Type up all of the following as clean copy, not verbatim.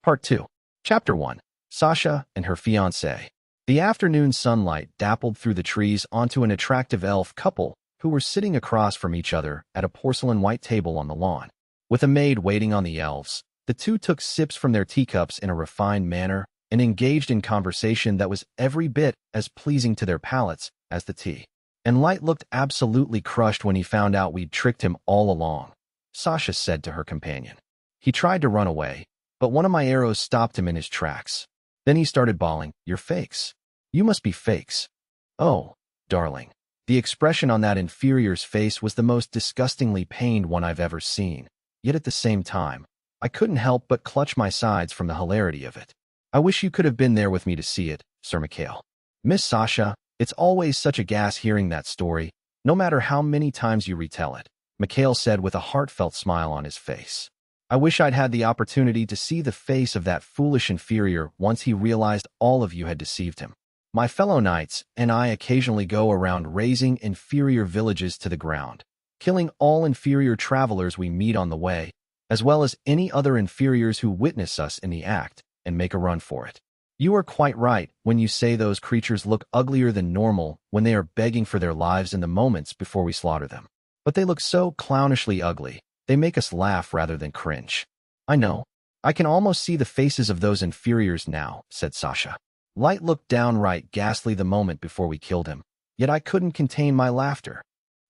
Part 2. Chapter 1. Sasha and her fiancé. The afternoon sunlight dappled through the trees onto an attractive elf couple who were sitting across from each other at a porcelain white table on the lawn. With a maid waiting on the elves, the two took sips from their teacups in a refined manner and engaged in conversation that was every bit as pleasing to their palates as the tea. And Light looked absolutely crushed when he found out we'd tricked him all along, Sasha said to her companion. He tried to run away, but one of my arrows stopped him in his tracks. Then he started bawling, "You're fakes. You must be fakes." Oh, darling. The expression on that inferior's face was the most disgustingly pained one I've ever seen. Yet at the same time, I couldn't help but clutch my sides from the hilarity of it. I wish you could have been there with me to see it, Sir Mikhail. Miss Sasha, it's always such a gas hearing that story, no matter how many times you retell it, Mikhail said with a heartfelt smile on his face. I wish I'd had the opportunity to see the face of that foolish inferior once he realized all of you had deceived him. My fellow knights and I occasionally go around razing inferior villages to the ground, killing all inferior travelers we meet on the way, as well as any other inferiors who witness us in the act and make a run for it. You are quite right when you say those creatures look uglier than normal when they are begging for their lives in the moments before we slaughter them. But they look so clownishly ugly. They make us laugh rather than cringe. I know. I can almost see the faces of those inferiors now, said Sasha. Light looked downright ghastly the moment before we killed him, yet I couldn't contain my laughter.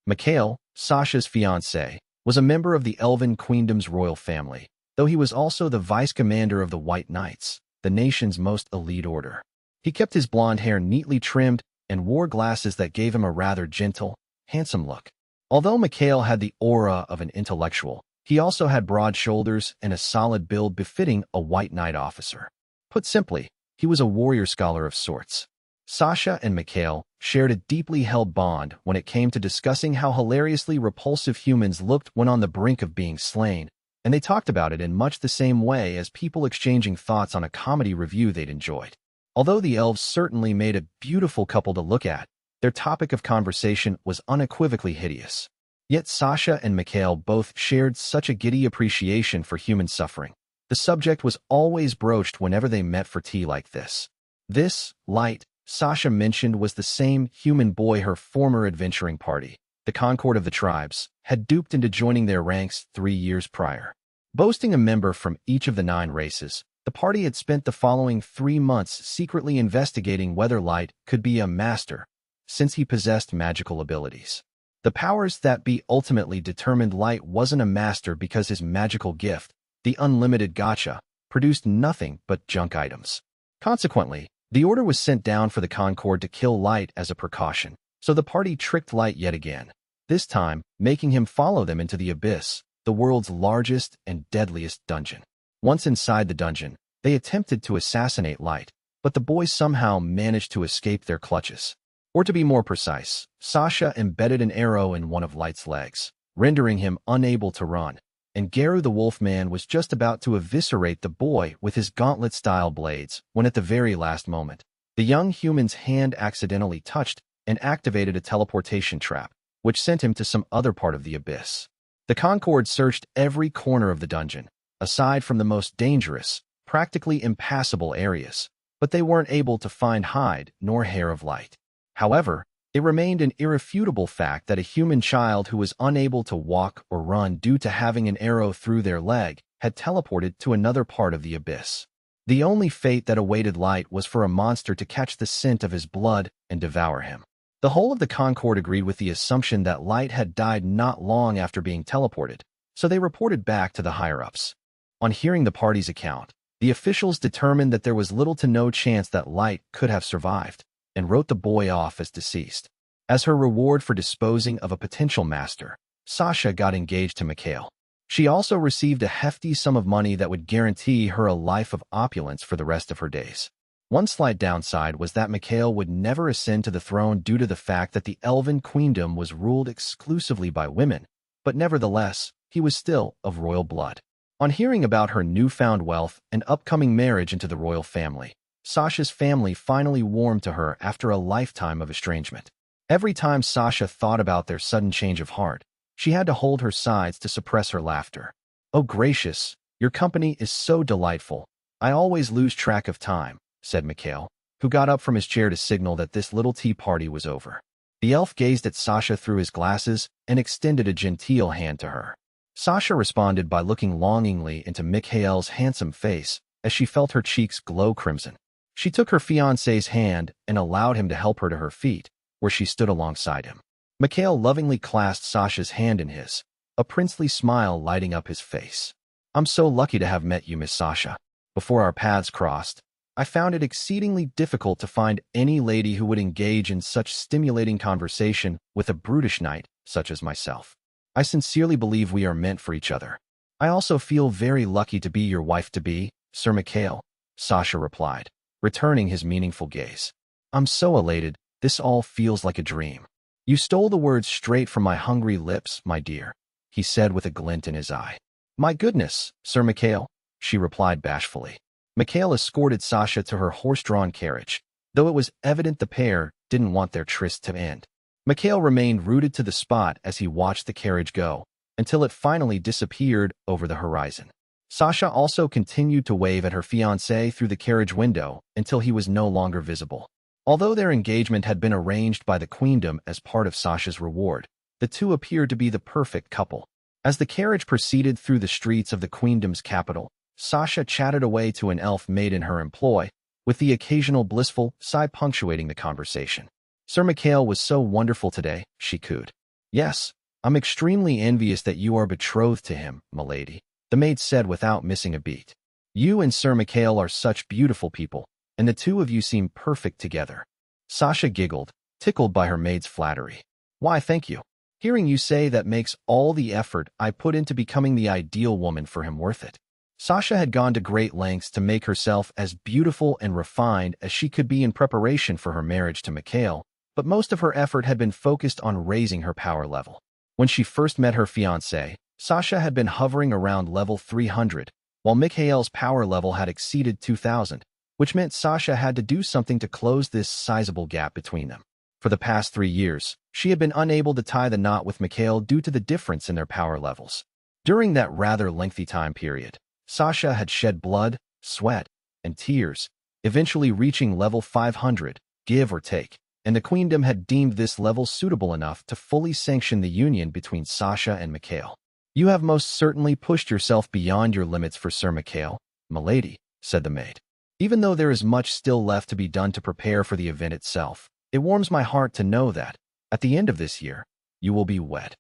Mikhail, Sasha's fiancé, was a member of the Elven Queendom's royal family, though he was also the vice-commander of the White Knights, the nation's most elite order. He kept his blonde hair neatly trimmed and wore glasses that gave him a rather gentle, handsome look. Although Mikhail had the aura of an intellectual, he also had broad shoulders and a solid build befitting a White Knight officer. Put simply, he was a warrior scholar of sorts. Sasha and Mikhail shared a deeply held bond when it came to discussing how hilariously repulsive humans looked when on the brink of being slain, and they talked about it in much the same way as people exchanging thoughts on a comedy review they'd enjoyed. Although the elves certainly made a beautiful couple to look at, their topic of conversation was unequivocally hideous. Yet Sasha and Mikhail both shared such a giddy appreciation for human suffering. The subject was always broached whenever they met for tea like this. This, Light, Sasha mentioned, was the same human boy her former adventuring party, the Concord of the tribes, had duped into joining their ranks 3 years prior. Boasting a member from each of the 9 races, the party had spent the following 3 months secretly investigating whether Light could be a master, since he possessed magical abilities. The powers that be ultimately determined Light wasn't a master because his magical gift, the Unlimited Gacha, produced nothing but junk items. Consequently, the order was sent down for the Concord to kill Light as a precaution, so the party tricked Light yet again, this time making him follow them into the Abyss, the world's largest and deadliest dungeon. Once inside the dungeon, they attempted to assassinate Light, but the boy somehow managed to escape their clutches. Or to be more precise, Sasha embedded an arrow in one of Light's legs, rendering him unable to run, and Garu the Wolfman was just about to eviscerate the boy with his gauntlet-style blades when at the very last moment, the young human's hand accidentally touched and activated a teleportation trap, which sent him to some other part of the Abyss. The Concord searched every corner of the dungeon, aside from the most dangerous, practically impassable areas, but they weren't able to find hide nor hair of Light. However, it remained an irrefutable fact that a human child who was unable to walk or run due to having an arrow through their leg had teleported to another part of the Abyss. The only fate that awaited Light was for a monster to catch the scent of his blood and devour him. The whole of the Concord agreed with the assumption that Light had died not long after being teleported, so they reported back to the higher-ups. On hearing the party's account, the officials determined that there was little to no chance that Light could have survived, and wrote the boy off as deceased. As her reward for disposing of a potential master, Sasha got engaged to Mikhail. She also received a hefty sum of money that would guarantee her a life of opulence for the rest of her days. One slight downside was that Mikhail would never ascend to the throne due to the fact that the Elven Queendom was ruled exclusively by women, but nevertheless, he was still of royal blood. On hearing about her newfound wealth and upcoming marriage into the royal family, Sasha's family finally warmed to her after a lifetime of estrangement. Every time Sasha thought about their sudden change of heart, she had to hold her sides to suppress her laughter. "Oh gracious, your company is so delightful. I always lose track of time, said Mikhail, who got up from his chair to signal that this little tea party was over. The elf gazed at Sasha through his glasses and extended a genteel hand to her. Sasha responded by looking longingly into Mikhail's handsome face as she felt her cheeks glow crimson. She took her fiancé's hand and allowed him to help her to her feet, where she stood alongside him. Mikhail lovingly clasped Sasha's hand in his, a princely smile lighting up his face. I'm so lucky to have met you, Miss Sasha. Before our paths crossed, I found it exceedingly difficult to find any lady who would engage in such stimulating conversation with a brutish knight such as myself. I sincerely believe we are meant for each other. I also feel very lucky to be your wife-to-be, Sir Mikhail, Sasha replied, returning his meaningful gaze. I'm so elated, this all feels like a dream. You stole the words straight from my hungry lips, my dear, he said with a glint in his eye. My goodness, Sir Mikhail, she replied bashfully. Mikhail escorted Sasha to her horse-drawn carriage, though it was evident the pair didn't want their tryst to end. Mikhail remained rooted to the spot as he watched the carriage go, until it finally disappeared over the horizon. Sasha also continued to wave at her fiancé through the carriage window until he was no longer visible. Although their engagement had been arranged by the queendom as part of Sasha's reward, the two appeared to be the perfect couple. As the carriage proceeded through the streets of the queendom's capital, Sasha chatted away to an elf maid in her employ, with the occasional blissful sigh punctuating the conversation. Sir Mikhail was so wonderful today, she cooed. Yes, I'm extremely envious that you are betrothed to him, milady, the maid said without missing a beat. You and Sir Mikhail are such beautiful people, and the two of you seem perfect together. Sasha giggled, tickled by her maid's flattery. Why, thank you. Hearing you say that makes all the effort I put into becoming the ideal woman for him worth it. Sasha had gone to great lengths to make herself as beautiful and refined as she could be in preparation for her marriage to Mikhail, but most of her effort had been focused on raising her power level. When she first met her fiancé, Sasha had been hovering around level 300, while Mikhail's power level had exceeded 2,000, which meant Sasha had to do something to close this sizable gap between them. For the past 3 years, she had been unable to tie the knot with Mikhail due to the difference in their power levels. During that rather lengthy time period, Sasha had shed blood, sweat, and tears, eventually reaching level 500, give or take, and the queendom had deemed this level suitable enough to fully sanction the union between Sasha and Mikhail. You have most certainly pushed yourself beyond your limits for Sir Mikhail, milady, said the maid. Even though there is much still left to be done to prepare for the event itself, it warms my heart to know that, at the end of this year, you will be wed.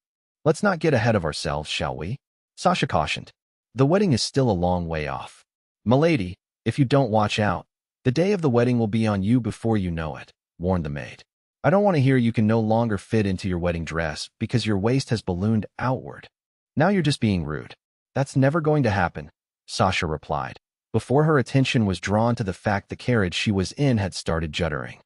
Let's not get ahead of ourselves, shall we? Sasha cautioned. The wedding is still a long way off. Milady, if you don't watch out, the day of the wedding will be on you before you know it, warned the maid. I don't want to hear you can no longer fit into your wedding dress because your waist has ballooned outward. Now you're just being rude. That's never going to happen, Sasha replied, before her attention was drawn to the fact the carriage she was in had started juddering.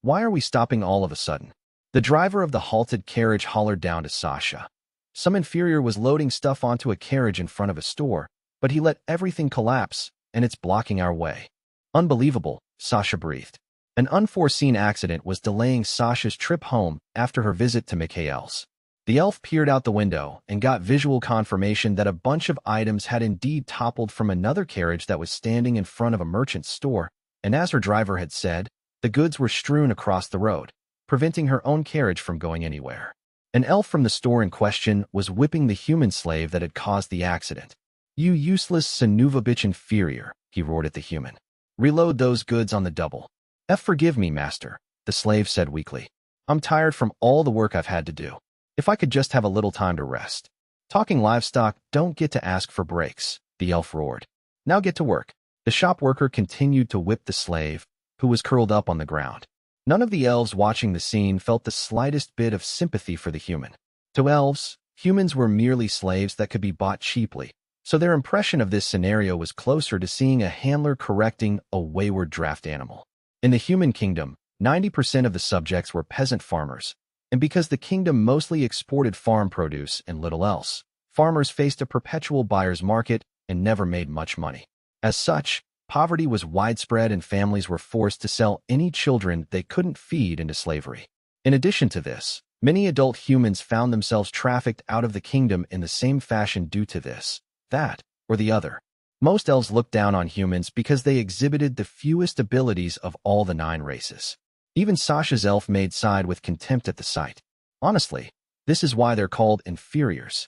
Why are we stopping all of a sudden? The driver of the halted carriage hollered down to Sasha. Some inferior was loading stuff onto a carriage in front of a store, but he let everything collapse, and it's blocking our way. Unbelievable, Sasha breathed. An unforeseen accident was delaying Sasha's trip home after her visit to Mikhail's. The elf peered out the window and got visual confirmation that a bunch of items had indeed toppled from another carriage that was standing in front of a merchant's store, and as her driver had said, the goods were strewn across the road, preventing her own carriage from going anywhere. An elf from the store in question was whipping the human slave that had caused the accident. You useless Sanuva bitch inferior, he roared at the human. Reload those goods on the double. Forgive me, master, the slave said weakly. I'm tired from all the work I've had to do. If I could just have a little time to rest. Talking livestock don't get to ask for breaks, the elf roared. Now get to work. The shop worker continued to whip the slave, who was curled up on the ground. None of the elves watching the scene felt the slightest bit of sympathy for the human. To elves, humans were merely slaves that could be bought cheaply, so their impression of this scenario was closer to seeing a handler correcting a wayward draft animal. In the human kingdom, 90% of the subjects were peasant farmers, and because the kingdom mostly exported farm produce and little else, farmers faced a perpetual buyer's market and never made much money. As such, poverty was widespread and families were forced to sell any children they couldn't feed into slavery. In addition to this, many adult humans found themselves trafficked out of the kingdom in the same fashion due to this, that, or the other. Most elves looked down on humans because they exhibited the fewest abilities of all the 9 races. Even Sasha's elf maid sighed with contempt at the sight. Honestly, this is why they're called inferiors.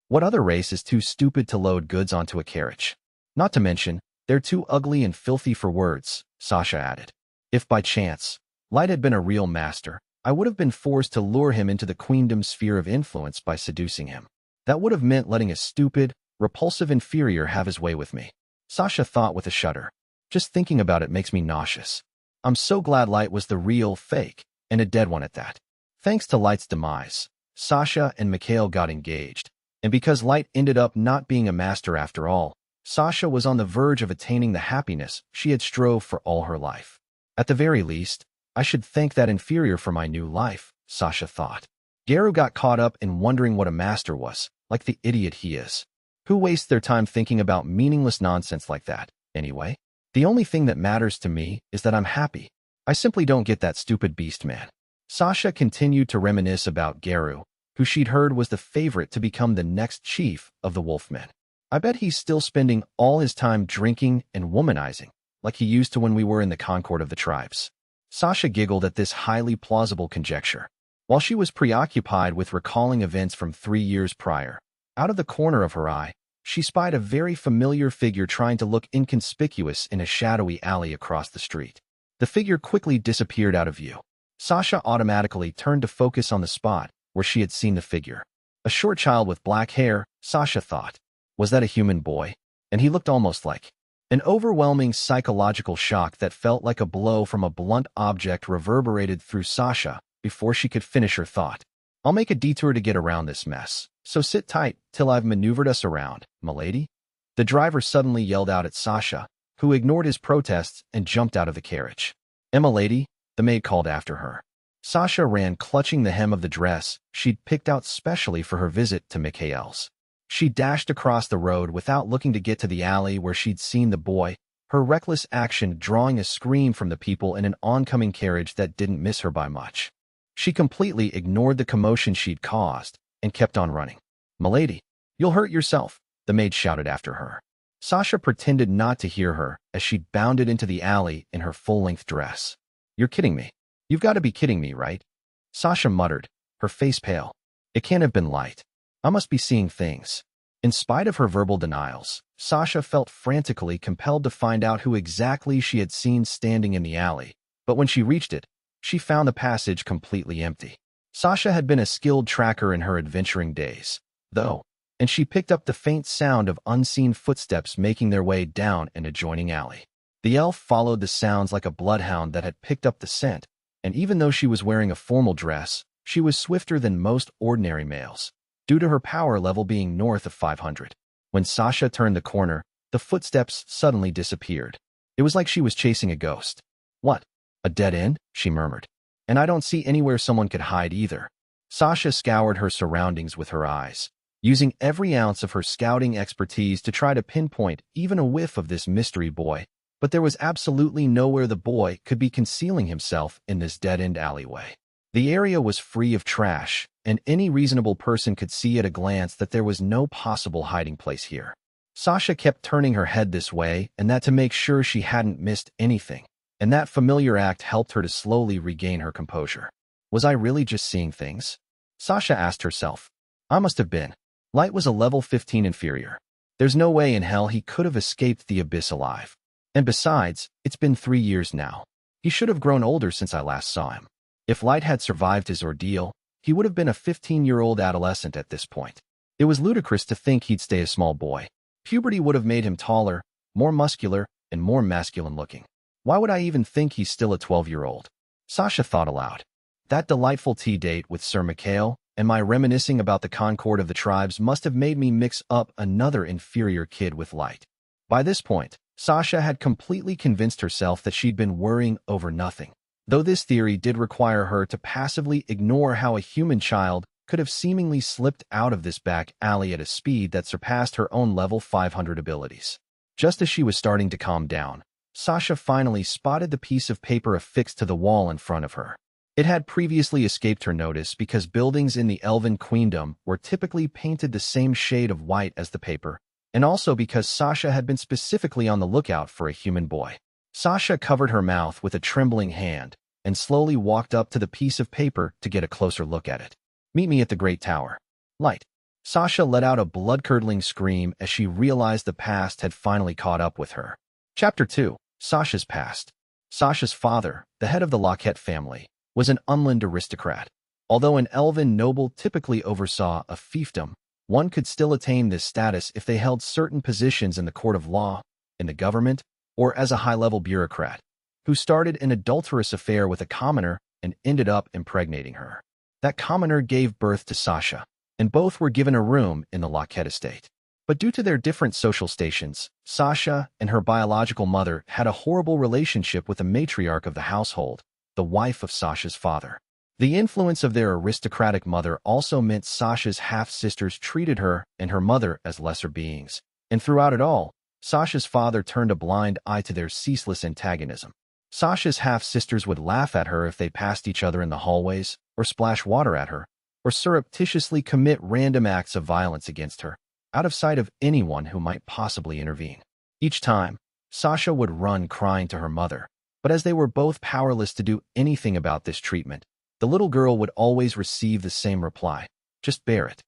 What other race is too stupid to load goods onto a carriage? Not to mention, they're too ugly and filthy for words, Sasha added. If by chance, Light had been a real master, I would have been forced to lure him into the queendom's sphere of influence by seducing him. That would have meant letting a stupid, repulsive inferior have his way with me. Sasha thought with a shudder. Just thinking about it makes me nauseous. I'm so glad Light was the real fake, and a dead one at that. Thanks to Light's demise, Sasha and Mikhail got engaged, and because Light ended up not being a master after all, Sasha was on the verge of attaining the happiness she had strove for all her life. At the very least, I should thank that inferior for my new life, Sasha thought. Garu got caught up in wondering what a master was, like the idiot he is. Who wastes their time thinking about meaningless nonsense like that, anyway? The only thing that matters to me is that I'm happy. I simply don't get that stupid beast man. Sasha continued to reminisce about Garu, who she'd heard was the favorite to become the next chief of the Wolfmen. I bet he's still spending all his time drinking and womanizing, like he used to when we were in the Concord of the tribes. Sasha giggled at this highly plausible conjecture. While she was preoccupied with recalling events from 3 years prior, out of the corner of her eye, she spied a very familiar figure trying to look inconspicuous in a shadowy alley across the street. The figure quickly disappeared out of view. Sasha automatically turned to focus on the spot where she had seen the figure. A short child with black hair, Sasha thought. Was that a human boy? And he looked almost like. An overwhelming psychological shock that felt like a blow from a blunt object reverberated through Sasha before she could finish her thought. I'll make a detour to get around this mess, so sit tight till I've maneuvered us around, m'lady. The driver suddenly yelled out at Sasha, who ignored his protests and jumped out of the carriage. Emma lady, the maid called after her. Sasha ran clutching the hem of the dress she'd picked out specially for her visit to Mikhail's. She dashed across the road without looking to get to the alley where she'd seen the boy, her reckless action drawing a scream from the people in an oncoming carriage that didn't miss her by much. She completely ignored the commotion she'd caused and kept on running. "Milady, you'll hurt yourself," the maid shouted after her. Sasha pretended not to hear her as she bounded into the alley in her full-length dress. "You're kidding me. You've got to be kidding me, right?" Sasha muttered, her face pale. It can't have been Light. I must be seeing things. In spite of her verbal denials, Sasha felt frantically compelled to find out who exactly she had seen standing in the alley, but when she reached it, she found the passage completely empty. Sasha had been a skilled tracker in her adventuring days, though, and she picked up the faint sound of unseen footsteps making their way down an adjoining alley. The elf followed the sounds like a bloodhound that had picked up the scent, and even though she was wearing a formal dress, she was swifter than most ordinary males, due to her power level being north of 500. When Sasha turned the corner, the footsteps suddenly disappeared. It was like she was chasing a ghost. "What? A dead end?" she murmured. "And I don't see anywhere someone could hide either." Sasha scoured her surroundings with her eyes, using every ounce of her scouting expertise to try to pinpoint even a whiff of this mystery boy, but there was absolutely nowhere the boy could be concealing himself in this dead-end alleyway. The area was free of trash, and any reasonable person could see at a glance that there was no possible hiding place here. Sasha kept turning her head this way and that to make sure she hadn't missed anything, and that familiar act helped her to slowly regain her composure. Was I really just seeing things? Sasha asked herself. I must have been. Light was a level 15 inferior. There's no way in hell he could have escaped the abyss alive. And besides, it's been 3 years now. He should have grown older since I last saw him. If Light had survived his ordeal, he would have been a 15-year-old adolescent at this point. It was ludicrous to think he'd stay a small boy. Puberty would have made him taller, more muscular, and more masculine-looking. Why would I even think he's still a 12-year-old? Sasha thought aloud. That delightful tea date with Sir Mikhail and my reminiscing about the Concord of the tribes must have made me mix up another inferior kid with Light. By this point, Sasha had completely convinced herself that she'd been worrying over nothing, though this theory did require her to passively ignore how a human child could have seemingly slipped out of this back alley at a speed that surpassed her own level 500 abilities. Just as she was starting to calm down, Sasha finally spotted the piece of paper affixed to the wall in front of her. It had previously escaped her notice because buildings in the Elven Queendom were typically painted the same shade of white as the paper, and also because Sasha had been specifically on the lookout for a human boy. Sasha covered her mouth with a trembling hand and slowly walked up to the piece of paper to get a closer look at it. "Meet me at the Great Tower. Light." Sasha let out a blood-curdling scream as she realized the past had finally caught up with her. Chapter 2. Sasha's Past. Sasha's father, the head of the Lockett family, was an Unland aristocrat. Although an elven noble typically oversaw a fiefdom, one could still attain this status if they held certain positions in the court of law, in the government, or as a high-level bureaucrat, who started an adulterous affair with a commoner and ended up impregnating her. That commoner gave birth to Sasha, and both were given a room in the Lockett estate. But due to their different social stations, Sasha and her biological mother had a horrible relationship with the matriarch of the household, the wife of Sasha's father. The influence of their aristocratic mother also meant Sasha's half-sisters treated her and her mother as lesser beings, and throughout it all, Sasha's father turned a blind eye to their ceaseless antagonism. Sasha's half-sisters would laugh at her if they passed each other in the hallways, or splash water at her, or surreptitiously commit random acts of violence against her, out of sight of anyone who might possibly intervene. Each time, Sasha would run crying to her mother, but as they were both powerless to do anything about this treatment, the little girl would always receive the same reply: "Just bear it."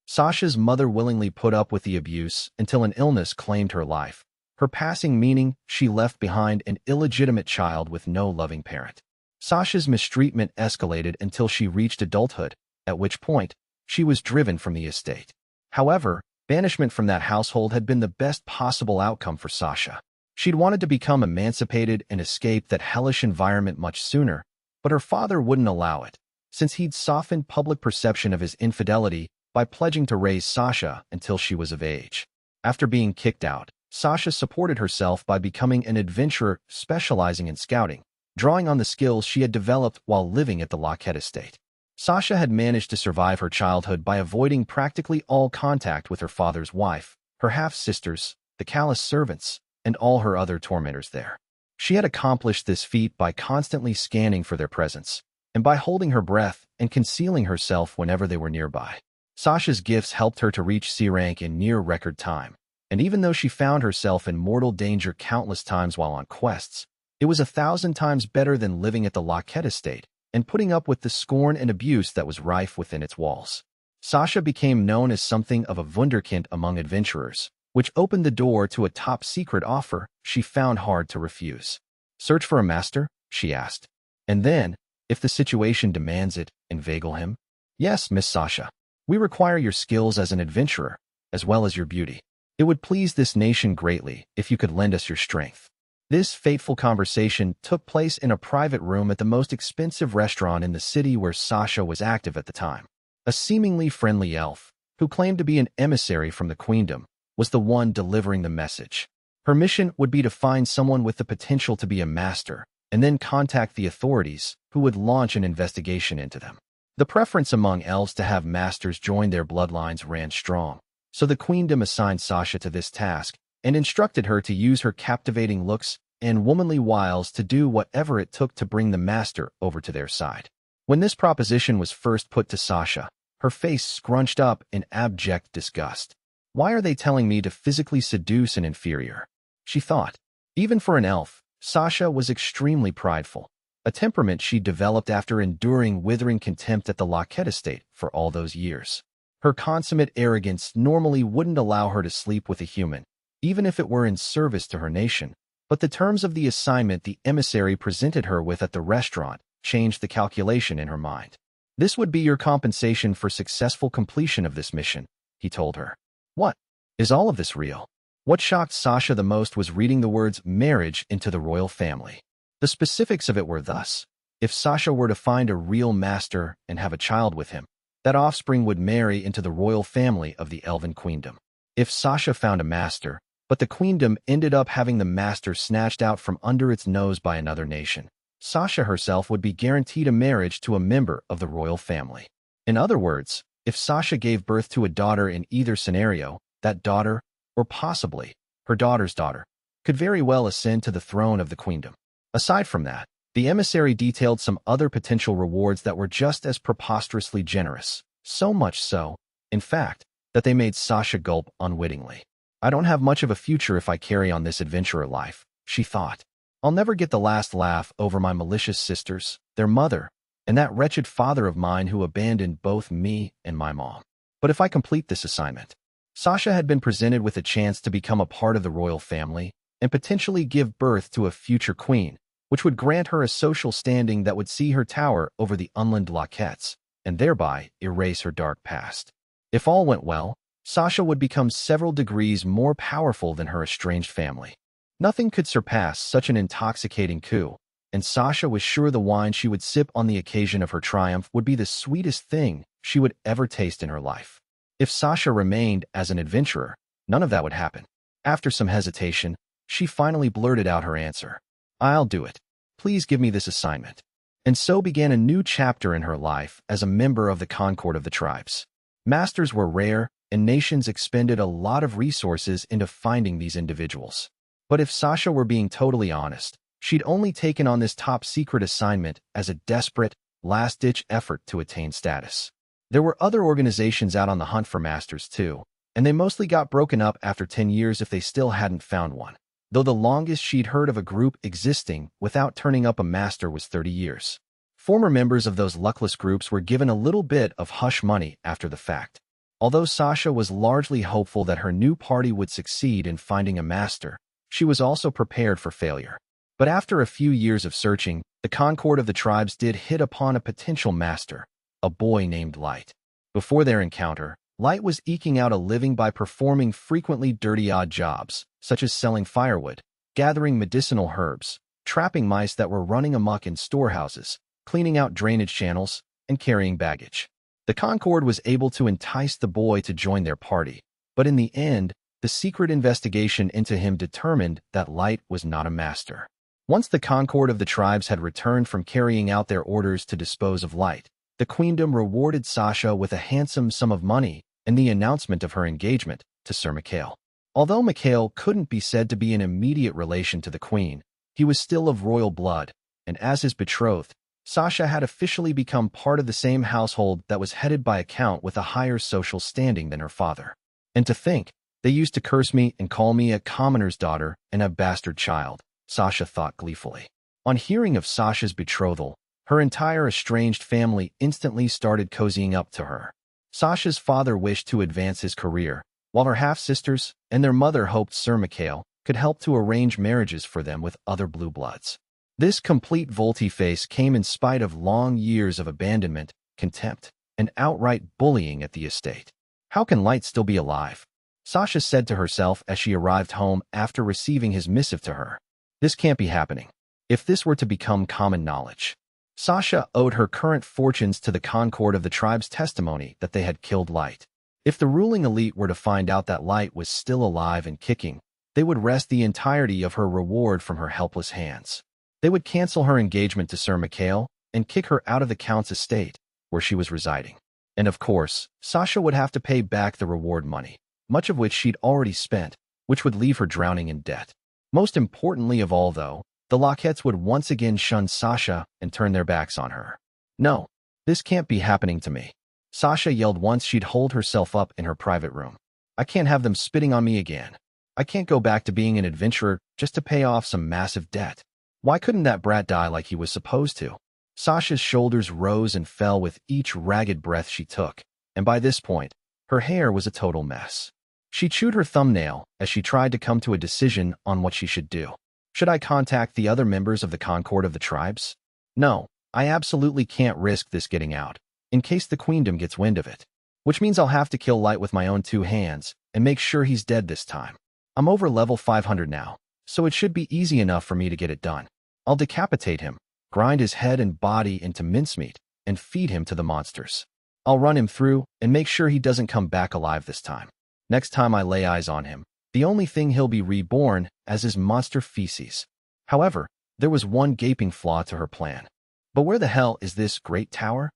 Sasha's mother willingly put up with the abuse until an illness claimed her life, her passing meaning she left behind an illegitimate child with no loving parent. Sasha's mistreatment escalated until she reached adulthood, at which point, she was driven from the estate. However, banishment from that household had been the best possible outcome for Sasha. She'd wanted to become emancipated and escape that hellish environment much sooner, but her father wouldn't allow it, since he'd softened public perception of his infidelity by pledging to raise Sasha until she was of age. After being kicked out, Sasha supported herself by becoming an adventurer specializing in scouting, drawing on the skills she had developed while living at the Lockett estate. Sasha had managed to survive her childhood by avoiding practically all contact with her father's wife, her half-sisters, the callous servants, and all her other tormentors there. She had accomplished this feat by constantly scanning for their presence, and by holding her breath and concealing herself whenever they were nearby. Sasha's gifts helped her to reach C rank in near record time, and even though she found herself in mortal danger countless times while on quests, it was 1,000 times better than living at the Lockett estate and putting up with the scorn and abuse that was rife within its walls. Sasha became known as something of a wunderkind among adventurers, which opened the door to a top-secret offer she found hard to refuse. "Search for a master?" she asked. "And then, if the situation demands it, inveigle him?" "Yes, Miss Sasha. We require your skills as an adventurer, as well as your beauty. It would please this nation greatly if you could lend us your strength." This fateful conversation took place in a private room at the most expensive restaurant in the city where Sasha was active at the time. A seemingly friendly elf, who claimed to be an emissary from the queendom, was the one delivering the message. Her mission would be to find someone with the potential to be a master, and then contact the authorities, who would launch an investigation into them. The preference among elves to have masters join their bloodlines ran strong, so the queendom assigned Sasha to this task and instructed her to use her captivating looks and womanly wiles to do whatever it took to bring the master over to their side. When this proposition was first put to Sasha, her face scrunched up in abject disgust. "Why are they telling me to physically seduce an inferior?" she thought. Even for an elf, Sasha was extremely prideful, a temperament she developed after enduring withering contempt at the Lockett estate for all those years. Her consummate arrogance normally wouldn't allow her to sleep with a human, even if it were in service to her nation, but the terms of the assignment the emissary presented her with at the restaurant changed the calculation in her mind. "This would be your compensation for successful completion of this mission," he told her. What? Is all of this real? What shocked Sasha the most was reading the words marriage into the royal family. The specifics of it were thus: if Sasha were to find a real master and have a child with him, that offspring would marry into the royal family of the Elven Queendom. If Sasha found a master, but the Queendom ended up having the master snatched out from under its nose by another nation, Sasha herself would be guaranteed a marriage to a member of the royal family. In other words, if Sasha gave birth to a daughter in either scenario, that daughter, or possibly her daughter's daughter, could very well ascend to the throne of the Queendom. Aside from that, the emissary detailed some other potential rewards that were just as preposterously generous, so much so, in fact, that they made Sasha gulp unwittingly. I don't have much of a future if I carry on this adventurer life, she thought. I'll never get the last laugh over my malicious sisters, their mother, and that wretched father of mine who abandoned both me and my mom. But if I complete this assignment, Sasha had been presented with a chance to become a part of the royal family and potentially give birth to a future queen, which would grant her a social standing that would see her tower over the Unlimited Gacha and thereby erase her dark past. If all went well, Sasha would become several degrees more powerful than her estranged family. Nothing could surpass such an intoxicating coup, and Sasha was sure the wine she would sip on the occasion of her triumph would be the sweetest thing she would ever taste in her life. If Sasha remained as an adventurer, none of that would happen. After some hesitation, she finally blurted out her answer. I'll do it. Please give me this assignment. And so began a new chapter in her life as a member of the Concord of the tribes. Masters were rare, and nations expended a lot of resources into finding these individuals. But if Sasha were being totally honest, she'd only taken on this top-secret assignment as a desperate, last-ditch effort to attain status. There were other organizations out on the hunt for masters too, and they mostly got broken up after 10 years if they still hadn't found one, though the longest she'd heard of a group existing without turning up a master was 30 years. Former members of those luckless groups were given a little bit of hush money after the fact. Although Sasha was largely hopeful that her new party would succeed in finding a master, she was also prepared for failure. But after a few years of searching, the Concord of the tribes did hit upon a potential master, a boy named Light. Before their encounter, Light was eking out a living by performing frequently dirty odd jobs, such as selling firewood, gathering medicinal herbs, trapping mice that were running amok in storehouses, cleaning out drainage channels, and carrying baggage. The Concord was able to entice the boy to join their party, but in the end, the secret investigation into him determined that Light was not a master. Once the Concord of the tribes had returned from carrying out their orders to dispose of Light, the queendom rewarded Sasha with a handsome sum of money and the announcement of her engagement to Sir Mikhail. Although Mikhail couldn't be said to be in immediate relation to the queen, he was still of royal blood, and as his betrothed, Sasha had officially become part of the same household that was headed by a count with a higher social standing than her father. And to think, they used to curse me and call me a commoner's daughter and a bastard child, Sasha thought gleefully. On hearing of Sasha's betrothal, her entire estranged family instantly started cozying up to her. Sasha's father wished to advance his career, while her half-sisters and their mother hoped Sir Mikhail could help to arrange marriages for them with other blue bloods. This complete volte-face came in spite of long years of abandonment, contempt, and outright bullying at the estate. How can Light still be alive? Sasha said to herself as she arrived home after receiving his missive to her. This can't be happening. If this were to become common knowledge. Sasha owed her current fortunes to the Concord of the tribe's testimony that they had killed Light. If the ruling elite were to find out that Light was still alive and kicking, they would wrest the entirety of her reward from her helpless hands. They would cancel her engagement to Sir Mikhail and kick her out of the Count's estate, where she was residing. And of course, Sasha would have to pay back the reward money, much of which she'd already spent, which would leave her drowning in debt. Most importantly of all, though, the Lockets would once again shun Sasha and turn their backs on her. No, this can't be happening to me. Sasha yelled once she'd holed herself up in her private room. I can't have them spitting on me again. I can't go back to being an adventurer just to pay off some massive debt. Why couldn't that brat die like he was supposed to? Sasha's shoulders rose and fell with each ragged breath she took, and by this point, her hair was a total mess. She chewed her thumbnail as she tried to come to a decision on what she should do. Should I contact the other members of the Concord of the tribes? No, I absolutely can't risk this getting out, in case the queendom gets wind of it. Which means I'll have to kill Light with my own 2 hands and make sure he's dead this time. I'm over level 500 now, so it should be easy enough for me to get it done. I'll decapitate him, grind his head and body into mincemeat, and feed him to the monsters. I'll run him through and make sure he doesn't come back alive this time. Next time I lay eyes on him, the only thing he'll be reborn as is monster feces. However, there was one gaping flaw to her plan. But where the hell is this great tower?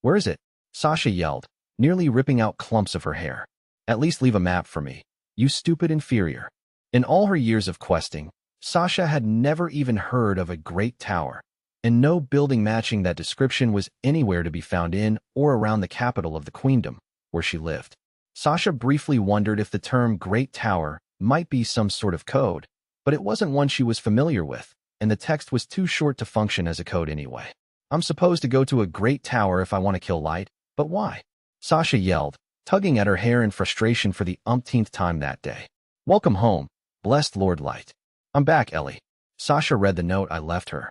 Where is it? Sasha yelled, nearly ripping out clumps of her hair. At least leave a map for me, you stupid inferior. In all her years of questing, Sasha had never even heard of a great tower, and no building matching that description was anywhere to be found in or around the capital of the queendom, where she lived. Sasha briefly wondered if the term Great Tower might be some sort of code, but it wasn't one she was familiar with, and the text was too short to function as a code anyway. I'm supposed to go to a great tower if I want to kill Light, but why? Sasha yelled, tugging at her hair in frustration for the umpteenth time that day. Welcome home, blessed Lord Light. I'm back, Ellie. Sasha read the note I left her.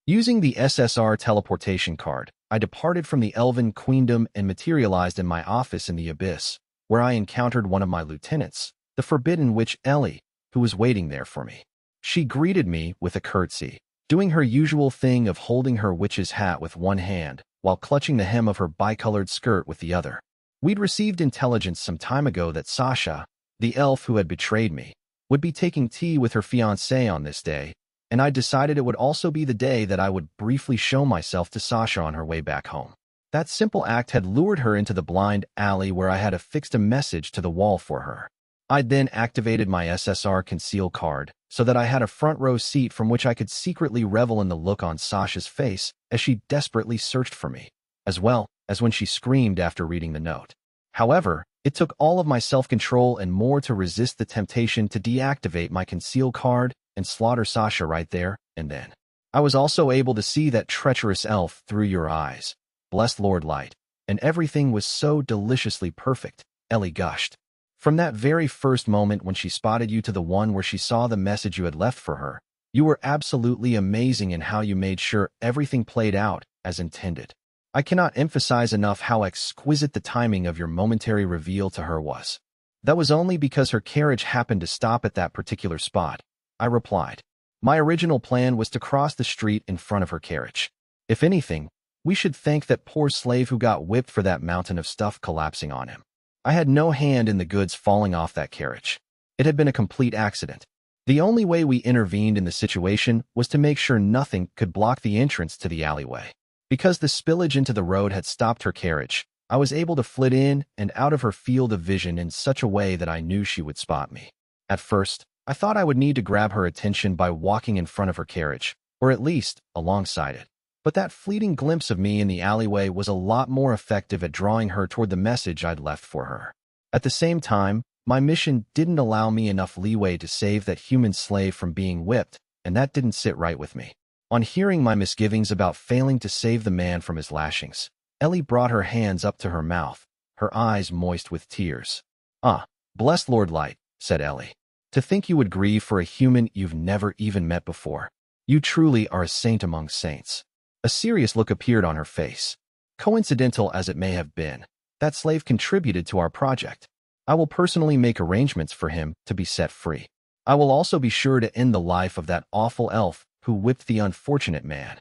Using the SSR teleportation card, I departed from the Elven Queendom and materialized in my office in the Abyss, where I encountered one of my lieutenants, the Forbidden Witch Ellie, who was waiting there for me. She greeted me with a curtsy, doing her usual thing of holding her witch's hat with one hand while clutching the hem of her bicolored skirt with the other. We'd received intelligence some time ago that Sasha, the elf who had betrayed me, would be taking tea with her fiancé on this day, and I decided it would also be the day that I would briefly show myself to Sasha on her way back home. That simple act had lured her into the blind alley where I had affixed a message to the wall for her. I'd then activated my SSR conceal card so that I had a front row seat from which I could secretly revel in the look on Sasha's face as she desperately searched for me, as well as when she screamed after reading the note. However, it took all of my self-control and more to resist the temptation to deactivate my conceal card and slaughter Sasha right there and then. I was also able to see that treacherous elf through your eyes, blessed Lord Light, and everything was so deliciously perfect, Ellie gushed. From that very first moment when she spotted you to the one where she saw the message you had left for her, you were absolutely amazing in how you made sure everything played out as intended. I cannot emphasize enough how exquisite the timing of your momentary reveal to her was. That was only because her carriage happened to stop at that particular spot, I replied. My original plan was to cross the street in front of her carriage. If anything, we should thank that poor slave who got whipped for that mountain of stuff collapsing on him. I had no hand in the goods falling off that carriage. It had been a complete accident. The only way we intervened in the situation was to make sure nothing could block the entrance to the alleyway. Because the spillage into the road had stopped her carriage, I was able to flit in and out of her field of vision in such a way that I knew she would spot me. At first, I thought I would need to grab her attention by walking in front of her carriage, or at least alongside it. But that fleeting glimpse of me in the alleyway was a lot more effective at drawing her toward the message I'd left for her. At the same time, my mission didn't allow me enough leeway to save that human slave from being whipped, and that didn't sit right with me. On hearing my misgivings about failing to save the man from his lashings, Ellie brought her hands up to her mouth, her eyes moist with tears. Ah, bless Lord Light, said Ellie. To think you would grieve for a human you've never even met before. You truly are a saint among saints. A serious look appeared on her face. Coincidental as it may have been, that slave contributed to our project. I will personally make arrangements for him to be set free. I will also be sure to end the life of that awful elf who whipped the unfortunate man.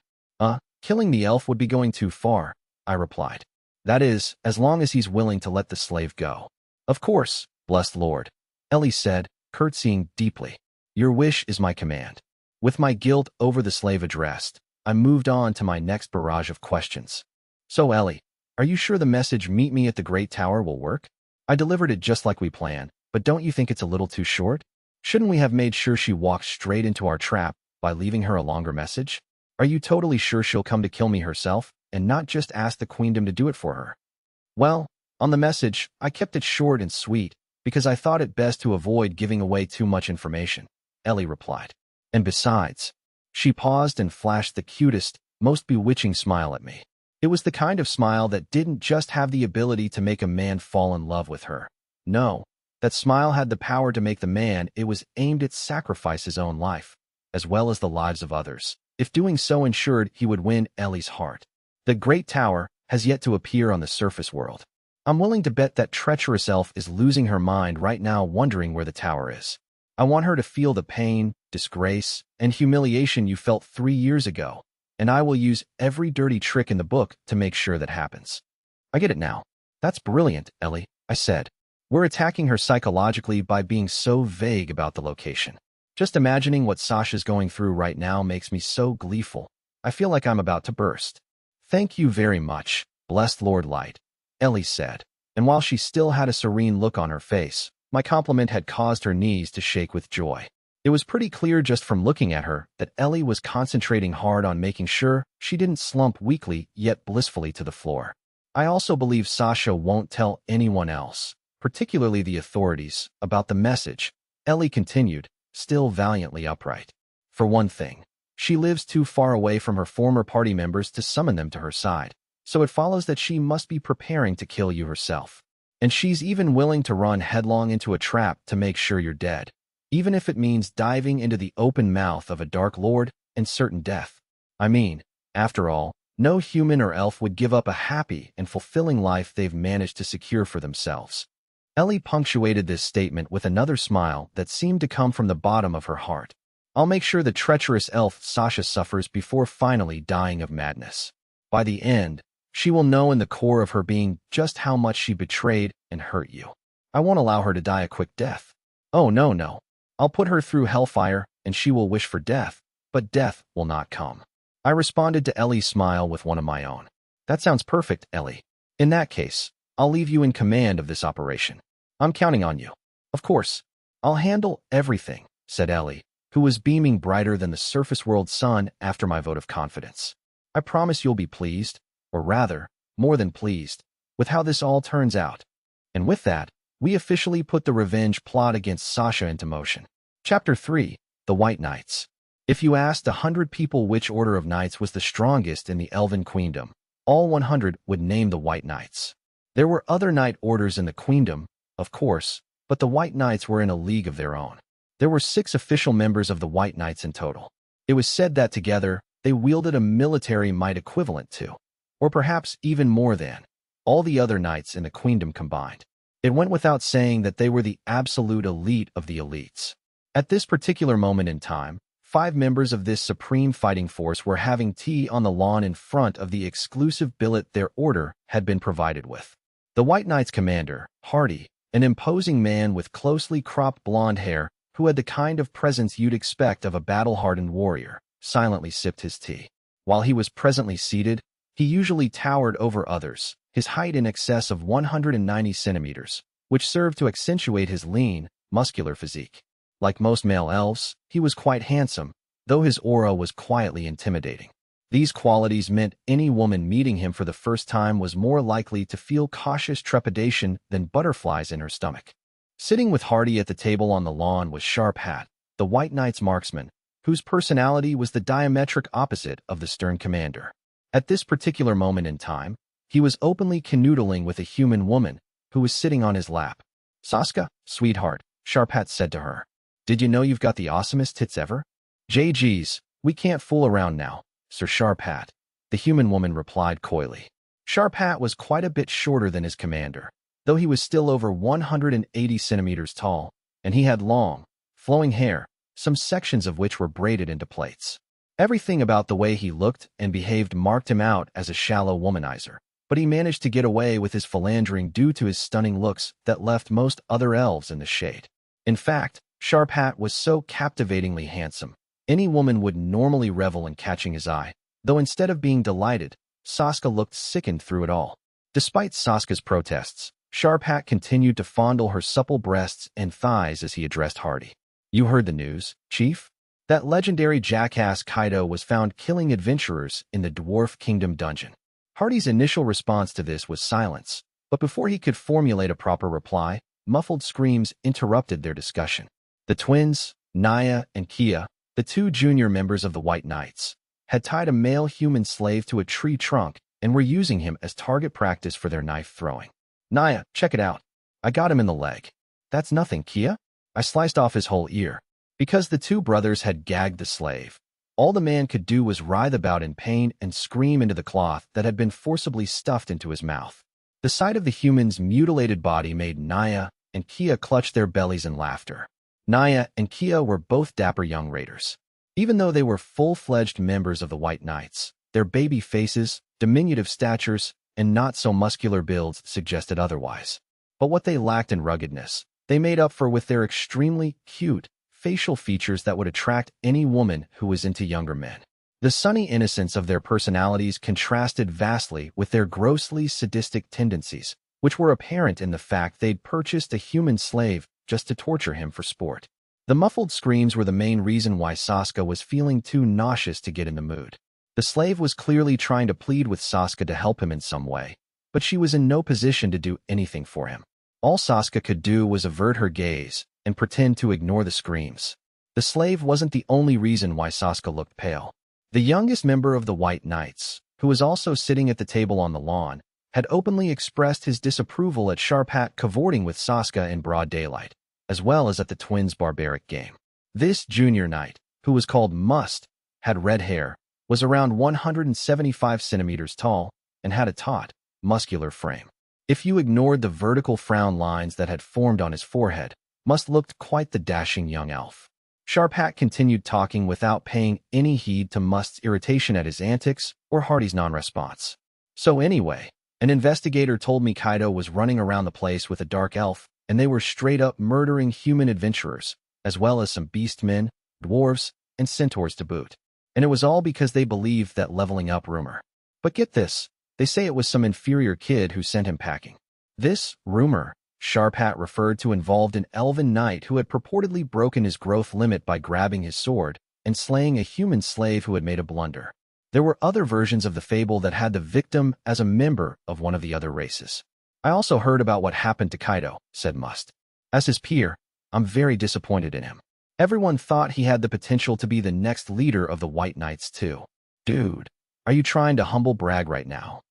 Killing the elf would be going too far, I replied. That is, as long as he's willing to let the slave go. Of course, blessed Lord, Ellie said, curtsying deeply. Your wish is my command. With my guilt over the slave addressed, I moved on to my next barrage of questions. So Ellie, are you sure the message "Meet me at the Great Tower" will work? I delivered it just like we planned, but don't you think it's a little too short? Shouldn't we have made sure she walked straight into our trap by leaving her a longer message? Are you totally sure she'll come to kill me herself and not just ask the Queendom to do it for her? Well, on the message, I kept it short and sweet because I thought it best to avoid giving away too much information, Ellie replied. And besides, she paused and flashed the cutest, most bewitching smile at me. It was the kind of smile that didn't just have the ability to make a man fall in love with her. No, that smile had the power to make the man it was aimed at sacrifice his own life, as well as the lives of others, if doing so ensured he would win Ellie's heart. The Great Tower has yet to appear on the surface world. I'm willing to bet that treacherous elf is losing her mind right now wondering where the tower is. I want her to feel the pain, disgrace, and humiliation you felt 3 years ago, and I will use every dirty trick in the book to make sure that happens. I get it now. That's brilliant, Ellie, I said. We're attacking her psychologically by being so vague about the location. Just imagining what Sasha's going through right now makes me so gleeful. I feel like I'm about to burst. Thank you very much, blessed Lord Light, Ellie said, and while she still had a serene look on her face, my compliment had caused her knees to shake with joy. It was pretty clear just from looking at her that Ellie was concentrating hard on making sure she didn't slump weakly yet blissfully to the floor. I also believe Sasha won't tell anyone else, particularly the authorities, about the message, Ellie continued, still valiantly upright. For one thing, she lives too far away from her former party members to summon them to her side, so it follows that she must be preparing to kill you herself. And she's even willing to run headlong into a trap to make sure you're dead, even if it means diving into the open mouth of a Dark Lord and certain death. I mean, after all, no human or elf would give up a happy and fulfilling life they've managed to secure for themselves. Ellie punctuated this statement with another smile that seemed to come from the bottom of her heart. I'll make sure the treacherous elf Sasha suffers before finally dying of madness. By the end, she will know in the core of her being just how much she betrayed and hurt you. I won't allow her to die a quick death. Oh, no. I'll put her through hellfire, and she will wish for death, but death will not come. I responded to Ellie's smile with one of my own. That sounds perfect, Ellie. In that case, I'll leave you in command of this operation. I'm counting on you. Of course. I'll handle everything, said Ellie, who was beaming brighter than the surface world sun after my vote of confidence. I promise you'll be pleased, or rather, more than pleased, with how this all turns out. And with that, we officially put the revenge plot against Sasha into motion. Chapter 3, The White Knights. If you asked 100 people which order of knights was the strongest in the Elven Queendom, all 100 would name the White Knights. There were other knight orders in the Queendom, of course, but the White Knights were in a league of their own. There were 6 official members of the White Knights in total. It was said that together, they wielded a military might equivalent to, or perhaps even more than, all the other knights in the Queendom combined. It went without saying that they were the absolute elite of the elites. At this particular moment in time, 5 members of this supreme fighting force were having tea on the lawn in front of the exclusive billet their order had been provided with. The White Knight's commander, Hardy, an imposing man with closely cropped blonde hair who had the kind of presence you'd expect of a battle-hardened warrior, silently sipped his tea. While he was presently seated, he usually towered over others, his height in excess of 190 centimeters, which served to accentuate his lean, muscular physique. Like most male elves, he was quite handsome, though his aura was quietly intimidating. These qualities meant any woman meeting him for the first time was more likely to feel cautious trepidation than butterflies in her stomach. Sitting with Hardy at the table on the lawn was Sharp Hat, the White Knight's marksman, whose personality was the diametric opposite of the stern commander. At this particular moment in time, he was openly canoodling with a human woman who was sitting on his lap. "Saska, sweetheart," Sharp Hat said to her. "Did you know you've got the awesomest tits ever?" "JG's, we can't fool around now, Sir Sharp Hat," the human woman replied coyly. Sharp Hat was quite a bit shorter than his commander, though he was still over 180 centimeters tall, and he had long, flowing hair, some sections of which were braided into plaits. Everything about the way he looked and behaved marked him out as a shallow womanizer, but he managed to get away with his philandering due to his stunning looks that left most other elves in the shade. In fact, Sharp Hat was so captivatingly handsome, any woman would normally revel in catching his eye, though instead of being delighted, Saska looked sickened through it all. Despite Saska's protests, Sharp Hat continued to fondle her supple breasts and thighs as he addressed Hardy. "You heard the news, Chief? That legendary jackass Kaido was found killing adventurers in the Dwarf Kingdom dungeon." Hardy's initial response to this was silence, but before he could formulate a proper reply, muffled screams interrupted their discussion. The twins, Naya and Kia, the 2 junior members of the White Knights, had tied a male human slave to a tree trunk and were using him as target practice for their knife throwing. "Naya, check it out. I got him in the leg." "That's nothing, Kia. I sliced off his whole ear." Because the 2 brothers had gagged the slave, all the man could do was writhe about in pain and scream into the cloth that had been forcibly stuffed into his mouth. The sight of the human's mutilated body made Naya and Kia clutch their bellies in laughter. Naya and Kia were both dapper young raiders. Even though they were full-fledged members of the White Knights, their baby faces, diminutive statures, and not-so-muscular builds suggested otherwise. But what they lacked in ruggedness, they made up for with their extremely cute facial features that would attract any woman who was into younger men. The sunny innocence of their personalities contrasted vastly with their grossly sadistic tendencies, which were apparent in the fact they'd purchased a human slave just to torture him for sport. The muffled screams were the main reason why Saska was feeling too nauseous to get in the mood. The slave was clearly trying to plead with Saska to help him in some way, but she was in no position to do anything for him. All Saska could do was avert her gaze and pretend to ignore the screams. The slave wasn't the only reason why Saskia looked pale. The youngest member of the White Knights, who was also sitting at the table on the lawn, had openly expressed his disapproval at Sharpat cavorting with Saskia in broad daylight, as well as at the twins' barbaric game. This junior knight, who was called Must, had red hair, was around 175 centimeters tall, and had a taut, muscular frame. If you ignored the vertical frown lines that had formed on his forehead, Must looked quite the dashing young elf. Sharpat continued talking without paying any heed to Must's irritation at his antics or Hardy's non-response. So anyway, an investigator told me Kaido was running around the place with a dark elf, and they were straight-up murdering human adventurers, as well as some beastmen, dwarves, and centaurs to boot. And it was all because they believed that leveling up rumor. But get this, they say it was some inferior kid who sent him packing. This rumor, Sharpat referred to, involved an elven knight who had purportedly broken his growth limit by grabbing his sword and slaying a human slave who had made a blunder. There were other versions of the fable that had the victim as a member of one of the other races. I also heard about what happened to Kaido, said Must. As his peer, I'm very disappointed in him. Everyone thought he had the potential to be the next leader of the White Knights too. Dude, are you trying to humble brag right now?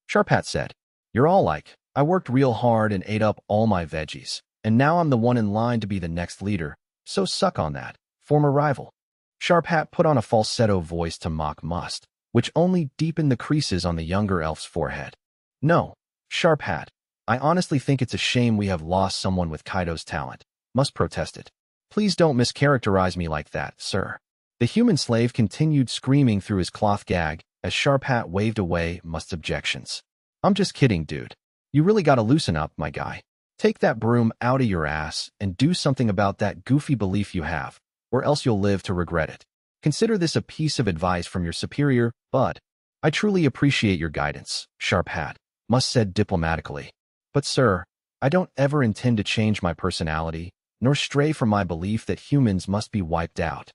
Sharpat said, you're all like, I worked real hard and ate up all my veggies, and now I'm the one in line to be the next leader, so suck on that, former rival. Sharpat put on a falsetto voice to mock Must, which only deepened the creases on the younger elf's forehead. No, Sharpat, I honestly think it's a shame we have lost someone with Kaido's talent, Must protested. Please don't mischaracterize me like that, sir. The human slave continued screaming through his cloth gag as Sharpat waved away Must's objections. I'm just kidding, dude. You really gotta loosen up, my guy. Take that broom out of your ass and do something about that goofy belief you have, or else you'll live to regret it. Consider this a piece of advice from your superior, bud. I truly appreciate your guidance, Sharpat, Must said diplomatically. But sir, I don't ever intend to change my personality, nor stray from my belief that humans must be wiped out.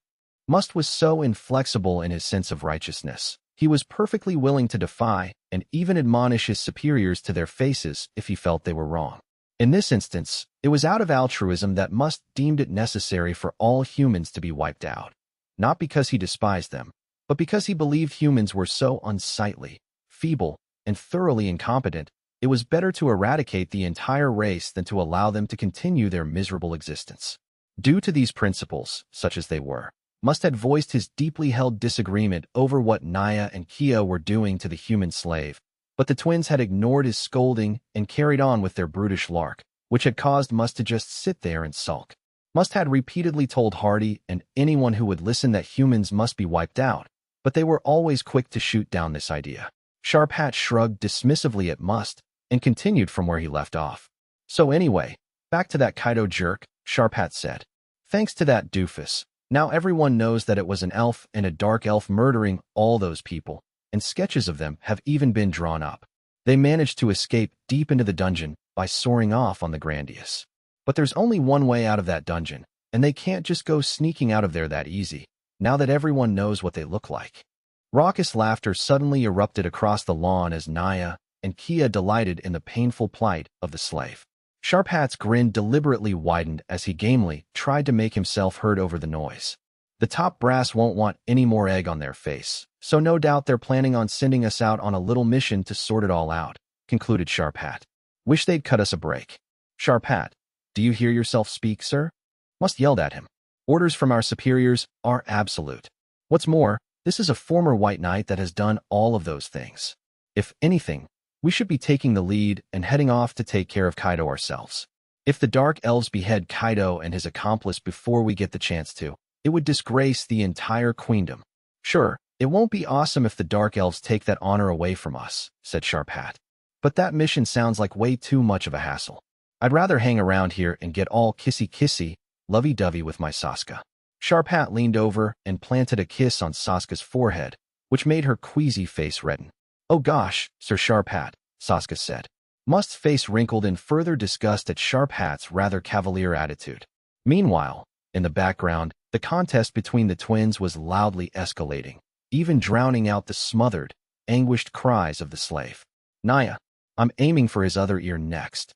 Must was so inflexible in his sense of righteousness. He was perfectly willing to defy and even admonish his superiors to their faces if he felt they were wrong. In this instance, it was out of altruism that Must deemed it necessary for all humans to be wiped out. Not because he despised them, but because he believed humans were so unsightly, feeble, and thoroughly incompetent, it was better to eradicate the entire race than to allow them to continue their miserable existence. Due to these principles, such as they were, Must had voiced his deeply held disagreement over what Naya and Kia were doing to the human slave, but the twins had ignored his scolding and carried on with their brutish lark, which had caused Must to just sit there and sulk. Must had repeatedly told Hardy and anyone who would listen that humans must be wiped out, but they were always quick to shoot down this idea. Sharpat shrugged dismissively at Must and continued from where he left off. So anyway, back to that Kaido jerk, Sharpat said. Thanks to that doofus, now everyone knows that it was an elf and a dark elf murdering all those people, and sketches of them have even been drawn up. They managed to escape deep into the dungeon by soaring off on the Grandius. But there's only one way out of that dungeon, and they can't just go sneaking out of there that easy, now that everyone knows what they look like. Raucous laughter suddenly erupted across the lawn as Naya and Kia delighted in the painful plight of the slave. Sharpat's grin deliberately widened as he gamely tried to make himself heard over the noise. The top brass won't want any more egg on their face, so no doubt they're planning on sending us out on a little mission to sort it all out, concluded Sharpat. Wish they'd cut us a break. Sharpat, do you hear yourself speak, sir? Must yelled at him. Orders from our superiors are absolute. What's more, this is a former White Knight that has done all of those things. If anything, we should be taking the lead and heading off to take care of Kaido ourselves. If the Dark Elves behead Kaido and his accomplice before we get the chance to, it would disgrace the entire queendom. Sure, it won't be awesome if the Dark Elves take that honor away from us, said Sharpat. But that mission sounds like way too much of a hassle. I'd rather hang around here and get all kissy-kissy, lovey-dovey with my Saskia. Sharpat leaned over and planted a kiss on Saskia's forehead, which made her queasy face redden. Oh gosh, Sir Sharpat, Saskia said. Must's face wrinkled in further disgust at Sharpat's rather cavalier attitude. Meanwhile, in the background, the contest between the twins was loudly escalating, even drowning out the smothered, anguished cries of the slave. Naya, I'm aiming for his other ear next.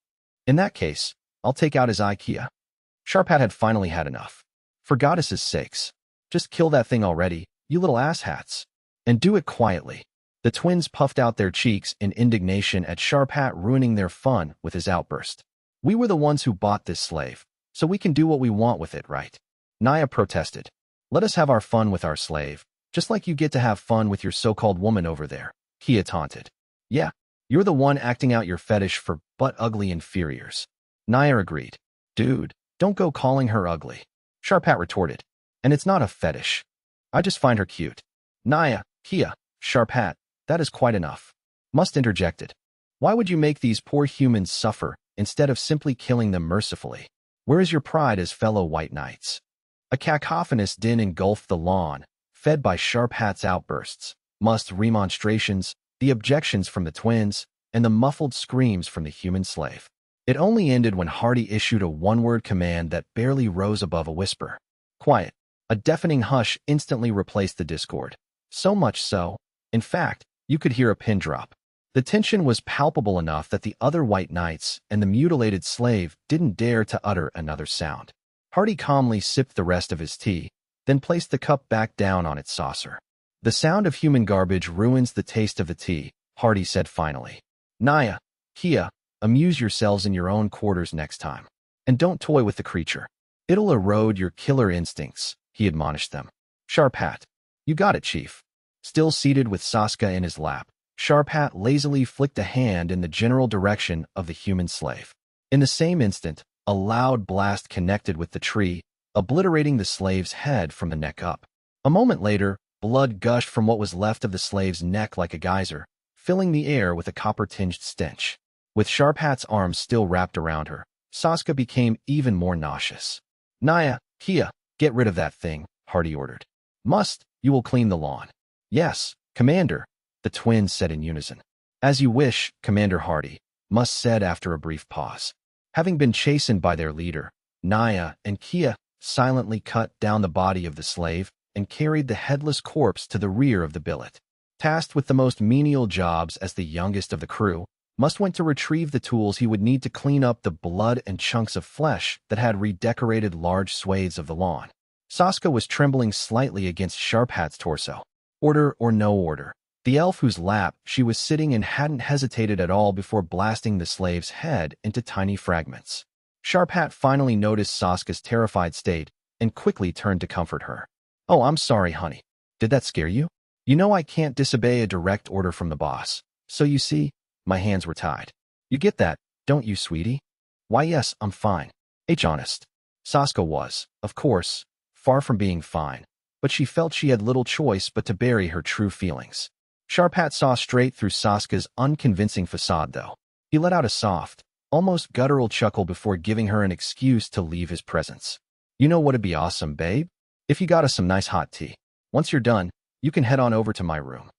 In that case, I'll take out his eye, Kia. Sharpat had finally had enough. For goddesses' sakes, just kill that thing already, you little asshats. And do it quietly. The twins puffed out their cheeks in indignation at Sharpat ruining their fun with his outburst. We were the ones who bought this slave, so we can do what we want with it, right? Naya protested. Let us have our fun with our slave, just like you get to have fun with your so-called woman over there, Kia taunted. Yeah, you're the one acting out your fetish for butt-ugly inferiors. Naya agreed. Dude, don't go calling her ugly. Sharpat retorted. And it's not a fetish. I just find her cute. Naya, Kia, Sharpat, that is quite enough. Must interjected. Why would you make these poor humans suffer instead of simply killing them mercifully? Where is your pride as fellow white knights? A cacophonous din engulfed the lawn, fed by Sharpat's outbursts, remonstrations, the objections from the twins, and the muffled screams from the human slave. It only ended when Hardy issued a one-word command that barely rose above a whisper. Quiet. A deafening hush instantly replaced the discord. So much so, in fact, you could hear a pin drop. The tension was palpable enough that the other white knights and the mutilated slave didn't dare to utter another sound. Hardy calmly sipped the rest of his tea, then placed the cup back down on its saucer. The sound of human garbage ruins the taste of the tea, Hardy said finally. Naya, Kia, amuse yourselves in your own quarters next time. And don't toy with the creature. It'll erode your killer instincts, he admonished them. Sharpat. You got it, Chief. Still seated with Saska in his lap, Sharpat lazily flicked a hand in the general direction of the human slave. In the same instant, a loud blast connected with the tree, obliterating the slave's head from the neck up. A moment later, blood gushed from what was left of the slave's neck like a geyser, filling the air with a copper-tinged stench. With Sharpat's arms still wrapped around her, Saska became even more nauseous. Naya, Kia, get rid of that thing, Hardy ordered. You will clean the lawn. Yes, Commander, the twins said in unison. As you wish, Commander Hardy, said after a brief pause. Having been chastened by their leader, Naya and Kia silently cut down the body of the slave and carried the headless corpse to the rear of the billet. Tasked with the most menial jobs as the youngest of the crew, went to retrieve the tools he would need to clean up the blood and chunks of flesh that had redecorated large swathes of the lawn. Saska was trembling slightly against Sharpat's torso. Order or no order, the elf whose lap she was sitting in hadn't hesitated at all before blasting the slave's head into tiny fragments. Sharpat finally noticed Saska's terrified state and quickly turned to comfort her. Oh, I'm sorry, honey. Did that scare you? You know I can't disobey a direct order from the boss. So you see, my hands were tied. You get that, don't you, sweetie? Why, yes, I'm fine. Honest. Saska was, of course, far from being fine, but she felt she had little choice but to bury her true feelings. Sharpat saw straight through Saska's unconvincing facade, though. He let out a soft, almost guttural chuckle before giving her an excuse to leave his presence. You know what'd be awesome, babe? If you got us some nice hot tea. Once you're done, you can head on over to my room.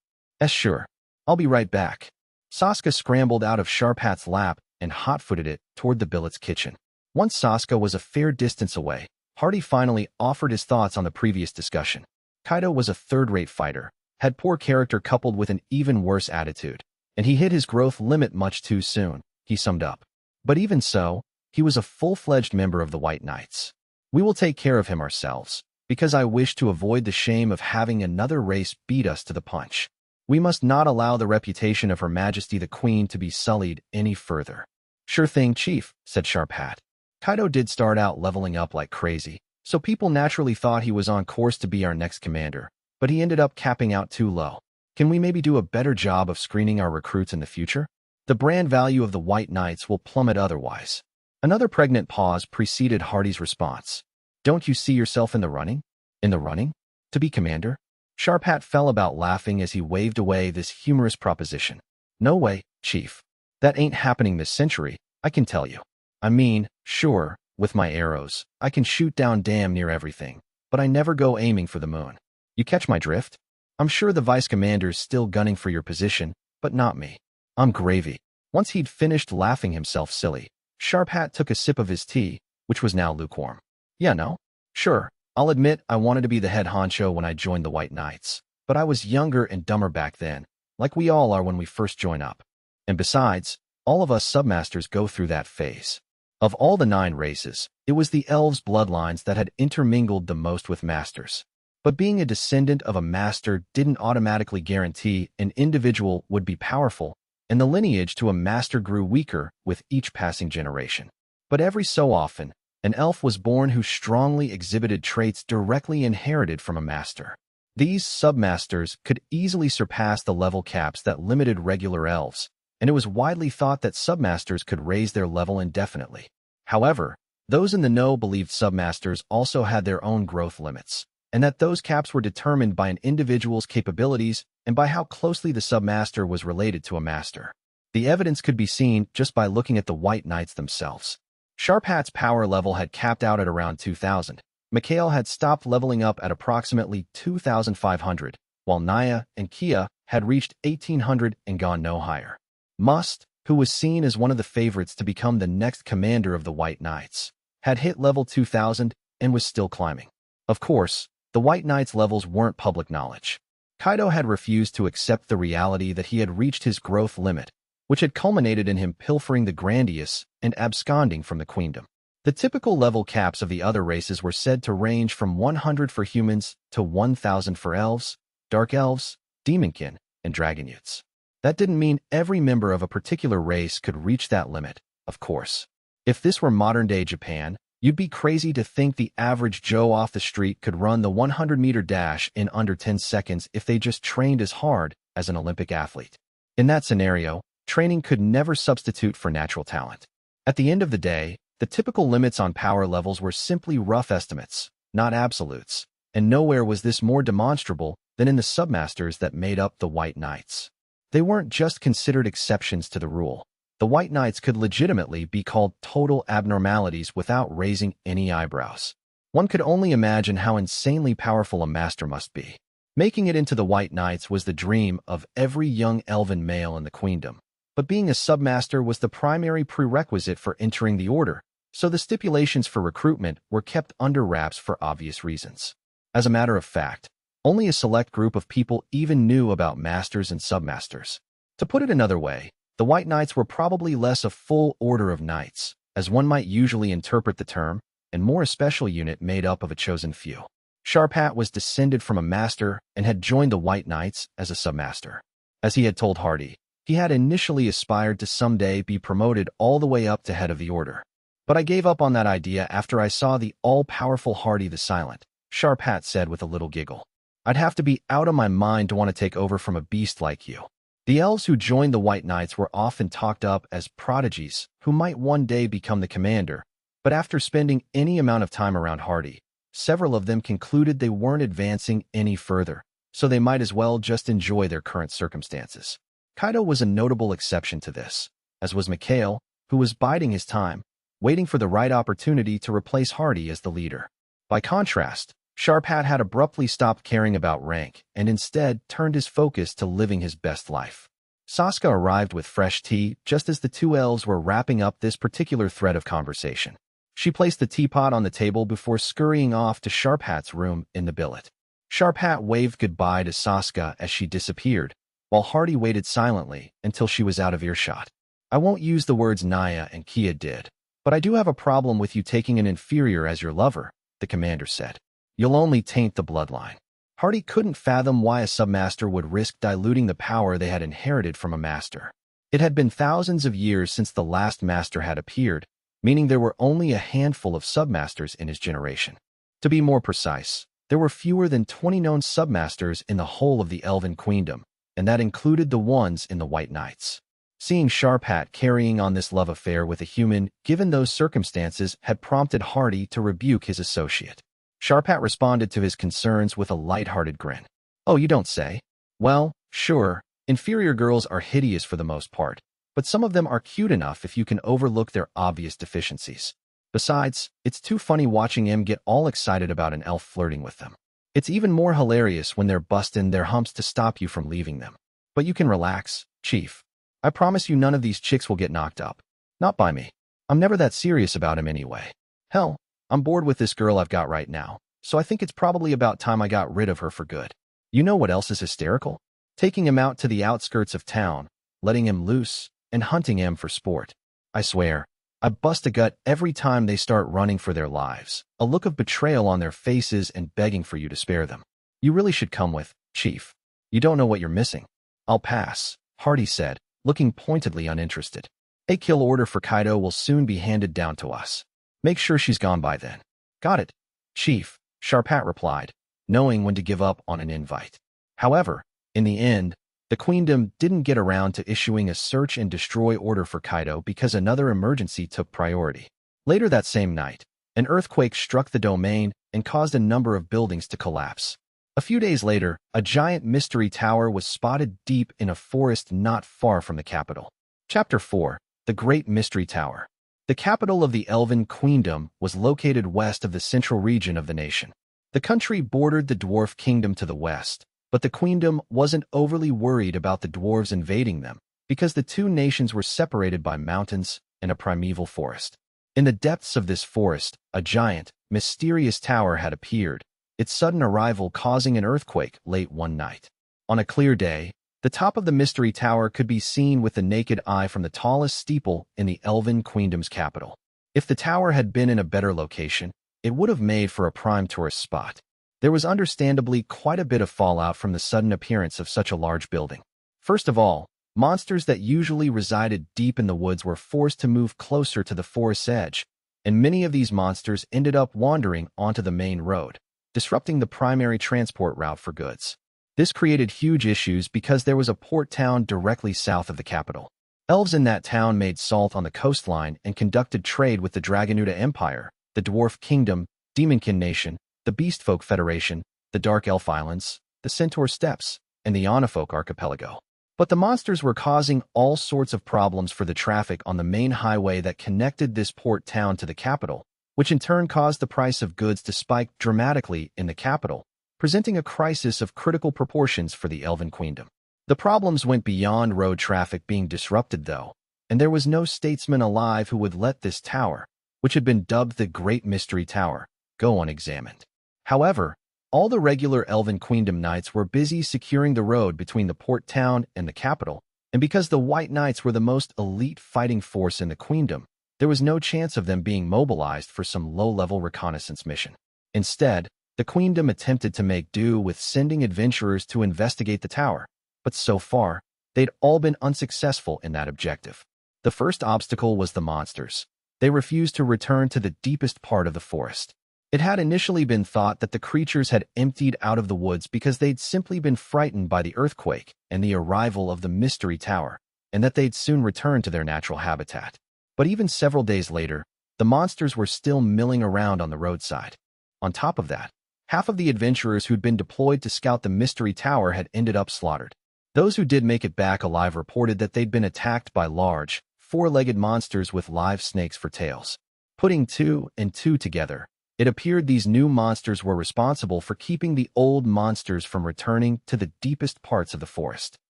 Sure. I'll be right back. Saska scrambled out of Sharpat's lap and hot-footed it toward the billet's kitchen. Once Saska was a fair distance away, Hardy finally offered his thoughts on the previous discussion. Kaido was a third-rate fighter, had poor character coupled with an even worse attitude, and he hit his growth limit much too soon, he summed up. But even so, he was a full-fledged member of the White Knights. We will take care of him ourselves, because I wish to avoid the shame of having another race beat us to the punch. We must not allow the reputation of Her Majesty the Queen to be sullied any further. Sure thing, Chief, said Sharpat. Kaido did start out leveling up like crazy, so people naturally thought he was on course to be our next commander, but he ended up capping out too low. Can we maybe do a better job of screening our recruits in the future? The brand value of the White Knights will plummet otherwise. Another pregnant pause preceded Hardy's response. Don't you see yourself in the running? In the running? To be commander? Sharpat fell about laughing as he waved away this humorous proposition. No way, Chief. That ain't happening this century, I can tell you. I mean, sure, with my arrows, I can shoot down damn near everything, but I never go aiming for the moon. You catch my drift? I'm sure the vice commander's still gunning for your position, but not me. I'm gravy. Once he'd finished laughing himself silly, Sharpat took a sip of his tea, which was now lukewarm. Yeah, no? Sure, I'll admit I wanted to be the head honcho when I joined the White Knights, but I was younger and dumber back then, like we all are when we first join up. And besides, all of us submasters go through that phase. Of all the 9 races, it was the elves' bloodlines that had intermingled the most with masters. But being a descendant of a master didn't automatically guarantee an individual would be powerful, and the lineage to a master grew weaker with each passing generation. But every so often, an elf was born who strongly exhibited traits directly inherited from a master. These submasters could easily surpass the level caps that limited regular elves, and it was widely thought that submasters could raise their level indefinitely. However, those in the know believed submasters also had their own growth limits, and that those caps were determined by an individual's capabilities and by how closely the submaster was related to a master. The evidence could be seen just by looking at the White Knights themselves. Sharphat's power level had capped out at around 2,000. Mikhail had stopped leveling up at approximately 2,500, while Naya and Kia had reached 1,800 and gone no higher. Must, who was seen as one of the favorites to become the next commander of the White Knights, had hit level 2,000 and was still climbing. Of course, the White Knights' levels weren't public knowledge. Kaido had refused to accept the reality that he had reached his growth limit, which had culminated in him pilfering the Grandius and absconding from the queendom. The typical level caps of the other races were said to range from 100 for humans to 1,000 for elves, dark elves, demonkin, and dragon youths. That didn't mean every member of a particular race could reach that limit, of course. If this were modern-day Japan, you'd be crazy to think the average Joe off the street could run the 100-meter dash in under 10 seconds if they just trained as hard as an Olympic athlete. In that scenario, training could never substitute for natural talent. At the end of the day, the typical limits on power levels were simply rough estimates, not absolutes, and nowhere was this more demonstrable than in the submasters that made up the White Knights. They weren't just considered exceptions to the rule. The White Knights could legitimately be called total abnormalities without raising any eyebrows. One could only imagine how insanely powerful a master must be. Making it into the White Knights was the dream of every young elven male in the queendom. But being a submaster was the primary prerequisite for entering the order, so the stipulations for recruitment were kept under wraps for obvious reasons. As a matter of fact, only a select group of people even knew about masters and submasters. To put it another way, the White Knights were probably less a full order of knights, as one might usually interpret the term, and more a special unit made up of a chosen few. Sharphat was descended from a master and had joined the White Knights as a submaster. As he had told Hardy, he had initially aspired to someday be promoted all the way up to head of the order. But I gave up on that idea after I saw the all-powerful Hardy the Silent, Sharphat said with a little giggle. I'd have to be out of my mind to want to take over from a beast like you. The elves who joined the White Knights were often talked up as prodigies who might one day become the commander, but after spending any amount of time around Hardy, several of them concluded they weren't advancing any further, so they might as well just enjoy their current circumstances. Kaido was a notable exception to this, as was Mikhail, who was biding his time, waiting for the right opportunity to replace Hardy as the leader. By contrast, Sharphat had abruptly stopped caring about rank and instead turned his focus to living his best life. Sasuke arrived with fresh tea just as the two elves were wrapping up this particular thread of conversation. She placed the teapot on the table before scurrying off to Sharphat's room in the billet. Sharphat waved goodbye to Sasuke as she disappeared, while Hardy waited silently until she was out of earshot. I won't use the words Naya and Kia did, but I do have a problem with you taking an inferior as your lover, the commander said. You'll only taint the bloodline. Hardy couldn't fathom why a submaster would risk diluting the power they had inherited from a master. It had been thousands of years since the last master had appeared, meaning there were only a handful of submasters in his generation. To be more precise, there were fewer than 20 known submasters in the whole of the Elven Queendom, and that included the ones in the White Knights. Seeing Sharphat carrying on this love affair with a human, given those circumstances, had prompted Hardy to rebuke his associate. Sharphat responded to his concerns with a light-hearted grin. Oh, you don't say? Well, sure, inferior girls are hideous for the most part, but some of them are cute enough if you can overlook their obvious deficiencies. Besides, it's too funny watching them get all excited about an elf flirting with them. It's even more hilarious when they're busting their humps to stop you from leaving them. But you can relax, Chief. I promise you none of these chicks will get knocked up. Not by me. I'm never that serious about him anyway. Hell, I'm bored with this girl I've got right now, so I think it's probably about time I got rid of her for good. You know what else is hysterical? Taking him out to the outskirts of town, letting him loose, and hunting him for sport. I swear, I bust a gut every time they start running for their lives, a look of betrayal on their faces and begging for you to spare them. You really should come with, Chief. You don't know what you're missing. I'll pass, Hardy said, looking pointedly uninterested. A kill order for Kaido will soon be handed down to us. Make sure she's gone by then. Got it, Chief, Sharpat replied, knowing when to give up on an invite. However, in the end, the Queendom didn't get around to issuing a search and destroy order for Kaido because another emergency took priority. Later that same night, an earthquake struck the domain and caused a number of buildings to collapse. A few days later, a giant mystery tower was spotted deep in a forest not far from the capital. Chapter 4. The Great Mystery Tower. The capital of the Elven Queendom was located west of the central region of the nation. The country bordered the Dwarf Kingdom to the west, but the Queendom wasn't overly worried about the dwarves invading them because the two nations were separated by mountains and a primeval forest. In the depths of this forest, a giant, mysterious tower had appeared, its sudden arrival causing an earthquake late one night. On a clear day, the top of the mystery tower could be seen with the naked eye from the tallest steeple in the Elven Queendom's capital. If the tower had been in a better location, it would have made for a prime tourist spot. There was understandably quite a bit of fallout from the sudden appearance of such a large building. First of all, monsters that usually resided deep in the woods were forced to move closer to the forest's edge, and many of these monsters ended up wandering onto the main road, disrupting the primary transport route for goods. This created huge issues because there was a port town directly south of the capital. Elves in that town made salt on the coastline and conducted trade with the Dragonuda Empire, the Dwarf Kingdom, Demonkin Nation, the Beastfolk Federation, the Dark Elf Islands, the Centaur Steppes, and the Onifolk Archipelago. But the monsters were causing all sorts of problems for the traffic on the main highway that connected this port town to the capital, which in turn caused the price of goods to spike dramatically in the capital, presenting a crisis of critical proportions for the Elven Queendom. The problems went beyond road traffic being disrupted, though, and there was no statesman alive who would let this tower, which had been dubbed the Great Mystery Tower, go unexamined. However, all the regular Elven Queendom knights were busy securing the road between the port town and the capital, and because the White Knights were the most elite fighting force in the Queendom, there was no chance of them being mobilized for some low-level reconnaissance mission. Instead, the Queendom attempted to make do with sending adventurers to investigate the tower, but so far, they'd all been unsuccessful in that objective. The first obstacle was the monsters. They refused to return to the deepest part of the forest. It had initially been thought that the creatures had emptied out of the woods because they'd simply been frightened by the earthquake and the arrival of the Mystery Tower, and that they'd soon return to their natural habitat. But even several days later, the monsters were still milling around on the roadside. On top of that, half of the adventurers who'd been deployed to scout the Mystery Tower had ended up slaughtered. Those who did make it back alive reported that they'd been attacked by large, four-legged monsters with live snakes for tails. Putting two and two together, it appeared these new monsters were responsible for keeping the old monsters from returning to the deepest parts of the forest.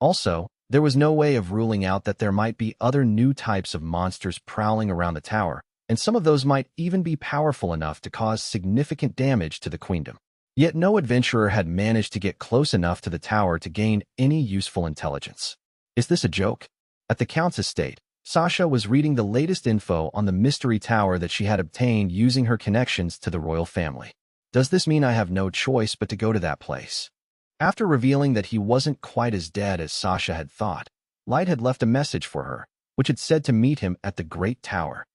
Also, there was no way of ruling out that there might be other new types of monsters prowling around the tower, and some of those might even be powerful enough to cause significant damage to the Queendom. Yet no adventurer had managed to get close enough to the tower to gain any useful intelligence. Is this a joke? At the Count's estate, Sasha was reading the latest info on the Mystery Tower that she had obtained using her connections to the royal family. Does this mean I have no choice but to go to that place? After revealing that he wasn't quite as dead as Sasha had thought, Light had left a message for her, which had said to meet him at the Great Tower.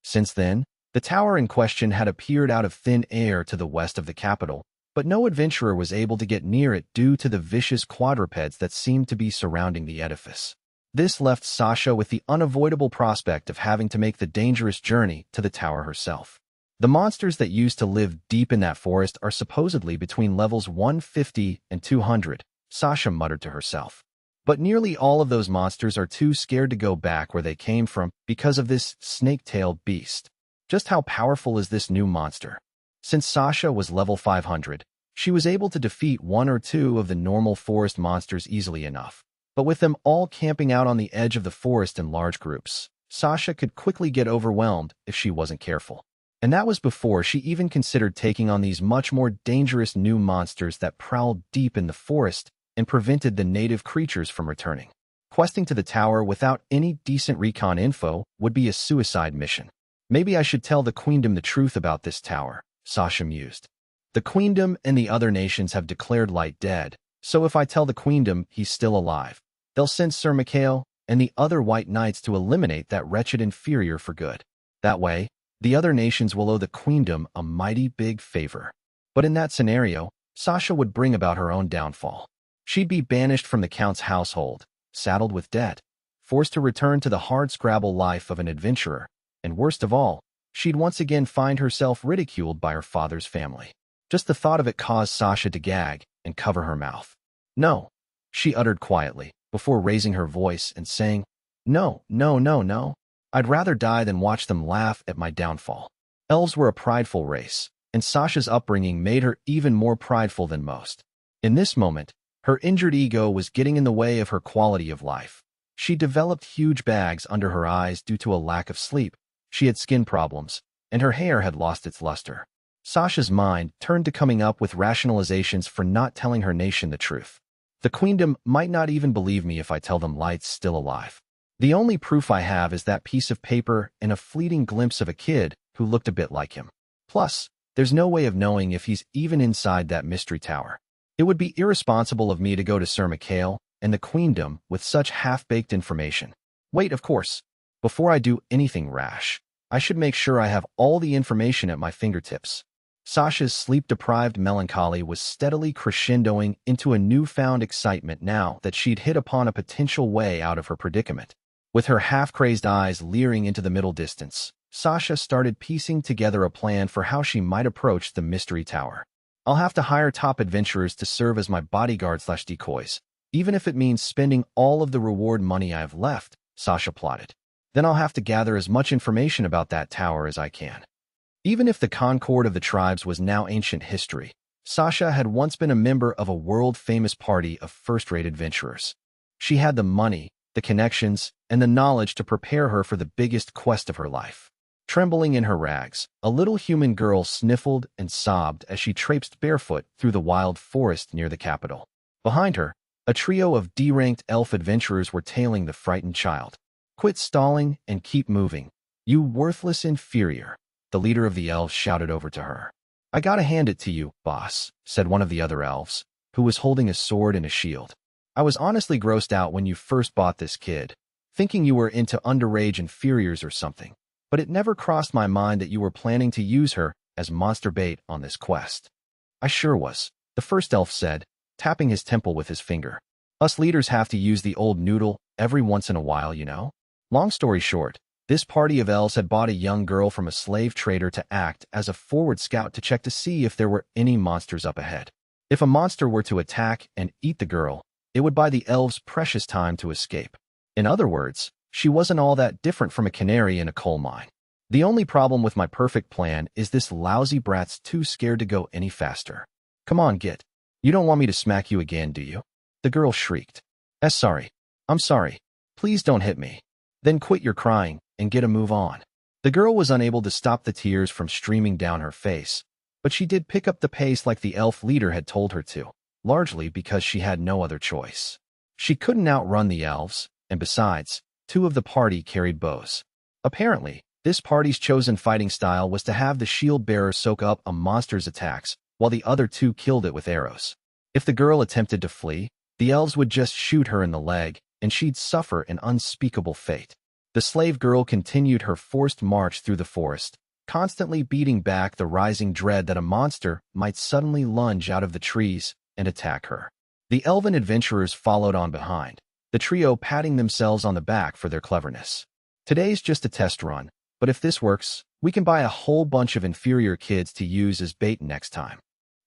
Since then, the tower in question had appeared out of thin air to the west of the capital, but no adventurer was able to get near it due to the vicious quadrupeds that seemed to be surrounding the edifice. This left Sasha with the unavoidable prospect of having to make the dangerous journey to the tower herself. The monsters that used to live deep in that forest are supposedly between levels 150 and 200, Sasha muttered to herself. But nearly all of those monsters are too scared to go back where they came from because of this snake-tailed beast. Just how powerful is this new monster? Since Sasha was level 500, she was able to defeat one or two of the normal forest monsters easily enough. But with them all camping out on the edge of the forest in large groups, Sasha could quickly get overwhelmed if she wasn't careful. And that was before she even considered taking on these much more dangerous new monsters that prowled deep in the forest and prevented the native creatures from returning. Questing to the tower without any decent recon info would be a suicide mission. Maybe I should tell the Queendom the truth about this tower, Sasha mused. The Queendom and the other nations have declared Light dead, so if I tell the Queendom he's still alive, they'll send Sir Mikhail and the other White Knights to eliminate that wretched inferior for good. That way, the other nations will owe the Queendom a mighty big favor. But in that scenario, Sasha would bring about her own downfall. She'd be banished from the Count's household, saddled with debt, forced to return to the hardscrabble life of an adventurer, and worst of all, she'd once again find herself ridiculed by her father's family. Just the thought of it caused Sasha to gag and cover her mouth. No, she uttered quietly, before raising her voice and saying, No, no, no, no. I'd rather die than watch them laugh at my downfall. Elves were a prideful race, and Sasha's upbringing made her even more prideful than most. In this moment, her injured ego was getting in the way of her quality of life. She developed huge bags under her eyes due to a lack of sleep. She had skin problems, and her hair had lost its luster. Sasha's mind turned to coming up with rationalizations for not telling her nation the truth. The Queendom might not even believe me if I tell them Light's still alive. The only proof I have is that piece of paper and a fleeting glimpse of a kid who looked a bit like him. Plus, there's no way of knowing if he's even inside that mystery tower. It would be irresponsible of me to go to Sir Mikhail and the Queendom with such half-baked information. Wait, of course. Before I do anything rash, I should make sure I have all the information at my fingertips. Sasha's sleep-deprived melancholy was steadily crescendoing into a newfound excitement now that she'd hit upon a potential way out of her predicament. With her half-crazed eyes leering into the middle distance, Sasha started piecing together a plan for how she might approach the mystery tower. I'll have to hire top adventurers to serve as my bodyguard/decoys, even if it means spending all of the reward money I have left, Sasha plotted. Then I'll have to gather as much information about that tower as I can. Even if the Concord of the tribes was now ancient history, Sasha had once been a member of a world-famous party of first-rate adventurers. She had the money, the connections, and the knowledge to prepare her for the biggest quest of her life. Trembling in her rags, a little human girl sniffled and sobbed as she traipsed barefoot through the wild forest near the capital. Behind her, a trio of D-ranked elf adventurers were tailing the frightened child. Quit stalling and keep moving, you worthless inferior, the leader of the elves shouted over to her. I gotta hand it to you, boss, said one of the other elves, who was holding a sword and a shield. I was honestly grossed out when you first bought this kid, thinking you were into underage inferiors or something, but it never crossed my mind that you were planning to use her as monster bait on this quest. I sure was, the first elf said, tapping his temple with his finger. Us leaders have to use the old noodle every once in a while, you know? Long story short, this party of elves had bought a young girl from a slave trader to act as a forward scout to check to see if there were any monsters up ahead. If a monster were to attack and eat the girl, it would buy the elves precious time to escape. In other words, she wasn't all that different from a canary in a coal mine. The only problem with my perfect plan is this lousy brat's too scared to go any faster. Come on, Git. You don't want me to smack you again, do you? The girl shrieked. Sorry. I'm sorry. Please don't hit me. Then quit your crying and get a move on. The girl was unable to stop the tears from streaming down her face, but she did pick up the pace like the elf leader had told her to, largely because she had no other choice. She couldn't outrun the elves, and besides, two of the party carried bows. Apparently, this party's chosen fighting style was to have the shield-bearer soak up a monster's attacks, while the other two killed it with arrows. If the girl attempted to flee, the elves would just shoot her in the leg, and she'd suffer an unspeakable fate. The slave girl continued her forced march through the forest, constantly beating back the rising dread that a monster might suddenly lunge out of the trees and attack her. The elven adventurers followed on behind, the trio patting themselves on the back for their cleverness. Today's just a test run, but if this works, we can buy a whole bunch of inferior kids to use as bait next time.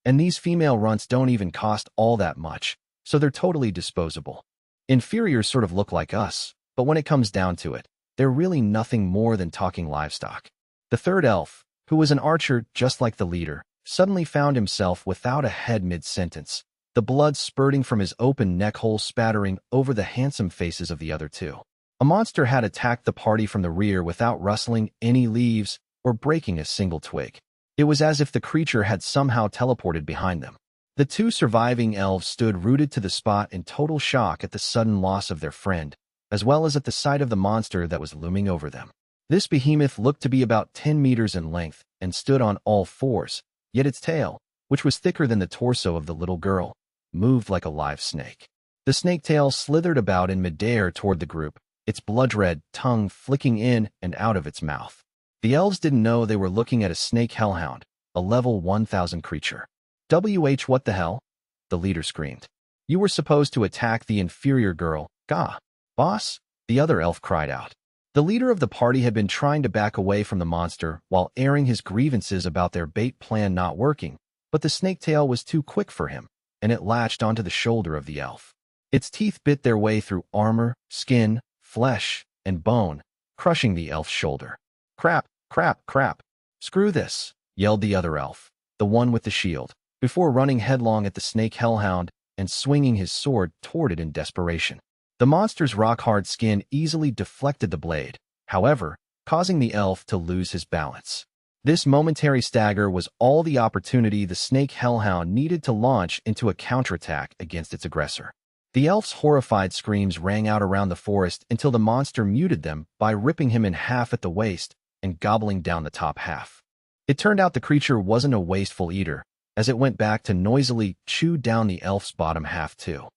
And these female runts don't even cost all that much, so they're totally disposable. Inferiors sort of look like us, but when it comes down to it, they're really nothing more than talking livestock. The third elf, who was an archer just like the leader, suddenly found himself without a head mid-sentence, the blood spurting from his open neck hole spattering over the handsome faces of the other two. A monster had attacked the party from the rear without rustling any leaves or breaking a single twig. It was as if the creature had somehow teleported behind them. The two surviving elves stood rooted to the spot in total shock at the sudden loss of their friend, as well as at the sight of the monster that was looming over them. This behemoth looked to be about 10 meters in length and stood on all fours, yet its tail, which was thicker than the torso of the little girl, moved like a live snake. The snake tail slithered about in midair toward the group, its blood-red tongue flicking in and out of its mouth. The elves didn't know they were looking at a snake hellhound, a level 1000 creature. What the hell? The leader screamed. You were supposed to attack the inferior girl. Gah! Boss? The other elf cried out. The leader of the party had been trying to back away from the monster while airing his grievances about their bait plan not working, but the snake tail was too quick for him, and it latched onto the shoulder of the elf. Its teeth bit their way through armor, skin, flesh, and bone, crushing the elf's shoulder. Crap, crap, crap. Screw this, yelled the other elf, the one with the shield, before running headlong at the snake hellhound and swinging his sword toward it in desperation. The monster's rock-hard skin easily deflected the blade, however, causing the elf to lose his balance. This momentary stagger was all the opportunity the snake hellhound needed to launch into a counterattack against its aggressor. The elf's horrified screams rang out around the forest until the monster muted them by ripping him in half at the waist and gobbling down the top half. It turned out the creature wasn't a wasteful eater, as it went back to noisily chew down the elf's bottom half too.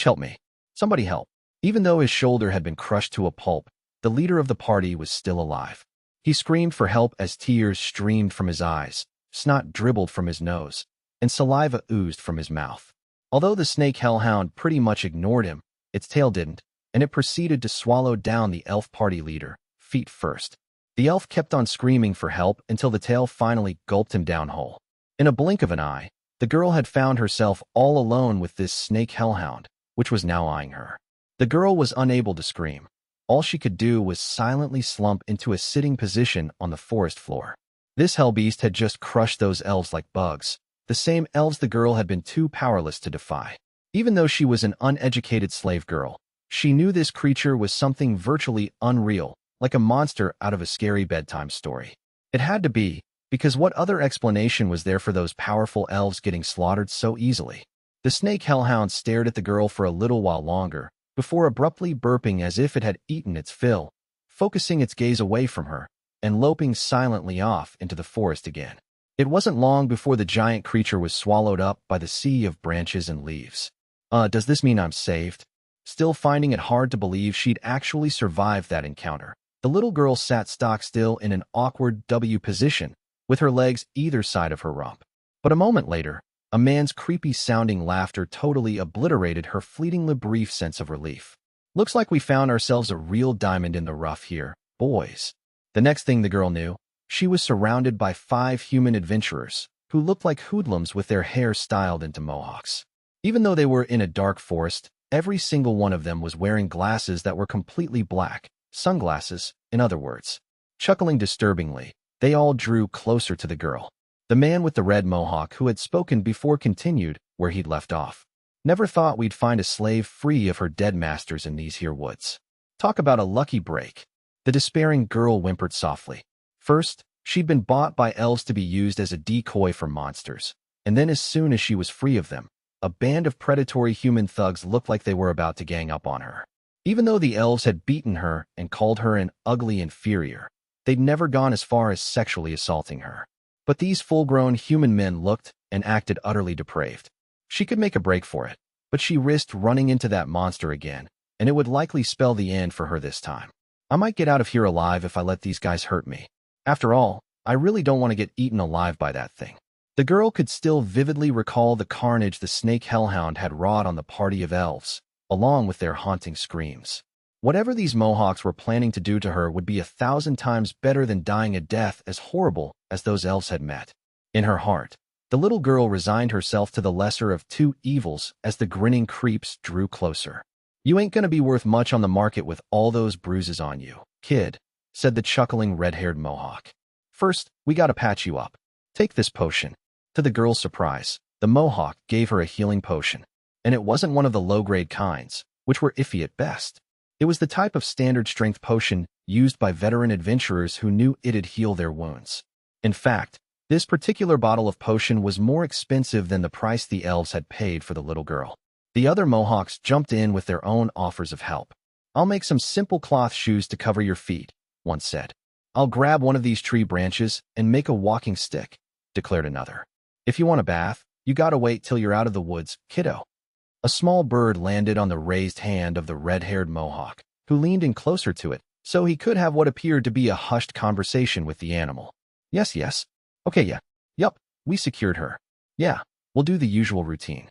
Help me. Somebody help. Even though his shoulder had been crushed to a pulp, the leader of the party was still alive. He screamed for help as tears streamed from his eyes, snot dribbled from his nose, and saliva oozed from his mouth. Although the snake hellhound pretty much ignored him, its tail didn't, and it proceeded to swallow down the elf party leader, feet first. The elf kept on screaming for help until the tail finally gulped him down whole. In a blink of an eye, the girl had found herself all alone with this snake hellhound, which was now eyeing her. The girl was unable to scream. All she could do was silently slump into a sitting position on the forest floor. This hellbeast had just crushed those elves like bugs, the same elves the girl had been too powerless to defy. Even though she was an uneducated slave girl, she knew this creature was something virtually unreal, like a monster out of a scary bedtime story. It had to be, because what other explanation was there for those powerful elves getting slaughtered so easily? The snake hellhound stared at the girl for a little while longer, before abruptly burping as if it had eaten its fill, focusing its gaze away from her, and loping silently off into the forest again. It wasn't long before the giant creature was swallowed up by the sea of branches and leaves. Does this mean I'm saved? Still finding it hard to believe she'd actually survived that encounter, the little girl sat stock still in an awkward W position, with her legs either side of her rump. But a moment later, a man's creepy-sounding laughter totally obliterated her fleetingly brief sense of relief. Looks like we found ourselves a real diamond in the rough here, boys. The next thing the girl knew, she was surrounded by 5 human adventurers, who looked like hoodlums with their hair styled into mohawks. Even though they were in a dark forest, every single one of them was wearing glasses that were completely black, sunglasses, in other words. Chuckling disturbingly, they all drew closer to the girl. The man with the red mohawk who had spoken before continued where he'd left off. Never thought we'd find a slave free of her dead masters in these here woods. Talk about a lucky break. The despairing girl whimpered softly. First, she'd been bought by elves to be used as a decoy for monsters, and then as soon as she was free of them, a band of predatory human thugs looked like they were about to gang up on her. Even though the elves had beaten her and called her an ugly inferior, they'd never gone as far as sexually assaulting her. But these full-grown human men looked and acted utterly depraved. She could make a break for it, but she risked running into that monster again, and it would likely spell the end for her this time. I might get out of here alive if I let these guys hurt me. After all, I really don't want to get eaten alive by that thing. The girl could still vividly recall the carnage the snake hellhound had wrought on the party of elves, along with their haunting screams. Whatever these Mohawks were planning to do to her would be 1,000 times better than dying a death as horrible as those elves had met. In her heart, the little girl resigned herself to the lesser of 2 evils as the grinning creeps drew closer. You ain't gonna be worth much on the market with all those bruises on you, kid, said the chuckling red-haired Mohawk. First, we gotta patch you up. Take this potion. To the girl's surprise, the Mohawk gave her a healing potion, and it wasn't one of the low-grade kinds, which were iffy at best. It was the type of standard-strength potion used by veteran adventurers who knew it'd heal their wounds. In fact, this particular bottle of potion was more expensive than the price the elves had paid for the little girl. The other Mohawks jumped in with their own offers of help. I'll make some simple cloth shoes to cover your feet, one said. I'll grab one of these tree branches and make a walking stick, declared another. If you want a bath, you gotta wait till you're out of the woods, kiddo. A small bird landed on the raised hand of the red-haired Mohawk, who leaned in closer to it, so he could have what appeared to be a hushed conversation with the animal. Yes. Okay, yeah. Yup, we secured her. Yeah, we'll do the usual routine.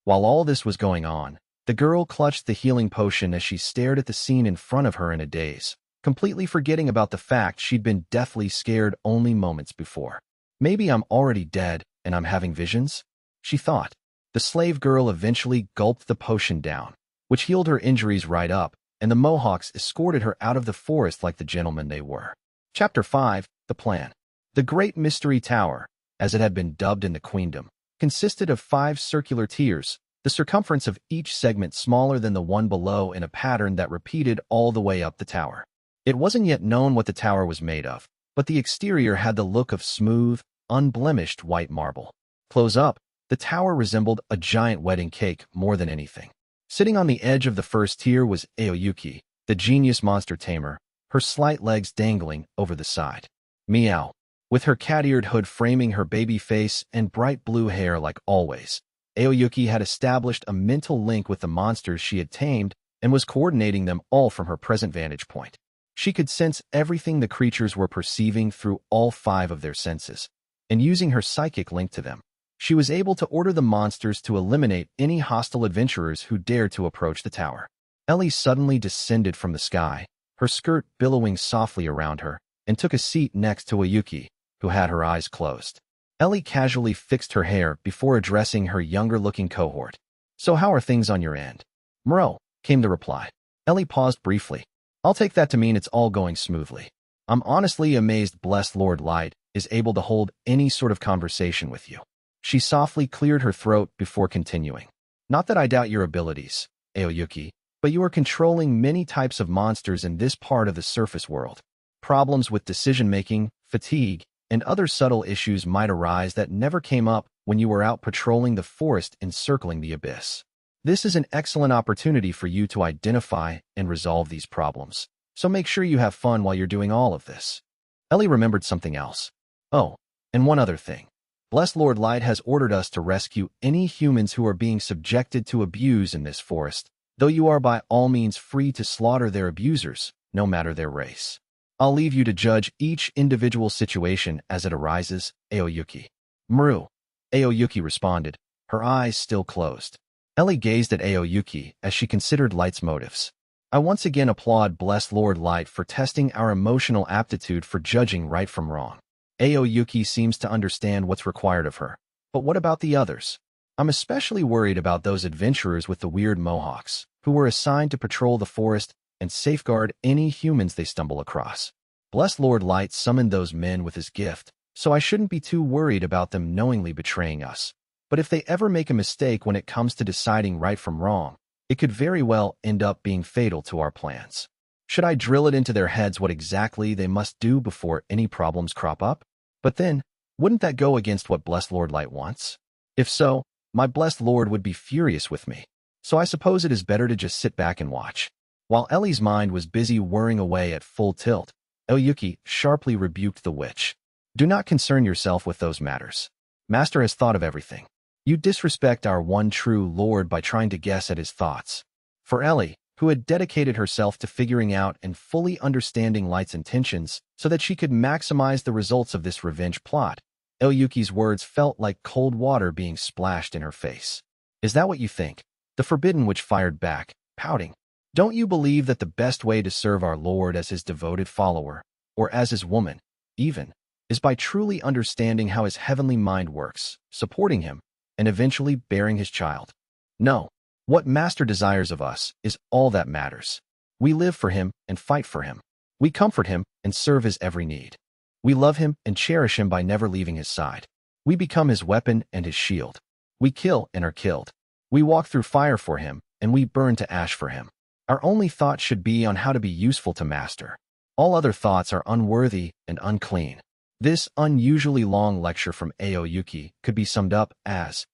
While all this was going on, the girl clutched the healing potion as she stared at the scene in front of her in a daze, completely forgetting about the fact she'd been deathly scared only moments before. Maybe I'm already dead and I'm having visions? She thought. The slave girl eventually gulped the potion down, which healed her injuries right up, and the Mohawks escorted her out of the forest like the gentlemen they were. Chapter 5, The Plan. The Great Mystery Tower, as it had been dubbed in the Queendom, consisted of 5 circular tiers, the circumference of each segment smaller than the one below in a pattern that repeated all the way up the tower. It wasn't yet known what the tower was made of, but the exterior had the look of smooth, unblemished white marble. Close up, the tower resembled a giant wedding cake more than anything. Sitting on the edge of the first tier was Aoyuki, the genius monster tamer, her slight legs dangling over the side. Meow. With her cat-eared hood framing her baby face and bright blue hair like always, Aoyuki had established a mental link with the monsters she had tamed and was coordinating them all from her present vantage point. She could sense everything the creatures were perceiving through all 5 of their senses, and using her psychic link to them, she was able to order the monsters to eliminate any hostile adventurers who dared to approach the tower. Ellie suddenly descended from the sky, her skirt billowing softly around her, and took a seat next to Aoyuki, who had her eyes closed. Ellie casually fixed her hair before addressing her younger-looking cohort. So how are things on your end? Mro, came the reply. Ellie paused briefly. I'll take that to mean it's all going smoothly. I'm honestly amazed Blessed Lord Light is able to hold any sort of conversation with you. She softly cleared her throat before continuing. Not that I doubt your abilities, Aoyuki, but you are controlling many types of monsters in this part of the surface world. Problems with decision-making, fatigue, and other subtle issues might arise that never came up when you were out patrolling the forest encircling the abyss. This is an excellent opportunity for you to identify and resolve these problems, so make sure you have fun while you're doing all of this. Ellie remembered something else. Oh, and one other thing. Blessed Lord Light has ordered us to rescue any humans who are being subjected to abuse in this forest, though you are by all means free to slaughter their abusers, no matter their race. I'll leave you to judge each individual situation as it arises, Aoyuki. Mru. Aoyuki responded, her eyes still closed. Ellie gazed at Aoyuki as she considered Light's motives. I once again applaud Blessed Lord Light for testing our emotional aptitude for judging right from wrong. Aoyuki seems to understand what's required of her. But what about the others? I'm especially worried about those adventurers with the weird mohawks, who were assigned to patrol the forest and safeguard any humans they stumble across. Blessed Lord Light summoned those men with his gift, so I shouldn't be too worried about them knowingly betraying us. But if they ever make a mistake when it comes to deciding right from wrong, it could very well end up being fatal to our plans. Should I drill it into their heads what exactly they must do before any problems crop up? But then, wouldn't that go against what Blessed Lord Light wants? If so, my Blessed Lord would be furious with me. So I suppose it is better to just sit back and watch. While Ellie's mind was busy whirring away at full tilt, Aoyuki sharply rebuked the witch. Do not concern yourself with those matters. Master has thought of everything. You disrespect our one true Lord by trying to guess at his thoughts. For Ellie, who had dedicated herself to figuring out and fully understanding Light's intentions so that she could maximize the results of this revenge plot, Aoyuki's words felt like cold water being splashed in her face. Is that what you think? The Forbidden Witch fired back, pouting. Don't you believe that the best way to serve our Lord as his devoted follower, or as his woman, even, is by truly understanding how his heavenly mind works, supporting him, and eventually bearing his child? No. What Master desires of us is all that matters. We live for him and fight for him. We comfort him and serve his every need. We love him and cherish him by never leaving his side. We become his weapon and his shield. We kill and are killed. We walk through fire for him, and we burn to ash for him. Our only thought should be on how to be useful to Master. All other thoughts are unworthy and unclean. This unusually long lecture from Aoyuki could be summed up as,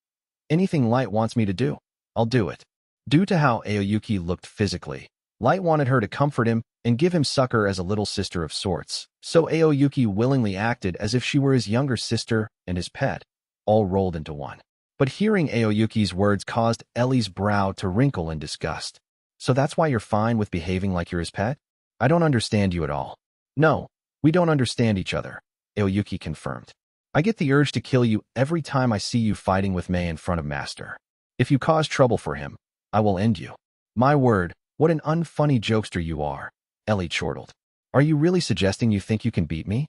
anything Light wants me to do, I'll do it. Due to how Aoyuki looked physically, Light wanted her to comfort him and give him succor as a little sister of sorts, so Aoyuki willingly acted as if she were his younger sister and his pet, all rolled into one. But hearing Aoyuki's words caused Ellie's brow to wrinkle in disgust. So that's why you're fine with behaving like you're his pet? I don't understand you at all. No, we don't understand each other, Aoyuki confirmed. I get the urge to kill you every time I see you fighting with Mei in front of Master. If you cause trouble for him, I will end you. My word, what an unfunny jokester you are, Ellie chortled. Are you really suggesting you think you can beat me?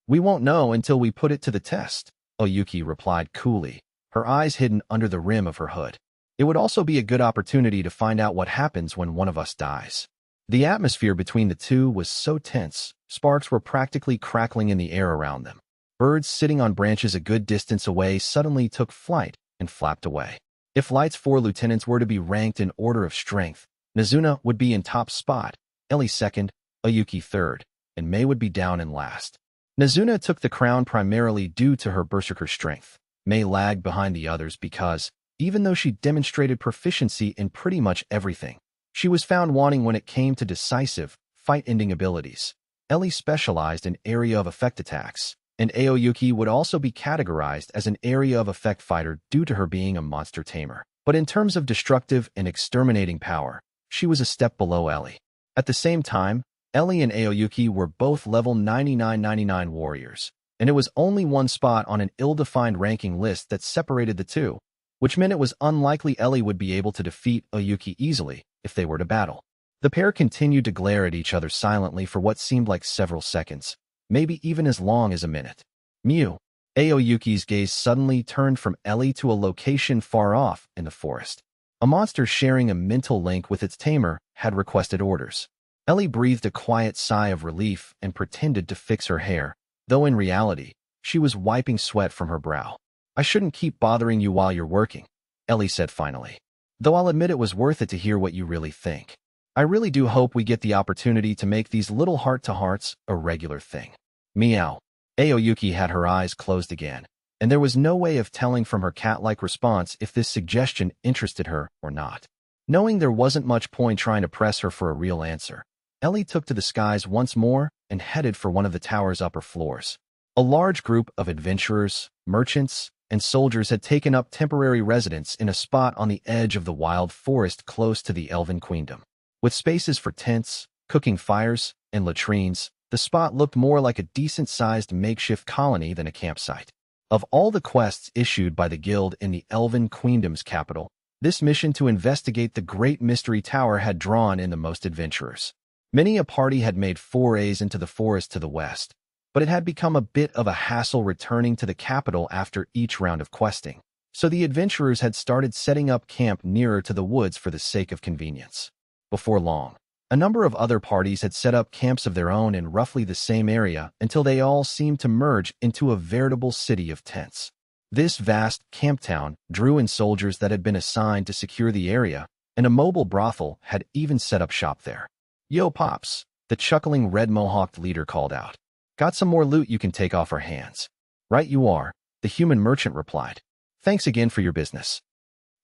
We won't know until we put it to the test, Aoyuki replied coolly, her eyes hidden under the rim of her hood. It would also be a good opportunity to find out what happens when one of us dies. The atmosphere between the two was so tense, sparks were practically crackling in the air around them. Birds sitting on branches a good distance away suddenly took flight and flapped away. If Light's 4 lieutenants were to be ranked in order of strength, Nazuna would be in top spot, Ellie second, Aoyuki third, and Mei would be down in last. Nazuna took the crown primarily due to her berserker strength. Mei lagged behind the others because, even though she demonstrated proficiency in pretty much everything, she was found wanting when it came to decisive, fight-ending abilities. Ellie specialized in area of effect attacks, and Aoyuki would also be categorized as an area of effect fighter due to her being a monster tamer. But in terms of destructive and exterminating power, she was a step below Ellie. At the same time, Ellie and Aoyuki were both level 99 warriors, and it was only one spot on an ill-defined ranking list that separated the two, which meant it was unlikely Ellie would be able to defeat Aoyuki easily if they were to battle. The pair continued to glare at each other silently for what seemed like several seconds, maybe even as long as a minute. Mew. Aoyuki's gaze suddenly turned from Ellie to a location far off in the forest. A monster sharing a mental link with its tamer had requested orders. Ellie breathed a quiet sigh of relief and pretended to fix her hair, though in reality, she was wiping sweat from her brow. I shouldn't keep bothering you while you're working, Ellie said finally. Though I'll admit it was worth it to hear what you really think. I really do hope we get the opportunity to make these little heart-to-hearts a regular thing. Meow. Aoyuki had her eyes closed again, and there was no way of telling from her cat-like response if this suggestion interested her or not. Knowing there wasn't much point trying to press her for a real answer, Ellie took to the skies once more and headed for one of the tower's upper floors. A large group of adventurers, merchants, and soldiers had taken up temporary residence in a spot on the edge of the wild forest close to the Elven Queendom. With spaces for tents, cooking fires, and latrines, the spot looked more like a decent-sized makeshift colony than a campsite. Of all the quests issued by the guild in the Elven Queendom's capital, this mission to investigate the Great Mystery Tower had drawn in the most adventurers. Many a party had made forays into the forest to the west, but it had become a bit of a hassle returning to the capital after each round of questing, so the adventurers had started setting up camp nearer to the woods for the sake of convenience. Before long, a number of other parties had set up camps of their own in roughly the same area until they all seemed to merge into a veritable city of tents. This vast camp town drew in soldiers that had been assigned to secure the area, and a mobile brothel had even set up shop there. Yo, Pops, the chuckling red-mohawked leader called out. Got some more loot you can take off our hands. Right you are, the human merchant replied. Thanks again for your business.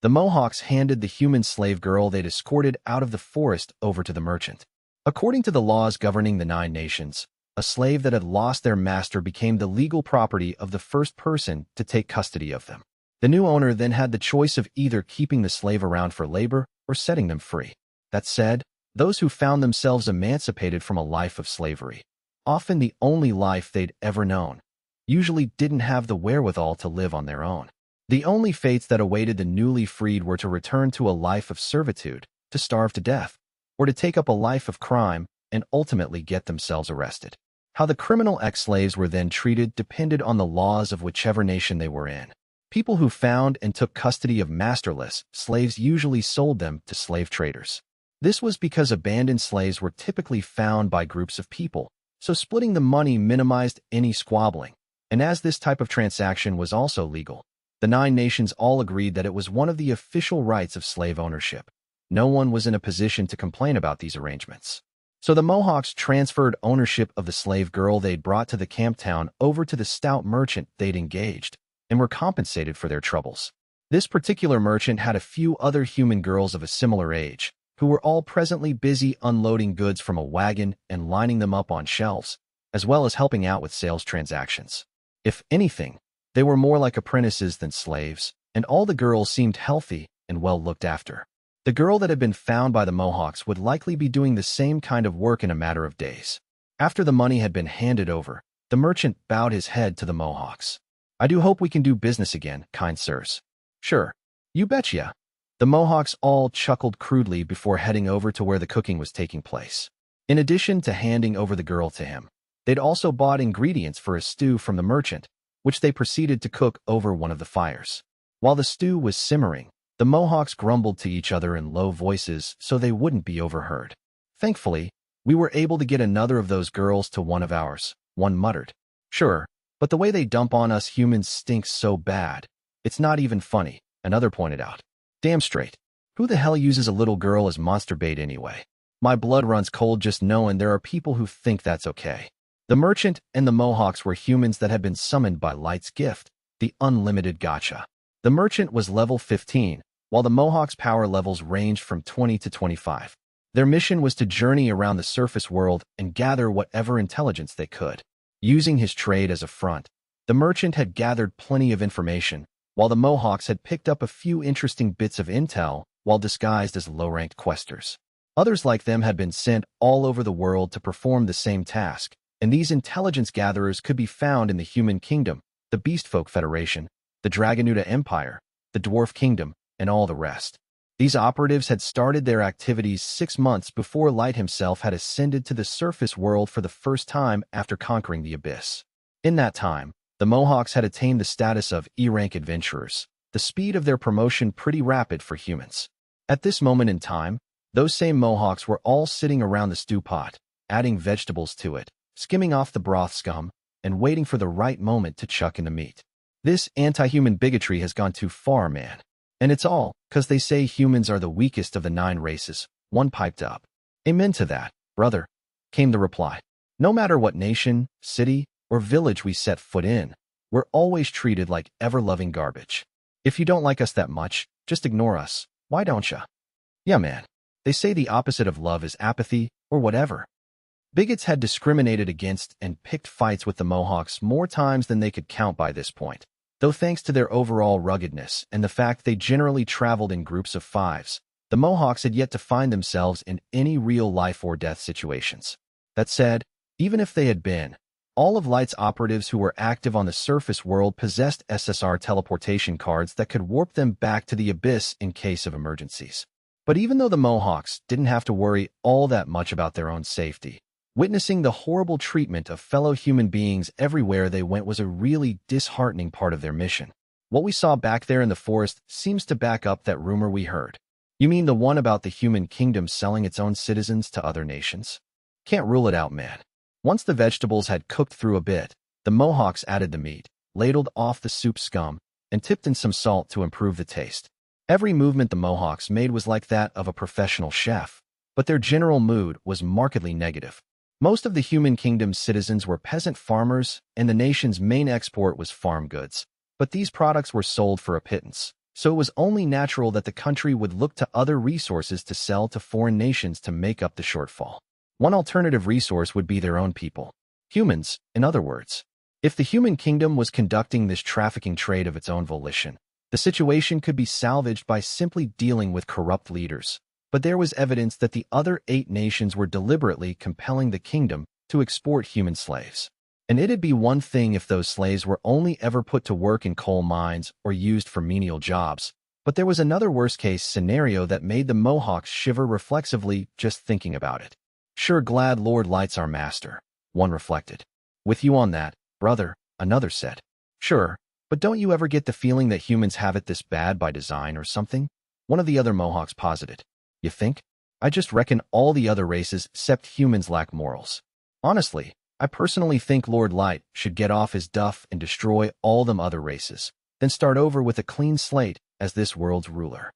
The Mohawks handed the human slave girl they'd escorted out of the forest over to the merchant. According to the laws governing the 9 nations, a slave that had lost their master became the legal property of the first person to take custody of them. The new owner then had the choice of either keeping the slave around for labor or setting them free. That said, those who found themselves emancipated from a life of slavery, often the only life they'd ever known, usually didn't have the wherewithal to live on their own. The only fates that awaited the newly freed were to return to a life of servitude, to starve to death, or to take up a life of crime and ultimately get themselves arrested. How the criminal ex-slaves were then treated depended on the laws of whichever nation they were in. People who found and took custody of masterless slaves usually sold them to slave traders. This was because abandoned slaves were typically found by groups of people, so splitting the money minimized any squabbling. And as this type of transaction was also legal, the 9 nations all agreed that it was one of the official rights of slave ownership. No one was in a position to complain about these arrangements. So the Mohawks transferred ownership of the slave girl they'd brought to the camp town over to the stout merchant they'd engaged, and were compensated for their troubles. This particular merchant had a few other human girls of a similar age, who were all presently busy unloading goods from a wagon and lining them up on shelves, as well as helping out with sales transactions. If anything, they were more like apprentices than slaves, and all the girls seemed healthy and well looked after. The girl that had been found by the Mohawks would likely be doing the same kind of work in a matter of days. After the money had been handed over, the merchant bowed his head to the Mohawks. "I do hope we can do business again, kind sirs." "Sure. You betcha." The Mohawks all chuckled crudely before heading over to where the cooking was taking place. In addition to handing over the girl to him, they'd also bought ingredients for a stew from the merchant, which they proceeded to cook over one of the fires. While the stew was simmering, the Mohawks grumbled to each other in low voices so they wouldn't be overheard. "Thankfully, we were able to get another of those girls to one of ours," one muttered. "Sure, but the way they dump on us humans stinks so bad. It's not even funny," another pointed out. "Damn straight. Who the hell uses a little girl as monster bait anyway? My blood runs cold just knowing there are people who think that's okay." The merchant and the Mohawks were humans that had been summoned by Light's gift, the Unlimited Gacha. The merchant was level 15, while the Mohawks' power levels ranged from 20 to 25. Their mission was to journey around the surface world and gather whatever intelligence they could. Using his trade as a front, the merchant had gathered plenty of information, while the Mohawks had picked up a few interesting bits of intel while disguised as low-ranked questers. Others like them had been sent all over the world to perform the same task, and these intelligence gatherers could be found in the Human Kingdom, the Beastfolk Federation, the Dragonuta Empire, the Dwarf Kingdom, and all the rest. These operatives had started their activities 6 months before Light himself had ascended to the surface world for the first time after conquering the Abyss. In that time, the Mohawks had attained the status of E-rank adventurers, the speed of their promotion pretty rapid for humans. At this moment in time, those same Mohawks were all sitting around the stew pot, adding vegetables to it, skimming off the broth scum, and waiting for the right moment to chuck in the meat. "This anti-human bigotry has gone too far, man. And it's all 'cause they say humans are the weakest of the 9 races," one piped up. "Amen to that, brother," came the reply. "No matter what nation, city, or village we set foot in, we're always treated like ever-loving garbage. If you don't like us that much, just ignore us, why don't ya?" "Yeah, man. They say the opposite of love is apathy, or whatever." Bigots had discriminated against and picked fights with the Mohawks more times than they could count by this point, though thanks to their overall ruggedness and the fact they generally traveled in groups of 5s, the Mohawks had yet to find themselves in any real life-or-death situations. That said, even if they had been, all of Light's operatives who were active on the surface world possessed SSR teleportation cards that could warp them back to the Abyss in case of emergencies. But even though the Mohawks didn't have to worry all that much about their own safety, witnessing the horrible treatment of fellow human beings everywhere they went was a really disheartening part of their mission. What we saw back there in the forest seems to back up that rumor we heard. "You mean the one about the Human Kingdom selling its own citizens to other nations?" "Can't rule it out, man." Once the vegetables had cooked through a bit, the Mohawks added the meat, ladled off the soup scum, and tipped in some salt to improve the taste. Every movement the Mohawks made was like that of a professional chef, but their general mood was markedly negative. Most of the Human Kingdom's citizens were peasant farmers, and the nation's main export was farm goods. But these products were sold for a pittance, so it was only natural that the country would look to other resources to sell to foreign nations to make up the shortfall. One alternative resource would be their own people. Humans, in other words. If the Human Kingdom was conducting this trafficking trade of its own volition, the situation could be salvaged by simply dealing with corrupt leaders. But there was evidence that the other 8 nations were deliberately compelling the kingdom to export human slaves. And it'd be one thing if those slaves were only ever put to work in coal mines or used for menial jobs, but there was another worst-case scenario that made the Mohawks shiver reflexively just thinking about it. "Sure glad Lord Light's our master," one reflected. "With you on that, brother," another said. "Sure, but don't you ever get the feeling that humans have it this bad by design or something?" One of the other Mohawks posited. "You think? I just reckon all the other races except humans lack morals. Honestly, I personally think Lord Light should get off his duff and destroy all them other races, then start over with a clean slate as this world's ruler."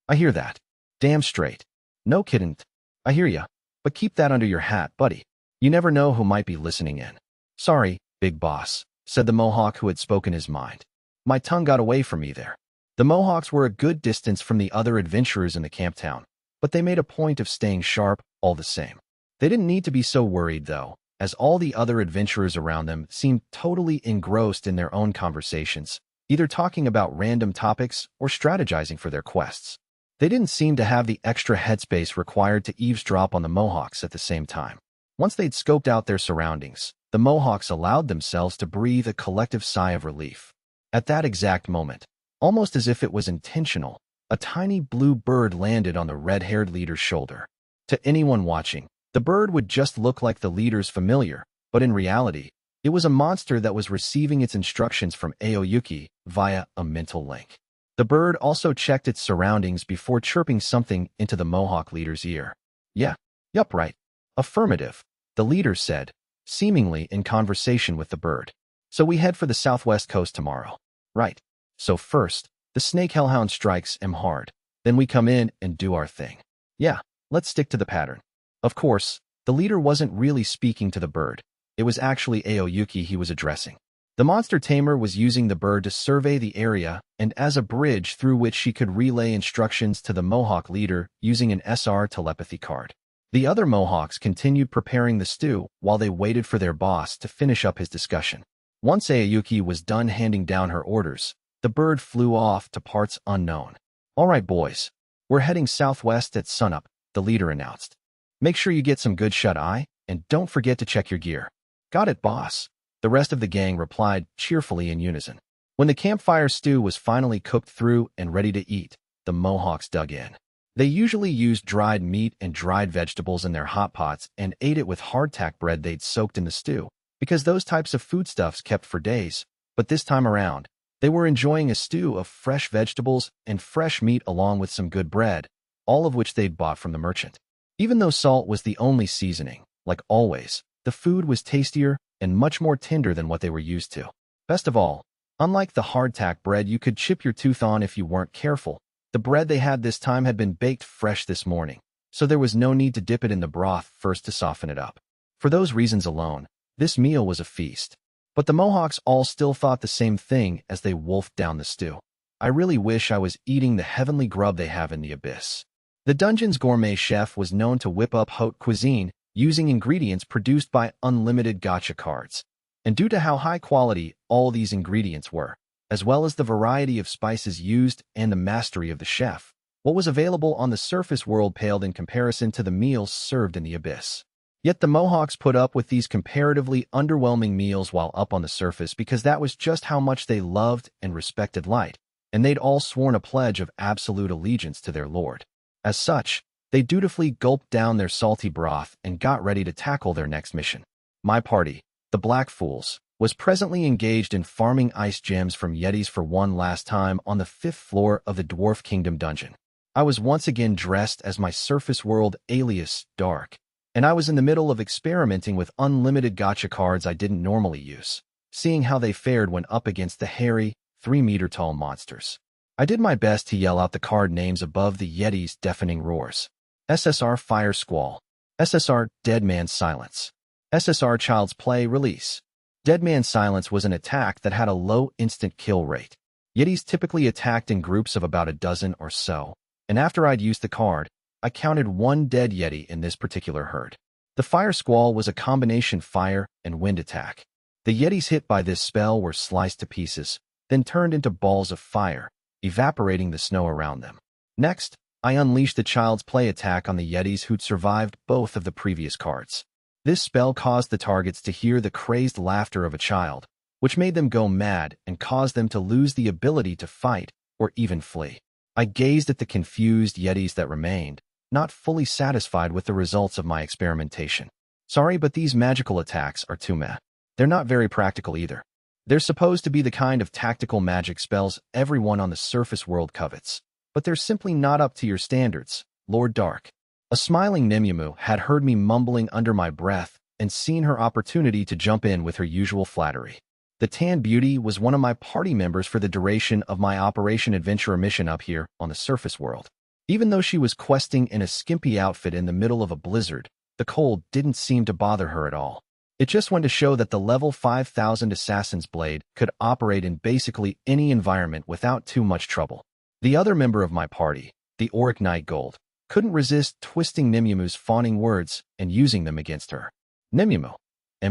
"I hear that. Damn straight. No kiddin'. I hear ya. But keep that under your hat, buddy. You never know who might be listening in." "Sorry, big boss," said the Mohawk who had spoken his mind. "My tongue got away from me there." The Mohawks were a good distance from the other adventurers in the camp town, but they made a point of staying sharp all the same. They didn't need to be so worried, though, as all the other adventurers around them seemed totally engrossed in their own conversations, either talking about random topics or strategizing for their quests. They didn't seem to have the extra headspace required to eavesdrop on the Mohawks at the same time. Once they'd scoped out their surroundings, the Mohawks allowed themselves to breathe a collective sigh of relief. At that exact moment, almost as if it was intentional, a tiny blue bird landed on the red-haired leader's shoulder. To anyone watching, the bird would just look like the leader's familiar, but in reality, it was a monster that was receiving its instructions from Aoyuki via a mental link. The bird also checked its surroundings before chirping something into the Mohawk leader's ear. Yup, right. Affirmative, the leader said, seemingly in conversation with the bird. So we head for the southwest coast tomorrow. Right. So first, the snake hellhound strikes hard. Then we come in and do our thing. Yeah, let's stick to the pattern. Of course, the leader wasn't really speaking to the bird. It was actually Aoyuki he was addressing. The monster tamer was using the bird to survey the area and as a bridge through which she could relay instructions to the Mohawk leader using an SR telepathy card. The other Mohawks continued preparing the stew while they waited for their boss to finish up his discussion. Once Aoyuki was done handing down her orders, the bird flew off to parts unknown. All right, boys, we're heading southwest at sunup, the leader announced. Make sure you get some good shut-eye, and don't forget to check your gear. Got it, boss. The rest of the gang replied cheerfully in unison. When the campfire stew was finally cooked through and ready to eat, the Mohawks dug in. They usually used dried meat and dried vegetables in their hot pots and ate it with hardtack bread they'd soaked in the stew, because those types of foodstuffs kept for days. But this time around, they were enjoying a stew of fresh vegetables and fresh meat along with some good bread, all of which they'd bought from the merchant. Even though salt was the only seasoning, like always, the food was tastier and much more tender than what they were used to. Best of all, unlike the hardtack bread you could chip your tooth on if you weren't careful, the bread they had this time had been baked fresh this morning, so there was no need to dip it in the broth first to soften it up. For those reasons alone, this meal was a feast. But the Mohawks all still thought the same thing as they wolfed down the stew. I really wish I was eating the heavenly grub they have in the abyss. The dungeon's gourmet chef was known to whip up haute cuisine using ingredients produced by Unlimited Gacha cards. And due to how high quality all these ingredients were, as well as the variety of spices used and the mastery of the chef, what was available on the surface world paled in comparison to the meals served in the abyss. Yet the Mohawks put up with these comparatively underwhelming meals while up on the surface because that was just how much they loved and respected light, and they'd all sworn a pledge of absolute allegiance to their lord. As such, they dutifully gulped down their salty broth and got ready to tackle their next mission. My party, the Black Fools, was presently engaged in farming ice gems from Yetis for one last time on the 5th floor of the Dwarf Kingdom dungeon. I was once again dressed as my surface world alias, Dark, and I was in the middle of experimenting with unlimited gacha cards I didn't normally use, seeing how they fared when up against the hairy, 3-meter-tall monsters. I did my best to yell out the card names above the Yeti's deafening roars. SSR Fire Squall, SSR Dead Man's Silence, SSR Child's Play Release. Dead Man's Silence was an attack that had a low instant kill rate. Yetis typically attacked in groups of about a dozen or so, and after I'd used the card, I counted one dead Yeti in this particular herd. The Fire Squall was a combination fire and wind attack. The Yetis hit by this spell were sliced to pieces, then turned into balls of fire, evaporating the snow around them. Next, I unleashed the Child's Play attack on the Yetis who'd survived both of the previous cards. This spell caused the targets to hear the crazed laughter of a child, which made them go mad and caused them to lose the ability to fight or even flee. I gazed at the confused Yetis that remained, not fully satisfied with the results of my experimentation. Sorry, but these magical attacks are too meh. They're not very practical either. They're supposed to be the kind of tactical magic spells everyone on the surface world covets, but they're simply not up to your standards, Lord Dark. A smiling Nemyamu had heard me mumbling under my breath and seen her opportunity to jump in with her usual flattery. The Tan Beauty was one of my party members for the duration of my Operation Adventurer mission up here on the surface world. Even though she was questing in a skimpy outfit in the middle of a blizzard, the cold didn't seem to bother her at all. It just went to show that the level 5000 Assassin's Blade could operate in basically any environment without too much trouble. The other member of my party, the Auric Knight Gold, couldn't resist twisting Nimumu's fawning words and using them against her. Nimumu,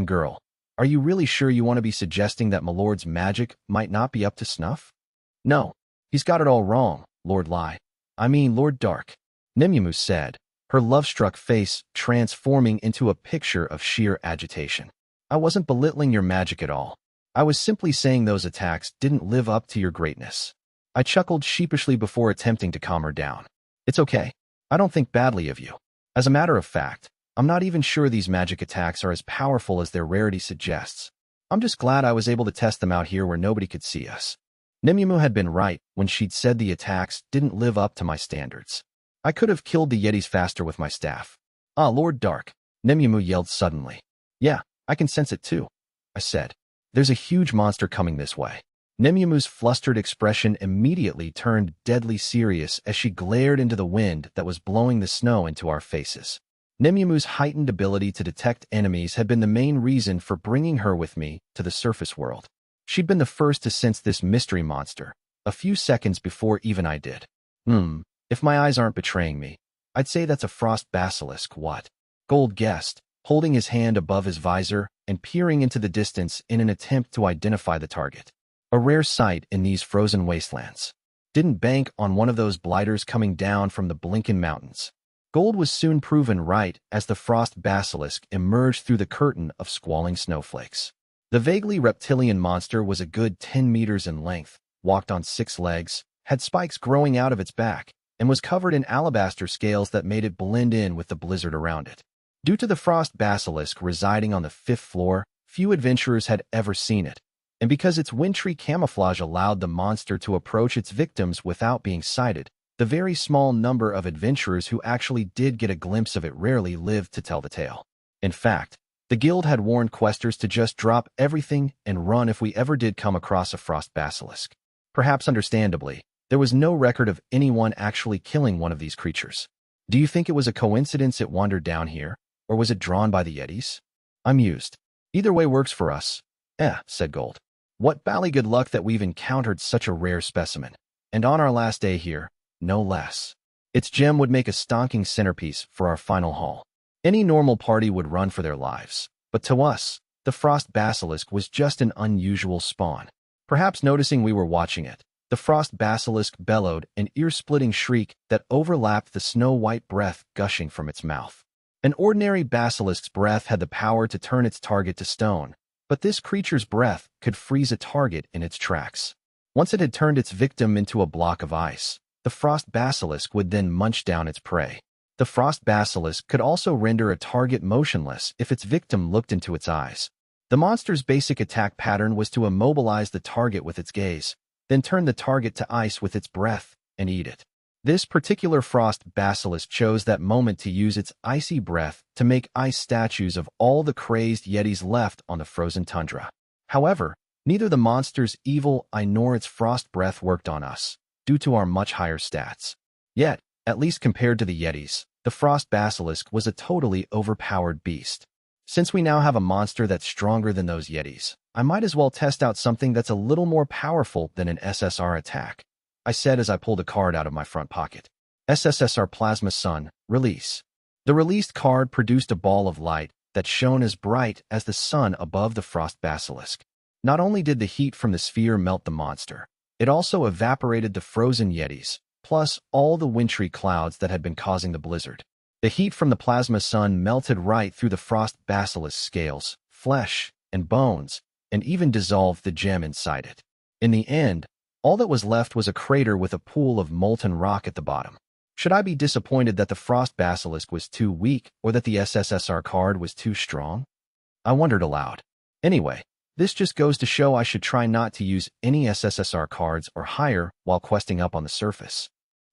girl, are you really sure you want to be suggesting that my lord's magic might not be up to snuff? No, he's got it all wrong, Lord Lord Dark, Nimumu said, her love-struck face transforming into a picture of sheer agitation. I wasn't belittling your magic at all. I was simply saying those attacks didn't live up to your greatness. I chuckled sheepishly before attempting to calm her down. It's okay. I don't think badly of you. As a matter of fact, I'm not even sure these magic attacks are as powerful as their rarity suggests. I'm just glad I was able to test them out here where nobody could see us. Nimumu had been right when she'd said the attacks didn't live up to my standards. I could have killed the Yetis faster with my staff. Ah, Lord Dark, Nimumu yelled suddenly. Yeah, I can sense it too, I said. There's a huge monster coming this way. Nimumu's flustered expression immediately turned deadly serious as she glared into the wind that was blowing the snow into our faces. Nimumu's heightened ability to detect enemies had been the main reason for bringing her with me to the surface world. She'd been the first to sense this mystery monster, a few seconds before even I did. If my eyes aren't betraying me, I'd say that's a frost basilisk, what? Gold guessed, holding his hand above his visor and peering into the distance in an attempt to identify the target. A rare sight in these frozen wastelands. Didn't bank on one of those blighters coming down from the Blinken Mountains. Gold was soon proven right as the frost basilisk emerged through the curtain of squalling snowflakes. The vaguely reptilian monster was a good 10 meters in length, walked on 6 legs, had spikes growing out of its back, and was covered in alabaster scales that made it blend in with the blizzard around it. Due to the frost basilisk residing on the 5th floor, few adventurers had ever seen it. And because its wintry camouflage allowed the monster to approach its victims without being sighted, the very small number of adventurers who actually did get a glimpse of it rarely lived to tell the tale. In fact, the guild had warned questers to just drop everything and run if we ever did come across a frost basilisk. Perhaps understandably, there was no record of anyone actually killing one of these creatures. Do you think it was a coincidence it wandered down here, or was it drawn by the Yetis? I mused. Either way works for us. Said Gold. What bally good luck that we've encountered such a rare specimen. And on our last day here, no less. Its gem would make a stonking centerpiece for our final haul. Any normal party would run for their lives. But to us, the frost basilisk was just an unusual spawn. Perhaps noticing we were watching it, the frost basilisk bellowed an ear-splitting shriek that overlapped the snow-white breath gushing from its mouth. An ordinary basilisk's breath had the power to turn its target to stone, but this creature's breath could freeze a target in its tracks. Once it had turned its victim into a block of ice, the frost basilisk would then munch down its prey. The frost basilisk could also render a target motionless if its victim looked into its eyes. The monster's basic attack pattern was to immobilize the target with its gaze, then turn the target to ice with its breath and eat it. This particular frost basilisk chose that moment to use its icy breath to make ice statues of all the crazed Yetis left on the frozen tundra. However, neither the monster's evil eye nor its frost breath worked on us, due to our much higher stats. Yet, at least compared to the Yetis, the frost basilisk was a totally overpowered beast. Since we now have a monster that's stronger than those Yetis, I might as well test out something that's a little more powerful than an SSR attack, I said as I pulled a card out of my front pocket. SSSR Plasma Sun, Release. The released card produced a ball of light that shone as bright as the sun above the frost basilisk. Not only did the heat from the sphere melt the monster, it also evaporated the frozen Yetis, plus all the wintry clouds that had been causing the blizzard. The heat from the plasma sun melted right through the frost basilisk's scales, flesh, and bones, and even dissolved the gem inside it. In the end, all that was left was a crater with a pool of molten rock at the bottom. Should I be disappointed that the frost basilisk was too weak or that the SSSR card was too strong? I wondered aloud. Anyway, this just goes to show I should try not to use any SSSR cards or higher while questing up on the surface.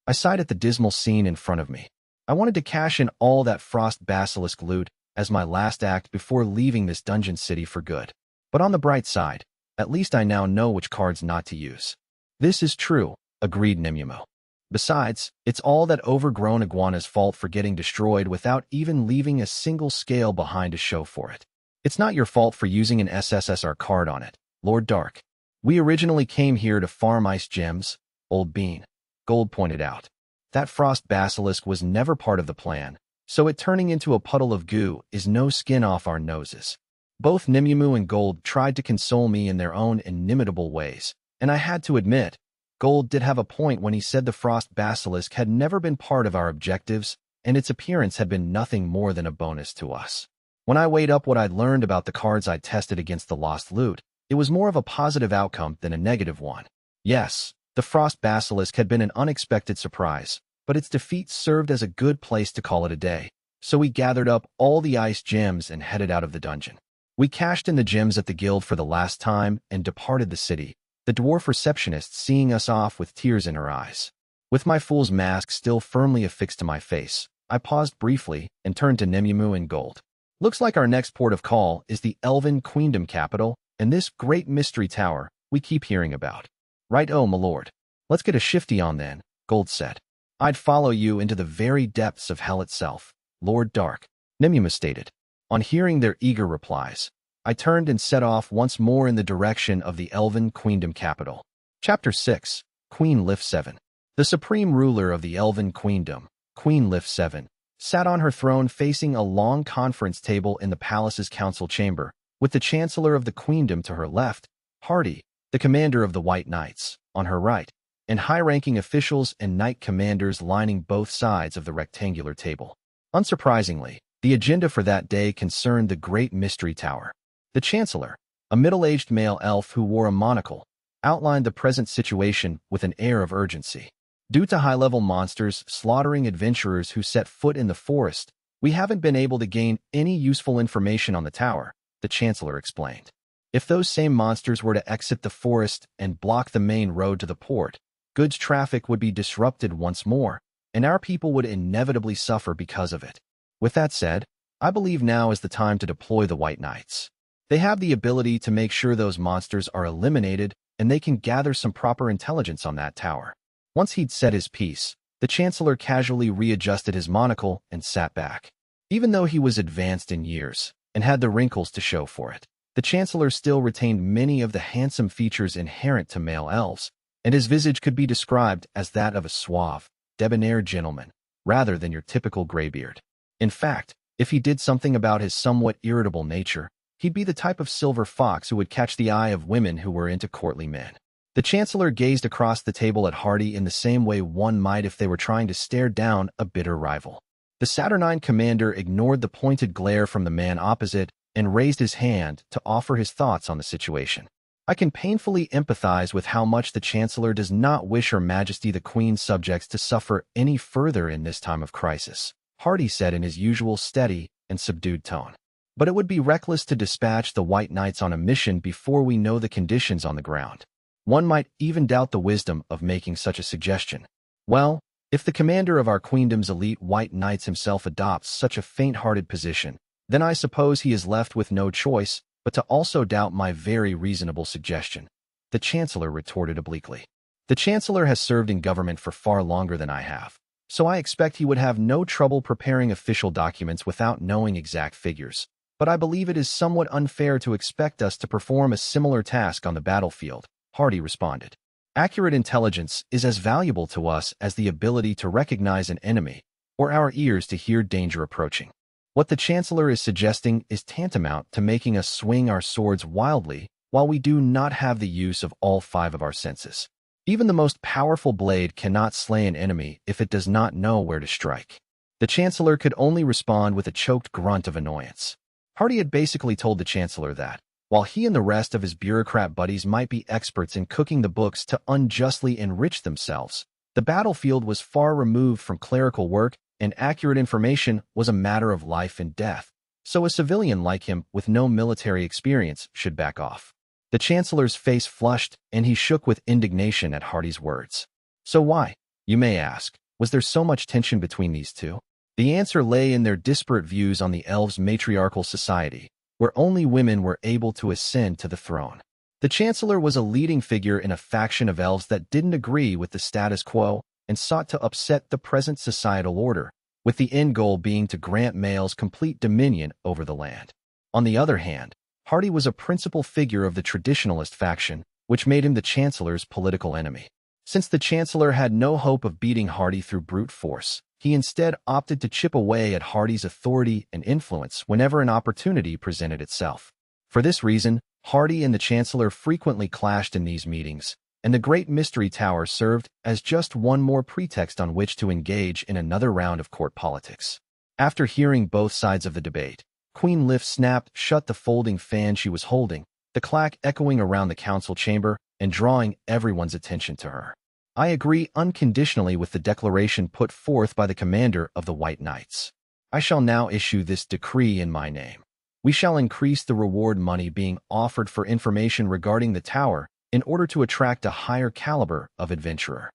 I sighed at the dismal scene in front of me. I wanted to cash in all that frost basilisk loot as my last act before leaving this dungeon city for good. But on the bright side, at least I now know which cards not to use. This is true, agreed Nimumu. Besides, it's all that overgrown iguana's fault for getting destroyed without even leaving a single scale behind to show for it. It's not your fault for using an SSSR card on it, Lord Dark. We originally came here to farm ice gems, Old Bean, Gold pointed out. That frost basilisk was never part of the plan, so it turning into a puddle of goo is no skin off our noses. Both Nimumu and Gold tried to console me in their own inimitable ways, and I had to admit, Gold did have a point when he said the frost basilisk had never been part of our objectives, and its appearance had been nothing more than a bonus to us. When I weighed up what I'd learned about the cards I'd tested against the lost loot, it was more of a positive outcome than a negative one. Yes, the frost basilisk had been an unexpected surprise, but its defeat served as a good place to call it a day, so we gathered up all the ice gems and headed out of the dungeon. We cashed in the gems at the guild for the last time and departed the city, the dwarf receptionist seeing us off with tears in her eyes. With my fool's mask still firmly affixed to my face, I paused briefly and turned to Nimumu and Gold. Looks like our next port of call is the Elven Queendom capital and this great mystery tower we keep hearing about. Right, oh, my lord. Let's get a shifty on then, Gold said. I'd follow you into the very depths of hell itself, Lord Dark, Nimumu stated. On hearing their eager replies, I turned and set off once more in the direction of the Elven Queendom capital. Chapter 6, Queen Lif 7. The supreme ruler of the Elven Queendom, Queen Lif 7, sat on her throne facing a long conference table in the palace's council chamber, with the chancellor of the queendom to her left, Hardy, the commander of the White Knights, on her right, and high-ranking officials and knight commanders lining both sides of the rectangular table. Unsurprisingly, the agenda for that day concerned the Great Mystery Tower. The chancellor, a middle-aged male elf who wore a monocle, outlined the present situation with an air of urgency. Due to high-level monsters slaughtering adventurers who set foot in the forest, we haven't been able to gain any useful information on the tower, the chancellor explained. If those same monsters were to exit the forest and block the main road to the port, goods traffic would be disrupted once more, and our people would inevitably suffer because of it. With that said, I believe now is the time to deploy the White Knights. They have the ability to make sure those monsters are eliminated, and they can gather some proper intelligence on that tower. Once he'd said his piece, the chancellor casually readjusted his monocle and sat back. Even though he was advanced in years and had the wrinkles to show for it, the chancellor still retained many of the handsome features inherent to male elves, and his visage could be described as that of a suave, debonair gentleman, rather than your typical graybeard. In fact, if he did something about his somewhat irritable nature, he'd be the type of silver fox who would catch the eye of women who were into courtly men. The chancellor gazed across the table at Hardy in the same way one might if they were trying to stare down a bitter rival. The Saturnine commander ignored the pointed glare from the man opposite and raised his hand to offer his thoughts on the situation. I can painfully empathize with how much the chancellor does not wish Her Majesty the Queen's subjects to suffer any further in this time of crisis, Hardy said in his usual steady and subdued tone. But it would be reckless to dispatch the White Knights on a mission before we know the conditions on the ground. One might even doubt the wisdom of making such a suggestion. Well, if the commander of our queendom's elite White Knights himself adopts such a faint-hearted position, then I suppose he is left with no choice but to also doubt my very reasonable suggestion, the chancellor retorted obliquely. The chancellor has served in government for far longer than I have, so I expect he would have no trouble preparing official documents without knowing exact figures. But I believe it is somewhat unfair to expect us to perform a similar task on the battlefield, Hardy responded. Accurate intelligence is as valuable to us as the ability to recognize an enemy, or our ears to hear danger approaching. What the chancellor is suggesting is tantamount to making us swing our swords wildly while we do not have the use of all 5 of our senses. Even the most powerful blade cannot slay an enemy if it does not know where to strike. The chancellor could only respond with a choked grunt of annoyance. Hardy had basically told the chancellor that, while he and the rest of his bureaucrat buddies might be experts in cooking the books to unjustly enrich themselves, the battlefield was far removed from clerical work and accurate information was a matter of life and death, so a civilian like him with no military experience should back off. The chancellor's face flushed and he shook with indignation at Hardy's words. So why, you may ask, was there so much tension between these two? The answer lay in their disparate views on the elves' matriarchal society, where only women were able to ascend to the throne. The chancellor was a leading figure in a faction of elves that didn't agree with the status quo and sought to upset the present societal order, with the end goal being to grant males complete dominion over the land. On the other hand, Hardy was a principal figure of the traditionalist faction, which made him the chancellor's political enemy. Since the Chancellor had no hope of beating Hardy through brute force, he instead opted to chip away at Hardy's authority and influence whenever an opportunity presented itself. For this reason, Hardy and the Chancellor frequently clashed in these meetings, and the Great Mystery Tower served as just one more pretext on which to engage in another round of court politics. After hearing both sides of the debate, Queen Lif snapped shut the folding fan she was holding, the clack echoing around the council chamber and drawing everyone's attention to her. I agree unconditionally with the declaration put forth by the commander of the White Knights. I shall now issue this decree in my name. We shall increase the reward money being offered for information regarding the tower in order to attract a higher caliber of adventurer.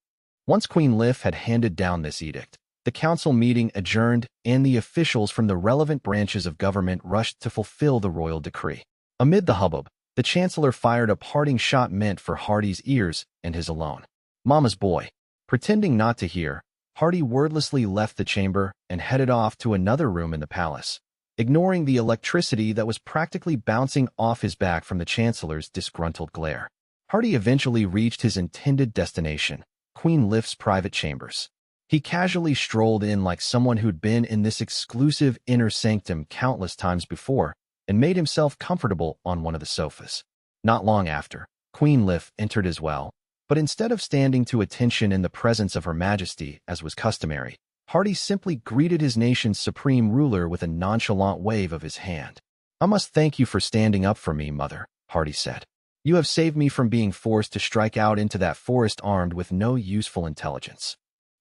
Once Queen Lif had handed down this edict, the council meeting adjourned and the officials from the relevant branches of government rushed to fulfill the royal decree. Amid the hubbub, the Chancellor fired a parting shot meant for Hardy's ears and his alone. Mama's boy. Pretending not to hear, Hardy wordlessly left the chamber and headed off to another room in the palace, ignoring the electricity that was practically bouncing off his back from the Chancellor's disgruntled glare. Hardy eventually reached his intended destination, Queen Lif's private chambers. He casually strolled in like someone who'd been in this exclusive inner sanctum countless times before and made himself comfortable on one of the sofas. Not long after, Queen Lif entered as well, but instead of standing to attention in the presence of Her Majesty, as was customary, Hardy simply greeted his nation's supreme ruler with a nonchalant wave of his hand. "I must thank you for standing up for me, Mother," Hardy said. "You have saved me from being forced to strike out into that forest armed with no useful intelligence."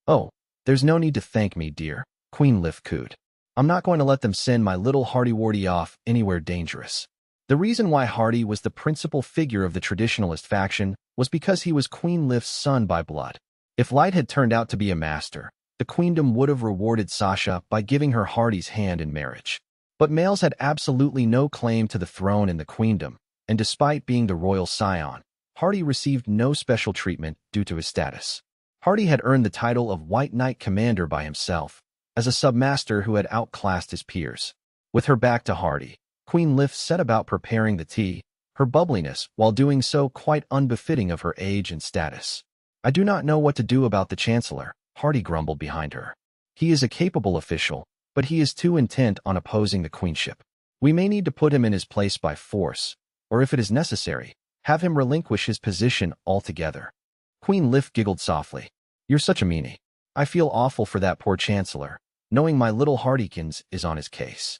"Oh, there's no need to thank me, dear," Queen Lif cooed. "I'm not going to let them send my little Hardy-Wardy off anywhere dangerous." The reason why Hardy was the principal figure of the traditionalist faction was because he was Queen Lif's son by blood. If Light had turned out to be a master, the queendom would have rewarded Sasha by giving her Hardy's hand in marriage. But males had absolutely no claim to the throne in the queendom, and despite being the royal scion, Hardy received no special treatment due to his status. Hardy had earned the title of White Knight Commander by himself, as a submaster who had outclassed his peers. With her back to Hardy, Queen Lif set about preparing the tea, her bubbliness while doing so quite unbefitting of her age and status. "I do not know what to do about the Chancellor," Hardy grumbled behind her. "He is a capable official, but he is too intent on opposing the queenship. We may need to put him in his place by force, or if it is necessary, have him relinquish his position altogether." Queen Lif giggled softly. "You're such a meanie. I feel awful for that poor Chancellor, knowing my little Hardykins is on his case."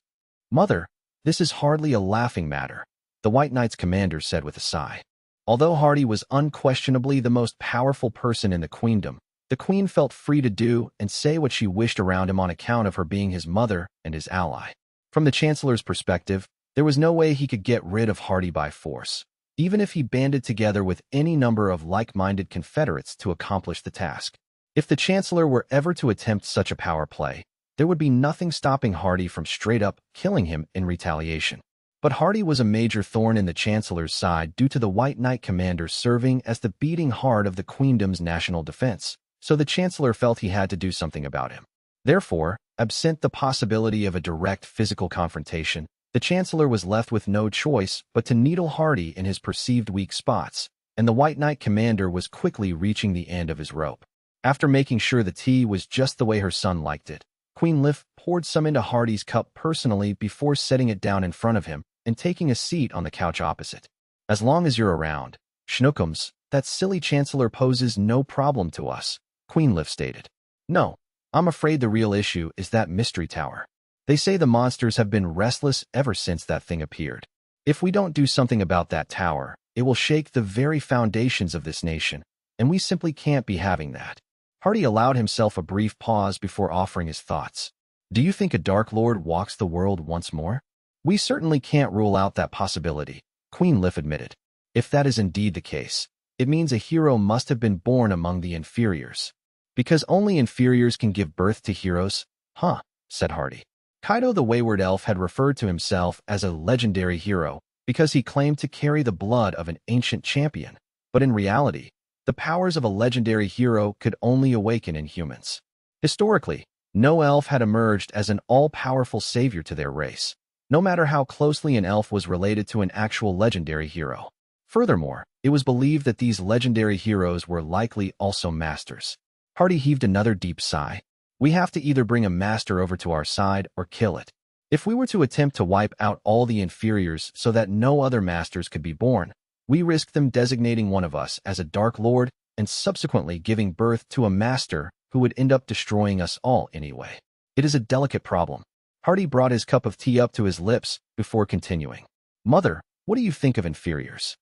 "Mother, this is hardly a laughing matter," the White Knight's commander said with a sigh. Although Hardy was unquestionably the most powerful person in the queendom, the queen felt free to do and say what she wished around him on account of her being his mother and his ally. From the Chancellor's perspective, there was no way he could get rid of Hardy by force, even if he banded together with any number of like-minded confederates to accomplish the task. If the Chancellor were ever to attempt such a power play, there would be nothing stopping Hardy from straight-up killing him in retaliation. But Hardy was a major thorn in the Chancellor's side due to the White Knight commander serving as the beating heart of the queendom's national defense, so the Chancellor felt he had to do something about him. Therefore, absent the possibility of a direct physical confrontation, the Chancellor was left with no choice but to needle Hardy in his perceived weak spots, and the White Knight commander was quickly reaching the end of his rope. After making sure the tea was just the way her son liked it, Queen Lif poured some into Hardy's cup personally before setting it down in front of him and taking a seat on the couch opposite. "As long as you're around, Schnookums, that silly Chancellor poses no problem to us," Queen Lif stated. "No, I'm afraid the real issue is that mystery tower. They say the monsters have been restless ever since that thing appeared. If we don't do something about that tower, it will shake the very foundations of this nation, and we simply can't be having that." Hardy allowed himself a brief pause before offering his thoughts. "Do you think a Dark Lord walks the world once more?" "We certainly can't rule out that possibility," Queen Lif admitted. "If that is indeed the case, it means a hero must have been born among the inferiors. Because only inferiors can give birth to heroes?" "Huh," said Hardy. Kaido the Wayward Elf had referred to himself as a legendary hero because he claimed to carry the blood of an ancient champion, but in reality, the powers of a legendary hero could only awaken in humans. Historically, no elf had emerged as an all-powerful savior to their race, no matter how closely an elf was related to an actual legendary hero. Furthermore, It was believed that these legendary heroes were likely also masters. Hardy heaved another deep sigh. We have to either bring a master over to our side or kill it. If we were to attempt to wipe out all the inferiors so that no other masters could be born, we risk them designating one of us as a Dark Lord and subsequently giving birth to a master who would end up destroying us all anyway. It is a delicate problem. Hardy brought his cup of tea up to his lips before continuing. Mother, what do you think of inferiors?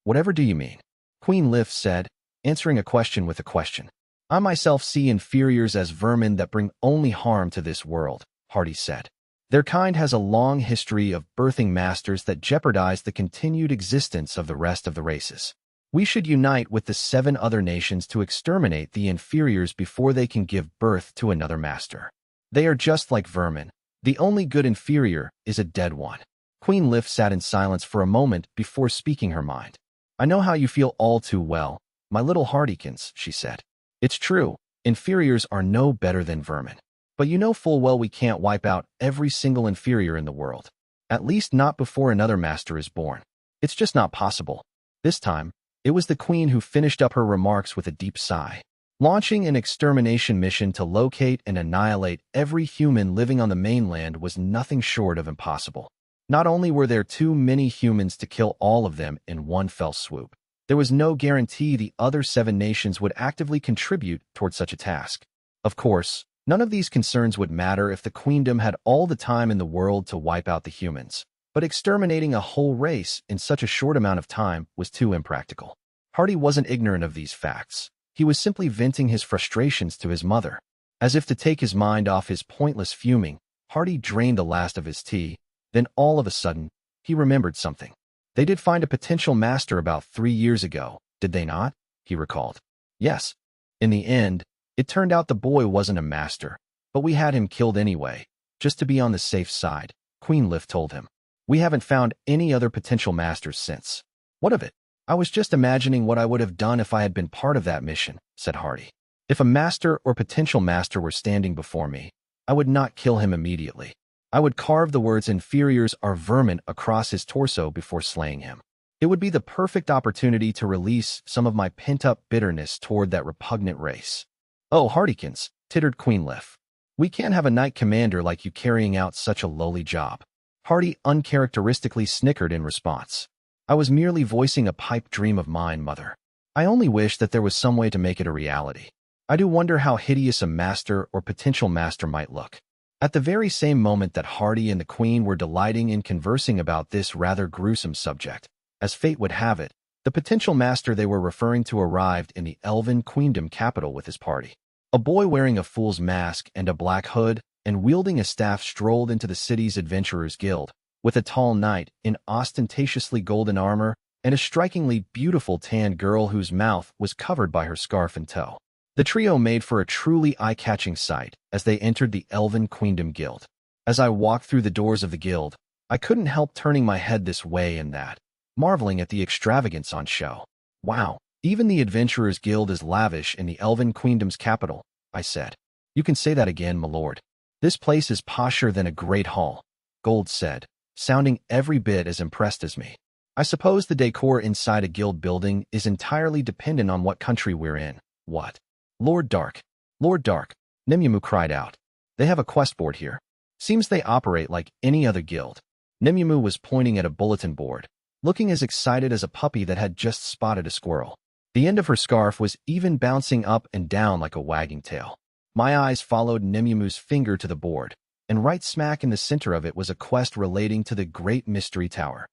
Whatever do you mean? Queen Lif said, answering a question with a question. I myself see inferiors as vermin that bring only harm to this world, Hardy said. Their kind has a long history of birthing masters that jeopardize the continued existence of the rest of the races. We should unite with the 7 other nations to exterminate the inferiors before they can give birth to another master. They are just like vermin. The only good inferior is a dead one. Queen Lif sat in silence for a moment before speaking her mind. I know how you feel all too well, my little Hardykins, she said. It's true, inferiors are no better than vermin. But you know full well we can't wipe out every single inferior in the world. At least not before another master is born. It's just not possible. This time, it was the queen who finished up her remarks with a deep sigh. Launching an extermination mission to locate and annihilate every human living on the mainland was nothing short of impossible. Not only were there too many humans to kill all of them in one fell swoop, there was no guarantee the other 7 nations would actively contribute toward such a task. Of course, none of these concerns would matter if the queendom had all the time in the world to wipe out the humans, but exterminating a whole race in such a short amount of time was too impractical. Hardy wasn't ignorant of these facts. He was simply venting his frustrations to his mother. As if to take his mind off his pointless fuming, Hardy drained the last of his tea. Then all of a sudden, he remembered something. They did find a potential master about 3 years ago, did they not? He recalled. Yes. In the end, it turned out the boy wasn't a master, but we had him killed anyway, just to be on the safe side, Queen Lif told him. We haven't found any other potential masters since. What of it? I was just imagining what I would have done if I had been part of that mission, said Hardy. If a master or potential master were standing before me, I would not kill him immediately. I would carve the words inferiors are vermin across his torso before slaying him. It would be the perfect opportunity to release some of my pent-up bitterness toward that repugnant race. Oh, Hardykins, tittered Queen Lif. We can't have a knight commander like you carrying out such a lowly job. Hardy uncharacteristically snickered in response. I was merely voicing a pipe dream of mine, mother. I only wish that there was some way to make it a reality. I do wonder how hideous a master or potential master might look. At the very same moment that Hardy and the Queen were delighting in conversing about this rather gruesome subject, as fate would have it, the potential master they were referring to arrived in the Elven Queendom capital with his party. A boy wearing a fool's mask and a black hood and wielding a staff strolled into the city's Adventurers Guild, with a tall knight in ostentatiously golden armor and a strikingly beautiful tan girl whose mouth was covered by her scarf and toe. The trio made for a truly eye-catching sight as they entered the Elven Queendom Guild. As I walked through the doors of the guild, I couldn't help turning my head this way and that, marveling at the extravagance on show. Wow, even the Adventurers Guild is lavish in the Elven Queendom's capital, I said. You can say that again, my lord. This place is posher than a great hall, Gold said, sounding every bit as impressed as me. I suppose the decor inside a guild building is entirely dependent on what country we're in. What? Lord Dark, Nimyamu cried out. They have a quest board here. Seems they operate like any other guild. Nimyamu was pointing at a bulletin board, looking as excited as a puppy that had just spotted a squirrel. The end of her scarf was even bouncing up and down like a wagging tail. My eyes followed Nimyamu's finger to the board, and right smack in the center of it was a quest relating to the Great Mystery Tower.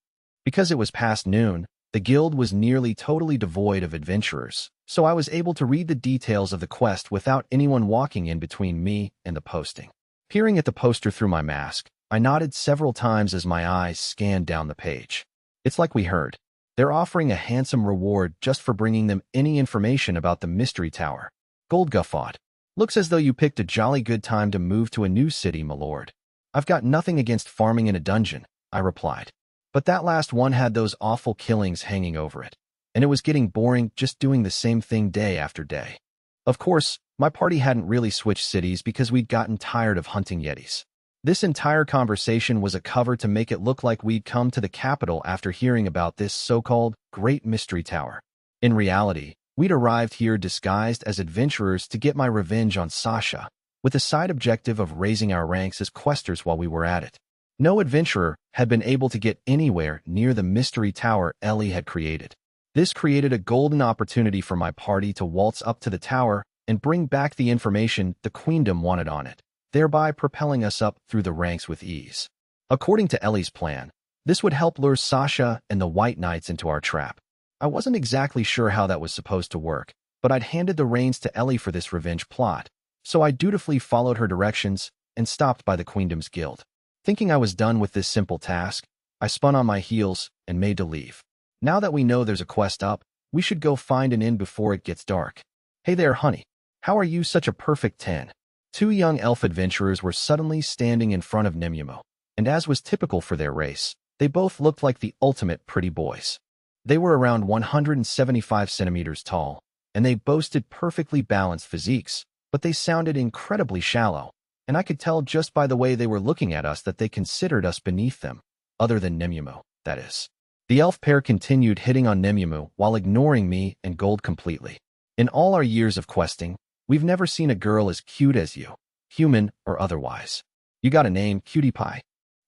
Because it was past noon, the guild was nearly totally devoid of adventurers, so I was able to read the details of the quest without anyone walking in between me and the posting. Peering at the poster through my mask, I nodded several times as my eyes scanned down the page. It's like we heard. They're offering a handsome reward just for bringing them any information about the Mystery Tower. Gold guffawed. Looks as though you picked a jolly good time to move to a new city, my lord. I've got nothing against farming in a dungeon, I replied. But that last one had those awful killings hanging over it, and it was getting boring just doing the same thing day after day. Of course, my party hadn't really switched cities because we'd gotten tired of hunting yetis. This entire conversation was a cover to make it look like we'd come to the capital after hearing about this so-called Great Mystery Tower. In reality, we'd arrived here disguised as adventurers to get my revenge on Sasha, with the side objective of raising our ranks as questers while we were at it. No adventurer had been able to get anywhere near the mystery tower Ellie had created. This created a golden opportunity for my party to waltz up to the tower and bring back the information the Queendom wanted on it, thereby propelling us up through the ranks with ease. According to Ellie's plan, this would help lure Sasha and the White Knights into our trap. I wasn't exactly sure how that was supposed to work, but I'd handed the reins to Ellie for this revenge plot, so I dutifully followed her directions and stopped by the Queendom's guild. Thinking I was done with this simple task, I spun on my heels and made to leave. Now that we know there's a quest up, we should go find an inn before it gets dark. Hey there, honey. How are you such a perfect 10? Two young elf adventurers were suddenly standing in front of Nimue, and as was typical for their race, they both looked like the ultimate pretty boys. They were around 175 centimeters tall, and they boasted perfectly balanced physiques, but they sounded incredibly shallow, and I could tell just by the way they were looking at us that they considered us beneath them, other than Nimue, that is. The elf pair continued hitting on Nimue while ignoring me and Gold completely. In all our years of questing, we've never seen a girl as cute as you, human or otherwise. You got a name, Cutie Pie.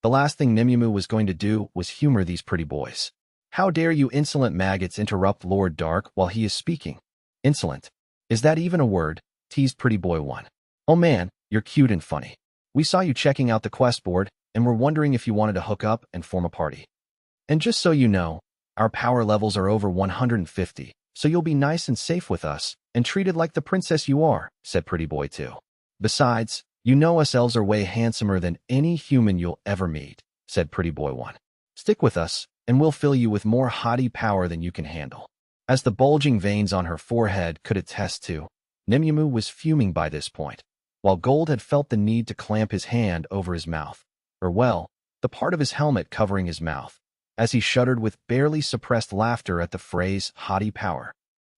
The last thing Nimue was going to do was humor these pretty boys. How dare you insolent maggots interrupt Lord Dark while he is speaking? Insolent. Is that even a word? Teased Pretty Boy 1. Oh man, you're cute and funny. We saw you checking out the quest board and were wondering if you wanted to hook up and form a party. And just so you know, our power levels are over 150, so you'll be nice and safe with us and treated like the princess you are, said Pretty Boy 2. Besides, you know us elves are way handsomer than any human you'll ever meet, said Pretty Boy 1. Stick with us, and we'll fill you with more haughty power than you can handle. As the bulging veins on her forehead could attest to, Nimue was fuming by this point, while Gold had felt the need to clamp his hand over his mouth, or well, the part of his helmet covering his mouth, as he shuddered with barely suppressed laughter at the phrase haughty power.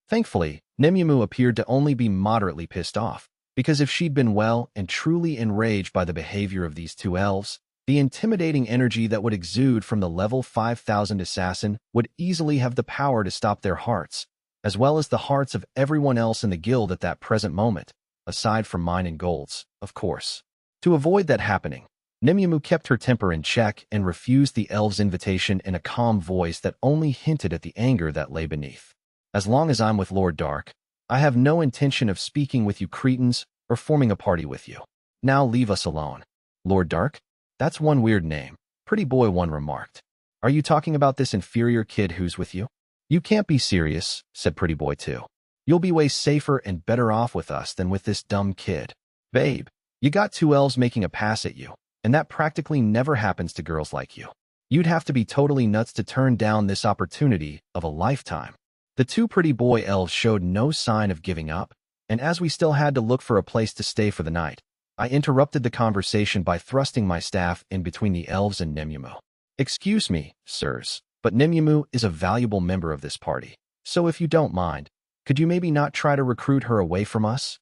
Thankfully, Nimue appeared to only be moderately pissed off, because if she'd been well and truly enraged by the behavior of these two elves, the intimidating energy that would exude from the level 5000 assassin would easily have the power to stop their hearts, as well as the hearts of everyone else in the guild at that present moment, aside from mine and Gold's, of course. To avoid that happening, Nimue kept her temper in check and refused the elves' invitation in a calm voice that only hinted at the anger that lay beneath. As long as I'm with Lord Dark, I have no intention of speaking with you cretins or forming a party with you. Now leave us alone. Lord Dark? That's one weird name, Pretty Boy 1 remarked. Are you talking about this inferior kid who's with you? You can't be serious, said Pretty Boy 2. You'll be way safer and better off with us than with this dumb kid. Babe, you got two elves making a pass at you, and that practically never happens to girls like you. You'd have to be totally nuts to turn down this opportunity of a lifetime. The two pretty boy elves showed no sign of giving up, and as we still had to look for a place to stay for the night, I interrupted the conversation by thrusting my staff in between the elves and Nimue. Excuse me, sirs, but Nimue is a valuable member of this party, so if you don't mind, could you maybe not try to recruit her away from us?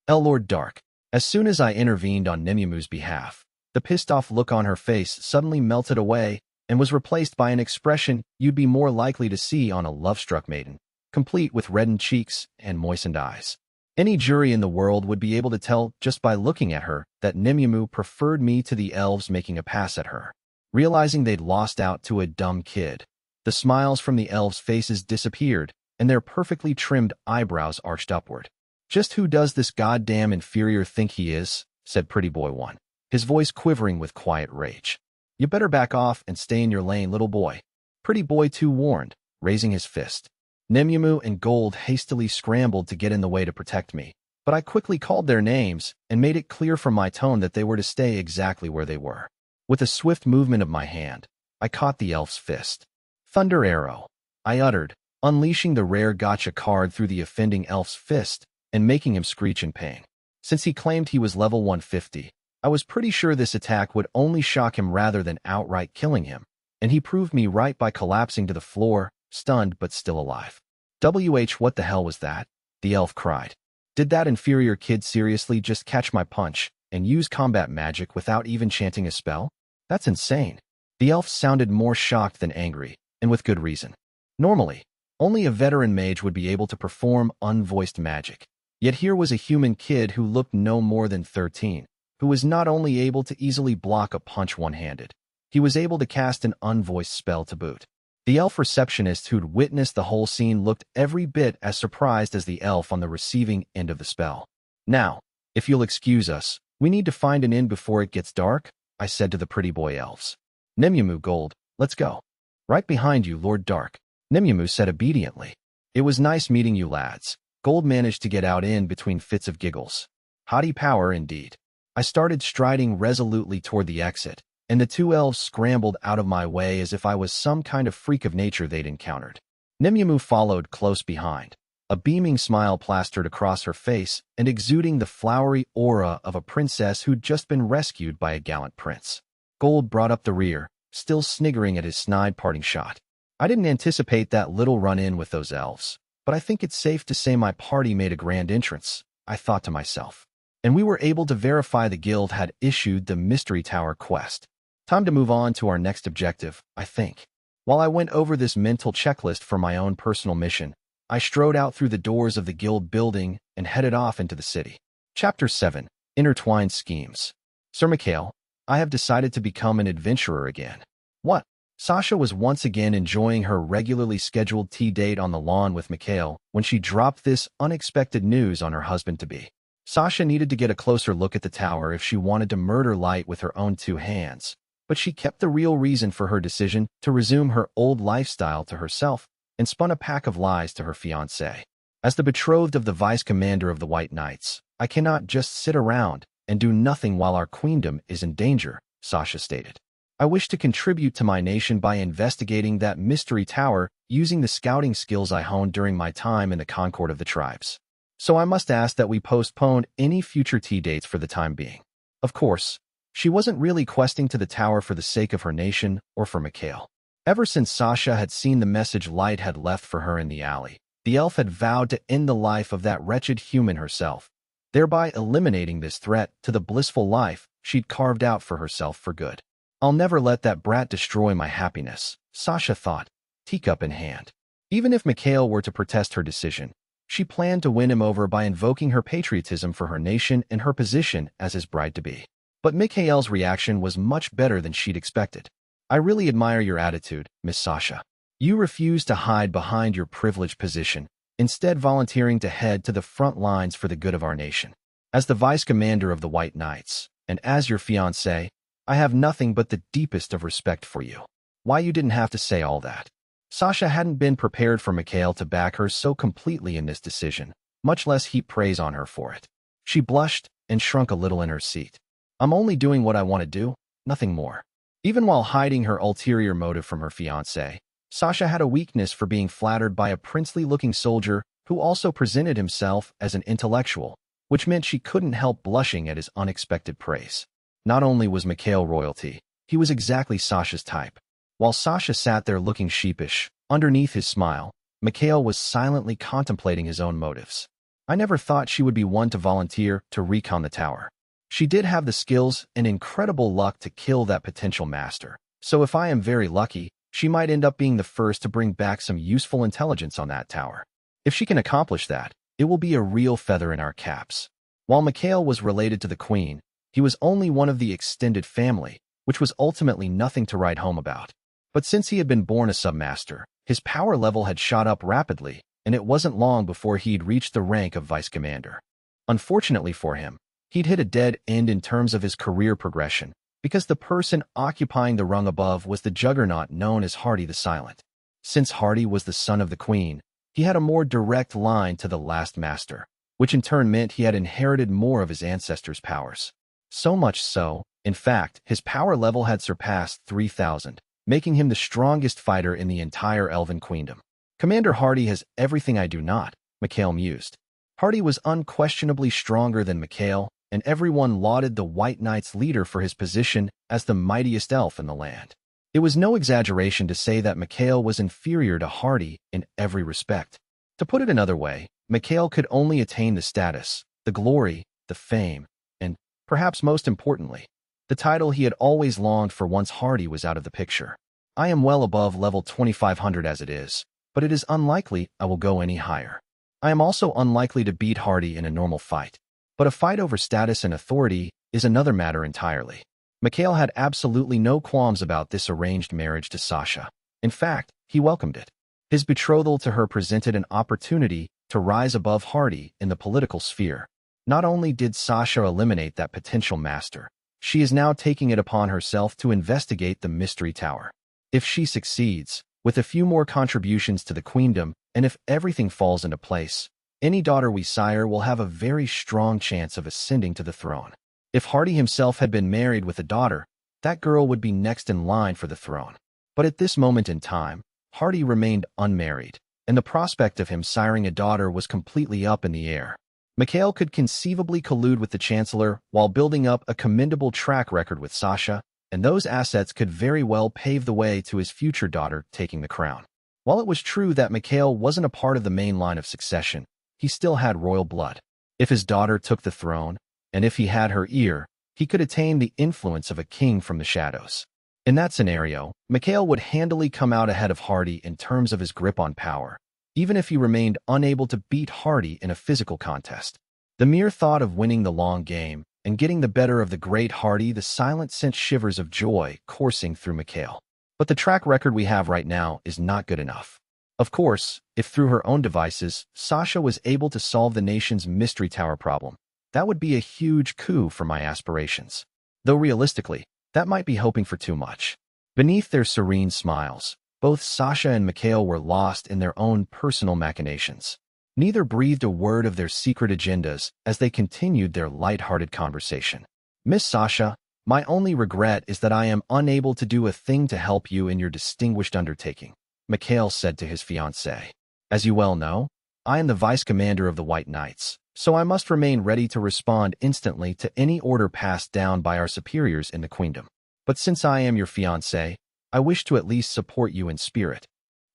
Lord Dark. As soon as I intervened on Nimue's behalf, the pissed-off look on her face suddenly melted away and was replaced by an expression you'd be more likely to see on a love-struck maiden, complete with reddened cheeks and moistened eyes. Any jury in the world would be able to tell just by looking at her that Nimue preferred me to the elves making a pass at her. Realizing they'd lost out to a dumb kid, the smiles from the elves' faces disappeared, and their perfectly trimmed eyebrows arched upward. Just who does this goddamn inferior think he is? Said Pretty Boy 1, his voice quivering with quiet rage. You better back off and stay in your lane, little boy. Pretty Boy 2 warned, raising his fist. Nimue and Gold hastily scrambled to get in the way to protect me, but I quickly called their names and made it clear from my tone that they were to stay exactly where they were. With a swift movement of my hand, I caught the elf's fist. Thunder Arrow, I uttered, unleashing the rare gacha card through the offending elf's fist and making him screech in pain. Since he claimed he was level 150, I was pretty sure this attack would only shock him rather than outright killing him, and he proved me right by collapsing to the floor, stunned but still alive. What the hell was that? The elf cried. Did that inferior kid seriously just catch my punch and use combat magic without even chanting a spell? That's insane. The elf sounded more shocked than angry, and with good reason. Normally, only a veteran mage would be able to perform unvoiced magic. Yet here was a human kid who looked no more than 13, who was not only able to easily block a punch one-handed, he was able to cast an unvoiced spell to boot. The elf receptionist who'd witnessed the whole scene looked every bit as surprised as the elf on the receiving end of the spell. Now, if you'll excuse us, we need to find an inn before it gets dark, I said to the pretty boy elves. Nimyamu Gold, let's go. Right behind you, Lord Dark, Nimyamu said obediently. It was nice meeting you lads. Gold managed to get out in between fits of giggles. Haughty power indeed. I started striding resolutely toward the exit, and the two elves scrambled out of my way as if I was some kind of freak of nature they'd encountered. Nimyamu followed close behind, a beaming smile plastered across her face and exuding the flowery aura of a princess who'd just been rescued by a gallant prince. Gold brought up the rear, still sniggering at his snide parting shot. I didn't anticipate that little run-in with those elves, but I think it's safe to say my party made a grand entrance, I thought to myself. And we were able to verify the guild had issued the Mystery Tower quest. Time to move on to our next objective, I think. While I went over this mental checklist for my own personal mission, I strode out through the doors of the guild building and headed off into the city. Chapter 7. Intertwined Schemes. Sir Mikhail, I have decided to become an adventurer again. What? Sasha was once again enjoying her regularly scheduled tea date on the lawn with Mikhail when she dropped this unexpected news on her husband-to-be. Sasha needed to get a closer look at the tower if she wanted to murder Light with her own two hands, but she kept the real reason for her decision to resume her old lifestyle to herself and spun a pack of lies to her fiancé. As the betrothed of the vice commander of the White Knights, I cannot just sit around and do nothing while our queendom is in danger, Sasha stated. I wish to contribute to my nation by investigating that mystery tower using the scouting skills I honed during my time in the Concord of the tribes. So I must ask that we postpone any future tea dates for the time being. Of course, she wasn't really questing to the tower for the sake of her nation or for Mikhail. Ever since Sasha had seen the message Light had left for her in the alley, the elf had vowed to end the life of that wretched human herself, thereby eliminating this threat to the blissful life she'd carved out for herself for good. I'll never let that brat destroy my happiness, Sasha thought, teacup in hand. Even if Mikhail were to protest her decision, she planned to win him over by invoking her patriotism for her nation and her position as his bride-to-be. But Mikhail's reaction was much better than she'd expected. I really admire your attitude, Miss Sasha. You refuse to hide behind your privileged position, instead volunteering to head to the front lines for the good of our nation. As the vice commander of the White Knights, and as your fiancé, I have nothing but the deepest of respect for you. Why you didn't have to say all that? Sasha hadn't been prepared for Mikhail to back her so completely in this decision, much less heap praise on her for it. She blushed and shrunk a little in her seat. I'm only doing what I want to do, nothing more. Even while hiding her ulterior motive from her fiancé, Sasha had a weakness for being flattered by a princely-looking soldier who also presented himself as an intellectual, which meant she couldn't help blushing at his unexpected praise. Not only was Mikhail royalty, he was exactly Sasha's type. While Sasha sat there looking sheepish, underneath his smile, Mikhail was silently contemplating his own motives. I never thought she would be one to volunteer to recon the tower. She did have the skills and incredible luck to kill that potential master, so if I am very lucky, she might end up being the first to bring back some useful intelligence on that tower. If she can accomplish that, it will be a real feather in our caps. While Mikhail was related to the queen, he was only one of the extended family, which was ultimately nothing to write home about. But since he had been born a submaster, his power level had shot up rapidly, and it wasn't long before he'd reached the rank of vice commander. Unfortunately for him, he'd hit a dead end in terms of his career progression, because the person occupying the rung above was the juggernaut known as Hardy the Silent. Since Hardy was the son of the queen, he had a more direct line to the last master, which in turn meant he had inherited more of his ancestors' powers. So much so, in fact, his power level had surpassed 3,000, making him the strongest fighter in the entire Elven Queendom. Commander Hardy has everything I do not, Mikhail mused. Hardy was unquestionably stronger than Mikhail, and everyone lauded the White Knight's leader for his position as the mightiest elf in the land. It was no exaggeration to say that Mikhail was inferior to Hardy in every respect. To put it another way, Mikhail could only attain the status, the glory, the fame, and Perhaps most importantly, the title he had always longed for once Hardy was out of the picture. I am well above level 2500 as it is, but it is unlikely I will go any higher. I am also unlikely to beat Hardy in a normal fight, but a fight over status and authority is another matter entirely. Mikhail had absolutely no qualms about this arranged marriage to Sasha. In fact, he welcomed it. His betrothal to her presented an opportunity to rise above Hardy in the political sphere. Not only did Sasha eliminate that potential master, she is now taking it upon herself to investigate the Mystery Tower. If she succeeds, with a few more contributions to the queendom, and if everything falls into place, any daughter we sire will have a very strong chance of ascending to the throne. If Hardy himself had been married with a daughter, that girl would be next in line for the throne. But at this moment in time, Hardy remained unmarried, and the prospect of him siring a daughter was completely up in the air. Mikhail could conceivably collude with the Chancellor while building up a commendable track record with Sasha, and those assets could very well pave the way to his future daughter taking the crown. While it was true that Mikhail wasn't a part of the main line of succession, he still had royal blood. If his daughter took the throne, and if he had her ear, he could attain the influence of a king from the shadows. In that scenario, Mikhail would handily come out ahead of Hardy in terms of his grip on power, even if he remained unable to beat Hardy in a physical contest. The mere thought of winning the long game and getting the better of the great Hardy, the silent sent shivers of joy coursing through Mikhail. But the track record we have right now is not good enough. Of course, if through her own devices, Sasha was able to solve the nation's Mystery Tower problem, that would be a huge coup for my aspirations. Though realistically, that might be hoping for too much. Beneath their serene smiles, both Sasha and Mikhail were lost in their own personal machinations. Neither breathed a word of their secret agendas as they continued their light-hearted conversation. Miss Sasha, my only regret is that I am unable to do a thing to help you in your distinguished undertaking, Mikhail said to his fiancée. As you well know, I am the vice commander of the White Knights, so I must remain ready to respond instantly to any order passed down by our superiors in the queendom. But since I am your fiancé, I wish to at least support you in spirit.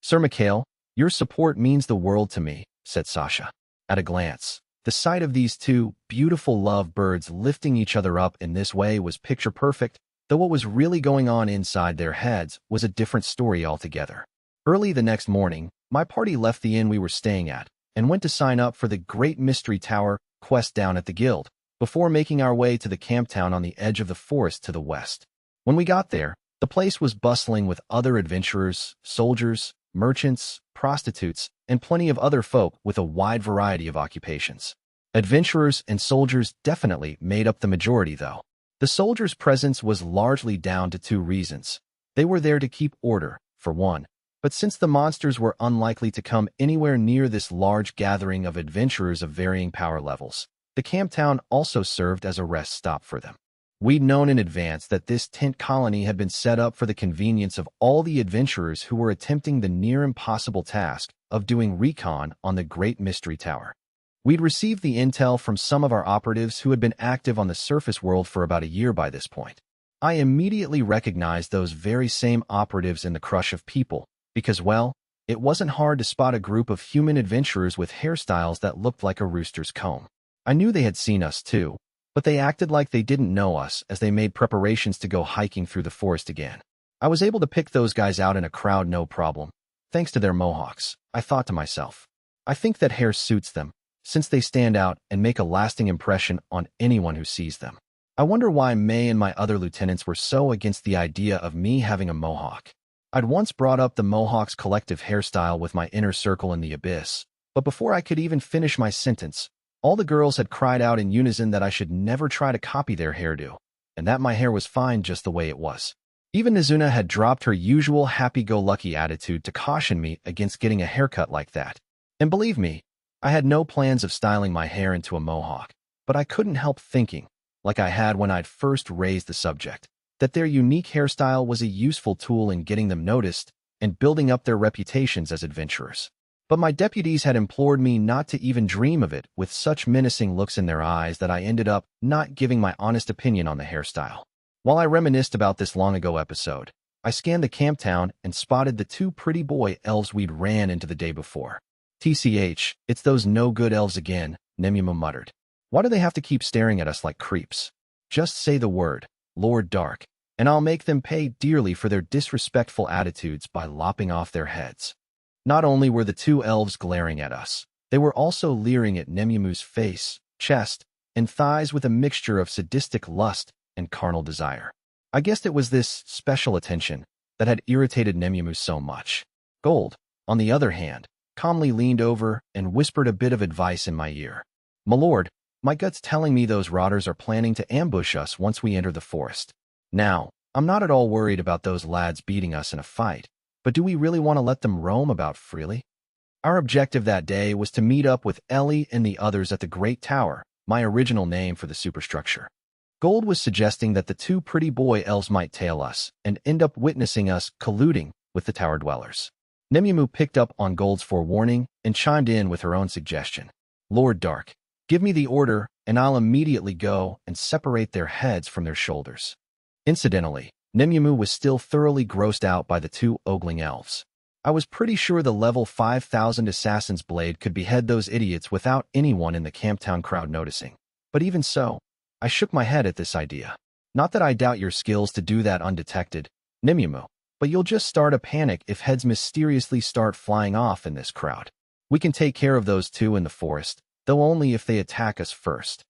Sir Mikhail, your support means the world to me, said Sasha. At a glance, the sight of these two beautiful love birds lifting each other up in this way was picture perfect, though what was really going on inside their heads was a different story altogether. Early the next morning, my party left the inn we were staying at and went to sign up for the Great Mystery Tower quest down at the guild, before making our way to the camp town on the edge of the forest to the west. When we got there, the place was bustling with other adventurers, soldiers, merchants, prostitutes, and plenty of other folk with a wide variety of occupations. Adventurers and soldiers definitely made up the majority, though. The soldiers' presence was largely down to two reasons. They were there to keep order, for one, but since the monsters were unlikely to come anywhere near this large gathering of adventurers of varying power levels, the camp town also served as a rest stop for them. We'd known in advance that this tent colony had been set up for the convenience of all the adventurers who were attempting the near-impossible task of doing recon on the Great Mystery Tower. We'd received the intel from some of our operatives who had been active on the surface world for about a year by this point. I immediately recognized those very same operatives in the crush of people, because, well, it wasn't hard to spot a group of human adventurers with hairstyles that looked like a rooster's comb. I knew they had seen us too, but they acted like they didn't know us as they made preparations to go hiking through the forest again. I was able to pick those guys out in a crowd no problem, thanks to their mohawks, I thought to myself. I think that hair suits them, since they stand out and make a lasting impression on anyone who sees them. I wonder why May and my other lieutenants were so against the idea of me having a mohawk. I'd once brought up the Mohawks' collective hairstyle with my inner circle in the abyss, but before I could even finish my sentence, all the girls had cried out in unison that I should never try to copy their hairdo, and that my hair was fine just the way it was. Even Nizuna had dropped her usual happy-go-lucky attitude to caution me against getting a haircut like that. And believe me, I had no plans of styling my hair into a mohawk, but I couldn't help thinking, like I had when I'd first raised the subject, that their unique hairstyle was a useful tool in getting them noticed and building up their reputations as adventurers. But my deputies had implored me not to even dream of it with such menacing looks in their eyes that I ended up not giving my honest opinion on the hairstyle. While I reminisced about this long-ago episode, I scanned the camp town and spotted the two pretty boy elves we'd ran into the day before. TCH, it's those no-good elves again, Nemuma muttered. Why do they have to keep staring at us like creeps? Just say the word, Lord Dark, and I'll make them pay dearly for their disrespectful attitudes by lopping off their heads. Not only were the two elves glaring at us, they were also leering at Nemumu's face, chest, and thighs with a mixture of sadistic lust and carnal desire. I guessed it was this special attention that had irritated Nemumu so much. Gold, on the other hand, calmly leaned over and whispered a bit of advice in my ear. "My lord, my gut's telling me those rotters are planning to ambush us once we enter the forest. Now, I'm not at all worried about those lads beating us in a fight, but do we really want to let them roam about freely?" Our objective that day was to meet up with Ellie and the others at the Great Tower, my original name for the superstructure. Gold was suggesting that the two pretty boy elves might tail us and end up witnessing us colluding with the tower dwellers. Nemumu picked up on Gold's forewarning and chimed in with her own suggestion. "Lord Dark, give me the order, and I'll immediately go and separate their heads from their shoulders." Incidentally, Nemumu was still thoroughly grossed out by the two ogling elves. I was pretty sure the level 5000 assassin's blade could behead those idiots without anyone in the Camptown crowd noticing. But even so, I shook my head at this idea. "Not that I doubt your skills to do that undetected, Nemumu, but you'll just start a panic if heads mysteriously start flying off in this crowd. We can take care of those two in the forest, though only if they attack us first."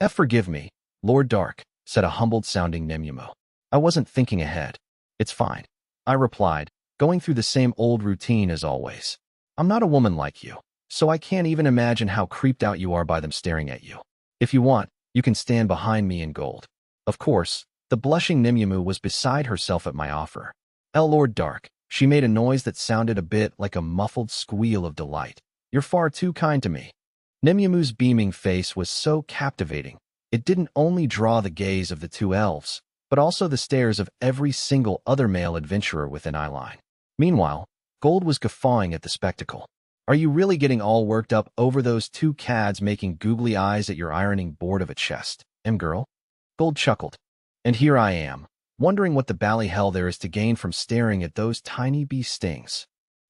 "Forgive me, Lord Dark," said a humbled-sounding Nemumu. "I wasn't thinking ahead." "It's fine," I replied, going through the same old routine as always. "I'm not a woman like you, so I can't even imagine how creeped out you are by them staring at you. If you want, you can stand behind me in gold." Of course, the blushing Nemumu was beside herself at my offer. Lord Dark, she made a noise that sounded a bit like a muffled squeal of delight. "You're far too kind to me." Nemumu's beaming face was so captivating, it didn't only draw the gaze of the two elves, but also the stares of every single other male adventurer within eyeline. Meanwhile, Gold was guffawing at the spectacle. "Are you really getting all worked up over those two cads making googly eyes at your ironing board of a chest, girl?" Gold chuckled. "And here I am, wondering what the bally hell there is to gain from staring at those tiny bee stings."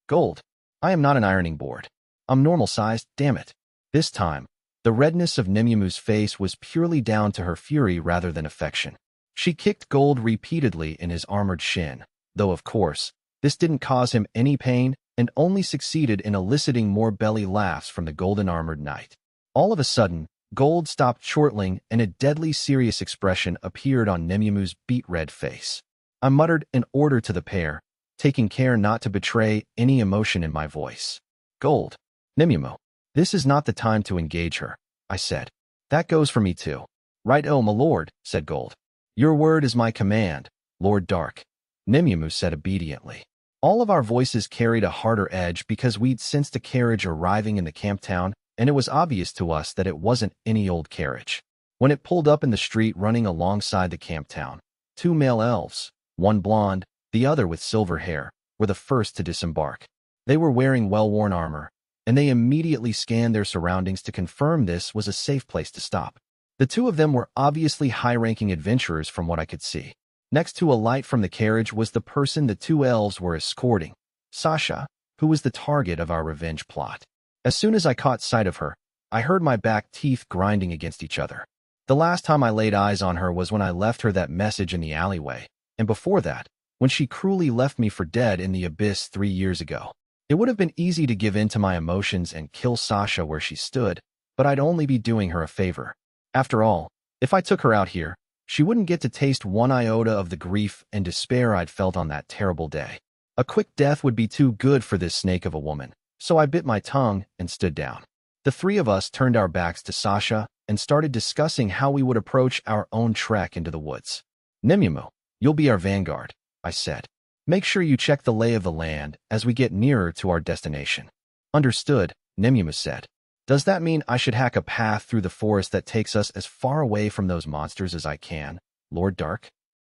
"Gold, I am not an ironing board. I'm normal-sized, damn it." This time, the redness of Nemumu's face was purely down to her fury rather than affection. She kicked Gold repeatedly in his armored shin, though of course, this didn't cause him any pain and only succeeded in eliciting more belly laughs from the golden-armored knight. All of a sudden, Gold stopped chortling and a deadly serious expression appeared on Nemumu's beet-red face. I muttered an order to the pair, taking care not to betray any emotion in my voice. "Gold, Nemumu, this is not the time to engage her," I said. "That goes for me too." "Right, oh my lord," said Gold. "Your word is my command, Lord Dark," Nemumu said obediently. All of our voices carried a harder edge because we'd sensed a carriage arriving in the Camptown, and it was obvious to us that it wasn't any old carriage. When it pulled up in the street running alongside the Camptown, two male elves, one blonde, the other with silver hair, were the first to disembark. They were wearing well-worn armor, and they immediately scanned their surroundings to confirm this was a safe place to stop. The two of them were obviously high-ranking adventurers from what I could see. Next to alight from the carriage was the person the two elves were escorting, Sasha, who was the target of our revenge plot. As soon as I caught sight of her, I heard my back teeth grinding against each other. The last time I laid eyes on her was when I left her that message in the alleyway, and before that, when she cruelly left me for dead in the abyss 3 years ago. It would have been easy to give in to my emotions and kill Sasha where she stood, but I'd only be doing her a favor. After all, if I took her out here, she wouldn't get to taste one iota of the grief and despair I'd felt on that terrible day. A quick death would be too good for this snake of a woman, so I bit my tongue and stood down. The three of us turned our backs to Sasha and started discussing how we would approach our own trek into the woods. "Nemumu, you'll be our vanguard," I said. "Make sure you check the lay of the land as we get nearer to our destination." "Understood," Nemumu said. "Does that mean I should hack a path through the forest that takes us as far away from those monsters as I can, Lord Dark?"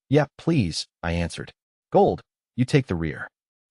"Yeah, please," I answered. "Gold, you take the rear."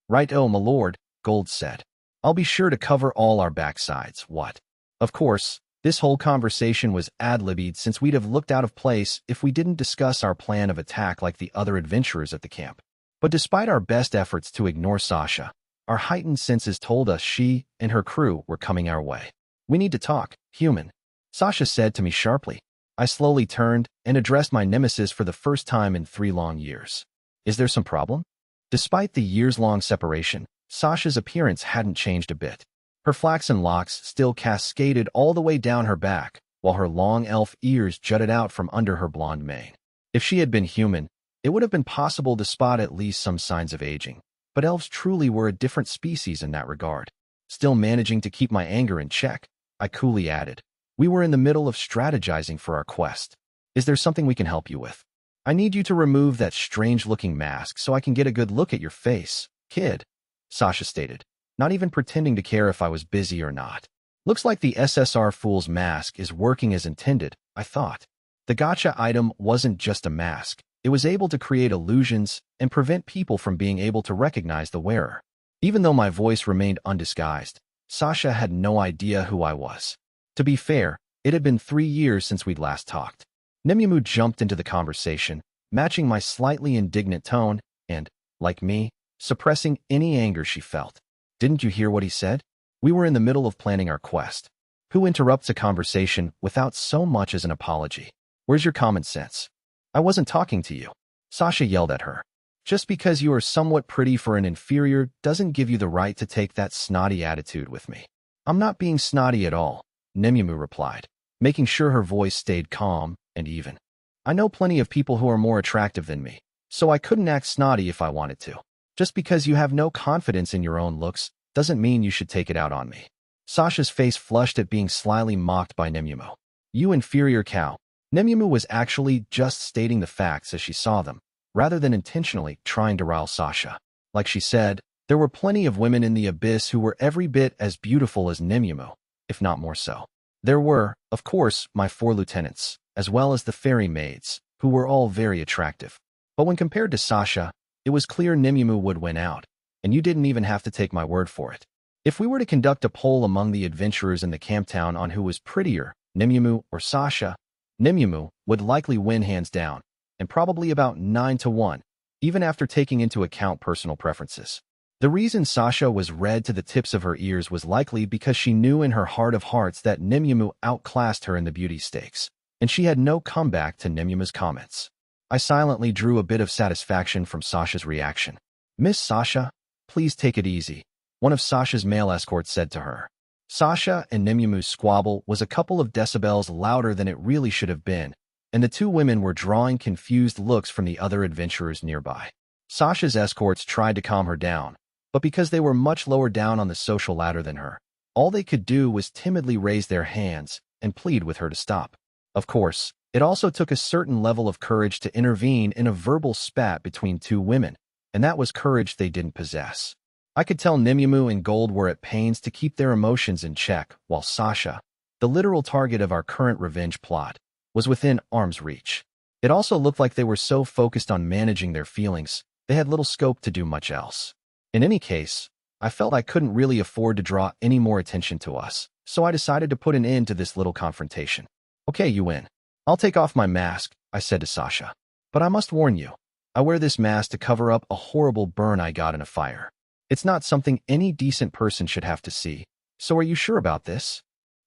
"Right, oh my lord," Gold said. "I'll be sure to cover all our backsides, what?" Of course, this whole conversation was ad-libbed since we'd have looked out of place if we didn't discuss our plan of attack like the other adventurers at the camp. But despite our best efforts to ignore Sasha, our heightened senses told us she and her crew were coming our way. "We need to talk, human," Sasha said to me sharply. I slowly turned and addressed my nemesis for the first time in 3 long years. Is there some problem? Despite the years-long separation, Sasha's appearance hadn't changed a bit. Her flaxen locks still cascaded all the way down her back, while her long elf ears jutted out from under her blonde mane. If she had been human, it would have been possible to spot at least some signs of aging, but elves truly were a different species in that regard. Still managing to keep my anger in check, I coolly added, "We were in the middle of strategizing for our quest. Is there something we can help you with? I need you to remove that strange-looking mask so I can get a good look at your face, kid," Sasha stated, not even pretending to care if I was busy or not. Looks like the SSR Fool's mask is working as intended, I thought. The gacha item wasn't just a mask. It was able to create illusions and prevent people from being able to recognize the wearer. Even though my voice remained undisguised, Sasha had no idea who I was. To be fair, it had been 3 years since we'd last talked. Nemyamu jumped into the conversation, matching my slightly indignant tone and, like me, suppressing any anger she felt. Didn't you hear what he said? We were in the middle of planning our quest. Who interrupts a conversation without so much as an apology? Where's your common sense? I wasn't talking to you, Sasha yelled at her. Just because you are somewhat pretty for an inferior doesn't give you the right to take that snotty attitude with me. I'm not being snotty at all, Nemyamu replied, making sure her voice stayed calm and even. I know plenty of people who are more attractive than me, so I couldn't act snotty if I wanted to. Just because you have no confidence in your own looks doesn't mean you should take it out on me. Sasha's face flushed at being slyly mocked by Nemyamu. You inferior cow. Nemyamu was actually just stating the facts as she saw them, rather than intentionally trying to rile Sasha. Like she said, there were plenty of women in the abyss who were every bit as beautiful as Nemyamu, if not more so. There were, of course, my 4 lieutenants, as well as the fairy maids, who were all very attractive. But when compared to Sasha, it was clear Nemyamu would win out, and you didn't even have to take my word for it. If we were to conduct a poll among the adventurers in the camp town on who was prettier, Nemyamu or Sasha, Nemyamu would likely win hands down, and probably about 9-1, even after taking into account personal preferences. The reason Sasha was red to the tips of her ears was likely because she knew in her heart of hearts that Nemyamu outclassed her in the beauty stakes, and she had no comeback to Nemyamu's comments. I silently drew a bit of satisfaction from Sasha's reaction. Miss Sasha, please take it easy, one of Sasha's male escorts said to her. Sasha and Nemyamu's squabble was a couple of decibels louder than it really should have been, and the 2 women were drawing confused looks from the other adventurers nearby. Sasha's escorts tried to calm her down, but because they were much lower down on the social ladder than her, all they could do was timidly raise their hands and plead with her to stop. Of course, it also took a certain level of courage to intervene in a verbal spat between 2 women, and that was courage they didn't possess. I could tell Nemyamu and Gold were at pains to keep their emotions in check, while Sasha, the literal target of our current revenge plot, was within arm's reach. It also looked like they were so focused on managing their feelings, they had little scope to do much else. In any case, I felt I couldn't really afford to draw any more attention to us, so I decided to put an end to this little confrontation. Okay, you win. I'll take off my mask, I said to Sasha. But I must warn you, I wear this mask to cover up a horrible burn I got in a fire. It's not something any decent person should have to see, so are you sure about this?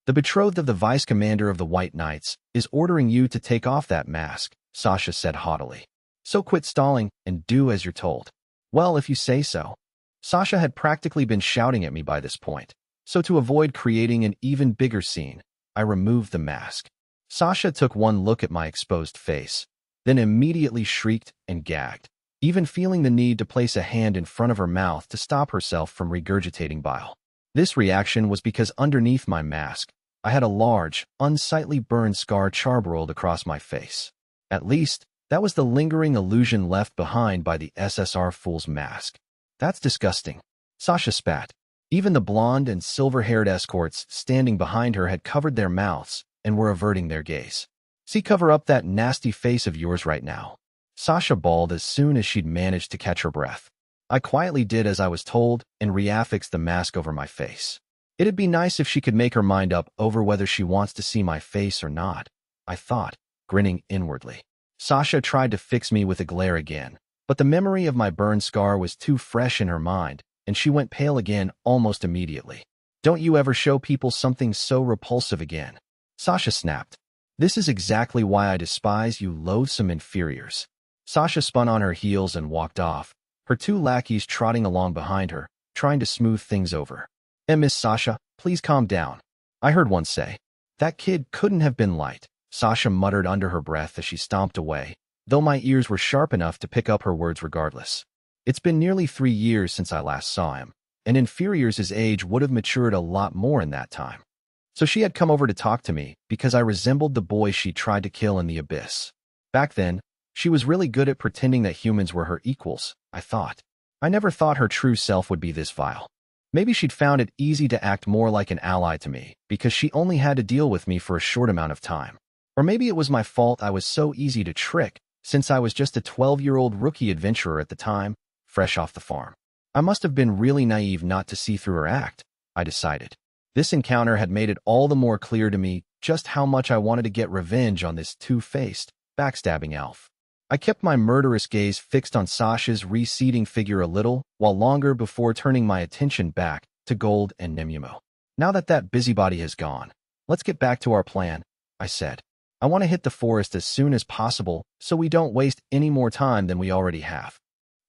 The betrothed of the vice commander of the White Knights is ordering you to take off that mask, Sasha said haughtily. So quit stalling and do as you're told. Well, if you say so. Sasha had practically been shouting at me by this point, so to avoid creating an even bigger scene, I removed the mask. Sasha took one look at my exposed face, then immediately shrieked and gagged, even feeling the need to place a hand in front of her mouth to stop herself from regurgitating bile. This reaction was because underneath my mask, I had a large, unsightly burn scar charbroiled across my face. At least, that was the lingering illusion left behind by the SSR Fool's mask. That's disgusting. Sasha spat. Even the blonde and silver-haired escorts standing behind her had covered their mouths and were averting their gaze. See, cover up that nasty face of yours right now. Sasha bawled as soon as she'd managed to catch her breath. I quietly did as I was told and reaffixed the mask over my face. It'd be nice if she could make her mind up over whether she wants to see my face or not, I thought, grinning inwardly. Sasha tried to fix me with a glare again, but the memory of my burn scar was too fresh in her mind, and she went pale again almost immediately. Don't you ever show people something so repulsive again, Sasha snapped. This is exactly why I despise you loathsome inferiors. Sasha spun on her heels and walked off, her two lackeys trotting along behind her, trying to smooth things over. Miss Sasha, please calm down. I heard one say. That kid couldn't have been light, Sasha muttered under her breath as she stomped away, though my ears were sharp enough to pick up her words regardless. It's been nearly 3 years since I last saw him, and inferior's age would have matured a lot more in that time. So she had come over to talk to me because I resembled the boy she tried to kill in the abyss. Back then, she was really good at pretending that humans were her equals, I thought. I never thought her true self would be this vile. Maybe she'd found it easy to act more like an ally to me because she only had to deal with me for a short amount of time. Or maybe it was my fault I was so easy to trick since I was just a 12-year-old rookie adventurer at the time, fresh off the farm. I must have been really naive not to see through her act, I decided. This encounter had made it all the more clear to me just how much I wanted to get revenge on this two-faced, backstabbing elf. I kept my murderous gaze fixed on Sasha's receding figure a little while longer before turning my attention back to Gold and Nemumo. Now that that busybody has gone, let's get back to our plan, I said. I want to hit the forest as soon as possible so we don't waste any more time than we already have.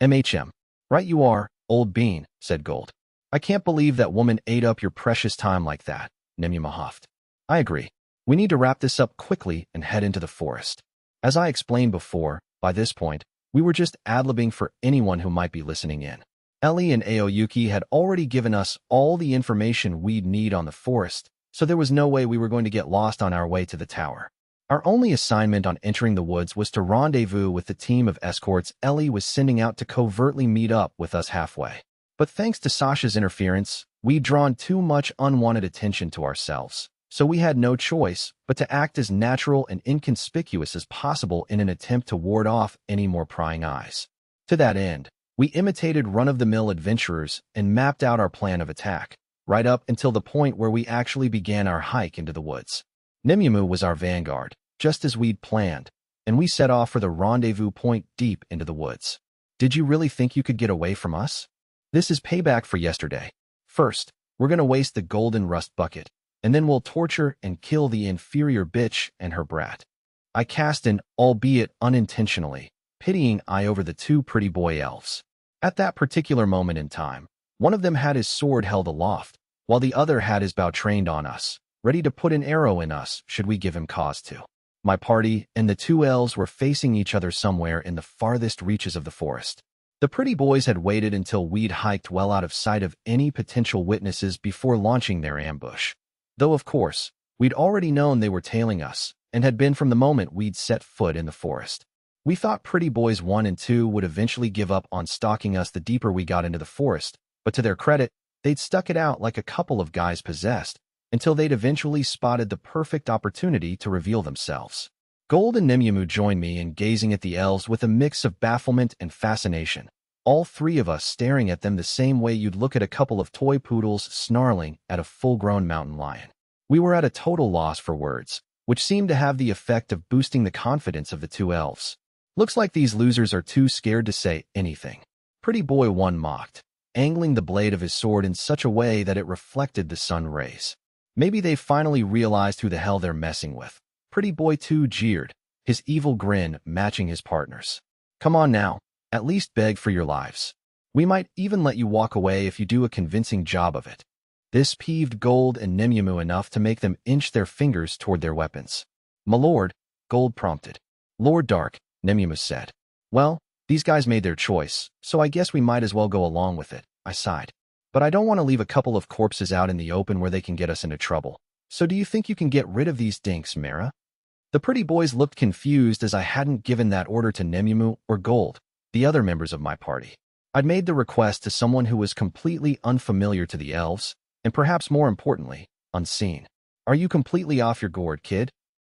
Right you are, old bean, said Gold. I can't believe that woman ate up your precious time like that, Nemumo huffed. I agree. We need to wrap this up quickly and head into the forest. As I explained before, by this point, we were just ad-libbing for anyone who might be listening in. Ellie and Aoyuki had already given us all the information we'd need on the forest, so there was no way we were going to get lost on our way to the tower. Our only assignment on entering the woods was to rendezvous with the team of escorts Ellie was sending out to covertly meet up with us halfway. But thanks to Sasha's interference, we'd drawn too much unwanted attention to ourselves, so we had no choice but to act as natural and inconspicuous as possible in an attempt to ward off any more prying eyes. To that end, we imitated run-of-the-mill adventurers and mapped out our plan of attack, right up until the point where we actually began our hike into the woods. Nemumu was our vanguard, just as we'd planned, and we set off for the rendezvous point deep into the woods. Did you really think you could get away from us? This is payback for yesterday. First, we're going to waste the golden rust bucket, and then we'll torture and kill the inferior bitch and her brat. I cast an, albeit unintentionally, pitying eye over the two pretty boy elves. At that particular moment in time, one of them had his sword held aloft, while the other had his bow trained on us, ready to put an arrow in us should we give him cause to. My party and the two elves were facing each other somewhere in the farthest reaches of the forest. The pretty boys had waited until we'd hiked well out of sight of any potential witnesses before launching their ambush. Though, of course, we'd already known they were tailing us, and had been from the moment we'd set foot in the forest. We thought pretty boys 1 and 2 would eventually give up on stalking us the deeper we got into the forest, but to their credit, they'd stuck it out like a couple of guys possessed, until they'd eventually spotted the perfect opportunity to reveal themselves. Gold and Nemumu joined me in gazing at the elves with a mix of bafflement and fascination, all three of us staring at them the same way you'd look at a couple of toy poodles snarling at a full-grown mountain lion. We were at a total loss for words, which seemed to have the effect of boosting the confidence of the two elves. Looks like these losers are too scared to say anything. Pretty boy 1 mocked, angling the blade of his sword in such a way that it reflected the sun rays. Maybe they finally realized who the hell they're messing with. Pretty boy 2 jeered, his evil grin matching his partner's. Come on now, at least beg for your lives. We might even let you walk away if you do a convincing job of it. This peeved Gold and Nemumu enough to make them inch their fingers toward their weapons. My lord, Gold prompted. Lord Dark, Nemumu said. Well, these guys made their choice, so I guess we might as well go along with it, I sighed. But I don't want to leave a couple of corpses out in the open where they can get us into trouble. So do you think you can get rid of these dinks, Mara? The pretty boys looked confused as I hadn't given that order to Nemumu or Gold, the other members of my party. I'd made the request to someone who was completely unfamiliar to the elves, and perhaps more importantly, unseen. Are you completely off your gourd, kid?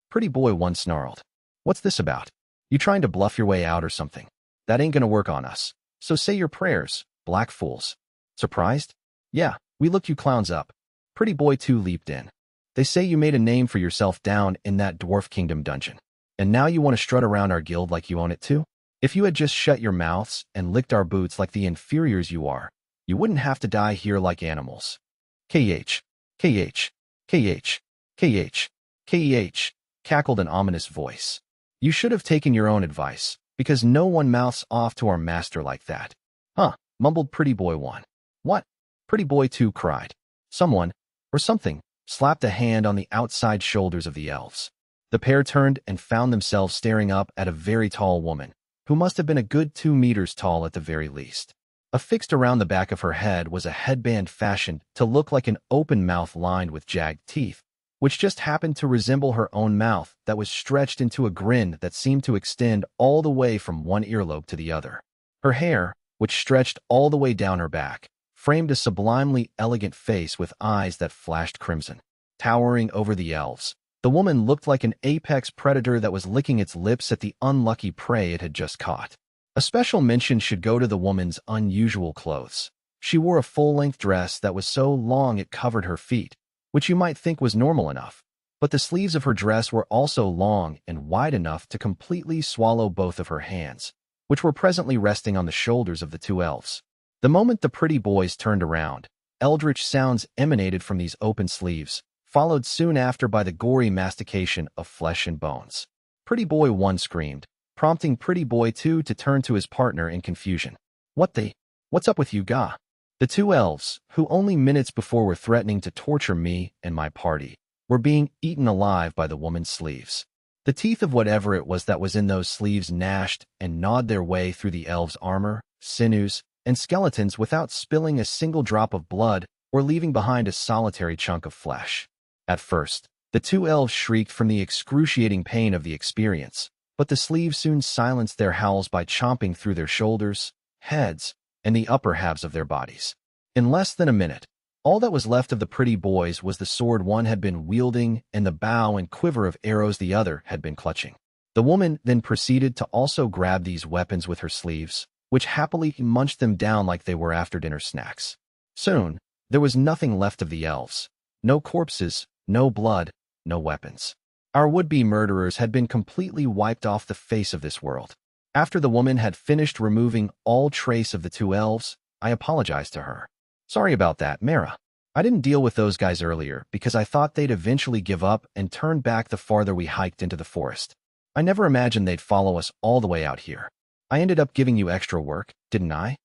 Pretty boy 1 snarled. What's this about? You trying to bluff your way out or something? That ain't gonna work on us. So say your prayers, black fools. Surprised? Yeah, we looked you clowns up. Pretty boy 2 leaped in. They say you made a name for yourself down in that Dwarf Kingdom dungeon. And now you want to strut around our guild like you own it too? If you had just shut your mouths and licked our boots like the inferiors you are, you wouldn't have to die here like animals. KH, KH, KH, KH, KH. cackled an ominous voice. You should have taken your own advice, because no one mouths off to our master like that. Huh, mumbled Pretty Boy 1. What? Pretty Boy 2 cried. Someone, or something, slapped a hand on the outside shoulders of the elves. The pair turned and found themselves staring up at a very tall woman, who must have been a good 2 meters tall at the very least. Affixed around the back of her head was a headband fashioned to look like an open mouth lined with jagged teeth, which just happened to resemble her own mouth that was stretched into a grin that seemed to extend all the way from one earlobe to the other. Her hair, which stretched all the way down her back, framed a sublimely elegant face with eyes that flashed crimson. Towering over the elves, the woman looked like an apex predator that was licking its lips at the unlucky prey it had just caught. A special mention should go to the woman's unusual clothes. She wore a full-length dress that was so long it covered her feet, which you might think was normal enough, but the sleeves of her dress were also long and wide enough to completely swallow both of her hands, which were presently resting on the shoulders of the 2 elves. The moment the pretty boys turned around, eldritch sounds emanated from these open sleeves, followed soon after by the gory mastication of flesh and bones. Pretty Boy 1 screamed, prompting Pretty Boy 2 to turn to his partner in confusion. What's up with you, Ga? The 2 elves, who only minutes before were threatening to torture me and my party, were being eaten alive by the woman's sleeves. The teeth of whatever it was that was in those sleeves gnashed and gnawed their way through the elves' armor, sinews, and skeletons without spilling a single drop of blood or leaving behind a solitary chunk of flesh. At first, the 2 elves shrieked from the excruciating pain of the experience, but the sleeves soon silenced their howls by chomping through their shoulders, heads, and the upper halves of their bodies. In less than a minute, all that was left of the pretty boys was the sword one had been wielding and the bow and quiver of arrows the other had been clutching. The woman then proceeded to also grab these weapons with her sleeves, which happily munched them down like they were after-dinner snacks. Soon, there was nothing left of the elves. No corpses, no blood, no weapons. Our would-be murderers had been completely wiped off the face of this world. After the woman had finished removing all trace of the 2 elves, I apologized to her. Sorry about that, Mara. I didn't deal with those guys earlier because I thought they'd eventually give up and turn back the farther we hiked into the forest. I never imagined they'd follow us all the way out here. I ended up giving you extra work, didn't I?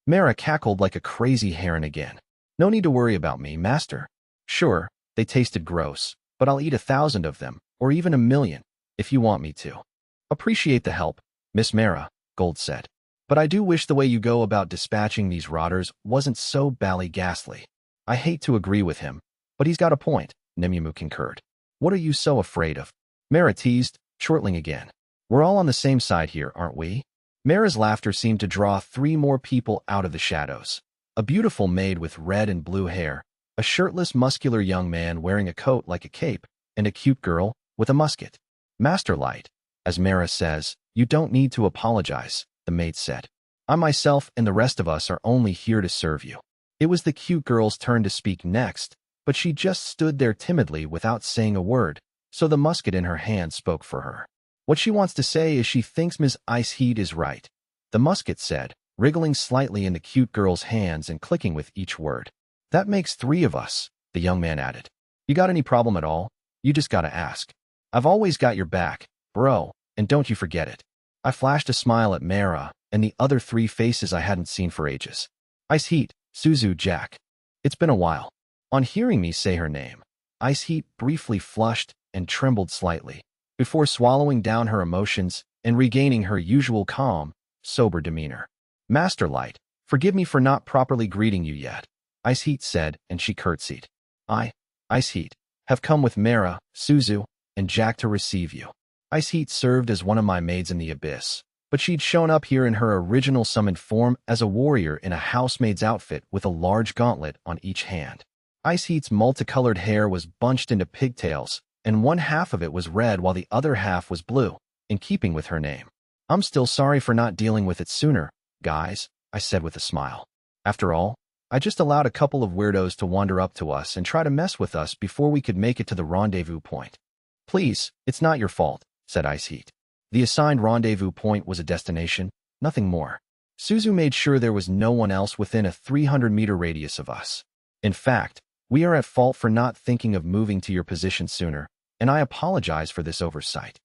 Mara cackled like a crazy heron again. No need to worry about me, master. Sure, they tasted gross, but I'll eat 1,000 of them, or even 1,000,000, if you want me to. Appreciate the help, Miss Mara, Gold said. But I do wish the way you go about dispatching these rotters wasn't so bally-ghastly. I hate to agree with him, but he's got a point, Nemumu concurred. What are you so afraid of? Mara teased, chortling again. We're all on the same side here, aren't we? Mara's laughter seemed to draw 3 more people out of the shadows. A beautiful maid with red and blue hair, a shirtless, muscular young man wearing a coat like a cape, and a cute girl with a musket. Master Light, as Mara says, you don't need to apologize, the maid said. I myself and the rest of us are only here to serve you. It was the cute girl's turn to speak next, but she just stood there timidly without saying a word, so the musket in her hand spoke for her. What she wants to say is she thinks Ms. Ice Heat is right, the musket said, wriggling slightly in the cute girl's hands and clicking with each word. That makes 3 of us, the young man added. You got any problem at all? You just gotta ask. I've always got your back, bro, and don't you forget it. I flashed a smile at Mara and the other 3 faces I hadn't seen for ages. Ice Heat, Suzu, Jack. It's been a while. On hearing me say her name, Ice Heat briefly flushed and trembled slightly, before swallowing down her emotions and regaining her usual calm, sober demeanor. Master Light, forgive me for not properly greeting you yet, Ice Heat said, and she curtsied. I, Ice Heat, have come with Mara, Suzu, and Jack to receive you. Ice Heat served as one of my maids in the Abyss, but she'd shown up here in her original summoned form as a warrior in a housemaid's outfit with a large gauntlet on each hand. Ice Heat's multicolored hair was bunched into pigtails, and one half of it was red while the other half was blue, in keeping with her name. I'm still sorry for not dealing with it sooner, guys, I said with a smile. After all, I just allowed a couple of weirdos to wander up to us and try to mess with us before we could make it to the rendezvous point. Please, it's not your fault, said Ice Heat. The assigned rendezvous point was a destination, nothing more. Suzu made sure there was no one else within a 300-meter radius of us. In fact, we are at fault for not thinking of moving to your position sooner, and I apologize for this oversight.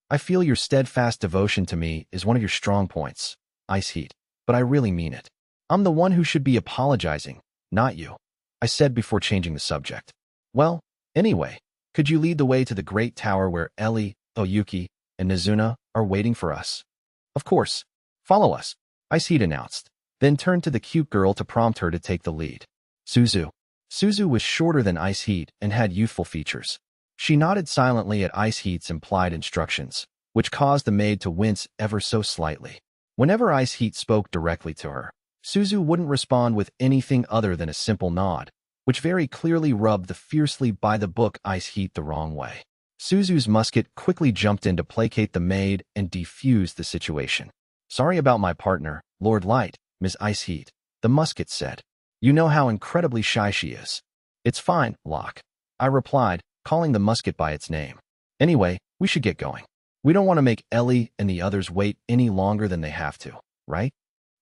I feel your steadfast devotion to me is one of your strong points, Ice Heat, but I really mean it. I'm the one who should be apologizing, not you, I said before changing the subject. Well, anyway, could you lead the way to the great tower where Ellie, Oyuki, and Nizuna are waiting for us? Of course. Follow us, Ice Heat announced, then turned to the cute girl to prompt her to take the lead. Suzu. Suzu was shorter than Ice Heat and had youthful features. She nodded silently at Ice Heat's implied instructions, which caused the maid to wince ever so slightly. Whenever Ice Heat spoke directly to her, Suzu wouldn't respond with anything other than a simple nod, which very clearly rubbed the fiercely by-the-book Ice Heat the wrong way. Suzu's musket quickly jumped in to placate the maid and defuse the situation. Sorry about my partner, Lord Light, Ms. Ice Heat, the musket said. You know how incredibly shy she is. It's fine, Locke, I replied, calling the musket by its name. Anyway, we should get going. We don't want to make Ellie and the others wait any longer than they have to, right?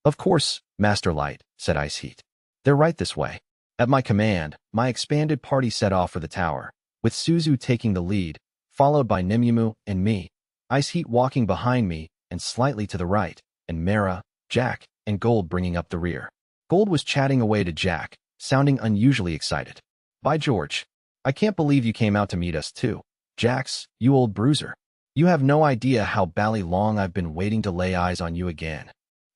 Of course, Master Light, said Ice Heat. They're right this way. At my command, my expanded party set off for the tower, with Suzu taking the lead, followed by Nimyumu and me, Ice Heat walking behind me and slightly to the right, and Mara, Jack, and Gold bringing up the rear. Gold was chatting away to Jack, sounding unusually excited. By George, I can't believe you came out to meet us too. Jax, you old bruiser. You have no idea how bally long I've been waiting to lay eyes on you again.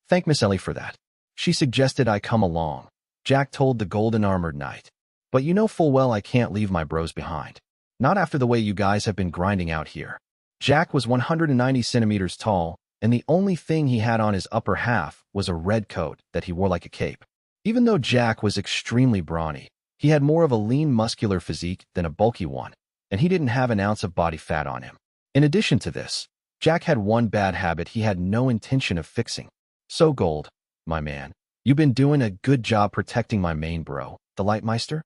Thank Miss Ellie for that. She suggested I come along, Jack told the golden-armored knight. But you know full well I can't leave my bros behind. Not after the way you guys have been grinding out here. Jack was 190 centimeters tall, and the only thing he had on his upper half was a red coat that he wore like a cape. Even though Jack was extremely brawny, he had more of a lean muscular physique than a bulky one, and he didn't have an ounce of body fat on him. In addition to this, Jack had one bad habit he had no intention of fixing. So Gold, my man, you've been doing a good job protecting my main bro, the Lightmeister?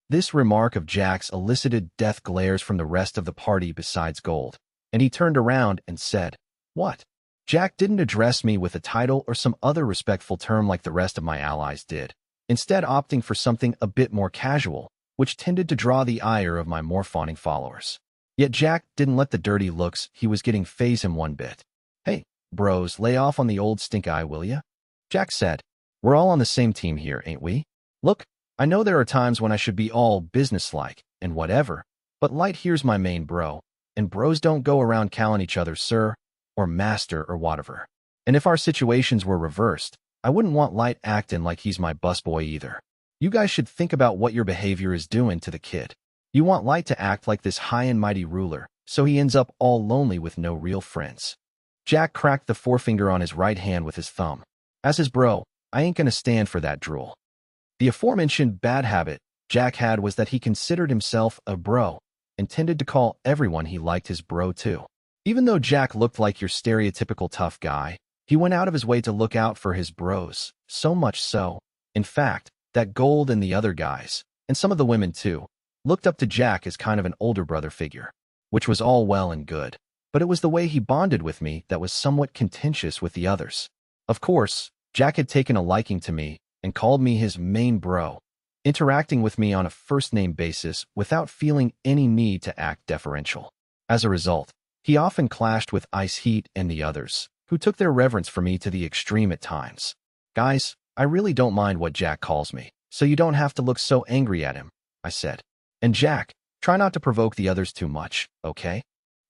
This remark of Jack's elicited death glares from the rest of the party besides Gold, and he turned around and said, What? Jack didn't address me with a title or some other respectful term like the rest of my allies did, instead opting for something a bit more casual, which tended to draw the ire of my more fawning followers. Yet Jack didn't let the dirty looks he was getting faze him one bit. Hey, bros, lay off on the old stink eye, will ya? Jack said, We're all on the same team here, ain't we? Look, I know there are times when I should be all businesslike and whatever, but Light here's my main bro, and bros don't go around calling each other sir, or master, or whatever. And if our situations were reversed, I wouldn't want Light acting like he's my busboy either. You guys should think about what your behavior is doing to the kid. You want Light to act like this high and mighty ruler, so he ends up all lonely with no real friends. Jack cracked the forefinger on his right hand with his thumb. As his bro, I ain't gonna stand for that drool. The aforementioned bad habit Jack had was that he considered himself a bro, and tended to call everyone he liked his bro too. Even though Jack looked like your stereotypical tough guy, he went out of his way to look out for his bros, so much so, in fact, that Gold and the other guys, and some of the women too, looked up to Jack as kind of an older brother figure, which was all well and good, but it was the way he bonded with me that was somewhat contentious with the others. Of course, Jack had taken a liking to me and called me his main bro, interacting with me on a first-name basis without feeling any need to act deferential. As a result, he often clashed with Ice Heat and the others, who took their reverence for me to the extreme at times. Guys, I really don't mind what Jack calls me, so you don't have to look so angry at him, I said. And Jack, try not to provoke the others too much, okay?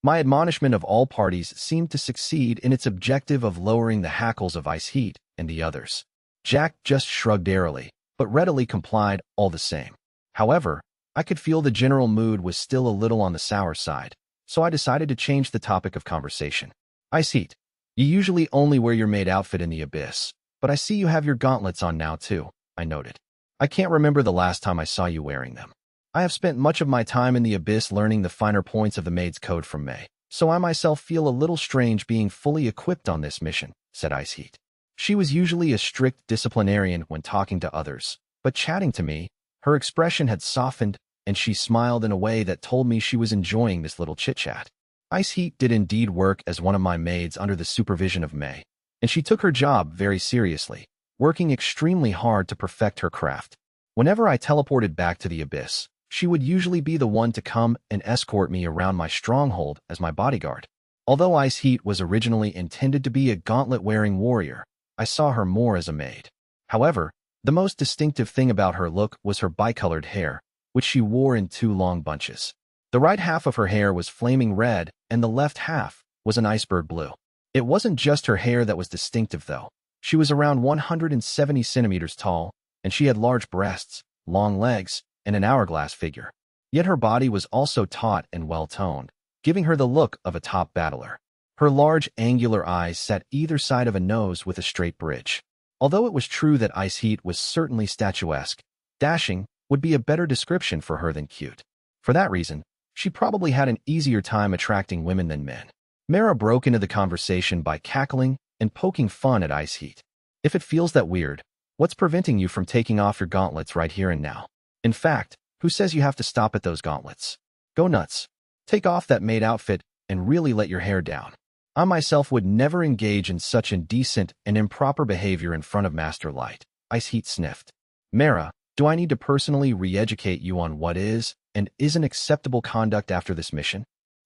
My admonishment of all parties seemed to succeed in its objective of lowering the hackles of Ice Heat and the others. Jack just shrugged airily, but readily complied all the same. However, I could feel the general mood was still a little on the sour side, so I decided to change the topic of conversation. Ice Heat, you usually only wear your maid outfit in the Abyss, but I see you have your gauntlets on now too, I noted. I can't remember the last time I saw you wearing them. I have spent much of my time in the Abyss learning the finer points of the maid's code from May, so I myself feel a little strange being fully equipped on this mission, said Ice Heat. She was usually a strict disciplinarian when talking to others, but chatting to me, her expression had softened, and she smiled in a way that told me she was enjoying this little chit-chat. Ice Heat did indeed work as one of my maids under the supervision of May, and she took her job very seriously, working extremely hard to perfect her craft. Whenever I teleported back to the Abyss, She would usually be the one to come and escort me around my stronghold as my bodyguard. Although Ice Heat was originally intended to be a gauntlet-wearing warrior, I saw her more as a maid. However, the most distinctive thing about her look was her bicolored hair, which she wore in 2 long bunches. The right half of her hair was flaming red, and the left half was an iceberg blue. It wasn't just her hair that was distinctive, though. She was around 170 centimeters tall, and she had large breasts, long legs, and an hourglass figure. Yet her body was also taut and well-toned, giving her the look of a top battler. Her large, angular eyes sat either side of a nose with a straight bridge. Although it was true that Ice Heat was certainly statuesque, dashing would be a better description for her than cute. For that reason, she probably had an easier time attracting women than men. Mara broke into the conversation by cackling and poking fun at Ice Heat. If it feels that weird, what's preventing you from taking off your gauntlets right here and now? In fact, who says you have to stop at those gauntlets? Go nuts. Take off that maid outfit and really let your hair down. I myself would never engage in such indecent and improper behavior in front of Master Light. Ice Heat sniffed. Mara, do I need to personally re-educate you on what is and isn't acceptable conduct after this mission?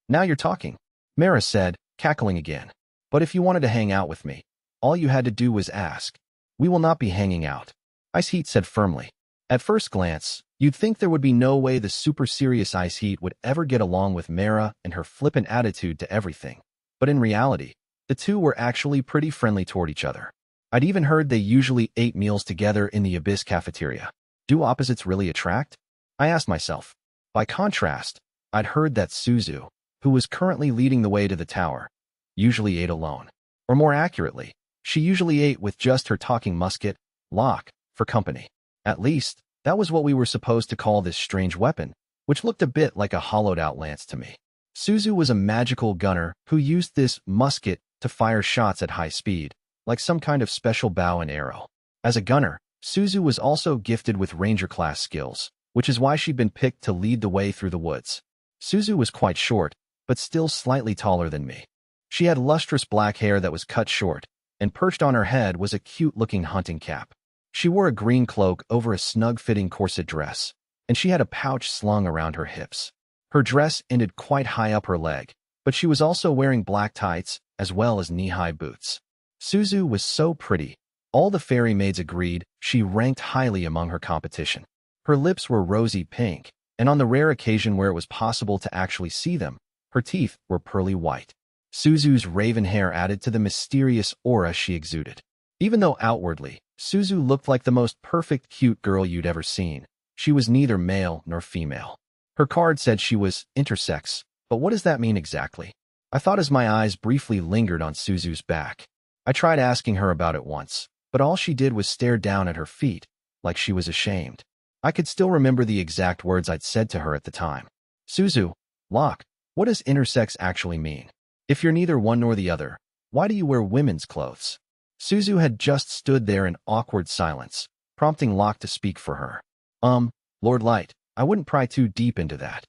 Now you're talking, Mara said, cackling again. But if you wanted to hang out with me, all you had to do was ask. We will not be hanging out, Ice Heat said firmly. At first glance, you'd think there would be no way the super serious Ice Heat would ever get along with Mara and her flippant attitude to everything. But in reality, the two were actually pretty friendly toward each other. I'd even heard they usually ate meals together in the Abyss cafeteria. Do opposites really attract? I asked myself. By contrast, I'd heard that Suzu, who was currently leading the way to the tower, usually ate alone. Or more accurately, she usually ate with just her talking musket, Locke, for company. At least, that was what we were supposed to call this strange weapon, which looked a bit like a hollowed-out lance to me. Suzu was a magical gunner who used this musket to fire shots at high speed, like some kind of special bow and arrow. As a gunner, Suzu was also gifted with ranger-class skills, which is why she'd been picked to lead the way through the woods. Suzu was quite short, but still slightly taller than me. She had lustrous black hair that was cut short, and perched on her head was a cute-looking hunting cap. She wore a green cloak over a snug-fitting corset dress, and she had a pouch slung around her hips. Her dress ended quite high up her leg, but she was also wearing black tights as well as knee-high boots. Suzu was so pretty, all the fairy maids agreed she ranked highly among her competition. Her lips were rosy pink, and on the rare occasion where it was possible to actually see them, her teeth were pearly white. Suzu's raven hair added to the mysterious aura she exuded. Even though outwardly, Suzu looked like the most perfect cute girl you'd ever seen, she was neither male nor female. Her card said she was intersex, but what does that mean exactly? I thought as my eyes briefly lingered on Suzu's back. I tried asking her about it once, but all she did was stare down at her feet, like she was ashamed. I could still remember the exact words I'd said to her at the time. Suzu, Locke, what does intersex actually mean? If you're neither one nor the other, why do you wear women's clothes? Suzu had just stood there in awkward silence, prompting Locke to speak for her. Lord Light, I wouldn't pry too deep into that.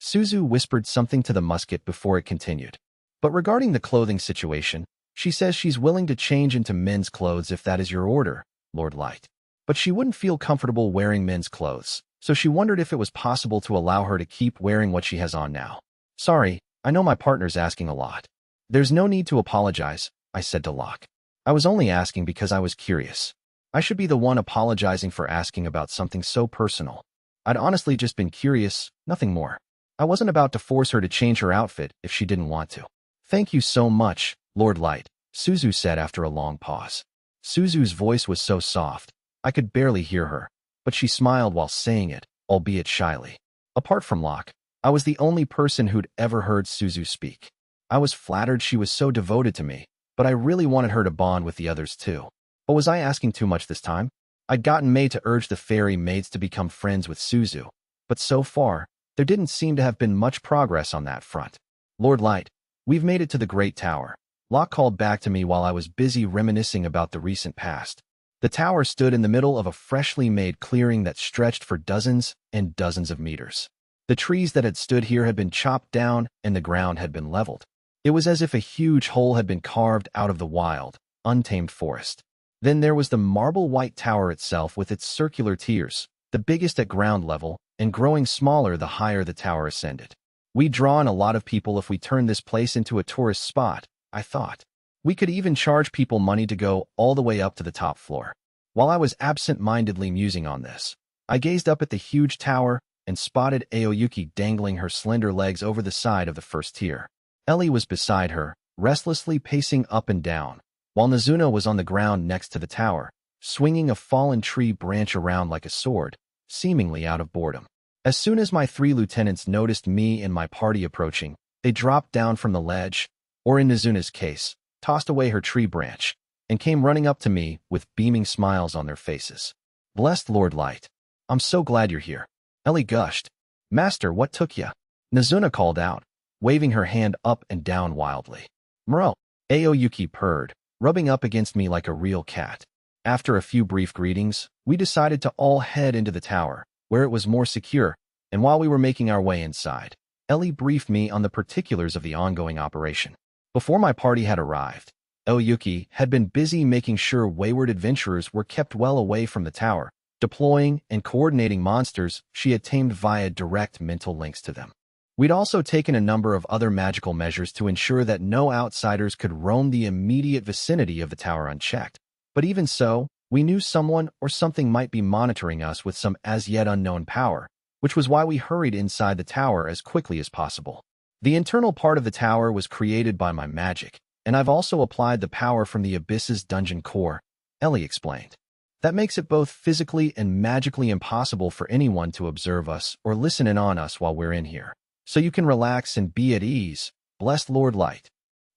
Suzu whispered something to the musket before it continued. But regarding the clothing situation, she says she's willing to change into men's clothes if that is your order, Lord Light. But she wouldn't feel comfortable wearing men's clothes, so she wondered if it was possible to allow her to keep wearing what she has on now. Sorry, I know my partner's asking a lot. There's no need to apologize, I said to Locke. I was only asking because I was curious. I should be the one apologizing for asking about something so personal. I'd honestly just been curious, nothing more. I wasn't about to force her to change her outfit if she didn't want to. Thank you so much, Lord Light, Suzu said after a long pause. Suzu's voice was so soft, I could barely hear her, but she smiled while saying it, albeit shyly. Apart from Locke, I was the only person who'd ever heard Suzu speak. I was flattered she was so devoted to me, but I really wanted her to bond with the others too. But was I asking too much this time? I'd gotten May to urge the fairy maids to become friends with Suzu, but so far, there didn't seem to have been much progress on that front. Lord Light, we've made it to the Great Tower. Locke called back to me while I was busy reminiscing about the recent past. The tower stood in the middle of a freshly made clearing that stretched for dozens and dozens of meters. The trees that had stood here had been chopped down and the ground had been leveled. It was as if a huge hole had been carved out of the wild, untamed forest. Then there was the marble white tower itself with its circular tiers, the biggest at ground level and growing smaller the higher the tower ascended. We'd draw in a lot of people if we turned this place into a tourist spot, I thought. We could even charge people money to go all the way up to the top floor. While I was absent-mindedly musing on this, I gazed up at the huge tower and spotted Aoyuki dangling her slender legs over the side of the first tier. Ellie was beside her, restlessly pacing up and down, while Nazuna was on the ground next to the tower, swinging a fallen tree branch around like a sword, seemingly out of boredom. As soon as my 3 lieutenants noticed me and my party approaching, they dropped down from the ledge, or in Nazuna's case, tossed away her tree branch, and came running up to me with beaming smiles on their faces. "Blessed Lord Light, I'm so glad you're here," Ellie gushed. "Master, what took ya?" Nazuna called out, waving her hand up and down wildly. "Mro," Aoyuki purred, rubbing up against me like a real cat. After a few brief greetings, we decided to all head into the tower, where it was more secure, and while we were making our way inside, Ellie briefed me on the particulars of the ongoing operation. Before my party had arrived, Aoyuki had been busy making sure wayward adventurers were kept well away from the tower, deploying and coordinating monsters she had tamed via direct mental links to them. We'd also taken a number of other magical measures to ensure that no outsiders could roam the immediate vicinity of the tower unchecked. But even so, we knew someone or something might be monitoring us with some as-yet unknown power, which was why we hurried inside the tower as quickly as possible. The internal part of the tower was created by my magic, and I've also applied the power from the Abyss's dungeon core, Ellie explained. That makes it both physically and magically impossible for anyone to observe us or listen in on us while we're in here. So you can relax and be at ease, blessed Lord Light.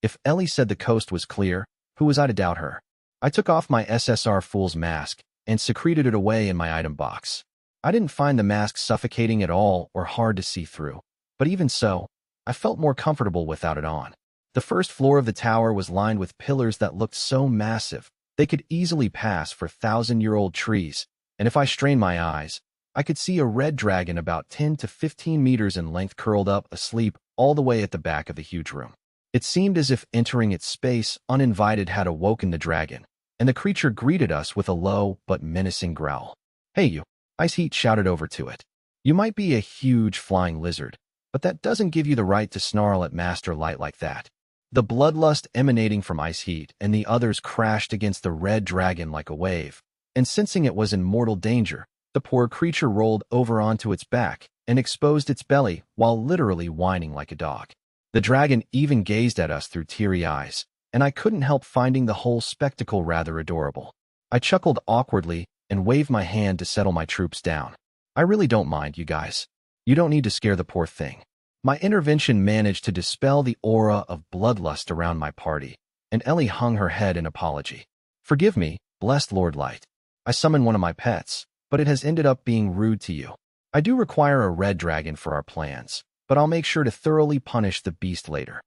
If Ellie said the coast was clear, who was I to doubt her? I took off my SSR Fool's mask and secreted it away in my item box. I didn't find the mask suffocating at all or hard to see through, but even so, I felt more comfortable without it on. The first floor of the tower was lined with pillars that looked so massive they could easily pass for 1,000-year-old trees, and if I strained my eyes, I could see a red dragon about 10 to 15 meters in length curled up asleep all the way at the back of the huge room. It seemed as if entering its space uninvited had awoken the dragon, and the creature greeted us with a low but menacing growl. "Hey you," Ice Heat shouted over to it. "You might be a huge flying lizard, but that doesn't give you the right to snarl at Master Light like that." The bloodlust emanating from Ice Heat and the others crashed against the red dragon like a wave, and sensing it was in mortal danger, the poor creature rolled over onto its back and exposed its belly while literally whining like a dog. The dragon even gazed at us through teary eyes, and I couldn't help finding the whole spectacle rather adorable. I chuckled awkwardly and waved my hand to settle my troops down. "I really don't mind, you guys. You don't need to scare the poor thing." My intervention managed to dispel the aura of bloodlust around my party, and Ellie hung her head in apology. "Forgive me, blessed Lord Light. I summoned one of my pets, but it has ended up being rude to you. I do require a red dragon for our plans, but I'll make sure to thoroughly punish the beast later."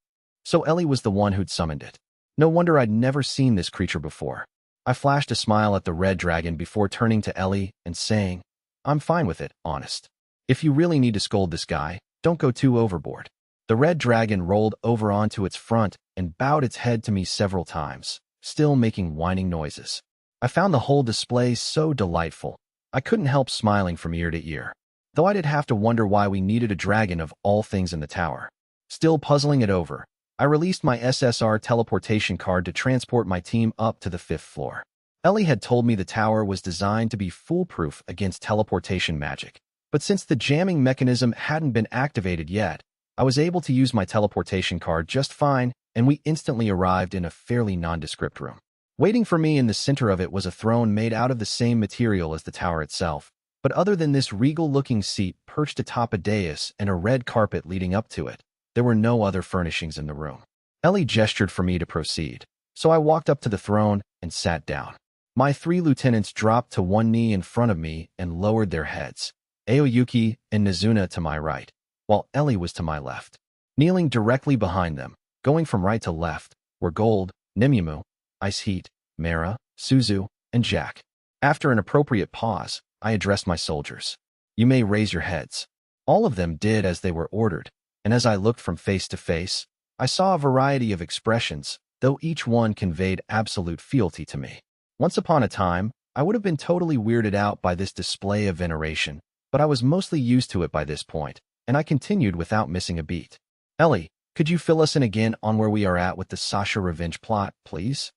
So Ellie was the one who'd summoned it. No wonder I'd never seen this creature before. I flashed a smile at the red dragon before turning to Ellie and saying, "I'm fine with it, honest. If you really need to scold this guy, don't go too overboard." The red dragon rolled over onto its front and bowed its head to me several times, still making whining noises. I found the whole display so delightful, I couldn't help smiling from ear to ear, though I did have to wonder why we needed a dragon of all things in the tower. Still puzzling it over, I released my SSR teleportation card to transport my team up to the 5th floor. Ellie had told me the tower was designed to be foolproof against teleportation magic, but since the jamming mechanism hadn't been activated yet, I was able to use my teleportation card just fine, and we instantly arrived in a fairly nondescript room. Waiting for me in the center of it was a throne made out of the same material as the tower itself, but other than this regal-looking seat perched atop a dais and a red carpet leading up to it, there were no other furnishings in the room. Ellie gestured for me to proceed, so I walked up to the throne and sat down. My 3 lieutenants dropped to one knee in front of me and lowered their heads, Aoyuki and Nazuna to my right, while Ellie was to my left. Kneeling directly behind them, going from right to left, were Gold, Nimyamu, Ice Heat, Mara, Suzu, and Jack. After an appropriate pause, I addressed my soldiers. "You may raise your heads." All of them did as they were ordered, and as I looked from face to face, I saw a variety of expressions, though each one conveyed absolute fealty to me. Once upon a time, I would have been totally weirded out by this display of veneration, but I was mostly used to it by this point, and I continued without missing a beat. Ellie, could you fill us in again on where we are at with the Sasha revenge plot, please?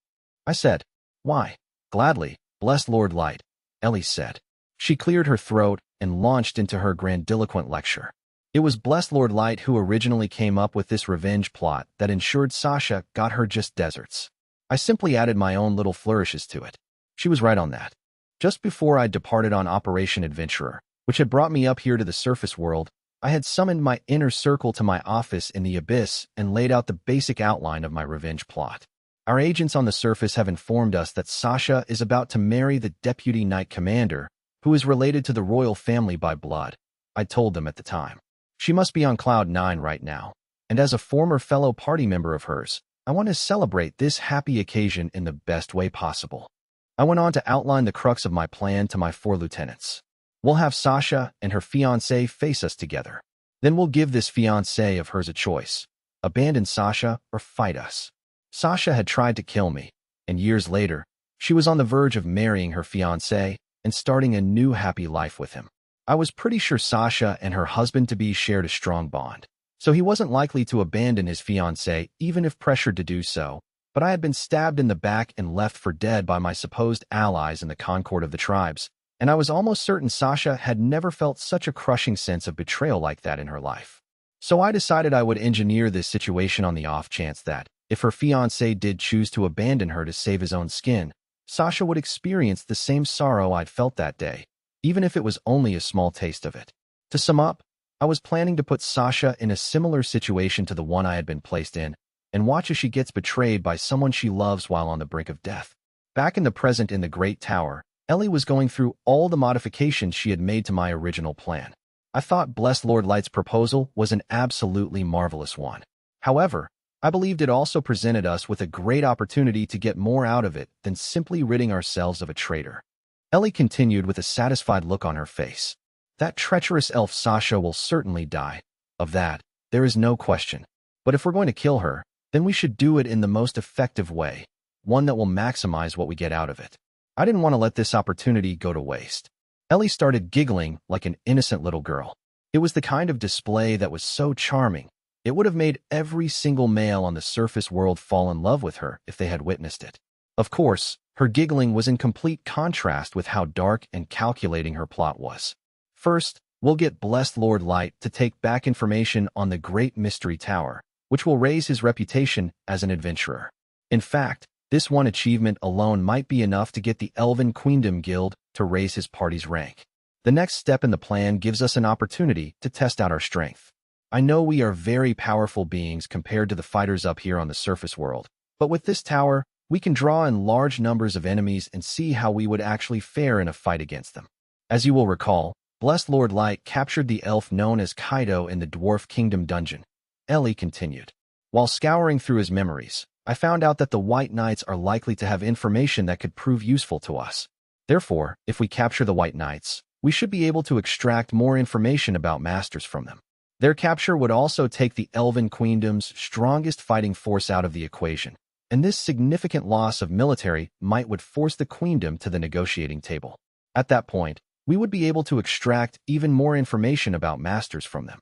I said. Why? Gladly, bless Lord Light, Ellie said. She cleared her throat and launched into her grandiloquent lecture. It was blessed Lord Light who originally came up with this revenge plot that ensured Sasha got her just deserts. I simply added my own little flourishes to it. She was right on that. Just before I departed on Operation Adventurer, which had brought me up here to the surface world, I had summoned my inner circle to my office in the abyss and laid out the basic outline of my revenge plot. Our agents on the surface have informed us that Sasha is about to marry the Deputy Knight Commander, who is related to the royal family by blood. I told them at the time. She must be on cloud 9 right now, and as a former fellow party member of hers, I want to celebrate this happy occasion in the best way possible. I went on to outline the crux of my plan to my 4 lieutenants. We'll have Sasha and her fiancé face us together. Then we'll give this fiancé of hers a choice. Abandon Sasha or fight us. Sasha had tried to kill me, and years later, she was on the verge of marrying her fiancé and starting a new happy life with him. I was pretty sure Sasha and her husband-to-be shared a strong bond, so he wasn't likely to abandon his fiancée even if pressured to do so, but I had been stabbed in the back and left for dead by my supposed allies in the Concord of the tribes, and I was almost certain Sasha had never felt such a crushing sense of betrayal like that in her life. So I decided I would engineer this situation on the off chance that, if her fiancé did choose to abandon her to save his own skin, Sasha would experience the same sorrow I'd felt that day, even if it was only a small taste of it. To sum up, I was planning to put Sasha in a similar situation to the one I had been placed in, and watch as she gets betrayed by someone she loves while on the brink of death. Back in the present in the Great Tower, Ellie was going through all the modifications she had made to my original plan. I thought Blessed Lord Light's proposal was an absolutely marvelous one. However, I believed it also presented us with a great opportunity to get more out of it than simply ridding ourselves of a traitor. Ellie continued with a satisfied look on her face. That treacherous elf Sasha will certainly die. Of that, there is no question. But if we're going to kill her, then we should do it in the most effective way, one that will maximize what we get out of it. I didn't want to let this opportunity go to waste. Ellie started giggling like an innocent little girl. It was the kind of display that was so charming. It would have made every single male on the surface world fall in love with her if they had witnessed it. Of course, her giggling was in complete contrast with how dark and calculating her plot was. First, we'll get Blessed Lord Light to take back information on the Great Mystery Tower, which will raise his reputation as an adventurer. In fact, this one achievement alone might be enough to get the Elven Queendom Guild to raise his party's rank. The next step in the plan gives us an opportunity to test out our strength. I know we are very powerful beings compared to the fighters up here on the surface world, but with this tower, we can draw in large numbers of enemies and see how we would actually fare in a fight against them. As you will recall, Blessed Lord Light captured the elf known as Kaido in the Dwarf Kingdom dungeon. Ellie continued. While scouring through his memories, I found out that the White Knights are likely to have information that could prove useful to us. Therefore, if we capture the White Knights, we should be able to extract more information about masters from them. Their capture would also take the Elven Queendom's strongest fighting force out of the equation, and this significant loss of military might would force the Queendom to the negotiating table. At that point, we would be able to extract even more information about masters from them.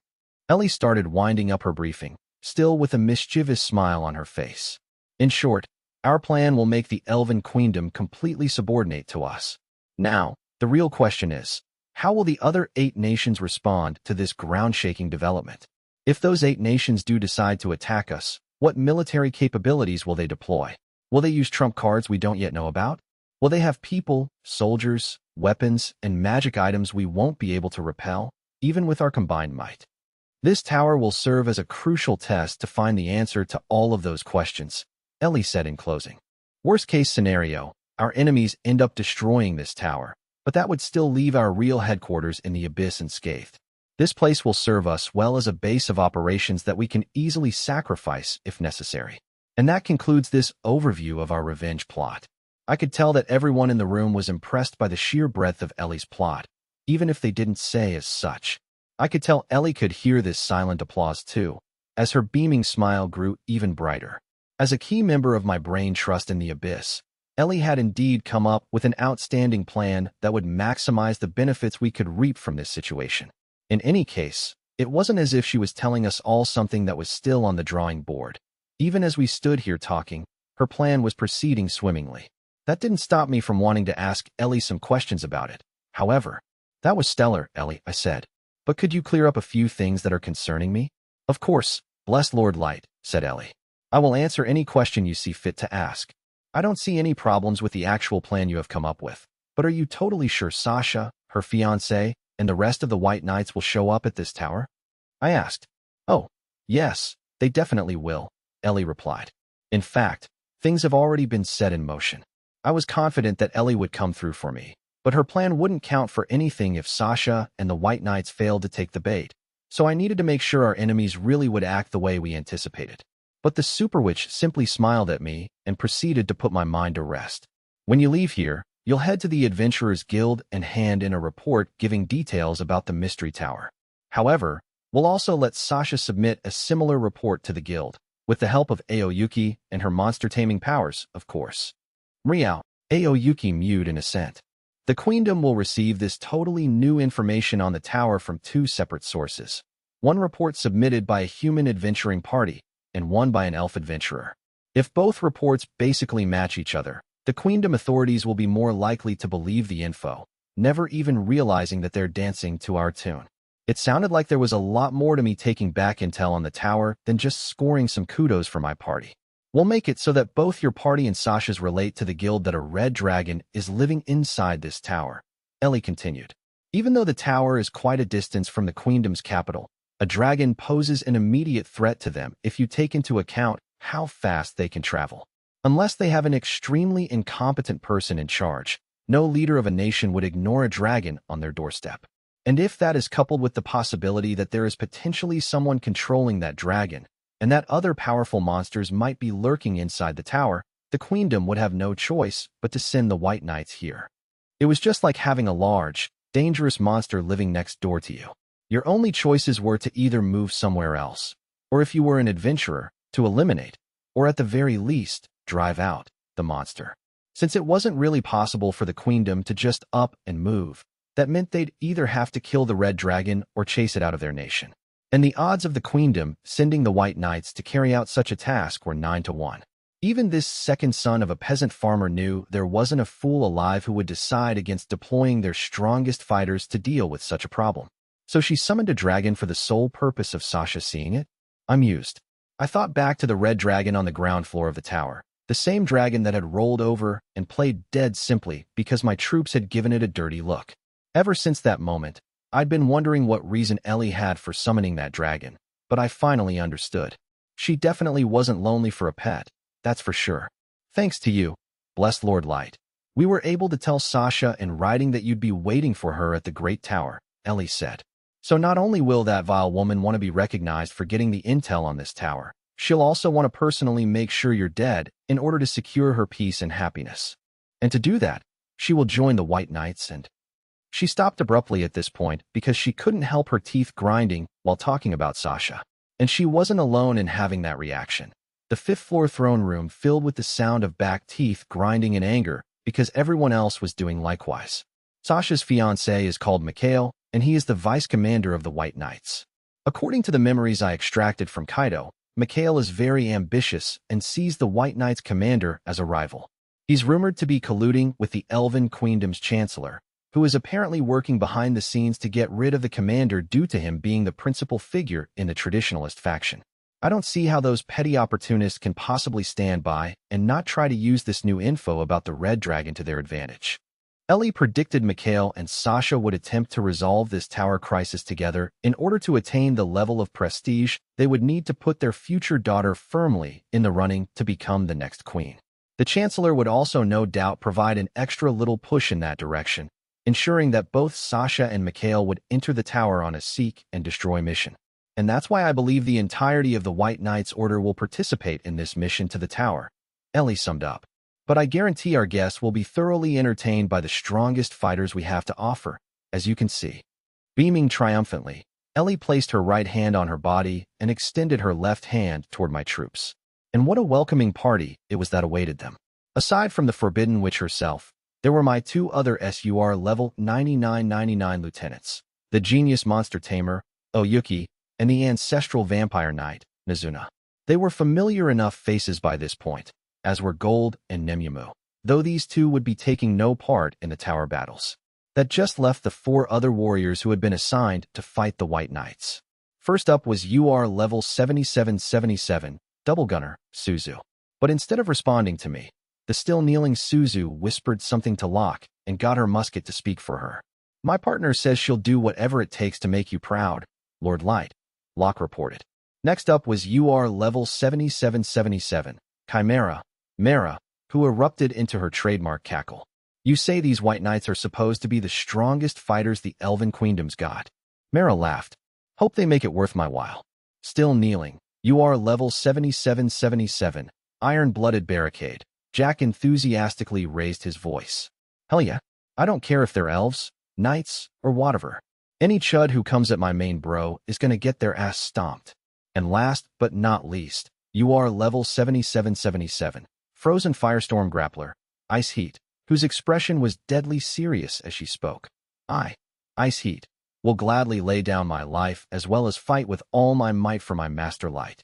Ellie started winding up her briefing, still with a mischievous smile on her face. In short, our plan will make the Elven Queendom completely subordinate to us. Now, the real question is, how will the other 8 nations respond to this ground-shaking development? If those 8 nations do decide to attack us, what military capabilities will they deploy? Will they use trump cards we don't yet know about? Will they have people, soldiers, weapons, and magic items we won't be able to repel, even with our combined might? This tower will serve as a crucial test to find the answer to all of those questions, Ellie said in closing. Worst-case scenario, our enemies end up destroying this tower, but that would still leave our real headquarters in the abyss unscathed. This place will serve us well as a base of operations that we can easily sacrifice if necessary. And that concludes this overview of our revenge plot. I could tell that everyone in the room was impressed by the sheer breadth of Ellie's plot, even if they didn't say as such. I could tell Ellie could hear this silent applause too, as her beaming smile grew even brighter. As a key member of my brain trust in the abyss, Ellie had indeed come up with an outstanding plan that would maximize the benefits we could reap from this situation. In any case, it wasn't as if she was telling us all something that was still on the drawing board. Even as we stood here talking, her plan was proceeding swimmingly. That didn't stop me from wanting to ask Ellie some questions about it. However, "That was stellar, Ellie," I said. "But could you clear up a few things that are concerning me?" "Of course, blessed Lord Light," said Ellie. "I will answer any question you see fit to ask. I don't see any problems with the actual plan you have come up with. But are you totally sure Sasha, her fiancé, and the rest of the White Knights will show up at this tower?" I asked. "Oh, yes, they definitely will," Ellie replied. "In fact, things have already been set in motion." I was confident that Ellie would come through for me, but her plan wouldn't count for anything if Sasha and the White Knights failed to take the bait, so I needed to make sure our enemies really would act the way we anticipated. But the Super Witch simply smiled at me and proceeded to put my mind to rest. "When you leave here, you'll head to the Adventurers Guild and hand in a report giving details about the Mystery Tower. However, we'll also let Sasha submit a similar report to the guild, with the help of Aoyuki and her monster-taming powers, of course." "Meow," Aoyuki mewed in assent. "The Queendom will receive this totally new information on the tower from two separate sources. One report submitted by a human adventuring party, and one by an elf adventurer. If both reports basically match each other, the Queendom authorities will be more likely to believe the info, never even realizing that they're dancing to our tune." It sounded like there was a lot more to me taking back intel on the tower than just scoring some kudos for my party. "We'll make it so that both your party and Sasha's relate to the guild that a red dragon is living inside this tower," Ellie continued. "Even though the tower is quite a distance from the Queendom's capital, a dragon poses an immediate threat to them if you take into account how fast they can travel. Unless they have an extremely incompetent person in charge, no leader of a nation would ignore a dragon on their doorstep. And if that is coupled with the possibility that there is potentially someone controlling that dragon, and that other powerful monsters might be lurking inside the tower, the Queendom would have no choice but to send the White Knights here. It was just like having a large, dangerous monster living next door to you. Your only choices were to either move somewhere else, or if you were an adventurer, to eliminate, or at the very least, drive out, the monster. Since it wasn't really possible for the Queendom to just up and move, that meant they'd either have to kill the red dragon or chase it out of their nation. And the odds of the Queendom sending the White Knights to carry out such a task were 9-1. Even this second son of a peasant farmer knew there wasn't a fool alive who would decide against deploying their strongest fighters to deal with such a problem. So she summoned a dragon for the sole purpose of Sasha seeing it? I mused. I thought back to the red dragon on the ground floor of the tower, the same dragon that had rolled over and played dead simply because my troops had given it a dirty look. Ever since that moment, I'd been wondering what reason Ellie had for summoning that dragon, but I finally understood. She definitely wasn't lonely for a pet, that's for sure. "Thanks to you, blessed Lord Light, we were able to tell Sasha in writing that you'd be waiting for her at the Great Tower," Ellie said. "So not only will that vile woman want to be recognized for getting the intel on this tower, she'll also want to personally make sure you're dead in order to secure her peace and happiness. And to do that, she will join the White Knights and—" She stopped abruptly at this point because she couldn't help her teeth grinding while talking about Sasha. And she wasn't alone in having that reaction. The fifth-floor throne room filled with the sound of back teeth grinding in anger because everyone else was doing likewise. Sasha's fiancé is called Mikhail, and he is the vice commander of the White Knights. According to the memories I extracted from Kaido, Mikhail is very ambitious and sees the White Knights commander as a rival. He's rumored to be colluding with the Elven Queendom's chancellor, who is apparently working behind the scenes to get rid of the commander due to him being the principal figure in the traditionalist faction. I don't see how those petty opportunists can possibly stand by and not try to use this new info about the Red Dragon to their advantage. Ellie predicted Mikhail and Sasha would attempt to resolve this tower crisis together in order to attain the level of prestige they would need to put their future daughter firmly in the running to become the next queen. The Chancellor would also no doubt provide an extra little push in that direction, ensuring that both Sasha and Mikhail would enter the tower on a seek and destroy mission. And that's why I believe the entirety of the White Knights Order will participate in this mission to the tower, Ellie summed up. But I guarantee our guests will be thoroughly entertained by the strongest fighters we have to offer, as you can see. Beaming triumphantly, Ellie placed her right hand on her body and extended her left hand toward my troops. And what a welcoming party it was that awaited them. Aside from the Forbidden Witch herself, there were my two other SUR level 9999 lieutenants, the Genius Monster Tamer, Oyuki, and the Ancestral Vampire Knight, Nizuna. They were familiar enough faces by this point, as were Gold and Nemumu, though these two would be taking no part in the tower battles. That just left the four other warriors who had been assigned to fight the White Knights. First up was UR level 7777, Double Gunner, Suzu. But instead of responding to me, the still kneeling Suzu whispered something to Locke and got her musket to speak for her. My partner says she'll do whatever it takes to make you proud, Lord Light, Locke reported. Next up was UR level 7777, Chimera, Mara, who erupted into her trademark cackle. You say these White Knights are supposed to be the strongest fighters the Elven Queendom's got. Mara laughed. Hope they make it worth my while. Still kneeling, UR level 7777, Iron-Blooded Barricade. Jack enthusiastically raised his voice. Hell yeah, I don't care if they're elves, knights, or whatever. Any chud who comes at my main bro is gonna get their ass stomped. And last but not least, UR level 7777, Frozen Firestorm Grappler, Ice Heat, whose expression was deadly serious as she spoke. I, Ice Heat, will gladly lay down my life as well as fight with all my might for my Master Light.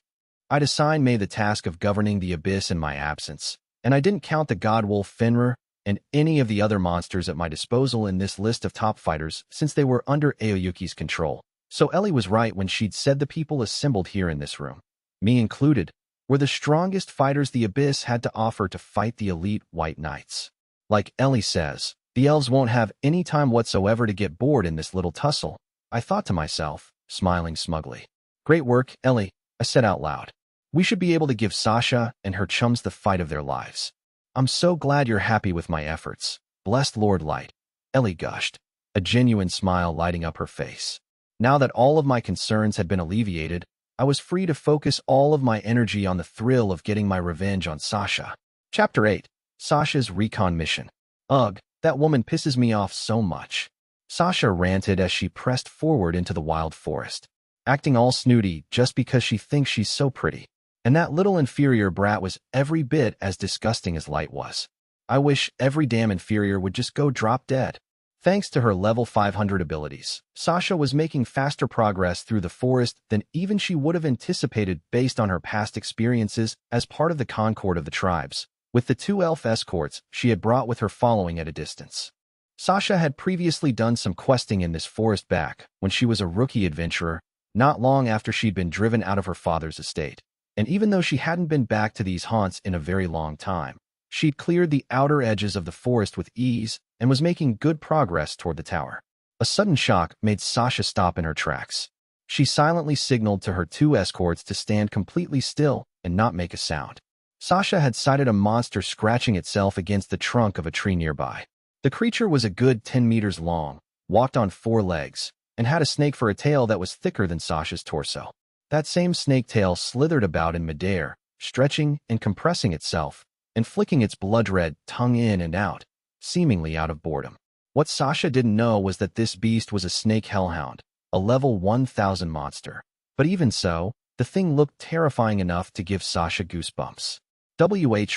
I'd assign May the task of governing the Abyss in my absence, and I didn't count the Godwolf Fenrir and any of the other monsters at my disposal in this list of top fighters since they were under Aoyuki's control. So Ellie was right when she'd said the people assembled here in this room, me included, were the strongest fighters the Abyss had to offer to fight the elite White Knights. Like Ellie says, the elves won't have any time whatsoever to get bored in this little tussle, I thought to myself, smiling smugly. Great work, Ellie, I said out loud. We should be able to give Sasha and her chums the fight of their lives. I'm so glad you're happy with my efforts. Blessed Lord Light. Ellie gushed, a genuine smile lighting up her face. Now that all of my concerns had been alleviated, I was free to focus all of my energy on the thrill of getting my revenge on Sasha. Chapter 8. Sasha's Recon Mission. Ugh, that woman pisses me off so much. Sasha ranted as she pressed forward into the wild forest, acting all snooty just because she thinks she's so pretty. And that little inferior brat was every bit as disgusting as Light was. I wish every damn inferior would just go drop dead. Thanks to her level 500 abilities, Sasha was making faster progress through the forest than even she would have anticipated based on her past experiences as part of the Concord of the tribes, with the two elf escorts she had brought with her following at a distance. Sasha had previously done some questing in this forest back when she was a rookie adventurer, not long after she'd been driven out of her father's estate. And even though she hadn't been back to these haunts in a very long time, she'd cleared the outer edges of the forest with ease and was making good progress toward the tower. A sudden shock made Sasha stop in her tracks. She silently signaled to her two escorts to stand completely still and not make a sound. Sasha had sighted a monster scratching itself against the trunk of a tree nearby. The creature was a good 10 meters long, walked on 4 legs, and had a snake for a tail that was thicker than Sasha's torso. That same snake tail slithered about in midair, stretching and compressing itself, and flicking its blood-red tongue in and out, seemingly out of boredom. What Sasha didn't know was that this beast was a snake hellhound, a level 1000 monster. But even so, the thing looked terrifying enough to give Sasha goosebumps.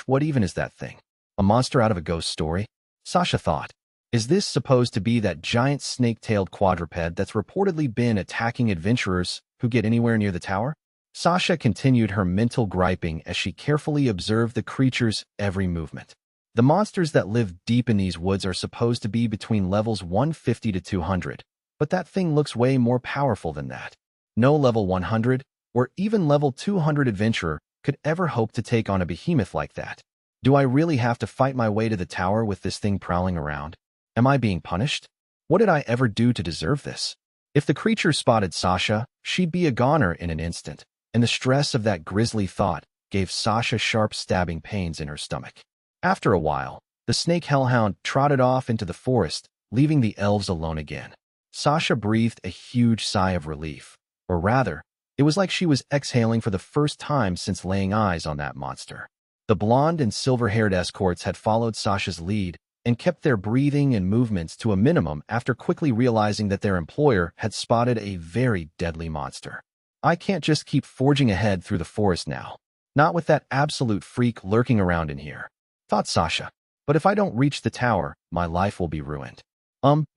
What even is that thing? A monster out of a ghost story? Sasha thought. Is this supposed to be that giant snake-tailed quadruped that's reportedly been attacking adventurers who get anywhere near the tower? Sasha continued her mental griping as she carefully observed the creature's every movement. The monsters that live deep in these woods are supposed to be between levels 150 to 200, but that thing looks way more powerful than that. No level 100 or even level 200 adventurer could ever hope to take on a behemoth like that. Do I really have to fight my way to the tower with this thing prowling around? Am I being punished? What did I ever do to deserve this? If the creature spotted Sasha, she'd be a goner in an instant, and the stress of that grisly thought gave Sasha sharp stabbing pains in her stomach. After a while, the snake hellhound trotted off into the forest, leaving the elves alone again. Sasha breathed a huge sigh of relief, or rather, it was like she was exhaling for the first time since laying eyes on that monster. The blonde and silver-haired escorts had followed Sasha's lead and kept their breathing and movements to a minimum after quickly realizing that their employer had spotted a very deadly monster. I can't just keep forging ahead through the forest now. Not with that absolute freak lurking around in here. thought Sasha. But if I don't reach the tower, my life will be ruined.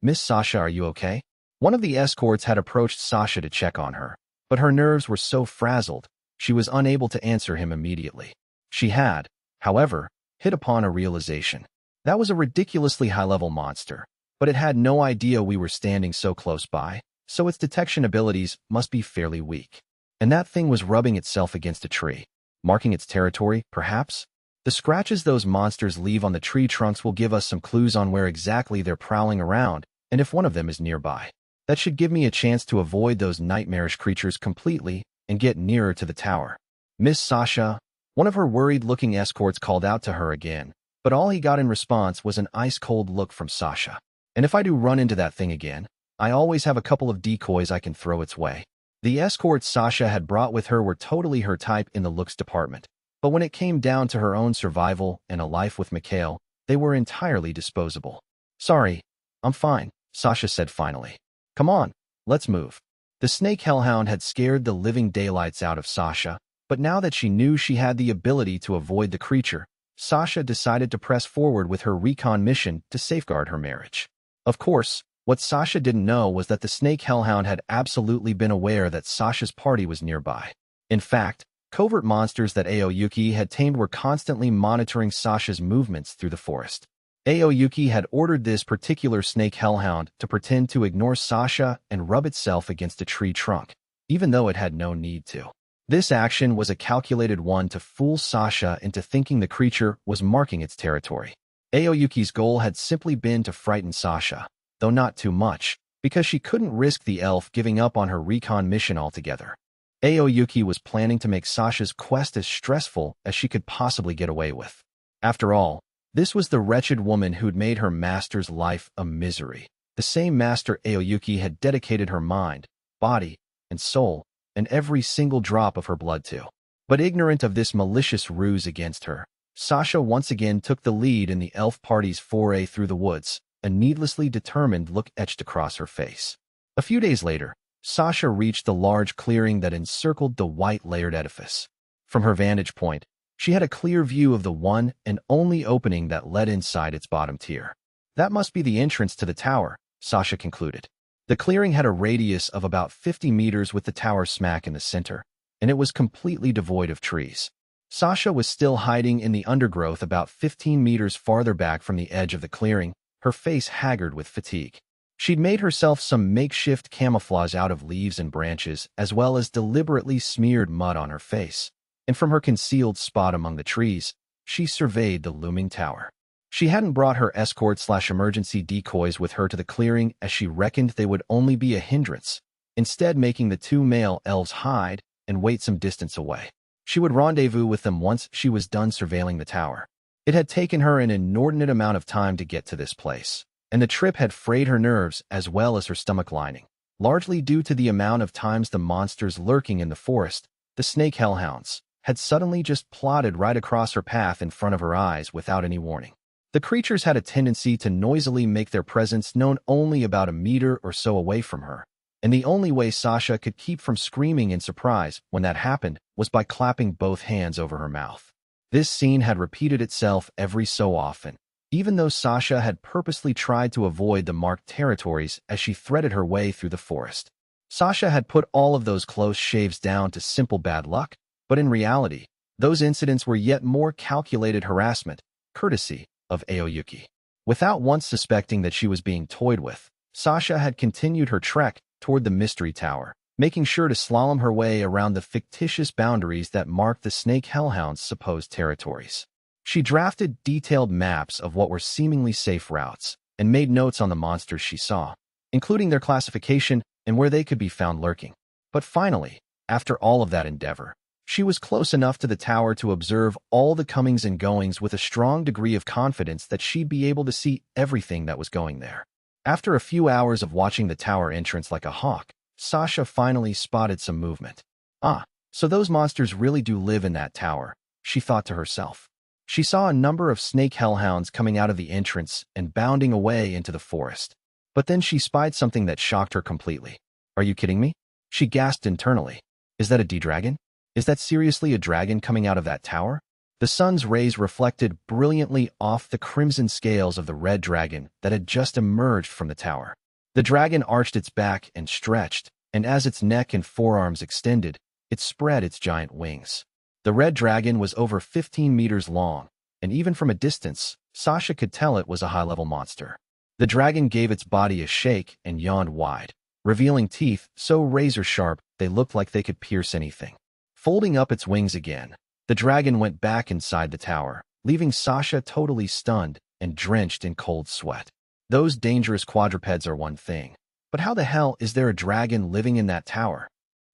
Miss Sasha, are you okay? One of the escorts had approached Sasha to check on her, but her nerves were so frazzled, she was unable to answer him immediately. She had, however, hit upon a realization. That was a ridiculously high-level monster, but it had no idea we were standing so close by, so its detection abilities must be fairly weak. And that thing was rubbing itself against a tree, marking its territory, perhaps? The scratches those monsters leave on the tree trunks will give us some clues on where exactly they're prowling around, and if one of them is nearby. That should give me a chance to avoid those nightmarish creatures completely and get nearer to the tower. Miss Sasha, one of her worried-looking escorts called out to her again, but all he got in response was an ice-cold look from Sasha. And if I do run into that thing again, I always have a couple of decoys I can throw its way. The escorts Sasha had brought with her were totally her type in the looks department, but when it came down to her own survival and a life with Mikhail, they were entirely disposable. Sorry, I'm fine, Sasha said finally. Come on, let's move. The snake hellhound had scared the living daylights out of Sasha, but now that she knew she had the ability to avoid the creature, Sasha decided to press forward with her recon mission to safeguard her marriage. Of course, what Sasha didn't know was that the snake hellhound had absolutely been aware that Sasha's party was nearby. In fact, covert monsters that Aoyuki had tamed were constantly monitoring Sasha's movements through the forest. Aoyuki had ordered this particular snake hellhound to pretend to ignore Sasha and rub itself against a tree trunk, even though it had no need to. This action was a calculated one to fool Sasha into thinking the creature was marking its territory. Aoyuki's goal had simply been to frighten Sasha, though not too much, because she couldn't risk the elf giving up on her recon mission altogether. Aoyuki was planning to make Sasha's quest as stressful as she could possibly get away with. After all, this was the wretched woman who'd made her master's life a misery, the same master Aoyuki had dedicated her mind, body, and soul, and every single drop of her blood to. But ignorant of this malicious ruse against her, Sasha once again took the lead in the elf party's foray through the woods, a needlessly determined look etched across her face. A few days later, Sasha reached the large clearing that encircled the white layered edifice. From her vantage point, she had a clear view of the one and only opening that led inside its bottom tier. That must be the entrance to the tower, Sasha concluded. The clearing had a radius of about 50 meters with the tower smack in the center, and it was completely devoid of trees. Sasha was still hiding in the undergrowth about 15 meters farther back from the edge of the clearing, her face haggard with fatigue. She'd made herself some makeshift camouflage out of leaves and branches, as well as deliberately smeared mud on her face. And from her concealed spot among the trees, she surveyed the looming tower. She hadn't brought her escort/emergency decoys with her to the clearing as she reckoned they would only be a hindrance, instead making the two male elves hide and wait some distance away. She would rendezvous with them once she was done surveilling the tower. It had taken her an inordinate amount of time to get to this place, and the trip had frayed her nerves as well as her stomach lining, largely due to the amount of times the monsters lurking in the forest, the snake hellhounds, had suddenly just plodded right across her path in front of her eyes without any warning. The creatures had a tendency to noisily make their presence known only about a meter or so away from her, and the only way Sasha could keep from screaming in surprise when that happened was by clapping both hands over her mouth. This scene had repeated itself every so often, even though Sasha had purposely tried to avoid the marked territories as she threaded her way through the forest. Sasha had put all of those close shaves down to simple bad luck, but in reality, those incidents were yet more calculated harassment, courtesy of Aoyuki. Without once suspecting that she was being toyed with, Sasha had continued her trek toward the mystery tower, making sure to slalom her way around the fictitious boundaries that marked the snake hellhound's supposed territories. She drafted detailed maps of what were seemingly safe routes and made notes on the monsters she saw, including their classification and where they could be found lurking. But finally, after all of that endeavor, she was close enough to the tower to observe all the comings and goings with a strong degree of confidence that she'd be able to see everything that was going there. After a few hours of watching the tower entrance like a hawk, Sasha finally spotted some movement. Ah, so those monsters really do live in that tower, she thought to herself. She saw a number of snake hellhounds coming out of the entrance and bounding away into the forest. But then she spied something that shocked her completely. Are you kidding me? She gasped internally. Is that a D-dragon? Is that seriously a dragon coming out of that tower? The sun's rays reflected brilliantly off the crimson scales of the red dragon that had just emerged from the tower. The dragon arched its back and stretched, and as its neck and forearms extended, it spread its giant wings. The red dragon was over 15 meters long, and even from a distance, Sasha could tell it was a high-level monster. The dragon gave its body a shake and yawned wide, revealing teeth so razor-sharp they looked like they could pierce anything. Folding up its wings again, the dragon went back inside the tower, leaving Sasha totally stunned and drenched in cold sweat. Those dangerous quadrupeds are one thing, but how the hell is there a dragon living in that tower?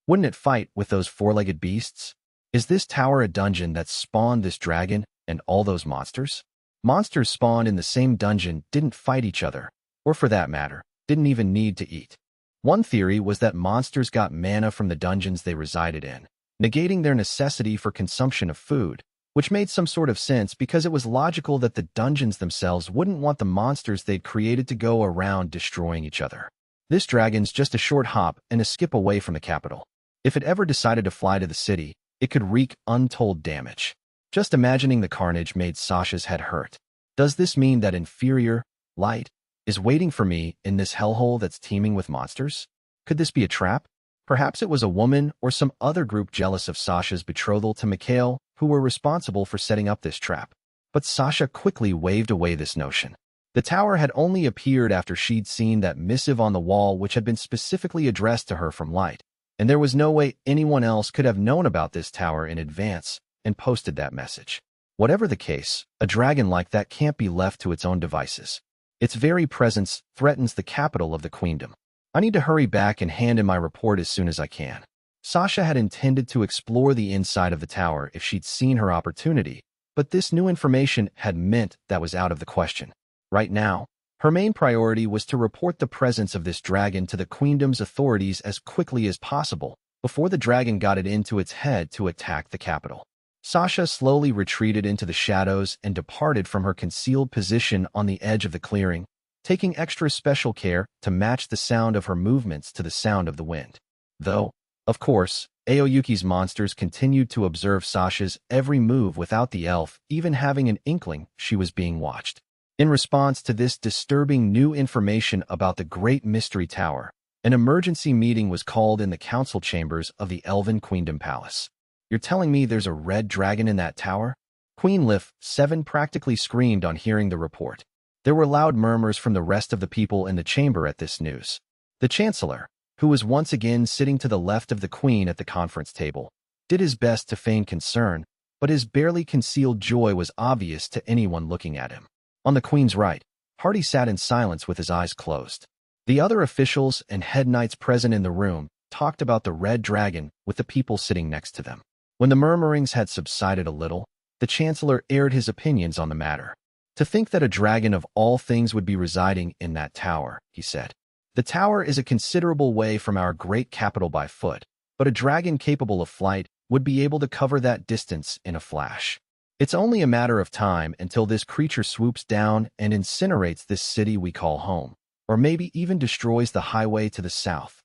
Wouldn't it fight with those four-legged beasts? Is this tower a dungeon that spawned this dragon and all those monsters? Monsters spawned in the same dungeon didn't fight each other, or for that matter, didn't even need to eat. One theory was that monsters got mana from the dungeons they resided in, negating their necessity for consumption of food, which made some sort of sense because it was logical that the dungeons themselves wouldn't want the monsters they'd created to go around destroying each other. This dragon's just a short hop and a skip away from the capital. If it ever decided to fly to the city, it could wreak untold damage. Just imagining the carnage made Sasha's head hurt. Does this mean that inferior, light, is waiting for me in this hellhole that's teeming with monsters? Could this be a trap? Perhaps it was a woman or some other group jealous of Sasha's betrothal to Mikhail who were responsible for setting up this trap. But Sasha quickly waved away this notion. The tower had only appeared after she'd seen that missive on the wall which had been specifically addressed to her from Light, and there was no way anyone else could have known about this tower in advance and posted that message. Whatever the case, a dragon like that can't be left to its own devices. Its very presence threatens the capital of the queendom. I need to hurry back and hand in my report as soon as I can. Sasha had intended to explore the inside of the tower if she'd seen her opportunity, but this new information had meant that was out of the question. Right now, her main priority was to report the presence of this dragon to the queendom's authorities as quickly as possible, before the dragon got it into its head to attack the capital. Sasha slowly retreated into the shadows and departed from her concealed position on the edge of the clearing, taking extra special care to match the sound of her movements to the sound of the wind. Though, of course, Aoyuki's monsters continued to observe Sasha's every move without the elf even having an inkling she was being watched. In response to this disturbing new information about the Great Mystery Tower, an emergency meeting was called in the council chambers of the Elven Queendom Palace. You're telling me there's a red dragon in that tower? Queen Lif 7 practically screamed on hearing the report. There were loud murmurs from the rest of the people in the chamber at this news. The Chancellor, who was once again sitting to the left of the Queen at the conference table, did his best to feign concern, but his barely concealed joy was obvious to anyone looking at him. On the Queen's right, Hardy sat in silence with his eyes closed. The other officials and head knights present in the room talked about the red dragon with the people sitting next to them. When the murmurings had subsided a little, the Chancellor aired his opinions on the matter. To think that a dragon of all things would be residing in that tower, he said. The tower is a considerable way from our great capital by foot, but a dragon capable of flight would be able to cover that distance in a flash. It's only a matter of time until this creature swoops down and incinerates this city we call home, or maybe even destroys the highway to the south.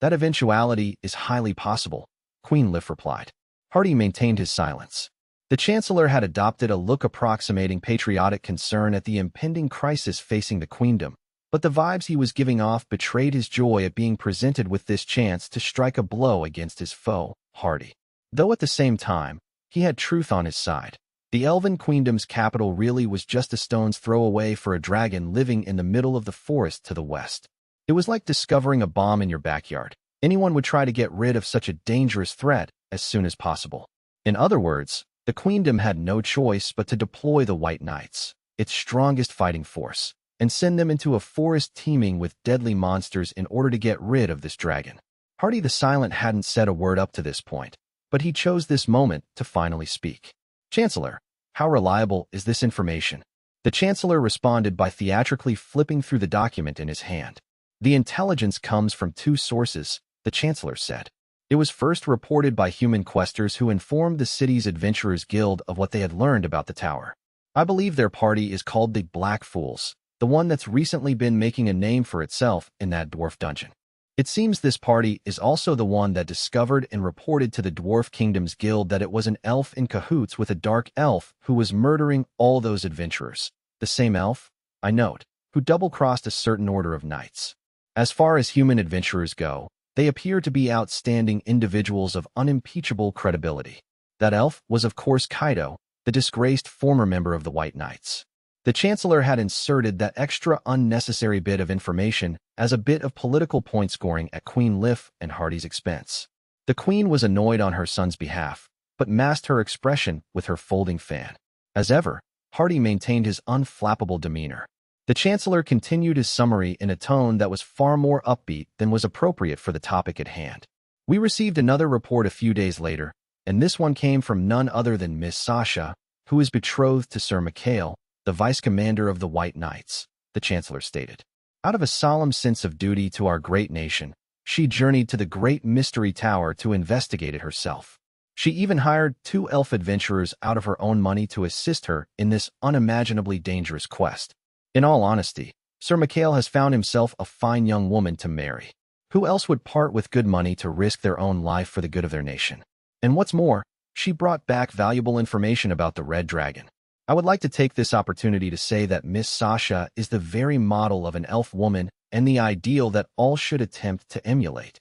That eventuality is highly possible, Queen Lif replied. Hardy maintained his silence. The Chancellor had adopted a look approximating patriotic concern at the impending crisis facing the queendom, but the vibes he was giving off betrayed his joy at being presented with this chance to strike a blow against his foe, Hardy. Though at the same time, he had truth on his side. The Elven Queendom's capital really was just a stone's throw away for a dragon living in the middle of the forest to the west. It was like discovering a bomb in your backyard. Anyone would try to get rid of such a dangerous threat as soon as possible. In other words, the Queendom had no choice but to deploy the White Knights, its strongest fighting force, and send them into a forest teeming with deadly monsters in order to get rid of this dragon. Hardy the Silent hadn't said a word up to this point, but he chose this moment to finally speak. Chancellor, how reliable is this information? The Chancellor responded by theatrically flipping through the document in his hand. The intelligence comes from two sources, the Chancellor said. It was first reported by human questers who informed the city's Adventurers Guild of what they had learned about the tower. I believe their party is called the Black Fools, the one that's recently been making a name for itself in that dwarf dungeon. It seems this party is also the one that discovered and reported to the Dwarf Kingdom's guild that it was an elf in cahoots with a dark elf who was murdering all those adventurers. The same elf, I note, who double-crossed a certain order of knights. As far as human adventurers go, they appear to be outstanding individuals of unimpeachable credibility. That elf was of course Kaido, the disgraced former member of the White Knights. The Chancellor had inserted that extra unnecessary bit of information as a bit of political point scoring at Queen Lif and Hardy's expense. The Queen was annoyed on her son's behalf, but masked her expression with her folding fan. As ever, Hardy maintained his unflappable demeanor. The Chancellor continued his summary in a tone that was far more upbeat than was appropriate for the topic at hand. We received another report a few days later, and this one came from none other than Miss Sasha, who is betrothed to Sir Mikhail, the vice-commander of the White Knights, the Chancellor stated. Out of a solemn sense of duty to our great nation, she journeyed to the Great Mystery Tower to investigate it herself. She even hired 2 elf adventurers out of her own money to assist her in this unimaginably dangerous quest. In all honesty, Sir Mikhail has found himself a fine young woman to marry. Who else would part with good money to risk their own life for the good of their nation? And what's more, she brought back valuable information about the Red Dragon. I would like to take this opportunity to say that Miss Sasha is the very model of an elf woman and the ideal that all should attempt to emulate.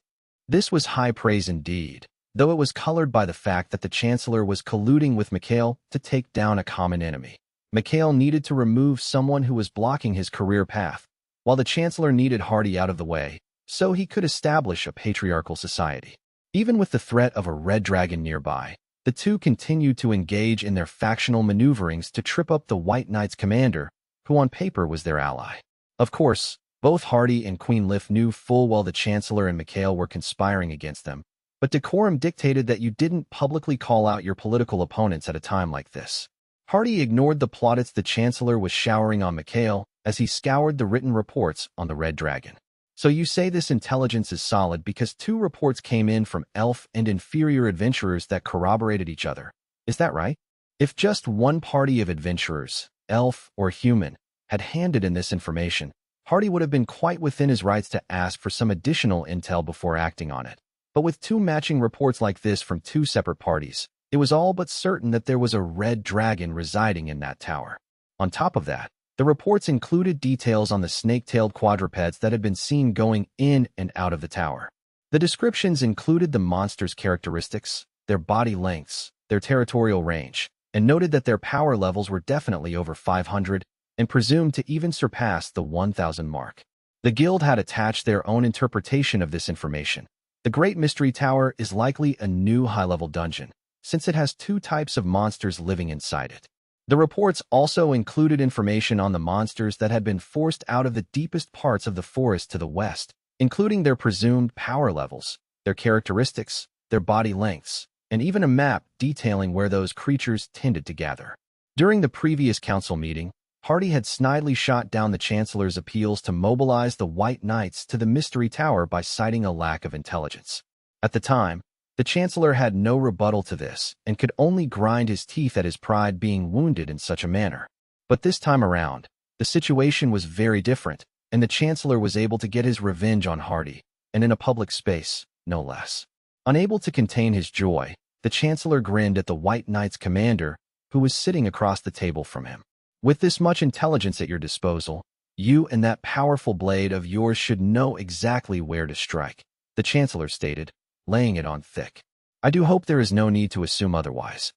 This was high praise indeed, though it was colored by the fact that the Chancellor was colluding with Mikhail to take down a common enemy. Mikhail needed to remove someone who was blocking his career path, while the Chancellor needed Hardy out of the way so he could establish a patriarchal society. Even with the threat of a red dragon nearby, the two continued to engage in their factional maneuverings to trip up the White Knights' commander, who on paper was their ally. Of course, both Hardy and Queen Lif knew full well the Chancellor and Mikhail were conspiring against them, but decorum dictated that you didn't publicly call out your political opponents at a time like this. Hardy ignored the plaudits the Chancellor was showering on Mikhail as he scoured the written reports on the Red Dragon. So you say this intelligence is solid because 2 reports came in from elf and inferior adventurers that corroborated each other. Is that right? If just one party of adventurers, elf or human, had handed in this information, Hardy would have been quite within his rights to ask for some additional intel before acting on it. But with 2 matching reports like this from 2 separate parties, it was all but certain that there was a red dragon residing in that tower. On top of that, the reports included details on the snake-tailed quadrupeds that had been seen going in and out of the tower. The descriptions included the monster's characteristics, their body lengths, their territorial range, and noted that their power levels were definitely over 500 and presumed to even surpass the 1,000 mark. The guild had attached their own interpretation of this information. The Great Mystery Tower is likely a new high-level dungeon, since it has 2 types of monsters living inside it. The reports also included information on the monsters that had been forced out of the deepest parts of the forest to the west, including their presumed power levels, their characteristics, their body lengths, and even a map detailing where those creatures tended to gather. During the previous council meeting, Hardy had snidely shot down the Chancellor's appeals to mobilize the White Knights to the Mystery Tower by citing a lack of intelligence. At the time, the Chancellor had no rebuttal to this and could only grind his teeth at his pride being wounded in such a manner. But this time around, the situation was very different, and the Chancellor was able to get his revenge on Hardy, and in a public space, no less. Unable to contain his joy, the Chancellor grinned at the White Knights' commander, who was sitting across the table from him. With this much intelligence at your disposal, you and that powerful blade of yours should know exactly where to strike, the Chancellor stated, laying it on thick. I do hope there is no need to assume otherwise.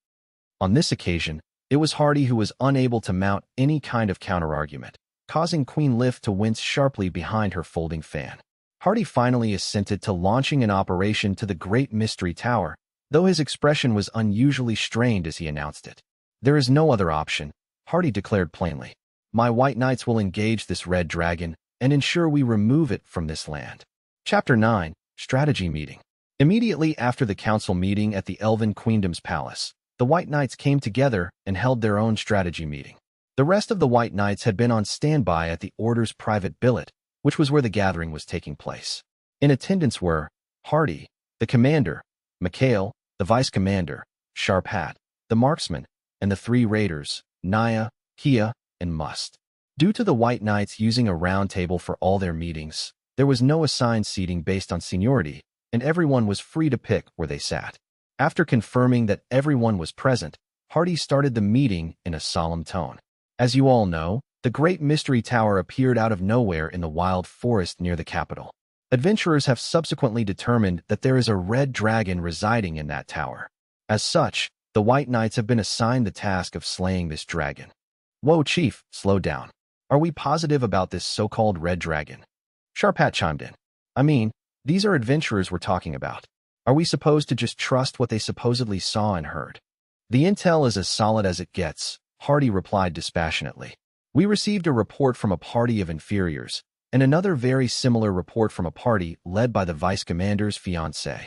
On this occasion, it was Hardy who was unable to mount any kind of counterargument, causing Queen Lif to wince sharply behind her folding fan. Hardy finally assented to launching an operation to the Great Mystery Tower, though his expression was unusually strained as he announced it. There is no other option, Hardy declared plainly. My White Knights will engage this red dragon and ensure we remove it from this land. Chapter 9, Strategy Meeting. Immediately after the council meeting at the Elven Queendom's palace, the White Knights came together and held their own strategy meeting. The rest of the White Knights had been on standby at the Order's private billet, which was where the gathering was taking place. In attendance were Hardy, the commander, Mikhail, the vice-commander, Sharp Hat, the marksman, and the 3 raiders, Naya, Kia, and Must. Due to the White Knights using a round table for all their meetings, There was no assigned seating based on seniority, and everyone was free to pick where they sat. After confirming that everyone was present, Hardy started the meeting in a solemn tone. As you all know, the Great Mystery Tower appeared out of nowhere in the wild forest near the capital. Adventurers have subsequently determined that there is a red dragon residing in that tower. As such, the White Knights have been assigned the task of slaying this dragon. Whoa, Chief, slow down. Are we positive about this so-called red dragon? Sharp Hat chimed in. I mean, these are adventurers we're talking about. Are we supposed to just trust what they supposedly saw and heard? The intel is as solid as it gets, Hardy replied dispassionately. We received a report from a party of inferiors, and another very similar report from a party led by the vice commander's fiancée.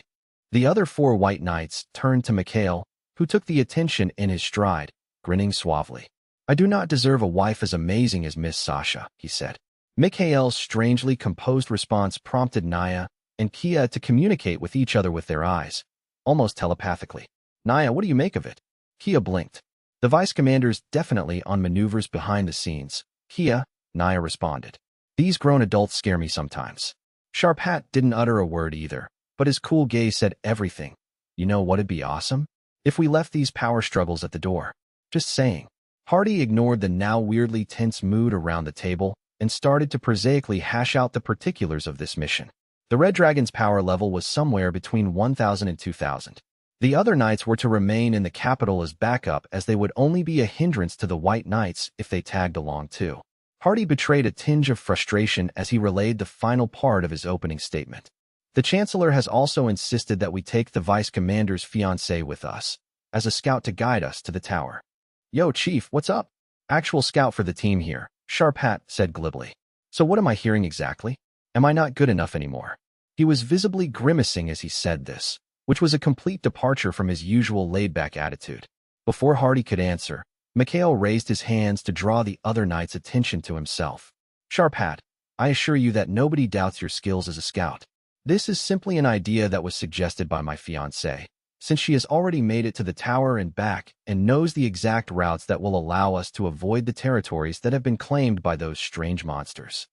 The other 4 White Knights turned to Mikhail, who took the attention in his stride, grinning suavely. I do not deserve a wife as amazing as Miss Sasha, he said. Mikhail's strangely composed response prompted Naya and Kia to communicate with each other with their eyes, almost telepathically. Naya, what do you make of it? Kia blinked. The vice commander's definitely on maneuvers behind the scenes. Kia, Naya responded. These grown adults scare me sometimes. Sharp Hat didn't utter a word either, but his cool gaze said everything. You know what'd be awesome? If we left these power struggles at the door. Just saying. Hardy ignored the now weirdly tense mood around the table and started to prosaically hash out the particulars of this mission. The Red Dragon's power level was somewhere between 1,000 and 2,000. The other knights were to remain in the capital as backup, as they would only be a hindrance to the White Knights if they tagged along too. Hardy betrayed a tinge of frustration as he relayed the final part of his opening statement. The Chancellor has also insisted that we take the Vice Commander's fiancée with us, as a scout to guide us to the tower. Yo, Chief, what's up? Actual scout for the team here, Sharp Hat said glibly. So what am I hearing exactly? Am I not good enough anymore? He was visibly grimacing as he said this, which was a complete departure from his usual laid-back attitude. Before Hardy could answer, Mikhail raised his hands to draw the other knight's attention to himself. Sharp Hat, I assure you that nobody doubts your skills as a scout. This is simply an idea that was suggested by my fiancée, since she has already made it to the tower and back and knows the exact routes that will allow us to avoid the territories that have been claimed by those strange monsters.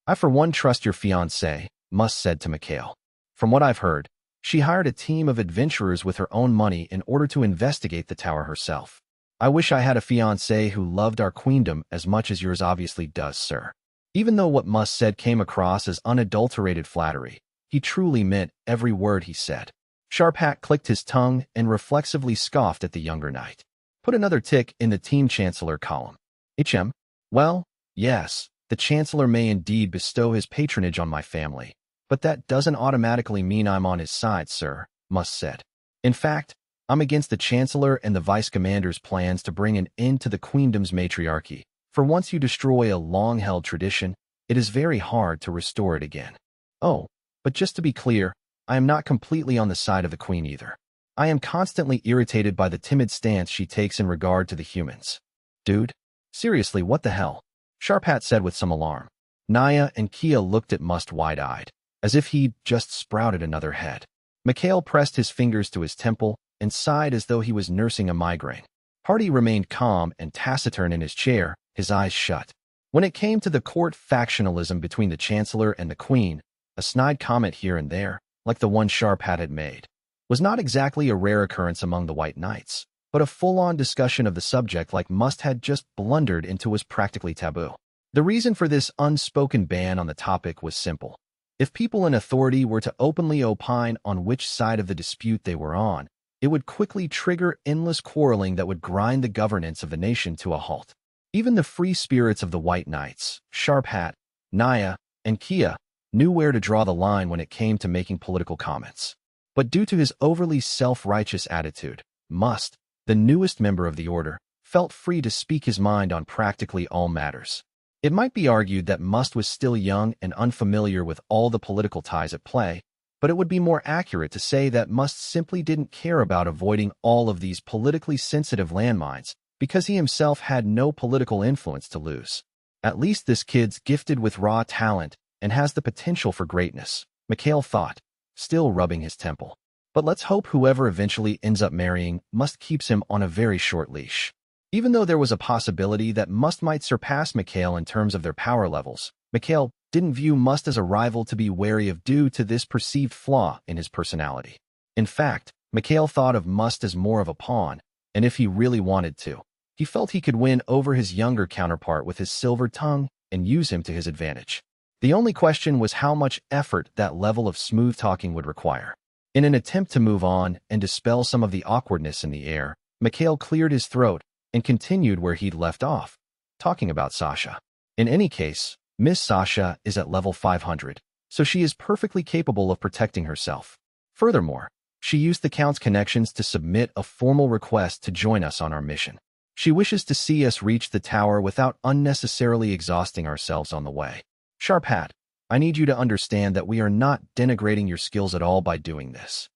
I for one trust your fiancée, Must said to Mikhail. From what I've heard, she hired a team of adventurers with her own money in order to investigate the tower herself. I wish I had a fiancé who loved our queendom as much as yours obviously does, sir. Even though what Must said came across as unadulterated flattery, he truly meant every word he said. Sharp Hat clicked his tongue and reflexively scoffed at the younger knight. Put another tick in the Team Chancellor column. HM? Well, yes, the Chancellor may indeed bestow his patronage on my family, but that doesn't automatically mean I'm on his side, sir, Must said. In fact, I'm against the Chancellor and the Vice Commander's plans to bring an end to the Queendom's matriarchy, for once you destroy a long-held tradition, it is very hard to restore it again. Oh, but just to be clear, I am not completely on the side of the Queen either. I am constantly irritated by the timid stance she takes in regard to the humans. Dude, seriously, what the hell? Sharp Hat said with some alarm. Naya and Kia looked at Must wide-eyed, as if he'd just sprouted another head. Mikhail pressed his fingers to his temple and sighed as though he was nursing a migraine. Hardy remained calm and taciturn in his chair, his eyes shut. When it came to the court factionalism between the Chancellor and the Queen, a snide comment here and there, like the one Sharp Hat had made, was not exactly a rare occurrence among the White Knights, but a full-on discussion of the subject like Must had just blundered into was practically taboo. The reason for this unspoken ban on the topic was simple. If people in authority were to openly opine on which side of the dispute they were on, it would quickly trigger endless quarreling that would grind the governance of the nation to a halt. Even the free spirits of the White Knights, Sharp Hat, Naya, and Kia, knew where to draw the line when it came to making political comments. But due to his overly self-righteous attitude, Must, the newest member of the order, felt free to speak his mind on practically all matters. It might be argued that Must was still young and unfamiliar with all the political ties at play, but it would be more accurate to say that Must simply didn't care about avoiding all of these politically sensitive landmines because he himself had no political influence to lose. At least this kid's gifted with raw talent and has the potential for greatness, Mikhail thought, still rubbing his temple. But let's hope whoever eventually ends up marrying Must keeps him on a very short leash. Even though there was a possibility that Must might surpass Mikhail in terms of their power levels, Mikhail didn't view Must as a rival to be wary of due to this perceived flaw in his personality. In fact, Mikhail thought of Must as more of a pawn, and if he really wanted to, he felt he could win over his younger counterpart with his silver tongue and use him to his advantage. The only question was how much effort that level of smooth talking would require. In an attempt to move on and dispel some of the awkwardness in the air, Mikhail cleared his throat and continued where he'd left off, talking about Sasha. In any case, Miss Sasha is at level 500, so she is perfectly capable of protecting herself. Furthermore, she used the Count's connections to submit a formal request to join us on our mission. She wishes to see us reach the tower without unnecessarily exhausting ourselves on the way. Sharp Hat, I need you to understand that we are not denigrating your skills at all by doing this.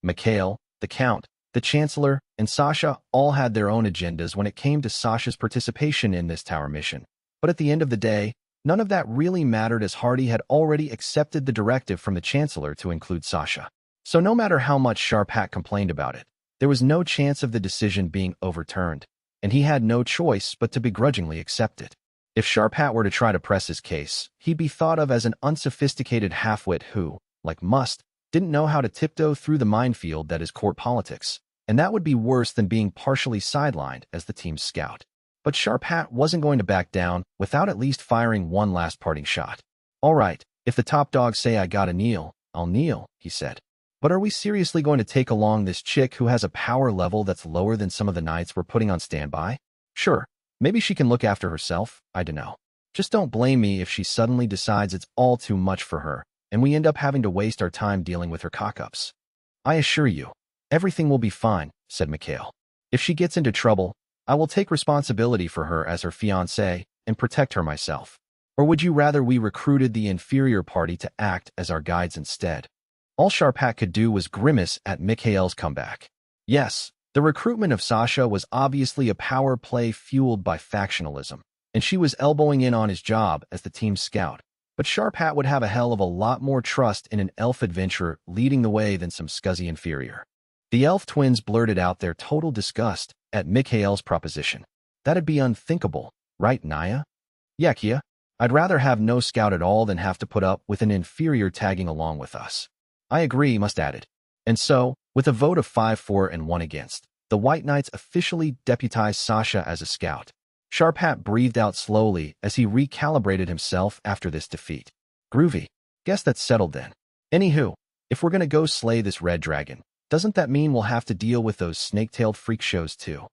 Mikhail, the Count, the Chancellor, and Sasha all had their own agendas when it came to Sasha's participation in this tower mission. But at the end of the day, none of that really mattered as Hardy had already accepted the directive from the Chancellor to include Sasha. So no matter how much Sharp Hat complained about it, there was no chance of the decision being overturned, and he had no choice but to begrudgingly accept it. If Sharp Hat were to try to press his case, he'd be thought of as an unsophisticated half-wit who, like Must, didn't know how to tiptoe through the minefield that is court politics, and that would be worse than being partially sidelined as the team's scout. But Sharp Hat wasn't going to back down without at least firing one last parting shot. All right, if the top dogs say I gotta kneel, I'll kneel, he said. But are we seriously going to take along this chick who has a power level that's lower than some of the knights we're putting on standby? Sure. Maybe she can look after herself, I dunno. Just don't blame me if she suddenly decides it's all too much for her, and we end up having to waste our time dealing with her cock-ups. I assure you, everything will be fine, said Mikhail. If she gets into trouble, I will take responsibility for her as her fiancé and protect her myself. Or would you rather we recruited the inferior party to act as our guides instead? All Sharp Hat could do was grimace at Mikhail's comeback. Yes, the recruitment of Sasha was obviously a power play fueled by factionalism, and she was elbowing in on his job as the team's scout. But Sharp Hat would have a hell of a lot more trust in an elf adventurer leading the way than some scuzzy inferior. The elf twins blurted out their total disgust at Mikhail's proposition. That'd be unthinkable, right, Naya? Yeah, Kia. I'd rather have no scout at all than have to put up with an inferior tagging along with us. I agree, Must added. And so, with a vote of 5-4 and 1 against, the White Knights officially deputized Sasha as a scout. Sharp Hat breathed out slowly as he recalibrated himself after this defeat. Groovy. Guess that's settled then. Anywho, if we're gonna go slay this red dragon, doesn't that mean we'll have to deal with those snake-tailed freak shows too?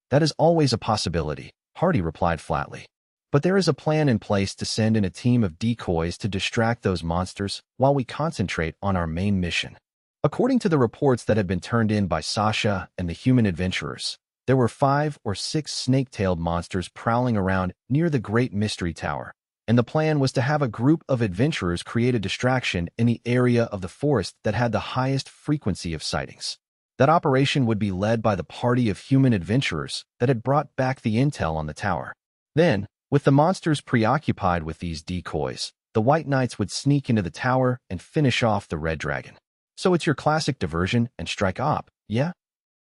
That is always a possibility, Hardy replied flatly. But there is a plan in place to send in a team of decoys to distract those monsters while we concentrate on our main mission. According to the reports that had been turned in by Sasha and the human adventurers, there were 5 or 6 snake-tailed monsters prowling around near the Great Mystery Tower, and the plan was to have a group of adventurers create a distraction in the area of the forest that had the highest frequency of sightings. That operation would be led by the party of human adventurers that had brought back the intel on the tower. Then, with the monsters preoccupied with these decoys, the White Knights would sneak into the tower and finish off the red dragon. So it's your classic diversion and strike op, yeah?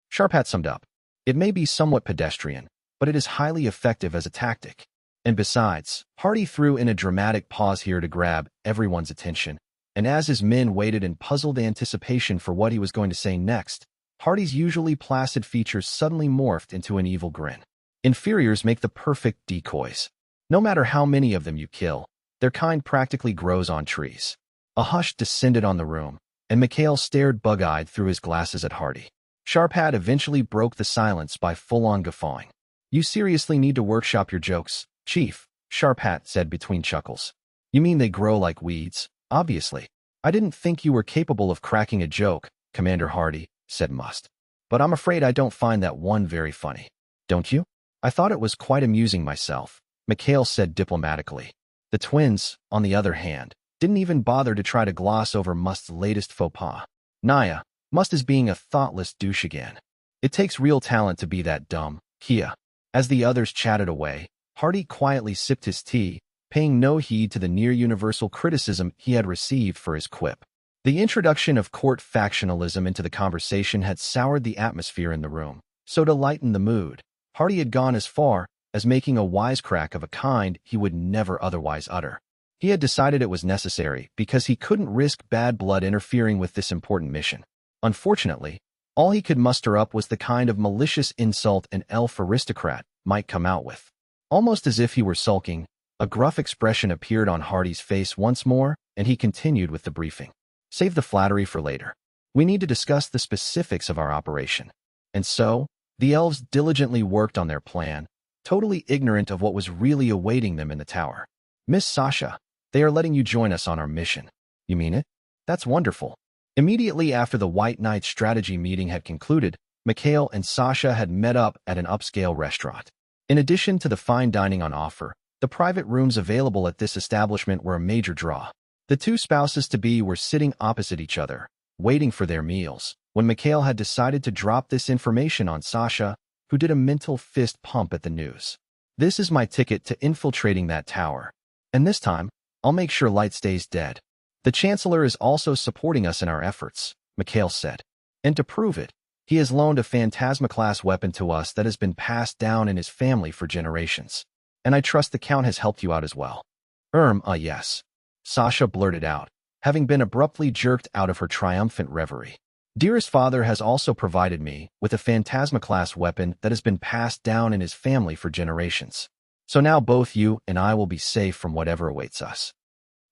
Sharp Hat summed up. It may be somewhat pedestrian, but it is highly effective as a tactic. And besides, Hardy threw in a dramatic pause here to grab everyone's attention, and as his men waited in puzzled anticipation for what he was going to say next, Hardy's usually placid features suddenly morphed into an evil grin. Inferiors make the perfect decoys. No matter how many of them you kill, their kind practically grows on trees. A hush descended on the room, and Mikhail stared bug-eyed through his glasses at Hardy. Sharp Hat eventually broke the silence by full-on guffawing. You seriously need to workshop your jokes, Chief, Sharp Hat said between chuckles. You mean they grow like weeds? Obviously. I didn't think you were capable of cracking a joke, Commander Hardy, said Must. But I'm afraid I don't find that one very funny. Don't you? I thought it was quite amusing myself, Mikhail said diplomatically. The twins, on the other hand, didn't even bother to try to gloss over Must's latest faux pas. Naya, Must is being a thoughtless douche again. It takes real talent to be that dumb, Kia. As the others chatted away, Hardy quietly sipped his tea, paying no heed to the near-universal criticism he had received for his quip. The introduction of court factionalism into the conversation had soured the atmosphere in the room, so to lighten the mood, Hardy had gone as far as making a wisecrack of a kind he would never otherwise utter. He had decided it was necessary because he couldn't risk bad blood interfering with this important mission. Unfortunately, all he could muster up was the kind of malicious insult an elf aristocrat might come out with. Almost as if he were sulking, a gruff expression appeared on Hardy's face once more, and he continued with the briefing. Save the flattery for later. We need to discuss the specifics of our operation. And so, the elves diligently worked on their plan, totally ignorant of what was really awaiting them in the tower. Miss Sasha, they are letting you join us on our mission. You mean it? That's wonderful. Immediately after the White Knight strategy meeting had concluded, Mikhail and Sasha had met up at an upscale restaurant. In addition to the fine dining on offer, the private rooms available at this establishment were a major draw. The two spouses-to-be were sitting opposite each other, waiting for their meals, when Mikhail had decided to drop this information on Sasha, who did a mental fist pump at the news. This is my ticket to infiltrating that tower. And this time, I'll make sure Light stays dead. The Chancellor is also supporting us in our efforts, Mikhail said. And to prove it, he has loaned a Phantasma-class weapon to us that has been passed down in his family for generations. And I trust the Count has helped you out as well. Yes. Sasha blurted out, having been abruptly jerked out of her triumphant reverie. Dearest father has also provided me with a Phantasma-class weapon that has been passed down in his family for generations. So now both you and I will be safe from whatever awaits us.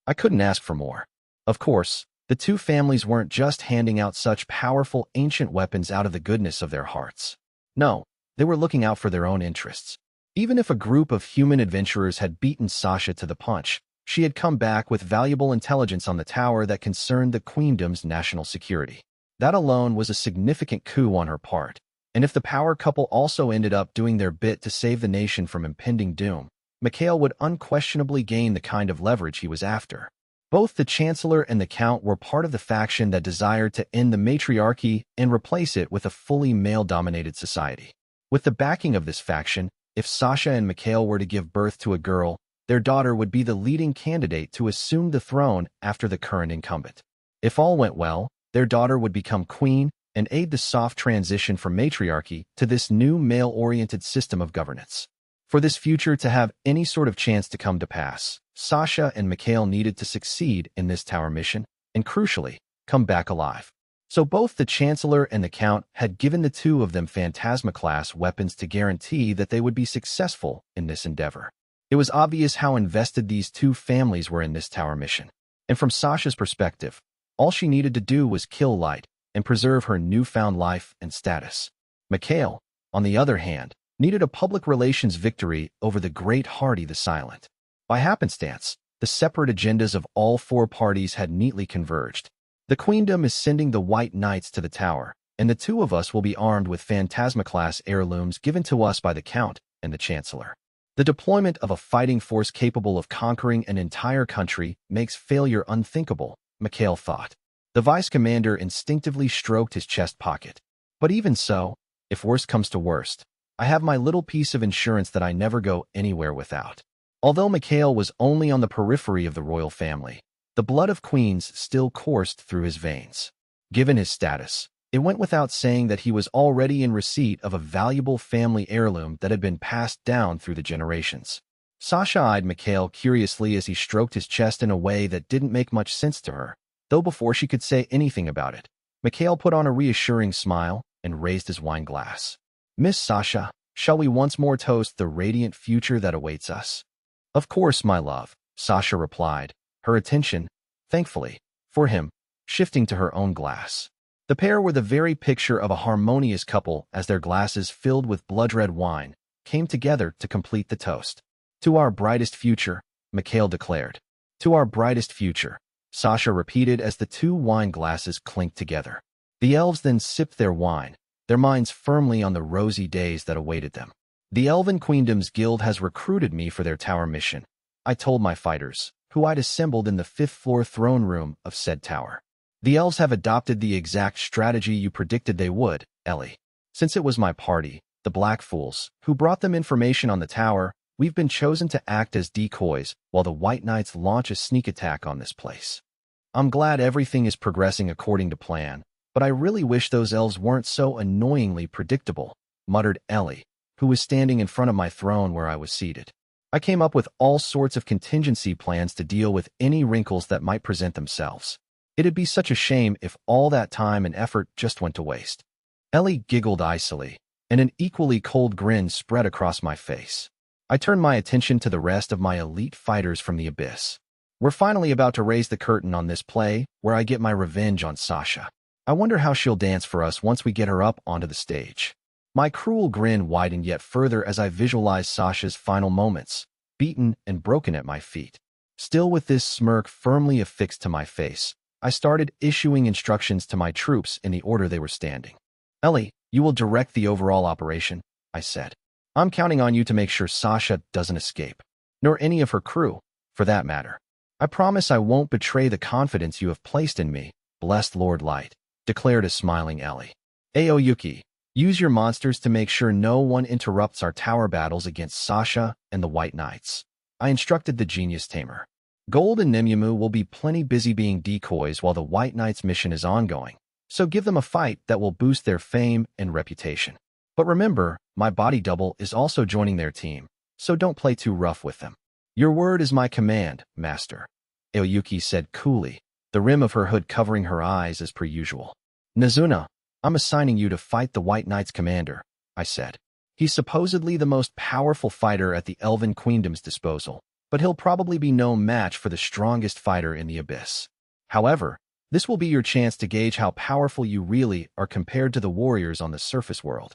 I couldn't ask for more. Of course, the two families weren't just handing out such powerful ancient weapons out of the goodness of their hearts. No, they were looking out for their own interests. Even if a group of human adventurers had beaten Sasha to the punch, she had come back with valuable intelligence on the tower that concerned the Queendom's national security. That alone was a significant coup on her part, and if the power couple also ended up doing their bit to save the nation from impending doom, Mikhail would unquestionably gain the kind of leverage he was after. Both the Chancellor and the Count were part of the faction that desired to end the matriarchy and replace it with a fully male-dominated society. With the backing of this faction, if Sasha and Mikhail were to give birth to a girl, their daughter would be the leading candidate to assume the throne after the current incumbent. If all went well, their daughter would become queen and aid the soft transition from matriarchy to this new male-oriented system of governance. For this future to have any sort of chance to come to pass, Sasha and Mikhail needed to succeed in this tower mission, and crucially, come back alive. So both the Chancellor and the Count had given the two of them Phantasma-class weapons to guarantee that they would be successful in this endeavor. It was obvious how invested these two families were in this tower mission. And from Sasha's perspective, all she needed to do was kill Light and preserve her newfound life and status. Mikhail, on the other hand, needed a public relations victory over the great Hardy the Silent. By happenstance, the separate agendas of all four parties had neatly converged. The Queendom is sending the White Knights to the tower, and the two of us will be armed with Phantasma-class heirlooms given to us by the Count and the Chancellor. The deployment of a fighting force capable of conquering an entire country makes failure unthinkable, Mikhail thought. The vice commander instinctively stroked his chest pocket. But even so, if worst comes to worst, I have my little piece of insurance that I never go anywhere without. Although Mikhail was only on the periphery of the royal family, the blood of queens still coursed through his veins. Given his status, it went without saying that he was already in receipt of a valuable family heirloom that had been passed down through the generations. Sasha eyed Mikhail curiously as he stroked his chest in a way that didn't make much sense to her, though before she could say anything about it, Mikhail put on a reassuring smile and raised his wine glass. Miss Sasha, shall we once more toast the radiant future that awaits us? Of course, my love, Sasha replied, her attention, thankfully, for him, shifting to her own glass. The pair were the very picture of a harmonious couple as their glasses filled with blood-red wine came together to complete the toast. To our brightest future, Mikhail declared. To our brightest future, Sasha repeated as the two wine glasses clinked together. The elves then sipped their wine, their minds firmly on the rosy days that awaited them. The Elven Queendom's Guild has recruited me for their tower mission, I told my fighters, who I'd assembled in the fifth-floor throne room of said tower. The elves have adopted the exact strategy you predicted they would, Ellie. Since it was my party, the Black Fools, who brought them information on the tower, we've been chosen to act as decoys while the White Knights launch a sneak attack on this place. I'm glad everything is progressing according to plan, but I really wish those elves weren't so annoyingly predictable, muttered Ellie, who was standing in front of my throne where I was seated. I came up with all sorts of contingency plans to deal with any wrinkles that might present themselves. It'd be such a shame if all that time and effort just went to waste. Ellie giggled icily, and an equally cold grin spread across my face. I turned my attention to the rest of my elite fighters from the abyss. We're finally about to raise the curtain on this play, where I get my revenge on Sasha. I wonder how she'll dance for us once we get her up onto the stage. My cruel grin widened yet further as I visualized Sasha's final moments, beaten and broken at my feet. Still with this smirk firmly affixed to my face, I started issuing instructions to my troops in the order they were standing. Ellie, you will direct the overall operation, I said. I'm counting on you to make sure Sasha doesn't escape, nor any of her crew, for that matter. I promise I won't betray the confidence you have placed in me, blessed Lord Light, declared a smiling Ellie. Aoyuki, use your monsters to make sure no one interrupts our tower battles against Sasha and the White Knights, I instructed the genius tamer. Gold and Nimyamu will be plenty busy being decoys while the White Knights' mission is ongoing, so give them a fight that will boost their fame and reputation. But remember, my body double is also joining their team, so don't play too rough with them. Your word is my command, Master, Aoyuki said coolly, the rim of her hood covering her eyes as per usual. Nazuna, I'm assigning you to fight the White Knight's commander, I said. He's supposedly the most powerful fighter at the Elven Queendom's disposal, but he'll probably be no match for the strongest fighter in the Abyss. However, this will be your chance to gauge how powerful you really are compared to the warriors on the surface world.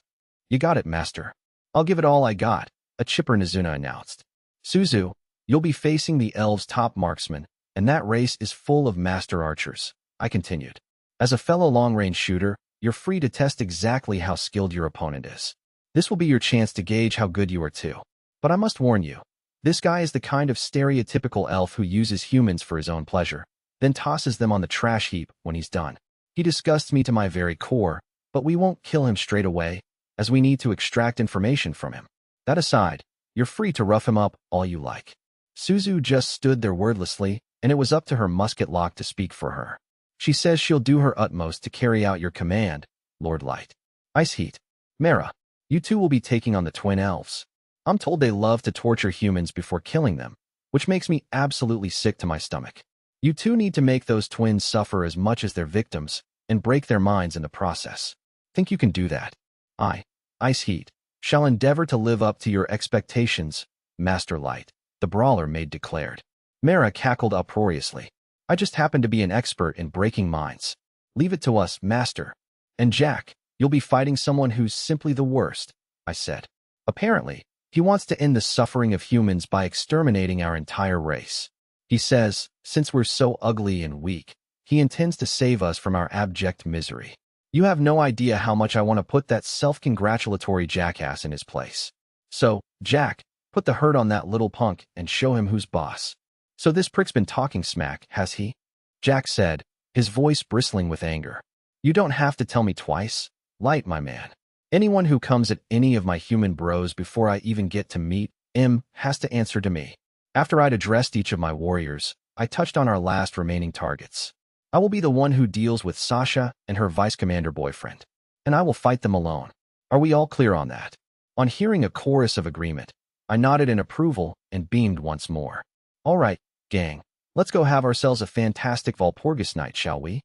You got it, Master. I'll give it all I got, a chipper Nazuna announced. Suzu, you'll be facing the elves' top marksman, and that race is full of master archers, I continued. As a fellow long-range shooter, you're free to test exactly how skilled your opponent is. This will be your chance to gauge how good you are too. But I must warn you, this guy is the kind of stereotypical elf who uses humans for his own pleasure, then tosses them on the trash heap when he's done. He disgusts me to my very core, but we won't kill him straight away, as we need to extract information from him. That aside, you're free to rough him up all you like. Suzu just stood there wordlessly, and it was up to her musket lock to speak for her. She says she'll do her utmost to carry out your command, Lord Light. Ice Heat, Mara, you two will be taking on the twin elves. I'm told they love to torture humans before killing them, which makes me absolutely sick to my stomach. You two need to make those twins suffer as much as their victims, and break their minds in the process. Think you can do that? I, Ice Heat, shall endeavor to live up to your expectations, Master Light, the brawler maid declared. Mara cackled uproariously. I just happen to be an expert in breaking minds. Leave it to us, Master. And Jack, you'll be fighting someone who's simply the worst, I said. Apparently, he wants to end the suffering of humans by exterminating our entire race. He says, since we're so ugly and weak, he intends to save us from our abject misery. You have no idea how much I want to put that self-congratulatory jackass in his place. So, Jack, put the hurt on that little punk and show him who's boss. So this prick's been talking smack, has he? Jack said, his voice bristling with anger. You don't have to tell me twice, Light, my man. Anyone who comes at any of my human bros before I even get to meet him has to answer to me. After I'd addressed each of my warriors, I touched on our last remaining targets. I will be the one who deals with Sasha and her vice-commander boyfriend, and I will fight them alone. Are we all clear on that? On hearing a chorus of agreement, I nodded in approval and beamed once more. All right, gang, let's go have ourselves a fantastic Walpurgis night, shall we?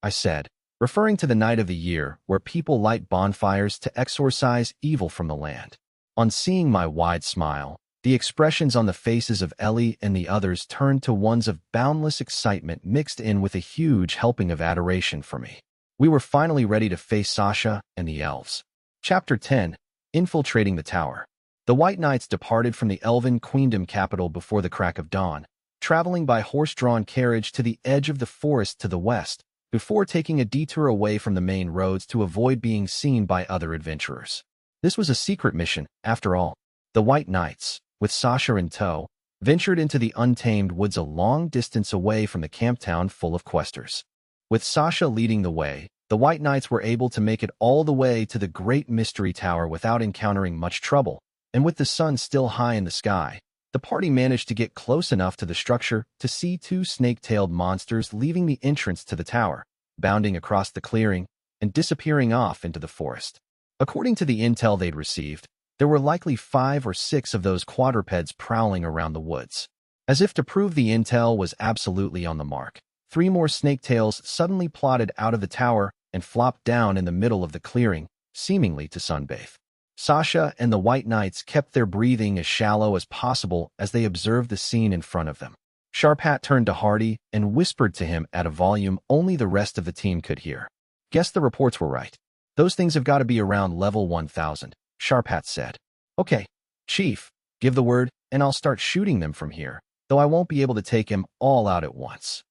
I said, referring to the night of the year where people light bonfires to exorcise evil from the land. On seeing my wide smile, the expressions on the faces of Ellie and the others turned to ones of boundless excitement mixed in with a huge helping of adoration for me. We were finally ready to face Sasha and the elves. Chapter 10, Infiltrating the Tower. The White Knights departed from the Elven Queendom capital before the crack of dawn, traveling by horse-drawn carriage to the edge of the forest to the west, before taking a detour away from the main roads to avoid being seen by other adventurers. This was a secret mission, after all. The White Knights, with Sasha in tow, ventured into the untamed woods a long distance away from the camp town full of questers. With Sasha leading the way, the White Knights were able to make it all the way to the Great Mystery Tower without encountering much trouble, and with the sun still high in the sky, the party managed to get close enough to the structure to see two snake-tailed monsters leaving the entrance to the tower, bounding across the clearing, and disappearing off into the forest. According to the intel they'd received, There were likely 5 or 6 of those quadrupeds prowling around the woods. As if to prove the intel was absolutely on the mark, 3 more snaketails suddenly plodded out of the tower and flopped down in the middle of the clearing, seemingly to sunbathe. Sasha and the White Knights kept their breathing as shallow as possible as they observed the scene in front of them. Sharp Hat turned to Hardy and whispered to him at a volume only the rest of the team could hear. "Guess the reports were right. Those things have got to be around level 1000, Sharp Hat said. "Okay, Chief, give the word and I'll start shooting them from here, though I won't be able to take him all out at once."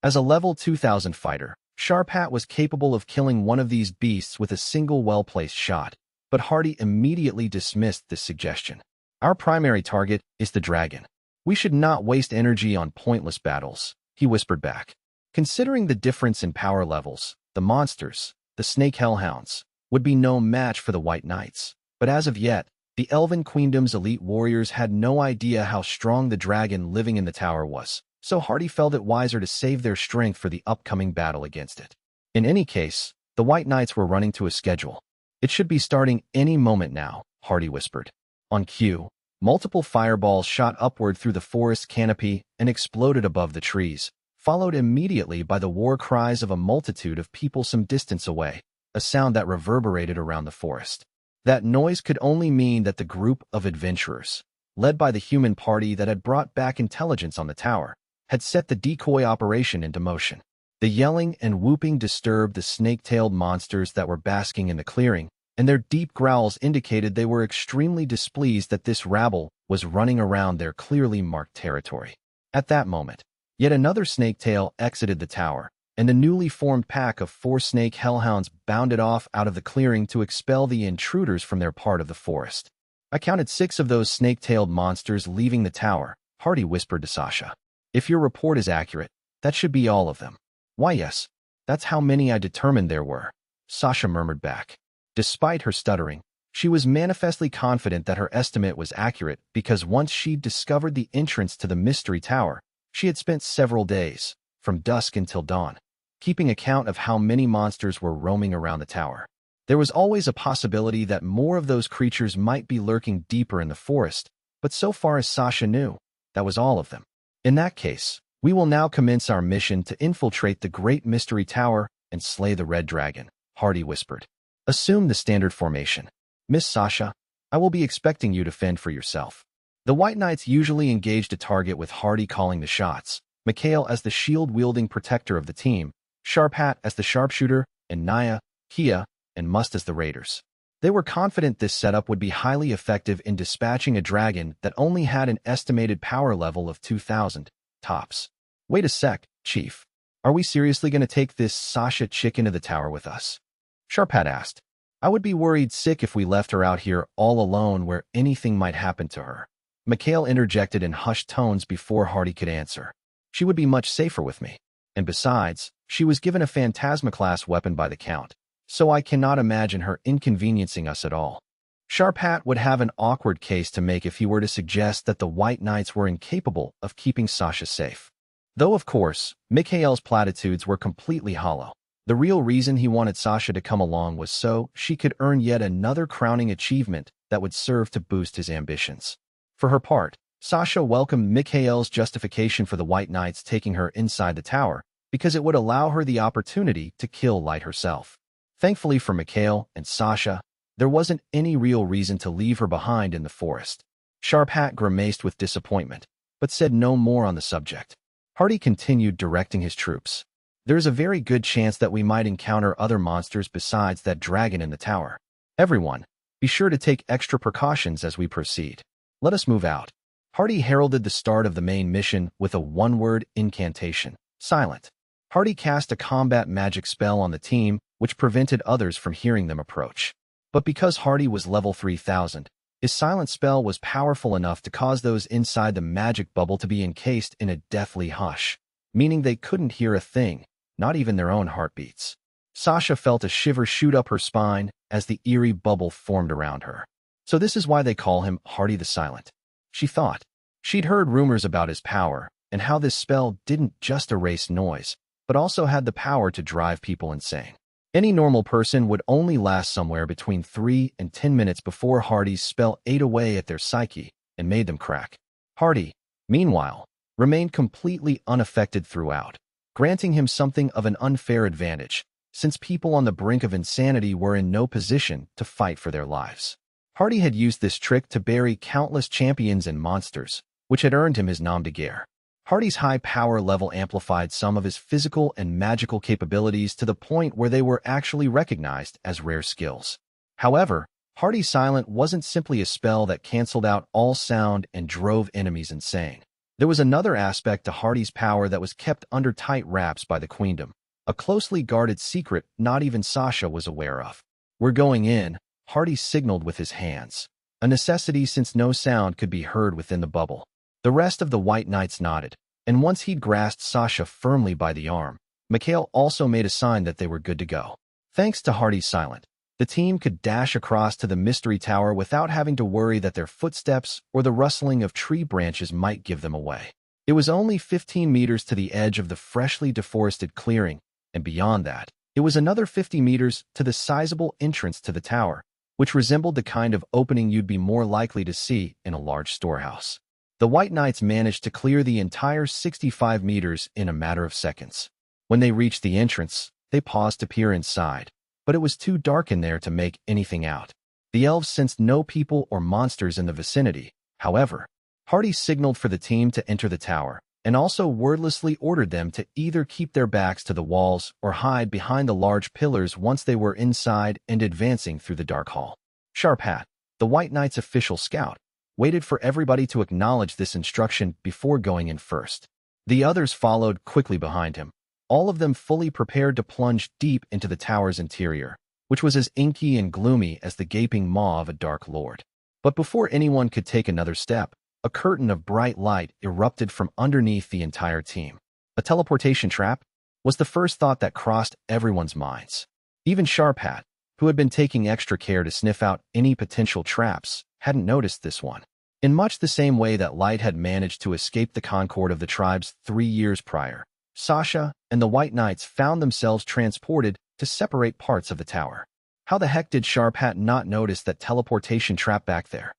As a level 2000 fighter, Sharp Hat was capable of killing one of these beasts with a single well-placed shot, but Hardy immediately dismissed this suggestion. "Our primary target is the dragon. We should not waste energy on pointless battles," he whispered back. Considering the difference in power levels, the monsters, the snake hellhounds, would be no match for the White Knights. But as of yet, the Elven Queendom's elite warriors had no idea how strong the dragon living in the tower was, so Hardy felt it wiser to save their strength for the upcoming battle against it. In any case, the White Knights were running to a schedule. "It should be starting any moment now," Hardy whispered. On cue, multiple fireballs shot upward through the forest canopy and exploded above the trees, followed immediately by the war cries of a multitude of people some distance away, a sound that reverberated around the forest. That noise could only mean that the group of adventurers, led by the human party that had brought back intelligence on the tower, had set the decoy operation into motion. The yelling and whooping disturbed the snake-tailed monsters that were basking in the clearing, and their deep growls indicated they were extremely displeased that this rabble was running around their clearly marked territory. At that moment, yet another snake-tail exited the tower, and the newly formed pack of 4 snake hellhounds bounded off out of the clearing to expel the intruders from their part of the forest. "I counted 6 of those snake-tailed monsters leaving the tower," Hardy whispered to Sasha. "If your report is accurate, that should be all of them." "Why, yes, that's how many I determined there were," Sasha murmured back. Despite her stuttering, she was manifestly confident that her estimate was accurate because once she'd discovered the entrance to the mystery tower, she had spent several days, from dusk until dawn, keeping account of how many monsters were roaming around the tower. There was always a possibility that more of those creatures might be lurking deeper in the forest, but so far as Sasha knew, that was all of them. "In that case, we will now commence our mission to infiltrate the Great Mystery Tower and slay the Red Dragon," Hardy whispered. "Assume the standard formation. Miss Sasha, I will be expecting you to fend for yourself." The White Knights usually engaged a target with Hardy calling the shots, Mikhail as the shield-wielding protector of the team, Sharp Hat as the sharpshooter, and Naya, Kia, and Must as the raiders. They were confident this setup would be highly effective in dispatching a dragon that only had an estimated power level of 2000, tops. "Wait a sec, Chief. Are we seriously going to take this Sasha chick into the tower with us?" Sharp Hat asked. "I would be worried sick if we left her out here all alone where anything might happen to her." Mikhail interjected in hushed tones before Hardy could answer. "She would be much safer with me. And besides, she was given a Phantasma-class weapon by the Count, so I cannot imagine her inconveniencing us at all." Sharp Hat would have an awkward case to make if he were to suggest that the White Knights were incapable of keeping Sasha safe. Though, of course, Mikhail's platitudes were completely hollow. The real reason he wanted Sasha to come along was so she could earn yet another crowning achievement that would serve to boost his ambitions. For her part, Sasha welcomed Mikhail's justification for the White Knights taking her inside the tower because it would allow her the opportunity to kill Light herself. Thankfully for Mikhail and Sasha, there wasn't any real reason to leave her behind in the forest. Sharp Hat grimaced with disappointment, but said no more on the subject. Hardy continued directing his troops. "There is a very good chance that we might encounter other monsters besides that dragon in the tower. Everyone, be sure to take extra precautions as we proceed. Let us move out." Hardy heralded the start of the main mission with a one-word incantation, silent. Hardy cast a combat magic spell on the team, which prevented others from hearing them approach. But because Hardy was level 3000, his silent spell was powerful enough to cause those inside the magic bubble to be encased in a deathly hush, meaning they couldn't hear a thing, not even their own heartbeats. Sasha felt a shiver shoot up her spine as the eerie bubble formed around her. So this is why they call him Hardy the Silent, she thought. She'd heard rumors about his power and how this spell didn't just erase noise, but also had the power to drive people insane. Any normal person would only last somewhere between 3 and 10 minutes before Hardy's spell ate away at their psyche and made them crack. Hardy, meanwhile, remained completely unaffected throughout, granting him something of an unfair advantage, since people on the brink of insanity were in no position to fight for their lives. Hardy had used this trick to bury countless champions and monsters, which had earned him his nom de guerre. Hardy's high power level amplified some of his physical and magical capabilities to the point where they were actually recognized as rare skills. However, Hardy's Silent wasn't simply a spell that canceled out all sound and drove enemies insane. There was another aspect to Hardy's power that was kept under tight wraps by the Queendom, a closely guarded secret not even Sasha was aware of. "We're going in," Hardy signaled with his hands, a necessity since no sound could be heard within the bubble. The rest of the White Knights nodded, and once he'd grasped Sasha firmly by the arm, Mikhail also made a sign that they were good to go. Thanks to Hardy's Silent, the team could dash across to the Mystery Tower without having to worry that their footsteps or the rustling of tree branches might give them away. It was only 15 meters to the edge of the freshly deforested clearing, and beyond that, it was another 50 meters to the sizable entrance to the tower, which resembled the kind of opening you'd be more likely to see in a large storehouse. The White Knights managed to clear the entire 65 meters in a matter of seconds. When they reached the entrance, they paused to peer inside, but it was too dark in there to make anything out. The elves sensed no people or monsters in the vicinity. However, Hardy signaled for the team to enter the tower, and also wordlessly ordered them to either keep their backs to the walls or hide behind the large pillars once they were inside and advancing through the dark hall. Sharp Hat, the White Knight's official scout, waited for everybody to acknowledge this instruction before going in first. The others followed quickly behind him, all of them fully prepared to plunge deep into the tower's interior, which was as inky and gloomy as the gaping maw of a dark lord. But before anyone could take another step, a curtain of bright light erupted from underneath the entire team. A teleportation trap was the first thought that crossed everyone's minds. Even Sharp Hat, who had been taking extra care to sniff out any potential traps, hadn't noticed this one. In much the same way that Light had managed to escape the Concord of the tribes 3 years prior, Sasha and the White Knights found themselves transported to separate parts of the tower. How the heck did Sharp Hat not notice that teleportation trap back there?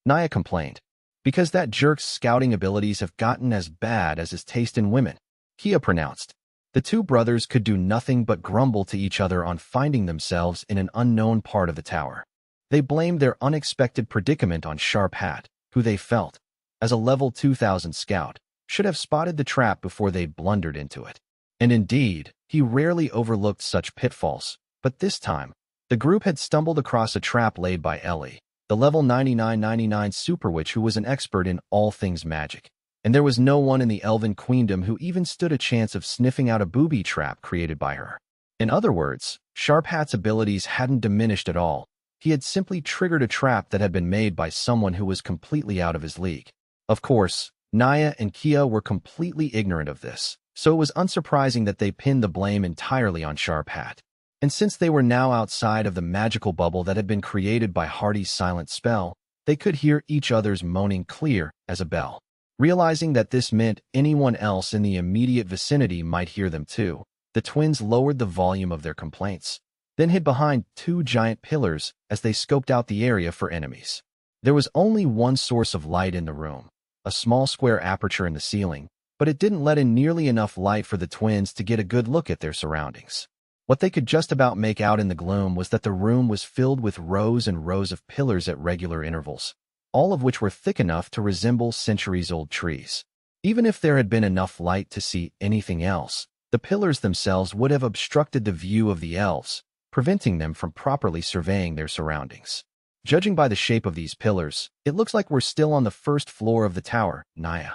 Naya complained. Because that jerk's scouting abilities have gotten as bad as his taste in women, Kia pronounced. The two brothers could do nothing but grumble to each other on finding themselves in an unknown part of the tower. They blamed their unexpected predicament on Sharp Hat, who they felt, as a level 2000 scout, should have spotted the trap before they blundered into it. And indeed, he rarely overlooked such pitfalls, but this time, the group had stumbled across a trap laid by Ellie, the level 9999 super witch who was an expert in all things magic. And there was no one in the Elven Queendom who even stood a chance of sniffing out a booby trap created by her. In other words, Sharp Hat's abilities hadn't diminished at all. He had simply triggered a trap that had been made by someone who was completely out of his league. Of course, Naya and Kia were completely ignorant of this, so it was unsurprising that they pinned the blame entirely on Sharp Hat. And since they were now outside of the magical bubble that had been created by Hardy's silent spell, they could hear each other's moaning clear as a bell. Realizing that this meant anyone else in the immediate vicinity might hear them too, the twins lowered the volume of their complaints, then hid behind 2 giant pillars as they scoped out the area for enemies. There was only one source of light in the room, a small square aperture in the ceiling, but it didn't let in nearly enough light for the twins to get a good look at their surroundings. What they could just about make out in the gloom was that the room was filled with rows and rows of pillars at regular intervals, all of which were thick enough to resemble centuries-old trees. Even if there had been enough light to see anything else, the pillars themselves would have obstructed the view of the elves, preventing them from properly surveying their surroundings. Judging by the shape of these pillars, it looks like we're still on the first floor of the tower, Naya.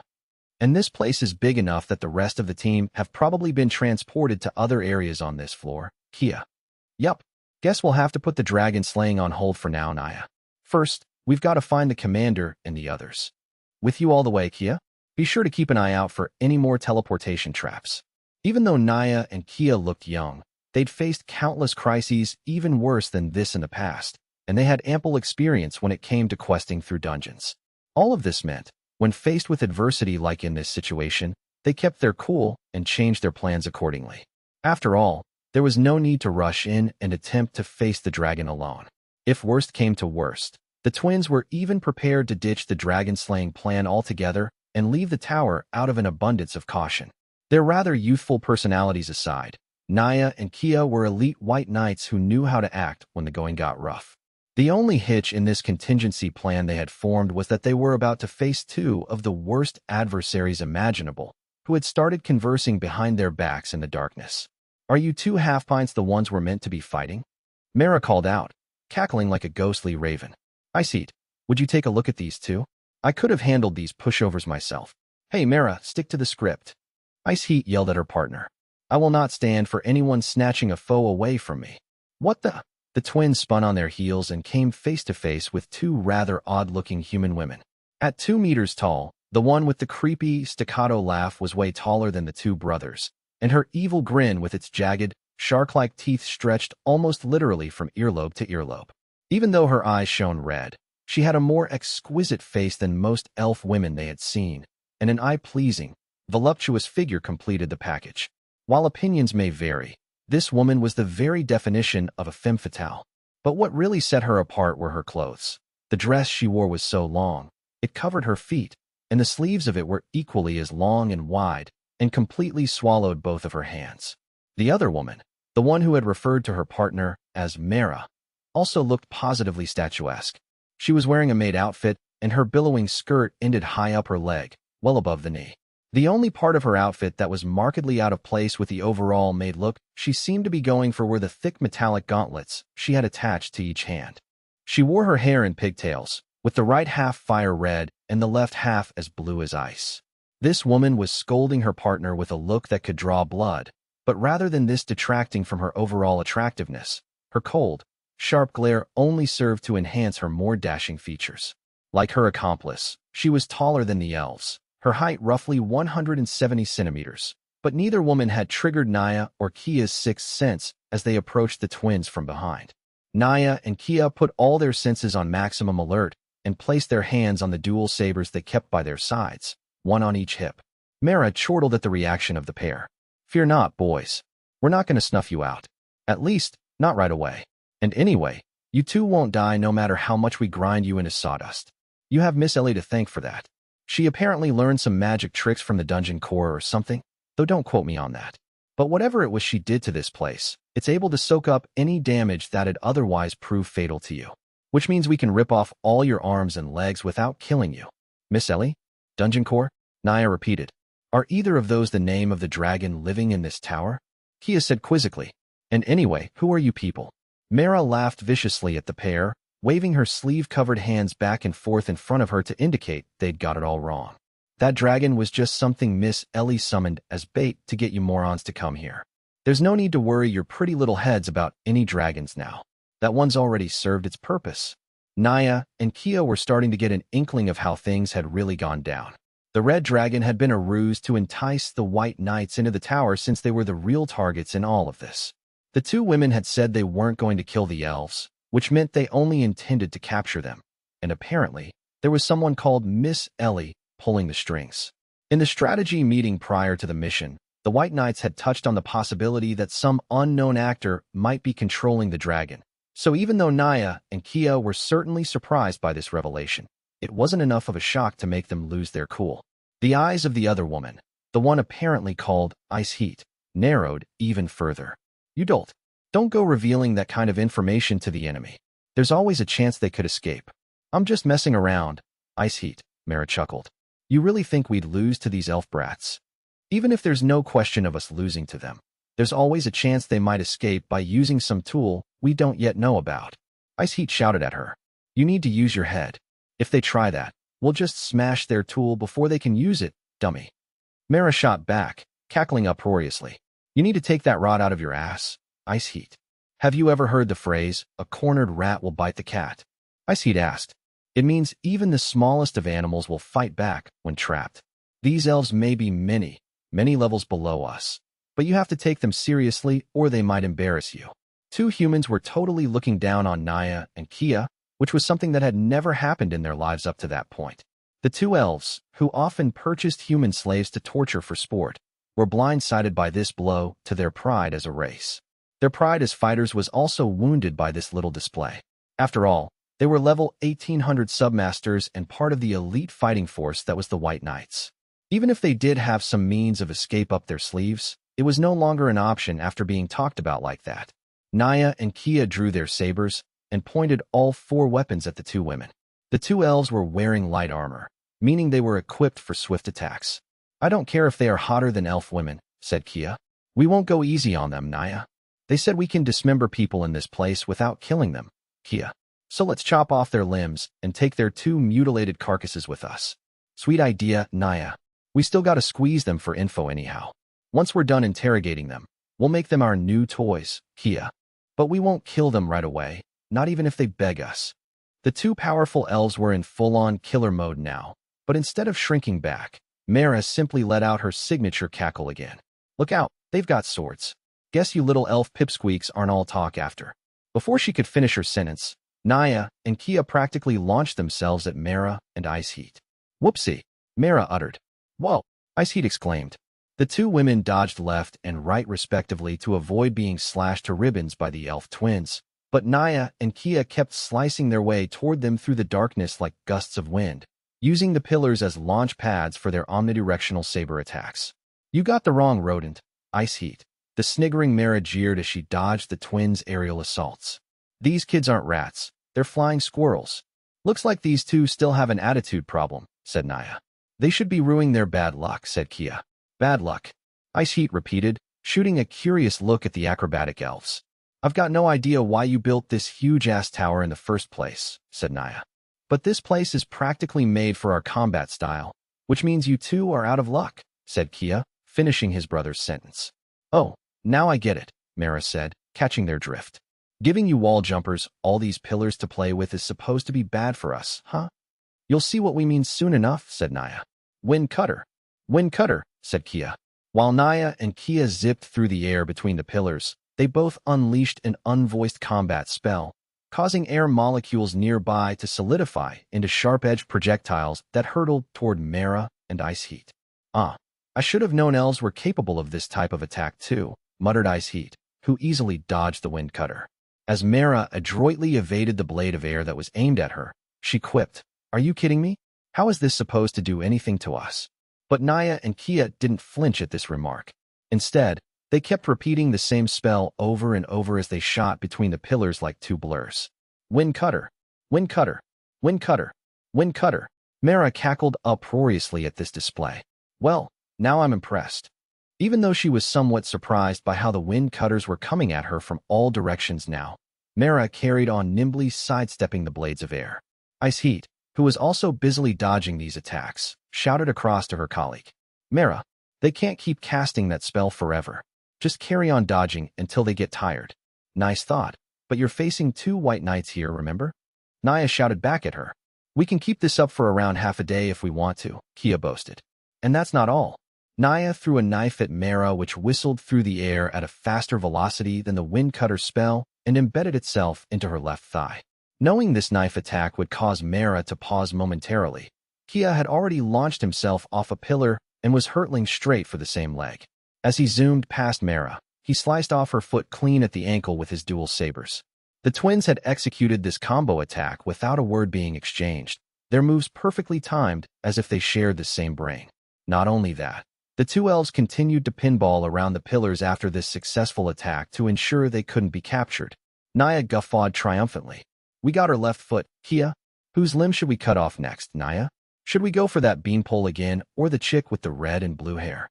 And this place is big enough that the rest of the team have probably been transported to other areas on this floor, Kia. Yup. Guess we'll have to put the dragon slaying on hold for now, Naya. First, we've got to find the commander and the others. With you all the way, Kia. Be sure to keep an eye out for any more teleportation traps. Even though Naya and Kia looked young, they'd faced countless crises even worse than this in the past, and they had ample experience when it came to questing through dungeons. All of this meant, when faced with adversity like in this situation, they kept their cool and changed their plans accordingly. After all, There was no need to rush in and attempt to face the dragon alone. If worst came to worst, the twins were even prepared to ditch the dragon-slaying plan altogether and leave the tower out of an abundance of caution. Their rather youthful personalities aside, Naya and Kia were elite white knights who knew how to act when the going got rough. The only hitch in this contingency plan they had formed was that they were about to face two of the worst adversaries imaginable, who had started conversing behind their backs in the darkness. "Are you two half-pints the ones we're meant to be fighting?" Mara called out, cackling like a ghostly raven. "Ice Heat, would you take a look at these two? I could have handled these pushovers myself." "Hey Mara, stick to the script." Ice Heat yelled at her partner. "I will not stand for anyone snatching a foe away from me." "What the?" The twins spun on their heels and came face to face with two rather odd-looking human women. At 2 meters tall, the one with the creepy, staccato laugh was way taller than the two brothers, and her evil grin with its jagged, shark-like teeth stretched almost literally from earlobe to earlobe. Even though her eyes shone red, she had a more exquisite face than most elf women they had seen, and an eye-pleasing, voluptuous figure completed the package. While opinions may vary, this woman was the very definition of a femme fatale. But what really set her apart were her clothes. The dress she wore was so long, it covered her feet, and the sleeves of it were equally as long and wide, and completely swallowed both of her hands. The other woman, the one who had referred to her partner as Mara, also looked positively statuesque. She was wearing a maid outfit, and her billowing skirt ended high up her leg, well above the knee. The only part of her outfit that was markedly out of place with the overall maid look she seemed to be going for were the thick metallic gauntlets she had attached to each hand. She wore her hair in pigtails, with the right half fire red and the left half as blue as ice. This woman was scolding her partner with a look that could draw blood, but rather than this detracting from her overall attractiveness, her cold, sharp glare only served to enhance her more dashing features. Like her accomplice, she was taller than the elves, her height roughly 170 centimeters, but neither woman had triggered Naya or Kia's sixth sense as they approached the twins from behind. Naya and Kia put all their senses on maximum alert and placed their hands on the dual sabers they kept by their sides, one on each hip. Mara chortled at the reaction of the pair. "Fear not, boys. We're not going to snuff you out. At least, not right away. And anyway, you two won't die no matter how much we grind you into sawdust. You have Miss Ellie to thank for that. She apparently learned some magic tricks from the dungeon core or something, though don't quote me on that. But whatever it was she did to this place, it's able to soak up any damage that'd otherwise prove fatal to you. Which means we can rip off all your arms and legs without killing you." "Miss Ellie? Dungeon core?" Naya repeated. "Are either of those the name of the dragon living in this tower?" Kia said quizzically. "And anyway, who are you people?" Mara laughed viciously at the pair, waving her sleeve-covered hands back and forth in front of her to indicate they'd got it all wrong. "That dragon was just something Miss Ellie summoned as bait to get you morons to come here. There's no need to worry your pretty little heads about any dragons now. That one's already served its purpose." Naya and Kia were starting to get an inkling of how things had really gone down. The red dragon had been a ruse to entice the white knights into the tower since they were the real targets in all of this. The two women had said they weren't going to kill the elves, which meant they only intended to capture them, and apparently, there was someone called Miss Ellie pulling the strings. In the strategy meeting prior to the mission, the White Knights had touched on the possibility that some unknown actor might be controlling the dragon. So even though Naya and Kia were certainly surprised by this revelation, it wasn't enough of a shock to make them lose their cool. The eyes of the other woman, the one apparently called Ice Heat, narrowed even further. "You dolt. Don't go revealing that kind of information to the enemy. There's always a chance they could escape." "I'm just messing around, Ice Heat," Mara chuckled. "You really think we'd lose to these elf brats? Even if there's no question of us losing to them, there's always a chance they might escape by using some tool we don't yet know about." Ice Heat shouted at her. "You need to use your head. If they try that, we'll just smash their tool before they can use it, dummy." Mara shot back, cackling uproariously. "You need to take that rod out of your ass, Ice Heat. Have you ever heard the phrase, 'a cornered rat will bite the cat'?" Ice Heat asked. "It means even the smallest of animals will fight back when trapped. These elves may be many, many levels below us, but you have to take them seriously or they might embarrass you." Two humans were totally looking down on Naya and Kia, which was something that had never happened in their lives up to that point. The two elves, who often purchased human slaves to torture for sport, were blindsided by this blow to their pride as a race. Their pride as fighters was also wounded by this little display. After all, they were level 1800 submasters and part of the elite fighting force that was the White Knights. Even if they did have some means of escape up their sleeves, it was no longer an option after being talked about like that. Naya and Kia drew their sabers and pointed all 4 weapons at the 2 women. The 2 elves were wearing light armor, meaning they were equipped for swift attacks. I don't care if they are hotter than elf women, said Kia. We won't go easy on them, Naya. They said we can dismember people in this place without killing them, Kia. So let's chop off their limbs and take their 2 mutilated carcasses with us. Sweet idea, Naya. We still gotta squeeze them for info anyhow. Once we're done interrogating them, we'll make them our new toys, Kia. But we won't kill them right away, not even if they beg us. The 2 powerful elves were in full-on killer mode now, but instead of shrinking back, Mara simply let out her signature cackle again. Look out, they've got swords. Guess you little elf pipsqueaks aren't all talk after. Before she could finish her sentence, Naya and Kia practically launched themselves at Mara and Ice Heat. Whoopsie, Mara uttered. Whoa, Ice Heat exclaimed. The 2 women dodged left and right respectively to avoid being slashed to ribbons by the elf twins, but Naya and Kia kept slicing their way toward them through the darkness like gusts of wind, using the pillars as launch pads for their omnidirectional saber attacks. You got the wrong rodent, Ice Heat. The sniggering Mara jeered as she dodged the twins' aerial assaults. These kids aren't rats, they're flying squirrels. Looks like these 2 still have an attitude problem, said Naya. They should be ruining their bad luck, said Kia. Bad luck, Ice Heat repeated, shooting a curious look at the acrobatic elves. I've got no idea why you built this huge-ass tower in the first place, said Naya. But this place is practically made for our combat style, which means you 2 are out of luck, said Kia, finishing his brother's sentence. Oh, now I get it, Mara said, catching their drift. Giving you wall jumpers all these pillars to play with is supposed to be bad for us, huh? You'll see what we mean soon enough, said Naya. Wind cutter, said Kia. While Naya and Kia zipped through the air between the pillars, they both unleashed an unvoiced combat spell, causing air molecules nearby to solidify into sharp-edged projectiles that hurtled toward Mara and Ice Heat. I should have known elves were capable of this type of attack too, muttered Ice Heat, who easily dodged the wind cutter. As Mara adroitly evaded the blade of air that was aimed at her, she quipped, Are you kidding me? How is this supposed to do anything to us? But Naya and Kia didn't flinch at this remark. Instead, they kept repeating the same spell over and over as they shot between the pillars like 2 blurs. Wind cutter, wind cutter, wind cutter, wind cutter. Mara cackled uproariously at this display. Well, now I'm impressed. Even though she was somewhat surprised by how the wind cutters were coming at her from all directions now, Mara carried on nimbly sidestepping the blades of air. Ice Heat, who was also busily dodging these attacks, shouted across to her colleague. Mara, they can't keep casting that spell forever. Just carry on dodging until they get tired. Nice thought, but you're facing 2 white knights here, remember? Naya shouted back at her. We can keep this up for around half a day if we want to, Kia boasted. And that's not all. Naya threw a knife at Mara which whistled through the air at a faster velocity than the wind cutter spell and embedded itself into her left thigh. Knowing this knife attack would cause Mara to pause momentarily, Kia had already launched himself off a pillar and was hurtling straight for the same leg. As he zoomed past Mara, he sliced off her foot clean at the ankle with his dual sabers. The twins had executed this combo attack without a word being exchanged, their moves perfectly timed as if they shared the same brain. Not only that, the 2 elves continued to pinball around the pillars after this successful attack to ensure they couldn't be captured. Naya guffawed triumphantly. We got her left foot, Kia. Whose limb should we cut off next, Naya? Should we go for that beanpole again or the chick with the red and blue hair?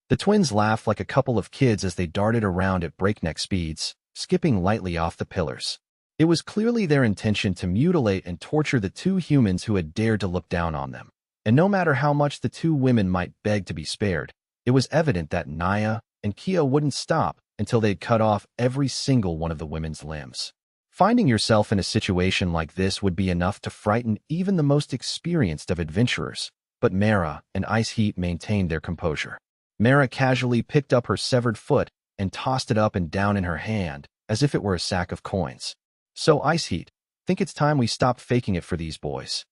The twins laughed like a couple of kids as they darted around at breakneck speeds, skipping lightly off the pillars. It was clearly their intention to mutilate and torture the 2 humans who had dared to look down on them. And no matter how much the 2 women might beg to be spared, it was evident that Naya and Kia wouldn't stop until they'd cut off every single one of the women's limbs. Finding yourself in a situation like this would be enough to frighten even the most experienced of adventurers, but Mara and Ice Heat maintained their composure. Mara casually picked up her severed foot and tossed it up and down in her hand as if it were a sack of coins. So, Ice Heat, think it's time we stopped faking it for these boys?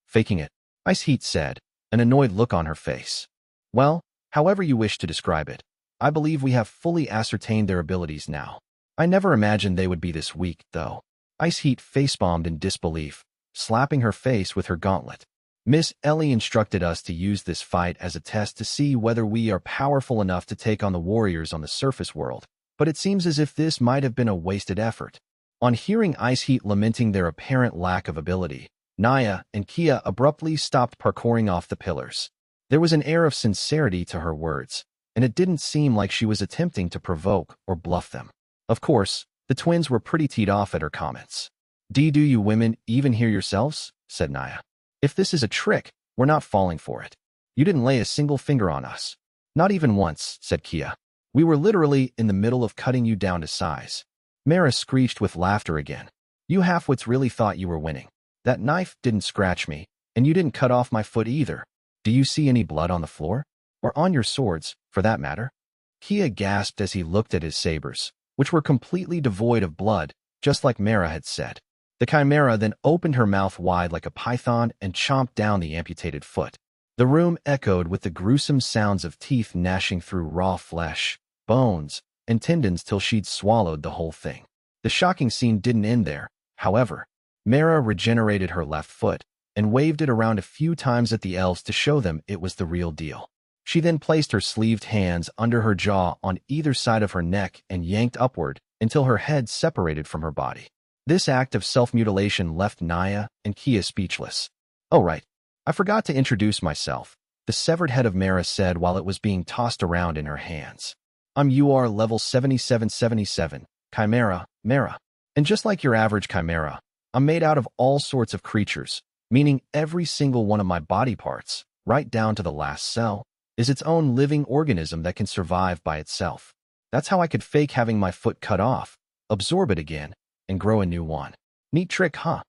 Faking it, Ice Heat said, an annoyed look on her face. Well, however you wish to describe it, I believe we have fully ascertained their abilities now. I never imagined they would be this weak, though. Ice Heat face-bombed in disbelief, slapping her face with her gauntlet. Miss Ellie instructed us to use this fight as a test to see whether we are powerful enough to take on the warriors on the surface world, but it seems as if this might have been a wasted effort. On hearing Ice Heat lamenting their apparent lack of ability, Naya and Kia abruptly stopped parkouring off the pillars. There was an air of sincerity to her words, and it didn't seem like she was attempting to provoke or bluff them. Of course, the twins were pretty teed off at her comments. Do you women even hear yourselves? Said Naya. If this is a trick, we're not falling for it. You didn't lay a single finger on us. Not even once, said Kia. We were literally in the middle of cutting you down to size. Mara screeched with laughter again. You halfwits really thought you were winning. That knife didn't scratch me, and you didn't cut off my foot either. Do you see any blood on the floor? Or on your swords, for that matter? Kia gasped as he looked at his sabers, which were completely devoid of blood, just like Mara had said. The chimera then opened her mouth wide like a python and chomped down the amputated foot. The room echoed with the gruesome sounds of teeth gnashing through raw flesh, bones, and tendons till she'd swallowed the whole thing. The shocking scene didn't end there, however. Mara regenerated her left foot and waved it around a few times at the elves to show them it was the real deal. She then placed her sleeved hands under her jaw on either side of her neck and yanked upward until her head separated from her body. This act of self-mutilation left Naya and Kia speechless. Oh right, I forgot to introduce myself, the severed head of Mara said while it was being tossed around in her hands. I'm UR level 7777, Chimera, Mara. And just like your average Chimera, I'm made out of all sorts of creatures, meaning every single one of my body parts, right down to the last cell, is its own living organism that can survive by itself. That's how I could fake having my foot cut off, absorb it again, and grow a new one. Neat trick, huh?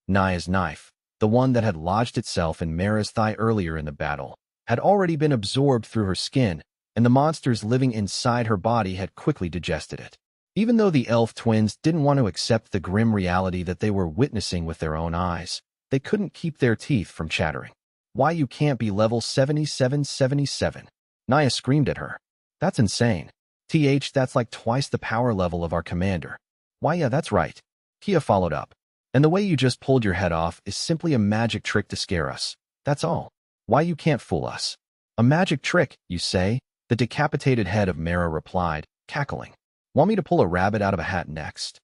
Naya's knife, the one that had lodged itself in Mara's thigh earlier in the battle, had already been absorbed through her skin, and the monsters living inside her body had quickly digested it. Even though the elf twins didn't want to accept the grim reality that they were witnessing with their own eyes, they couldn't keep their teeth from chattering. Why you can't be level 7777? Naya screamed at her. That's insane. That's like twice the power level of our commander. Why yeah, that's right. Kia followed up. And the way you just pulled your head off is simply a magic trick to scare us. That's all. Why you can't fool us? A magic trick, you say? The decapitated head of Mara replied, cackling. Want me to pull a rabbit out of a hat next?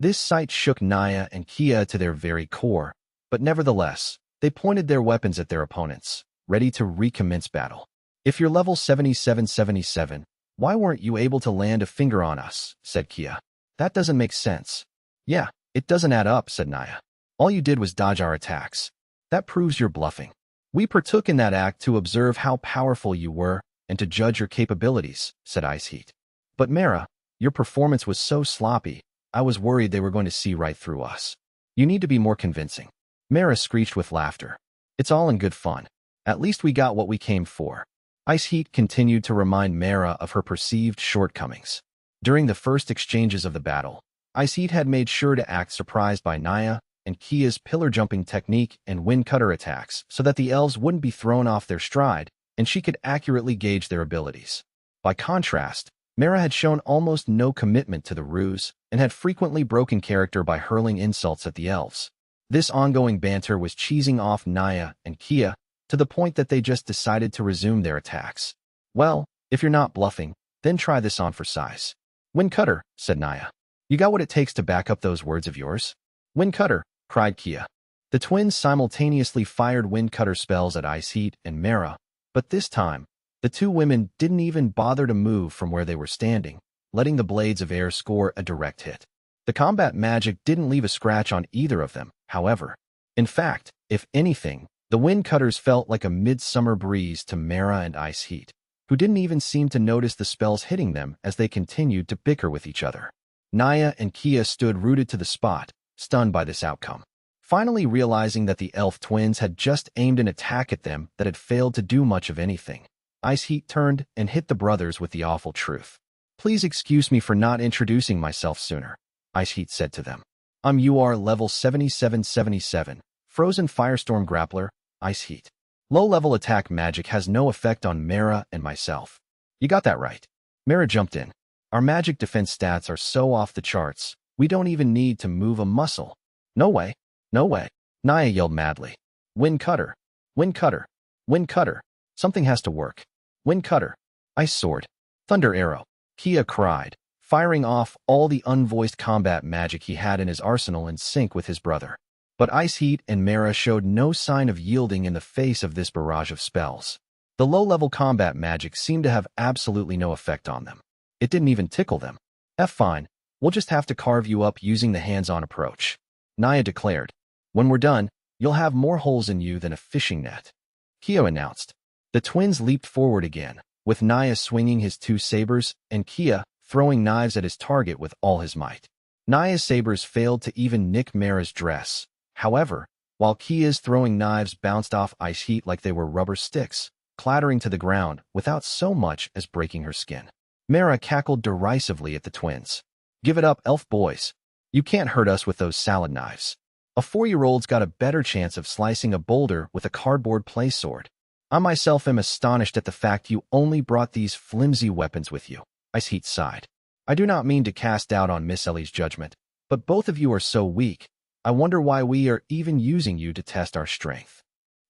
This sight shook Naya and Kia to their very core, but nevertheless, they pointed their weapons at their opponents, ready to recommence battle. If you're level 7777, why weren't you able to land a finger on us? Said Kia. That doesn't make sense. Yeah, it doesn't add up, said Naya. All you did was dodge our attacks. That proves you're bluffing. We partook in that act to observe how powerful you were and to judge your capabilities, said Ice Heat. But Mara, your performance was so sloppy, I was worried they were going to see right through us. You need to be more convincing. Mara screeched with laughter. It's all in good fun. At least we got what we came for. Ice Heat continued to remind Mara of her perceived shortcomings. During the first exchanges of the battle, Ice Heat had made sure to act surprised by Naya and Kia's pillar-jumping technique and wind cutter attacks so that the elves wouldn't be thrown off their stride and she could accurately gauge their abilities. By contrast, Mara had shown almost no commitment to the ruse and had frequently broken character by hurling insults at the elves. This ongoing banter was cheesing off Naya and Kia to the point that they just decided to resume their attacks. Well, if you're not bluffing, then try this on for size. Wind cutter, said Naya. You got what it takes to back up those words of yours? Wind cutter, cried Kia. The twins simultaneously fired wind cutter spells at Ice Heat and Mara, but this time, the two women didn't even bother to move from where they were standing, letting the blades of air score a direct hit. The combat magic didn't leave a scratch on either of them, however. In fact, if anything, the wind cutters felt like a midsummer breeze to Mara and Ice Heat, who didn't even seem to notice the spells hitting them as they continued to bicker with each other. Naya and Kia stood rooted to the spot, stunned by this outcome. Finally realizing that the elf twins had just aimed an attack at them that had failed to do much of anything, Ice Heat turned and hit the brothers with the awful truth. Please excuse me for not introducing myself sooner, Ice Heat said to them. I'm UR level 7777, Frozen Firestorm Grappler, Ice Heat. Low-level attack magic has no effect on Mara and myself. You got that right. Mara jumped in. Our magic defense stats are so off the charts, we don't even need to move a muscle. No way, no way, Naya yelled madly. Wind cutter, wind cutter, wind cutter. Something has to work. Wind cutter, ice sword, thunder arrow, Kia cried, firing off all the unvoiced combat magic he had in his arsenal in sync with his brother. But Ice Heat and Mara showed no sign of yielding in the face of this barrage of spells. The low-level combat magic seemed to have absolutely no effect on them. It didn't even tickle them. Fine, we'll just have to carve you up using the hands-on approach, Naya declared. When we're done, you'll have more holes in you than a fishing net, Kia announced. The twins leaped forward again, with Naya swinging his two sabers and Kia throwing knives at his target with all his might. Naya's sabers failed to even nick Mara's dress. However, while Kia's throwing knives bounced off Ice Heat like they were rubber sticks, clattering to the ground without so much as breaking her skin. Mara cackled derisively at the twins. Give it up, elf boys. You can't hurt us with those salad knives. A 4-year-old's got a better chance of slicing a boulder with a cardboard play sword. I myself am astonished at the fact you only brought these flimsy weapons with you, Ice Heat sighed. I do not mean to cast doubt on Miss Ellie's judgment, but both of you are so weak. I wonder why we are even using you to test our strength.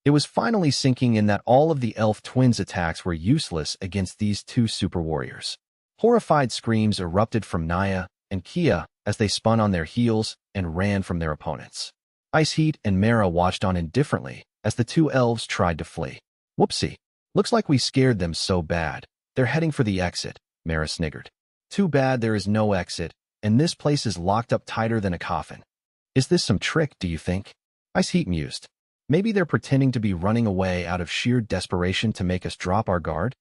It was finally sinking in that all of the elf twins' attacks were useless against these two super warriors. Horrified screams erupted from Naya and Kia as they spun on their heels and ran from their opponents. Ice Heat and Mara watched on indifferently as the two elves tried to flee. Whoopsie. Looks like we scared them so bad. They're heading for the exit, Mara sniggered. Too bad there is no exit, and this place is locked up tighter than a coffin. Is this some trick, do you think? Ice Heat mused. Maybe they're pretending to be running away out of sheer desperation to make us drop our guard?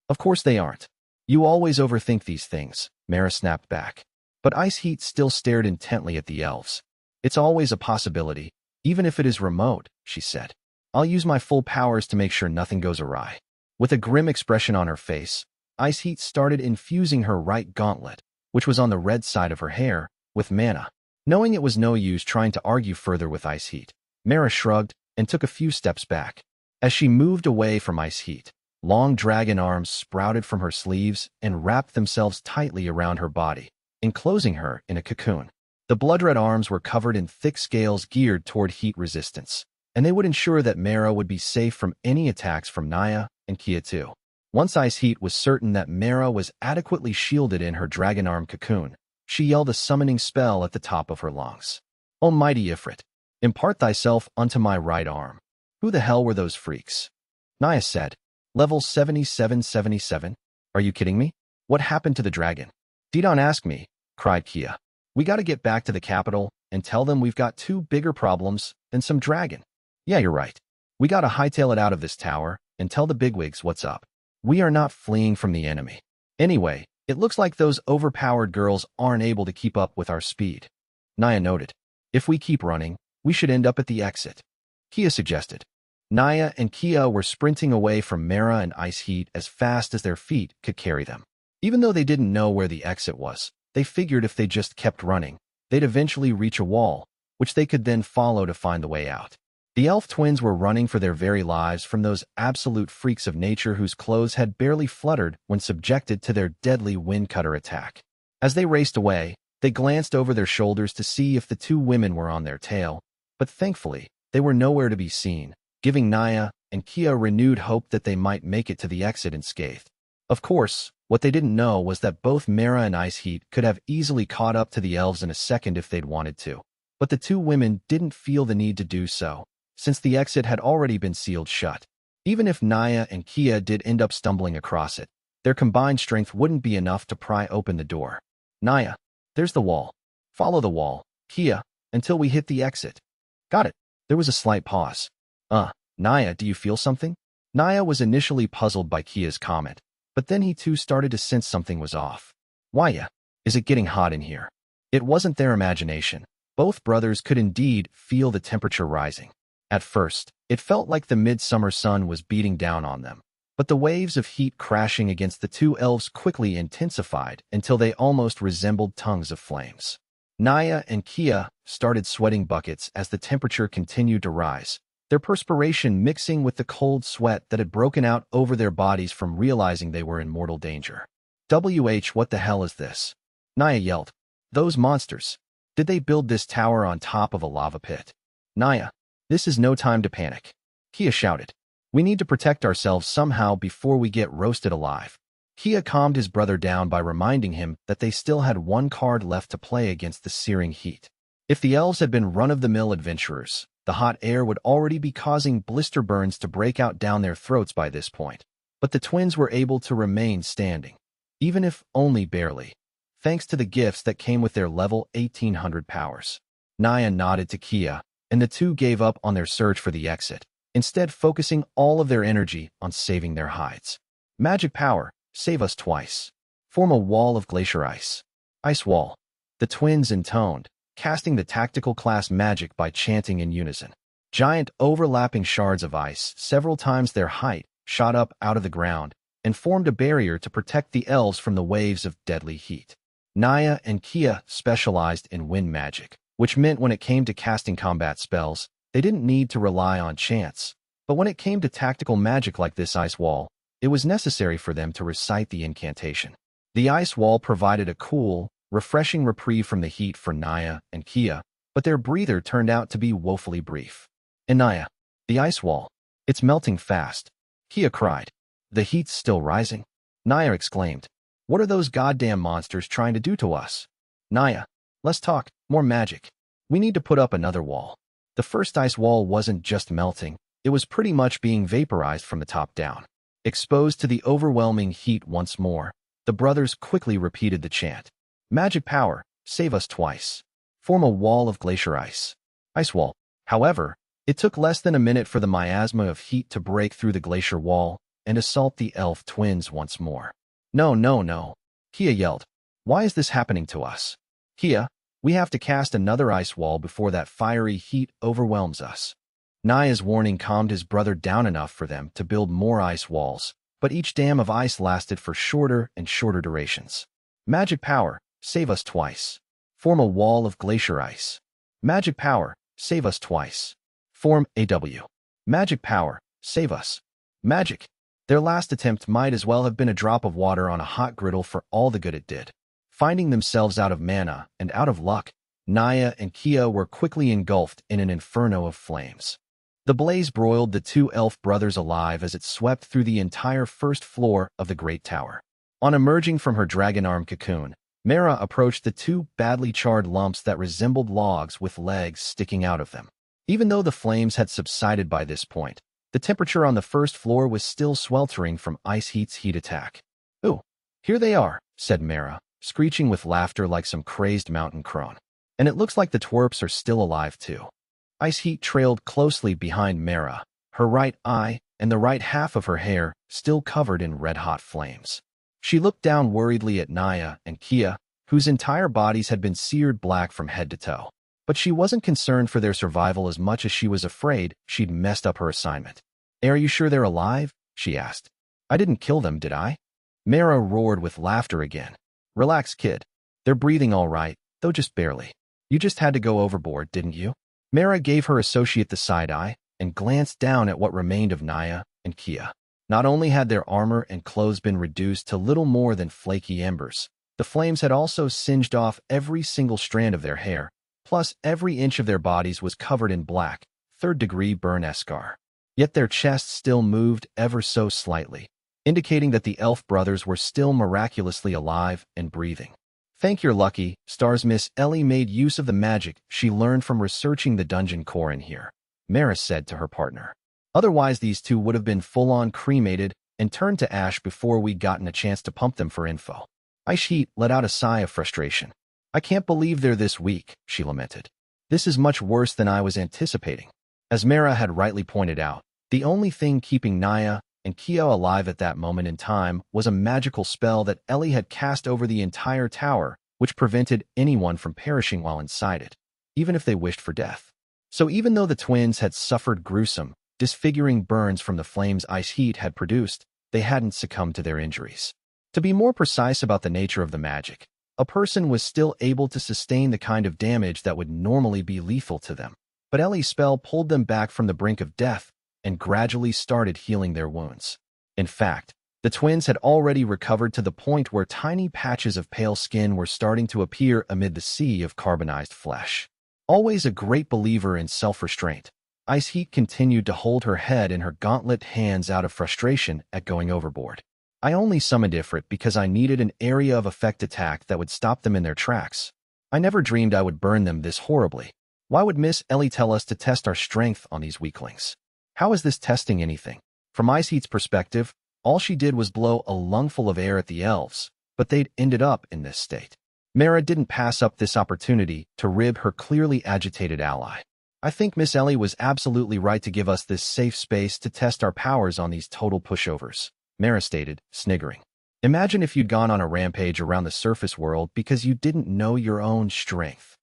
Of course they aren't. You always overthink these things, Mara snapped back. But Ice Heat still stared intently at the elves. It's always a possibility, even if it is remote, she said. I'll use my full powers to make sure nothing goes awry. With a grim expression on her face, Ice Heat started infusing her right gauntlet, which was on the red side of her hair, with mana. Knowing it was no use trying to argue further with Ice Heat, Mara shrugged and took a few steps back. As she moved away from Ice Heat, long dragon arms sprouted from her sleeves and wrapped themselves tightly around her body, enclosing her in a cocoon. The blood-red arms were covered in thick scales geared toward heat resistance, and they would ensure that Mara would be safe from any attacks from Naya and Kia too. Once Ice Heat was certain that Mara was adequately shielded in her dragon arm cocoon, she yelled a summoning spell at the top of her lungs. O mighty Ifrit, impart thyself unto my right arm. Who the hell were those freaks? Naya said. Level 7777? Are you kidding me? What happened to the dragon? Don't ask me, cried Kia. We gotta get back to the capital and tell them we've got two bigger problems than some dragon. Yeah, you're right. We gotta hightail it out of this tower and tell the bigwigs what's up. We are not fleeing from the enemy. Anyway, it looks like those overpowered girls aren't able to keep up with our speed. Naya noted. If we keep running, we should end up at the exit, Kia suggested. Naya and Kia were sprinting away from Mara and Ice Heat as fast as their feet could carry them. Even though they didn't know where the exit was, they figured if they just kept running, they'd eventually reach a wall, which they could then follow to find the way out. The elf twins were running for their very lives from those absolute freaks of nature whose clothes had barely fluttered when subjected to their deadly wind cutter attack. As they raced away, they glanced over their shoulders to see if the two women were on their tail, but thankfully, they were nowhere to be seen, giving Naya and Kia renewed hope that they might make it to the exit unscathed. Of course, what they didn't know was that both Mara and Ice Heat could have easily caught up to the elves in a second if they'd wanted to. But the two women didn't feel the need to do so, since the exit had already been sealed shut. Even if Naya and Kia did end up stumbling across it, their combined strength wouldn't be enough to pry open the door. Naya, there's the wall. Follow the wall, Kia, until we hit the exit. Got it. There was a slight pause. Naya, do you feel something? Naya was initially puzzled by Kia's comment, but then he too started to sense something was off. Why, is it getting hot in here? It wasn't their imagination. Both brothers could indeed feel the temperature rising. At first, it felt like the midsummer sun was beating down on them, but the waves of heat crashing against the two elves quickly intensified until they almost resembled tongues of flames. Naya and Kia started sweating buckets as the temperature continued to rise, their perspiration mixing with the cold sweat that had broken out over their bodies from realizing they were in mortal danger. What the hell is this? Naya yelled. Those monsters. Did they build this tower on top of a lava pit? Naya, this is no time to panic. Kia shouted. We need to protect ourselves somehow before we get roasted alive. Kia calmed his brother down by reminding him that they still had one card left to play against the searing heat. If the elves had been run-of-the-mill adventurers, the hot air would already be causing blister burns to break out down their throats by this point. But the twins were able to remain standing, even if only barely, thanks to the gifts that came with their level 1800 powers. Naya nodded to Kia, and the two gave up on their search for the exit, instead focusing all of their energy on saving their hides. Magic power, save us twice. Form a wall of glacier ice. Ice wall. The twins intoned, casting the tactical class magic by chanting in unison. Giant overlapping shards of ice, several times their height, shot up out of the ground and formed a barrier to protect the elves from the waves of deadly heat. Naya and Kia specialized in wind magic, which meant when it came to casting combat spells, they didn't need to rely on chance. But when it came to tactical magic like this ice wall, it was necessary for them to recite the incantation. The ice wall provided a cool, refreshing reprieve from the heat for Naya and Kia, but their breather turned out to be woefully brief. And Naya, the ice wall, it's melting fast. Kia cried. The heat's still rising? Naya exclaimed. What are those goddamn monsters trying to do to us? Naya, let's talk, more magic. We need to put up another wall. The first ice wall wasn't just melting, it was pretty much being vaporized from the top down. Exposed to the overwhelming heat once more, the brothers quickly repeated the chant. Magic power, save us twice. Form a wall of glacier ice. Ice wall. However, it took less than a minute for the miasma of heat to break through the glacier wall and assault the elf twins once more. No, no, no. Kia yelled. Why is this happening to us? Kia, we have to cast another ice wall before that fiery heat overwhelms us. Naya's warning calmed his brother down enough for them to build more ice walls, but each dam of ice lasted for shorter and shorter durations. Magic power, save us twice. Form a wall of glacier ice. Magic power, save us twice. Form AW. Magic power, save us. Magic. Their last attempt might as well have been a drop of water on a hot griddle for all the good it did. Finding themselves out of mana and out of luck, Naya and Kia were quickly engulfed in an inferno of flames. The blaze broiled the two elf brothers alive as it swept through the entire first floor of the Great Tower. On emerging from her dragon arm cocoon, Mara approached the two badly charred lumps that resembled logs with legs sticking out of them. Even though the flames had subsided by this point, the temperature on the first floor was still sweltering from Ice Heat's heat attack. Ooh, here they are, said Mara, screeching with laughter like some crazed mountain crone. And it looks like the twerps are still alive too. Ice Heat trailed closely behind Mara, her right eye and the right half of her hair still covered in red-hot flames. She looked down worriedly at Naya and Kia, whose entire bodies had been seared black from head to toe. But she wasn't concerned for their survival as much as she was afraid she'd messed up her assignment. Are you sure they're alive? She asked. I didn't kill them, did I? Mara roared with laughter again. Relax, kid. They're breathing all right, though just barely. You just had to go overboard, didn't you? Mara gave her associate the side eye and glanced down at what remained of Naya and Kia. Not only had their armor and clothes been reduced to little more than flaky embers, the flames had also singed off every single strand of their hair, plus every inch of their bodies was covered in black, third-degree burn scar. Yet their chests still moved ever so slightly, indicating that the elf brothers were still miraculously alive and breathing. Thank your lucky stars Miss Ellie made use of the magic she learned from researching the dungeon core in here, Maris said to her partner. Otherwise these two would have been full-on cremated and turned to ash before we'd gotten a chance to pump them for info. Ice Heat let out a sigh of frustration. I can't believe they're this weak, she lamented. This is much worse than I was anticipating. As Mara had rightly pointed out, the only thing keeping Naya and Kia alive at that moment in time was a magical spell that Ellie had cast over the entire tower, which prevented anyone from perishing while inside it, even if they wished for death. So even though the twins had suffered gruesome, disfiguring burns from the flames Ice Heat had produced, they hadn't succumbed to their injuries. To be more precise about the nature of the magic, a person was still able to sustain the kind of damage that would normally be lethal to them. But Ellie's spell pulled them back from the brink of death and gradually started healing their wounds. In fact, The twins had already recovered to the point where tiny patches of pale skin were starting to appear amid the sea of carbonized flesh. Always a great believer in self-restraint, Ice Heat continued to hold her head in her gauntlet hands out of frustration at going overboard. I only summoned Ifrit because I needed an area of effect attack that would stop them in their tracks. I never dreamed I would burn them this horribly. Why would Miss Ellie tell us to test our strength on these weaklings? How is this testing anything? From Ice Heat's perspective, all she did was blow a lungful of air at the elves, but they'd ended up in this state. Mara didn't pass up this opportunity to rib her clearly agitated ally. I think Miss Ellie was absolutely right to give us this safe space to test our powers on these total pushovers, Mara stated, sniggering. Imagine if you'd gone on a rampage around the surface world because you didn't know your own strength.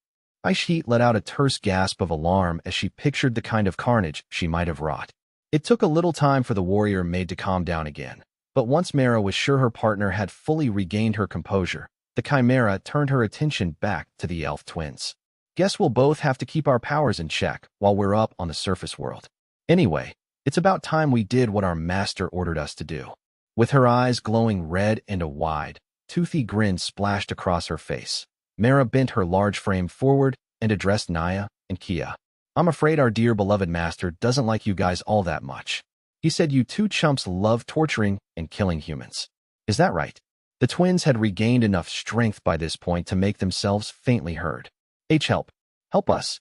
Ice Heat let out a terse gasp of alarm as she pictured the kind of carnage she might have wrought. It took a little time for the warrior maid to calm down again, but once Mara was sure her partner had fully regained her composure, the chimera turned her attention back to the elf twins. Guess we'll both have to keep our powers in check while we're up on the surface world. Anyway, it's about time we did what our master ordered us to do. With her eyes glowing red and a wide, toothy grin splashed across her face, Mara bent her large frame forward and addressed Naya and Kia. I'm afraid our dear beloved master doesn't like you guys all that much. He said you two chumps love torturing and killing humans. Is that right? The twins had regained enough strength by this point to make themselves faintly heard. Help. Help us.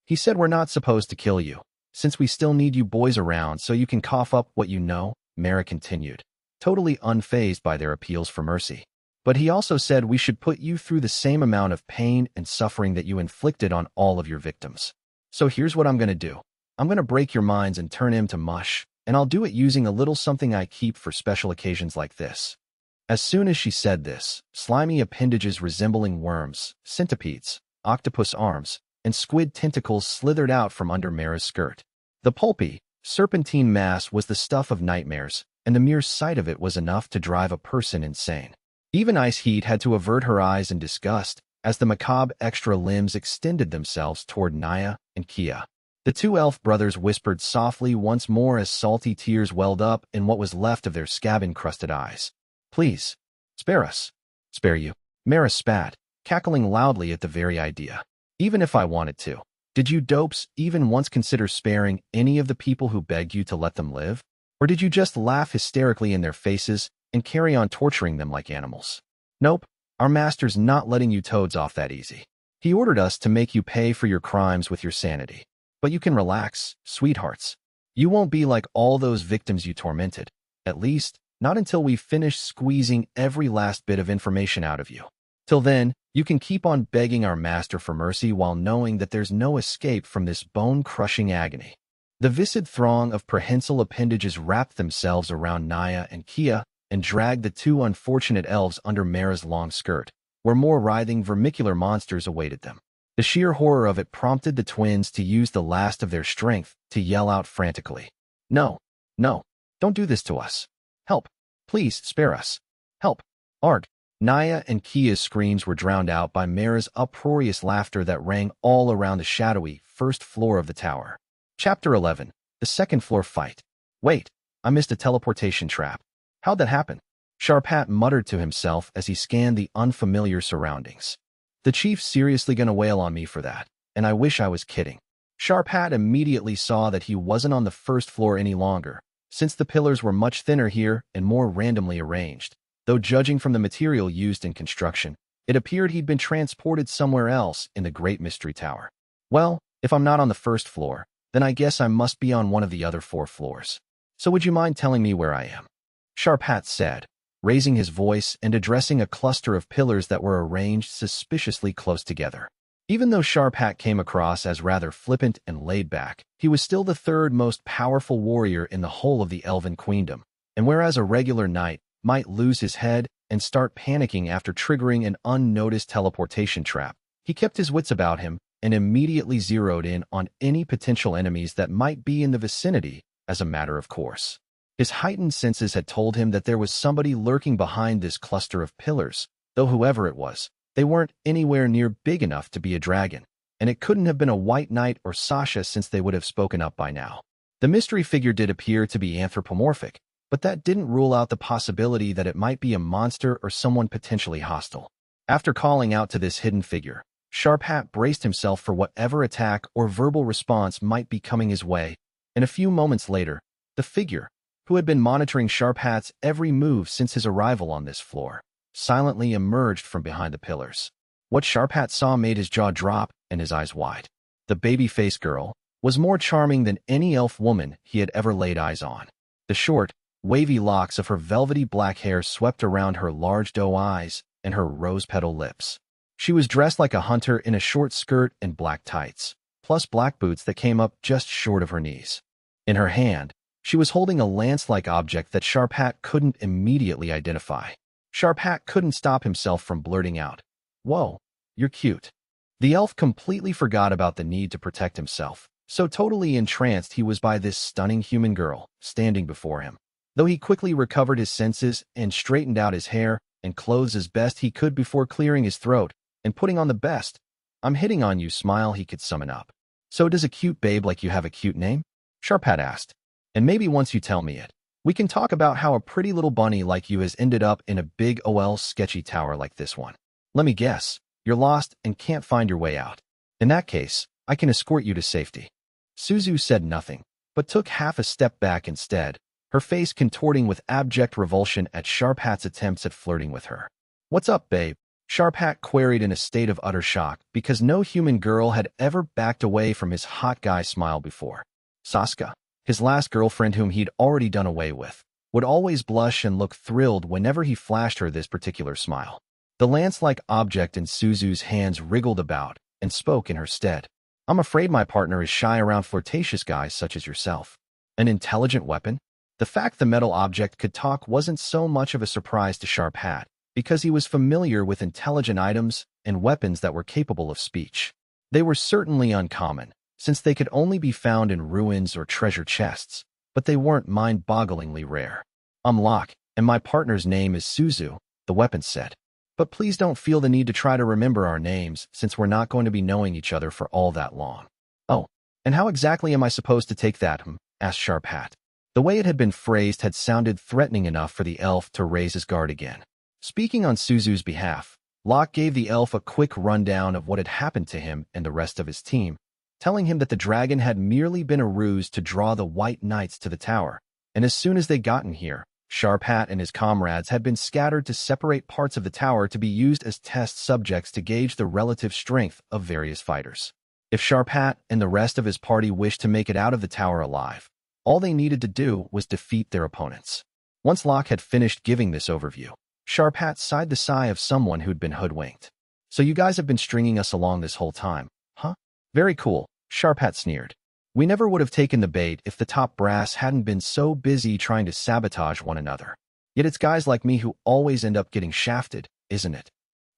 He said we're not supposed to kill you, since we still need you boys around so you can cough up what you know, Mara continued, totally unfazed by their appeals for mercy. But he also said we should put you through the same amount of pain and suffering that you inflicted on all of your victims. So here's what I'm going to do. I'm going to break your minds and turn him to mush, and I'll do it using a little something I keep for special occasions like this. As soon as she said this, slimy appendages resembling worms, centipedes, octopus arms, and squid tentacles slithered out from under Mara's skirt. The pulpy, serpentine mass was the stuff of nightmares, and the mere sight of it was enough to drive a person insane. Even Ice Heat had to avert her eyes in disgust as the macabre extra limbs extended themselves toward Naya and Kia. The two elf brothers whispered softly once more as salty tears welled up in what was left of their scab-encrusted eyes. Please, spare us. Spare you. Mara spat, cackling loudly at the very idea. Even if I wanted to. Did you dopes even once consider sparing any of the people who begged you to let them live? Or did you just laugh hysterically in their faces and carry on torturing them like animals? Nope, our master's not letting you toads off that easy. He ordered us to make you pay for your crimes with your sanity. But you can relax, sweethearts. You won't be like all those victims you tormented. At least, not until we've finished squeezing every last bit of information out of you. Till then, you can keep on begging our master for mercy while knowing that there's no escape from this bone-crushing agony. The viscid throng of prehensile appendages wrapped themselves around Naya and Kia and dragged the two unfortunate elves under Mara's long skirt, where more writhing vermicular monsters awaited them. The sheer horror of it prompted the twins to use the last of their strength to yell out frantically. No, no, don't do this to us. Help, please spare us. Help, Arg. Naya and Kia's screams were drowned out by Mara's uproarious laughter that rang all around the shadowy first floor of the tower. Chapter 11, The Second Floor Fight. Wait, I missed a teleportation trap. How'd that happen? Sharpat muttered to himself as he scanned the unfamiliar surroundings. The chief's seriously gonna wail on me for that, and I wish I was kidding. Sharpat immediately saw that he wasn't on the first floor any longer, since the pillars were much thinner here and more randomly arranged. Though judging from the material used in construction, it appeared he'd been transported somewhere else in the Great Mystery Tower. Well, if I'm not on the first floor, then I guess I must be on one of the other 4 floors. So would you mind telling me where I am? Sharpat said, raising his voice and addressing a cluster of pillars that were arranged suspiciously close together. Even though Sharpat came across as rather flippant and laid back, he was still the 3rd most powerful warrior in the whole of the Elven Queendom, and whereas a regular knight might lose his head and start panicking after triggering an unnoticed teleportation trap, he kept his wits about him and immediately zeroed in on any potential enemies that might be in the vicinity as a matter of course. His heightened senses had told him that there was somebody lurking behind this cluster of pillars, though whoever it was, they weren't anywhere near big enough to be a dragon, and it couldn't have been a white knight or Sasha since they would have spoken up by now. The mystery figure did appear to be anthropomorphic, but that didn't rule out the possibility that it might be a monster or someone potentially hostile. After calling out to this hidden figure, Sharp Hat braced himself for whatever attack or verbal response might be coming his way, and a few moments later, the figure, who had been monitoring Sharp Hat's every move since his arrival on this floor, silently emerged from behind the pillars. What Sharp Hat saw made his jaw drop and his eyes wide. The baby-faced girl was more charming than any elf woman he had ever laid eyes on. The short, wavy locks of her velvety black hair swept around her large doe eyes and her rose-petal lips. She was dressed like a hunter in a short skirt and black tights, plus black boots that came up just short of her knees. In her hand, she was holding a lance-like object that Sharp Hat couldn't immediately identify. Sharp Hat couldn't stop himself from blurting out, "Whoa, you're cute." The elf completely forgot about the need to protect himself, so totally entranced he was by this stunning human girl standing before him. Though he quickly recovered his senses and straightened out his hair and clothes as best he could before clearing his throat and putting on the best "I'm hitting on you" smile he could summon up. "So does a cute babe like you have a cute name?" Sharp Hat asked. "And maybe once you tell me it, we can talk about how a pretty little bunny like you has ended up in a big OL sketchy tower like this one. Let me guess, you're lost and can't find your way out. In that case, I can escort you to safety." Suzu said nothing, but took half a step back instead, her face contorting with abject revulsion at Sharp Hat's attempts at flirting with her. "What's up, babe?" Sharp Hat queried in a state of utter shock because no human girl had ever backed away from his hot guy smile before. Saskia, his last girlfriend whom he'd already done away with, would always blush and look thrilled whenever he flashed her this particular smile. The lance-like object in Suzu's hands wriggled about and spoke in her stead. "I'm afraid my partner is shy around flirtatious guys such as yourself." An intelligent weapon? The fact the metal object could talk wasn't so much of a surprise to Sharp Hat, because he was familiar with intelligent items and weapons that were capable of speech. They were certainly uncommon, since they could only be found in ruins or treasure chests, but they weren't mind-bogglingly rare. "I'm Locke, and my partner's name is Suzu," the weapon said. "But please don't feel the need to try to remember our names, since we're not going to be knowing each other for all that long." "Oh, and how exactly am I supposed to take that?" asked Sharp Hat. The way it had been phrased had sounded threatening enough for the elf to raise his guard again. Speaking on Suzu's behalf, Locke gave the elf a quick rundown of what had happened to him and the rest of his team, telling him that the dragon had merely been a ruse to draw the White Knights to the tower, and as soon as they gotten here, Sharp Hat and his comrades had been scattered to separate parts of the tower to be used as test subjects to gauge the relative strength of various fighters. If Sharp Hat and the rest of his party wished to make it out of the tower alive, all they needed to do was defeat their opponents. Once Locke had finished giving this overview, Sharp Hat sighed the sigh of someone who'd been hoodwinked. "So you guys have been stringing us along this whole time, huh? Very cool," Sharp Hat sneered. "We never would have taken the bait if the top brass hadn't been so busy trying to sabotage one another. Yet it's guys like me who always end up getting shafted, isn't it?"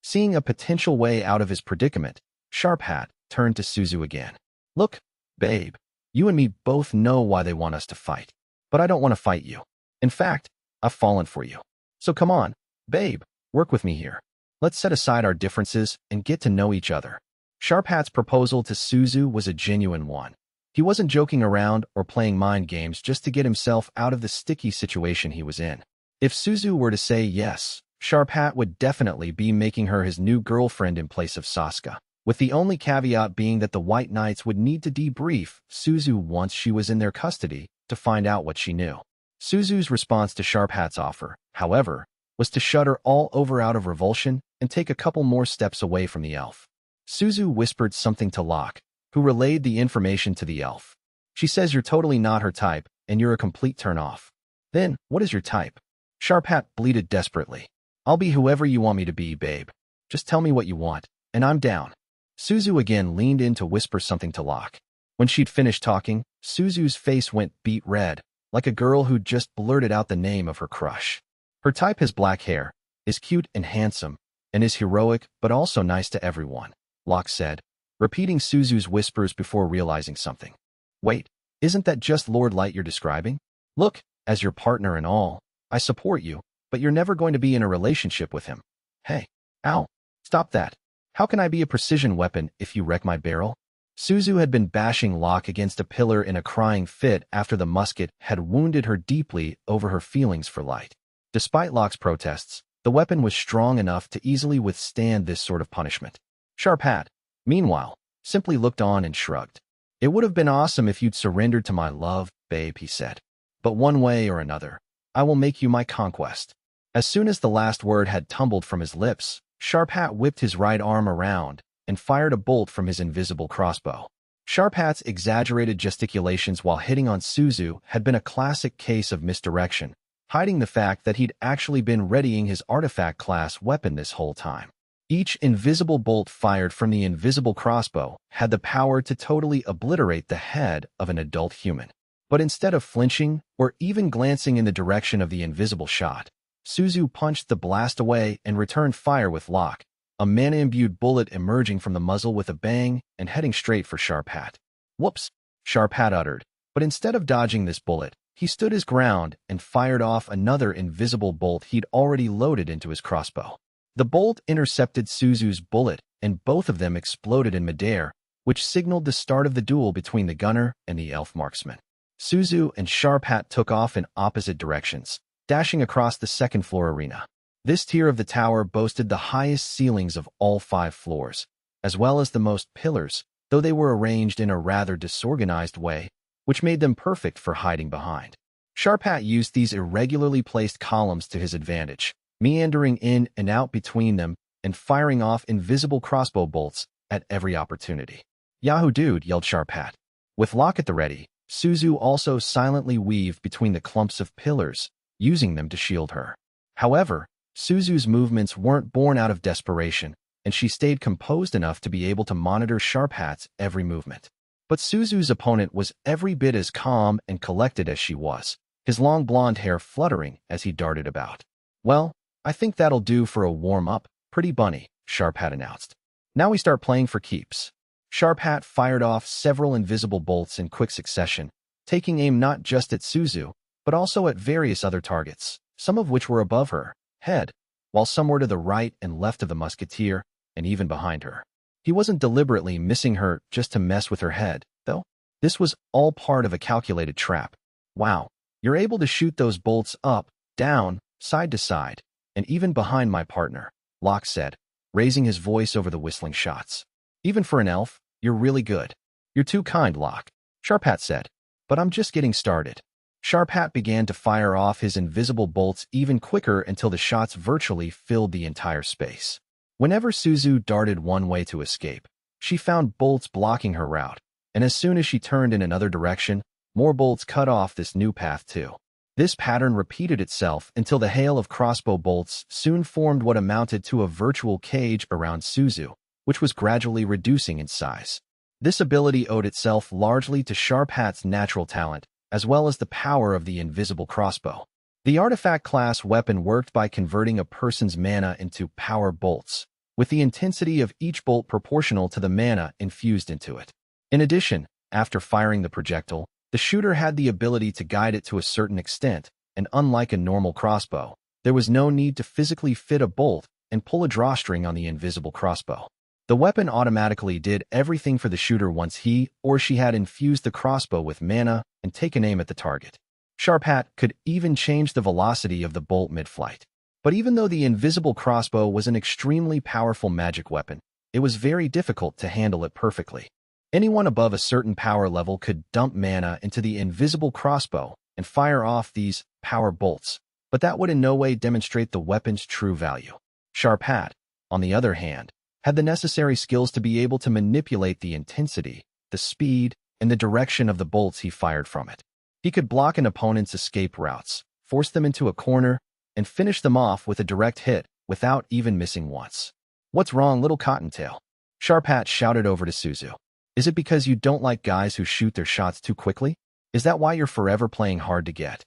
Seeing a potential way out of his predicament, Sharp Hat turned to Suzu again. "Look, babe, you and me both know why they want us to fight, but I don't want to fight you. In fact, I've fallen for you. So come on, babe, work with me here. Let's set aside our differences and get to know each other." Sharp Hat's proposal to Suzu was a genuine one. He wasn't joking around or playing mind games just to get himself out of the sticky situation he was in. If Suzu were to say yes, Sharp Hat would definitely be making her his new girlfriend in place of Saskia, with the only caveat being that the White Knights would need to debrief Suzu once she was in their custody to find out what she knew. Suzu's response to Sharp Hat's offer, however, was to shudder all over out of revulsion and take a couple more steps away from the elf. Suzu whispered something to Locke, who relayed the information to the elf. "She says you're totally not her type, and you're a complete turn-off." "Then, what is your type?" Sharp Hat bleated desperately. "I'll be whoever you want me to be, babe. Just tell me what you want, and I'm down." Suzu again leaned in to whisper something to Locke. When she'd finished talking, Suzu's face went beet red, like a girl who'd just blurted out the name of her crush. "Her type has black hair, is cute and handsome, and is heroic but also nice to everyone," Locke said, repeating Suzu's whispers before realizing something. "Wait, isn't that just Lord Light you're describing? Look, as your partner and all, I support you, but you're never going to be in a relationship with him." "Hey, ow, stop that. How can I be a precision weapon if you wreck my barrel?" Suzu had been bashing Locke against a pillar in a crying fit after the musket had wounded her deeply over her feelings for light. Despite Locke's protests, the weapon was strong enough to easily withstand this sort of punishment. Sharp Hat, meanwhile, simply looked on and shrugged. It would have been awesome if you'd surrendered to my love, babe, he said. But one way or another, I will make you my conquest. As soon as the last word had tumbled from his lips, Sharp Hat whipped his right arm around and fired a bolt from his invisible crossbow. Sharp Hat's exaggerated gesticulations while hitting on Suzu had been a classic case of misdirection, hiding the fact that he'd actually been readying his artifact-class weapon this whole time. Each invisible bolt fired from the invisible crossbow had the power to totally obliterate the head of an adult human. But instead of flinching or even glancing in the direction of the invisible shot, Suzu punched the blast away and returned fire with Locke, a mana-imbued bullet emerging from the muzzle with a bang and heading straight for Sharp Hat. Whoops, Sharp Hat uttered, but instead of dodging this bullet, he stood his ground and fired off another invisible bolt he'd already loaded into his crossbow. The bolt intercepted Suzu's bullet, and both of them exploded in midair, which signaled the start of the duel between the gunner and the elf marksman. Suzu and Sharp Hat took off in opposite directions, dashing across the second-floor arena. This tier of the tower boasted the highest ceilings of all 5 floors, as well as the most pillars, though they were arranged in a rather disorganized way, which made them perfect for hiding behind. Sharp Hat used these irregularly placed columns to his advantage, meandering in and out between them and firing off invisible crossbow bolts at every opportunity. "Yahoo dude," yelled Sharp Hat. With Locke at the ready, Suzu also silently weaved between the clumps of pillars, using them to shield her. However, Suzu's movements weren't born out of desperation, and she stayed composed enough to be able to monitor Sharp Hat's every movement. But Suzu's opponent was every bit as calm and collected as she was, his long blonde hair fluttering as he darted about. "Well, I think that'll do for a warm-up, pretty bunny," Sharp Hat announced. "Now we start playing for keeps." Sharp Hat fired off several invisible bolts in quick succession, taking aim not just at Suzu, but also at various other targets, some of which were above her head, while some were to the right and left of the musketeer, and even behind her. He wasn't deliberately missing her just to mess with her head, though. This was all part of a calculated trap. "Wow, you're able to shoot those bolts up, down, side to side, and even behind my partner," Locke said, raising his voice over the whistling shots. "Even for an elf, you're really good." "You're too kind, Locke," Sharp Hat said, "but I'm just getting started." Sharp Hat began to fire off his invisible bolts even quicker until the shots virtually filled the entire space. Whenever Suzu darted one way to escape, she found bolts blocking her route, and as soon as she turned in another direction, more bolts cut off this new path too. This pattern repeated itself until the hail of crossbow bolts soon formed what amounted to a virtual cage around Suzu, which was gradually reducing in size. This ability owed itself largely to Sharp Hat's natural talent, as well as the power of the invisible crossbow. The artifact-class weapon worked by converting a person's mana into power bolts, with the intensity of each bolt proportional to the mana infused into it. In addition, after firing the projectile, the shooter had the ability to guide it to a certain extent, and unlike a normal crossbow, there was no need to physically fit a bolt and pull a drawstring on the invisible crossbow. The weapon automatically did everything for the shooter once he or she had infused the crossbow with mana and taken aim at the target. Sharp Hat could even change the velocity of the bolt mid-flight. But even though the invisible crossbow was an extremely powerful magic weapon, it was very difficult to handle it perfectly. Anyone above a certain power level could dump mana into the invisible crossbow and fire off these power bolts, but that would in no way demonstrate the weapon's true value. Sharp Hat, on the other hand, had the necessary skills to be able to manipulate the intensity, the speed, and the direction of the bolts he fired from it. He could block an opponent's escape routes, force them into a corner, and finish them off with a direct hit without even missing once. "What's wrong, little cottontail?" Sharp Hat shouted over to Suzu. "Is it because you don't like guys who shoot their shots too quickly? Is that why you're forever playing hard to get?"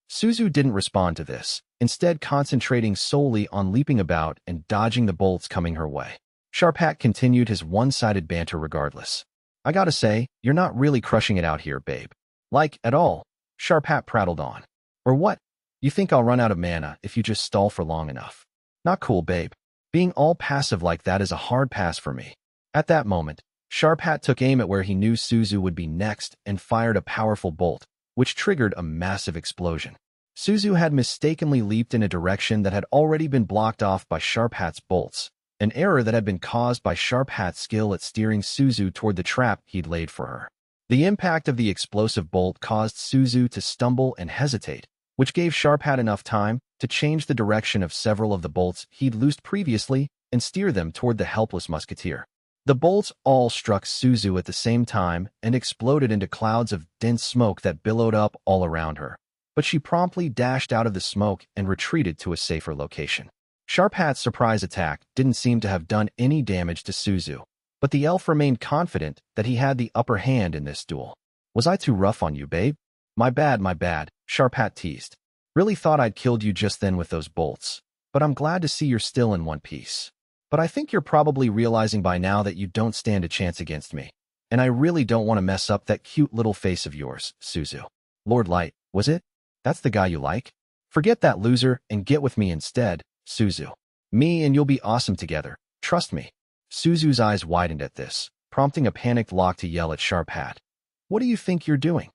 Suzu didn't respond to this, instead concentrating solely on leaping about and dodging the bolts coming her way. Sharp Hat continued his one-sided banter regardless. "I gotta say, you're not really crushing it out here, babe. Like, at all," Sharp Hat prattled on. "Or what? You think I'll run out of mana if you just stall for long enough? Not cool, babe. Being all passive like that is a hard pass for me." At that moment, Sharp Hat took aim at where he knew Suzu would be next and fired a powerful bolt, which triggered a massive explosion. Suzu had mistakenly leaped in a direction that had already been blocked off by Sharp Hat's bolts, an error that had been caused by Sharp Hat's skill at steering Suzu toward the trap he'd laid for her. The impact of the explosive bolt caused Suzu to stumble and hesitate, which gave Sharp Hat enough time to change the direction of several of the bolts he'd loosed previously and steer them toward the helpless musketeer. The bolts all struck Suzu at the same time and exploded into clouds of dense smoke that billowed up all around her. But she promptly dashed out of the smoke and retreated to a safer location. Sharp Hat's surprise attack didn't seem to have done any damage to Suzu, but the elf remained confident that he had the upper hand in this duel. "Was I too rough on you, babe?" My bad, Sharp Hat teased. "Really thought I'd killed you just then with those bolts, but I'm glad to see you're still in one piece. But I think you're probably realizing by now that you don't stand a chance against me, and I really don't want to mess up that cute little face of yours, Suzu." "Lord Light, was it? That's the guy you like? Forget that loser and get with me instead, Suzu. Me and you'll be awesome together, trust me." Suzu's eyes widened at this, prompting a panicked Locke to yell at Sharp Hat. "What do you think you're doing?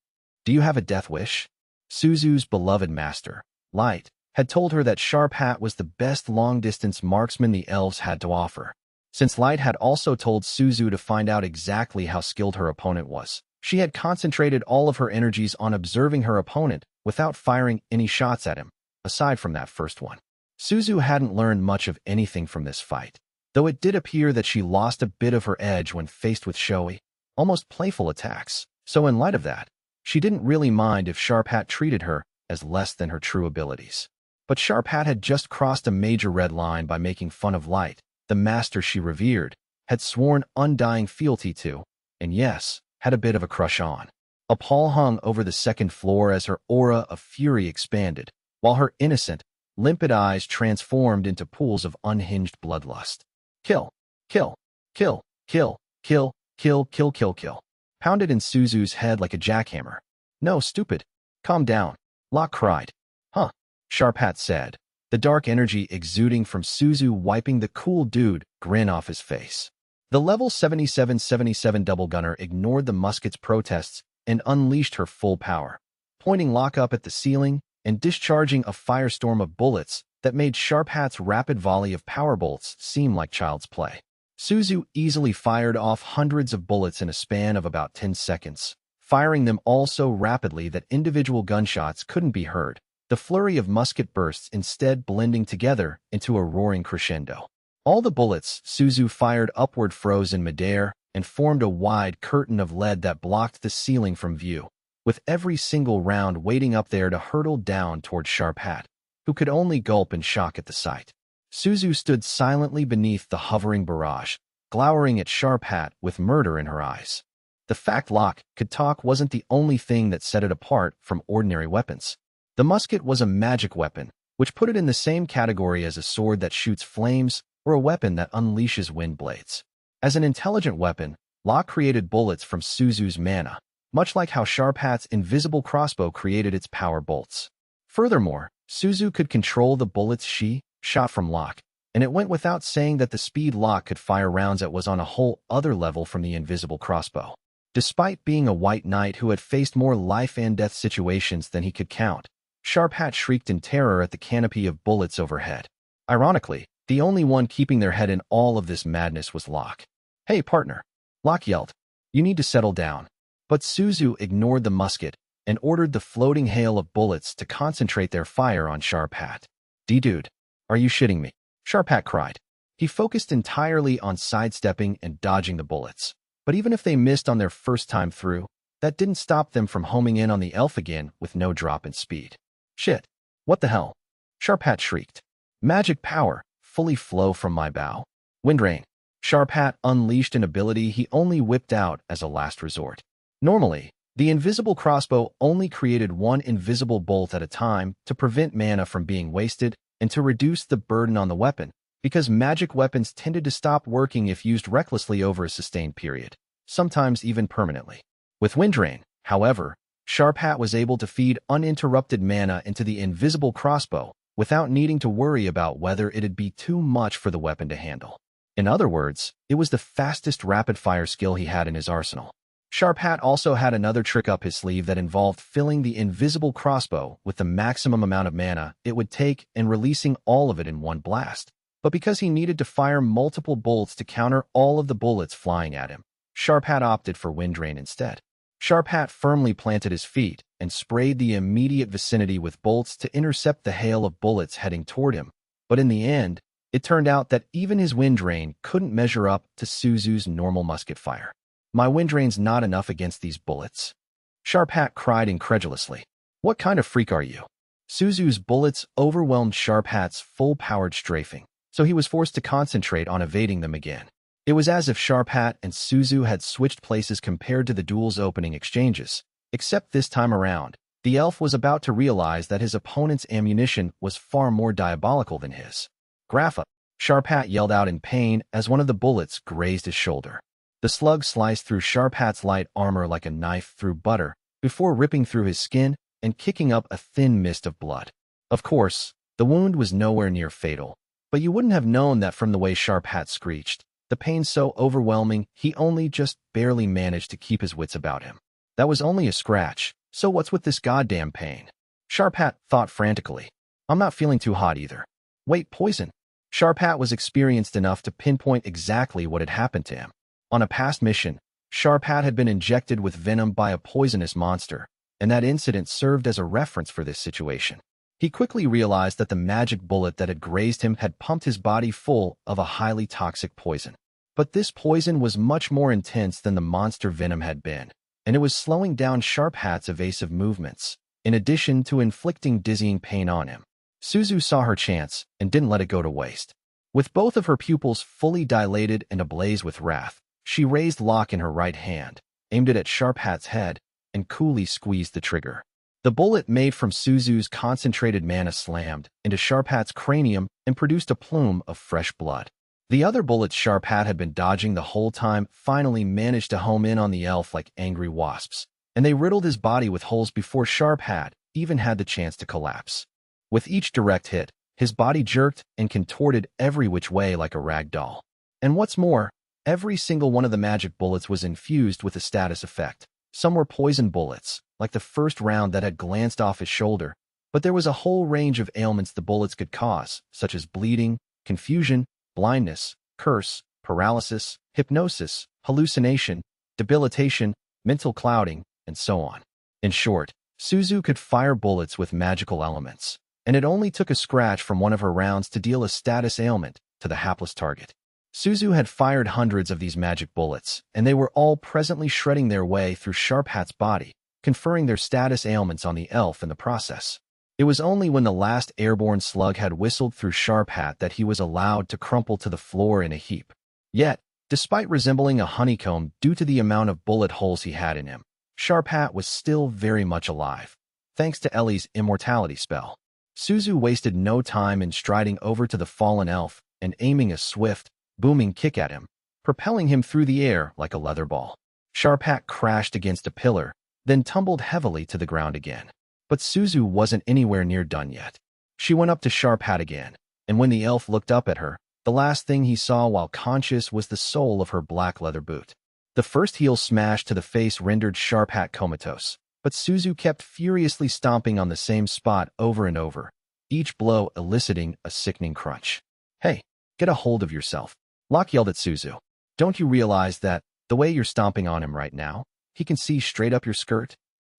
Do you have a death wish?" Suzu's beloved master, Light, had told her that Sharp Hat was the best long-distance marksman the elves had to offer. Since Light had also told Suzu to find out exactly how skilled her opponent was, she had concentrated all of her energies on observing her opponent without firing any shots at him, aside from that first one. Suzu hadn't learned much of anything from this fight, though it did appear that she lost a bit of her edge when faced with showy, almost playful attacks, so in light of that, she didn't really mind if Sharp Hat treated her as less than her true abilities. But Sharp Hat had just crossed a major red line by making fun of Light, the master she revered, had sworn undying fealty to, and yes, had a bit of a crush on. A pall hung over the second floor as her aura of fury expanded, while her innocent, limpid eyes transformed into pools of unhinged bloodlust. "Kill, kill, kill, kill, kill, kill, kill, kill, kill," pounded in Suzu's head like a jackhammer. "No, stupid. Calm down," Locke cried. "Huh," Sharp Hat said, the dark energy exuding from Suzu wiping the cool dude grin off his face. The level 77-77 double gunner ignored the musket's protests and unleashed her full power, pointing Locke up at the ceiling and discharging a firestorm of bullets that made Sharp Hat's rapid volley of power bolts seem like child's play. Suzu easily fired off hundreds of bullets in a span of about 10 seconds, firing them all so rapidly that individual gunshots couldn't be heard, the flurry of musket bursts instead blending together into a roaring crescendo. All the bullets Suzu fired upward froze in midair and formed a wide curtain of lead that blocked the ceiling from view, with every single round waiting up there to hurtle down toward Sharp Hat, who could only gulp in shock at the sight. Suzu stood silently beneath the hovering barrage, glowering at Sharp Hat with murder in her eyes. The fact Locke could talk wasn't the only thing that set it apart from ordinary weapons. The musket was a magic weapon, which put it in the same category as a sword that shoots flames or a weapon that unleashes wind blades. As an intelligent weapon, Locke created bullets from Suzu's mana, much like how Sharp Hat's invisible crossbow created its power bolts. Furthermore, Suzu could control the bullets she shot from Locke, and it went without saying that the speed Locke could fire rounds at was on a whole other level from the invisible crossbow. Despite being a white knight who had faced more life and death situations than he could count, Sharp Hat shrieked in terror at the canopy of bullets overhead. Ironically, the only one keeping their head in all of this madness was Locke. "Hey, partner," Locke yelled. "You need to settle down." But Suzu ignored the musket and ordered the floating hail of bullets to concentrate their fire on Sharp Hat. "Dude, are you shitting me?" Sharp Hat cried. He focused entirely on sidestepping and dodging the bullets. But even if they missed on their first time through, that didn't stop them from homing in on the elf again with no drop in speed. "Shit. What the hell?" Sharp Hat shrieked. "Magic power, fully flow from my bow." Windrain. Sharp Hat unleashed an ability he only whipped out as a last resort. Normally, the invisible crossbow only created one invisible bolt at a time to prevent mana from being wasted and to reduce the burden on the weapon, because magic weapons tended to stop working if used recklessly over a sustained period, sometimes even permanently. With Windrain, however, Sharp Hat was able to feed uninterrupted mana into the invisible crossbow without needing to worry about whether it'd be too much for the weapon to handle. In other words, it was the fastest rapid-fire skill he had in his arsenal. Sharp Hat also had another trick up his sleeve that involved filling the invisible crossbow with the maximum amount of mana it would take and releasing all of it in one blast. But because he needed to fire multiple bolts to counter all of the bullets flying at him, Sharp Hat opted for Wind Drain instead. Sharp Hat firmly planted his feet and sprayed the immediate vicinity with bolts to intercept the hail of bullets heading toward him. But in the end, it turned out that even his Wind Drain couldn't measure up to Suzu's normal musket fire. My Wind Drain's not enough against these bullets. Sharp Hat cried incredulously. What kind of freak are you? Suzu's bullets overwhelmed Sharp Hat's full-powered strafing, so he was forced to concentrate on evading them again. It was as if Sharp Hat and Suzu had switched places compared to the duel's opening exchanges, except this time around, the elf was about to realize that his opponent's ammunition was far more diabolical than his. Grapha! Sharp Hat yelled out in pain as one of the bullets grazed his shoulder. The slug sliced through Sharp Hat's light armor like a knife through butter, before ripping through his skin and kicking up a thin mist of blood. Of course, the wound was nowhere near fatal, but you wouldn't have known that from the way Sharp Hat screeched. The pain so overwhelming, he only just barely managed to keep his wits about him. That was only a scratch, so what's with this goddamn pain? Sharp Hat thought frantically. I'm not feeling too hot either. Wait, poison? Sharp Hat was experienced enough to pinpoint exactly what had happened to him. On a past mission, Sharp Hat had been injected with venom by a poisonous monster, and that incident served as a reference for this situation. He quickly realized that the magic bullet that had grazed him had pumped his body full of a highly toxic poison. But this poison was much more intense than the monster venom had been, and it was slowing down Sharp Hat's evasive movements, in addition to inflicting dizzying pain on him. Suzu saw her chance and didn't let it go to waste. With both of her pupils fully dilated and ablaze with wrath, she raised Locke in her right hand, aimed it at Sharp Hat's head, and coolly squeezed the trigger. The bullet made from Suzu's concentrated mana slammed into Sharp Hat's cranium and produced a plume of fresh blood. The other bullets Sharp Hat had been dodging the whole time finally managed to home in on the elf like angry wasps, and they riddled his body with holes before Sharp Hat even had the chance to collapse. With each direct hit, his body jerked and contorted every which way like a rag doll. And what's more, every single one of the magic bullets was infused with a status effect. Some were poison bullets, like the first round that had glanced off his shoulder, but there was a whole range of ailments the bullets could cause, such as bleeding, confusion, blindness, curse, paralysis, hypnosis, hallucination, debilitation, mental clouding, and so on. In short, Suzu could fire bullets with magical elements, and it only took a scratch from one of her rounds to deal a status ailment to the hapless target. Suzu had fired hundreds of these magic bullets, and they were all presently shredding their way through Sharp Hat's body, conferring their status ailments on the elf in the process. It was only when the last airborne slug had whistled through Sharp Hat that he was allowed to crumple to the floor in a heap. Yet, despite resembling a honeycomb due to the amount of bullet holes he had in him, Sharp Hat was still very much alive, thanks to Ellie's immortality spell. Suzu wasted no time in striding over to the fallen elf and aiming a swift, booming kick at him, propelling him through the air like a leather ball. Sharp Hat crashed against a pillar, then tumbled heavily to the ground again. But Suzu wasn't anywhere near done yet. She went up to Sharp Hat again, and when the elf looked up at her, the last thing he saw while conscious was the sole of her black leather boot. The first heel smash to the face rendered Sharp Hat comatose, but Suzu kept furiously stomping on the same spot over and over, each blow eliciting a sickening crunch. Hey, get a hold of yourself. Locke yelled at Suzu. Don't you realize that, the way you're stomping on him right now, he can see straight up your skirt?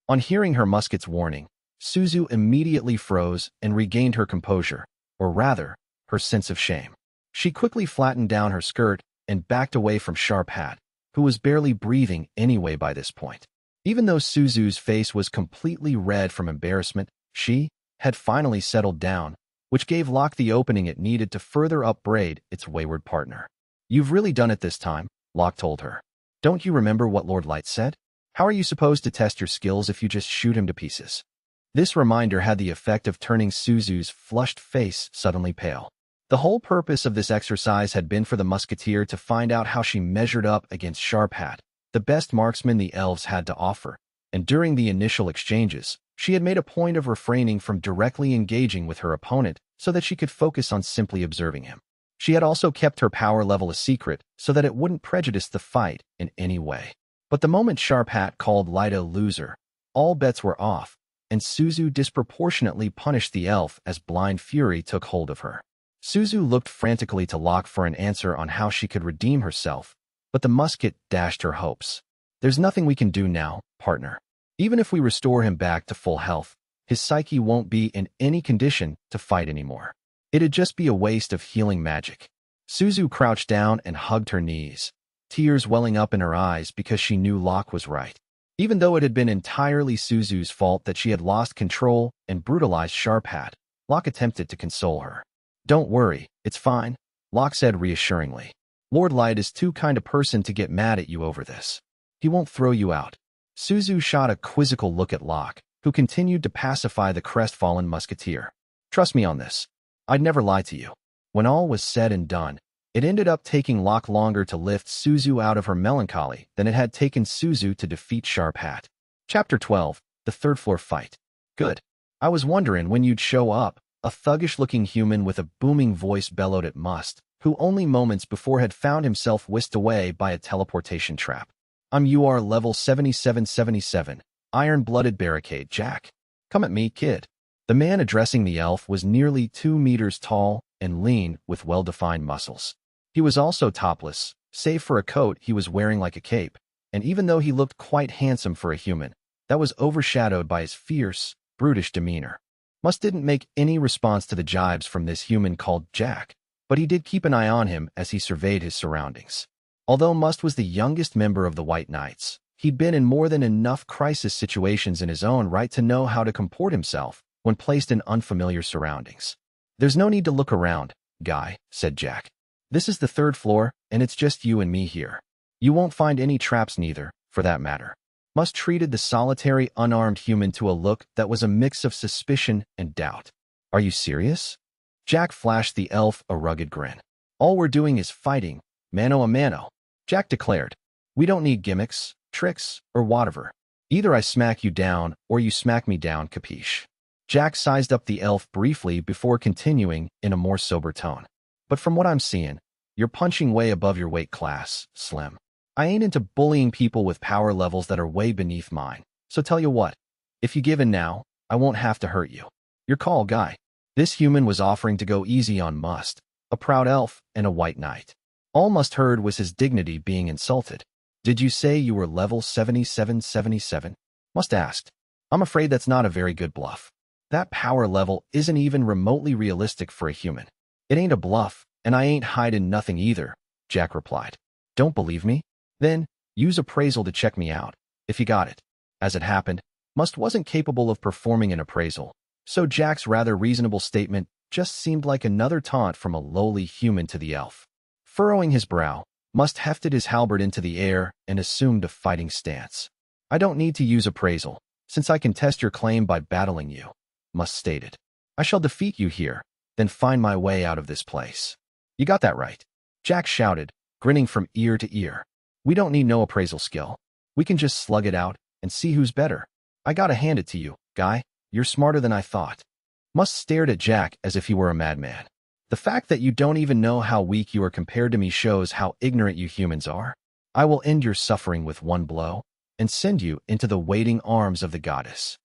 On hearing her musket's warning, Suzu immediately froze and regained her composure, or rather, her sense of shame. She quickly flattened down her skirt and backed away from Sharp Hat, who was barely breathing anyway by this point. Even though Suzu's face was completely red from embarrassment, she had finally settled down, which gave Locke the opening it needed to further upbraid its wayward partner. You've really done it this time, Locke told her. Don't you remember what Lord Light said? How are you supposed to test your skills if you just shoot him to pieces? This reminder had the effect of turning Suzu's flushed face suddenly pale. The whole purpose of this exercise had been for the musketeer to find out how she measured up against Sharp Hat, the best marksman the elves had to offer, and during the initial exchanges, she had made a point of refraining from directly engaging with her opponent so that she could focus on simply observing him. She had also kept her power level a secret so that it wouldn't prejudice the fight in any way. But the moment Sharp Hat called Light a loser, all bets were off, and Suzu disproportionately punished the elf as blind fury took hold of her. Suzu looked frantically to Locke for an answer on how she could redeem herself, but the musket dashed her hopes. There's nothing we can do now, partner. Even if we restore him back to full health, his psyche won't be in any condition to fight anymore. It'd just be a waste of healing magic. Suzu crouched down and hugged her knees, tears welling up in her eyes because she knew Locke was right. Even though it had been entirely Suzu's fault that she had lost control and brutalized Sharp Hat, Locke attempted to console her. Don't worry, it's fine, Locke said reassuringly. Lord Light is too kind a person to get mad at you over this. He won't throw you out. Suzu shot a quizzical look at Locke, who continued to pacify the crestfallen musketeer. Trust me on this. I'd never lie to you. When all was said and done, it ended up taking Locke longer to lift Suzu out of her melancholy than it had taken Suzu to defeat Sharp Hat. Chapter 12, The Third Floor Fight. Good. I was wondering when you'd show up, a thuggish-looking human with a booming voice bellowed at Must, who only moments before had found himself whisked away by a teleportation trap. I'm UR level 7777, iron-blooded barricade Jack. Come at me, kid. The man addressing the elf was nearly 2 meters tall and lean with well-defined muscles. He was also topless, save for a coat he was wearing like a cape, and even though he looked quite handsome for a human, that was overshadowed by his fierce, brutish demeanor. Must didn't make any response to the jibes from this human called Jack, but he did keep an eye on him as he surveyed his surroundings. Although Must was the youngest member of the White Knights, he'd been in more than enough crisis situations in his own right to know how to comport himself when placed in unfamiliar surroundings. There's no need to look around, guy, said Jack. This is the 3rd floor, and it's just you and me here. You won't find any traps neither, for that matter. Must treated the solitary, unarmed human to a look that was a mix of suspicion and doubt. Are you serious? Jack flashed the elf a rugged grin. All we're doing is fighting, mano a mano, Jack declared. We don't need gimmicks, tricks, or whatever. Either I smack you down or you smack me down, capiche? Jack sized up the elf briefly before continuing in a more sober tone. But from what I'm seeing, you're punching way above your weight class, Slim. I ain't into bullying people with power levels that are way beneath mine. So tell you what, if you give in now, I won't have to hurt you. Your call, guy. This human was offering to go easy on Must, a proud elf and a white knight. All Must heard was his dignity being insulted. Did you say you were level 7777? Must asked. I'm afraid that's not a very good bluff. That power level isn't even remotely realistic for a human. It ain't a bluff, and I ain't hiding nothing either, Jack replied. Don't believe me? Then, use appraisal to check me out, if you got it. As it happened, Must wasn't capable of performing an appraisal, so Jack's rather reasonable statement just seemed like another taunt from a lowly human to the elf. Furrowing his brow, Must hefted his halberd into the air and assumed a fighting stance. I don't need to use appraisal, since I can test your claim by battling you, Must stated. I shall defeat you here, then find my way out of this place. You got that right, Jack shouted, grinning from ear to ear. We don't need no appraisal skill. We can just slug it out and see who's better. I gotta hand it to you, guy. You're smarter than I thought. Must stared at Jack as if he were a madman. The fact that you don't even know how weak you are compared to me shows how ignorant you humans are. I will end your suffering with one blow and send you into the waiting arms of the goddess.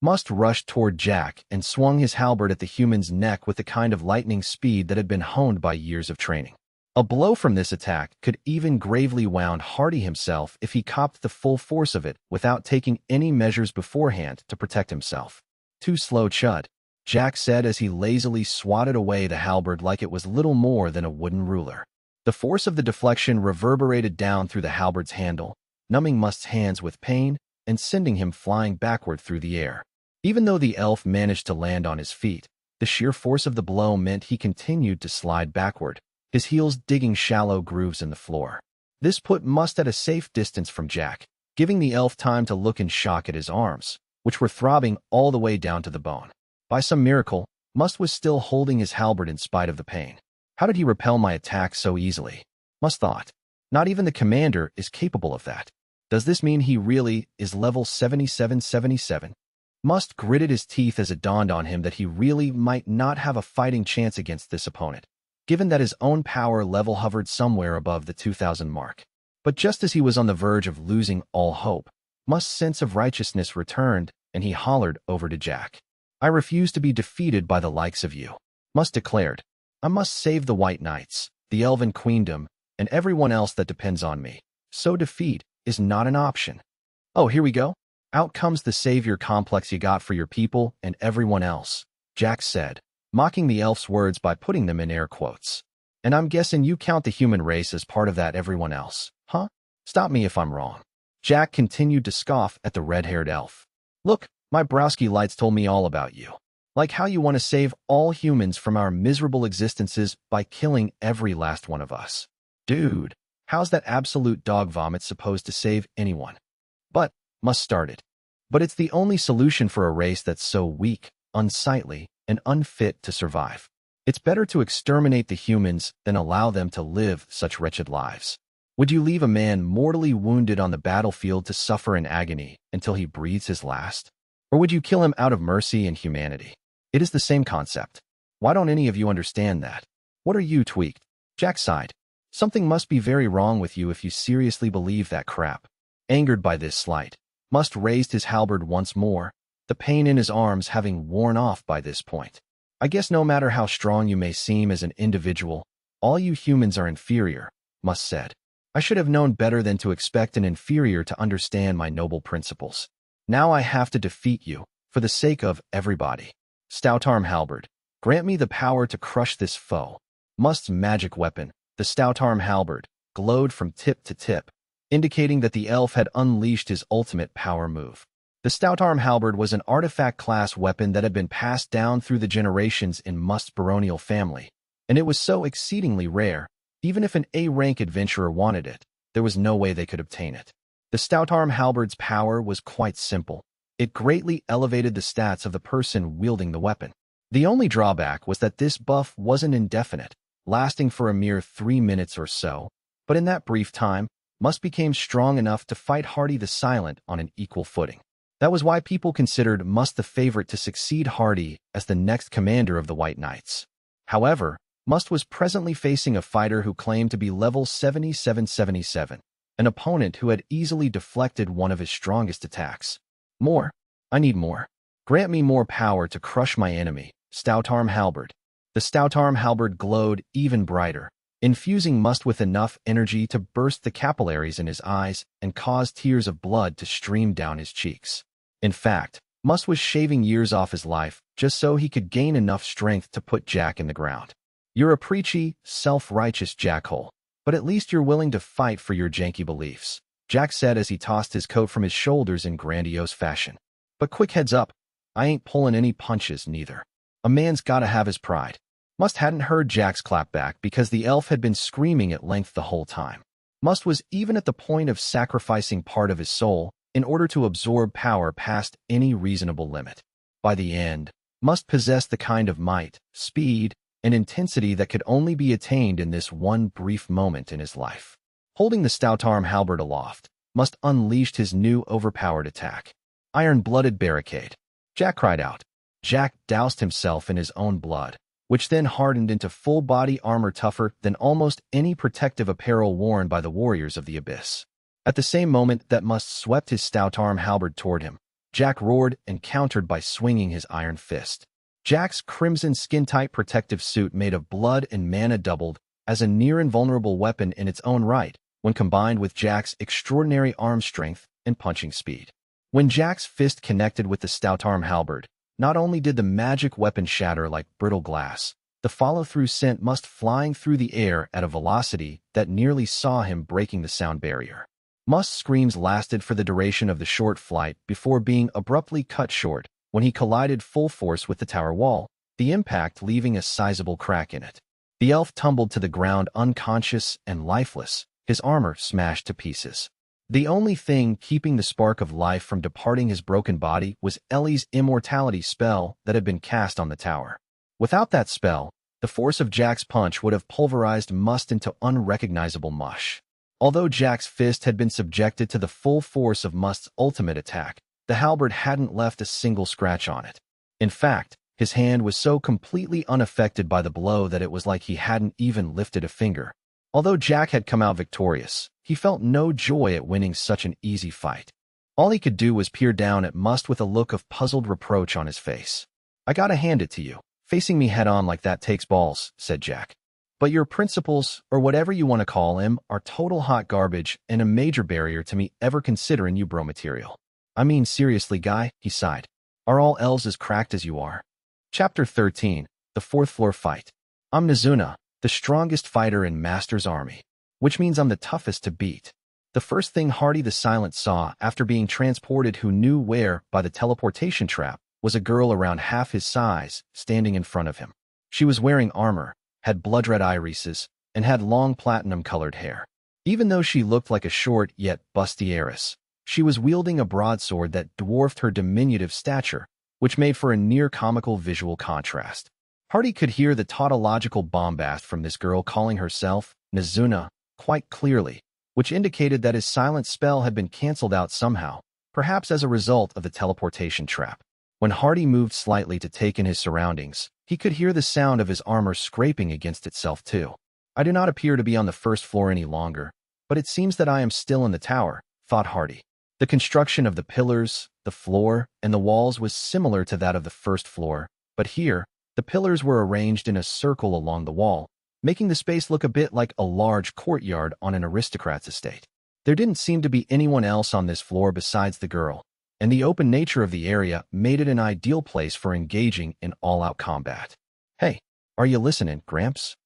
Must rushed toward Jack and swung his halberd at the human's neck with the kind of lightning speed that had been honed by years of training. A blow from this attack could even gravely wound Hardy himself if he copped the full force of it without taking any measures beforehand to protect himself. Too slow, Chud, Jack said as he lazily swatted away the halberd like it was little more than a wooden ruler. The force of the deflection reverberated down through the halberd's handle, numbing Must's hands with pain and sending him flying backward through the air. Even though the elf managed to land on his feet, the sheer force of the blow meant he continued to slide backward, his heels digging shallow grooves in the floor. This put Must at a safe distance from Jack, giving the elf time to look in shock at his arms, which were throbbing all the way down to the bone. By some miracle, Must was still holding his halberd in spite of the pain. How did he repel my attack so easily? Must thought. Not even the commander is capable of that. Does this mean he really is level 7777? Must gritted his teeth as it dawned on him that he really might not have a fighting chance against this opponent. given that his own power level hovered somewhere above the 2,000 mark. But just as he was on the verge of losing all hope, Must's sense of righteousness returned, and he hollered over to Jack. "I refuse to be defeated by the likes of you," Must declared. "I must save the White Knights, the Elven Queendom, and everyone else that depends on me. So defeat is not an option." "Oh, here we go. Out comes the savior complex you got for your people and everyone else," Jack said, mocking the elf's words by putting them in air quotes. "And I'm guessing you count the human race as part of that everyone else, huh? Stop me if I'm wrong." Jack continued to scoff at the red-haired elf. "Look, my browski lights told me all about you. Like how you want to save all humans from our miserable existences by killing every last one of us. Dude, how's that absolute dog vomit supposed to save anyone?" "But," Must started. "But it's the only solution for a race that's so weak, unsightly, and unfit to survive. It's better to exterminate the humans than allow them to live such wretched lives. Would you leave a man mortally wounded on the battlefield to suffer in agony until he breathes his last? Or would you kill him out of mercy and humanity? It is the same concept. Why don't any of you understand that? What are you, tweaked?" Jack sighed. "Something must be very wrong with you if you seriously believe that crap." Angered by this slight, Must raised his halberd once more, the pain in his arms having worn off by this point. "I guess no matter how strong you may seem as an individual, all you humans are inferior," Must said. "I should have known better than to expect an inferior to understand my noble principles. Now I have to defeat you, for the sake of everybody. Stoutarm halberd, grant me the power to crush this foe." Must's magic weapon, the Stoutarm halberd, glowed from tip to tip, indicating that the elf had unleashed his ultimate power move. The Stoutarm halberd was an artifact-class weapon that had been passed down through the generations in Must's baronial family, and it was so exceedingly rare, even if an A-rank adventurer wanted it, there was no way they could obtain it. The Stoutarm halberd's power was quite simple. It greatly elevated the stats of the person wielding the weapon. The only drawback was that this buff wasn't indefinite, lasting for a mere 3 minutes or so, but in that brief time, Must became strong enough to fight Hardy the Silent on an equal footing. That was why people considered Must the favorite to succeed Hardy as the next commander of the White Knights. However, Must was presently facing a fighter who claimed to be level 7777, an opponent who had easily deflected one of his strongest attacks. "More. I need more. Grant me more power to crush my enemy, Stoutarm halberd." The Stoutarm halberd glowed even brighter, infusing Must with enough energy to burst the capillaries in his eyes and cause tears of blood to stream down his cheeks. In fact, Must was shaving years off his life just so he could gain enough strength to put Jack in the ground. "You're a preachy, self-righteous jackhole, but at least you're willing to fight for your janky beliefs," Jack said as he tossed his coat from his shoulders in grandiose fashion. "But quick heads up, I ain't pulling any punches neither. A man's gotta have his pride." Must hadn't heard Jack's clapback because the elf had been screaming at length the whole time. Must was even at the point of sacrificing part of his soul in order to absorb power past any reasonable limit. By the end, Must possessed the kind of might, speed, and intensity that could only be attained in this one brief moment in his life. Holding the Stoutarm halberd aloft, Must unleashed his new overpowered attack. "Iron-blooded barricade," Jack cried out. Jack doused himself in his own blood, which then hardened into full-body armor tougher than almost any protective apparel worn by the warriors of the Abyss. At the same moment that Must swept his Stoutarm halberd toward him, Jack roared and countered by swinging his iron fist. Jack's crimson skin-tight protective suit made of blood and mana doubled as a near-invulnerable weapon in its own right when combined with Jack's extraordinary arm strength and punching speed. When Jack's fist connected with the Stoutarm halberd, not only did the magic weapon shatter like brittle glass, the follow-through sent Must flying through the air at a velocity that nearly saw him breaking the sound barrier. Must's screams lasted for the duration of the short flight before being abruptly cut short when he collided full force with the tower wall, the impact leaving a sizable crack in it. The elf tumbled to the ground unconscious and lifeless, his armor smashed to pieces. The only thing keeping the spark of life from departing his broken body was Ellie's immortality spell that had been cast on the tower. Without that spell, the force of Jack's punch would have pulverized Must into unrecognizable mush. Although Jack's fist had been subjected to the full force of Must's ultimate attack, the halberd hadn't left a single scratch on it. In fact, His hand was so completely unaffected by the blow that it was like he hadn't even lifted a finger. Although Jack had come out victorious, he felt no joy at winning such an easy fight. All he could do was peer down at Must with a look of puzzled reproach on his face. "I gotta hand it to you. Facing me head-on like that takes balls," said Jack. "But your principles, or whatever you want to call them, are total hot garbage and a major barrier to me ever considering you bro material." "I mean, seriously, guy," he sighed. "Are all elves as cracked as you are?" Chapter 13, The Fourth Floor Fight. "I'm Nizuna, the strongest fighter in Master's army, which means I'm the toughest to beat." The first thing Hardy the Silent saw after being transported who knew where by the teleportation trap was a girl around half his size standing in front of him. She was wearing armor, had blood-red irises, and had long platinum-colored hair. Even though she looked like a short yet busty heiress, she was wielding a broadsword that dwarfed her diminutive stature, which made for a near-comical visual contrast. Hardy could hear the tautological bombast from this girl calling herself Nizuna quite clearly, which indicated that his silent spell had been cancelled out somehow, perhaps as a result of the teleportation trap. When Hardy moved slightly to take in his surroundings, he could hear the sound of his armor scraping against itself too. "I do not appear to be on the first floor any longer, but it seems that I am still in the tower," thought Hardy. The construction of the pillars, the floor, and the walls was similar to that of the first floor, but here, the pillars were arranged in a circle along the wall, making the space look a bit like a large courtyard on an aristocrat's estate. There didn't seem to be anyone else on this floor besides the girl, and the open nature of the area made it an ideal place for engaging in all-out combat. "Hey, are you listening, Gramps?"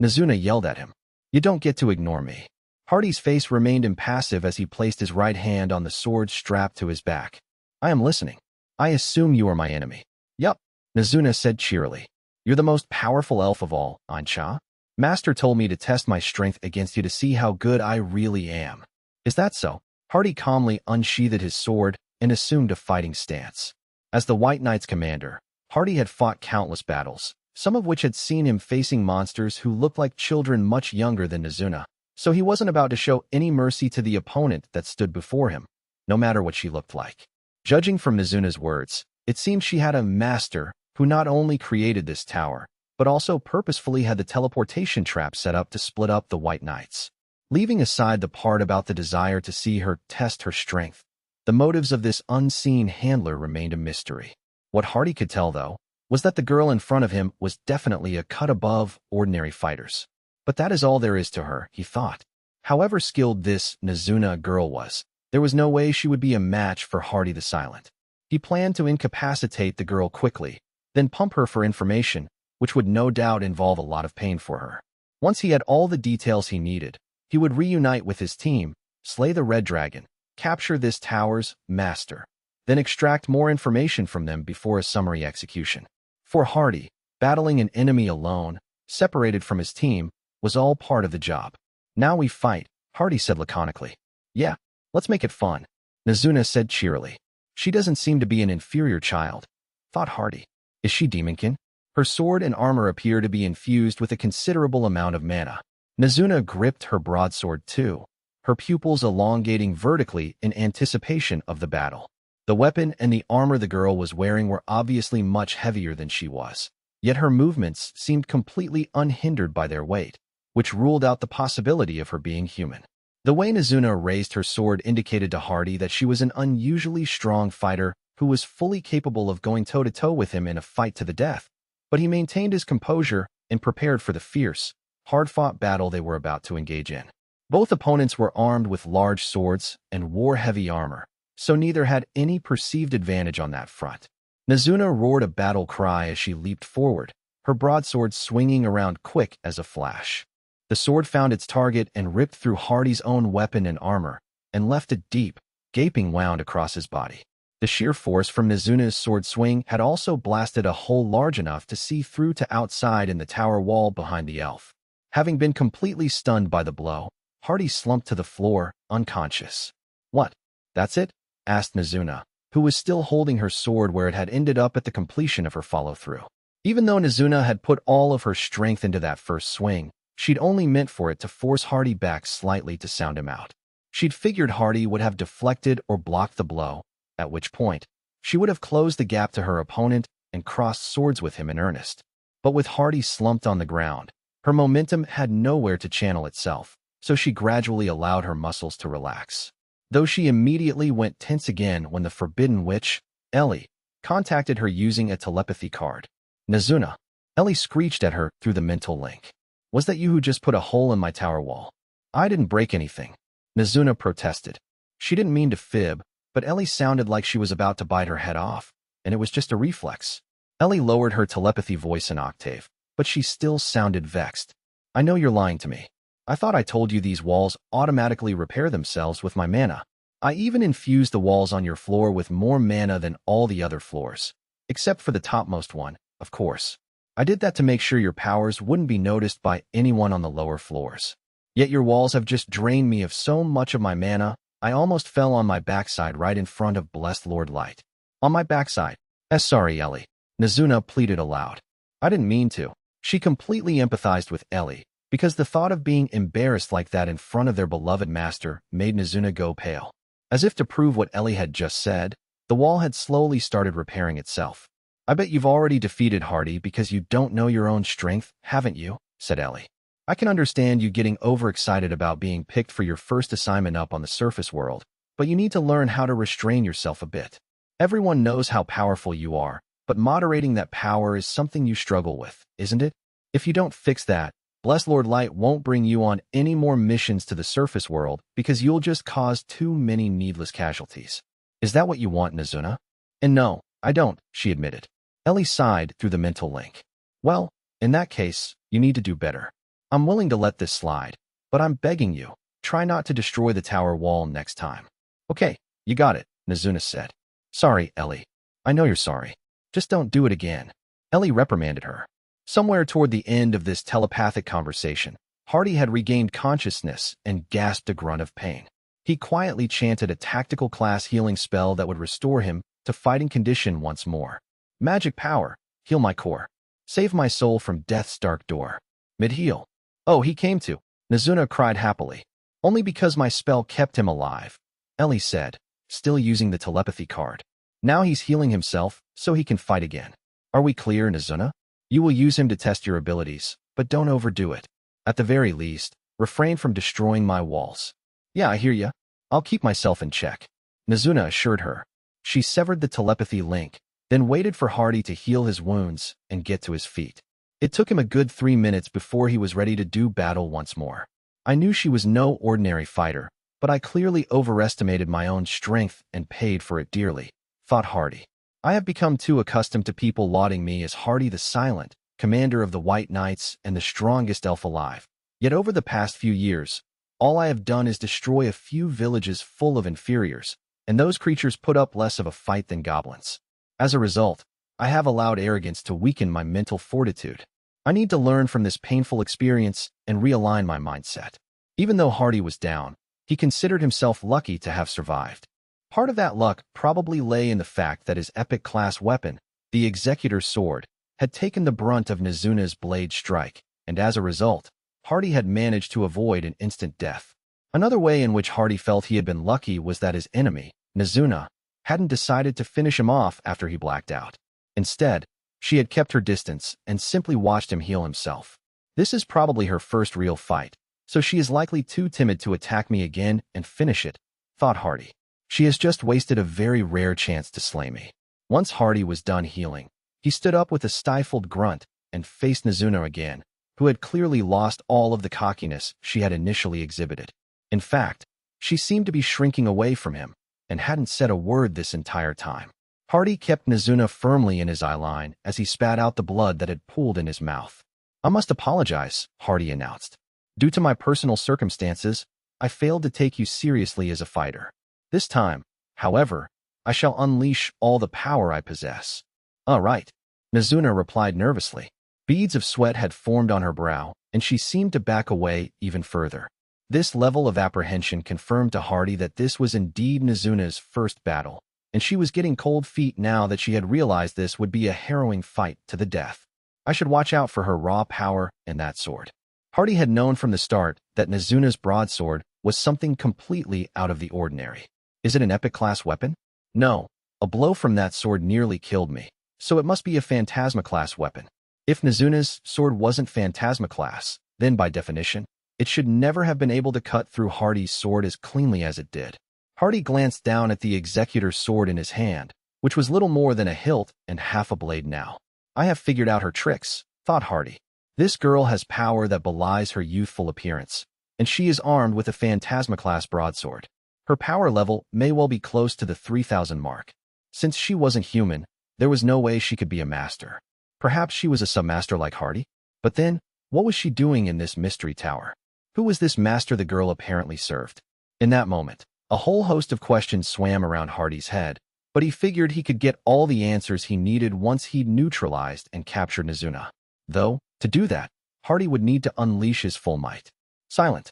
Nizuna yelled at him. "You don't get to ignore me." Hardy's face remained impassive as he placed his right hand on the sword strapped to his back. "I am listening. I assume you are my enemy." "Yup," Nizuna said cheerily. "You're the most powerful elf of all, Ancha. Master told me to test my strength against you to see how good I really am." "Is that so?" Hardy calmly unsheathed his sword and assumed a fighting stance. As the White Knight's commander, Hardy had fought countless battles, some of which had seen him facing monsters who looked like children much younger than Nizuna, so he wasn't about to show any mercy to the opponent that stood before him, no matter what she looked like. Judging from Nizuna's words, it seemed she had a master who not only created this tower, but also purposefully had the teleportation trap set up to split up the White Knights. Leaving aside the part about the desire to see her test her strength, the motives of this unseen handler remained a mystery. What Hardy could tell, though, was that the girl in front of him was definitely a cut above ordinary fighters. But that is all there is to her, he thought. However skilled this Nizuna girl was, there was no way she would be a match for Hardy the Silent. He planned to incapacitate the girl quickly, then pump her for information, which would no doubt involve a lot of pain for her. Once he had all the details he needed, he would reunite with his team, slay the Red Dragon, capture this tower's master, then extract more information from them before a summary execution. For Hardy, battling an enemy alone, separated from his team, was all part of the job. "Now we fight," Hardy said laconically. "Yeah, let's make it fun," Nizuna said cheerily. "She doesn't seem to be an inferior child," thought Hardy. "Is she demonkin?" Her sword and armor appear to be infused with a considerable amount of mana. Nizuna gripped her broadsword too, her pupils elongating vertically in anticipation of the battle. The weapon and the armor the girl was wearing were obviously much heavier than she was, yet her movements seemed completely unhindered by their weight, which ruled out the possibility of her being human. The way Nizuna raised her sword indicated to Hardy that she was an unusually strong fighter who was fully capable of going toe-to-toe with him in a fight to the death, but he maintained his composure and prepared for the fierce, hard-fought battle they were about to engage in. Both opponents were armed with large swords and wore heavy armor, so neither had any perceived advantage on that front. Nizuna roared a battle cry as she leaped forward, her broadsword swinging around quick as a flash. The sword found its target and ripped through Hardy's own weapon and armor, and left a deep, gaping wound across his body. The sheer force from Nizuna's sword swing had also blasted a hole large enough to see through to outside in the tower wall behind the elf. Having been completely stunned by the blow, Hardy slumped to the floor, unconscious. "What? That's it?" asked Nizuna, who was still holding her sword where it had ended up at the completion of her follow-through. Even though Nizuna had put all of her strength into that first swing, she'd only meant for it to force Hardy back slightly to sound him out. She'd figured Hardy would have deflected or blocked the blow, at which point she would have closed the gap to her opponent and crossed swords with him in earnest. But with Hardy slumped on the ground, her momentum had nowhere to channel itself, so she gradually allowed her muscles to relax. Though she immediately went tense again when the forbidden witch, Ellie, contacted her using a telepathy card. Nazuna. Ellie screeched at her through the mental link. Was that you who just put a hole in my tower wall? I didn't break anything. Nazuna protested. She didn't mean to fib, but Ellie sounded like she was about to bite her head off, and it was just a reflex. Ellie lowered her telepathy voice an octave, but she still sounded vexed. I know you're lying to me. I thought I told you these walls automatically repair themselves with my mana. I even infused the walls on your floor with more mana than all the other floors. Except for the topmost one, of course. I did that to make sure your powers wouldn't be noticed by anyone on the lower floors. Yet your walls have just drained me of so much of my mana, I almost fell on my backside right in front of Blessed Lord Light. On my backside. Sorry, Ellie. Nazuna pleaded aloud. I didn't mean to. She completely empathized with Ellie, because the thought of being embarrassed like that in front of their beloved master made Nazuna go pale. As if to prove what Ellie had just said, the wall had slowly started repairing itself. I bet you've already defeated Hardy because you don't know your own strength, haven't you? Said Ellie. I can understand you getting overexcited about being picked for your first assignment up on the surface world, but you need to learn how to restrain yourself a bit. Everyone knows how powerful you are, but moderating that power is something you struggle with, isn't it? If you don't fix that, Blessed Lord Light won't bring you on any more missions to the surface world because you'll just cause too many needless casualties. Is that what you want, Nazuna? And no, I don't, she admitted. Ellie sighed through the mental link. Well, in that case, you need to do better. I'm willing to let this slide, but I'm begging you, try not to destroy the tower wall next time. Okay, you got it, Nazuna said. Sorry, Ellie. I know you're sorry. Just don't do it again. Ellie reprimanded her. Somewhere toward the end of this telepathic conversation, Hardy had regained consciousness and gasped a grunt of pain. He quietly chanted a tactical class healing spell that would restore him to fighting condition once more. Magic power, heal my core. Save my soul from death's dark door. Mid-heal. Oh, he came to. Nazuna cried happily. Only because my spell kept him alive, Ellie said, still using the telepathy card. Now he's healing himself so he can fight again. Are we clear, Nazuna? You will use him to test your abilities, but don't overdo it. At the very least, refrain from destroying my walls. Yeah, I hear ya. I'll keep myself in check. Nazuna assured her. She severed the telepathy link, then waited for Hardy to heal his wounds and get to his feet. It took him a good 3 minutes before he was ready to do battle once more. I knew she was no ordinary fighter, but I clearly overestimated my own strength and paid for it dearly, thought Hardy. I have become too accustomed to people lauding me as Hardy the Silent, commander of the White Knights and the strongest elf alive. Yet over the past few years, all I have done is destroy a few villages full of inferiors, and those creatures put up less of a fight than goblins. As a result, I have allowed arrogance to weaken my mental fortitude. I need to learn from this painful experience and realign my mindset. Even though Hardy was down, he considered himself lucky to have survived. Part of that luck probably lay in the fact that his epic class weapon, the Executor's Sword, had taken the brunt of Nazuna's blade strike, and as a result, Hardy had managed to avoid an instant death. Another way in which Hardy felt he had been lucky was that his enemy, Nazuna, hadn't decided to finish him off after he blacked out. Instead, she had kept her distance and simply watched him heal himself. This is probably her first real fight, so she is likely too timid to attack me again and finish it, thought Hardy. She has just wasted a very rare chance to slay me. Once Hardy was done healing, he stood up with a stifled grunt and faced Nazuna again, who had clearly lost all of the cockiness she had initially exhibited. In fact, she seemed to be shrinking away from him and hadn't said a word this entire time. Hardy kept Nazuna firmly in his eye line as he spat out the blood that had pooled in his mouth. I must apologize, Hardy announced. Due to my personal circumstances, I failed to take you seriously as a fighter. This time, however, I shall unleash all the power I possess. All right, Nazuna replied nervously. Beads of sweat had formed on her brow, and she seemed to back away even further. This level of apprehension confirmed to Hardy that this was indeed Nazuna's first battle, and she was getting cold feet now that she had realized this would be a harrowing fight to the death. I should watch out for her raw power and that sword. Hardy had known from the start that Nazuna's broadsword was something completely out of the ordinary. Is it an epic class weapon? No, a blow from that sword nearly killed me, so it must be a Phantasma-class weapon. If Nizuna's sword wasn't Phantasma-class, then by definition, it should never have been able to cut through Hardy's sword as cleanly as it did. Hardy glanced down at the executor's sword in his hand, which was little more than a hilt and half a blade now. I have figured out her tricks, thought Hardy. This girl has power that belies her youthful appearance, and she is armed with a Phantasma-class broadsword. Her power level may well be close to the 3,000 mark. Since she wasn't human, there was no way she could be a master. Perhaps she was a submaster like Hardy? But then, what was she doing in this mystery tower? Who was this master the girl apparently served? In that moment, a whole host of questions swam around Hardy's head, but he figured he could get all the answers he needed once he'd neutralized and captured Nizuna. Though, to do that, Hardy would need to unleash his full might. Silent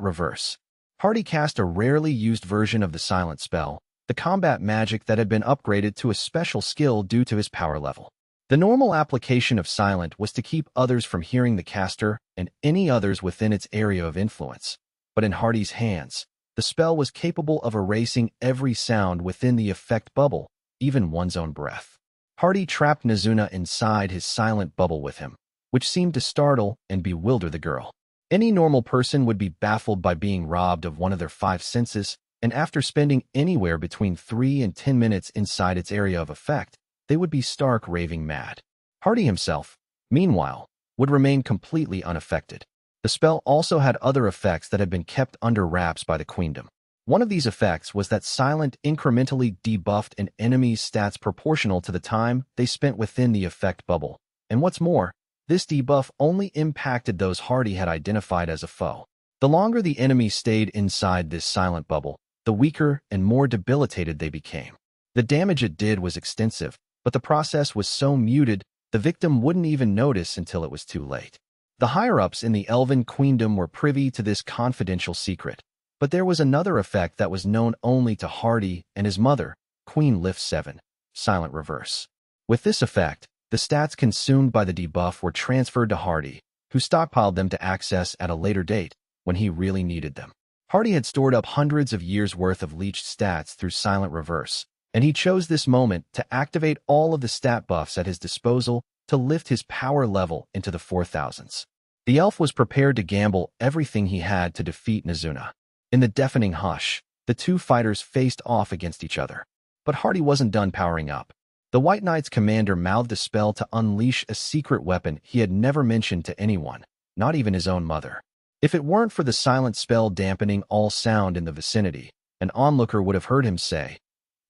reverse. Hardy cast a rarely used version of the silent spell, the combat magic that had been upgraded to a special skill due to his power level. The normal application of silent was to keep others from hearing the caster and any others within its area of influence. But in Hardy's hands, the spell was capable of erasing every sound within the effect bubble, even one's own breath. Hardy trapped Nizuna inside his silent bubble with him, which seemed to startle and bewilder the girl. Any normal person would be baffled by being robbed of one of their 5 senses, and after spending anywhere between 3 and 10 minutes inside its area of effect, they would be stark raving mad. Hardy himself, meanwhile, would remain completely unaffected. The spell also had other effects that had been kept under wraps by the Queendom. One of these effects was that silent incrementally debuffed an enemy's stats proportional to the time they spent within the effect bubble. And what's more, this debuff only impacted those Hardy had identified as a foe. The longer the enemy stayed inside this silent bubble, the weaker and more debilitated they became. The damage it did was extensive, but the process was so muted, the victim wouldn't even notice until it was too late. The higher-ups in the Elven Queendom were privy to this confidential secret, but there was another effect that was known only to Hardy and his mother, Queen Lift 7, Silent Reverse. With this effect, the stats consumed by the debuff were transferred to Hardy, who stockpiled them to access at a later date when he really needed them. Hardy had stored up hundreds of years' worth of leached stats through Silent Reverse, and he chose this moment to activate all of the stat buffs at his disposal to lift his power level into the 4,000s. The elf was prepared to gamble everything he had to defeat Nizuna. In the deafening hush, the two fighters faced off against each other. But Hardy wasn't done powering up. The White Knight's commander mouthed a spell to unleash a secret weapon he had never mentioned to anyone, not even his own mother. If it weren't for the silent spell dampening all sound in the vicinity, an onlooker would have heard him say,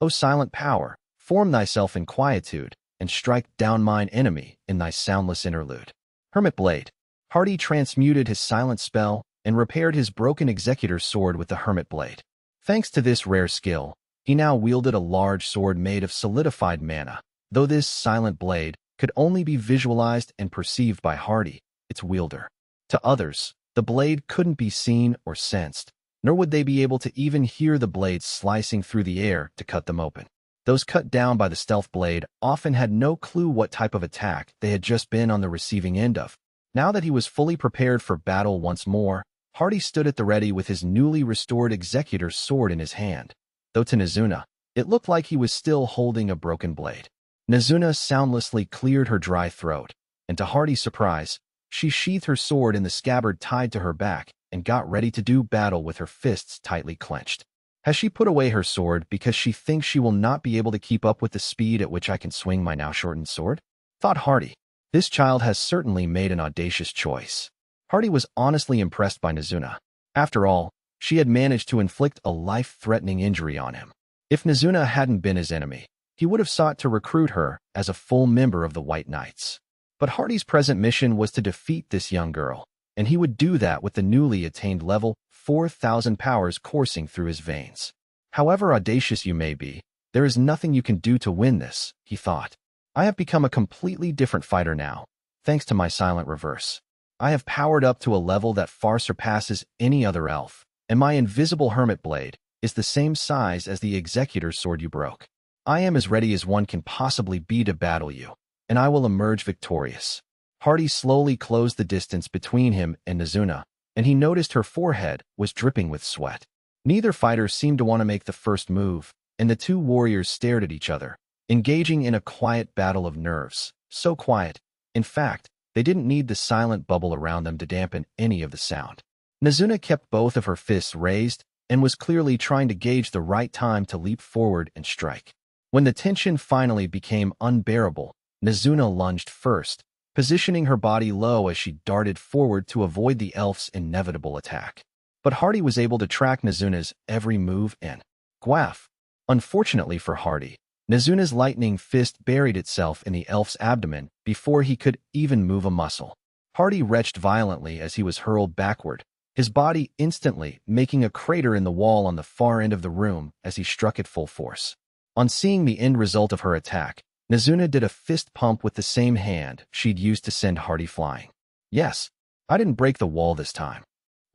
"O silent power, form thyself in quietude, and strike down mine enemy in thy soundless interlude." Hermit Blade. Hardy transmuted his silent spell and repaired his broken executor's sword with the Hermit Blade. Thanks to this rare skill, he now wielded a large sword made of solidified mana. Though this silent blade could only be visualized and perceived by Hardy, its wielder. To others, the blade couldn't be seen or sensed, nor would they be able to even hear the blade slicing through the air to cut them open. Those cut down by the stealth blade often had no clue what type of attack they had just been on the receiving end of. Now that he was fully prepared for battle once more, Hardy stood at the ready with his newly restored executor's sword in his hand. Though to Nizuna, it looked like he was still holding a broken blade. Nizuna soundlessly cleared her dry throat, and to Hardy's surprise, she sheathed her sword in the scabbard tied to her back and got ready to do battle with her fists tightly clenched. Has she put away her sword because she thinks she will not be able to keep up with the speed at which I can swing my now shortened sword? Thought Hardy. This child has certainly made an audacious choice. Hardy was honestly impressed by Nizuna. After all, she had managed to inflict a life-threatening injury on him. If Nizuna hadn't been his enemy, he would have sought to recruit her as a full member of the White Knights. But Hardy's present mission was to defeat this young girl, and he would do that with the newly attained level 4,000 powers coursing through his veins. However audacious you may be, there is nothing you can do to win this, he thought. I have become a completely different fighter now, thanks to my silent reverse. I have powered up to a level that far surpasses any other elf, and my invisible hermit blade is the same size as the executor's sword you broke. I am as ready as one can possibly be to battle you, and I will emerge victorious. Hardy slowly closed the distance between him and Nizuna, and he noticed her forehead was dripping with sweat. Neither fighter seemed to want to make the first move, and the two warriors stared at each other, engaging in a quiet battle of nerves. So quiet, in fact, they didn't need the silent bubble around them to dampen any of the sound. Nazuna kept both of her fists raised and was clearly trying to gauge the right time to leap forward and strike. When the tension finally became unbearable, Nazuna lunged first, positioning her body low as she darted forward to avoid the elf's inevitable attack. But Hardy was able to track Nazuna's every move and gwaff. Unfortunately for Hardy, Nazuna's lightning fist buried itself in the elf's abdomen before he could even move a muscle. Hardy retched violently as he was hurled backward, his body instantly making a crater in the wall on the far end of the room as he struck it full force. On seeing the end result of her attack, Nazuna did a fist pump with the same hand she'd used to send Hardy flying. Yes, I didn't break the wall this time.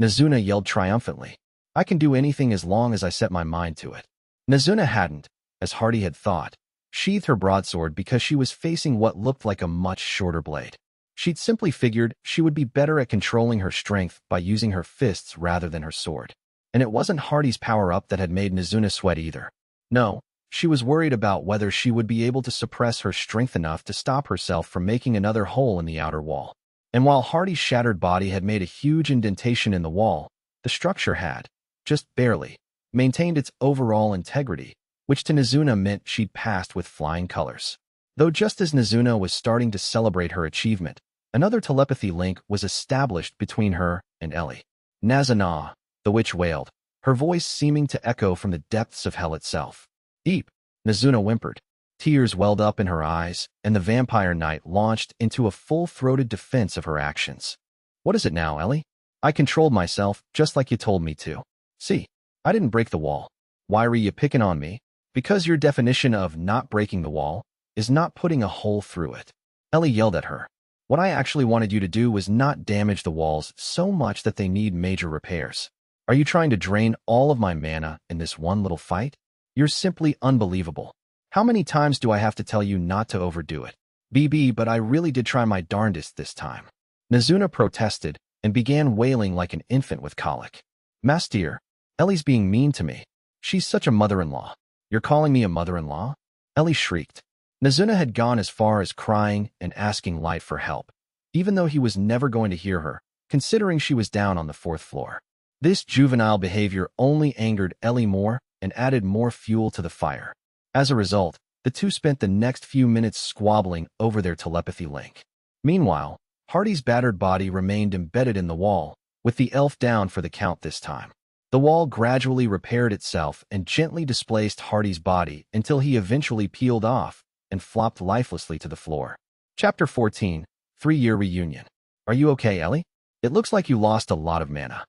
Nazuna yelled triumphantly. I can do anything as long as I set my mind to it. Nazuna hadn't, as Hardy had thought, sheathed her broadsword because she was facing what looked like a much shorter blade. She'd simply figured she would be better at controlling her strength by using her fists rather than her sword. And it wasn't Hardy's power-up that had made Nazuna sweat either. No, she was worried about whether she would be able to suppress her strength enough to stop herself from making another hole in the outer wall. And while Hardy's shattered body had made a huge indentation in the wall, the structure had, just barely, maintained its overall integrity, which to Nazuna meant she'd passed with flying colors. Though just as Nazuna was starting to celebrate her achievement, another telepathy link was established between her and Ellie. Nazana, the witch wailed, her voice seeming to echo from the depths of hell itself. Eep, Nazuna whimpered. Tears welled up in her eyes, and the vampire knight launched into a full-throated defense of her actions. What is it now, Ellie? I controlled myself, just like you told me to. See, I didn't break the wall. Why were you picking on me? Because your definition of not breaking the wall is not putting a hole through it. Ellie yelled at her. What I actually wanted you to do was not damage the walls so much that they need major repairs. Are you trying to drain all of my mana in this one little fight? You're simply unbelievable. How many times do I have to tell you not to overdo it? BB, but I really did try my darndest this time. Nazuna protested and began wailing like an infant with colic. Master, Ellie's being mean to me. She's such a mother-in-law. You're calling me a mother-in-law? Ellie shrieked. Nazuna had gone as far as crying and asking Light for help, even though he was never going to hear her, considering she was down on the 4th floor. This juvenile behavior only angered Ellie more and added more fuel to the fire. As a result, the two spent the next few minutes squabbling over their telepathy link. Meanwhile, Hardy's battered body remained embedded in the wall, with the elf down for the count this time. The wall gradually repaired itself and gently displaced Hardy's body until he eventually peeled off and flopped lifelessly to the floor. Chapter 14, 3-Year Reunion. Are you okay, Ellie? It looks like you lost a lot of mana.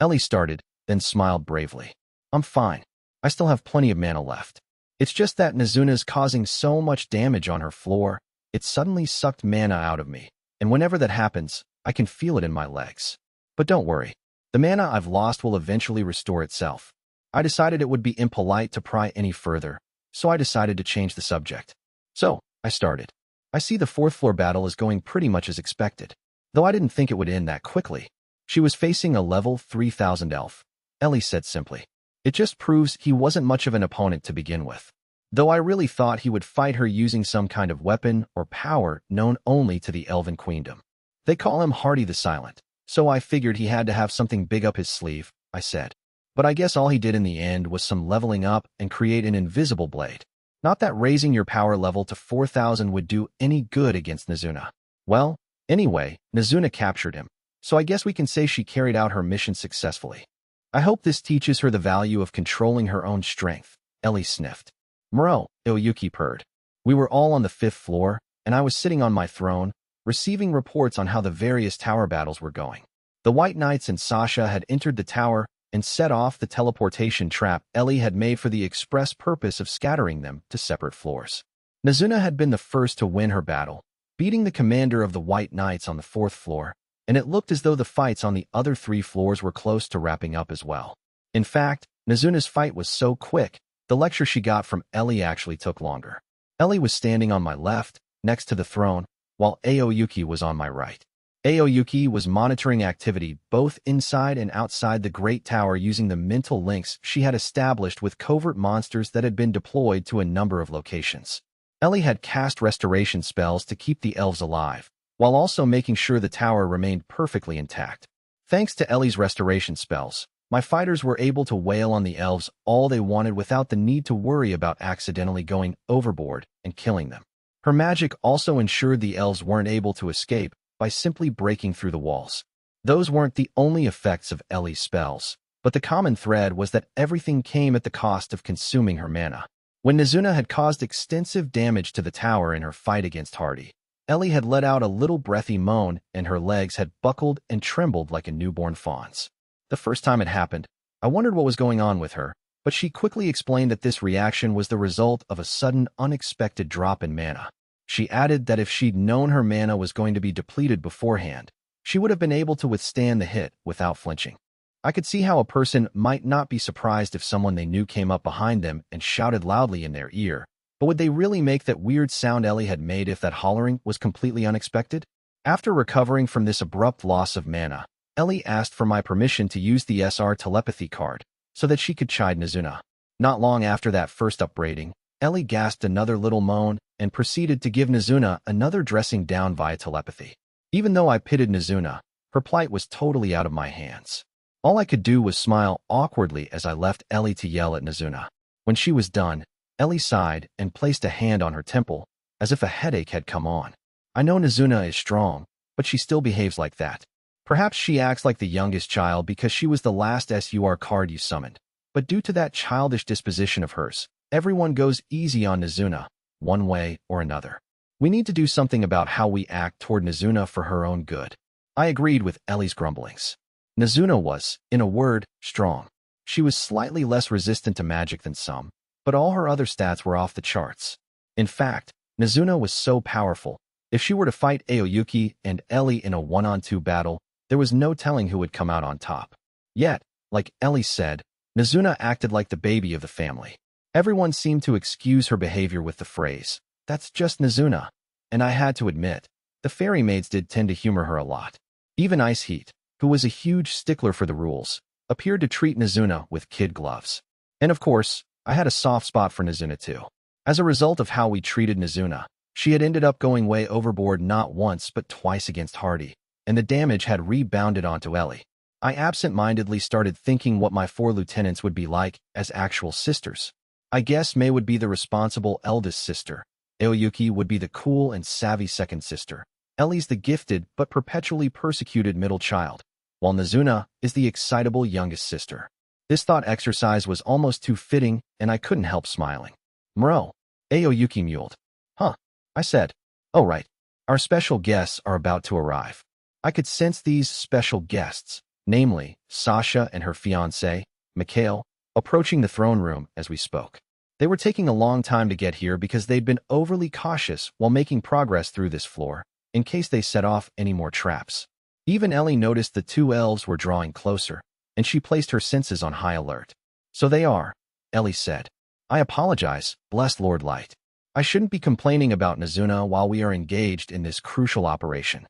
Ellie started, then smiled bravely. I'm fine. I still have plenty of mana left. It's just that Nazuna's causing so much damage on her floor, it suddenly sucked mana out of me, and whenever that happens, I can feel it in my legs. But don't worry. The mana I've lost will eventually restore itself. I decided it would be impolite to pry any further, so I decided to change the subject. So, I started. I see the 4th floor battle is going pretty much as expected, though I didn't think it would end that quickly. She was facing a level 3000 elf, Ellie said simply. It just proves he wasn't much of an opponent to begin with. Though I really thought he would fight her using some kind of weapon or power known only to the Elven Queendom. They call him Hardy the Silent, so I figured he had to have something big up his sleeve, I said. But I guess all he did in the end was some leveling up and create an invisible blade. Not that raising your power level to 4000 would do any good against Nazuna. Well, anyway, Nazuna captured him, so I guess we can say she carried out her mission successfully. I hope this teaches her the value of controlling her own strength, Ellie sniffed. Muro, Oyuki purred. We were all on the 5th floor, and I was sitting on my throne, receiving reports on how the various tower battles were going. The White Knights and Sasha had entered the tower and set off the teleportation trap Ellie had made for the express purpose of scattering them to separate floors. Nazuna had been the first to win her battle, beating the commander of the White Knights on the 4th floor, and it looked as though the fights on the other 3 floors were close to wrapping up as well. In fact, Nazuna's fight was so quick, the lecture she got from Ellie actually took longer. Ellie was standing on my left, next to the throne, while Aoyuki was on my right. Aoyuki was monitoring activity both inside and outside the Great Tower using the mental links she had established with covert monsters that had been deployed to a number of locations. Ellie had cast restoration spells to keep the elves alive, while also making sure the tower remained perfectly intact. Thanks to Ellie's restoration spells, my fighters were able to wail on the elves all they wanted without the need to worry about accidentally going overboard and killing them. Her magic also ensured the elves weren't able to escape by simply breaking through the walls. Those weren't the only effects of Ellie's spells, but the common thread was that everything came at the cost of consuming her mana. When Nizuna had caused extensive damage to the tower in her fight against Hardy, Ellie had let out a little breathy moan and her legs had buckled and trembled like a newborn fawn's. The first time it happened, I wondered what was going on with her, but she quickly explained that this reaction was the result of a sudden, unexpected drop in mana. She added that if she'd known her mana was going to be depleted beforehand, she would have been able to withstand the hit without flinching. I could see how a person might not be surprised if someone they knew came up behind them and shouted loudly in their ear, but would they really make that weird sound Ellie had made if that hollering was completely unexpected? After recovering from this abrupt loss of mana, Ellie asked for my permission to use the SR telepathy card so that she could chide Nizuna. Not long after that first upbraiding, Ellie gasped another little moan and proceeded to give Nizuna another dressing down via telepathy. Even though I pitied Nizuna, her plight was totally out of my hands. All I could do was smile awkwardly as I left Ellie to yell at Nizuna. When she was done, Ellie sighed and placed a hand on her temple, as if a headache had come on. I know Nizuna is strong, but she still behaves like that. Perhaps she acts like the youngest child because she was the last SUR card you summoned. But due to that childish disposition of hers, everyone goes easy on Nizuna, one way or another. We need to do something about how we act toward Nizuna for her own good. I agreed with Ellie's grumblings. Nizuna was, in a word, strong. She was slightly less resistant to magic than some, but all her other stats were off the charts. In fact, Nizuna was so powerful, if she were to fight Aoyuki and Ellie in a one-on-two battle, there was no telling who would come out on top. Yet, like Ellie said, Nizuna acted like the baby of the family. Everyone seemed to excuse her behavior with the phrase, "That's just Nizuna." And I had to admit, the fairy maids did tend to humor her a lot. Even Ice Heat, who was a huge stickler for the rules, appeared to treat Nizuna with kid gloves. And of course, I had a soft spot for Nizuna too. As a result of how we treated Nizuna, she had ended up going way overboard not once but twice against Hardy, and the damage had rebounded onto Ellie. I absent-mindedly started thinking what my 4 lieutenants would be like as actual sisters. I guess Mei would be the responsible eldest sister. Aoyuki would be the cool and savvy second sister. Ellie's the gifted but perpetually persecuted middle child, while Nizuna is the excitable youngest sister. This thought exercise was almost too fitting, and I couldn't help smiling. "Mro," Aoyuki mewed. "Huh," I said. "Oh right, our special guests are about to arrive." I could sense these special guests, namely, Sasha and her fiancé, Mikhail, approaching the throne room as we spoke. They were taking a long time to get here because they'd been overly cautious while making progress through this floor, in case they set off any more traps. Even Ellie noticed the 2 elves were drawing closer, and she placed her senses on high alert. "So they are," Ellie said. "I apologize, blessed Lord Light. I shouldn't be complaining about Nizuna while we are engaged in this crucial operation."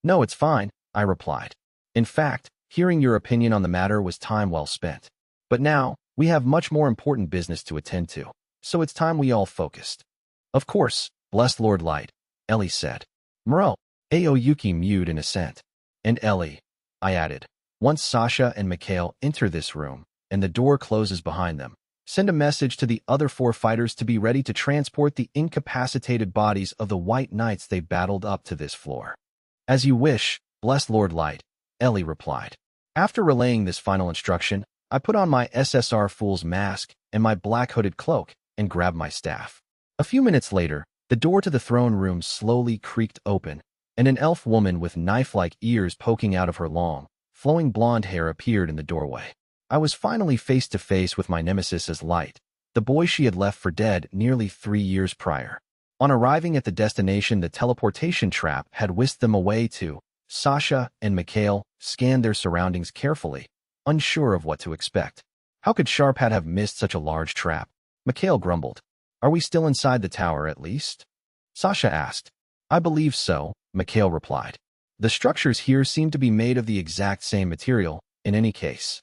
"No, it's fine," I replied. "In fact, hearing your opinion on the matter was time well spent. But now, we have much more important business to attend to, so it's time we all focused." "Of course, blessed Lord Light," Ellie said. "Mro," Aoyuki mewed in assent. "And Ellie," I added, "once Sasha and Mikhail enter this room, and the door closes behind them, send a message to the other 4 fighters to be ready to transport the incapacitated bodies of the White Knights they battled up to this floor." "As you wish, blessed Lord Light," Ellie replied. After relaying this final instruction, I put on my SSR Fool's mask and my black hooded cloak and grabbed my staff. A few minutes later, the door to the throne room slowly creaked open, and an elf woman with knife-like ears poking out of her long, flowing blonde hair appeared in the doorway. I was finally face to face with my nemesis as Light, the boy she had left for dead nearly 3 years prior. On arriving at the destination, the teleportation trap had whisked them away too. Sasha and Mikhail scanned their surroundings carefully, unsure of what to expect. How could Sharphat have missed such a large trap? Mikhail grumbled. "Are we still inside the tower at least?" Sasha asked. "I believe so," Mikhail replied. The structures here seemed to be made of the exact same material, in any case.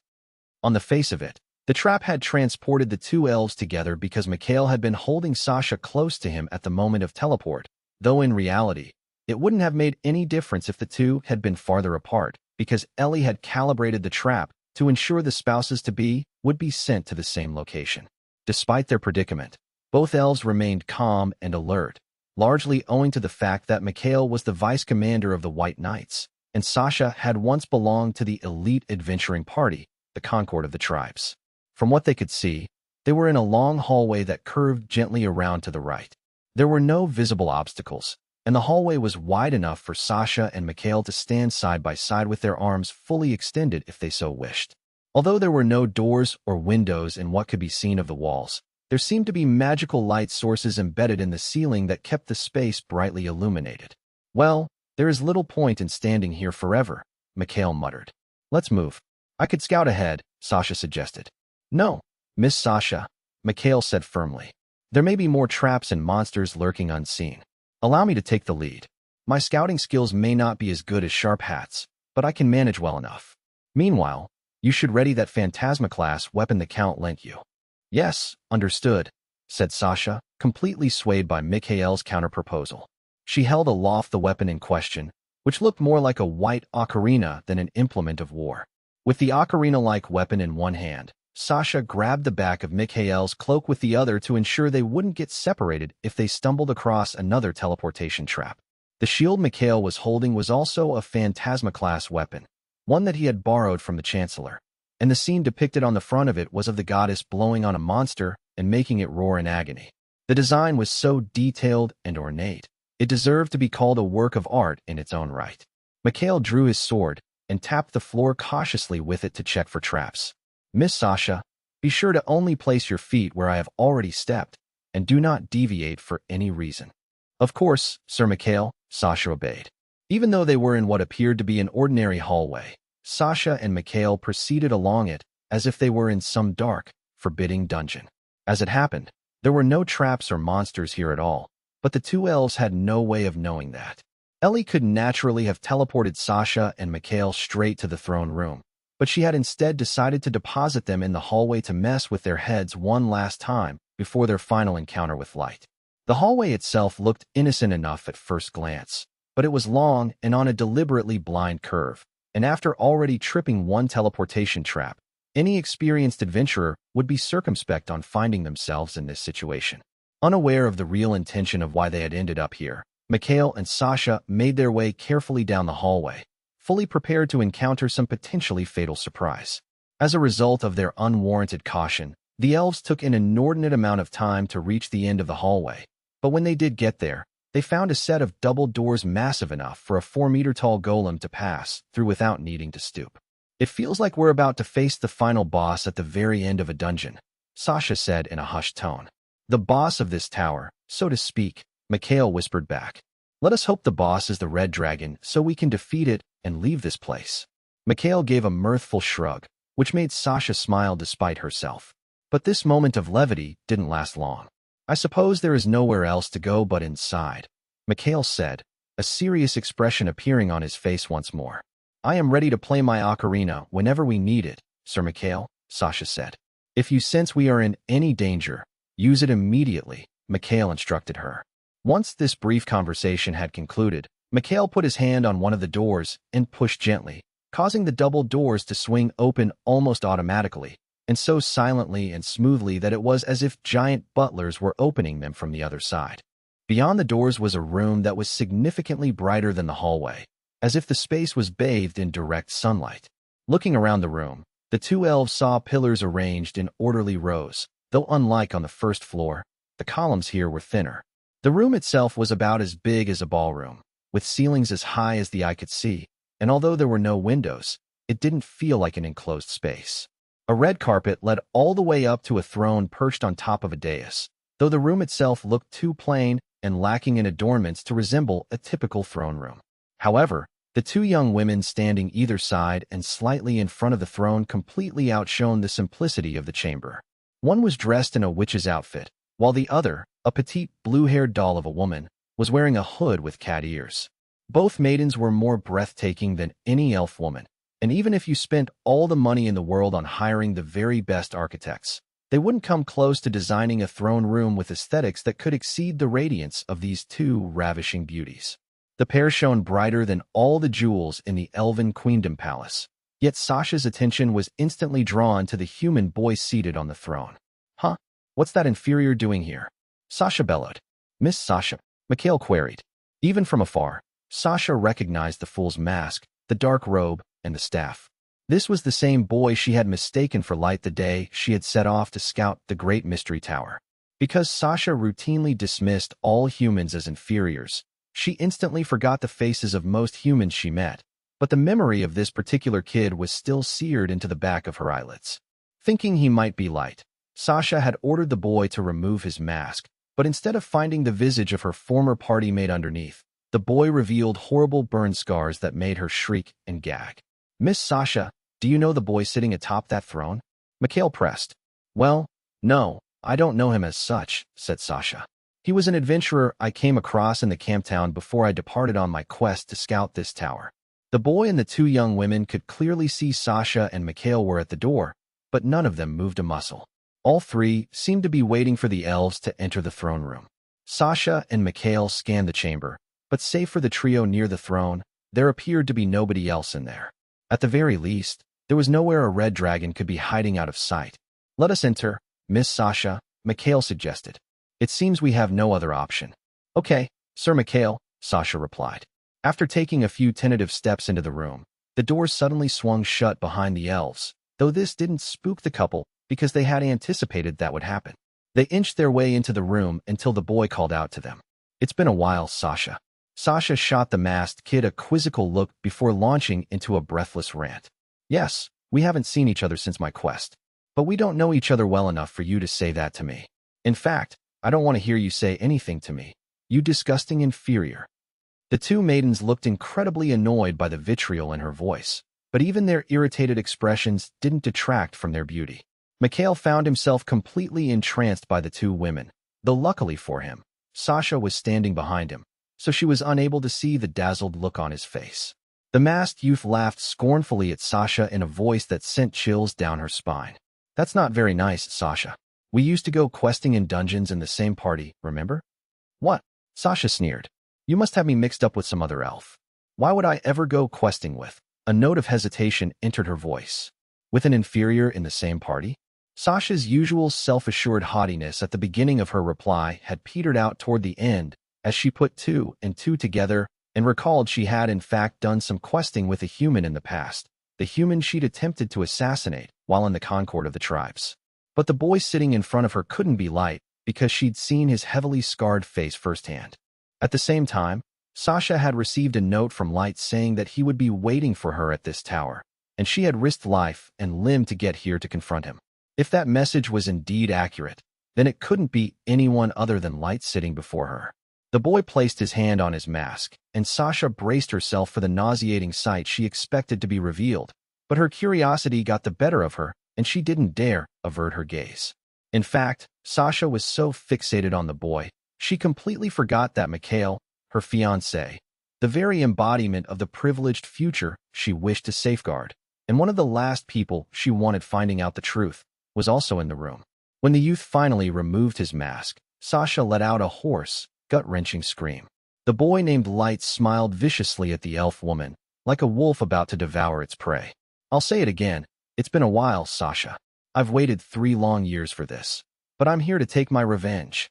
On the face of it, the trap had transported the two elves together because Mikhail had been holding Sasha close to him at the moment of teleport, though in reality, it wouldn't have made any difference if the two had been farther apart, because Ellie had calibrated the trap to ensure the spouses-to-be would be sent to the same location. Despite their predicament, both elves remained calm and alert, largely owing to the fact that Mikhail was the vice commander of the White Knights, and Sasha had once belonged to the elite adventuring party, the Concord of the tribes. From what they could see, they were in a long hallway that curved gently around to the right. There were no visible obstacles, and the hallway was wide enough for Sasha and Mikhail to stand side by side with their arms fully extended if they so wished. Although there were no doors or windows in what could be seen of the walls, there seemed to be magical light sources embedded in the ceiling that kept the space brightly illuminated. "Well, there is little point in standing here forever," Mikhail muttered. "Let's move. I could scout ahead," Sasha suggested. "No, Miss Sasha," Mikhail said firmly. "There may be more traps and monsters lurking unseen. Allow me to take the lead. My scouting skills may not be as good as Sharp Hat's, but I can manage well enough. Meanwhile, you should ready that Phantasma-class weapon the Count lent you." "Yes, understood," said Sasha, completely swayed by Mikhail's counter-proposal. She held aloft the weapon in question, which looked more like a white ocarina than an implement of war. With the ocarina-like weapon in one hand, Sasha grabbed the back of Mikhail's cloak with the other to ensure they wouldn't get separated if they stumbled across another teleportation trap. The shield Mikhail was holding was also a Phantasma-class weapon, one that he had borrowed from the Chancellor, and the scene depicted on the front of it was of the goddess blowing on a monster and making it roar in agony. The design was so detailed and ornate, it deserved to be called a work of art in its own right. Mikhail drew his sword and tapped the floor cautiously with it to check for traps. "Miss Sasha, be sure to only place your feet where I have already stepped, and do not deviate for any reason." "Of course, Sir Mikhail," Sasha obeyed. Even though they were in what appeared to be an ordinary hallway, Sasha and Mikhail proceeded along it as if they were in some dark, forbidding dungeon. As it happened, there were no traps or monsters here at all, but the two elves had no way of knowing that. Ellie could naturally have teleported Sasha and Mikhail straight to the throne room, but she had instead decided to deposit them in the hallway to mess with their heads one last time before their final encounter with light. The hallway itself looked innocent enough at first glance, but it was long and on a deliberately blind curve, and after already tripping one teleportation trap, any experienced adventurer would be circumspect on finding themselves in this situation. Unaware of the real intention of why they had ended up here, Mikhail and Sasha made their way carefully down the hallway, fully prepared to encounter some potentially fatal surprise. As a result of their unwarranted caution, the elves took an inordinate amount of time to reach the end of the hallway, but when they did get there, they found a set of double doors massive enough for a 4-meter-tall golem to pass through without needing to stoop. "It feels like we're about to face the final boss at the very end of a dungeon," Sasha said in a hushed tone. "The boss of this tower, so to speak," Mikhail whispered back. "Let us hope the boss is the Red Dragon so we can defeat it and leave this place." Mikhail gave a mirthful shrug, which made Sasha smile despite herself. But this moment of levity didn't last long. "I suppose there is nowhere else to go but inside," Mikhail said, a serious expression appearing on his face once more. "I am ready to play my ocarina whenever we need it, Sir Mikhail," Sasha said. "If you sense we are in any danger, use it immediately," Mikhail instructed her. Once this brief conversation had concluded, Mikhail put his hand on one of the doors and pushed gently, causing the double doors to swing open almost automatically, and so silently and smoothly that it was as if giant butlers were opening them from the other side. Beyond the doors was a room that was significantly brighter than the hallway, as if the space was bathed in direct sunlight. Looking around the room, the two elves saw pillars arranged in orderly rows, though unlike on the first floor, the columns here were thinner. The room itself was about as big as a ballroom, with ceilings as high as the eye could see, and although there were no windows, it didn't feel like an enclosed space. A red carpet led all the way up to a throne perched on top of a dais, though the room itself looked too plain and lacking in adornments to resemble a typical throne room. However, the two young women standing either side and slightly in front of the throne completely outshone the simplicity of the chamber. One was dressed in a witch's outfit, while the other, a petite blue-haired doll of a woman, was wearing a hood with cat ears. Both maidens were more breathtaking than any elf woman, and even if you spent all the money in the world on hiring the very best architects, they wouldn't come close to designing a throne room with aesthetics that could exceed the radiance of these two ravishing beauties. The pair shone brighter than all the jewels in the elven queendom palace, yet Sasha's attention was instantly drawn to the human boy seated on the throne. Huh? What's that inferior doing here? Sasha bellowed. Miss Sasha, Mikhail queried. Even from afar, Sasha recognized the fool's mask, the dark robe, and the staff. This was the same boy she had mistaken for Light the day she had set off to scout the Great Mystery Tower. Because Sasha routinely dismissed all humans as inferiors, she instantly forgot the faces of most humans she met, but the memory of this particular kid was still seared into the back of her eyelids. Thinking he might be Light, Sasha had ordered the boy to remove his mask, but instead of finding the visage of her former party mate underneath, the boy revealed horrible burn scars that made her shriek and gag. Miss Sasha, do you know the boy sitting atop that throne? Mikhail pressed. Well, no, I don't know him as such, said Sasha. He was an adventurer I came across in the camp town before I departed on my quest to scout this tower. The boy and the two young women could clearly see Sasha and Mikhail were at the door, but none of them moved a muscle. All three seemed to be waiting for the elves to enter the throne room. Sasha and Mikhail scanned the chamber, but save for the trio near the throne, there appeared to be nobody else in there. At the very least, there was nowhere a red dragon could be hiding out of sight. Let us enter, Miss Sasha, Mikhail suggested. It seems we have no other option. Okay, Sir Mikhail, Sasha replied. After taking a few tentative steps into the room, the doors suddenly swung shut behind the elves, though this didn't spook the couple because they had anticipated that would happen. They inched their way into the room until the boy called out to them. It's been a while, Sasha. Sasha shot the masked kid a quizzical look before launching into a breathless rant. Yes, we haven't seen each other since my quest, but we don't know each other well enough for you to say that to me. In fact, I don't want to hear you say anything to me, you disgusting inferior. The two maidens looked incredibly annoyed by the vitriol in her voice, but even their irritated expressions didn't detract from their beauty. Mikhail found himself completely entranced by the two women, though luckily for him, Sasha was standing behind him, so she was unable to see the dazzled look on his face. The masked youth laughed scornfully at Sasha in a voice that sent chills down her spine. That's not very nice, Sasha. We used to go questing in dungeons in the same party, remember? What? Sasha sneered. You must have me mixed up with some other elf. Why would I ever go questing with? A note of hesitation entered her voice. With an inferior in the same party? Sasha's usual self-assured haughtiness at the beginning of her reply had petered out toward the end as she put two and two together and recalled she had in fact done some questing with a human in the past, the human she'd attempted to assassinate while in the Concord of the tribes. But the boy sitting in front of her couldn't be Light because she'd seen his heavily scarred face firsthand. At the same time, Sasha had received a note from Light saying that he would be waiting for her at this tower, and she had risked life and limb to get here to confront him. If that message was indeed accurate, then it couldn't be anyone other than Light sitting before her. The boy placed his hand on his mask, and Sasha braced herself for the nauseating sight she expected to be revealed, but her curiosity got the better of her, and she didn't dare avert her gaze. In fact, Sasha was so fixated on the boy, she completely forgot that Mikhail, her fiancé, the very embodiment of the privileged future she wished to safeguard, and one of the last people she wanted finding out the truth, was also in the room. When the youth finally removed his mask, Sasha let out a hoarse, gut-wrenching scream. The boy named Light smiled viciously at the elf woman, like a wolf about to devour its prey. I'll say it again, it's been a while, Sasha. I've waited 3 long years for this. But I'm here to take my revenge.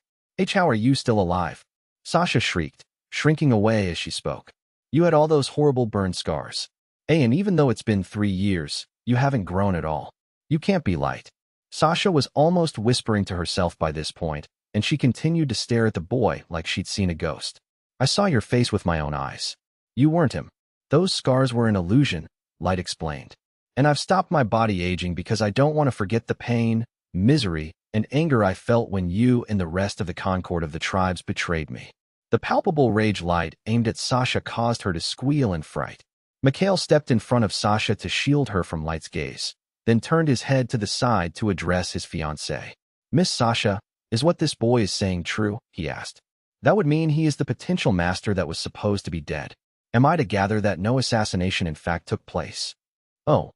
How are you still alive? Sasha shrieked, shrinking away as she spoke. You had all those horrible burn scars. And even though it's been 3 years, you haven't grown at all. You can't be Light. Sasha was almost whispering to herself by this point, and she continued to stare at the boy like she'd seen a ghost. I saw your face with my own eyes. You weren't him. Those scars were an illusion, Light explained. And I've stopped my body aging because I don't want to forget the pain, misery, and anger I felt when you and the rest of the Concord of the tribes betrayed me. The palpable rage Light aimed at Sasha caused her to squeal in fright. Mikhail stepped in front of Sasha to shield her from Light's gaze, then turned his head to the side to address his fiancée. Miss Sasha, is what this boy is saying true? He asked. That would mean he is the potential master that was supposed to be dead. Am I to gather that no assassination in fact took place? Oh,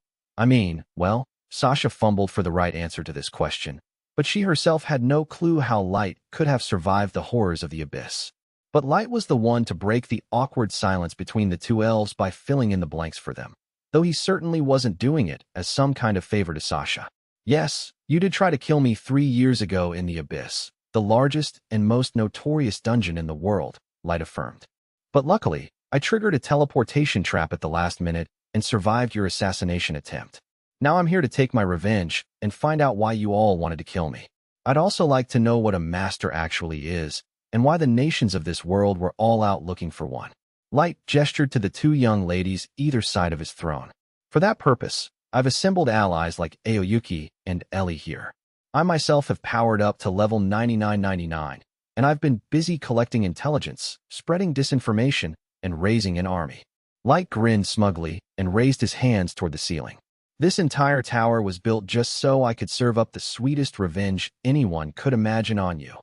well, Sasha fumbled for the right answer to this question, but she herself had no clue how Light could have survived the horrors of the abyss. But Light was the one to break the awkward silence between the two elves by filling in the blanks for them, though he certainly wasn't doing it as some kind of favor to Sasha. Yes, you did try to kill me 3 years ago in the abyss, the largest and most notorious dungeon in the world, Light affirmed. But luckily, I triggered a teleportation trap at the last minute and survived your assassination attempt. Now I'm here to take my revenge and find out why you all wanted to kill me. I'd also like to know what a master actually is, and why the nations of this world were all out looking for one. Light gestured to the two young ladies either side of his throne. For that purpose, I've assembled allies like Aoyuki and Ellie here. I myself have powered up to level 9999, and I've been busy collecting intelligence, spreading disinformation, and raising an army. Light grinned smugly and raised his hands toward the ceiling. This entire tower was built just so I could serve up the sweetest revenge anyone could imagine on you.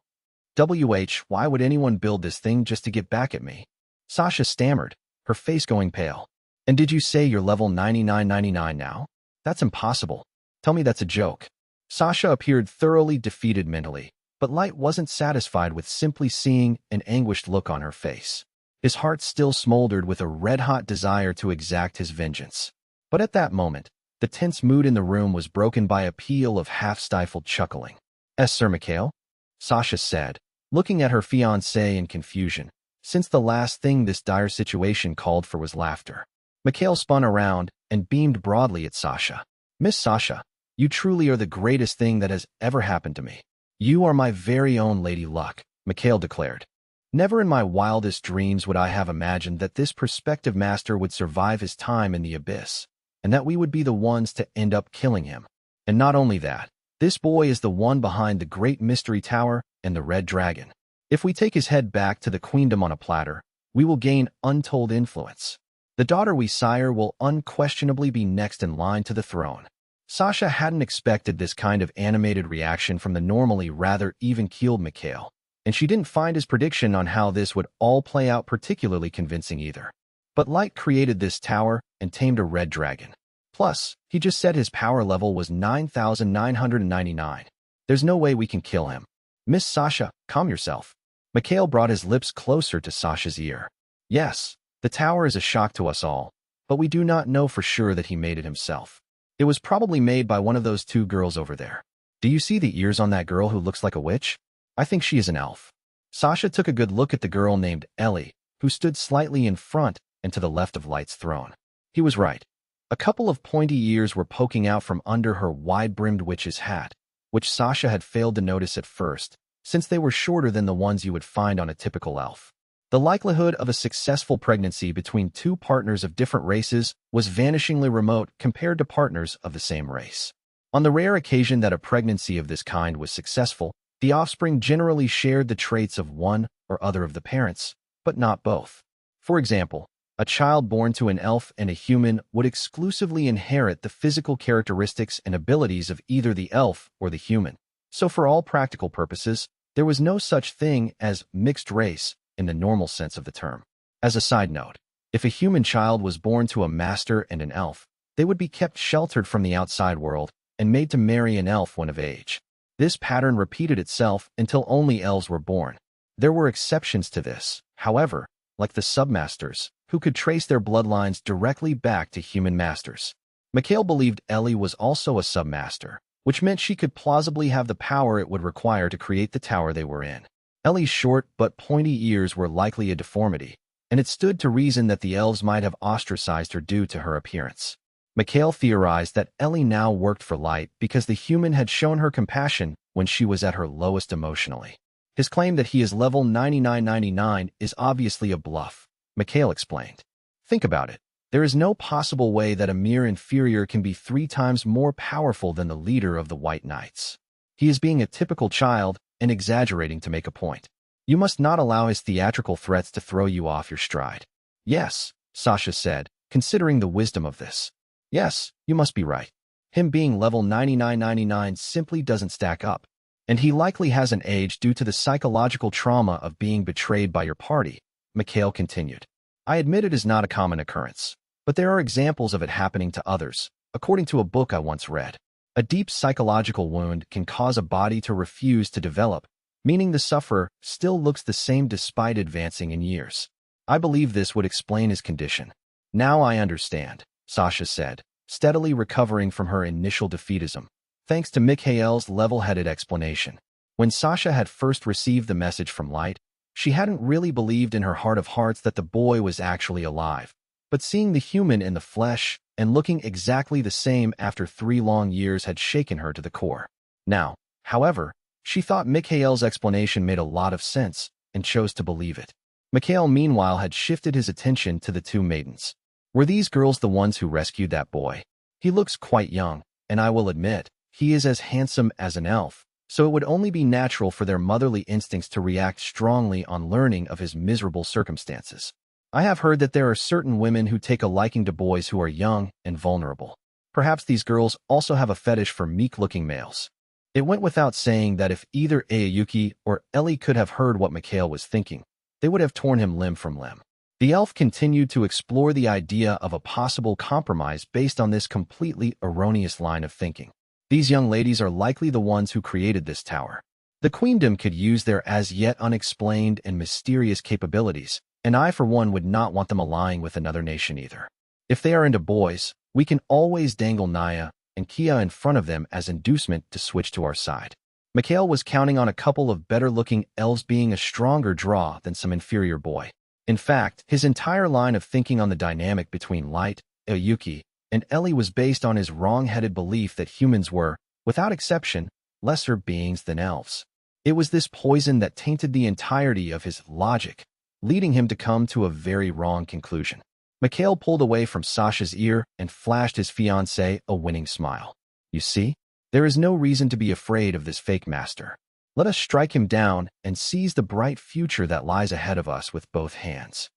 Why would anyone build this thing just to get back at me? Sasha stammered, her face going pale. And did you say you're level 9999 now? That's impossible. Tell me that's a joke. Sasha appeared thoroughly defeated mentally, but Light wasn't satisfied with simply seeing an anguished look on her face. His heart still smoldered with a red-hot desire to exact his vengeance. But at that moment, the tense mood in the room was broken by a peal of half-stifled chuckling. Sir Mikhail? Sasha said, looking at her fiancé in confusion, since the last thing this dire situation called for was laughter. Mikhail spun around and beamed broadly at Sasha. Miss Sasha, you truly are the greatest thing that has ever happened to me. You are my very own Lady Luck, Mikhail declared. Never in my wildest dreams would I have imagined that this prospective master would survive his time in the abyss, and that we would be the ones to end up killing him. And not only that, this boy is the one behind the Great Mystery Tower and the Red Dragon. If we take his head back to the queendom on a platter, we will gain untold influence. The daughter we sire will unquestionably be next in line to the throne. Sasha hadn't expected this kind of animated reaction from the normally rather even-keeled Mikhail, and she didn't find his prediction on how this would all play out particularly convincing either. But Light created this tower and tamed a red dragon. Plus, he just said his power level was 9,999. There's no way we can kill him. Miss Sasha, calm yourself. Mikhail brought his lips closer to Sasha's ear. Yes, the tower is a shock to us all, but we do not know for sure that he made it himself. It was probably made by one of those two girls over there. Do you see the ears on that girl who looks like a witch? I think she is an elf. Sasha took a good look at the girl named Ellie, who stood slightly in front and to the left of Light's throne. He was right. A couple of pointy ears were poking out from under her wide-brimmed witch's hat, which Sasha had failed to notice at first, since they were shorter than the ones you would find on a typical elf. The likelihood of a successful pregnancy between two partners of different races was vanishingly remote compared to partners of the same race. On the rare occasion that a pregnancy of this kind was successful, the offspring generally shared the traits of one or other of the parents, but not both. For example, a child born to an elf and a human would exclusively inherit the physical characteristics and abilities of either the elf or the human. So for all practical purposes, there was no such thing as mixed race in the normal sense of the term. As a side note, if a human child was born to a master and an elf, they would be kept sheltered from the outside world and made to marry an elf when of age. This pattern repeated itself until only elves were born. There were exceptions to this, however, like the submasters, who could trace their bloodlines directly back to human masters. Mikhail believed Ellie was also a submaster, which meant she could plausibly have the power it would require to create the tower they were in. Ellie's short but pointy ears were likely a deformity, and it stood to reason that the elves might have ostracized her due to her appearance. Mikhail theorized that Ellie now worked for Light because the human had shown her compassion when she was at her lowest emotionally. His claim that he is level 9999 is obviously a bluff, Mikhail explained. Think about it. There is no possible way that a mere inferior can be 3 times more powerful than the leader of the White Knights. He is being a typical child and exaggerating to make a point. You must not allow his theatrical threats to throw you off your stride. Yes, Sasha said, considering the wisdom of this. Yes, you must be right. Him being level 9999 simply doesn't stack up. And he likely hasn't aged due to the psychological trauma of being betrayed by your party, Mikhail continued. I admit it is not a common occurrence, but there are examples of it happening to others, according to a book I once read. A deep psychological wound can cause a body to refuse to develop, meaning the sufferer still looks the same despite advancing in years. I believe this would explain his condition. Now I understand, Sasha said, steadily recovering from her initial defeatism, thanks to Mikhail's level-headed explanation. When Sasha had first received the message from Light, she hadn't really believed in her heart of hearts that the boy was actually alive. But seeing the human in the flesh and looking exactly the same after 3 long years had shaken her to the core. Now, however, she thought Mikhail's explanation made a lot of sense and chose to believe it. Mikhail, meanwhile, had shifted his attention to the 2 maidens. Were these girls the ones who rescued that boy? He looks quite young, and I will admit, he is as handsome as an elf, so it would only be natural for their motherly instincts to react strongly on learning of his miserable circumstances. I have heard that there are certain women who take a liking to boys who are young and vulnerable. Perhaps these girls also have a fetish for meek-looking males. It went without saying that if either Aoyuki or Ellie could have heard what Mikhail was thinking, they would have torn him limb from limb. The elf continued to explore the idea of a possible compromise based on this completely erroneous line of thinking. These young ladies are likely the ones who created this tower. The queendom could use their as yet unexplained and mysterious capabilities, and I for one would not want them allying with another nation either. If they are into boys, we can always dangle Naya and Kia in front of them as inducement to switch to our side. Mikhail was counting on a couple of better-looking elves being a stronger draw than some inferior boy. In fact, his entire line of thinking on the dynamic between Light, Aoyuki, and Ellie was based on his wrong-headed belief that humans were, without exception, lesser beings than elves. It was this poison that tainted the entirety of his logic, leading him to come to a very wrong conclusion. Mikhail pulled away from Sasha's ear and flashed his fiancée a winning smile. You see, there is no reason to be afraid of this fake master. Let us strike him down and seize the bright future that lies ahead of us with both hands.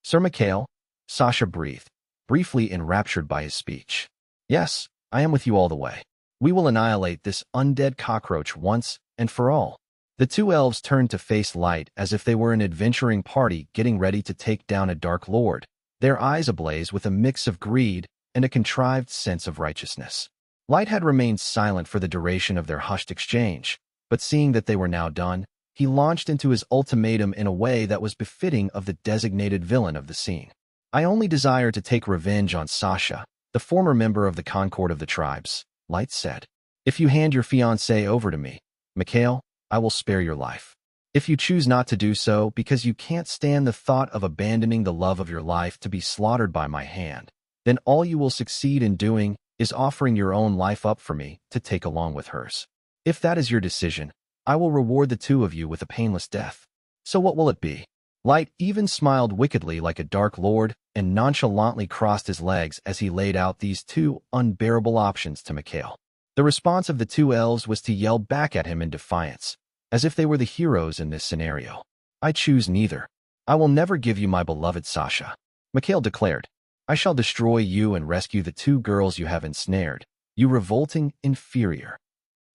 Sir Mikhail, Sasha breathed, briefly enraptured by his speech. Yes, I am with you all the way. We will annihilate this undead cockroach once and for all. The 2 elves turned to face Light as if they were an adventuring party getting ready to take down a dark lord, their eyes ablaze with a mix of greed and a contrived sense of righteousness. Light had remained silent for the duration of their hushed exchange, but seeing that they were now done, he launched into his ultimatum in a way that was befitting of the designated villain of the scene. I only desire to take revenge on Sasha, the former member of the Concord of the tribes, Light said. If you hand your fiancé over to me, Mikhail, I will spare your life. If you choose not to do so because you can't stand the thought of abandoning the love of your life to be slaughtered by my hand, then all you will succeed in doing is offering your own life up for me to take along with hers. If that is your decision, I will reward the 2 of you with a painless death. So what will it be? Light even smiled wickedly like a dark lord and nonchalantly crossed his legs as he laid out these 2 unbearable options to Mikhail. The response of the 2 elves was to yell back at him in defiance, as if they were the heroes in this scenario. I choose neither. I will never give you my beloved Sasha, Mikhail declared. I shall destroy you and rescue the 2 girls you have ensnared, you revolting inferior.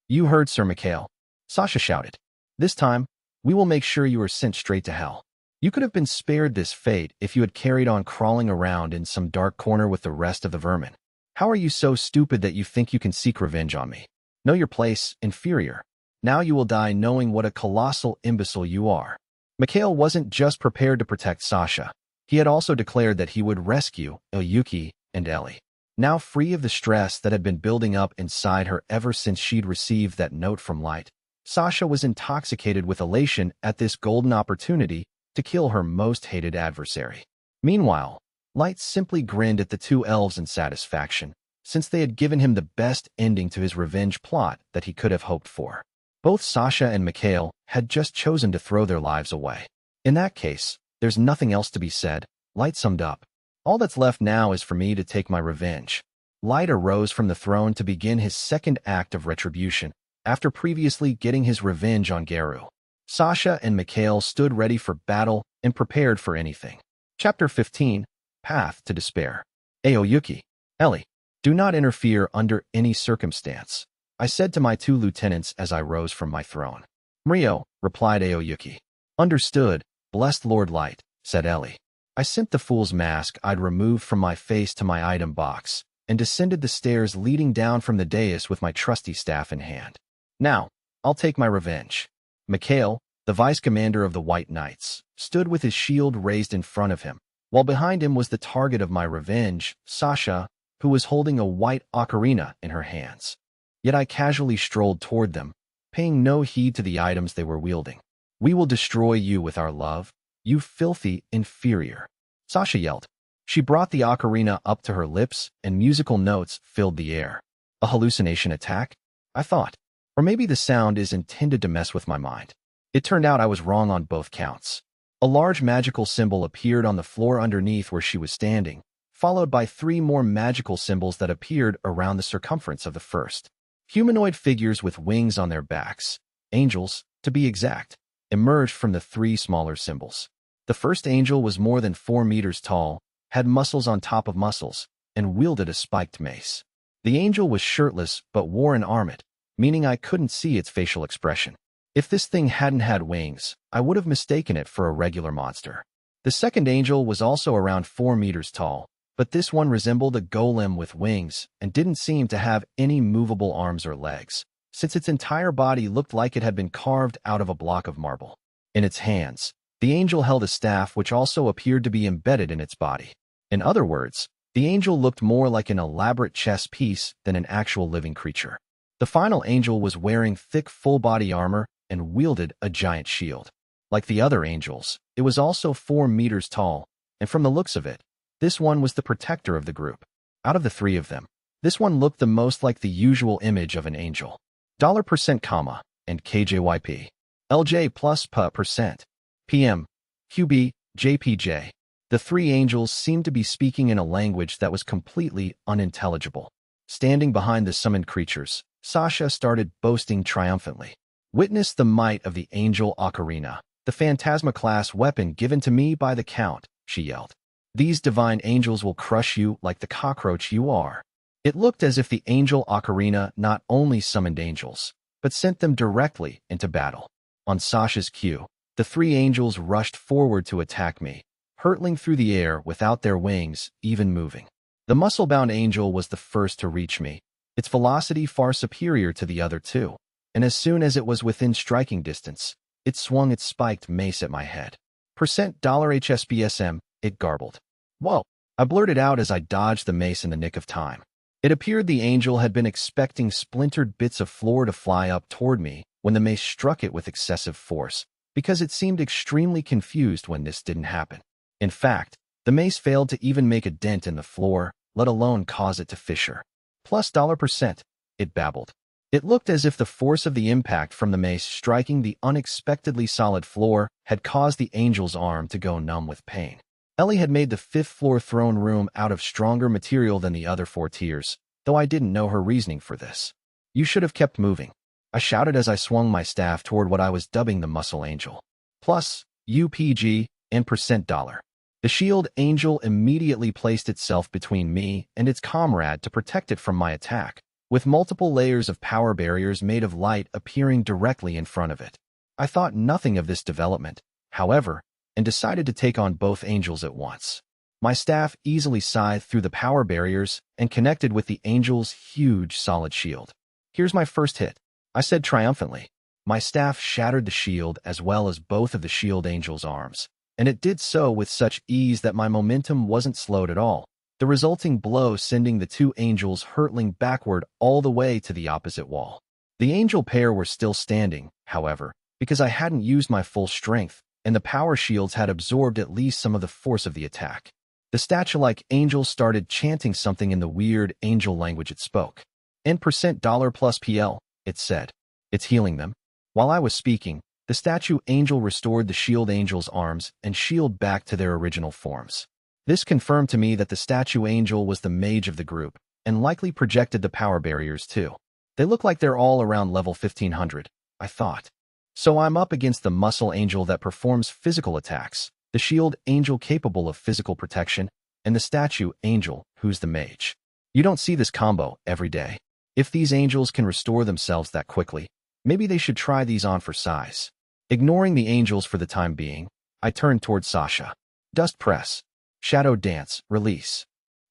You heard, Sir Mikhail, Sasha shouted. This time, we will make sure you are sent straight to hell. You could have been spared this fate if you had carried on crawling around in some dark corner with the rest of the vermin. How are you so stupid that you think you can seek revenge on me? Know your place, inferior. Now you will die knowing what a colossal imbecile you are. Mikhail wasn't just prepared to protect Sasha. He had also declared that he would rescue Aoyuki and Ellie. Now free of the stress that had been building up inside her ever since she'd received that note from Light, Sasha was intoxicated with elation at this golden opportunity to kill her most hated adversary. Meanwhile, Light simply grinned at the 2 elves in satisfaction, since they had given him the best ending to his revenge plot that he could have hoped for. Both Sasha and Mikhail had just chosen to throw their lives away. In that case, there's nothing else to be said, Light summed up. All that's left now is for me to take my revenge. Light arose from the throne to begin his second act of retribution, after previously getting his revenge on Garu. Sasha and Mikhail stood ready for battle and prepared for anything. Chapter 15, Path to Despair. Aoyuki, Ellie, do not interfere under any circumstance, I said to my 2 lieutenants as I rose from my throne. Mrio, replied Aoyuki. Understood, blessed Lord Light, said Ellie. I sent the fool's mask I'd removed from my face to my item box and descended the stairs leading down from the dais with my trusty staff in hand. Now, I'll take my revenge. Mikhail, the vice commander of the White Knights, stood with his shield raised in front of him, while behind him was the target of my revenge, Sasha, who was holding a white ocarina in her hands. Yet I casually strolled toward them, paying no heed to the items they were wielding. "We will destroy you with our love, you filthy inferior," Sasha yelled. She brought the ocarina up to her lips, and musical notes filled the air. A hallucination attack? I thought. Or maybe the sound is intended to mess with my mind. It turned out I was wrong on both counts. A large magical symbol appeared on the floor underneath where she was standing, followed by 3 more magical symbols that appeared around the circumference of the first. Humanoid figures with wings on their backs, angels, to be exact, emerged from the 3 smaller symbols. The first angel was more than 4 meters tall, had muscles on top of muscles, and wielded a spiked mace. The angel was shirtless but wore an armet, meaning I couldn't see its facial expression. If this thing hadn't had wings, I would have mistaken it for a regular monster. The second angel was also around 4 meters tall, but this one resembled a golem with wings and didn't seem to have any movable arms or legs, since its entire body looked like it had been carved out of a block of marble. In its hands, the angel held a staff which also appeared to be embedded in its body. In other words, the angel looked more like an elaborate chess piece than an actual living creature. The final angel was wearing thick full-body armor and wielded a giant shield. Like the other angels, it was also 4 meters tall, and from the looks of it, this one was the protector of the group. Out of the 3 of them, this one looked the most like the usual image of an angel. $%, comma, and KJYP. LJ plus %, PM, QB, JPJ. The 3 angels seemed to be speaking in a language that was completely unintelligible. Standing behind the summoned creatures, Sasha started boasting triumphantly. "Witness the might of the angel ocarina, the phantasma-class weapon given to me by the Count," she yelled. "These divine angels will crush you like the cockroach you are." It looked as if the angel ocarina not only summoned angels, but sent them directly into battle. On Sasha's cue, the 3 angels rushed forward to attack me, hurtling through the air without their wings even moving. The muscle-bound angel was the first to reach me, its velocity far superior to the other 2, and as soon as it was within striking distance, it swung its spiked mace at my head. $HSBSM, it garbled. "Whoa," I blurted out as I dodged the mace in the nick of time. It appeared the angel had been expecting splintered bits of floor to fly up toward me when the mace struck it with excessive force, because it seemed extremely confused when this didn't happen. In fact, the mace failed to even make a dent in the floor, let alone cause it to fissure. $%, it babbled. It looked as if the force of the impact from the mace striking the unexpectedly solid floor had caused the angel's arm to go numb with pain. Ellie had made the 5th floor throne room out of stronger material than the other 4 tiers, though I didn't know her reasoning for this. "You should have kept moving," I shouted as I swung my staff toward what I was dubbing the muscle angel. Plus, UPG, and $. The shield angel immediately placed itself between me and its comrade to protect it from my attack, with multiple layers of power barriers made of light appearing directly in front of it. I thought nothing of this development, however, and decided to take on both angels at once. My staff easily scythed through the power barriers and connected with the angel's huge solid shield. "Here's my first hit," I said triumphantly. My staff shattered the shield as well as both of the shield angel's arms, and it did so with such ease that my momentum wasn't slowed at all, the resulting blow sending the 2 angels hurtling backward all the way to the opposite wall. The angel pair were still standing, however, because I hadn't used my full strength, and the power shields had absorbed at least some of the force of the attack. The statue-like angel started chanting something in the weird angel language it spoke. $N% plus PL, it said. "It's healing them." While I was speaking, the statue angel restored the shield angel's arms and shield back to their original forms. This confirmed to me that the statue angel was the mage of the group, and likely projected the power barriers too. They look like they're all around level 1500, I thought. So I'm up against the muscle angel that performs physical attacks, the shield angel capable of physical protection, and the statue angel who's the mage. You don't see this combo every day. If these angels can restore themselves that quickly, maybe they should try these on for size. Ignoring the angels for the time being, I turned toward Sasha. "Dust press," Shadow Dance, release.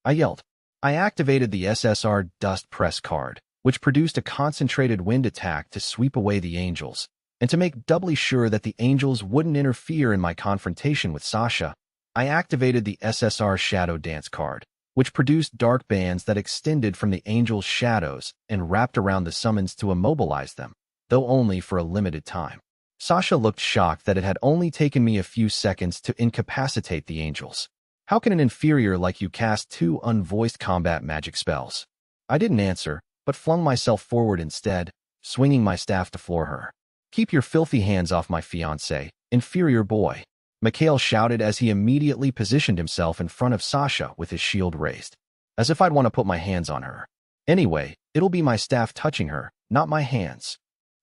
I yelled. I activated the SSR Dust Press card, which produced a concentrated wind attack to sweep away the angels, and to make doubly sure that the angels wouldn't interfere in my confrontation with Sasha, I activated the SSR Shadow Dance card, which produced dark bands that extended from the angels' shadows and wrapped around the summons to immobilize them, though only for a limited time. Sasha looked shocked that it had only taken me a few seconds to incapacitate the angels. How can an inferior like you cast 2 unvoiced combat magic spells? I didn't answer, but flung myself forward instead, swinging my staff to floor her. Keep your filthy hands off my fiancé, inferior boy, Mikhail shouted as he immediately positioned himself in front of Sasha with his shield raised. As if I'd want to put my hands on her. Anyway, it'll be my staff touching her, not my hands.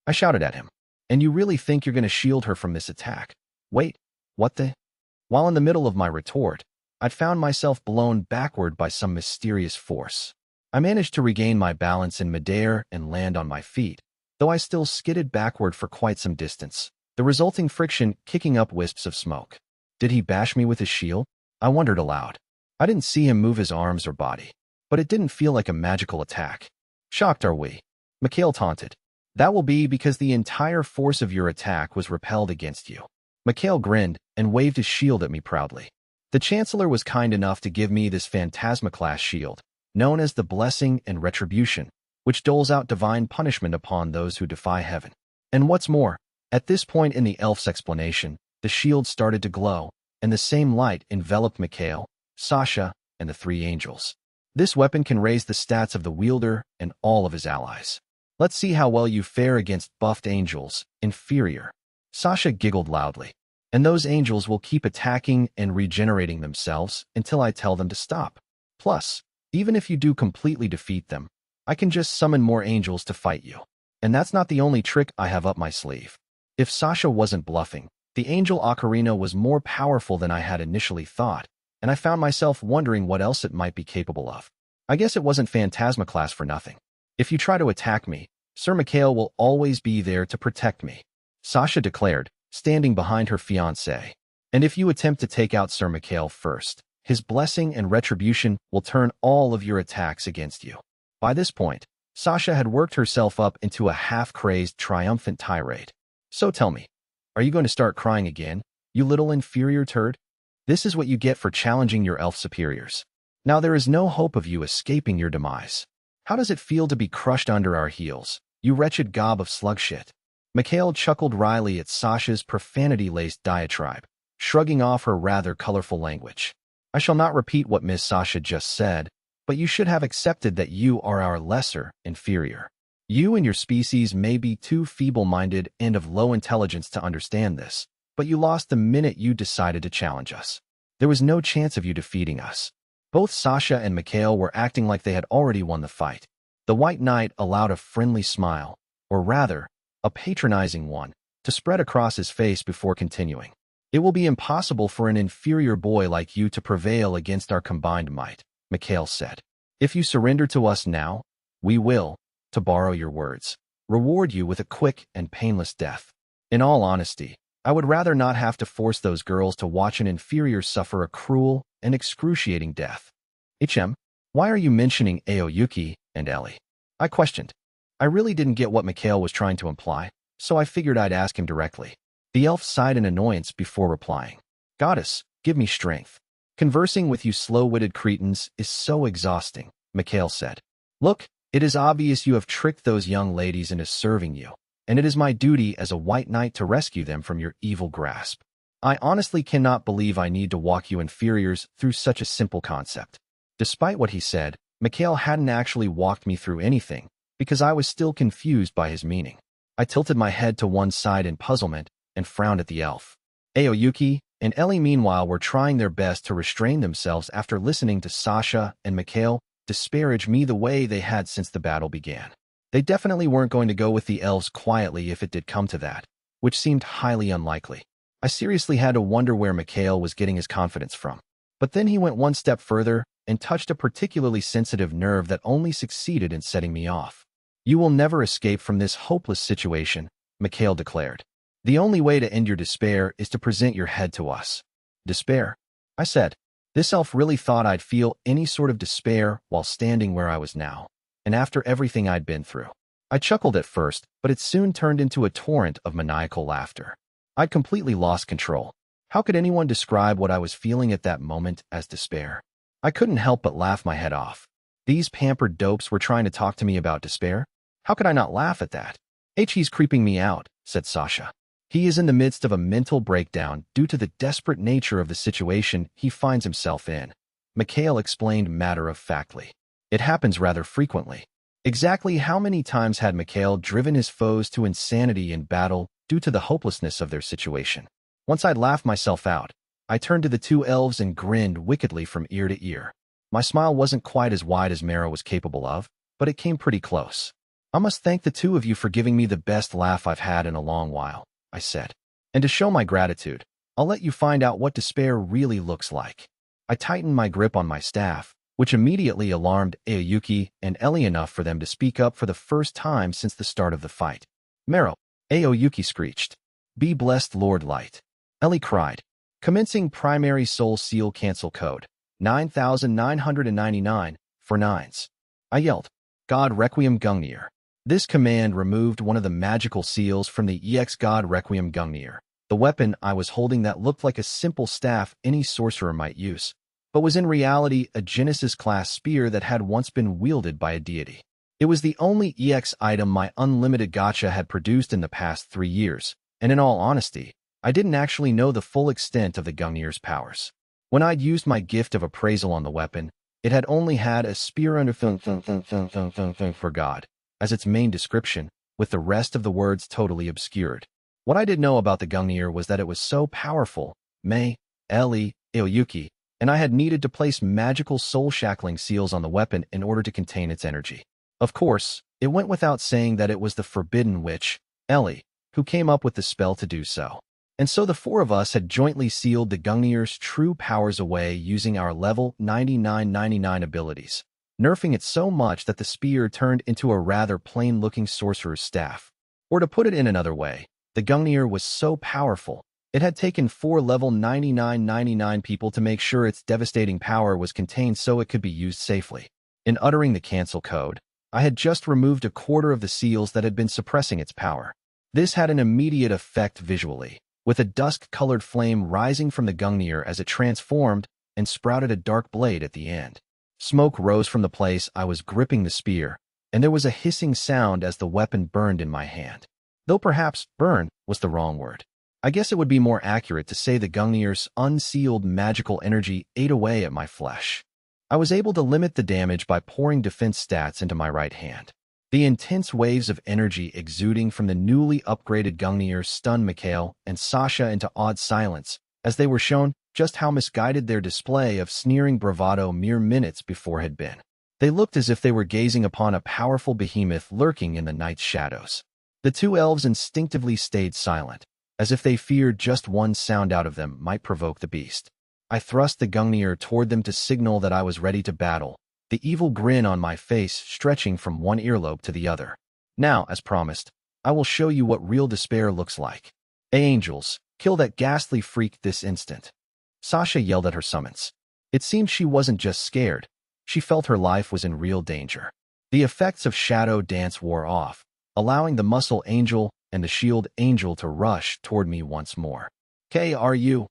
I shouted at him. And you really think you're going to shield her from this attack? Wait, what the? While in the middle of my retort, I'd found myself blown backward by some mysterious force. I managed to regain my balance in midair and land on my feet, though I still skidded backward for quite some distance, the resulting friction kicking up wisps of smoke. Did he bash me with his shield? I wondered aloud. I didn't see him move his arms or body, but it didn't feel like a magical attack. Shocked are we? Mikhail taunted. That will be because the entire force of your attack was repelled against you. Mikhail grinned and waved his shield at me proudly. The Chancellor was kind enough to give me this Phantasma-class shield, known as the Blessing and Retribution, which doles out divine punishment upon those who defy heaven. And what's more, at this point in the elf's explanation, the shield started to glow, and the same light enveloped Mikhail, Sasha, and the 3 angels. This weapon can raise the stats of the wielder and all of his allies. Let's see how well you fare against buffed angels, inferior. Sasha giggled loudly. And those angels will keep attacking and regenerating themselves until I tell them to stop. Plus, even if you do completely defeat them, I can just summon more angels to fight you. And that's not the only trick I have up my sleeve. If Sasha wasn't bluffing, the angel ocarina was more powerful than I had initially thought, and I found myself wondering what else it might be capable of. I guess it wasn't Phantasma class for nothing. If you try to attack me, Sir Mikhail will always be there to protect me, Sasha declared, standing behind her fiancé. And if you attempt to take out Sir Mikhail first, his blessing and retribution will turn all of your attacks against you. By this point, Sasha had worked herself up into a half-crazed, triumphant tirade. So tell me, are you going to start crying again, you little inferior turd? This is what you get for challenging your elf superiors. Now there is no hope of you escaping your demise. How does it feel to be crushed under our heels, you wretched gob of slug shit? Mikhail chuckled wryly at Sasha's profanity-laced diatribe, shrugging off her rather colorful language. I shall not repeat what Miss Sasha just said, but you should have accepted that you are our lesser, inferior. You and your species may be too feeble-minded and of low intelligence to understand this, but you lost the minute you decided to challenge us. There was no chance of you defeating us. Both Sasha and Mikhail were acting like they had already won the fight. The White Knight allowed a friendly smile, or rather, a patronizing one, to spread across his face before continuing. It will be impossible for an inferior boy like you to prevail against our combined might, Mikhail said. If you surrender to us now, we will, to borrow your words, reward you with a quick and painless death. In all honesty, I would rather not have to force those girls to watch an inferior suffer a cruel and excruciating death. Why are you mentioning Aoyuki and Ellie? I questioned. I really didn't get what Mikhail was trying to imply, so I figured I'd ask him directly. The elf sighed in annoyance before replying. Goddess, give me strength. Conversing with you slow-witted cretins is so exhausting, Mikhail said. Look, it is obvious you have tricked those young ladies into serving you, and it is my duty as a white knight to rescue them from your evil grasp. I honestly cannot believe I need to walk you inferiors through such a simple concept. Despite what he said, Mikhail hadn't actually walked me through anything, because I was still confused by his meaning. I tilted my head to one side in puzzlement and frowned at the elf. Aoyuki and Ellie meanwhile were trying their best to restrain themselves after listening to Sasha and Mikhail disparage me the way they had since the battle began. They definitely weren't going to go with the elves quietly if it did come to that, which seemed highly unlikely. I seriously had to wonder where Mikhail was getting his confidence from. But then he went one step further and touched a particularly sensitive nerve that only succeeded in setting me off. You will never escape from this hopeless situation, Mikhail declared. The only way to end your despair is to present your head to us. Despair? I said. This elf really thought I'd feel any sort of despair while standing where I was now, and after everything I'd been through. I chuckled at first, but it soon turned into a torrent of maniacal laughter. I'd completely lost control. How could anyone describe what I was feeling at that moment as despair? I couldn't help but laugh my head off. These pampered dopes were trying to talk to me about despair? How could I not laugh at that? He's creeping me out, said Sasha. He is in the midst of a mental breakdown due to the desperate nature of the situation he finds himself in. Mikhail explained matter-of-factly. It happens rather frequently. Exactly how many times had Mikhail driven his foes to insanity in battle due to the hopelessness of their situation? Once I'd laughed myself out, I turned to the two elves and grinned wickedly from ear to ear. My smile wasn't quite as wide as Mara was capable of, but it came pretty close. I must thank the two of you for giving me the best laugh I've had in a long while, I said. And to show my gratitude, I'll let you find out what despair really looks like. I tightened my grip on my staff, which immediately alarmed Aoyuki and Ellie enough for them to speak up for the first time since the start of the fight. Mero, Aoyuki screeched. Be blessed, Lord Light. Ellie cried. Commencing primary soul seal cancel code. 9,999 for 9s. I yelled. God Requiem Gungnir. This command removed one of the magical seals from the EX God Requiem Gungnir, the weapon I was holding that looked like a simple staff any sorcerer might use, but was in reality a Genesis-class spear that had once been wielded by a deity. It was the only EX item my Unlimited Gacha had produced in the past 3 years, and in all honesty, I didn't actually know the full extent of the Gungnir's powers. When I'd used my gift of appraisal on the weapon, it had only had a spear under for God as its main description, with the rest of the words totally obscured. What I did know about the Gungnir was that it was so powerful, Mei, Ellie, Aoyuki, and I had needed to place magical soul-shackling seals on the weapon in order to contain its energy. Of course, it went without saying that it was the forbidden witch, Ellie, who came up with the spell to do so. And so the four of us had jointly sealed the Gungnir's true powers away using our level 9999 abilities, nerfing it so much that the spear turned into a rather plain-looking sorcerer's staff. Or to put it in another way, the Gungnir was so powerful, it had taken 4 level 9999 people to make sure its devastating power was contained so it could be used safely. In uttering the cancel code, I had just removed a quarter of the seals that had been suppressing its power. This had an immediate effect visually, with a dusk-colored flame rising from the Gungnir as it transformed and sprouted a dark blade at the end. Smoke rose from the place I was gripping the spear, and there was a hissing sound as the weapon burned in my hand. Though perhaps burn was the wrong word. I guess it would be more accurate to say the Gungnir's unsealed magical energy ate away at my flesh. I was able to limit the damage by pouring defense stats into my right hand. The intense waves of energy exuding from the newly upgraded Gungnir stunned Mikhail and Sasha into awed silence, as they were shown just how misguided their display of sneering bravado mere minutes before had been. They looked as if they were gazing upon a powerful behemoth lurking in the night's shadows. The two elves instinctively stayed silent, as if they feared just one sound out of them might provoke the beast. I thrust the Gungnir toward them to signal that I was ready to battle, the evil grin on my face stretching from one earlobe to the other. Now, as promised, I will show you what real despair looks like. Angels, kill that ghastly freak this instant. Sasha yelled at her summons. It seemed she wasn't just scared. She felt her life was in real danger. The effects of Shadow Dance wore off, allowing the Muscle Angel and the Shield Angel to rush toward me once more. KRU.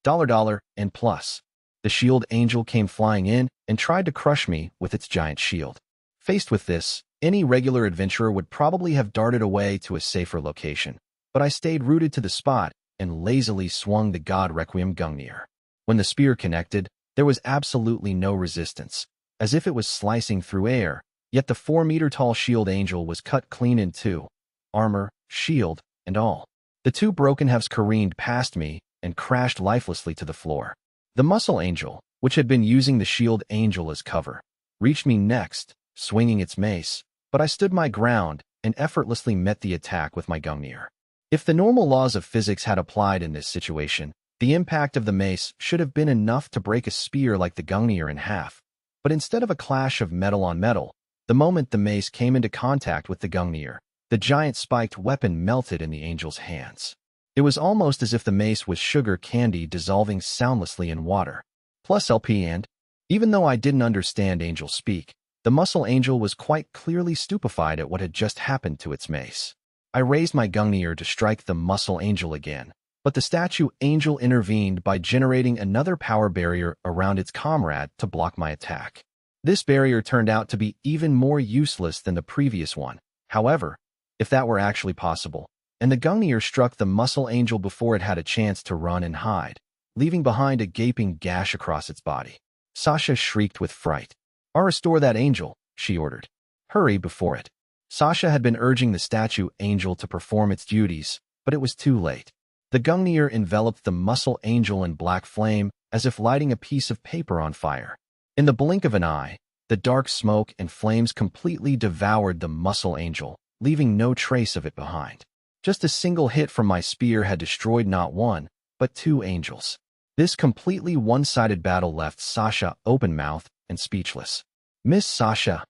$, and plus. The Shield Angel came flying in and tried to crush me with its giant shield. Faced with this, any regular adventurer would probably have darted away to a safer location, but I stayed rooted to the spot and lazily swung the God Requiem Gungnir. When the spear connected, there was absolutely no resistance, as if it was slicing through air, yet the 4-meter-tall Shield Angel was cut clean in two, armor, shield, and all. The two broken halves careened past me and crashed lifelessly to the floor. The Muscle Angel, which had been using the Shield Angel as cover, reached me next, swinging its mace, but I stood my ground and effortlessly met the attack with my Gungnir. If the normal laws of physics had applied in this situation, the impact of the mace should have been enough to break a spear like the Gungnir in half, but instead of a clash of metal on metal, the moment the mace came into contact with the Gungnir, the giant spiked weapon melted in the angel's hands. It was almost as if the mace was sugar candy dissolving soundlessly in water. plus LP and, even though I didn't understand angel speak, the muscle angel was quite clearly stupefied at what had just happened to its mace. I raised my gungnir to strike the muscle angel again, but the statue angel intervened by generating another power barrier around its comrade to block my attack. This barrier turned out to be even more useless than the previous one, however, if that were actually possible, and the gungnir struck the muscle angel before it had a chance to run and hide, leaving behind a gaping gash across its body. Sasha shrieked with fright. "I'll restore that angel," she ordered. "Hurry before it." Sasha had been urging the statue angel to perform its duties, but it was too late. The gungnir enveloped the muscle angel in black flame as if lighting a piece of paper on fire. In the blink of an eye, the dark smoke and flames completely devoured the muscle angel, leaving no trace of it behind. Just a single hit from my spear had destroyed not one, but two angels. This completely one-sided battle left Sasha open-mouthed and speechless. "Miss Sasha,"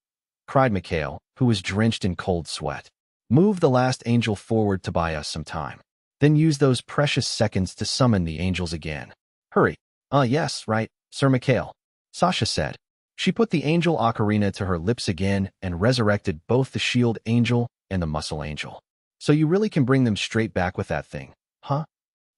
cried Mikhail, who was drenched in cold sweat. "Move the last angel forward to buy us some time. Then use those precious seconds to summon the angels again. Hurry." Yes, right, Sir Mikhail," Sasha said. She put the angel ocarina to her lips again and resurrected both the shield angel and the muscle angel. "So you really can bring them straight back with that thing, huh?"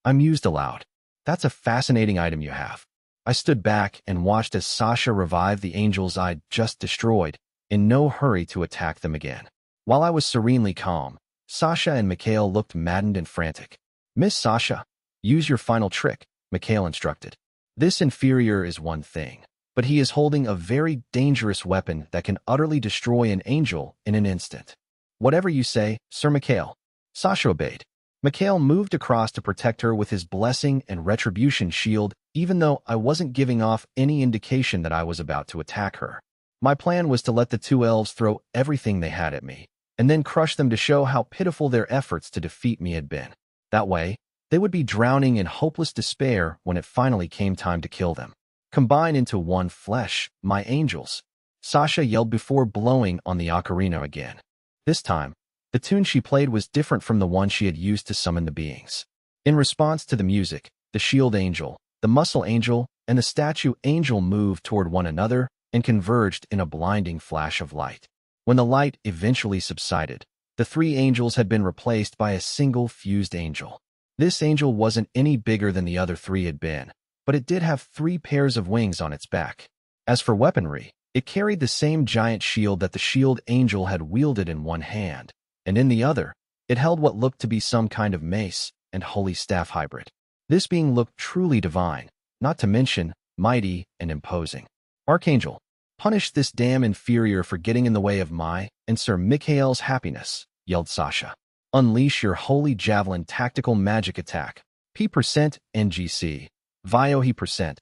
I mused aloud. "That's a fascinating item you have." I stood back and watched as Sasha revived the angels I'd just destroyed, in no hurry to attack them again. While I was serenely calm, Sasha and Mikhail looked maddened and frantic. "Miss Sasha, use your final trick," Mikhail instructed. "This inferior is one thing, but he is holding a very dangerous weapon that can utterly destroy an angel in an instant." "Whatever you say, Sir Mikhail." Sasha obeyed. Mikhail moved across to protect her with his blessing and retribution shield, even though I wasn't giving off any indication that I was about to attack her. My plan was to let the two elves throw everything they had at me, and then crush them to show how pitiful their efforts to defeat me had been. That way, they would be drowning in hopeless despair when it finally came time to kill them. "Combine into one flesh, my angels," Sasha yelled before blowing on the ocarina again. This time, the tune she played was different from the one she had used to summon the beings. In response to the music, the shield angel, the muscle angel, and the statue angel moved toward one another and converged in a blinding flash of light. When the light eventually subsided, the three angels had been replaced by a single fused angel. This angel wasn't any bigger than the other three had been, but it did have 3 pairs of wings on its back. As for weaponry, it carried the same giant shield that the shield angel had wielded in one hand, and in the other, it held what looked to be some kind of mace and holy staff hybrid. This being looked truly divine, not to mention mighty and imposing. "Archangel, punish this damn inferior for getting in the way of my and Sir Mikhail's happiness," yelled Sasha. "Unleash your holy javelin tactical magic attack. P% NGC. VIOHE %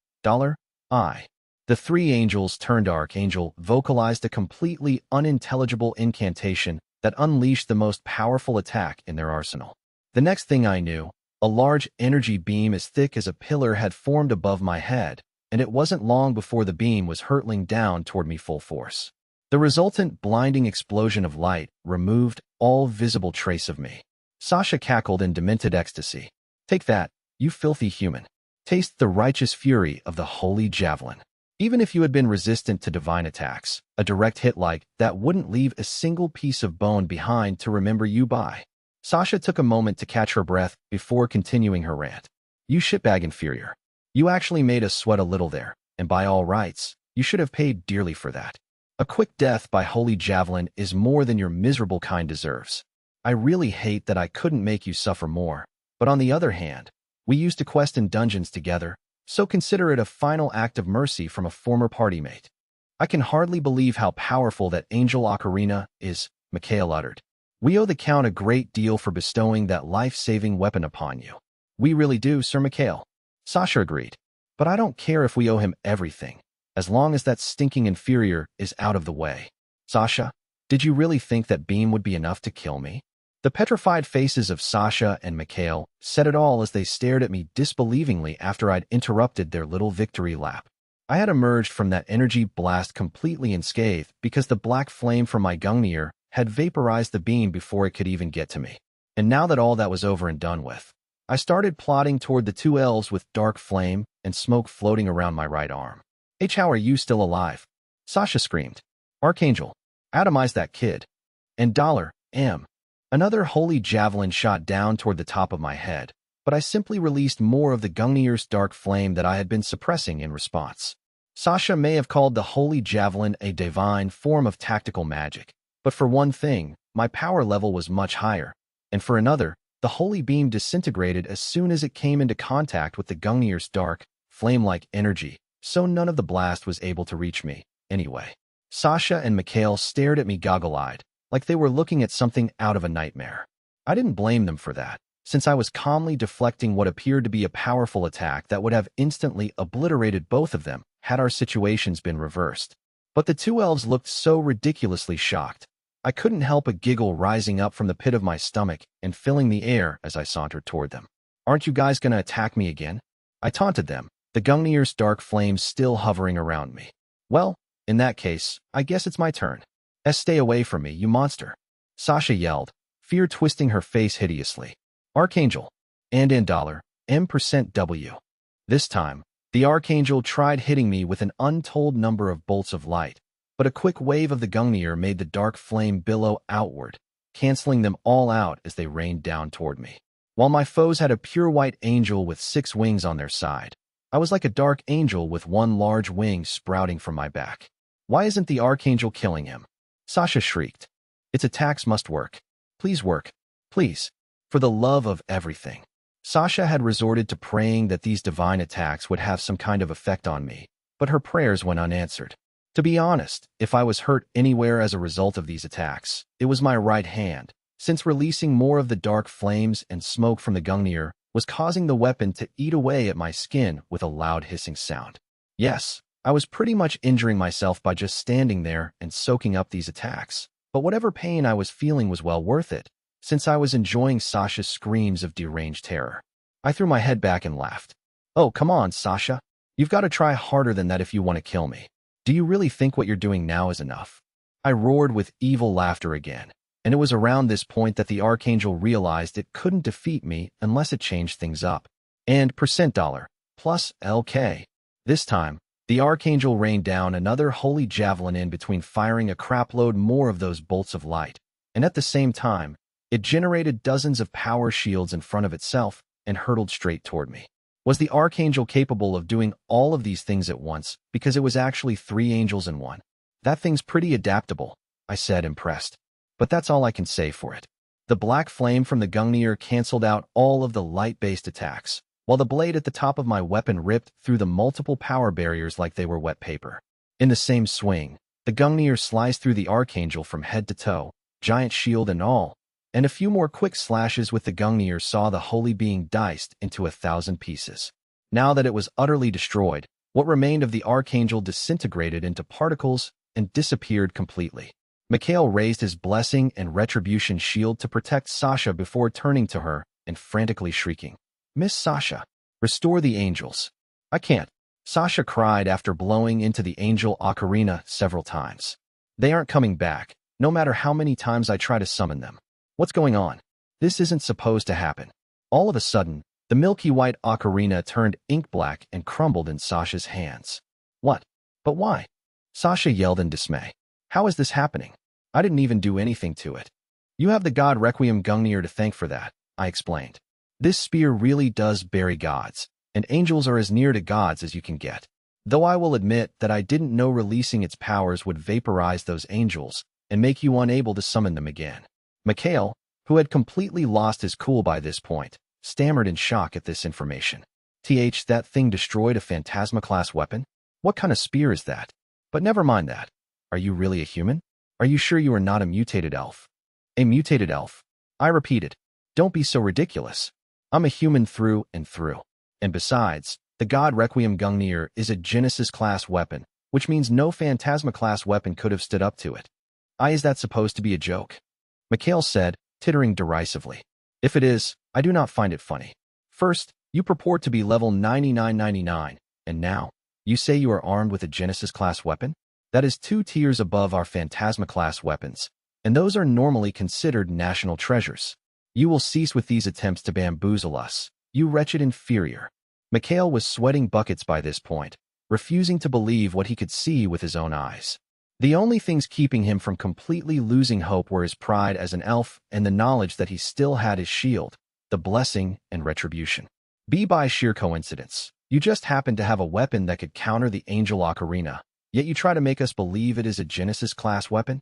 $I." The 3 angels turned Archangel vocalized a completely unintelligible incantation that unleashed the most powerful attack in their arsenal. The next thing I knew, a large energy beam as thick as a pillar had formed above my head, and it wasn't long before the beam was hurtling down toward me full force. The resultant blinding explosion of light removed all visible trace of me. Sasha cackled in demented ecstasy. "Take that, you filthy human. Taste the righteous fury of the holy javelin." Even if you had been resistant to divine attacks, a direct hit like that wouldn't leave a single piece of bone behind to remember you by. Sasha took a moment to catch her breath before continuing her rant. "You shitbag inferior. You actually made us sweat a little there, and by all rights, you should have paid dearly for that. A quick death by holy javelin is more than your miserable kind deserves. I really hate that I couldn't make you suffer more, but on the other hand, we used to quest in dungeons together, so consider it a final act of mercy from a former party mate." "I can hardly believe how powerful that angel ocarina is," Mikhail uttered. "We owe the Count a great deal for bestowing that life-saving weapon upon you." "We really do, Sir Mikhail," Sasha agreed. "But I don't care if we owe him everything, as long as that stinking inferior is out of the way." "Sasha, did you really think that beam would be enough to kill me?" The petrified faces of Sasha and Mikhail said it all as they stared at me disbelievingly after I'd interrupted their little victory lap. I had emerged from that energy blast completely unscathed because the black flame from my gungnir had vaporized the beam before it could even get to me. And now that all that was over and done with, I started plodding toward the 2 elves with dark flame, and smoke floating around my right arm. H, how are you still alive? Sasha screamed. Archangel, atomize that kid. And $M. Another holy javelin shot down toward the top of my head, but I simply released more of the Gungnir's dark flame that I had been suppressing in response. Sasha may have called the holy javelin a divine form of tactical magic, but for one thing, my power level was much higher, and for another, the holy beam disintegrated as soon as it came into contact with the Gungnir's dark, flame-like energy, so none of the blast was able to reach me, anyway. Sasha and Mikhail stared at me goggle-eyed, like they were looking at something out of a nightmare. I didn't blame them for that, since I was calmly deflecting what appeared to be a powerful attack that would have instantly obliterated both of them had our situations been reversed. But the two elves looked so ridiculously shocked. I couldn't help a giggle rising up from the pit of my stomach and filling the air as I sauntered toward them. Aren't you guys gonna attack me again? I taunted them, the Gungnir's dark flames still hovering around me. Well, in that case, I guess it's my turn. Stay away from me, you monster. Sasha yelled, fear twisting her face hideously. Archangel. And in $M%W. This time, the Archangel tried hitting me with an untold number of bolts of light, but a quick wave of the Gungnir made the dark flame billow outward, canceling them all out as they rained down toward me. While my foes had a pure white angel with 6 wings on their side, I was like a dark angel with 1 large wing sprouting from my back. Why isn't the Archangel killing him? Sasha shrieked. Its attacks must work. Please work. Please. For the love of everything. Sasha had resorted to praying that these divine attacks would have some kind of effect on me, but her prayers went unanswered. To be honest, if I was hurt anywhere as a result of these attacks, it was my right hand, since releasing more of the dark flames and smoke from the Gungnir was causing the weapon to eat away at my skin with a loud hissing sound. Yes, I was pretty much injuring myself by just standing there and soaking up these attacks, but whatever pain I was feeling was well worth it, since I was enjoying Sasha's screams of deranged terror. I threw my head back and laughed. Oh, come on, Sasha. You've got to try harder than that if you want to kill me. Do you really think what you're doing now is enough? I roared with evil laughter again, and it was around this point that the Archangel realized it couldn't defeat me unless it changed things up. And $, plus LK. This time, the Archangel rained down another holy javelin in between firing a crapload more of those bolts of light, and at the same time, it generated dozens of power shields in front of itself and hurtled straight toward me. Was the Archangel capable of doing all of these things at once because it was actually 3 angels in one? That thing's pretty adaptable, I said, impressed. But that's all I can say for it. The black flame from the Gungnir canceled out all of the light-based attacks, while the blade at the top of my weapon ripped through the multiple power barriers like they were wet paper. In the same swing, the Gungnir sliced through the Archangel from head to toe, giant shield and all, and a few more quick slashes with the Gungnir saw the holy being diced into 1,000 pieces. Now that it was utterly destroyed, what remained of the Archangel disintegrated into particles and disappeared completely. Mikhail raised his blessing and retribution shield to protect Sasha before turning to her and frantically shrieking, Miss Sasha, restore the angels. I can't, Sasha cried after blowing into the angel ocarina several times. They aren't coming back, no matter how many times I try to summon them. What's going on? This isn't supposed to happen. All of a sudden, the milky white ocarina turned ink black and crumbled in Sasha's hands. What? But why? Sasha yelled in dismay. How is this happening? I didn't even do anything to it. You have the god Requiem Gungnir to thank for that, I explained. This spear really does bury gods, and angels are as near to gods as you can get. Though I will admit that I didn't know releasing its powers would vaporize those angels and make you unable to summon them again. Mikhail, who had completely lost his cool by this point, stammered in shock at this information. That thing destroyed a Phantasma-class weapon? What kind of spear is that? But never mind that. Are you really a human? Are you sure you are not a mutated elf? A mutated elf? I repeated. Don't be so ridiculous. I'm a human through and through. And besides, the god Requiem Gungnir is a Genesis-class weapon, which means no Phantasma-class weapon could have stood up to it. Is that supposed to be a joke? Mikhail said, tittering derisively. If it is, I do not find it funny. First, you purport to be level 9999, and now, you say you are armed with a Genesis-class weapon? That is 2 tiers above our Phantasma-class weapons, and those are normally considered national treasures. You will cease with these attempts to bamboozle us, you wretched inferior. Mikhail was sweating buckets by this point, refusing to believe what he could see with his own eyes. The only things keeping him from completely losing hope were his pride as an elf and the knowledge that he still had his shield, the blessing and retribution. By sheer coincidence, you just happen to have a weapon that could counter the angel ocarina, yet you try to make us believe it is a Genesis-class weapon?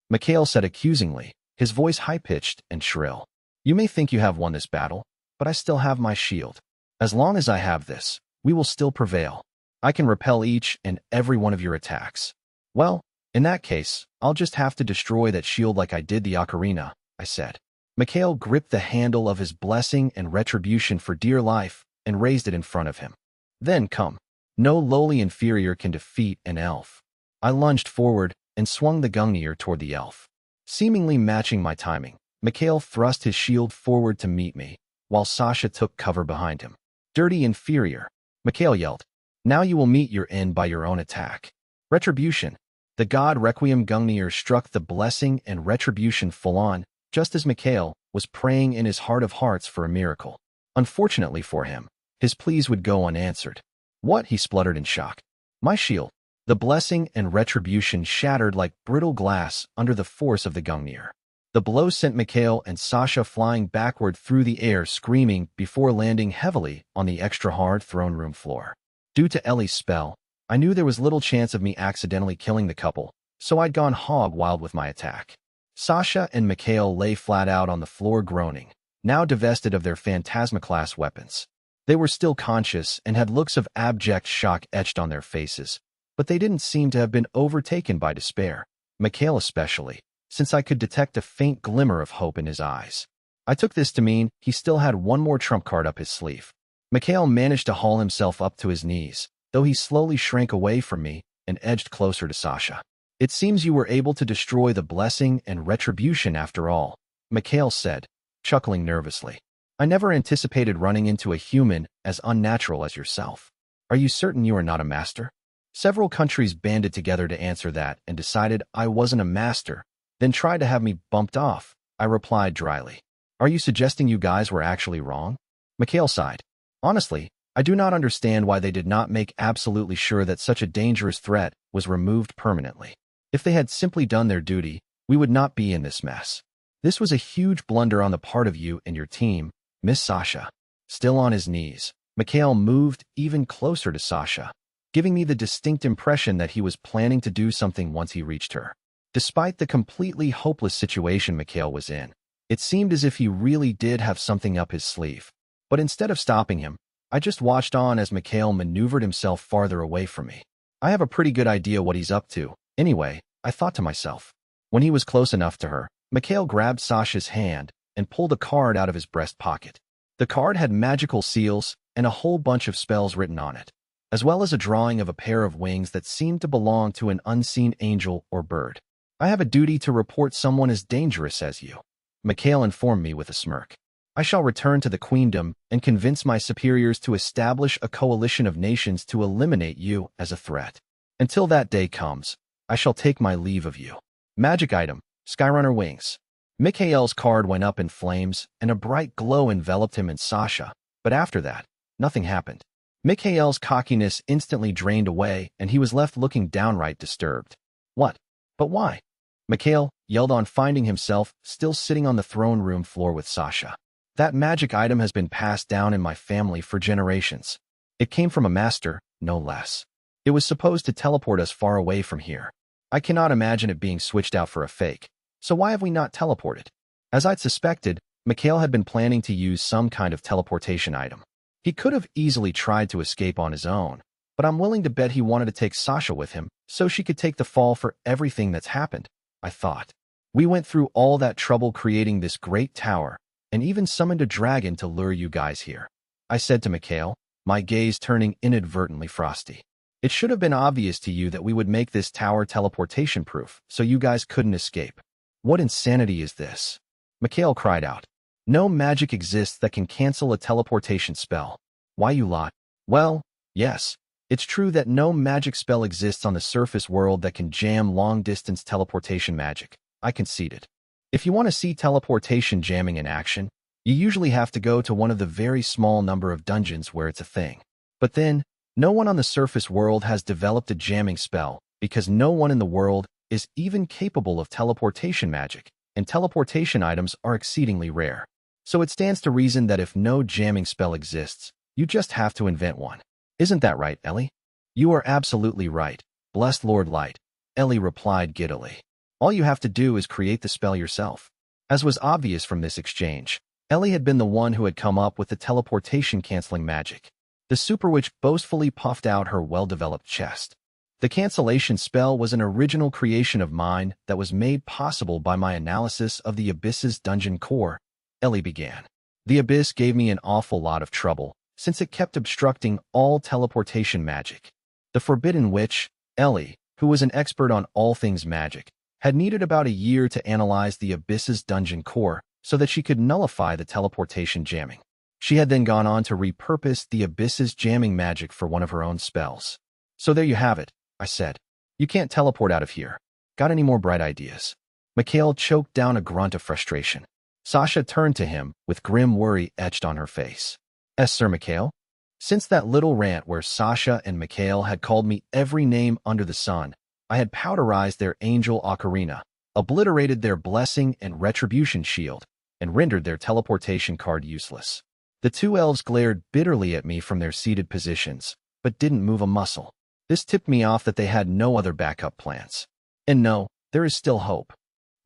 Mikhail said accusingly, his voice high-pitched and shrill. You may think you have won this battle, but I still have my shield. As long as I have this, we will still prevail. I can repel each and every one of your attacks. Well, in that case, I'll just have to destroy that shield like I did the ocarina, I said. Mikhail gripped the handle of his blessing and retribution for dear life and raised it in front of him. Then come. No lowly inferior can defeat an elf. I lunged forward and swung the Gungnir toward the elf. Seemingly matching my timing, Mikhail thrust his shield forward to meet me, while Sasha took cover behind him. Dirty inferior, Mikhail yelled. Now you will meet your end by your own attack. Retribution. The god Requiem Gungnir struck the blessing and retribution full-on, just as Mikhail was praying in his heart of hearts for a miracle. Unfortunately for him, his pleas would go unanswered. What? He spluttered in shock. My shield. The blessing and retribution shattered like brittle glass under the force of the Gungnir. The blow sent Mikhail and Sasha flying backward through the air screaming before landing heavily on the extra-hard throne room floor. Due to Ellie's spell, I knew there was little chance of me accidentally killing the couple, so I'd gone hog wild with my attack. Sasha and Mikhail lay flat out on the floor groaning, now divested of their Phantasma-class weapons. They were still conscious and had looks of abject shock etched on their faces, but they didn't seem to have been overtaken by despair, Mikhail especially, since I could detect a faint glimmer of hope in his eyes. I took this to mean he still had one more trump card up his sleeve. Mikhail managed to haul himself up to his knees, though he slowly shrank away from me and edged closer to Sasha. It seems you were able to destroy the blessing and retribution after all, Mikhail said, chuckling nervously. I never anticipated running into a human as unnatural as yourself. Are you certain you are not a master? Several countries banded together to answer that and decided I wasn't a master, then tried to have me bumped off, I replied dryly. Are you suggesting you guys were actually wrong? Mikhail sighed. Honestly, I do not understand why they did not make absolutely sure that such a dangerous threat was removed permanently. If they had simply done their duty, we would not be in this mess. This was a huge blunder on the part of you and your team, Miss Sasha. Still on his knees, Mikhail moved even closer to Sasha, giving me the distinct impression that he was planning to do something once he reached her. Despite the completely hopeless situation Mikhail was in, it seemed as if he really did have something up his sleeve. But instead of stopping him, I just watched on as Mikhail maneuvered himself farther away from me. I have a pretty good idea what he's up to. Anyway, I thought to myself. When he was close enough to her, Mikhail grabbed Sasha's hand and pulled a card out of his breast pocket. The card had magical seals and a whole bunch of spells written on it, as well as a drawing of a pair of wings that seemed to belong to an unseen angel or bird. I have a duty to report someone as dangerous as you, Mikhail informed me with a smirk. I shall return to the queendom and convince my superiors to establish a coalition of nations to eliminate you as a threat. Until that day comes, I shall take my leave of you. Magic item, Skyrunner wings. Mikhail's card went up in flames and a bright glow enveloped him and Sasha, but after that, nothing happened. Mikhail's cockiness instantly drained away and he was left looking downright disturbed. What? But why? Mikhail yelled on, finding himself still sitting on the throne room floor with Sasha. That magic item has been passed down in my family for generations. It came from a master, no less. It was supposed to teleport us far away from here. I cannot imagine it being switched out for a fake. So why have we not teleported? As I'd suspected, Mikhail had been planning to use some kind of teleportation item. He could have easily tried to escape on his own, but I'm willing to bet he wanted to take Sasha with him so she could take the fall for everything that's happened, I thought. We went through all that trouble creating this great tower, and even summoned a dragon to lure you guys here, I said to Mikhail, my gaze turning inadvertently frosty. It should have been obvious to you that we would make this tower teleportation-proof, so you guys couldn't escape. What insanity is this? Mikhail cried out. No magic exists that can cancel a teleportation spell. Why, you lot? Well, yes. It's true that no magic spell exists on the surface world that can jam long-distance teleportation magic, I conceded. If you want to see teleportation jamming in action, you usually have to go to one of the very small number of dungeons where it's a thing. But then, no one on the surface world has developed a jamming spell, because no one in the world is even capable of teleportation magic, and teleportation items are exceedingly rare. So it stands to reason that if no jamming spell exists, you just have to invent one. Isn't that right, Ellie? You are absolutely right, blessed Lord Light, Ellie replied giddily. All you have to do is create the spell yourself. As was obvious from this exchange, Ellie had been the one who had come up with the teleportation-canceling magic. The super witch boastfully puffed out her well-developed chest. The cancellation spell was an original creation of mine that was made possible by my analysis of the Abyss's dungeon core, Ellie began. The Abyss gave me an awful lot of trouble, since it kept obstructing all teleportation magic. The Forbidden Witch, Ellie, who was an expert on all things magic, had needed about a year to analyze the Abyss's dungeon core so that she could nullify the teleportation jamming. She had then gone on to repurpose the Abyss's jamming magic for one of her own spells. So there you have it, I said. You can't teleport out of here. Got any more bright ideas? Mikhail choked down a grunt of frustration. Sasha turned to him with grim worry etched on her face. Sir Mikhail? Since that little rant where Sasha and Mikhail had called me every name under the sun, I had powderized their angel ocarina, obliterated their blessing and retribution shield, and rendered their teleportation card useless. The two elves glared bitterly at me from their seated positions, but didn't move a muscle. This tipped me off that they had no other backup plans. And no, there is still hope.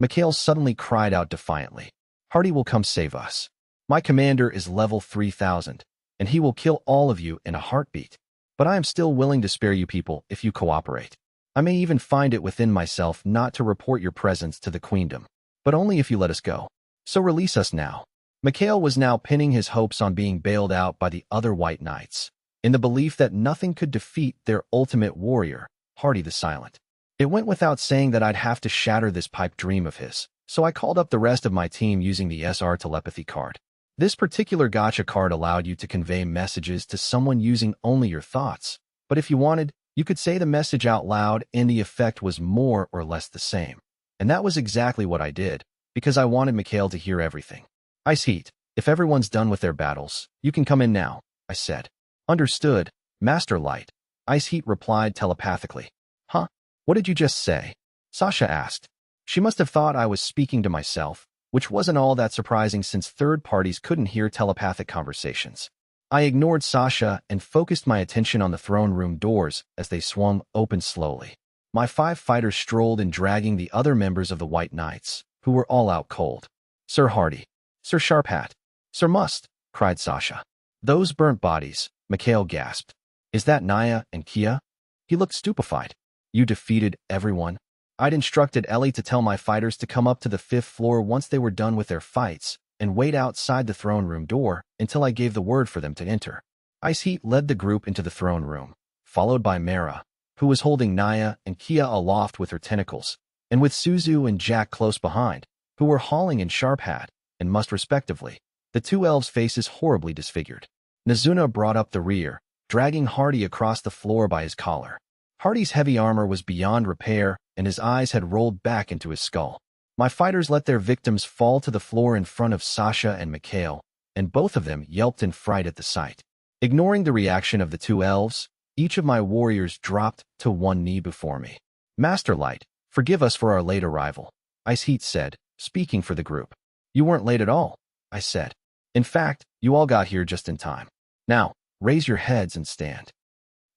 Mikhail suddenly cried out defiantly. Hardy will come save us. My commander is level 3000, and he will kill all of you in a heartbeat. But I am still willing to spare you people if you cooperate. I may even find it within myself not to report your presence to the queendom, but only if you let us go. So release us now. Mikhail was now pinning his hopes on being bailed out by the other White Knights, in the belief that nothing could defeat their ultimate warrior, Hardy the Silent. It went without saying that I'd have to shatter this pipe dream of his, so I called up the rest of my team using the SR telepathy card. This particular gacha card allowed you to convey messages to someone using only your thoughts, but if you wanted, you could say the message out loud and the effect was more or less the same. And that was exactly what I did, because I wanted Mikhail to hear everything. Ice Heat, if everyone's done with their battles, you can come in now, I said. Understood, Master Light, Ice Heat replied telepathically. Huh? What did you just say? Sasha asked. She must have thought I was speaking to myself, which wasn't all that surprising since third parties couldn't hear telepathic conversations. I ignored Sasha and focused my attention on the throne room doors as they swung open slowly. My 5 fighters strolled in, dragging the other members of the White Knights, who were all out cold. Sir Hardy, Sir Sharphat, Sir Must, cried Sasha. Those burnt bodies, Mikhail gasped. Is that Naya and Kia? He looked stupefied. You defeated everyone? I'd instructed Ellie to tell my fighters to come up to the 5th floor once they were done with their fights, and wait outside the throne room door until I gave the word for them to enter. Ice Heat led the group into the throne room, followed by Mara, who was holding Naya and Kia aloft with her tentacles, and with Suzu and Jack close behind, who were hauling in Sharphat and Must respectively, the 2 elves' faces horribly disfigured. Nazuna brought up the rear, dragging Hardy across the floor by his collar. Hardy's heavy armor was beyond repair, and his eyes had rolled back into his skull. My fighters let their victims fall to the floor in front of Sasha and Mikhail, and both of them yelped in fright at the sight. Ignoring the reaction of the 2 elves, each of my warriors dropped to one knee before me. Master Light, forgive us for our late arrival, Ice Heat said, speaking for the group. You weren't late at all, I said. In fact, you all got here just in time. Now, raise your heads and stand.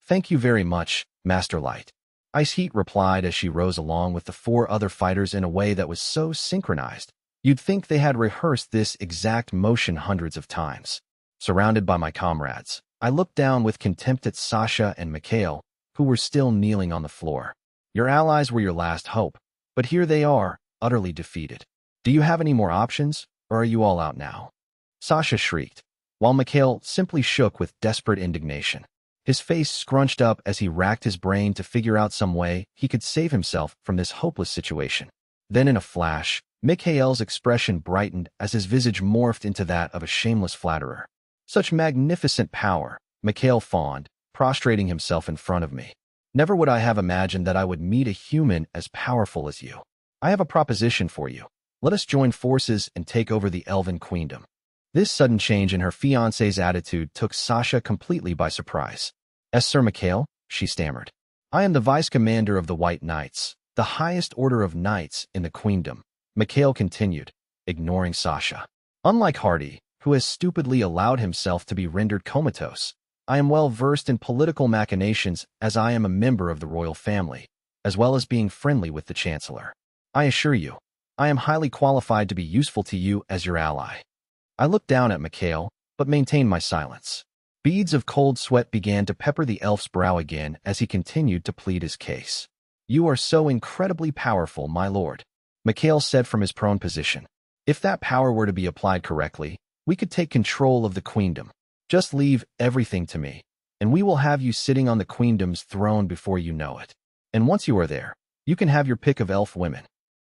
Thank you very much, Master Light, Ice Heat replied as she rose along with the 4 other fighters in a way that was so synchronized, you'd think they had rehearsed this exact motion hundreds of times. Surrounded by my comrades, I looked down with contempt at Sasha and Mikhail, who were still kneeling on the floor. Your allies were your last hope, but here they are, utterly defeated. Do you have any more options, or are you all out now? Sasha shrieked, while Mikhail simply shook with desperate indignation. His face scrunched up as he racked his brain to figure out some way he could save himself from this hopeless situation. Then in a flash, Mikhail's expression brightened as his visage morphed into that of a shameless flatterer. Such magnificent power, Mikhail fawned, prostrating himself in front of me. Never would I have imagined that I would meet a human as powerful as you. I have a proposition for you. Let us join forces and take over the Elven Queendom. This sudden change in her fiancé's attitude took Sasha completely by surprise. "Yes, Sir Mikhail," she stammered. "I am the vice commander of the White Knights, the highest order of knights in the queendom," Mikhail continued, ignoring Sasha. "Unlike Hardy, who has stupidly allowed himself to be rendered comatose, I am well versed in political machinations as I am a member of the royal family, as well as being friendly with the Chancellor. I assure you, I am highly qualified to be useful to you as your ally." I looked down at Mikhail, but maintained my silence. Beads of cold sweat began to pepper the elf's brow again as he continued to plead his case. "You are so incredibly powerful, my lord," Mikhail said from his prone position. "If that power were to be applied correctly, we could take control of the queendom. Just leave everything to me, and we will have you sitting on the queendom's throne before you know it. And once you are there, you can have your pick of elf women."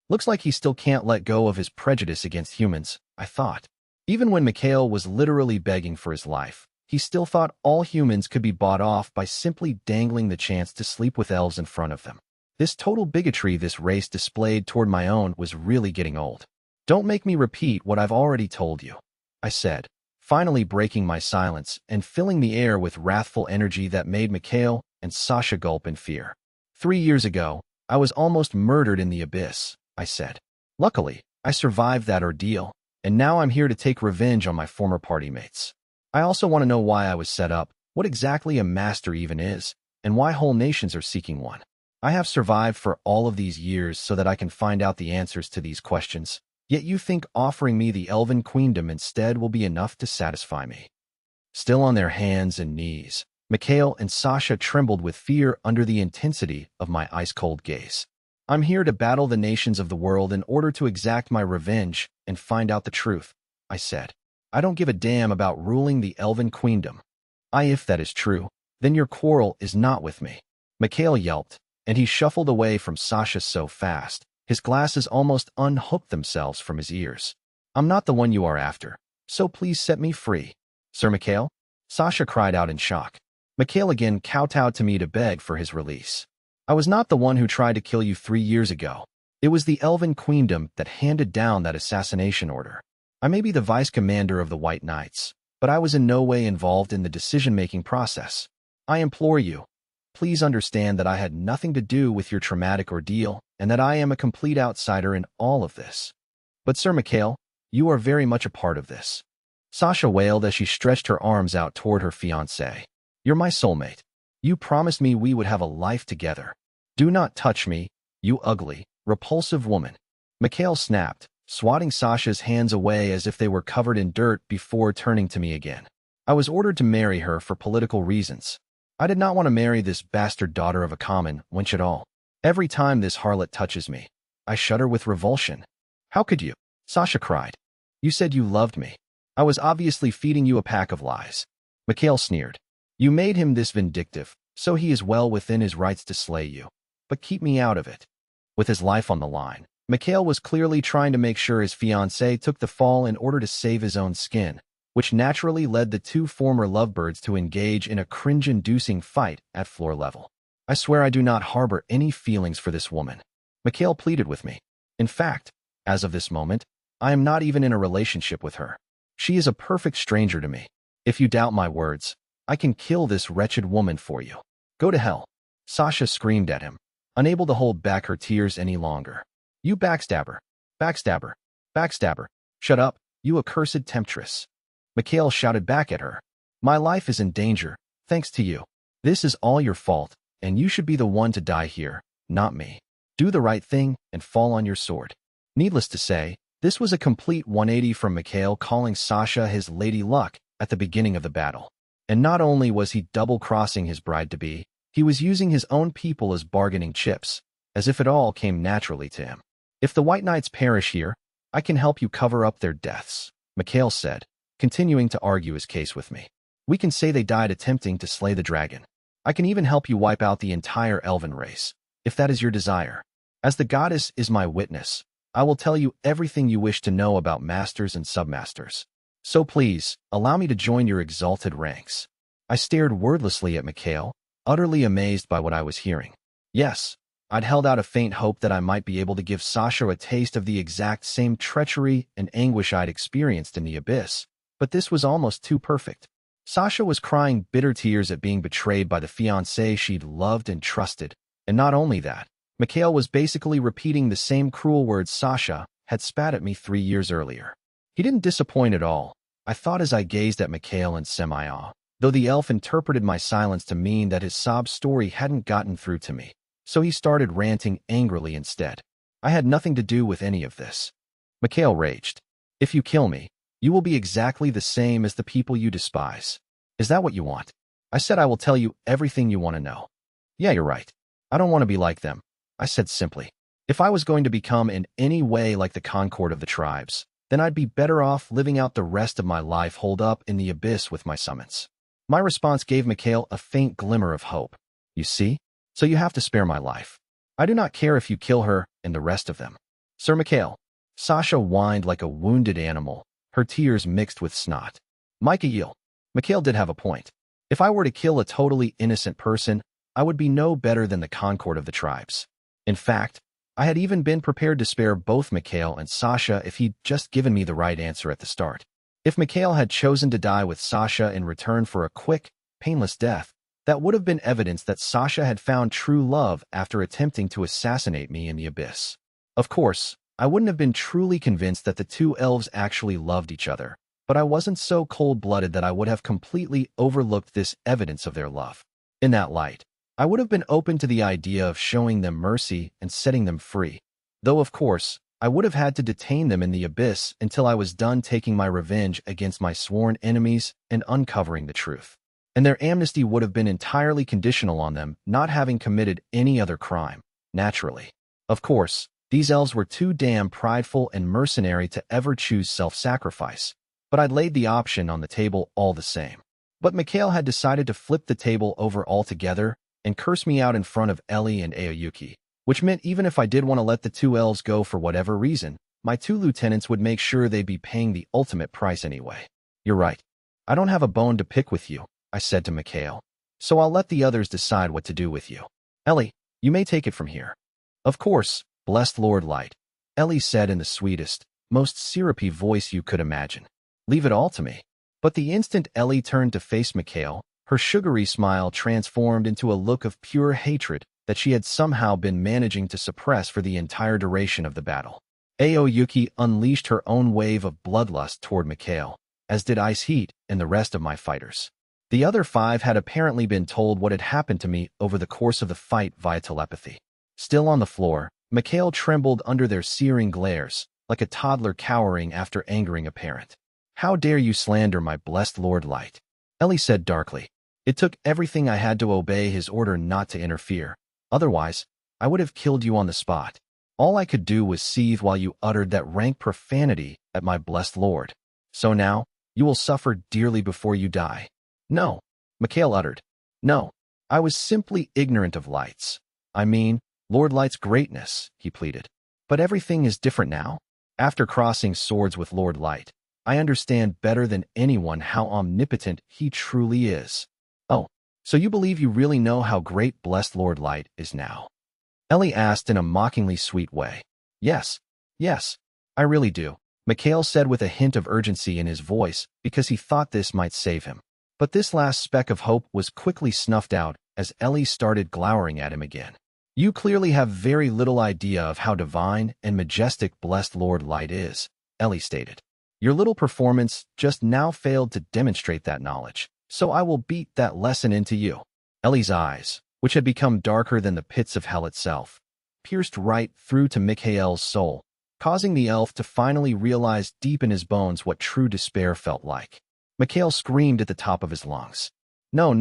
Looks like he still can't let go of his prejudice against humans, I thought. Even when Mikhail was literally begging for his life, he still thought all humans could be bought off by simply dangling the chance to sleep with elves in front of them. This total bigotry this race displayed toward my own was really getting old. "Don't make me repeat what I've already told you," I said, finally breaking my silence and filling the air with wrathful energy that made Mikhail and Sasha gulp in fear. 3 years ago, I was almost murdered in the abyss," I said. "Luckily, I survived that ordeal, and now I'm here to take revenge on my former party mates. I also want to know why I was set up, what exactly a master even is, and why whole nations are seeking one. I have survived for all of these years so that I can find out the answers to these questions, yet you think offering me the elven queendom instead will be enough to satisfy me." Still on their hands and knees, Mikhail and Sasha trembled with fear under the intensity of my ice-cold gaze. "I'm here to battle the nations of the world in order to exact my revenge and find out the truth," I said. "I don't give a damn about ruling the elven queendom. If that is true, then your quarrel is not with me." Mikhail yelped, and he shuffled away from Sasha so fast, his glasses almost unhooked themselves from his ears. "I'm not the one you are after, so please set me free." "Sir Mikhail?" Sasha cried out in shock. Mikhail again kowtowed to me to beg for his release. "I was not the one who tried to kill you 3 years ago. It was the elven queendom that handed down that assassination order. I may be the vice commander of the White Knights, but I was in no way involved in the decision-making process. I implore you, please understand that I had nothing to do with your traumatic ordeal and that I am a complete outsider in all of this. But Sir Mikhail, you are very much a part of this." Sasha wailed as she stretched her arms out toward her fiancé. "You're my soulmate. You promised me we would have a life together. Do not touch me, you ugly, repulsive woman." Mikhail snapped, swatting Sasha's hands away as if they were covered in dirt before turning to me again. "I was ordered to marry her for political reasons. I did not want to marry this bastard daughter of a common wench at all. Every time this harlot touches me, I shudder with revulsion." "How could you?" Sasha cried. "You said you loved me. I was obviously feeding you a pack of lies." Mikhail sneered. "You made him this vindictive, so he is well within his rights to slay you. But keep me out of it." With his life on the line, Mikhail was clearly trying to make sure his fiancée took the fall in order to save his own skin, which naturally led the two former lovebirds to engage in a cringe-inducing fight at floor level. "I swear I do not harbor any feelings for this woman," Mikhail pleaded with me. "In fact, as of this moment, I am not even in a relationship with her. She is a perfect stranger to me. If you doubt my words, I can kill this wretched woman for you." "Go to hell," Sasha screamed at him, unable to hold back her tears any longer. "You backstabber, backstabber, backstabber. Shut up, you accursed temptress." Mikhail shouted back at her. "My life is in danger, thanks to you. This is all your fault, and you should be the one to die here, not me. Do the right thing and fall on your sword." Needless to say, this was a complete 180 from Mikhail calling Sasha his lady luck at the beginning of the battle. And not only was he double-crossing his bride-to-be, he was using his own people as bargaining chips, as if it all came naturally to him. "If the White Knights perish here, I can help you cover up their deaths," Mikhail said, continuing to argue his case with me. "We can say they died attempting to slay the dragon. I can even help you wipe out the entire elven race, if that is your desire. As the goddess is my witness, I will tell you everything you wish to know about masters and submasters. So please, allow me to join your exalted ranks." I stared wordlessly at Mikhail, utterly amazed by what I was hearing. Yes, I'd held out a faint hope that I might be able to give Sasha a taste of the exact same treachery and anguish I'd experienced in the abyss, but this was almost too perfect. Sasha was crying bitter tears at being betrayed by the fiancé she'd loved and trusted. And not only that, Mikhail was basically repeating the same cruel words Sasha had spat at me 3 years earlier. He didn't disappoint at all, I thought as I gazed at Mikhail in semi-awe, though the elf interpreted my silence to mean that his sob story hadn't gotten through to me. So he started ranting angrily instead. I had nothing to do with any of this. Mikhail raged. If you kill me, you will be exactly the same as the people you despise. Is that what you want? I said I will tell you everything you want to know. Yeah, you're right. I don't want to be like them, I said simply. If I was going to become in any way like the Concord of the tribes, then I'd be better off living out the rest of my life holed up in the abyss with my summons. My response gave Mikhail a faint glimmer of hope. You see? So you have to spare my life. I do not care if you kill her and the rest of them. Sir Mikhail. Sasha whined like a wounded animal, her tears mixed with snot. Mikhail. Mikhail did have a point. If I were to kill a totally innocent person, I would be no better than the Concord of the tribes. In fact, I had even been prepared to spare both Mikhail and Sasha if he'd just given me the right answer at the start. If Mikhail had chosen to die with Sasha in return for a quick, painless death, that would have been evidence that Sasha had found true love after attempting to assassinate me in the abyss. Of course, I wouldn't have been truly convinced that the two elves actually loved each other, but I wasn't so cold-blooded that I would have completely overlooked this evidence of their love. In that light, I would have been open to the idea of showing them mercy and setting them free, though of course, I would have had to detain them in the abyss until I was done taking my revenge against my sworn enemies and uncovering the truth. And their amnesty would have been entirely conditional on them not having committed any other crime, naturally. Of course, these elves were too damn prideful and mercenary to ever choose self-sacrifice, but I'd laid the option on the table all the same. But Mikhail had decided to flip the table over altogether and curse me out in front of Ellie and Aoyuki, which meant even if I did want to let the two elves go for whatever reason, my two lieutenants would make sure they'd be paying the ultimate price anyway. You're right. I don't have a bone to pick with you, I said to Mikhail, so I'll let the others decide what to do with you. Ellie, you may take it from here. Of course, blessed Lord Light, Ellie said in the sweetest, most syrupy voice you could imagine. Leave it all to me. But the instant Ellie turned to face Mikhail, her sugary smile transformed into a look of pure hatred that she had somehow been managing to suppress for the entire duration of the battle. Aoyuki unleashed her own wave of bloodlust toward Mikhail, as did Ice Heat and the rest of my fighters. The other 5 had apparently been told what had happened to me over the course of the fight via telepathy. Still on the floor, Mikhail trembled under their searing glares, like a toddler cowering after angering a parent. How dare you slander my blessed Lord Light? Ellie said darkly. It took everything I had to obey his order not to interfere. Otherwise, I would have killed you on the spot. All I could do was seethe while you uttered that rank profanity at my blessed Lord. So now, you will suffer dearly before you die. No, Mikhail uttered. No, I was simply ignorant of Light's. I mean, Lord Light's greatness, he pleaded. But everything is different now. After crossing swords with Lord Light, I understand better than anyone how omnipotent he truly is. Oh, so you believe you really know how great blessed Lord Light is now? Ellie asked in a mockingly sweet way. Yes, I really do, Mikhail said with a hint of urgency in his voice because he thought this might save him. But this last speck of hope was quickly snuffed out as Ellie started glowering at him again. You clearly have very little idea of how divine and majestic blessed Lord Light is, Ellie stated. Your little performance just now failed to demonstrate that knowledge, so I will beat that lesson into you. Ellie's eyes, which had become darker than the pits of hell itself, pierced right through to Mikhail's soul, causing the elf to finally realize deep in his bones what true despair felt like. Mikhail screamed at the top of his lungs. No.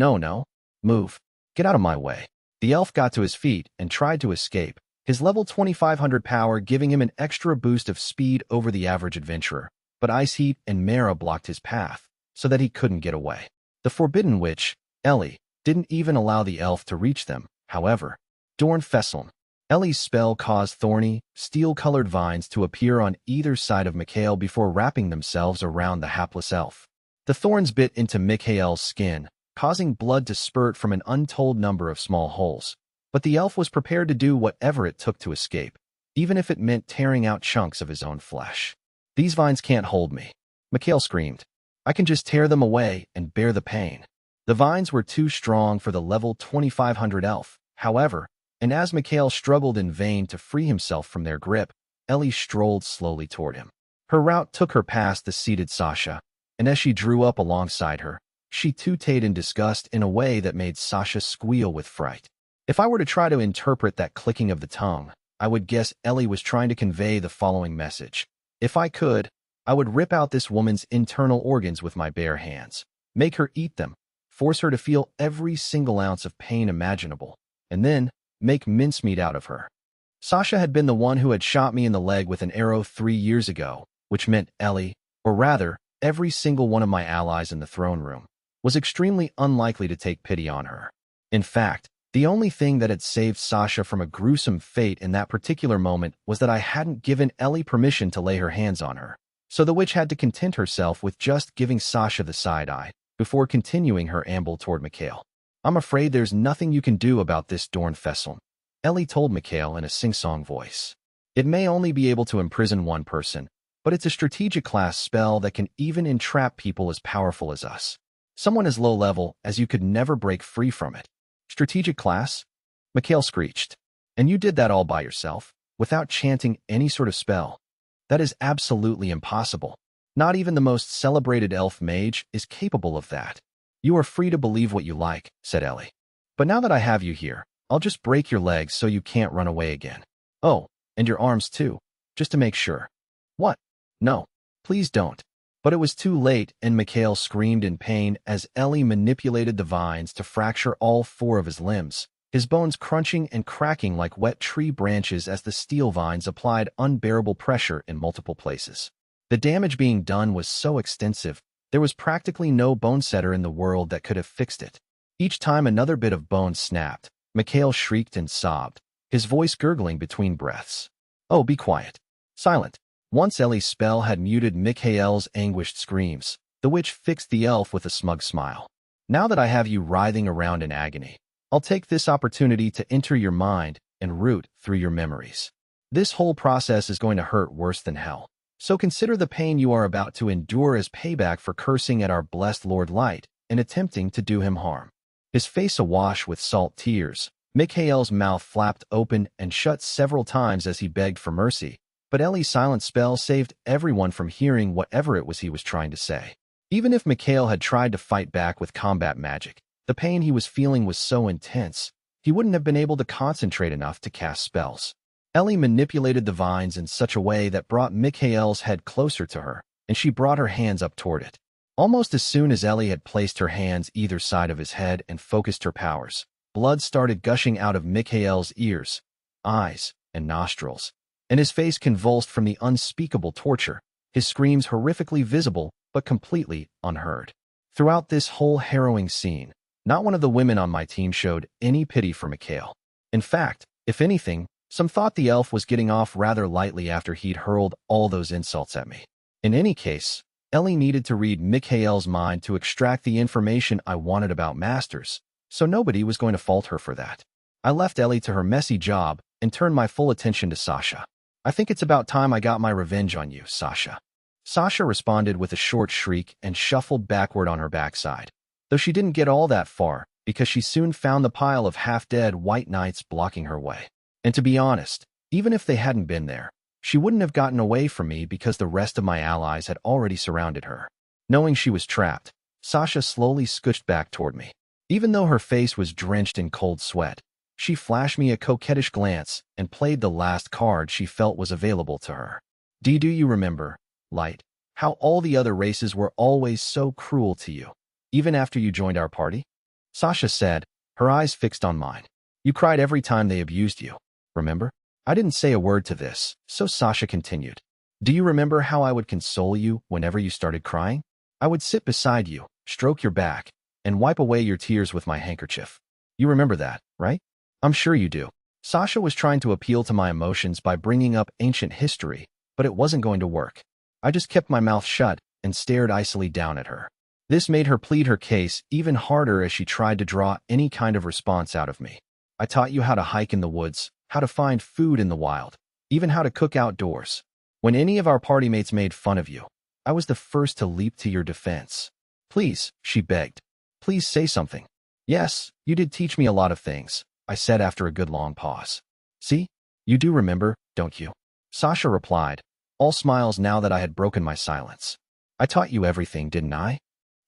Move. Get out of my way. The elf got to his feet and tried to escape, his level 2500 power giving him an extra boost of speed over the average adventurer, but Ice Heat and Mara blocked his path, so that he couldn't get away. The Forbidden Witch, Ellie, didn't even allow the elf to reach them, however. Dorn Fesseln. Ellie's spell caused thorny, steel-colored vines to appear on either side of Mikhail before wrapping themselves around the hapless elf. The thorns bit into Mikhail's skin, causing blood to spurt from an untold number of small holes. But the elf was prepared to do whatever it took to escape, even if it meant tearing out chunks of his own flesh. These vines can't hold me, Mikhail screamed. I can just tear them away and bear the pain. The vines were too strong for the level 2500 elf, however, and as Mikhail struggled in vain to free himself from their grip, Ellie strolled slowly toward him. Her route took her past the seated Sasha, and as she drew up alongside her, she tooted in disgust in a way that made Sasha squeal with fright. If I were to try to interpret that clicking of the tongue, I would guess Ellie was trying to convey the following message. If I could, I would rip out this woman's internal organs with my bare hands, make her eat them, force her to feel every single ounce of pain imaginable, and then make mincemeat out of her. Sasha had been the one who had shot me in the leg with an arrow 3 years ago, which meant Ellie, or rather, every single one of my allies in the throne room, was extremely unlikely to take pity on her. In fact, the only thing that had saved Sasha from a gruesome fate in that particular moment was that I hadn't given Ellie permission to lay her hands on her. So the witch had to content herself with just giving Sasha the side eye before continuing her amble toward Mikhail. I'm afraid there's nothing you can do about this Dornfessel, Ellie told Mikhail in a sing-song voice. It may only be able to imprison one person, but it's a strategic class spell that can even entrap people as powerful as us. Someone as low level as you could never break free from it. Strategic class? Mikhail screeched. And you did that all by yourself, without chanting any sort of spell. That is absolutely impossible. Not even the most celebrated elf mage is capable of that. You are free to believe what you like, said Ellie. But now that I have you here, I'll just break your legs so you can't run away again. Oh, and your arms too, just to make sure. What? No, please don't. But it was too late, and Mikhail screamed in pain as Ellie manipulated the vines to fracture all 4 of his limbs, his bones crunching and cracking like wet tree branches as the steel vines applied unbearable pressure in multiple places. The damage being done was so extensive, there was practically no bone setter in the world that could have fixed it. Each time another bit of bone snapped, Mikhail shrieked and sobbed, his voice gurgling between breaths. Oh, be quiet. Silent. Once Ellie's spell had muted Mikhail's anguished screams, the witch fixed the elf with a smug smile. Now that I have you writhing around in agony, I'll take this opportunity to enter your mind and root through your memories. This whole process is going to hurt worse than hell, so consider the pain you are about to endure as payback for cursing at our blessed Lord Light and attempting to do him harm. His face awash with salt tears, Mikhail's mouth flapped open and shut several times as he begged for mercy, but Ellie's silent spell saved everyone from hearing whatever it was he was trying to say. Even if Mikhail had tried to fight back with combat magic, the pain he was feeling was so intense, he wouldn't have been able to concentrate enough to cast spells. Ellie manipulated the vines in such a way that brought Mikhail's head closer to her, and she brought her hands up toward it. Almost as soon as Ellie had placed her hands either side of his head and focused her powers, blood started gushing out of Mikhail's ears, eyes, and nostrils, and his face convulsed from the unspeakable torture, his screams horrifically visible but completely unheard. Throughout this whole harrowing scene, not one of the women on my team showed any pity for Mikhail. In fact, if anything, some thought the elf was getting off rather lightly after he'd hurled all those insults at me. In any case, Ellie needed to read Mikhail's mind to extract the information I wanted about masters, so nobody was going to fault her for that. I left Ellie to her messy job and turned my full attention to Sasha. I think it's about time I got my revenge on you, Sasha. Sasha responded with a short shriek and shuffled backward on her backside, though she didn't get all that far because she soon found the pile of half-dead white knights blocking her way. And to be honest, even if they hadn't been there, she wouldn't have gotten away from me because the rest of my allies had already surrounded her. Knowing she was trapped, Sasha slowly scooched back toward me. Even though her face was drenched in cold sweat, she flashed me a coquettish glance and played the last card she felt was available to her. Do you remember, Light, how all the other races were always so cruel to you, even after you joined our party? Sasha said, her eyes fixed on mine. You cried every time they abused you, remember? I didn't say a word to this, so Sasha continued. Do you remember how I would console you whenever you started crying? I would sit beside you, stroke your back, and wipe away your tears with my handkerchief. You remember that, right? I'm sure you do. Sasha was trying to appeal to my emotions by bringing up ancient history, but it wasn't going to work. I just kept my mouth shut and stared icily down at her. This made her plead her case even harder as she tried to draw any kind of response out of me. I taught you how to hike in the woods, how to find food in the wild, even how to cook outdoors. When any of our party mates made fun of you, I was the first to leap to your defense. Please, she begged. Please say something. Yes, you did teach me a lot of things, I said after a good long pause. See? You do remember, don't you? Sasha replied, all smiles now that I had broken my silence. I taught you everything, didn't I?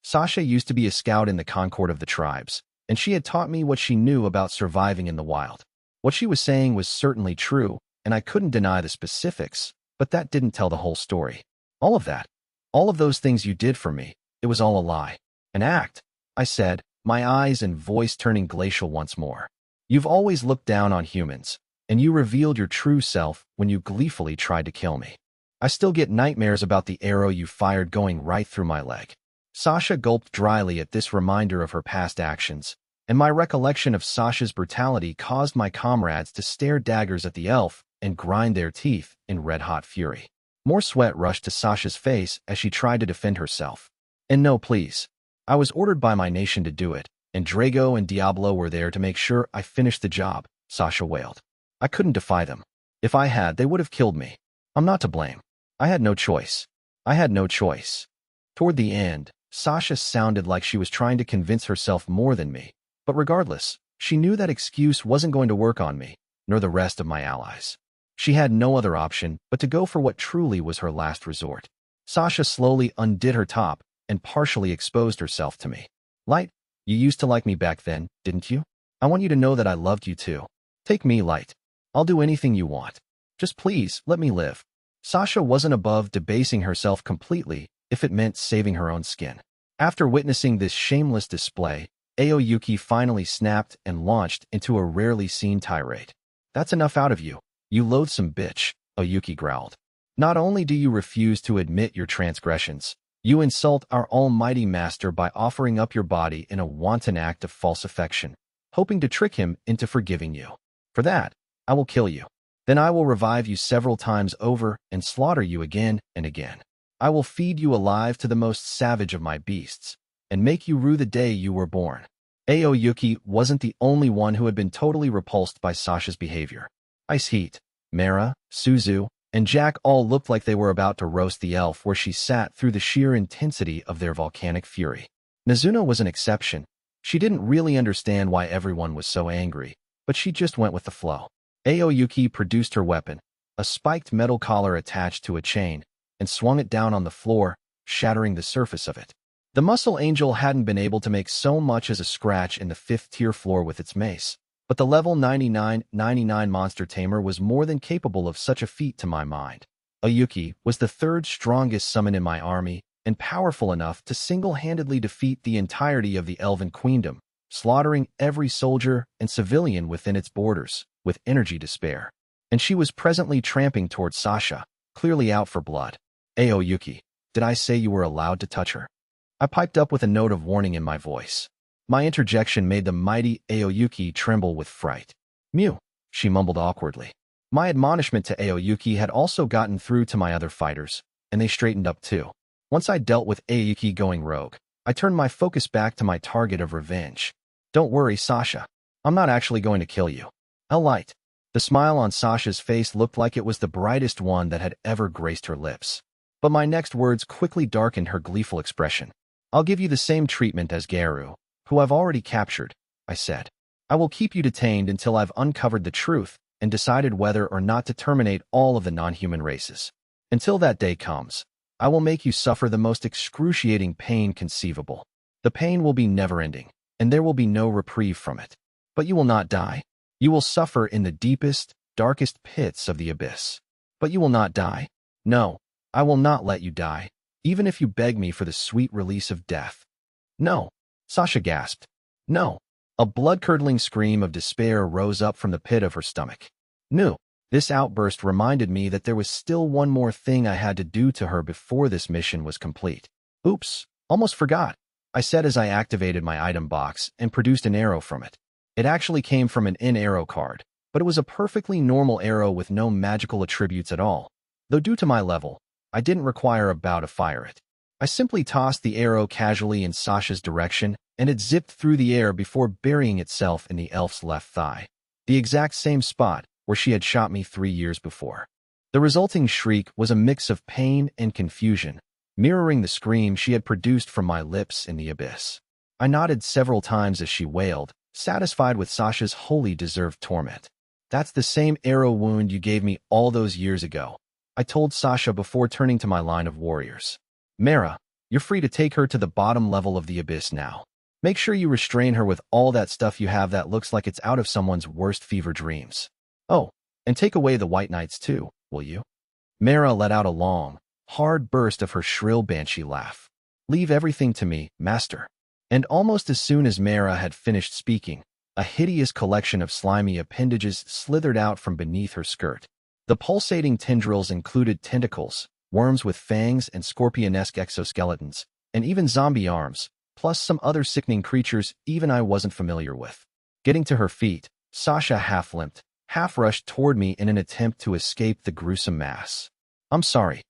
Sasha used to be a scout in the Concord of the tribes, and she had taught me what she knew about surviving in the wild. What she was saying was certainly true, and I couldn't deny the specifics, but that didn't tell the whole story. All of that. All of those things you did for me, it was all a lie. An act, I said, my eyes and voice turning glacial once more. You've always looked down on humans, and you revealed your true self when you gleefully tried to kill me. I still get nightmares about the arrow you fired going right through my leg. Sasha gulped dryly at this reminder of her past actions, and my recollection of Sasha's brutality caused my comrades to stare daggers at the elf and grind their teeth in red-hot fury. More sweat rushed to Sasha's face as she tried to defend herself. And no, please. I was ordered by my nation to do it, and Drago and Diablo were there to make sure I finished the job, Sasha wailed. I couldn't defy them. If I had, they would have killed me. I'm not to blame. I had no choice. I had no choice. Toward the end, Sasha sounded like she was trying to convince herself more than me, but regardless, she knew that excuse wasn't going to work on me, nor the rest of my allies. She had no other option but to go for what truly was her last resort. Sasha slowly undid her top and partially exposed herself to me. Light, you used to like me back then, didn't you? I want you to know that I loved you too. Take me, Light. I'll do anything you want. Just please, let me live. Sasha wasn't above debasing herself completely if it meant saving her own skin. After witnessing this shameless display, Aoyuki finally snapped and launched into a rarely seen tirade. That's enough out of you, you loathsome bitch, Oyuki growled. Not only do you refuse to admit your transgressions, you insult our almighty master by offering up your body in a wanton act of false affection, hoping to trick him into forgiving you. For that, I will kill you. Then I will revive you several times over and slaughter you again and again. I will feed you alive to the most savage of my beasts, and make you rue the day you were born. Aoyuki wasn't the only one who had been totally repulsed by Sasha's behavior. Ice Heat, Mara, Suzu, and Jack all looked like they were about to roast the elf where she sat through the sheer intensity of their volcanic fury. Nazuna was an exception. She didn't really understand why everyone was so angry, but she just went with the flow. Aoyuki produced her weapon, a spiked metal collar attached to a chain, and swung it down on the floor, shattering the surface of it. The Muscle Angel hadn't been able to make so much as a scratch in the 5th-tier floor with its mace, but the level 99 Monster Tamer was more than capable of such a feat to my mind. Oyuki was the 3rd strongest summon in my army, and powerful enough to single-handedly defeat the entirety of the Elven Queendom, slaughtering every soldier and civilian within its borders, with energy to spare. And she was presently tramping towards Sasha, clearly out for blood. Aoyuki, did I say you were allowed to touch her? I piped up with a note of warning in my voice. My interjection made the mighty Aoyuki tremble with fright. Mew, she mumbled awkwardly. My admonishment to Aoyuki had also gotten through to my other fighters, and they straightened up too. Once I dealt with Aoyuki going rogue, I turned my focus back to my target of revenge. Don't worry, Sasha. I'm not actually going to kill you. I'll light. The smile on Sasha's face looked like it was the brightest one that had ever graced her lips. But my next words quickly darkened her gleeful expression. I'll give you the same treatment as Garu, who I've already captured, I said. I will keep you detained until I've uncovered the truth and decided whether or not to terminate all of the non-human races. Until that day comes, I will make you suffer the most excruciating pain conceivable. The pain will be never-ending, and there will be no reprieve from it. But you will not die. You will suffer in the deepest, darkest pits of the abyss. But you will not die. No, I will not let you die, even if you beg me for the sweet release of death. No, Sasha gasped. No. A blood-curdling scream of despair rose up from the pit of her stomach. No. This outburst reminded me that there was still one more thing I had to do to her before this mission was complete. Oops, almost forgot, I said as I activated my item box and produced an arrow from it. It actually came from an in-arrow card, but it was a perfectly normal arrow with no magical attributes at all. Though due to my level, I didn't require a bow to fire it. I simply tossed the arrow casually in Sasha's direction, and it zipped through the air before burying itself in the elf's left thigh, the exact same spot where she had shot me 3 years before. The resulting shriek was a mix of pain and confusion, mirroring the scream she had produced from my lips in the abyss. I nodded several times as she wailed, satisfied with Sasha's wholly deserved torment. That's the same arrow wound you gave me all those years ago, I told Sasha before turning to my line of warriors. Mara, you're free to take her to the bottom level of the abyss now. Make sure you restrain her with all that stuff you have that looks like it's out of someone's worst fever dreams. Oh, and take away the white knights too, will you? Mara let out a long, hard burst of her shrill banshee laugh. Leave everything to me, master. And almost as soon as Mara had finished speaking, a hideous collection of slimy appendages slithered out from beneath her skirt. The pulsating tendrils included tentacles, worms with fangs and scorpion-esque exoskeletons, and even zombie arms, plus some other sickening creatures even I wasn't familiar with. Getting to her feet, Sasha half-limped, half-rushed toward me in an attempt to escape the gruesome mass. I'm sorry,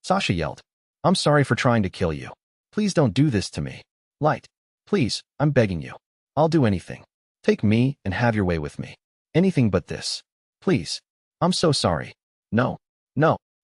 Sasha yelled. I'm sorry for trying to kill you. Please don't do this to me. Light, please, I'm begging you. I'll do anything. Take me and have your way with me. Anything but this. Please. I'm so sorry. No.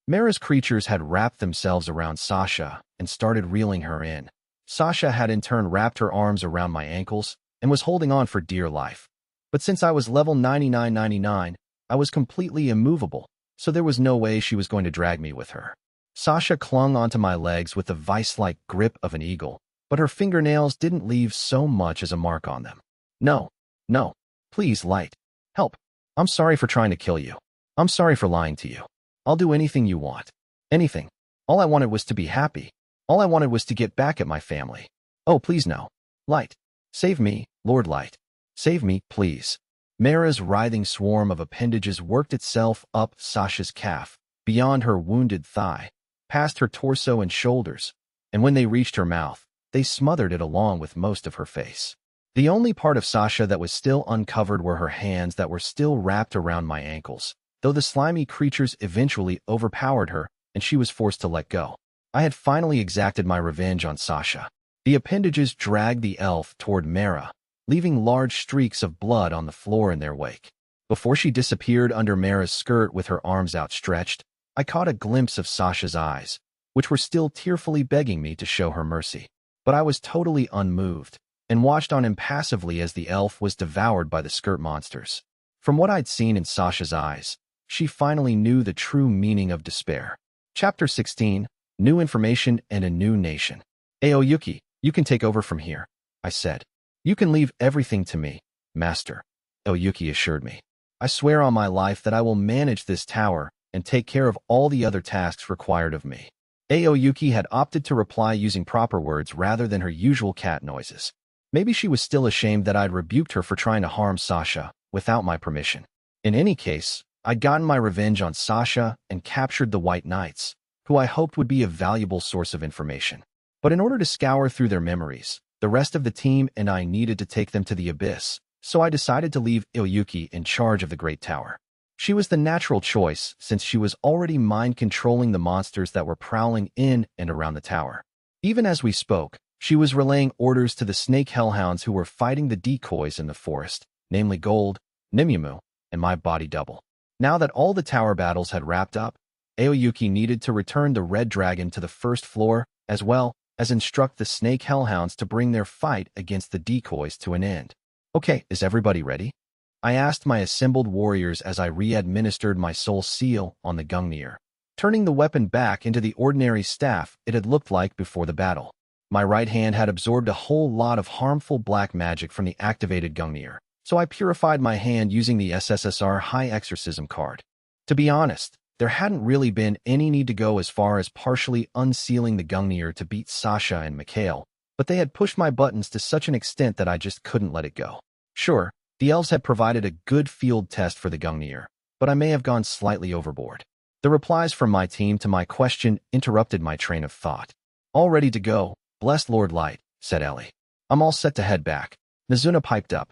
Mara's creatures had wrapped themselves around Sasha and started reeling her in. Sasha had in turn wrapped her arms around my ankles and was holding on for dear life. But since I was level 99, I was completely immovable, so there was no way she was going to drag me with her. Sasha clung onto my legs with the vice-like grip of an eagle, but her fingernails didn't leave so much as a mark on them. No. Please, Light. Help. I'm sorry for trying to kill you. I'm sorry for lying to you. I'll do anything you want. Anything. All I wanted was to be happy. All I wanted was to get back at my family. Oh, please no. Light. Save me, Lord Light. Save me, please. Mara's writhing swarm of appendages worked itself up Sasha's calf, beyond her wounded thigh, past her torso and shoulders, and when they reached her mouth, they smothered it along with most of her face. The only part of Sasha that was still uncovered were her hands that were still wrapped around my ankles, though the slimy creatures eventually overpowered her and she was forced to let go. I had finally exacted my revenge on Sasha. The appendages dragged the elf toward Mara, leaving large streaks of blood on the floor in their wake. Before she disappeared under Mara's skirt with her arms outstretched, I caught a glimpse of Sasha's eyes, which were still tearfully begging me to show her mercy. But I was totally unmoved, and watched on impassively as the elf was devoured by the skirt monsters. From what I'd seen in Sasha's eyes, she finally knew the true meaning of despair. Chapter 16, New Information and a New Nation. Aoyuki, you can take over from here, I said. You can leave everything to me, master, Aoyuki assured me. I swear on my life that I will manage this tower and take care of all the other tasks required of me. Aoyuki had opted to reply using proper words rather than her usual cat noises. Maybe she was still ashamed that I'd rebuked her for trying to harm Sasha without my permission. In any case, I'd gotten my revenge on Sasha and captured the White Knights, who I hoped would be a valuable source of information. But in order to scour through their memories, the rest of the team and I needed to take them to the abyss, so I decided to leave Aoyuki in charge of the Great Tower. She was the natural choice since she was already mind-controlling the monsters that were prowling in and around the tower. Even as we spoke, she was relaying orders to the snake hellhounds who were fighting the decoys in the forest, namely Gold, Nimumu, and my body double. Now that all the tower battles had wrapped up, Aoyuki needed to return the Red Dragon to the first floor, as well as instruct the snake hellhounds to bring their fight against the decoys to an end. Okay, is everybody ready? I asked my assembled warriors as I re-administered my soul seal on the Gungnir, turning the weapon back into the ordinary staff it had looked like before the battle. My right hand had absorbed a whole lot of harmful black magic from the activated Gungnir, so I purified my hand using the SSSR High Exorcism card. To be honest, there hadn't really been any need to go as far as partially unsealing the Gungnir to beat Sasha and Mikhail, but they had pushed my buttons to such an extent that I just couldn't let it go. Sure, the elves had provided a good field test for the Gungnir, but I may have gone slightly overboard. The replies from my team to my question interrupted my train of thought. All ready to go, blessed Lord Light, said Ellie. I'm all set to head back. Nazuna piped up.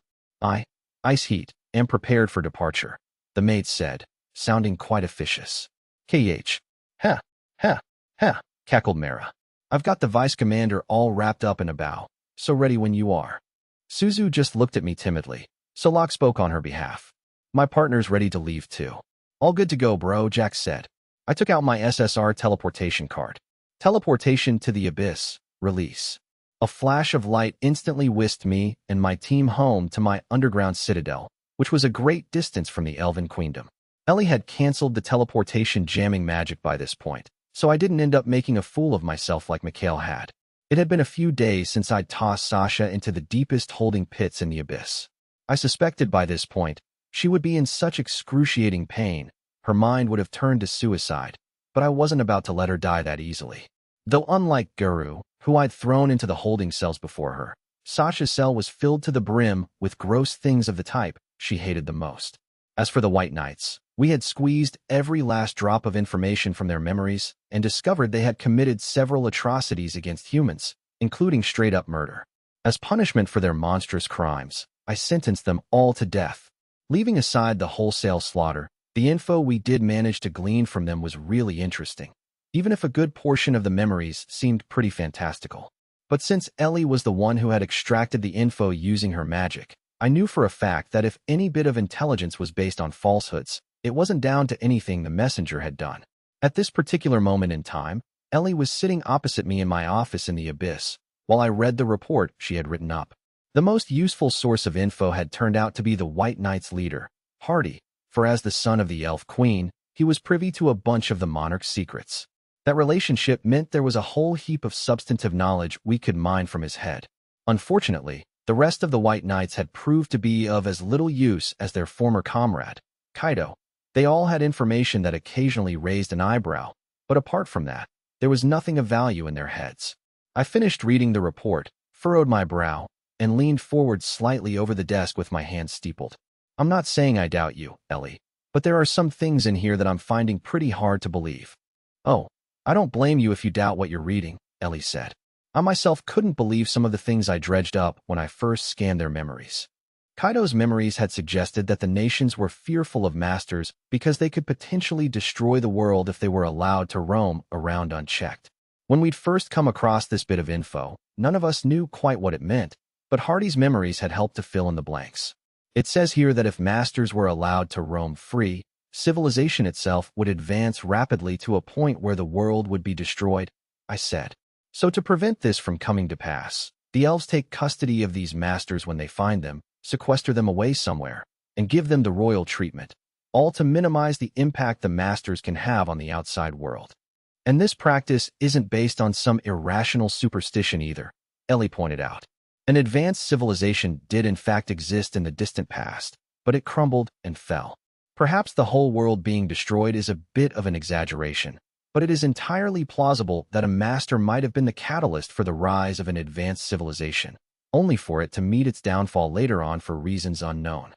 Ice heat, am prepared for departure, the maid said, sounding quite officious. KH. Ha, cackled Mara. I've got the vice commander all wrapped up in a bow, so ready when you are. Suzu just looked at me timidly, so Locke spoke on her behalf. My partner's ready to leave too. All good to go, bro, Jack said. I took out my SSR teleportation card. Teleportation to the abyss. Release. A flash of light instantly whisked me and my team home to my underground citadel, which was a great distance from the Elven Queendom. Ellie had cancelled the teleportation jamming magic by this point, so I didn't end up making a fool of myself like Mikhail had. It had been a few days since I'd tossed Sasha into the deepest holding pits in the abyss. I suspected by this point she would be in such excruciating pain, her mind would have turned to suicide, but I wasn't about to let her die that easily. Though unlike Guru, who I'd thrown into the holding cells before her, Sasha's cell was filled to the brim with gross things of the type she hated the most. As for the White Knights, we had squeezed every last drop of information from their memories and discovered they had committed several atrocities against humans, including straight-up murder. As punishment for their monstrous crimes, I sentenced them all to death. Leaving aside the wholesale slaughter, the info we did manage to glean from them was really interesting, even if a good portion of the memories seemed pretty fantastical. But since Ellie was the one who had extracted the info using her magic, I knew for a fact that if any bit of intelligence was based on falsehoods, it wasn't down to anything the messenger had done. At this particular moment in time, Ellie was sitting opposite me in my office in the abyss, while I read the report she had written up. The most useful source of info had turned out to be the White Knight's leader, Hardy, for as the son of the Elf Queen, he was privy to a bunch of the monarch's secrets. That relationship meant there was a whole heap of substantive knowledge we could mine from his head. Unfortunately, the rest of the White Knights had proved to be of as little use as their former comrade, Kaido. They all had information that occasionally raised an eyebrow, but apart from that, there was nothing of value in their heads. I finished reading the report, furrowed my brow, and leaned forward slightly over the desk with my hands steepled. I'm not saying I doubt you, Ellie, but there are some things in here that I'm finding pretty hard to believe. Oh, I don't blame you if you doubt what you're reading, Ellie said. I myself couldn't believe some of the things I dredged up when I first scanned their memories. Kaido's memories had suggested that the nations were fearful of masters because they could potentially destroy the world if they were allowed to roam around unchecked. When we'd first come across this bit of info, none of us knew quite what it meant, but Hardy's memories had helped to fill in the blanks. It says here that if masters were allowed to roam free, civilization itself would advance rapidly to a point where the world would be destroyed, I said. So to prevent this from coming to pass, the elves take custody of these masters when they find them, sequester them away somewhere, and give them the royal treatment, all to minimize the impact the masters can have on the outside world. And this practice isn't based on some irrational superstition either, Ellie pointed out. An advanced civilization did in fact exist in the distant past, but it crumbled and fell. Perhaps the whole world being destroyed is a bit of an exaggeration, but it is entirely plausible that a master might have been the catalyst for the rise of an advanced civilization, only for it to meet its downfall later on for reasons unknown.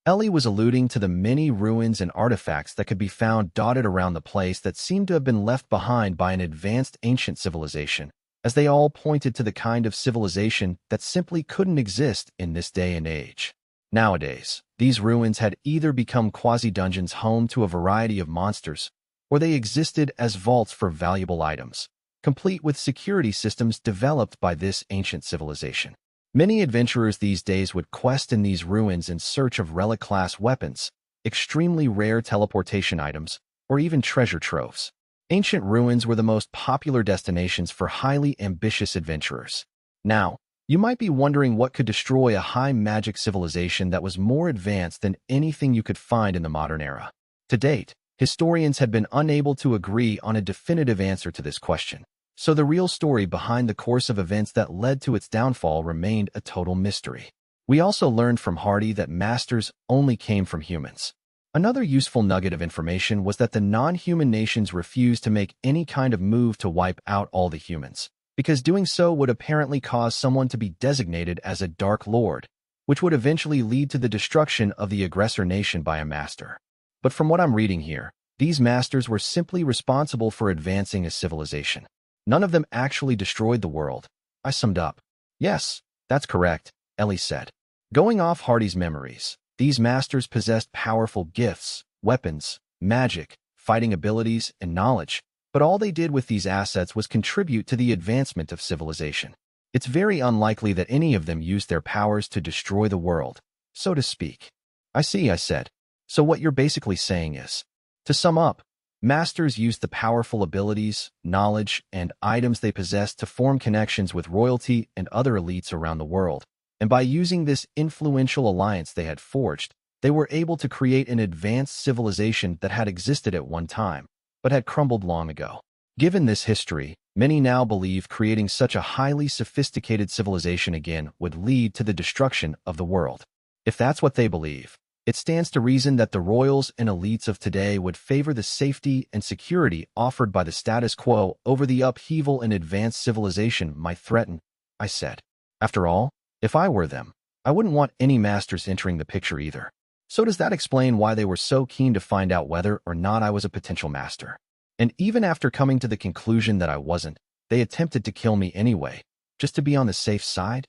Ellie was alluding to the many ruins and artifacts that could be found dotted around the place that seemed to have been left behind by an advanced ancient civilization, as they all pointed to the kind of civilization that simply couldn't exist in this day and age. Nowadays, these ruins had either become quasi-dungeons home to a variety of monsters, or they existed as vaults for valuable items, complete with security systems developed by this ancient civilization. Many adventurers these days would quest in these ruins in search of relic-class weapons, extremely rare teleportation items, or even treasure troves. Ancient ruins were the most popular destinations for highly ambitious adventurers. Now, you might be wondering what could destroy a high-magic civilization that was more advanced than anything you could find in the modern era. To date, historians had been unable to agree on a definitive answer to this question, so the real story behind the course of events that led to its downfall remained a total mystery. We also learned from Hardy that masters only came from humans. Another useful nugget of information was that the non-human nations refused to make any kind of move to wipe out all the humans, because doing so would apparently cause someone to be designated as a Dark Lord, which would eventually lead to the destruction of the aggressor nation by a master. But from what I'm reading here, these masters were simply responsible for advancing a civilization. None of them actually destroyed the world, I summed up. Yes, that's correct, Ellie said. Going off Hardy's memories, these masters possessed powerful gifts, weapons, magic, fighting abilities, and knowledge, but all they did with these assets was contribute to the advancement of civilization. It's very unlikely that any of them used their powers to destroy the world, so to speak. I see, I said. So what you're basically saying is, to sum up, Masters used the powerful abilities, knowledge, and items they possessed to form connections with royalty and other elites around the world. And by using this influential alliance they had forged, they were able to create an advanced civilization that had existed at one time, but had crumbled long ago. Given this history, many now believe creating such a highly sophisticated civilization again would lead to the destruction of the world. If that's what they believe, it stands to reason that the royals and elites of today would favor the safety and security offered by the status quo over the upheaval and advanced civilization might threaten, I said. After all, if I were them, I wouldn't want any masters entering the picture either. So does that explain why they were so keen to find out whether or not I was a potential master? And even after coming to the conclusion that I wasn't, they attempted to kill me anyway, just to be on the safe side?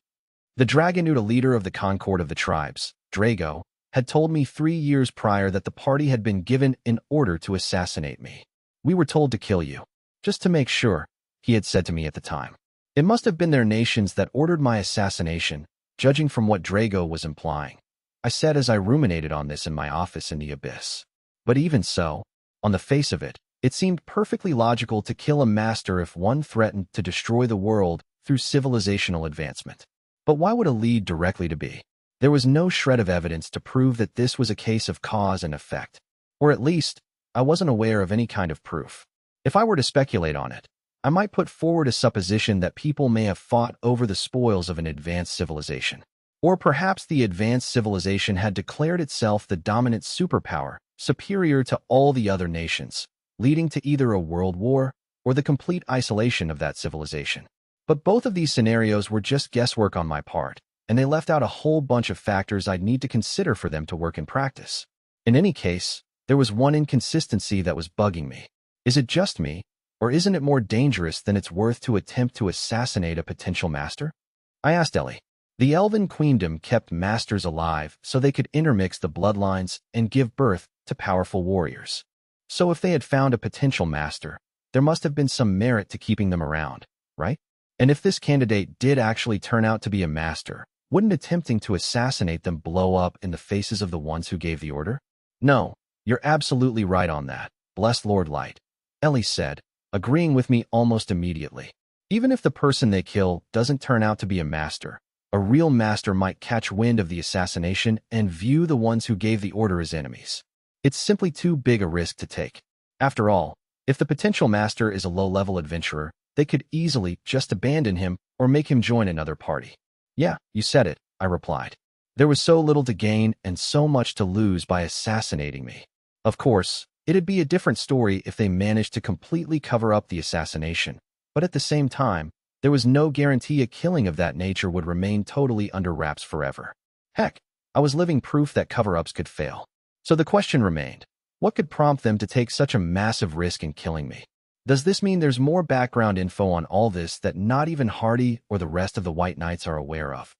The Dragonuta leader of the Concord of the tribes, Drago, had told me 3 years prior that the party had been given an order to assassinate me. We were told to kill you, just to make sure, he had said to me at the time. It must have been their nations that ordered my assassination, judging from what Drago was implying. I said as I ruminated on this in my office in the abyss. But even so, on the face of it, it seemed perfectly logical to kill a master if one threatened to destroy the world through civilizational advancement. But why would it lead directly to be? There was no shred of evidence to prove that this was a case of cause and effect. Or at least, I wasn't aware of any kind of proof. If I were to speculate on it, I might put forward a supposition that people may have fought over the spoils of an advanced civilization. Or perhaps the advanced civilization had declared itself the dominant superpower, superior to all the other nations, leading to either a world war or the complete isolation of that civilization. But both of these scenarios were just guesswork on my part, and they left out a whole bunch of factors I'd need to consider for them to work in practice. In any case, there was one inconsistency that was bugging me. Is it just me, or isn't it more dangerous than it's worth to attempt to assassinate a potential master? I asked Ellie. The Elven Queendom kept masters alive so they could intermix the bloodlines and give birth to powerful warriors. So if they had found a potential master, there must have been some merit to keeping them around, right? And if this candidate did actually turn out to be a master, wouldn't attempting to assassinate them blow up in the faces of the ones who gave the order? No, you're absolutely right on that, blessed Lord Light, Ellie said, agreeing with me almost immediately. Even if the person they kill doesn't turn out to be a master, a real master might catch wind of the assassination and view the ones who gave the order as enemies. It's simply too big a risk to take. After all, if the potential master is a low-level adventurer, they could easily just abandon him or make him join another party. Yeah, you said it, I replied. There was so little to gain and so much to lose by assassinating me. Of course, it'd be a different story if they managed to completely cover up the assassination, but at the same time, there was no guarantee a killing of that nature would remain totally under wraps forever. Heck, I was living proof that cover-ups could fail. So the question remained, what could prompt them to take such a massive risk in killing me? Does this mean there's more background info on all this that not even Hardy or the rest of the White Knights are aware of?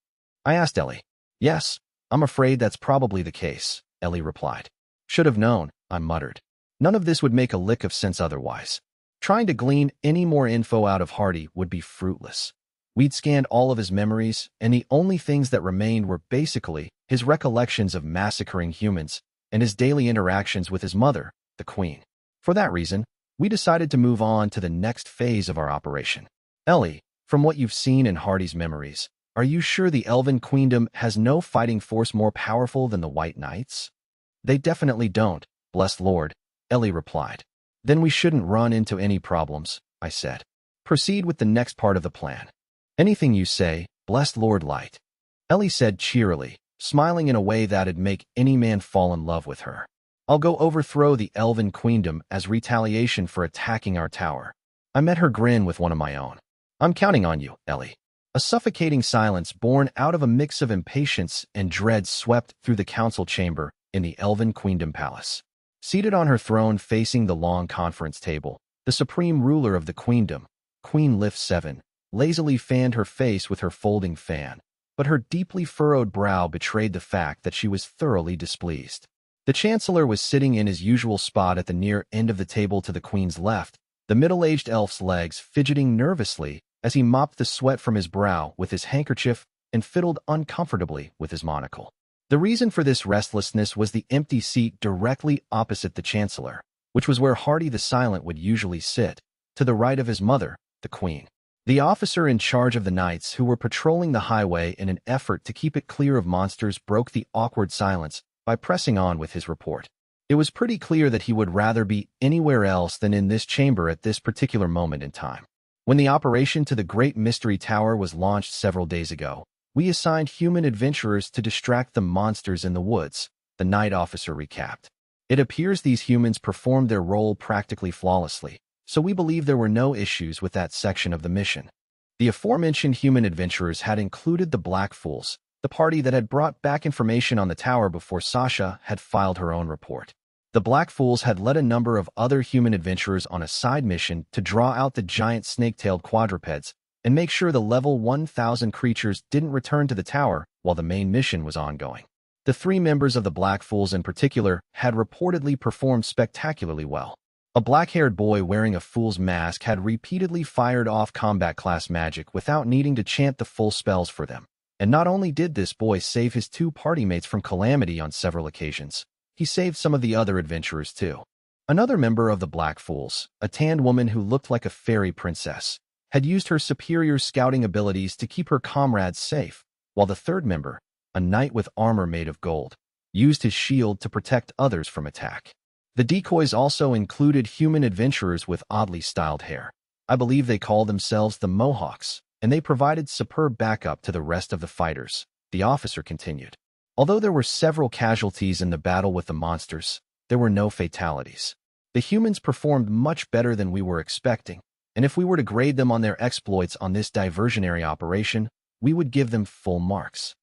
I asked Ellie. Yes, I'm afraid that's probably the case, Ellie replied. Should have known, I muttered. None of this would make a lick of sense otherwise. Trying to glean any more info out of Hardy would be fruitless. We'd scanned all of his memories, and the only things that remained were basically his recollections of massacring humans and his daily interactions with his mother, the Queen. For that reason, we decided to move on to the next phase of our operation. Ellie, from what you've seen in Hardy's memories, are you sure the Elven Queendom has no fighting force more powerful than the White Knights? They definitely don't, blessed Lord, Ellie replied. Then we shouldn't run into any problems, I said. Proceed with the next part of the plan. Anything you say, blessed Lord Light, Ellie said cheerily, smiling in a way that'd make any man fall in love with her. I'll go overthrow the Elven Queendom as retaliation for attacking our tower. I met her grin with one of my own. I'm counting on you, Ellie. A suffocating silence born out of a mix of impatience and dread swept through the council chamber in the Elven Queendom Palace. Seated on her throne facing the long conference table, the supreme ruler of the Queendom, Queen Lift 7, lazily fanned her face with her folding fan, but her deeply furrowed brow betrayed the fact that she was thoroughly displeased. The Chancellor was sitting in his usual spot at the near end of the table to the Queen's left, the middle-aged elf's legs fidgeting nervously as he mopped the sweat from his brow with his handkerchief and fiddled uncomfortably with his monocle. The reason for this restlessness was the empty seat directly opposite the Chancellor, which was where Hardy the Silent would usually sit, to the right of his mother, the Queen. The officer in charge of the knights who were patrolling the highway in an effort to keep it clear of monsters broke the awkward silence by pressing on with his report. It was pretty clear that he would rather be anywhere else than in this chamber at this particular moment in time. When the operation to the Great Mystery Tower was launched several days ago, we assigned human adventurers to distract the monsters in the woods, the night officer recapped. It appears these humans performed their role practically flawlessly, so we believe there were no issues with that section of the mission. The aforementioned human adventurers had included the Black Fools, the party that had brought back information on the tower before Sasha had filed her own report. The Black Fools had led a number of other human adventurers on a side mission to draw out the giant snake-tailed quadrupeds and make sure the level 1000 creatures didn't return to the tower while the main mission was ongoing. The 3 members of the Black Fools in particular had reportedly performed spectacularly well. A black-haired boy wearing a fool's mask had repeatedly fired off combat-class magic without needing to chant the full spells for them. And not only did this boy save his 2 party mates from calamity on several occasions, he saved some of the other adventurers too. Another member of the Black Fools, a tanned woman who looked like a fairy princess, had used her superior scouting abilities to keep her comrades safe, while the 3rd member, a knight with armor made of gold, used his shield to protect others from attack. The decoys also included human adventurers with oddly styled hair. I believe they call themselves the Mohawks, and they provided superb backup to the rest of the fighters, the officer continued. Although there were several casualties in the battle with the monsters, there were no fatalities. The humans performed much better than we were expecting, and if we were to grade them on their exploits on this diversionary operation, we would give them full marks.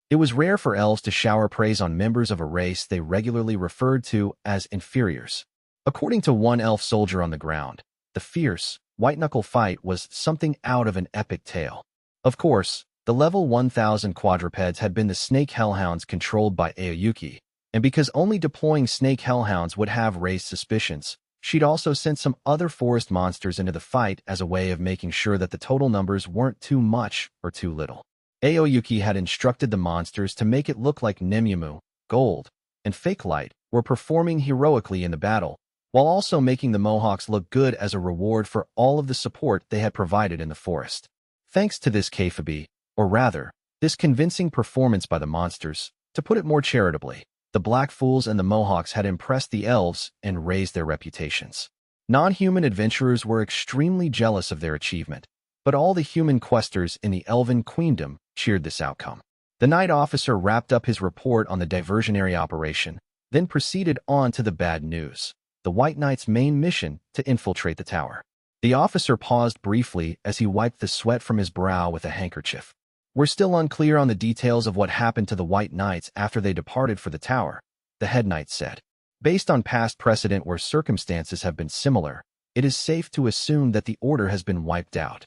It was rare for elves to shower praise on members of a race they regularly referred to as inferiors. According to one elf soldier on the ground, the fierce, white-knuckle fight was something out of an epic tale. Of course, the level 1000 quadrupeds had been the snake hellhounds controlled by Aoyuki, and because only deploying snake hellhounds would have raised suspicions, she'd also sent some other forest monsters into the fight as a way of making sure that the total numbers weren't too much or too little. Aoyuki had instructed the monsters to make it look like Nemyamu, Gold, and Fake Light were performing heroically in the battle, while also making the Mohawks look good as a reward for all of the support they had provided in the forest. Thanks to this kayfabe, or rather, this convincing performance by the monsters, to put it more charitably, the Black Fools and the Mohawks had impressed the elves and raised their reputations. Non-human adventurers were extremely jealous of their achievement, but all the human questers in the Elven Queendom cheered this outcome. The night officer wrapped up his report on the diversionary operation, then proceeded on to the bad news, the White Knight's main mission to infiltrate the tower. The officer paused briefly as he wiped the sweat from his brow with a handkerchief. We're still unclear on the details of what happened to the White Knights after they departed for the tower, the head knight said. Based on past precedent where circumstances have been similar, it is safe to assume that the order has been wiped out.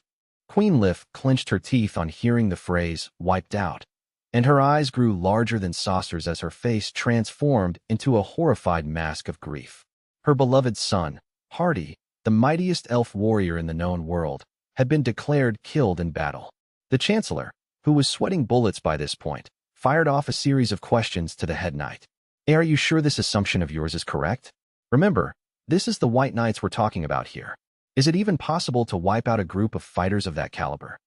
Queen Lif clenched her teeth on hearing the phrase, wiped out, and her eyes grew larger than saucers as her face transformed into a horrified mask of grief. Her beloved son, Hardy, the mightiest elf warrior in the known world, had been declared killed in battle. The Chancellor, who was sweating bullets by this point, fired off a series of questions to the head knight. Are you sure this assumption of yours is correct? Remember, this is the White Knights we're talking about here. Is it even possible to wipe out a group of fighters of that caliber?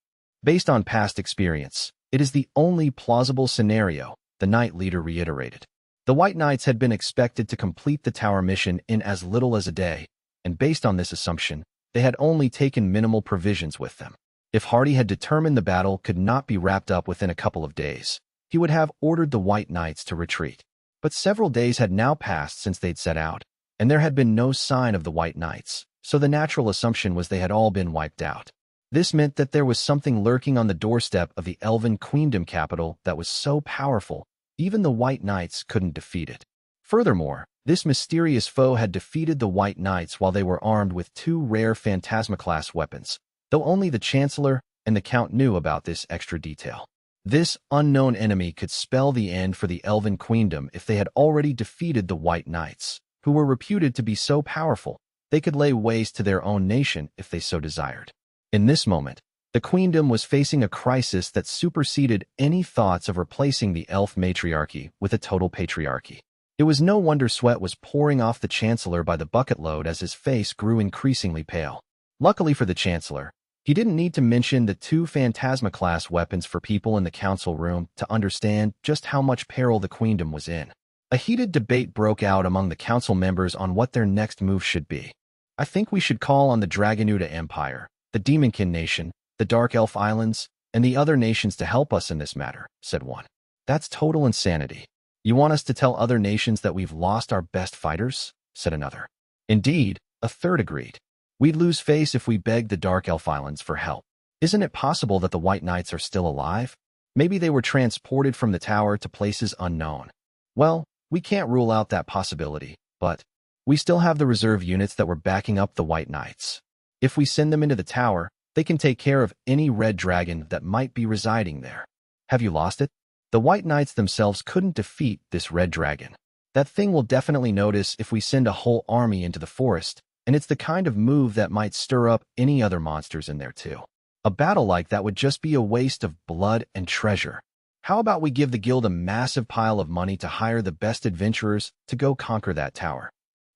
Based on past experience, it is the only plausible scenario, the knight leader reiterated. The White Knights had been expected to complete the tower mission in as little as a day, and based on this assumption, they had only taken minimal provisions with them. If Hardy had determined the battle could not be wrapped up within a couple of days, he would have ordered the White Knights to retreat. But several days had now passed since they'd set out, and there had been no sign of the White Knights, so the natural assumption was they had all been wiped out. This meant that there was something lurking on the doorstep of the Elven Queendom capital that was so powerful, even the White Knights couldn't defeat it. Furthermore, this mysterious foe had defeated the White Knights while they were armed with 2 rare Phantasma-class weapons, though only the Chancellor and the Count knew about this extra detail. This unknown enemy could spell the end for the Elven Queendom if they had already defeated the White Knights, who were reputed to be so powerful they could lay waste to their own nation if they so desired. In this moment, the Queendom was facing a crisis that superseded any thoughts of replacing the elf matriarchy with a total patriarchy. It was no wonder sweat was pouring off the Chancellor by the bucketload as his face grew increasingly pale. Luckily for the Chancellor, he didn't need to mention the two Phantasma-class weapons for people in the council room to understand just how much peril the Queendom was in. A heated debate broke out among the council members on what their next move should be. "I think we should call on the Dragonuda Empire, the Demonkin Nation, the Dark Elf Islands, and the other nations to help us in this matter," said one. "That's total insanity. You want us to tell other nations that we've lost our best fighters?" said another. "Indeed," a third agreed. "We'd lose face if we begged the Dark Elf Islands for help. Isn't it possible that the White Knights are still alive? Maybe they were transported from the tower to places unknown." "Well, we can't rule out that possibility, but we still have the reserve units that were backing up the White Knights. If we send them into the tower, they can take care of any red dragon that might be residing there." "Have you lost it?" "The White Knights themselves couldn't defeat this red dragon. That thing will definitely notice if we send a whole army into the forest, and it's the kind of move that might stir up any other monsters in there too. A battle like that would just be a waste of blood and treasure. How about we give the guild a massive pile of money to hire the best adventurers to go conquer that tower?"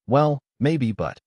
"Well, maybe, but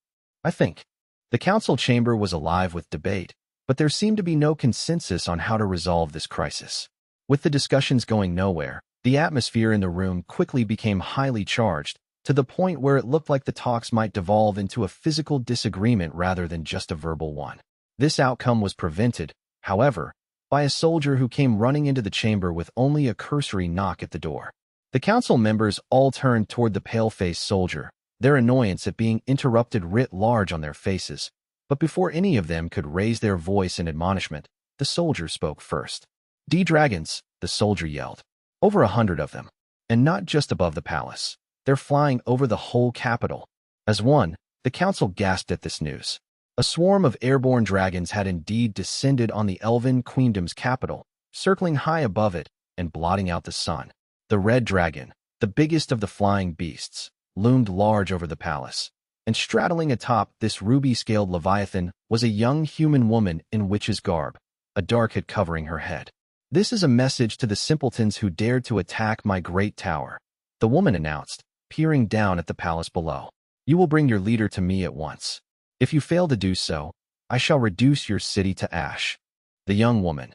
I think." The council chamber was alive with debate, but there seemed to be no consensus on how to resolve this crisis. With the discussions going nowhere, the atmosphere in the room quickly became highly charged, to the point where it looked like the talks might devolve into a physical disagreement rather than just a verbal one. This outcome was prevented, however, by a soldier who came running into the chamber with only a cursory knock at the door. The council members all turned toward the pale-faced soldier, their annoyance at being interrupted writ large on their faces. But before any of them could raise their voice in admonishment, the soldier spoke first. "D-Dragons," the soldier yelled. "Over 100 of them. And not just above the palace. They're flying over the whole capital." As one, the council gasped at this news. A swarm of airborne dragons had indeed descended on the Elven Queendom's capital, circling high above it and blotting out the sun. The red dragon, the biggest of the flying beasts, loomed large over the palace, and straddling atop this ruby-scaled leviathan was a young human woman in witch's garb, a dark hood covering her head. "This is a message to the simpletons who dared to attack my great tower," the woman announced, peering down at the palace below. "You will bring your leader to me at once. If you fail to do so, I shall reduce your city to ash." The young woman,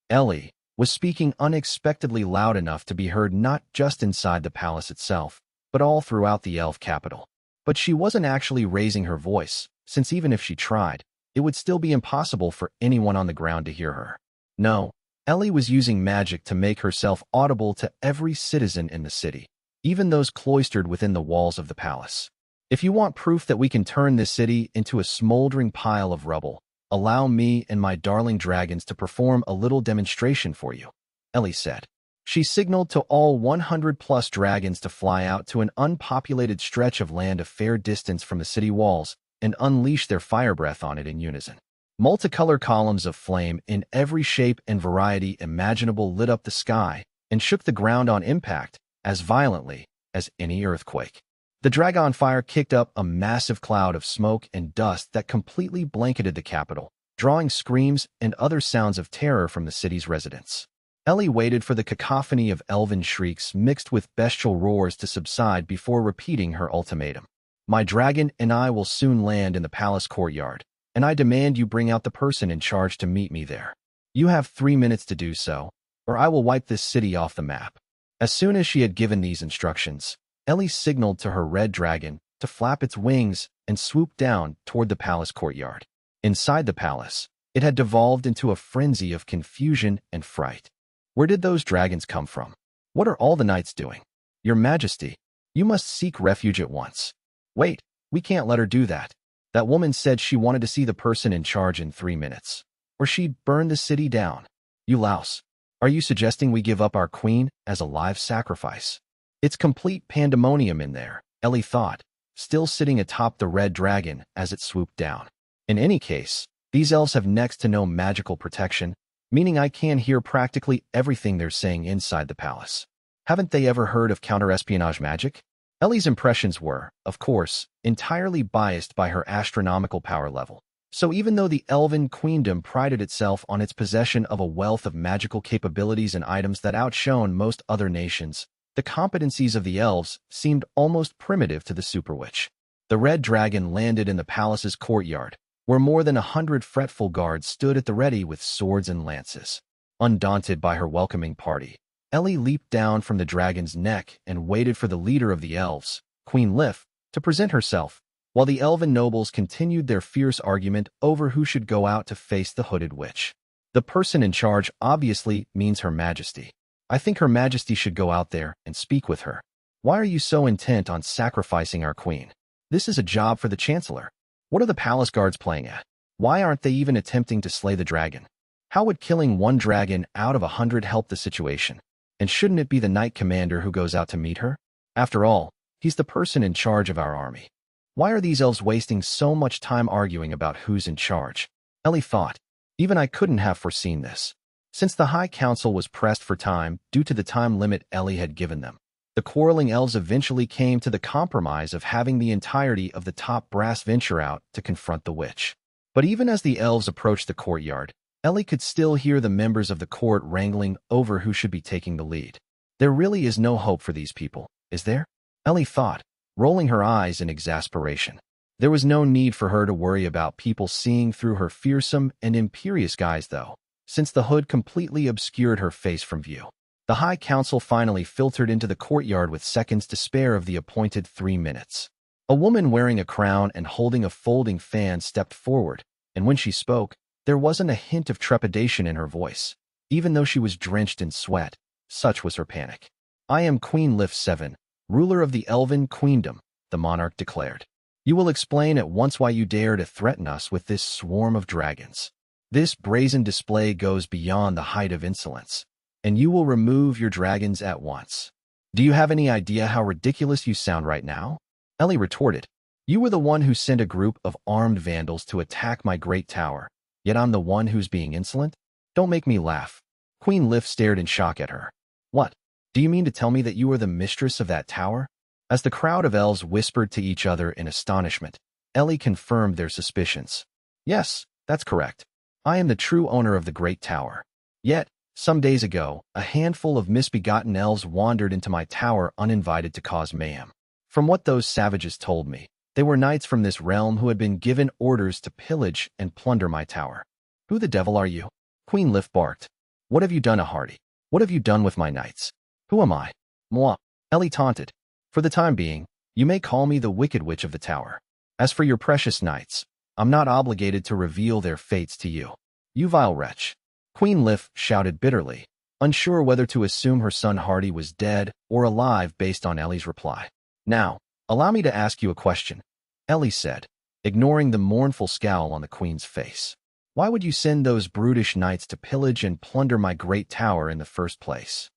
Ellie, was speaking unexpectedly loud enough to be heard not just inside the palace itself, but all throughout the elf capital. But she wasn't actually raising her voice, since even if she tried, it would still be impossible for anyone on the ground to hear her. No, Ellie was using magic to make herself audible to every citizen in the city, even those cloistered within the walls of the palace. "If you want proof that we can turn this city into a smoldering pile of rubble, allow me and my darling dragons to perform a little demonstration for you," Ellie said. She signaled to all 100-plus dragons to fly out to an unpopulated stretch of land a fair distance from the city walls and unleash their fire breath on it in unison. Multicolor columns of flame in every shape and variety imaginable lit up the sky and shook the ground on impact as violently as any earthquake. The dragon fire kicked up a massive cloud of smoke and dust that completely blanketed the capital, drawing screams and other sounds of terror from the city's residents. Ellie waited for the cacophony of elven shrieks mixed with bestial roars to subside before repeating her ultimatum. "My dragon and I will soon land in the palace courtyard, and I demand you bring out the person in charge to meet me there. You have 3 minutes to do so, or I will wipe this city off the map." As soon as she had given these instructions, Ellie signaled to her red dragon to flap its wings and swoop down toward the palace courtyard. Inside the palace, it had devolved into a frenzy of confusion and fright. Where did those dragons come from? What are all the knights doing? "Your Majesty, you must seek refuge at once." "Wait, we can't let her do that. That woman said she wanted to see the person in charge in 3 minutes, or she'd burn the city down." "You louse. Are you suggesting we give up our queen as a live sacrifice?" "It's complete pandemonium in there," Ellie thought, still sitting atop the red dragon as it swooped down. "In any case, these elves have next to no magical protection, meaning I can hear practically everything they're saying inside the palace. Haven't they ever heard of counter-espionage magic?" Ellie's impressions were, of course, entirely biased by her astronomical power level. So even though the Elven Queendom prided itself on its possession of a wealth of magical capabilities and items that outshone most other nations, The competencies of the elves seemed almost primitive to the super witch. The red dragon landed in the palace's courtyard, where more than 100 fretful guards stood at the ready with swords and lances. Undaunted by her welcoming party, Ellie leaped down from the dragon's neck and waited for the leader of the elves, Queen Lif, to present herself, while the elven nobles continued their fierce argument over who should go out to face the hooded witch. The person in charge obviously means Her Majesty. I think Her Majesty should go out there and speak with her. Why are you so intent on sacrificing our queen? This is a job for the Chancellor. What are the palace guards playing at? Why aren't they even attempting to slay the dragon? How would killing one dragon out of 100 help the situation? And shouldn't it be the Knight Commander who goes out to meet her? After all, he's the person in charge of our army. Why are these elves wasting so much time arguing about who's in charge? Ellie thought. Even I couldn't have foreseen this. Since the High Council was pressed for time due to the time limit Ellie had given them, the quarreling elves eventually came to the compromise of having the entirety of the top brass venture out to confront the witch. But even as the elves approached the courtyard, Ellie could still hear the members of the court wrangling over who should be taking the lead. There really is no hope for these people, is there? Ellie thought, rolling her eyes in exasperation. There was no need for her to worry about people seeing through her fearsome and imperious guise, though, since the hood completely obscured her face from view. The High Council finally filtered into the courtyard with seconds to spare of the appointed 3 minutes. A woman wearing a crown and holding a folding fan stepped forward, and when she spoke, there wasn't a hint of trepidation in her voice, even though she was drenched in sweat. Such was her panic. I am Queen Lif 7, ruler of the Elven Queendom, the monarch declared. You will explain at once why you dare to threaten us with this swarm of dragons. This brazen display goes beyond the height of insolence, and you will remove your dragons at once. Do you have any idea how ridiculous you sound right now? Ellie retorted. You were the one who sent a group of armed vandals to attack my great tower, yet I'm the one who's being insolent? Don't make me laugh. Queen Lif stared in shock at her. What? Do you mean to tell me that you are the mistress of that tower? As the crowd of elves whispered to each other in astonishment, Ellie confirmed their suspicions. Yes, that's correct. I am the true owner of the great tower. Yet, some days ago, a handful of misbegotten elves wandered into my tower uninvited to cause mayhem. From what those savages told me, they were knights from this realm who had been given orders to pillage and plunder my tower. Who the devil are you? Queen Lif barked. What have you done, Hardy? What have you done with my knights? Who am I? Moi. Ellie taunted. For the time being, you may call me the Wicked Witch of the Tower. As for your precious knights, I'm not obligated to reveal their fates to you. You vile wretch. Queen Lif shouted bitterly, unsure whether to assume her son Hardy was dead or alive based on Ellie's reply. Now, allow me to ask you a question, Ellie said, ignoring the mournful scowl on the queen's face. Why would you send those brutish knights to pillage and plunder my great tower in the first place?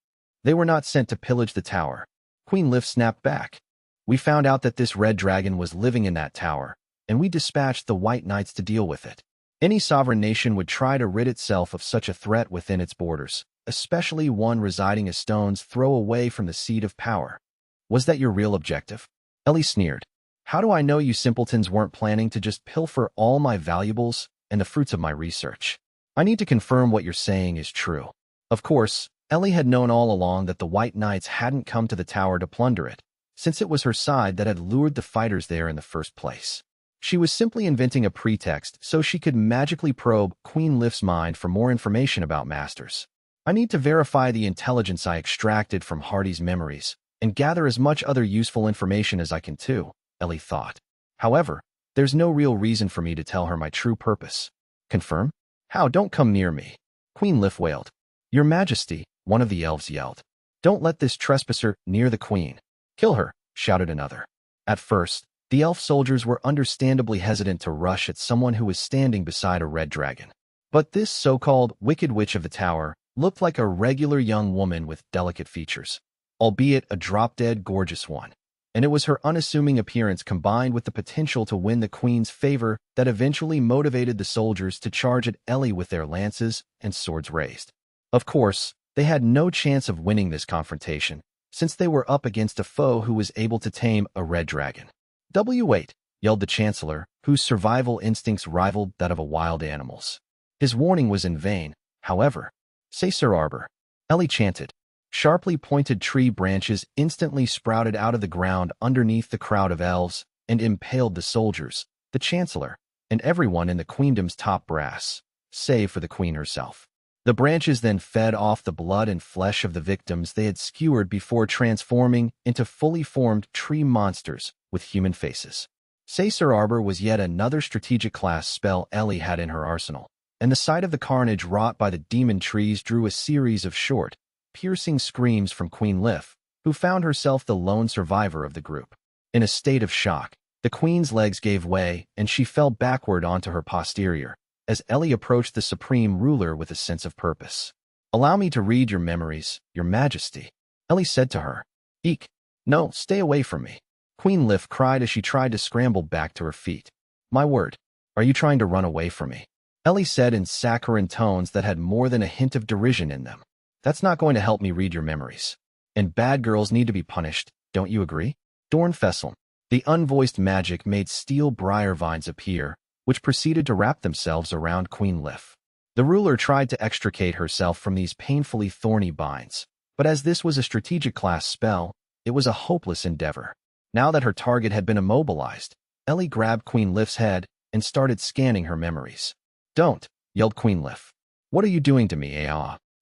They were not sent to pillage the tower. Queen Lif snapped back. We found out that this red dragon was living in that tower, and we dispatched the white knights to deal with it. Any sovereign nation would try to rid itself of such a threat within its borders, especially one residing a stone's throw away from the seat of power. Was that your real objective? Ellie sneered. How do I know you simpletons weren't planning to just pilfer all my valuables and the fruits of my research? I need to confirm what you're saying is true. Of course, Ellie had known all along that the White Knights hadn't come to the tower to plunder it, since it was her side that had lured the fighters there in the first place. She was simply inventing a pretext so she could magically probe Queen Lif's mind for more information about Masters. I need to verify the intelligence I extracted from Hardy's memories and gather as much other useful information as I can too, Ellie thought. However, there's no real reason for me to tell her my true purpose. Confirm? How? Don't come near me. Queen Lif wailed. Your Majesty, one of the elves yelled. Don't let this trespasser near the queen. Kill her, shouted another. At first, the elf soldiers were understandably hesitant to rush at someone who was standing beside a red dragon. But this so-called Wicked Witch of the Tower looked like a regular young woman with delicate features, albeit a drop-dead gorgeous one. And it was her unassuming appearance combined with the potential to win the queen's favor that eventually motivated the soldiers to charge at Ellie with their lances and swords raised. Of course, they had no chance of winning this confrontation, since they were up against a foe who was able to tame a red dragon. Wait, yelled the Chancellor, whose survival instincts rivaled that of a wild animal's. His warning was in vain, however. Say Sir Arbor. Ellie chanted. Sharply pointed tree branches instantly sprouted out of the ground underneath the crowd of elves and impaled the soldiers, the chancellor, and everyone in the queendom's top brass, save for the queen herself. The branches then fed off the blood and flesh of the victims they had skewered before transforming into fully formed tree monsters with human faces. Sacer Arbor was yet another strategic class spell Ellie had in her arsenal, and the sight of the carnage wrought by the demon trees drew a series of short, piercing screams from Queen Lif, who found herself the lone survivor of the group. In a state of shock, the queen's legs gave way and she fell backward onto her posterior, as Ellie approached the supreme ruler with a sense of purpose. "Allow me to read your memories, your majesty," Ellie said to her. "Eek! No, stay away from me," Queen Lif cried as she tried to scramble back to her feet. "My word, are you trying to run away from me?" Ellie said in saccharine tones that had more than a hint of derision in them. "That's not going to help me read your memories. And bad girls need to be punished, don't you agree?" Dornfesseln. The unvoiced magic made steel briar vines appear, which proceeded to wrap themselves around Queen Lif. The ruler tried to extricate herself from these painfully thorny binds, but as this was a strategic class spell, it was a hopeless endeavor. Now that her target had been immobilized, Ellie grabbed Queen Lif's head and started scanning her memories. "Don't," yelled Queen Lif. "What are you doing to me,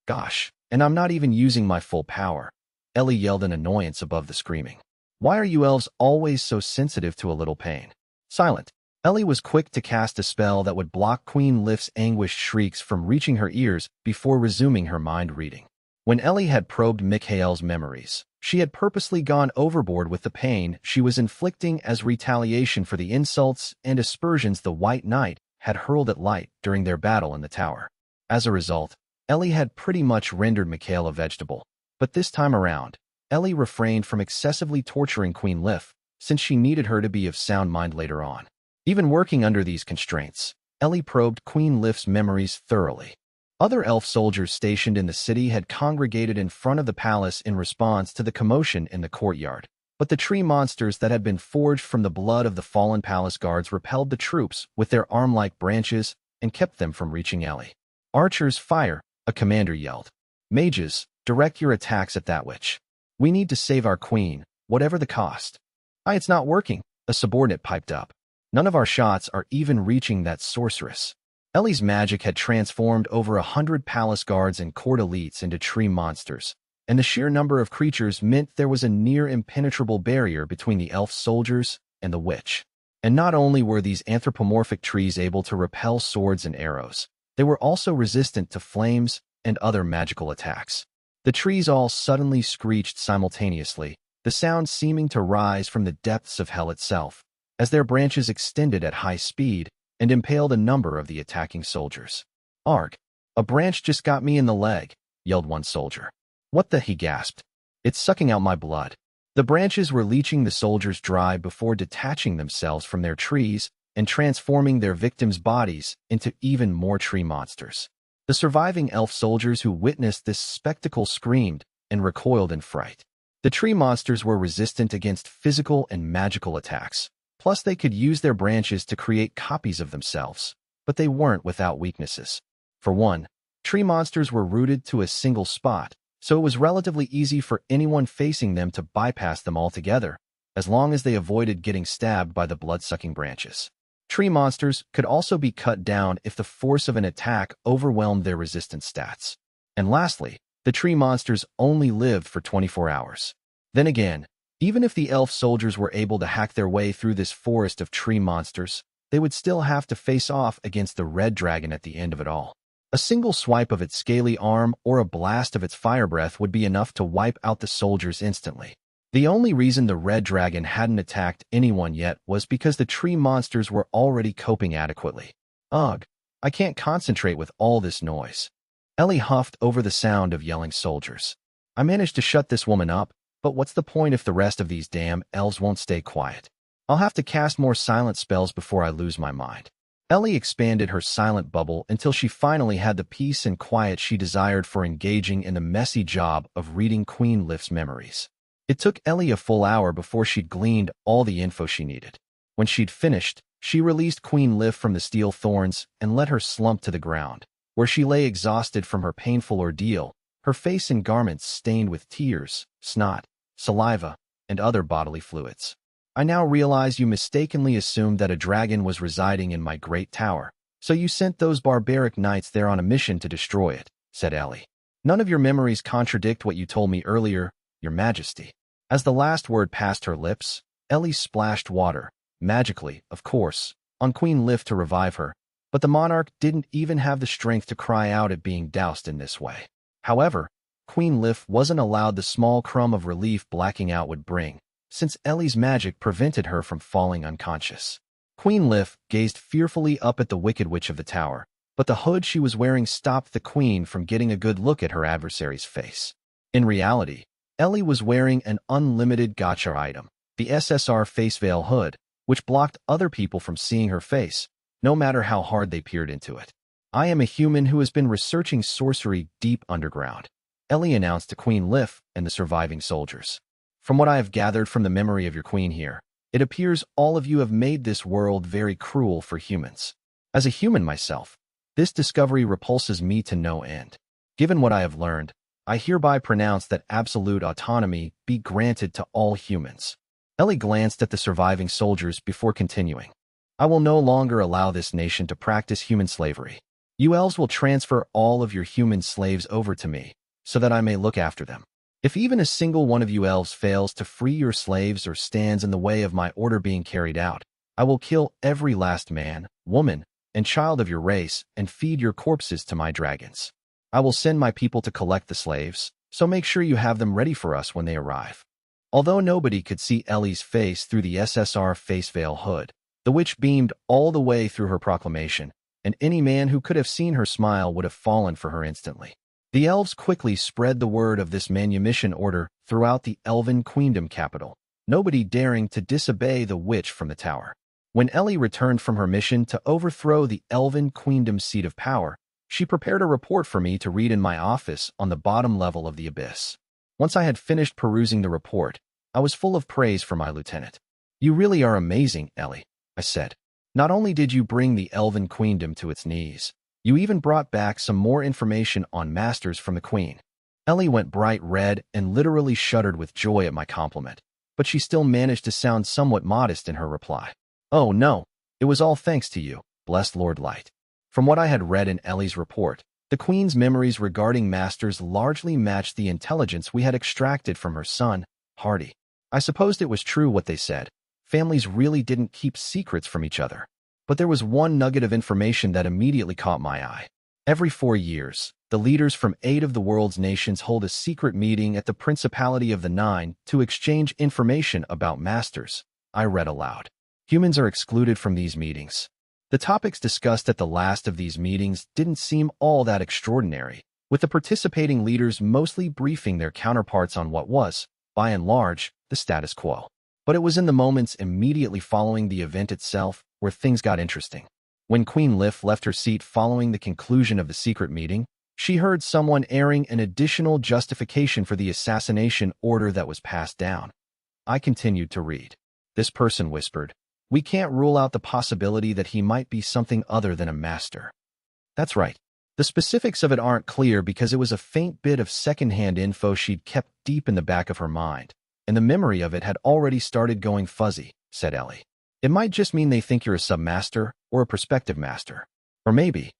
Gosh, and I'm not even using my full power," Ellie yelled in annoyance above the screaming. "Why are you elves always so sensitive to a little pain?" Silent. Ellie was quick to cast a spell that would block Queen Lif's anguished shrieks from reaching her ears before resuming her mind reading. When Ellie had probed Mikhael's memories, she had purposely gone overboard with the pain she was inflicting as retaliation for the insults and aspersions the White Knight had hurled at Light during their battle in the tower. As a result, Ellie had pretty much rendered Mikhael a vegetable, but this time around, Ellie refrained from excessively torturing Queen Lif, since she needed her to be of sound mind later on. Even working under these constraints, Ellie probed Queen Lif's memories thoroughly. Other elf soldiers stationed in the city had congregated in front of the palace in response to the commotion in the courtyard, but the tree monsters that had been forged from the blood of the fallen palace guards repelled the troops with their arm-like branches and kept them from reaching Ellie. "Archers, fire!" a commander yelled. "Mages, direct your attacks at that witch. We need to save our queen, whatever the cost." It's not working," a subordinate piped up. "None of our shots are even reaching that sorceress." Ellie's magic had transformed over 100 palace guards and court elites into tree monsters, and the sheer number of creatures meant there was a near impenetrable barrier between the elf soldiers and the witch. And not only were these anthropomorphic trees able to repel swords and arrows, they were also resistant to flames and other magical attacks. The trees all suddenly screeched simultaneously, the sound seeming to rise from the depths of hell itself, as their branches extended at high speed and impaled a number of the attacking soldiers. "Arg, a branch just got me in the leg," yelled one soldier. "What the?" he gasped. "It's sucking out my blood." The branches were leeching the soldiers dry before detaching themselves from their trees and transforming their victims' bodies into even more tree monsters. The surviving elf soldiers who witnessed this spectacle screamed and recoiled in fright. The tree monsters were resistant against physical and magical attacks. Plus, they could use their branches to create copies of themselves, but they weren't without weaknesses. For one, tree monsters were rooted to a single spot, so it was relatively easy for anyone facing them to bypass them altogether, as long as they avoided getting stabbed by the blood-sucking branches. Tree monsters could also be cut down if the force of an attack overwhelmed their resistance stats. And lastly, the tree monsters only lived for 24 hours. Then again, even if the elf soldiers were able to hack their way through this forest of tree monsters, they would still have to face off against the red dragon at the end of it all. A single swipe of its scaly arm or a blast of its fire breath would be enough to wipe out the soldiers instantly. The only reason the red dragon hadn't attacked anyone yet was because the tree monsters were already coping adequately. "Ugh, I can't concentrate with all this noise." Ellie huffed over the sound of yelling soldiers. "I managed to shut this woman up, but what's the point if the rest of these damn elves won't stay quiet? I'll have to cast more silent spells before I lose my mind." Ellie expanded her silent bubble until she finally had the peace and quiet she desired for engaging in the messy job of reading Queen Lif's memories. It took Ellie a full hour before she'd gleaned all the info she needed. When she'd finished, she released Queen Lif from the steel thorns and let her slump to the ground, where she lay exhausted from her painful ordeal her face and garments stained with tears, snot, saliva, and other bodily fluids. I now realize you mistakenly assumed that a dragon was residing in my great tower, so you sent those barbaric knights there on a mission to destroy it, said Ellie. None of your memories contradict what you told me earlier, Your Majesty. As the last word passed her lips, Ellie splashed water, magically, of course, on Queen Lif to revive her, but the monarch didn't even have the strength to cry out at being doused in this way. However, Queen Lif wasn't allowed the small crumb of relief blacking out would bring, since Ellie's magic prevented her from falling unconscious. Queen Lif gazed fearfully up at the Wicked Witch of the tower, but the hood she was wearing stopped the queen from getting a good look at her adversary's face. In reality, Ellie was wearing an Unlimited Gacha item, the SSR face veil hood, which blocked other people from seeing her face, no matter how hard they peered into it. I am a human who has been researching sorcery deep underground, Ellie announced to Queen Lif and the surviving soldiers. From what I have gathered from the memory of your queen here, it appears all of you have made this world very cruel for humans. As a human myself, this discovery repulses me to no end. Given what I have learned, I hereby pronounce that absolute autonomy be granted to all humans. Ellie glanced at the surviving soldiers before continuing. I will no longer allow this nation to practice human slavery. You elves will transfer all of your human slaves over to me, so that I may look after them. If even a single one of you elves fails to free your slaves or stands in the way of my order being carried out, I will kill every last man, woman, and child of your race and feed your corpses to my dragons. I will send my people to collect the slaves, so make sure you have them ready for us when they arrive. Although nobody could see Ellie's face through the SSR face veil hood, the witch beamed all the way through her proclamation, and any man who could have seen her smile would have fallen for her instantly. The elves quickly spread the word of this manumission order throughout the Elven Queendom capital, nobody daring to disobey the witch from the tower. When Ellie returned from her mission to overthrow the Elven Queendom's seat of power, she prepared a report for me to read in my office on the bottom level of the abyss. Once I had finished perusing the report, I was full of praise for my lieutenant. You really are amazing, Ellie, I said. Not only did you bring the Elven Queendom to its knees, you even brought back some more information on masters from the queen. Ellie went bright red and literally shuddered with joy at my compliment, but she still managed to sound somewhat modest in her reply. Oh no, it was all thanks to you, blessed Lord Light. From what I had read in Ellie's report, the queen's memories regarding masters largely matched the intelligence we had extracted from her son, Hardy. I supposed it was true what they said. Families really didn't keep secrets from each other. But there was one nugget of information that immediately caught my eye. Every 4 years, the leaders from 8 of the world's nations hold a secret meeting at the Principality of the Nine to exchange information about masters, I read aloud. Humans are excluded from these meetings. The topics discussed at the last of these meetings didn't seem all that extraordinary, with the participating leaders mostly briefing their counterparts on what was, by and large, the status quo. But it was in the moments immediately following the event itself where things got interesting. When Queen Lif left her seat following the conclusion of the secret meeting, she heard someone airing an additional justification for the assassination order that was passed down. I continued to read. This person whispered, "We can't rule out the possibility that he might be something other than a master." That's right. The specifics of it aren't clear because it was a faint bit of secondhand info she'd kept deep in the back of her mind, and the memory of it had already started going fuzzy, said Ellie. It might just mean they think you're a submaster or a prospective master. Or maybe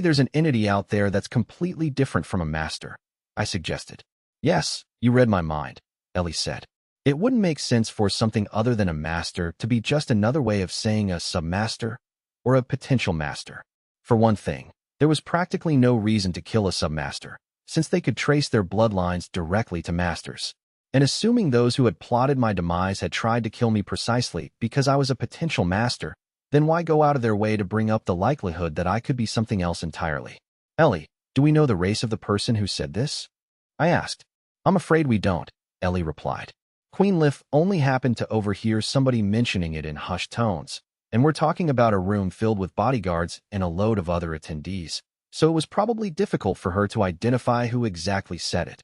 there's an entity out there that's completely different from a master, I suggested. Yes, you read my mind, Ellie said. It wouldn't make sense for something other than a master to be just another way of saying a submaster or a potential master. For one thing, there was practically no reason to kill a submaster, since they could trace their bloodlines directly to masters. And assuming those who had plotted my demise had tried to kill me precisely because I was a potential master, then why go out of their way to bring up the likelihood that I could be something else entirely? Ellie, do we know the race of the person who said this? I asked. I'm afraid we don't, Ellie replied. Queen Lif only happened to overhear somebody mentioning it in hushed tones, and we're talking about a room filled with bodyguards and a load of other attendees, so it was probably difficult for her to identify who exactly said it.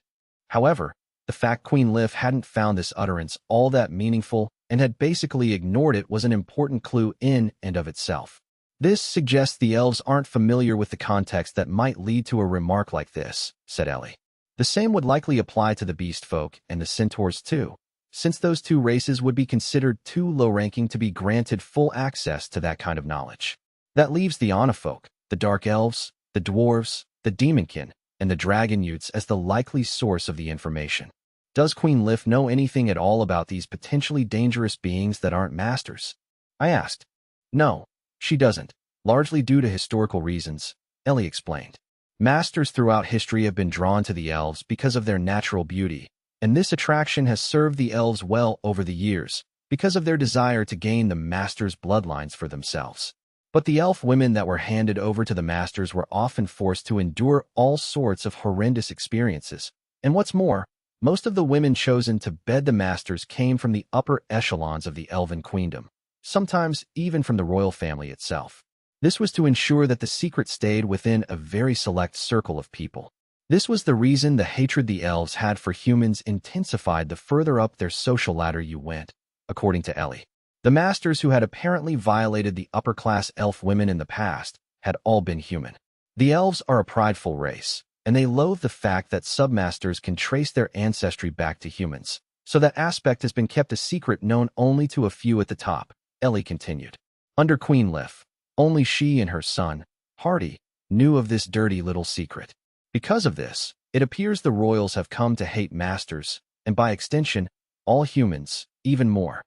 However, the fact Queen Lif hadn't found this utterance all that meaningful and had basically ignored it was an important clue in and of itself. This suggests the elves aren't familiar with the context that might lead to a remark like this, said Ellie. The same would likely apply to the beast folk and the centaurs too, since those two races would be considered too low-ranking to be granted full access to that kind of knowledge. That leaves the Ana folk, the dark elves, the dwarves, the demonkin, and the dragon youths as the likely source of the information. Does Queen Lif know anything at all about these potentially dangerous beings that aren't masters? I asked. No, she doesn't, largely due to historical reasons, Ellie explained. Masters throughout history have been drawn to the elves because of their natural beauty, and this attraction has served the elves well over the years because of their desire to gain the masters' bloodlines for themselves. But the elf women that were handed over to the masters were often forced to endure all sorts of horrendous experiences, and what's more, most of the women chosen to bed the masters came from the upper echelons of the elven queendom, sometimes even from the royal family itself. This was to ensure that the secret stayed within a very select circle of people. This was the reason the hatred the elves had for humans intensified the further up their social ladder you went, according to Ellie. The masters who had apparently violated the upper-class elf women in the past had all been human. The elves are a prideful race, and they loathe the fact that submasters can trace their ancestry back to humans, so that aspect has been kept a secret known only to a few at the top, Ellie continued. Under Queen Lif, only she and her son, Hardy, knew of this dirty little secret. Because of this, it appears the royals have come to hate masters, and by extension, all humans, even more.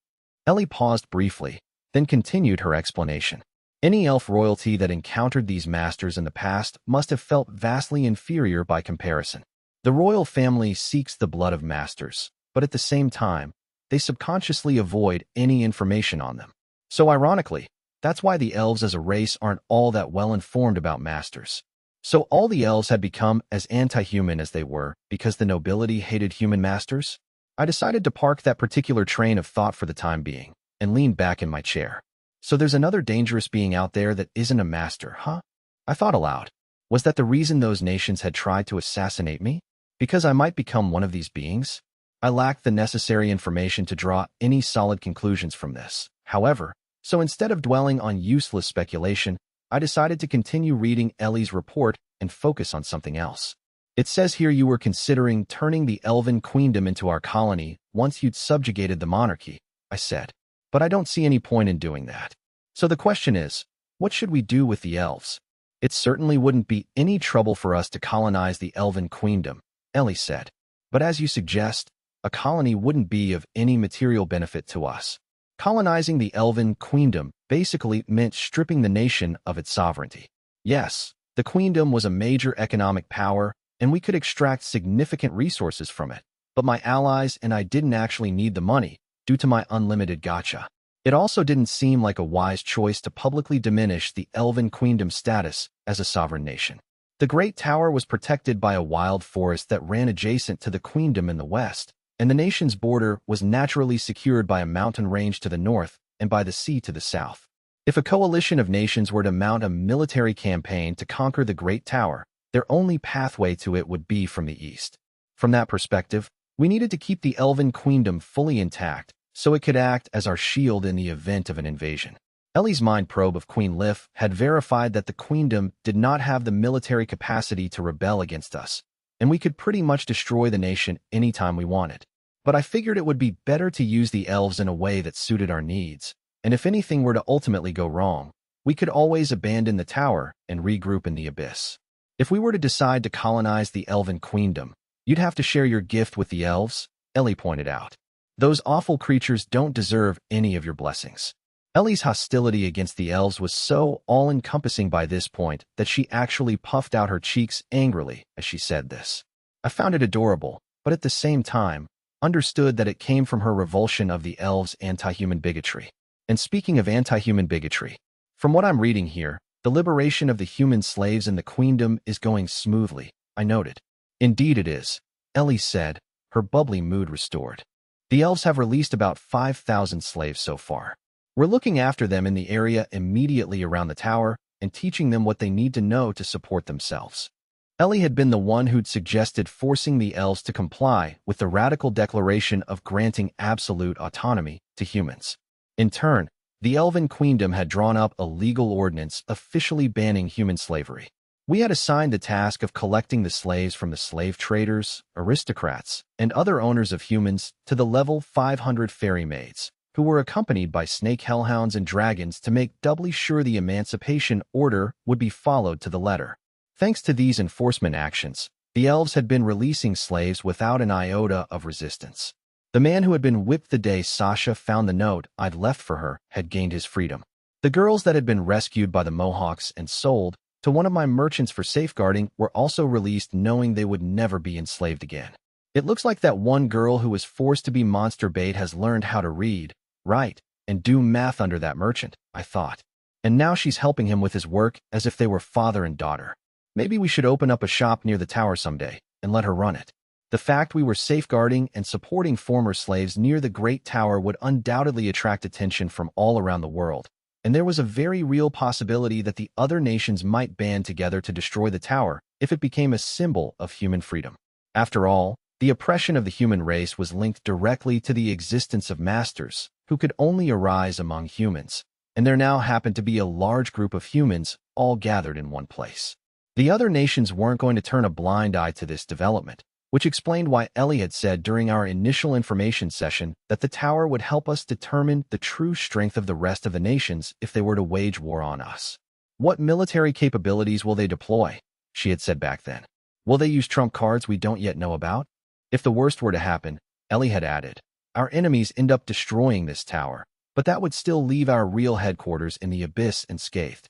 Ellie paused briefly, then continued her explanation. Any elf royalty that encountered these masters in the past must have felt vastly inferior by comparison. The royal family seeks the blood of masters, but at the same time, they subconsciously avoid any information on them. So ironically, that's why the elves as a race aren't all that well informed about masters. So all the elves had become as anti-human as they were because the nobility hated human masters? I decided to park that particular train of thought for the time being and lean back in my chair. So there's another dangerous being out there that isn't a master, huh? I thought aloud. Was that the reason those nations had tried to assassinate me? Because I might become one of these beings? I lacked the necessary information to draw any solid conclusions from this. However, so instead of dwelling on useless speculation, I decided to continue reading Ellie's report and focus on something else. It says here you were considering turning the elven queendom into our colony once you'd subjugated the monarchy, I said. But I don't see any point in doing that. So the question is, what should we do with the elves? It certainly wouldn't be any trouble for us to colonize the elven queendom, Ellie said. But as you suggest, a colony wouldn't be of any material benefit to us. Colonizing the elven queendom basically meant stripping the nation of its sovereignty. Yes, the queendom was a major economic power, and we could extract significant resources from it, but my allies and I didn't actually need the money due to my unlimited gacha. It also didn't seem like a wise choice to publicly diminish the elven queendom's status as a sovereign nation. The Great Tower was protected by a wild forest that ran adjacent to the queendom in the west, and the nation's border was naturally secured by a mountain range to the north and by the sea to the south. If a coalition of nations were to mount a military campaign to conquer the Great Tower, their only pathway to it would be from the east. From that perspective, we needed to keep the elven queendom fully intact so it could act as our shield in the event of an invasion. Ellie's mind probe of Queen Lif had verified that the queendom did not have the military capacity to rebel against us, and we could pretty much destroy the nation anytime we wanted. But I figured it would be better to use the elves in a way that suited our needs, and if anything were to ultimately go wrong, we could always abandon the tower and regroup in the abyss. If we were to decide to colonize the elven queendom, you'd have to share your gift with the elves, Ellie pointed out. Those awful creatures don't deserve any of your blessings. Ellie's hostility against the elves was so all-encompassing by this point that she actually puffed out her cheeks angrily as she said this. I found it adorable, but at the same time, understood that it came from her revulsion of the elves' anti-human bigotry. And speaking of anti-human bigotry, from what I'm reading here, the liberation of the human slaves in the queendom is going smoothly, I noted. Indeed it is, Ellie said, her bubbly mood restored. The elves have released about 5,000 slaves so far. We're looking after them in the area immediately around the tower and teaching them what they need to know to support themselves. Ellie had been the one who'd suggested forcing the elves to comply with the radical declaration of granting absolute autonomy to humans. In turn, the elven queendom had drawn up a legal ordinance officially banning human slavery. We had assigned the task of collecting the slaves from the slave traders, aristocrats, and other owners of humans to the level 500 fairy maids, who were accompanied by snake hellhounds and dragons to make doubly sure the emancipation order would be followed to the letter. Thanks to these enforcement actions, the elves had been releasing slaves without an iota of resistance. The man who had been whipped the day Sasha found the note I'd left for her had gained his freedom. The girls that had been rescued by the Mohawks and sold to one of my merchants for safeguarding were also released, knowing they would never be enslaved again. It looks like that one girl who was forced to be monster bait has learned how to read, write, and do math under that merchant, I thought. And now she's helping him with his work as if they were father and daughter. Maybe we should open up a shop near the tower someday and let her run it. The fact we were safeguarding and supporting former slaves near the Great Tower would undoubtedly attract attention from all around the world, and there was a very real possibility that the other nations might band together to destroy the tower if it became a symbol of human freedom. After all, the oppression of the human race was linked directly to the existence of masters who could only arise among humans, and there now happened to be a large group of humans all gathered in one place. The other nations weren't going to turn a blind eye to this development, which explained why Ellie had said during our initial information session that the tower would help us determine the true strength of the rest of the nations if they were to wage war on us. What military capabilities will they deploy? She had said back then. Will they use trump cards we don't yet know about? If the worst were to happen, Ellie had added, our enemies end up destroying this tower, but that would still leave our real headquarters in the abyss unscathed.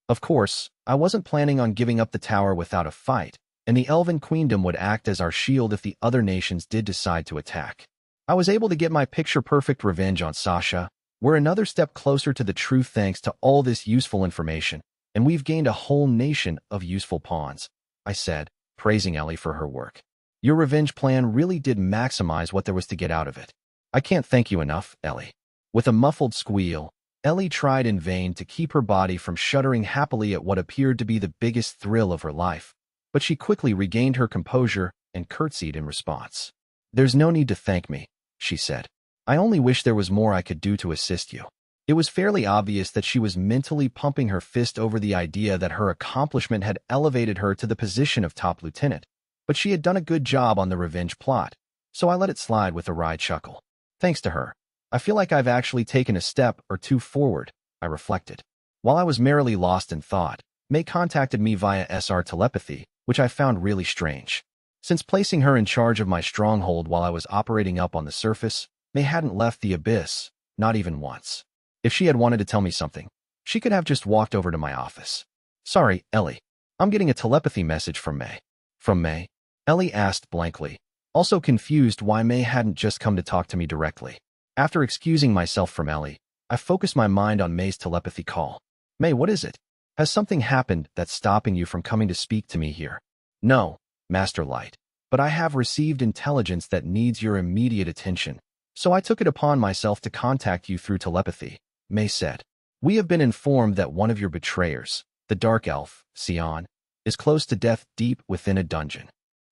Of course, I wasn't planning on giving up the tower without a fight, and the Elven Queendom would act as our shield if the other nations did decide to attack. I was able to get my picture-perfect revenge on Sasha. We're another step closer to the truth thanks to all this useful information, and we've gained a whole nation of useful pawns, I said, praising Ellie for her work. Your revenge plan really did maximize what there was to get out of it. I can't thank you enough, Ellie. With a muffled squeal, Ellie tried in vain to keep her body from shuddering happily at what appeared to be the biggest thrill of her life, but she quickly regained her composure and curtsied in response. There's no need to thank me, she said. I only wish there was more I could do to assist you. It was fairly obvious that she was mentally pumping her fist over the idea that her accomplishment had elevated her to the position of top lieutenant, but she had done a good job on the revenge plot, so I let it slide with a wry chuckle. Thanks to her, I feel like I've actually taken a step or two forward, I reflected. While I was merrily lost in thought, May contacted me via SR telepathy, which I found really strange. Since placing her in charge of my stronghold while I was operating up on the surface, May hadn't left the abyss, not even once. If she had wanted to tell me something, she could have just walked over to my office. Sorry, Ellie. I'm getting a telepathy message from May. From May? Ellie asked blankly, also confused why May hadn't just come to talk to me directly. After excusing myself from Ellie, I focused my mind on May's telepathy call. May, what is it? Has something happened that's stopping you from coming to speak to me here? No, Master Light, but I have received intelligence that needs your immediate attention, so I took it upon myself to contact you through telepathy, May said. We have been informed that one of your betrayers, the Dark Elf, Sion, is close to death deep within a dungeon.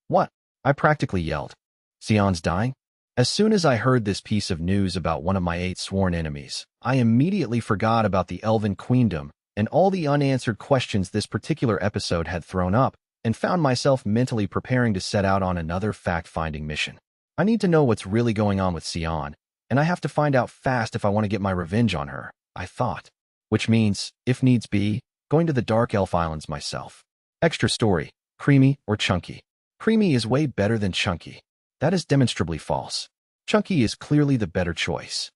What? I practically yelled. Sion's dying? As soon as I heard this piece of news about one of my 8 sworn enemies, I immediately forgot about the Elven Queendom and all the unanswered questions this particular episode had thrown up, and found myself mentally preparing to set out on another fact-finding mission. I need to know what's really going on with Sion, and I have to find out fast if I want to get my revenge on her, I thought. Which means, if needs be, going to the Dark Elf Islands myself. Extra story, creamy or chunky. Creamy is way better than chunky. That is demonstrably false. Chunky is clearly the better choice.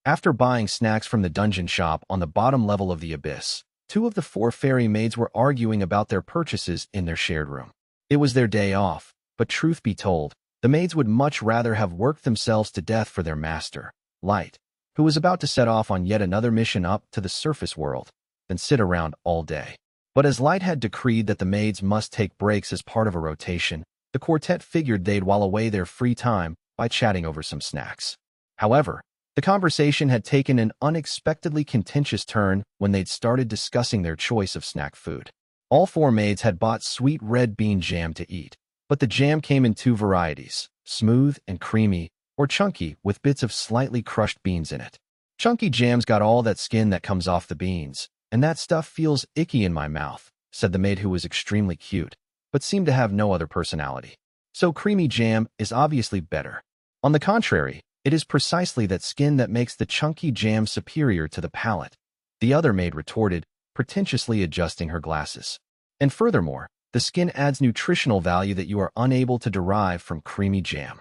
After buying snacks from the dungeon shop on the bottom level of the abyss, 2 of the 4 fairy maids were arguing about their purchases in their shared room. It was their day off, but truth be told, the maids would much rather have worked themselves to death for their master, Light, who was about to set off on yet another mission up to the surface world, than sit around all day. But as Light had decreed that the maids must take breaks as part of a rotation, the quartet figured they'd while away their free time by chatting over some snacks. However, the conversation had taken an unexpectedly contentious turn when they'd started discussing their choice of snack food. All 4 maids had bought sweet red bean jam to eat, but the jam came in 2 varieties, smooth and creamy, or chunky with bits of slightly crushed beans in it. Chunky jam's got all that skin that comes off the beans, and that stuff feels icky in my mouth, said the maid who was extremely cute, but seemed to have no other personality. So creamy jam is obviously better. On the contrary, it is precisely that skin that makes the chunky jam superior to the palate, the other maid retorted, pretentiously adjusting her glasses. And furthermore, the skin adds nutritional value that you are unable to derive from creamy jam.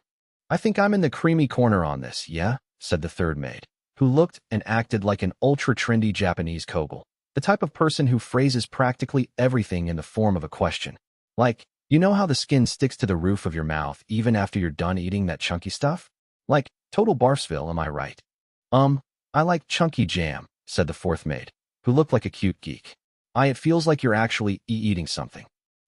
I think I'm in the creamy corner on this, yeah? Said the third maid, who looked and acted like an ultra-trendy Japanese kogel, the type of person who phrases practically everything in the form of a question. Like, you know how the skin sticks to the roof of your mouth even after you're done eating that chunky stuff? Like, total Barfsville, am I right? I like chunky jam, said the fourth maid, who looked like a cute geek. It feels like you're actually eating something.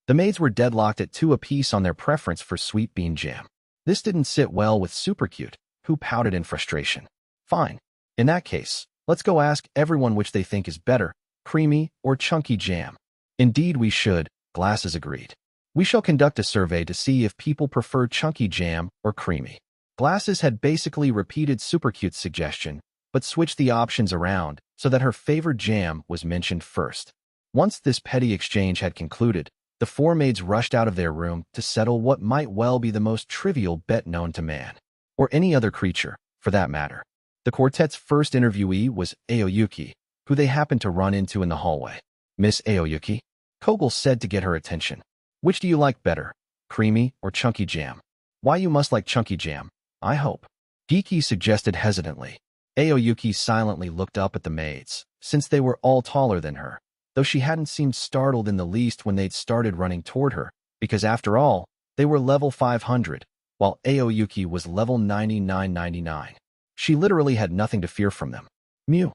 The maids were deadlocked at 2 apiece on their preference for sweet bean jam. This didn't sit well with Supercute, who pouted in frustration. Fine. In that case, let's go ask everyone which they think is better, creamy or chunky jam. Indeed we should, Glasses agreed. We shall conduct a survey to see if people prefer chunky jam or creamy. Glasses had basically repeated Supercute's suggestion, but switched the options around so that her favorite jam was mentioned first. Once this petty exchange had concluded, the 4 maids rushed out of their room to settle what might well be the most trivial bet known to man, or any other creature, for that matter. The quartet's first interviewee was Aoyuki, who they happened to run into in the hallway. Miss Aoyuki, Kogel said to get her attention. Which do you like better, creamy or chunky jam? Why you must like chunky jam, I hope. Geeky suggested hesitantly. Aoyuki silently looked up at the maids, since they were all taller than her, though she hadn't seemed startled in the least when they'd started running toward her, because after all, they were level 500, while Aoyuki was level 9999. She literally had nothing to fear from them. Mew.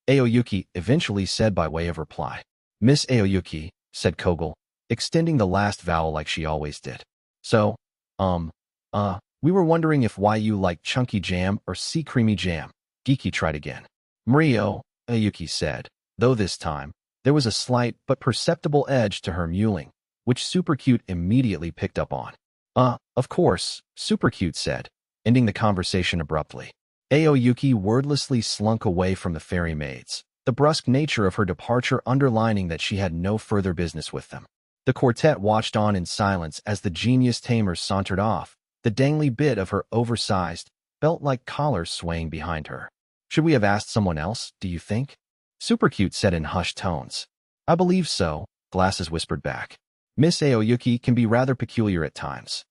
Aoyuki eventually said by way of reply. Miss Aoyuki, said Kogel, extending the last vowel like she always did. So, we were wondering if why you like chunky jam or sea creamy jam. Geeky tried again. Mario, Aoyuki said, though this time, there was a slight but perceptible edge to her mewling, which Supercute immediately picked up on. Of course, Supercute said, ending the conversation abruptly. Aoyuki wordlessly slunk away from the fairy maids, the brusque nature of her departure underlining that she had no further business with them. The quartet watched on in silence as the genius tamer sauntered off, the dangly bit of her oversized, belt-like collar swaying behind her. Should we have asked someone else, do you think? Supercute said in hushed tones. I believe so, Glasses whispered back. Miss Aoyuki can be rather peculiar at times.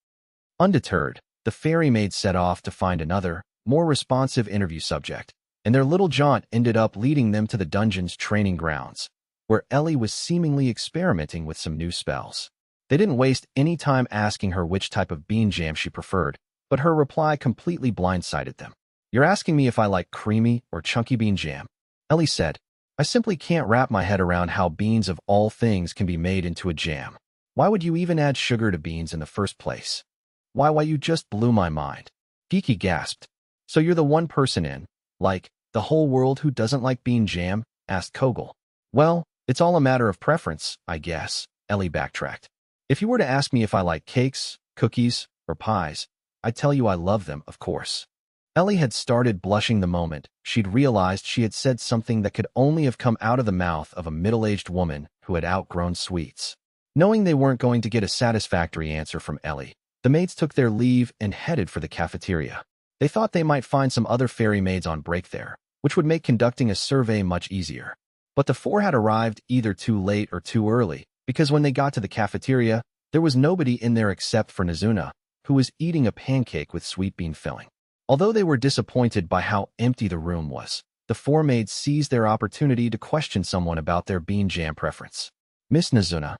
Undeterred, the fairy maids set off to find another, more responsive interview subject, and their little jaunt ended up leading them to the dungeon's training grounds, where Ellie was seemingly experimenting with some new spells. They didn't waste any time asking her which type of bean jam she preferred, but her reply completely blindsided them. You're asking me if I like creamy or chunky bean jam? Ellie said, I simply can't wrap my head around how beans of all things can be made into a jam. Why would you even add sugar to beans in the first place? Why you just blew my mind. Geeky gasped. So you're the one person in, like, the whole world who doesn't like bean jam? Asked Kogel. Well, it's all a matter of preference, I guess, Ellie backtracked. If you were to ask me if I like cakes, cookies, or pies, I'd tell you I love them, of course. Ellie had started blushing the moment she'd realized she had said something that could only have come out of the mouth of a middle-aged woman who had outgrown sweets. Knowing they weren't going to get a satisfactory answer from Ellie, the maids took their leave and headed for the cafeteria. They thought they might find some other fairy maids on break there, which would make conducting a survey much easier. But the 4 had arrived either too late or too early, because when they got to the cafeteria, there was nobody in there except for Nazuna, who was eating a pancake with sweet bean filling. Although they were disappointed by how empty the room was, the 4 maids seized their opportunity to question someone about their bean jam preference. Miss Nazuna,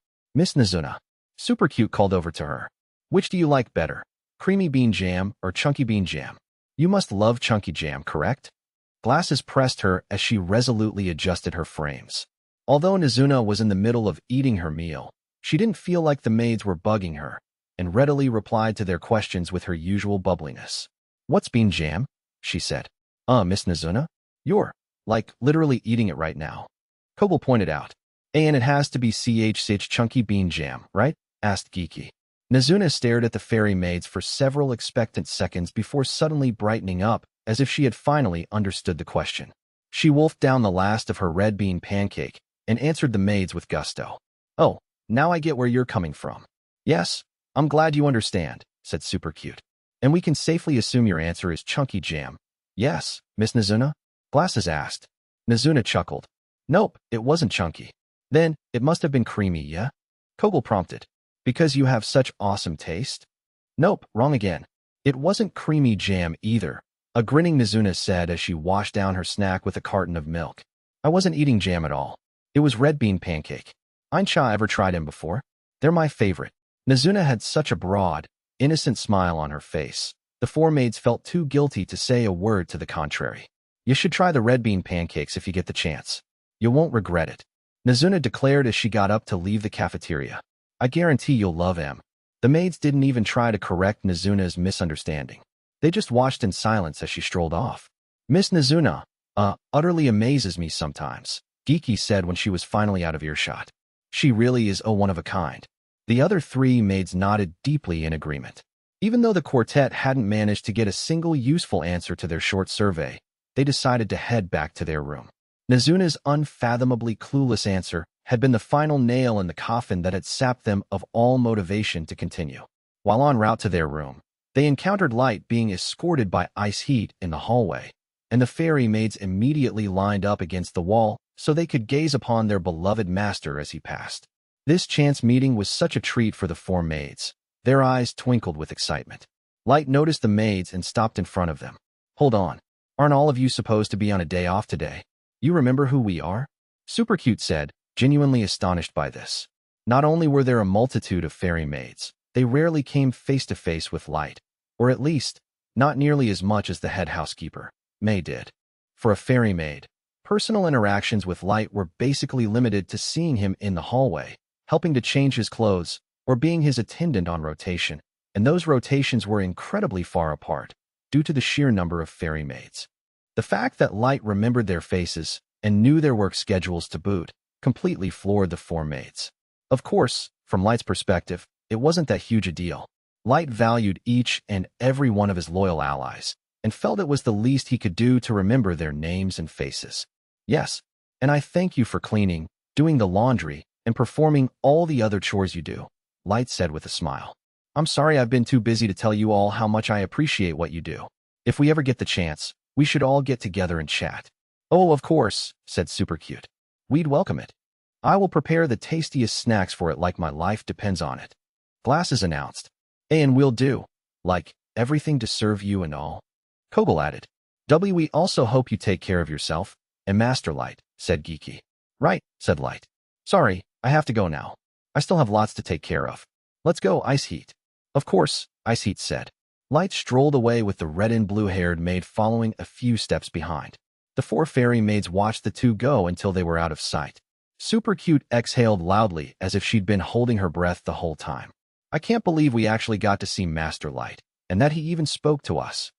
Supercute called over to her. Which do you like better, creamy bean jam or chunky bean jam? You must love chunky jam, correct? Glasses pressed her as she resolutely adjusted her frames. Although Nazuna was in the middle of eating her meal, she didn't feel like the maids were bugging her, and readily replied to their questions with her usual bubbliness. What's bean jam? She said. Miss Nazuna? You're, like, literally eating it right now. Kogel pointed out. And it has to be such chunky bean jam, right? Asked Geeky. Nazuna stared at the fairy maids for several expectant seconds before suddenly brightening up, as if she had finally understood the question. She wolfed down the last of her red bean pancake and answered the maids with gusto. Oh, now I get where you're coming from. Yes, I'm glad you understand, said Super Cute. And we can safely assume your answer is chunky jam. Yes, Miss Nazuna? Glasses asked. Nazuna chuckled. Nope, it wasn't chunky. Then, it must have been creamy, yeah? Kogel prompted. Because you have such awesome taste? Nope, wrong again. It wasn't creamy jam either, a grinning Nazuna said as she washed down her snack with a carton of milk. I wasn't eating jam at all. It was red bean pancake. Ainsha ever tried them before? They're my favorite. Nazuna had such a broad, innocent smile on her face. The four maids felt too guilty to say a word to the contrary. You should try the red bean pancakes if you get the chance. You won't regret it. Nazuna declared as she got up to leave the cafeteria. I guarantee you'll love them. The maids didn't even try to correct Nazuna's misunderstanding. They just watched in silence as she strolled off. Miss Nazuna, utterly amazes me sometimes, Geeky said when she was finally out of earshot. She really is one of a kind. The other three maids nodded deeply in agreement. Even though the quartet hadn't managed to get a single useful answer to their short survey, they decided to head back to their room. Nazuna's unfathomably clueless answer had been the final nail in the coffin that had sapped them of all motivation to continue. While en route to their room, they encountered Light being escorted by Ice Heat in the hallway, and the fairy maids immediately lined up against the wall so they could gaze upon their beloved master as he passed. This chance meeting was such a treat for the four maids. Their eyes twinkled with excitement. Light noticed the maids and stopped in front of them. Hold on. Aren't all of you supposed to be on a day off today? You remember who we are? Super Cute said, genuinely astonished by this. Not only were there a multitude of fairy maids, they rarely came face to face with Light, or at least, not nearly as much as the head housekeeper, May, did. For a fairy maid, personal interactions with Light were basically limited to seeing him in the hallway, helping to change his clothes, or being his attendant on rotation, and those rotations were incredibly far apart, due to the sheer number of fairy maids. The fact that Light remembered their faces and knew their work schedules to boot completely floored the four maids. Of course, from Light's perspective, it wasn't that huge a deal. Light valued each and every one of his loyal allies, and felt it was the least he could do to remember their names and faces. Yes, and I thank you for cleaning, doing the laundry, and performing all the other chores you do, Light said with a smile. I'm sorry I've been too busy to tell you all how much I appreciate what you do. If we ever get the chance, we should all get together and chat. Oh, of course, said Super Cute. We'd welcome it. I will prepare the tastiest snacks for it like my life depends on it. Glasses announced. And we'll do, like, everything to serve you and all. Kogel added. We also hope you take care of yourself, and Master Light, said Geeky. Right, said Light. Sorry, I have to go now. I still have lots to take care of. Let's go, Ice Heat. Of course, Ice Heat said. Light strolled away with the red and blue-haired maid following a few steps behind. The four fairy maids watched the two go until they were out of sight. Super Cute exhaled loudly as if she'd been holding her breath the whole time. I can't believe we actually got to see Master Light, and that he even spoke to us.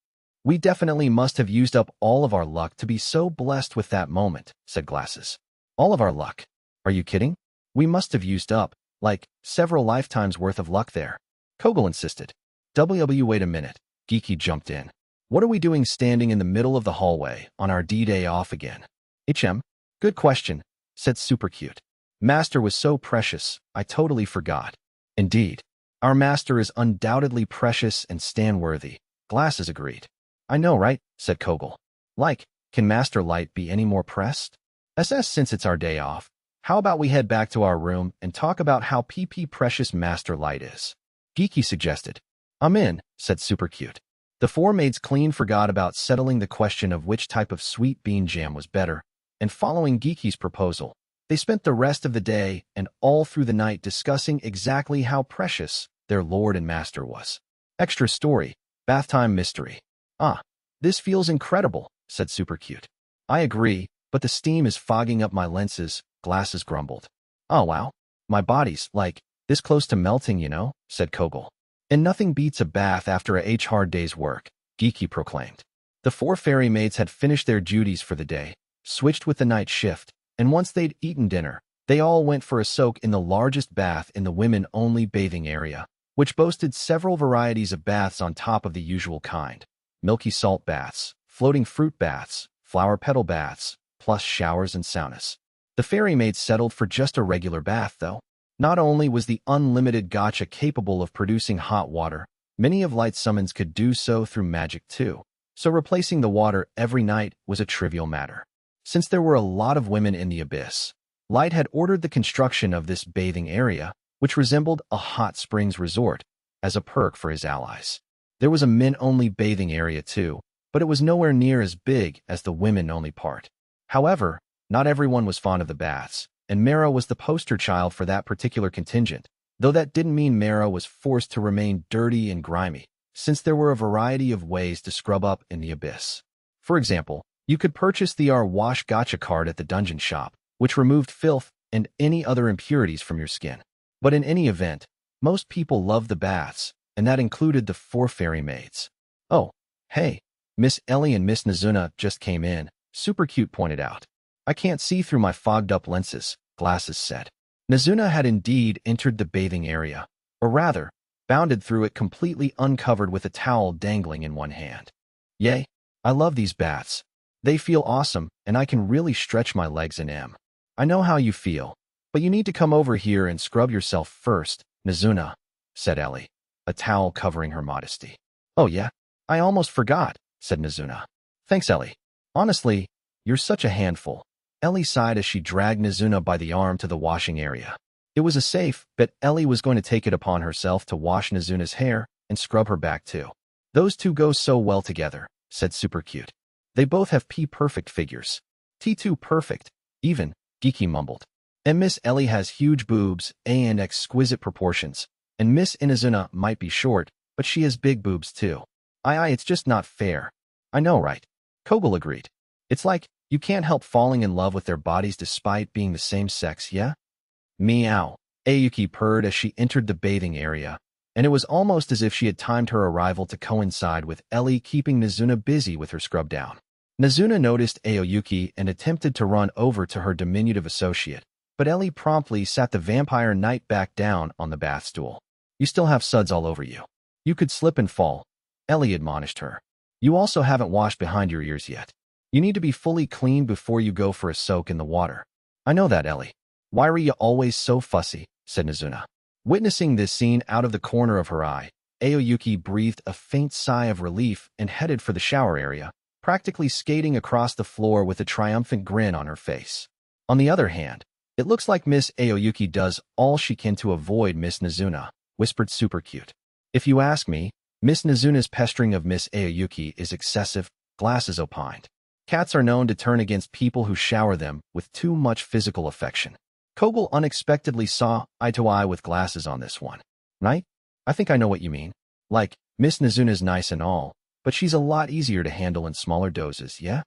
We definitely must have used up all of our luck to be so blessed with that moment, said Glasses. All of our luck? Are you kidding? We must have used up, like, several lifetimes worth of luck there. Kogel insisted. Wait a minute, Geeky jumped in. What are we doing standing in the middle of the hallway on our D-Day off again? Good question, said Super Cute. Master was so precious, I totally forgot. Indeed. Our master is undoubtedly precious and stand-worthy, Glasses agreed. I know, right? Said Kogel. Like, can Master Light be any more pressed? Since it's our day off, how about we head back to our room and talk about how precious Master Light is? Geeky suggested. I'm in, said Super Cute. The four maids clean forgot about settling the question of which type of sweet bean jam was better, and following Geeky's proposal, they spent the rest of the day and all through the night discussing exactly how precious their lord and master was. Extra story, bath time mystery. This feels incredible, said Super Cute. I agree, but the steam is fogging up my lenses, Glasses grumbled. Oh wow, my body's, like, this close to melting, you know, said Kogel. And nothing beats a bath after a hard day's work, Geeky proclaimed. The four fairy maids had finished their duties for the day, switched with the night shift, and once they'd eaten dinner, they all went for a soak in the largest bath in the women-only bathing area, which boasted several varieties of baths on top of the usual kind. Milky salt baths, floating fruit baths, flower petal baths, plus showers and saunas. The fairy maids settled for just a regular bath, though. Not only was the Unlimited Gacha capable of producing hot water, many of Light's summons could do so through magic too, so replacing the water every night was a trivial matter. Since there were a lot of women in the abyss, Light had ordered the construction of this bathing area, which resembled a hot springs resort, as a perk for his allies. There was a men-only bathing area too, but it was nowhere near as big as the women-only part. However, not everyone was fond of the baths, and Mara was the poster child for that particular contingent, though that didn't mean Mara was forced to remain dirty and grimy, since there were a variety of ways to scrub up in the abyss. For example, you could purchase the Wash Gacha card at the dungeon shop, which removed filth and any other impurities from your skin. But in any event, most people loved the baths, and that included the 4 fairy maids. "Oh, hey, Miss Ellie and Miss Nazuna just came in," Super Cute pointed out. "I can't see through my fogged-up lenses," Glasses said. Nazuna had indeed entered the bathing area, or rather, bounded through it completely uncovered with a towel dangling in one hand. "Yay, I love these baths. They feel awesome, and I can really stretch my legs in them. I know how you feel, but you need to come over here and scrub yourself first, Nazuna," said Ellie, a towel covering her modesty. "Oh yeah? I almost forgot," said Nazuna. "Thanks, Ellie. Honestly, you're such a handful." Ellie sighed as she dragged Nazuna by the arm to the washing area. It was a safe bet Ellie was going to take it upon herself to wash Nazuna's hair and scrub her back too. "Those two go so well together," said Super Cute. "They both have P-perfect figures." "T2 perfect, even," Geeky mumbled. "And Miss Ellie has huge boobs and exquisite proportions, and Miss Inazuna might be short, but she has big boobs too. It's just not fair." "I know, right?" Kogel agreed. "It's like, you can't help falling in love with their bodies despite being the same sex, yeah?" "Meow," Ayuki purred as she entered the bathing area, and it was almost as if she had timed her arrival to coincide with Ellie keeping Nazuna busy with her scrub down. Nazuna noticed Aoyuki and attempted to run over to her diminutive associate, but Ellie promptly sat the vampire knight back down on the bath stool. "You still have suds all over you. You could slip and fall," Ellie admonished her. "You also haven't washed behind your ears yet. You need to be fully clean before you go for a soak in the water." "I know that, Ellie. Why are you always so fussy?" said Nazuna. Witnessing this scene out of the corner of her eye, Aoyuki breathed a faint sigh of relief and headed for the shower area, practically skating across the floor with a triumphant grin on her face. On the other hand, "It looks like Miss Aoyuki does all she can to avoid Miss Nazuna," whispered Super Cute. "If you ask me, Miss Nazuna's pestering of Miss Aoyuki is excessive," Glasses opined. "Cats are known to turn against people who shower them with too much physical affection." Kogel unexpectedly saw eye to eye with Glasses on this one. "Right? I think I know what you mean. Like, Miss Nazuna's nice and all, but she's a lot easier to handle in smaller doses, yeah?"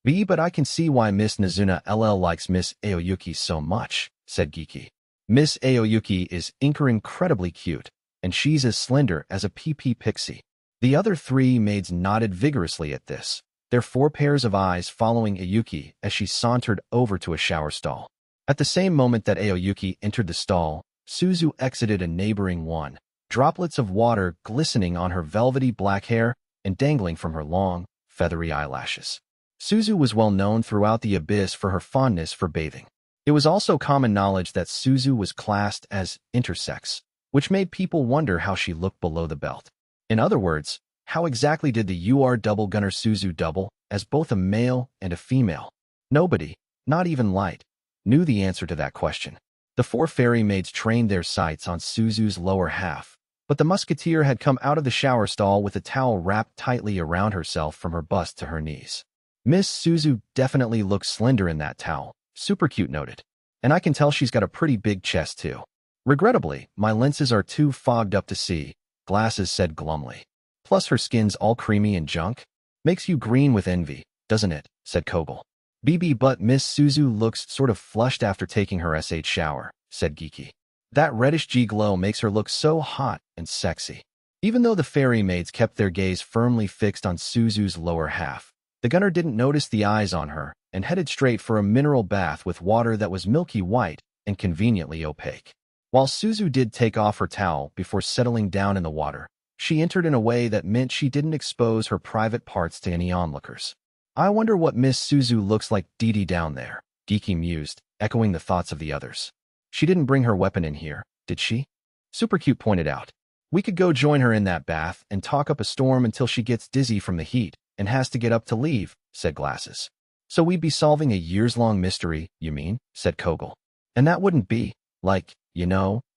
But I can see why Miss Nazuna LL likes Miss Aoyuki so much," said Geeky. "Miss Aoyuki is incredibly cute, and she's as slender as a PP pixie." The other 3 maids nodded vigorously at this, their 4 pairs of eyes following Ayuki as she sauntered over to a shower stall. At the same moment that Aoyuki entered the stall, Suzu exited a neighboring one, droplets of water glistening on her velvety black hair and dangling from her long, feathery eyelashes. Suzu was well known throughout the abyss for her fondness for bathing. It was also common knowledge that Suzu was classed as intersex, which made people wonder how she looked below the belt. In other words, how exactly did the double gunner Suzu double as both a male and a female? Nobody, not even Light, knew the answer to that question. The 4 fairy maids trained their sights on Suzu's lower half, but the musketeer had come out of the shower stall with a towel wrapped tightly around herself from her bust to her knees. "Miss Suzu definitely looks slender in that towel," Super Cute noted. "And I can tell she's got a pretty big chest too." "Regrettably, my lenses are too fogged up to see," Glasses said glumly. "Plus her skin's all creamy and junk. Makes you green with envy, doesn't it?" said Kogel. But Miss Suzu looks sort of flushed after taking her shower," said Geeky. "That reddish G glow makes her look so hot and sexy." Even though the fairy maids kept their gaze firmly fixed on Suzu's lower half, the gunner didn't notice the eyes on her and headed straight for a mineral bath with water that was milky white and conveniently opaque. While Suzu did take off her towel before settling down in the water, she entered in a way that meant she didn't expose her private parts to any onlookers. "I wonder what Miss Suzu looks like Dee down there," Geeky mused, echoing the thoughts of the others. She didn't bring her weapon in here, did she? Supercute pointed out. We could go join her in that bath and talk up a storm until she gets dizzy from the heat and has to get up to leave, said Glasses. So we'd be solving a years-long mystery, you mean? Said Kogel. And that wouldn't be, like,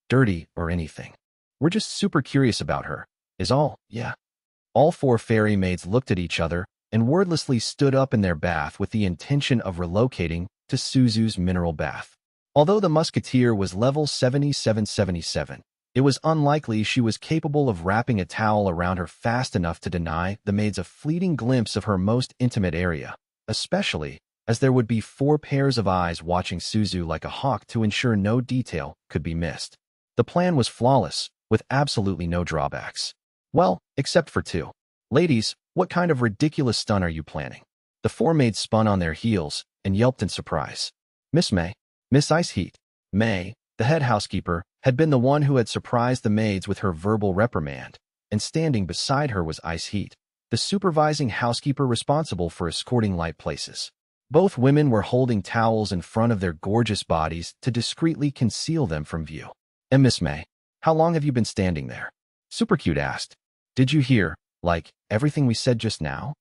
dirty or anything. We're just super curious about her, is all, yeah. All 4 fairy maids looked at each other and wordlessly stood up in their bath with the intention of relocating to Suzu's mineral bath. Although the musketeer was level 7777, it was unlikely she was capable of wrapping a towel around her fast enough to deny the maids a fleeting glimpse of her most intimate area, especially as there would be 4 pairs of eyes watching Suzu like a hawk to ensure no detail could be missed. The plan was flawless, with absolutely no drawbacks. Well, except for 2. Ladies, what kind of ridiculous stunt are you planning? The 4 maids spun on their heels and yelped in surprise. Miss Ice Heat. May, the head housekeeper, had been the one who had surprised the maids with her verbal reprimand, and standing beside her was Ice Heat, the supervising housekeeper responsible for escorting Light places. Both women were holding towels in front of their gorgeous bodies to discreetly conceal them from view. And Miss May, how long have you been standing there? Supercute asked. Did you hear, everything we said just now?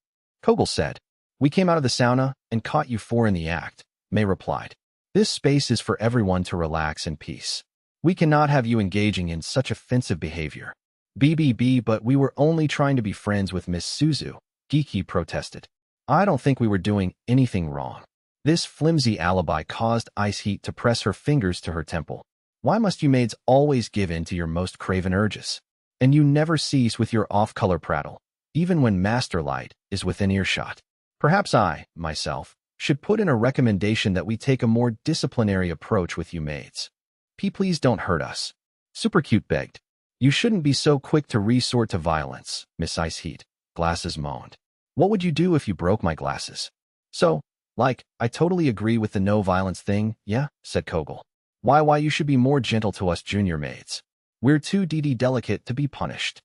Kogel said. We came out of the sauna and caught you 4 in the act, May replied. This space is for everyone to relax in peace. We cannot have you engaging in such offensive behavior. BBB, but we were only trying to be friends with Miss Suzu, Geeky protested. I don't think we were doing anything wrong. This flimsy alibi caused Ice Heat to press her fingers to her temple. Why must you maids always give in to your most craven urges? And you never cease with your off-color prattle, even when Master Light is within earshot. Perhaps I, myself, should put in a recommendation that we take a more disciplinary approach with you maids. Please don't hurt us. Supercute begged. You shouldn't be so quick to resort to violence, Miss Ice Heat, Glasses moaned. What would you do if you broke my glasses? So, I totally agree with the no violence thing, yeah, said Kogel. Why you should be more gentle to us junior maids. We're too delicate to be punished.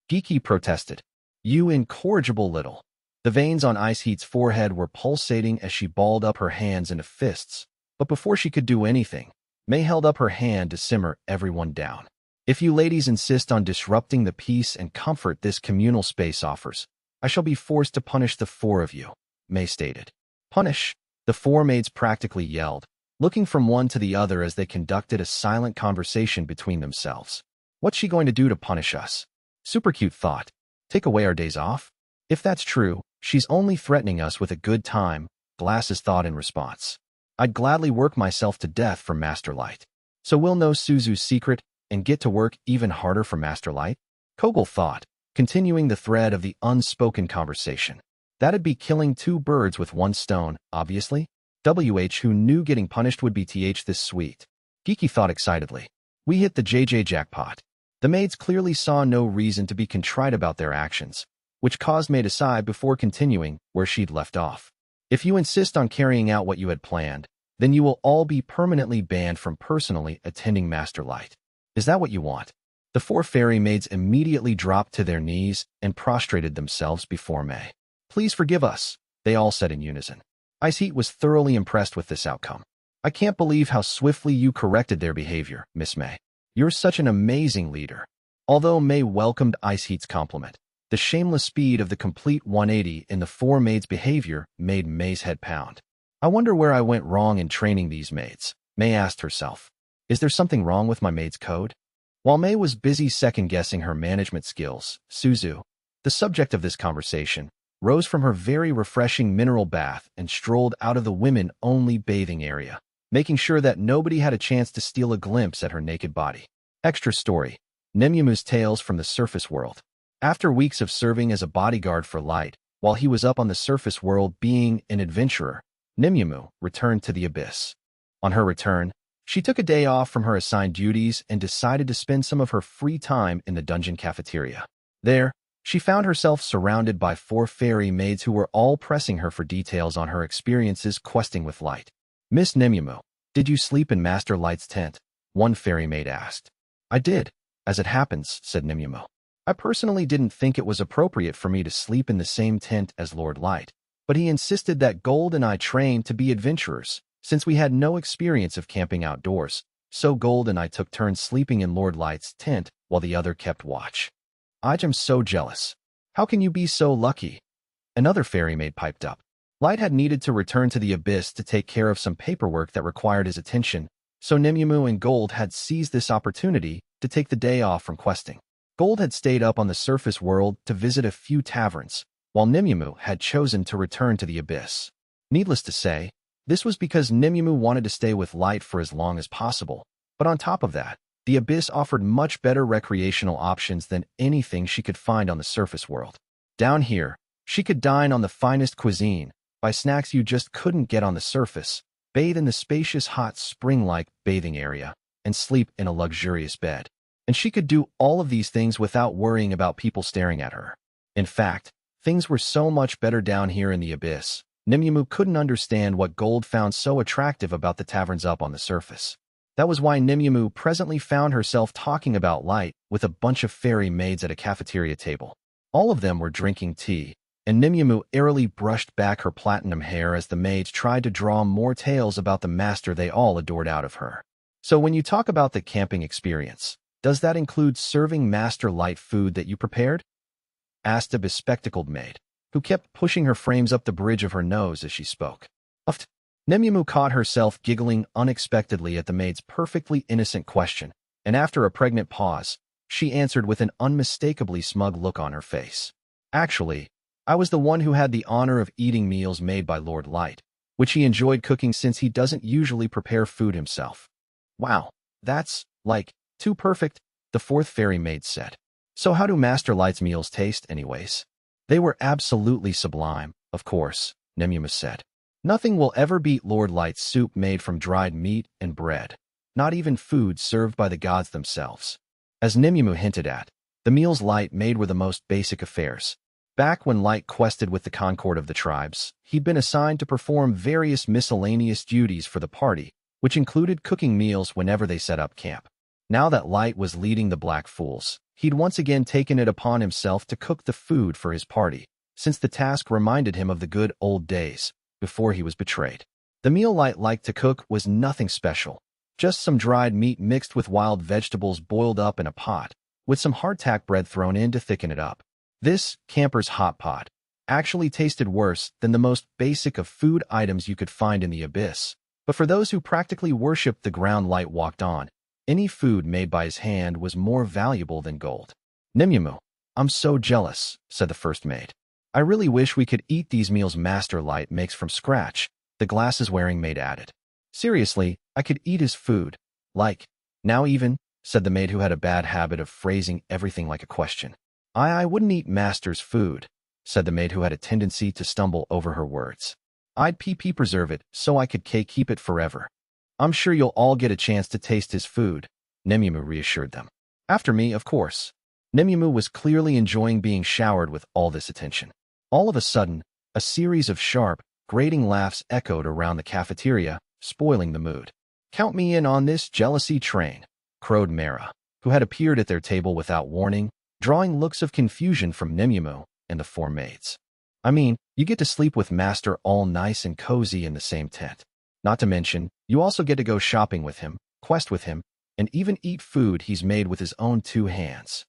Geeky protested. You incorrigible little. The veins on Ice Heat's forehead were pulsating as she balled up her hands into fists, but before she could do anything, May held up her hand to simmer everyone down. If you ladies insist on disrupting the peace and comfort this communal space offers, I shall be forced to punish the 4 of you, May stated. Punish? The 4 maids practically yelled, looking from one to the other as they conducted a silent conversation between themselves. What's she going to do to punish us? Supercute thought. Take away our days off? If that's true, she's only threatening us with a good time, Glasses thought in response. I'd gladly work myself to death for Master Light. So we'll know Suzu's secret and get to work even harder for Master Light? Kogel thought, continuing the thread of the unspoken conversation. That'd be killing 2 birds with 1 stone, obviously. Who knew getting punished would be this sweet. Geeky thought excitedly. We hit the JJ jackpot. The maids clearly saw no reason to be contrite about their actions, which caused May to sigh before continuing where she'd left off. If you insist on carrying out what you had planned, then you will all be permanently banned from personally attending Master Light. Is that what you want? The 4 fairy maids immediately dropped to their knees and prostrated themselves before May. Please forgive us, they all said in unison. Ice Heat was thoroughly impressed with this outcome. I can't believe how swiftly you corrected their behavior, Miss May. You're such an amazing leader. Although May welcomed Ice Heat's compliment, the shameless speed of the complete 180 in the 4 maids' behavior made May's head pound. I wonder where I went wrong in training these maids, May asked herself. Is there something wrong with my maid's code? While May was busy second-guessing her management skills, Suzu, the subject of this conversation, rose from her very refreshing mineral bath and strolled out of the women-only bathing area, making sure that nobody had a chance to steal a glimpse at her naked body. Extra story. Nemyumu's Tales from the Surface World. After weeks of serving as a bodyguard for Light, while he was up on the surface world being an adventurer, Nemyumu returned to the Abyss. On her return, she took a day off from her assigned duties and decided to spend some of her free time in the dungeon cafeteria. There, she found herself surrounded by 4 fairy maids who were all pressing her for details on her experiences questing with Light. Miss Nemyumu, did you sleep in Master Light's tent? One fairy maid asked. I did, as it happens, said Nemyumu. I personally didn't think it was appropriate for me to sleep in the same tent as Lord Light, but he insisted that Gold and I train to be adventurers, since we had no experience of camping outdoors, So Gold and I took turns sleeping in Lord Light's tent while the other kept watch. I'm so jealous. How can you be so lucky? Another fairy maid piped up. Light had needed to return to the abyss to take care of some paperwork that required his attention, so Nimue and Gold had seized this opportunity to take the day off from questing. Gold had stayed up on the surface world to visit a few taverns, while Nimue had chosen to return to the abyss. Needless to say, this was because Nimue wanted to stay with Light for as long as possible, but on top of that, the abyss offered much better recreational options than anything she could find on the surface world. Down here, she could dine on the finest cuisine, buy snacks you just couldn't get on the surface, bathe in the spacious hot spring-like bathing area, and sleep in a luxurious bed. And she could do all of these things without worrying about people staring at her. In fact, things were so much better down here in the abyss. Nimue couldn't understand what Gold found so attractive about the taverns up on the surface. That was why Nimue presently found herself talking about Light with a bunch of fairy maids at a cafeteria table. All of them were drinking tea, and Nimue airily brushed back her platinum hair as the maids tried to draw more tales about the master they all adored out of her. So when you talk about the camping experience, does that include serving Master Light food that you prepared? Asked a bespectacled maid, who kept pushing her frames up the bridge of her nose as she spoke. Uffed. Nimue caught herself giggling unexpectedly at the maid's perfectly innocent question, and after a pregnant pause, she answered with an unmistakably smug look on her face. Actually, I was the one who had the honor of eating meals made by Lord Light, which he enjoyed cooking since he doesn't usually prepare food himself. Wow, that's, like, too perfect, the fourth fairy maid said. So how do Master Light's meals taste, anyways? They were absolutely sublime, of course, Nimue said. Nothing will ever beat Lord Light's soup made from dried meat and bread, not even food served by the gods themselves. As Nimue hinted at, the meals Light made were the most basic affairs. Back when Light quested with the Concord of the tribes, he'd been assigned to perform various miscellaneous duties for the party, which included cooking meals whenever they set up camp. Now that Light was leading the Black Fools, he'd once again taken it upon himself to cook the food for his party, since the task reminded him of the good old days before he was betrayed. The meal Light liked to cook was nothing special, just some dried meat mixed with wild vegetables boiled up in a pot, with some hardtack bread thrown in to thicken it up. This camper's hot pot actually tasted worse than the most basic of food items you could find in the abyss, but for those who practically worshipped the ground Light walked on, any food made by his hand was more valuable than gold. Nimue, I'm so jealous, said the first maid. I really wish we could eat these meals Master Light makes from scratch, the glasses-wearing maid added. Seriously, I could eat his food. Like, now even, said the maid who had a bad habit of phrasing everything like a question. I wouldn't eat Master's food, said the maid who had a tendency to stumble over her words. I'd preserve it so I could keep it forever. I'm sure you'll all get a chance to taste his food, Nimue reassured them. After me, of course. Nimue was clearly enjoying being showered with all this attention. All of a sudden, a series of sharp, grating laughs echoed around the cafeteria, spoiling the mood. Count me in on this jealousy train, crowed Mara, who had appeared at their table without warning, drawing looks of confusion from Nimue and the four maids. I mean, you get to sleep with Master all nice and cozy in the same tent. Not to mention, you also get to go shopping with him, quest with him, and even eat food he's made with his own two hands.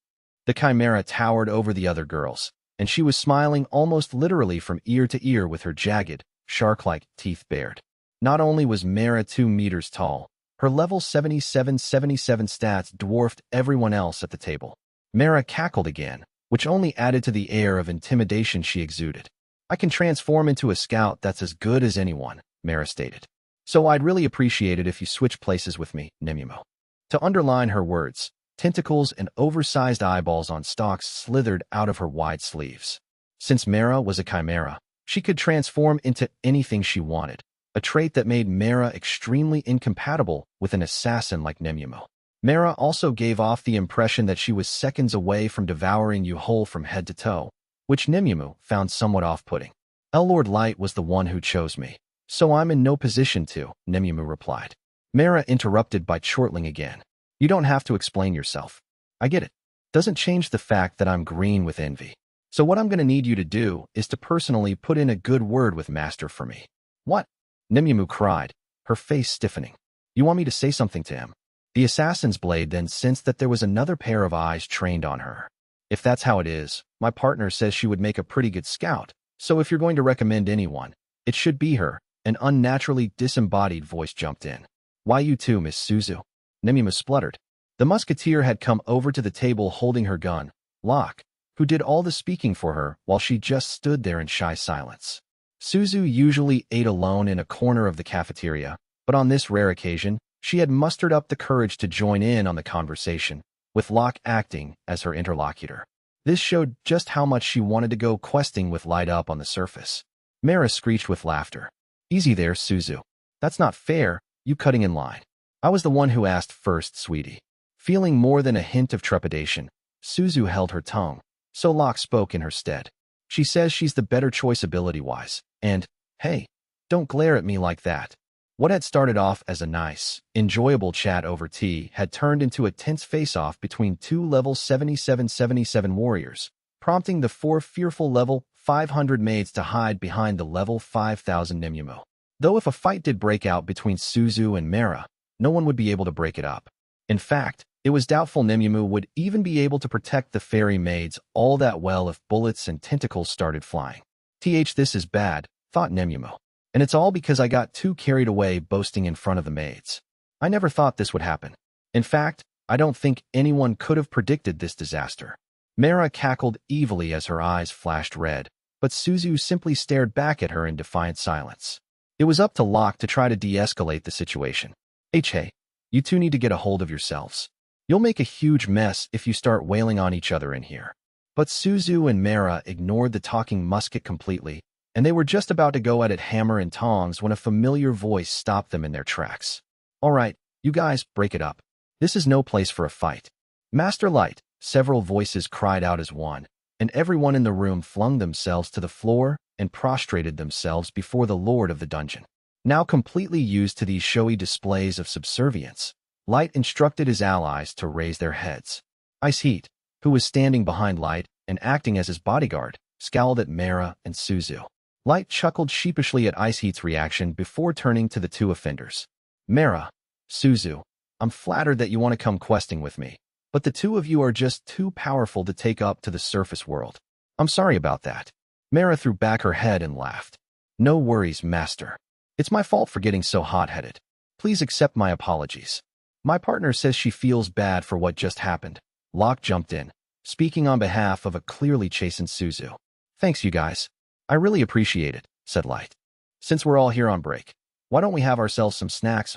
The chimera towered over the other girls, and she was smiling almost literally from ear to ear with her jagged, shark-like teeth bared. Not only was Mara 2 meters tall, her level 77 stats dwarfed everyone else at the table. Mara cackled again, which only added to the air of intimidation she exuded. I can transform into a scout that's as good as anyone, Mara stated. So I'd really appreciate it if you switch places with me, Nimue. To underline her words, tentacles and oversized eyeballs on stalks slithered out of her wide sleeves. Since Mara was a chimera, she could transform into anything she wanted, a trait that made Mara extremely incompatible with an assassin like Nimue. Mara also gave off the impression that she was seconds away from devouring you whole from head to toe, which Nimue found somewhat off-putting. Lord Light was the one who chose me, so I'm in no position to, Nimue replied. Mara interrupted by chortling again. You don't have to explain yourself. I get it. Doesn't change the fact that I'm green with envy. So what I'm going to need you to do is to personally put in a good word with Master for me. What? Nimue cried, her face stiffening. You want me to say something to him? The assassin's blade then sensed that there was another pair of eyes trained on her. If that's how it is, my partner says she would make a pretty good scout, so if you're going to recommend anyone, it should be her. An unnaturally disembodied voice jumped in. Why you too, Miss Suzu? Nemima spluttered. The musketeer had come over to the table holding her gun, Locke, who did all the speaking for her while she just stood there in shy silence. Suzu usually ate alone in a corner of the cafeteria, but on this rare occasion, she had mustered up the courage to join in on the conversation, with Locke acting as her interlocutor. This showed just how much she wanted to go questing with Light up on the surface. Mara screeched with laughter. Easy there, Suzu. That's not fair, you cutting in line. I was the one who asked first, sweetie. Feeling more than a hint of trepidation, Suzu held her tongue, so Locke spoke in her stead. She says she's the better choice ability-wise, and, hey, don't glare at me like that. What had started off as a nice, enjoyable chat over tea had turned into a tense face-off between two level 7777 warriors, prompting the four fearful level 500 maids to hide behind the level 5000 Nimyumu. Though if a fight did break out between Suzu and Mara, no one would be able to break it up. In fact, it was doubtful Nimyumu would even be able to protect the fairy maids all that well if bullets and tentacles started flying. This is bad, thought Nimyumu. And it's all because I got too carried away boasting in front of the maids. I never thought this would happen. In fact, I don't think anyone could have predicted this disaster. Mara cackled evilly as her eyes flashed red, but Suzu simply stared back at her in defiant silence. It was up to Locke to try to de-escalate the situation. Hey, you two need to get a hold of yourselves. You'll make a huge mess if you start wailing on each other in here. But Suzu and Mara ignored the talking musket completely, and they were just about to go at it hammer and tongs when a familiar voice stopped them in their tracks. All right, you guys, break it up. This is no place for a fight. Master Light, several voices cried out as one, and everyone in the room flung themselves to the floor and prostrated themselves before the lord of the dungeon. Now completely used to these showy displays of subservience, Light instructed his allies to raise their heads. Ice Heat, who was standing behind Light and acting as his bodyguard, scowled at Mara and Suzu. Light chuckled sheepishly at Ice Heat's reaction before turning to the two offenders. Mara, Suzu, I'm flattered that you want to come questing with me, but the two of you are just too powerful to take up to the surface world. I'm sorry about that. Mara threw back her head and laughed. No worries, master. It's my fault for getting so hot-headed. Please accept my apologies. My partner says she feels bad for what just happened. Locke jumped in, speaking on behalf of a clearly chastened Suzu. Thanks, you guys. I really appreciate it, said Light. Since we're all here on break, why don't we have ourselves some snacks,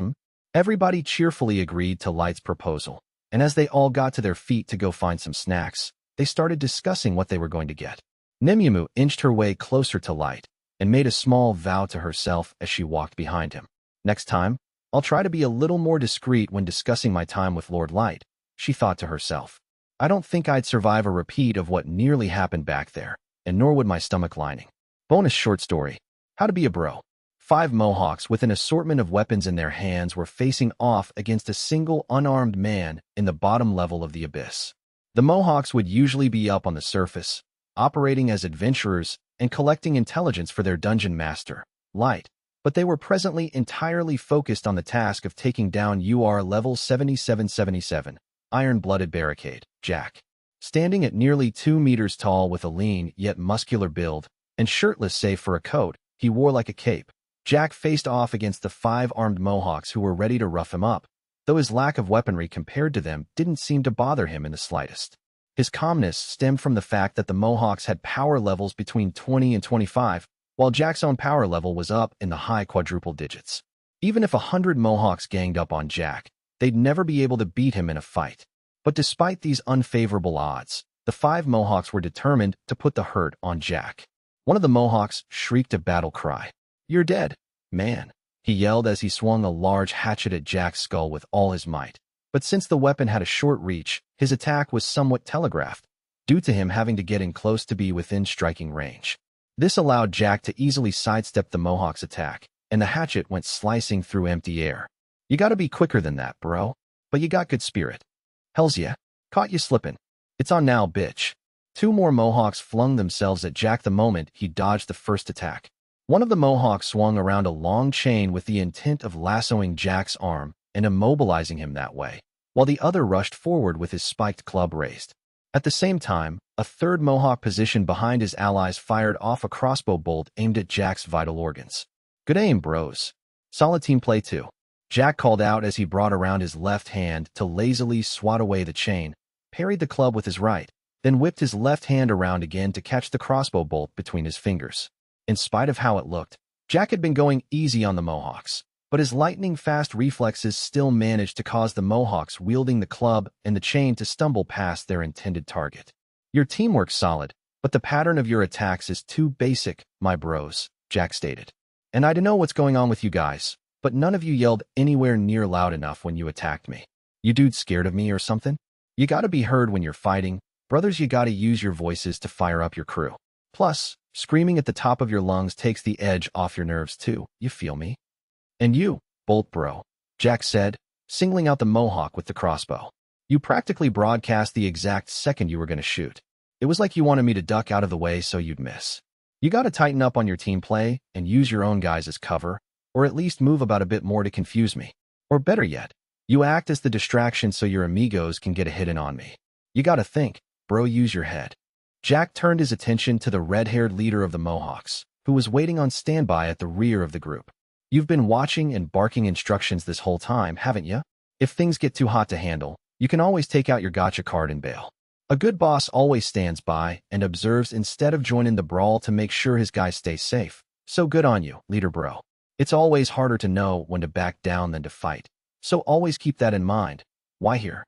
Everybody cheerfully agreed to Light's proposal, and as they all got to their feet to go find some snacks, they started discussing what they were going to get. Nimyumu inched her way closer to Light and made a small vow to herself as she walked behind him. Next time, I'll try to be a little more discreet when discussing my time with Lord Light, she thought to herself. I don't think I'd survive a repeat of what nearly happened back there, and nor would my stomach lining. Bonus short story. How to be a bro. 5 Mohawks with an assortment of weapons in their hands were facing off against a single unarmed man in the bottom level of the abyss. The Mohawks would usually be up on the surface, operating as adventurers and collecting intelligence for their dungeon master, Light, but they were presently entirely focused on the task of taking down level 7777, Iron-Blooded Barricade, Jack. Standing at nearly 2 meters tall with a lean yet muscular build, and shirtless save for a coat he wore like a cape, Jack faced off against the 5 armed Mohawks who were ready to rough him up, though his lack of weaponry compared to them didn't seem to bother him in the slightest. His calmness stemmed from the fact that the Mohawks had power levels between 20 and 25, while Jack's own power level was up in the high quadruple digits. Even if 100 Mohawks ganged up on Jack, they'd never be able to beat him in a fight. But despite these unfavorable odds, the 5 Mohawks were determined to put the hurt on Jack. One of the Mohawks shrieked a battle cry. You're dead, man, he yelled as he swung a large hatchet at Jack's skull with all his might. But since the weapon had a short reach, his attack was somewhat telegraphed, due to him having to get in close to be within striking range. This allowed Jack to easily sidestep the Mohawk's attack, and the hatchet went slicing through empty air. You gotta be quicker than that, bro. But you got good spirit. Hells yeah. Caught you slipping. It's on now, bitch. 2 more Mohawks flung themselves at Jack the moment he dodged the first attack. One of the Mohawks swung around a long chain with the intent of lassoing Jack's arm, and immobilizing him that way, while the other rushed forward with his spiked club raised. At the same time, a third Mohawk positioned behind his allies fired off a crossbow bolt aimed at Jack's vital organs. "Good aim, bros. Solid team play too," Jack called out as he brought around his left hand to lazily swat away the chain, parried the club with his right, then whipped his left hand around again to catch the crossbow bolt between his fingers. In spite of how it looked, Jack had been going easy on the Mohawks, but his lightning-fast reflexes still managed to cause the Mohawks wielding the club and the chain to stumble past their intended target. "Your teamwork's solid, but the pattern of your attacks is too basic, my bros," Jack stated. "And I don't know what's going on with you guys, but none of you yelled anywhere near loud enough when you attacked me. You dudes scared of me or something? You gotta be heard when you're fighting. Brothers, you gotta use your voices to fire up your crew. Plus, screaming at the top of your lungs takes the edge off your nerves too, you feel me? And you, Bolt bro," Jack said, singling out the Mohawk with the crossbow. "You practically broadcast the exact second you were gonna shoot. It was like you wanted me to duck out of the way so you'd miss. You gotta tighten up on your team play and use your own guys as cover, or at least move about a bit more to confuse me. Or better yet, you act as the distraction so your amigos can get a hit in on me. You gotta think, bro, use your head." Jack turned his attention to the red-haired leader of the Mohawks, who was waiting on standby at the rear of the group. "You've been watching and barking instructions this whole time, haven't you? If things get too hot to handle, you can always take out your gacha card and bail. A good boss always stands by and observes instead of joining the brawl to make sure his guys stay safe. So good on you, leader bro. It's always harder to know when to back down than to fight. So always keep that in mind. Why here?"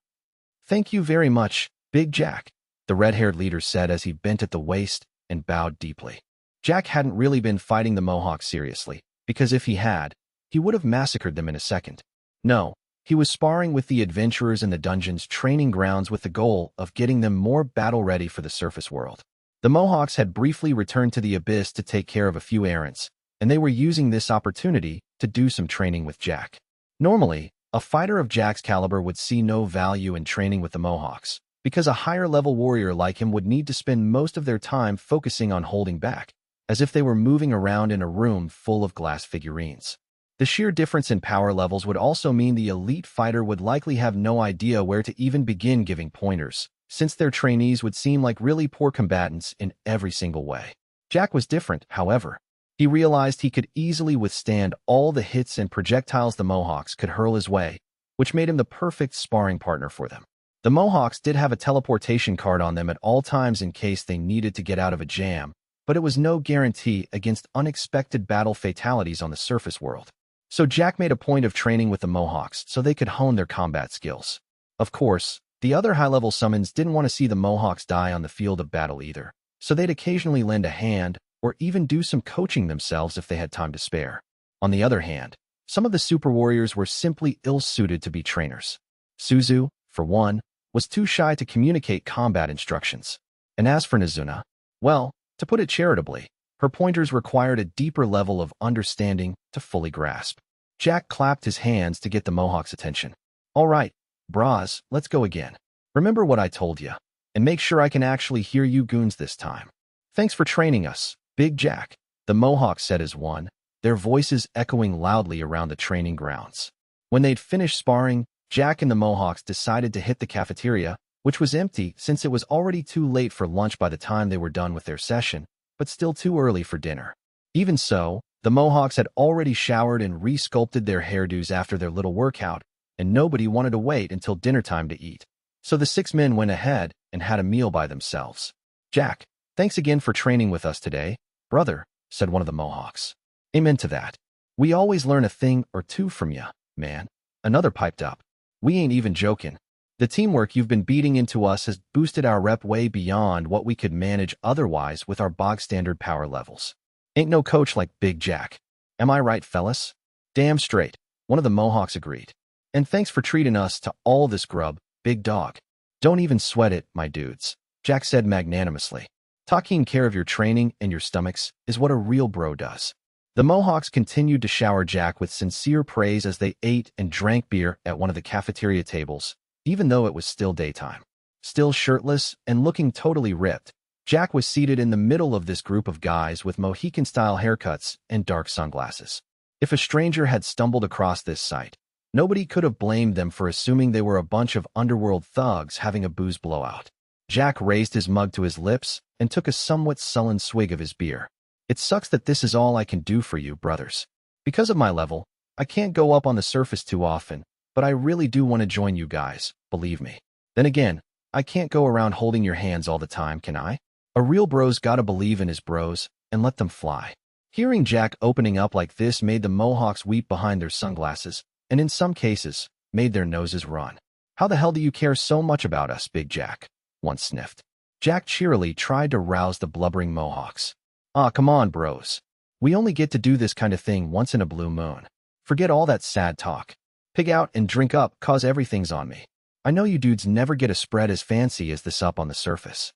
"Thank you very much, Big Jack," the red-haired leader said as he bent at the waist and bowed deeply. Jack hadn't really been fighting the Mohawks seriously, because if he had, he would have massacred them in a second. No, he was sparring with the adventurers in the dungeon's training grounds with the goal of getting them more battle-ready for the surface world. The Mohawks had briefly returned to the Abyss to take care of a few errands, and they were using this opportunity to do some training with Jack. Normally, a fighter of Jack's caliber would see no value in training with the Mohawks, because a higher-level warrior like him would need to spend most of their time focusing on holding back, as if they were moving around in a room full of glass figurines. The sheer difference in power levels would also mean the elite fighter would likely have no idea where to even begin giving pointers, since their trainees would seem like really poor combatants in every single way. Jack was different, however. He realized he could easily withstand all the hits and projectiles the Mohawks could hurl his way, which made him the perfect sparring partner for them. The Mohawks did have a teleportation card on them at all times in case they needed to get out of a jam, but it was no guarantee against unexpected battle fatalities on the surface world. So Jack made a point of training with the Mohawks so they could hone their combat skills. Of course, the other high-level summons didn't want to see the Mohawks die on the field of battle either, so they'd occasionally lend a hand or even do some coaching themselves if they had time to spare. On the other hand, some of the super warriors were simply ill-suited to be trainers. Suzu, for one, was too shy to communicate combat instructions. And as for Nazuna, well, to put it charitably, her pointers required a deeper level of understanding to fully grasp. Jack clapped his hands to get the Mohawk's attention. "All right, bras, let's go again. Remember what I told you, and make sure I can actually hear you goons this time. Thanks for training us, Big Jack," the Mohawk said as one, their voices echoing loudly around the training grounds. When they'd finished sparring, Jack and the Mohawks decided to hit the cafeteria, which was empty since it was already too late for lunch by the time they were done with their session, but still too early for dinner. Even so, the Mohawks had already showered and re-sculpted their hairdos after their little workout, and nobody wanted to wait until dinner time to eat. So the 6 men went ahead and had a meal by themselves. "Jack, thanks again for training with us today, brother," said one of the Mohawks. "Amen to that. We always learn a thing or two from ya, man," another piped up. "We ain't even joking. The teamwork you've been beating into us has boosted our rep way beyond what we could manage otherwise with our bog-standard power levels. Ain't no coach like Big Jack. Am I right, fellas?" "Damn straight," one of the Mohawks agreed. "And thanks for treating us to all this grub, big dog." "Don't even sweat it, my dudes," Jack said magnanimously. "Taking care of your training and your stomachs is what a real bro does." The Mohawks continued to shower Jack with sincere praise as they ate and drank beer at one of the cafeteria tables, even though it was still daytime. Still shirtless and looking totally ripped, Jack was seated in the middle of this group of guys with Mohican-style haircuts and dark sunglasses. If a stranger had stumbled across this sight, Nobody could have blamed them for assuming they were a bunch of underworld thugs having a booze blowout. Jack raised his mug to his lips and took a somewhat sullen swig of his beer. It sucks that this is all I can do for you, brothers. Because of my level, I can't go up on the surface too often, but I really do want to join you guys, believe me. Then again, I can't go around holding your hands all the time, can I? A real bro's gotta believe in his bros and let them fly. Hearing Jack opening up like this made the Mohawks weep behind their sunglasses, and in some cases, made their noses run. How the hell do you care so much about us, Big Jack? One sniffed. Jack cheerily tried to rouse the blubbering Mohawks. Ah, come on, bros. We only get to do this kind of thing once in a blue moon. Forget all that sad talk. Pig out and drink up, cause everything's on me. I know you dudes never get a spread as fancy as this up on the surface.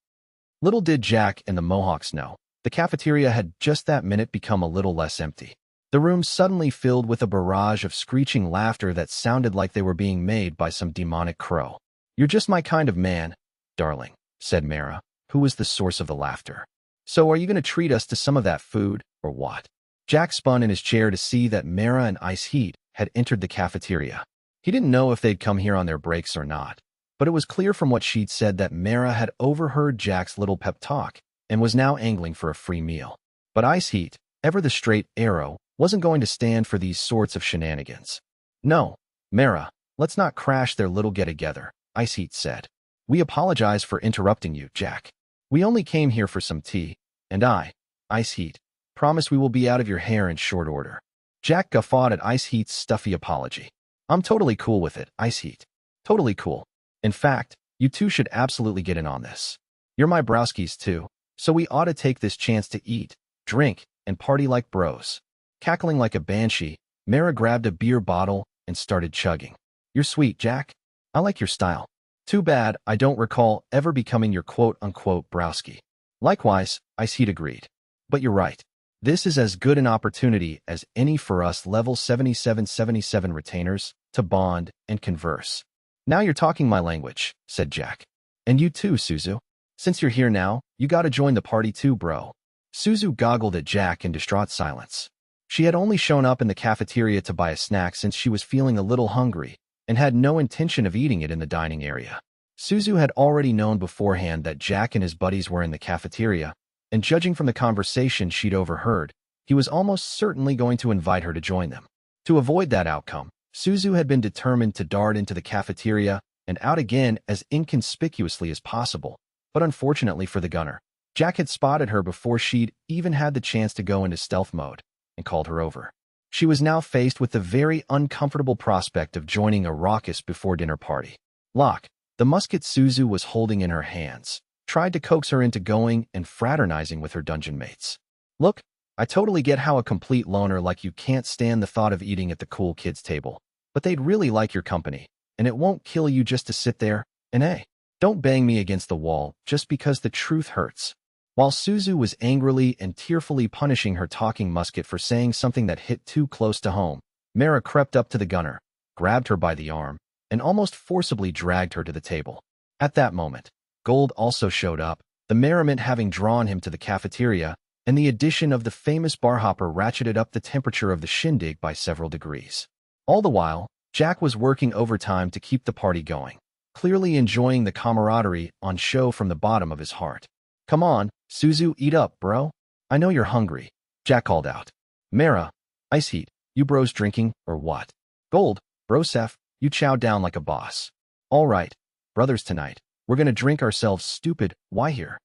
Little did Jack and the Mohawks know, the cafeteria had just that minute become a little less empty. The room suddenly filled with a barrage of screeching laughter that sounded like they were being made by some demonic crow. You're just my kind of man, darling, said Mara, who was the source of the laughter. So are you going to treat us to some of that food, or what? Jack spun in his chair to see that Mara and Ice Heat had entered the cafeteria. He didn't know if they'd come here on their breaks or not, but it was clear from what she'd said that Mara had overheard Jack's little pep talk and was now angling for a free meal. But Ice Heat, ever the straight arrow, wasn't going to stand for these sorts of shenanigans. No, Mara, let's not crash their little get-together, Ice Heat said. We apologize for interrupting you, Jack. We only came here for some tea, and I, Ice Heat, promise we will be out of your hair in short order. Jack guffawed at Ice Heat's stuffy apology. I'm totally cool with it, Ice Heat. Totally cool. In fact, you two should absolutely get in on this. You're my browskis too, so we ought to take this chance to eat, drink, and party like bros. Cackling like a banshee, Mara grabbed a beer bottle and started chugging. You're sweet, Jack. I like your style. Too bad I don't recall ever becoming your quote-unquote browski. Likewise, Ice Heat agreed. But you're right. This is as good an opportunity as any for us level 7777 retainers to bond and converse. Now you're talking my language, said Jack. And you too, Suzu. Since you're here now, you gotta join the party too, bro. Suzu goggled at Jack in distraught silence. She had only shown up in the cafeteria to buy a snack since she was feeling a little hungry and had no intention of eating it in the dining area. Suzu had already known beforehand that Jack and his buddies were in the cafeteria, and judging from the conversation she'd overheard, he was almost certainly going to invite her to join them. To avoid that outcome, Suzu had been determined to dart into the cafeteria and out again as inconspicuously as possible, but unfortunately for the gunner, Jack had spotted her before she'd even had the chance to go into stealth mode and called her over. She was now faced with the very uncomfortable prospect of joining a raucous before-dinner party. Locke, the musket Suzu was holding in her hands, tried to coax her into going and fraternizing with her dungeon mates. Look, I totally get how a complete loner like you can't stand the thought of eating at the cool kids' table, but they'd really like your company, and it won't kill you just to sit there, and hey, don't bang me against the wall just because the truth hurts. While Suzu was angrily and tearfully punishing her talking musket for saying something that hit too close to home, Mara crept up to the gunner, grabbed her by the arm, and almost forcibly dragged her to the table. At that moment, Gold also showed up, the merriment having drawn him to the cafeteria, and the addition of the famous barhopper ratcheted up the temperature of the shindig by several degrees. All the while, Jack was working overtime to keep the party going, clearly enjoying the camaraderie on show from the bottom of his heart. Come on, Suzu, eat up, bro. I know you're hungry, Jack called out. Mara, Ice Heat, you bros drinking, or what? Gold, Broseph, you chow down like a boss. All right, brothers tonight, we're gonna drink ourselves stupid. Why here?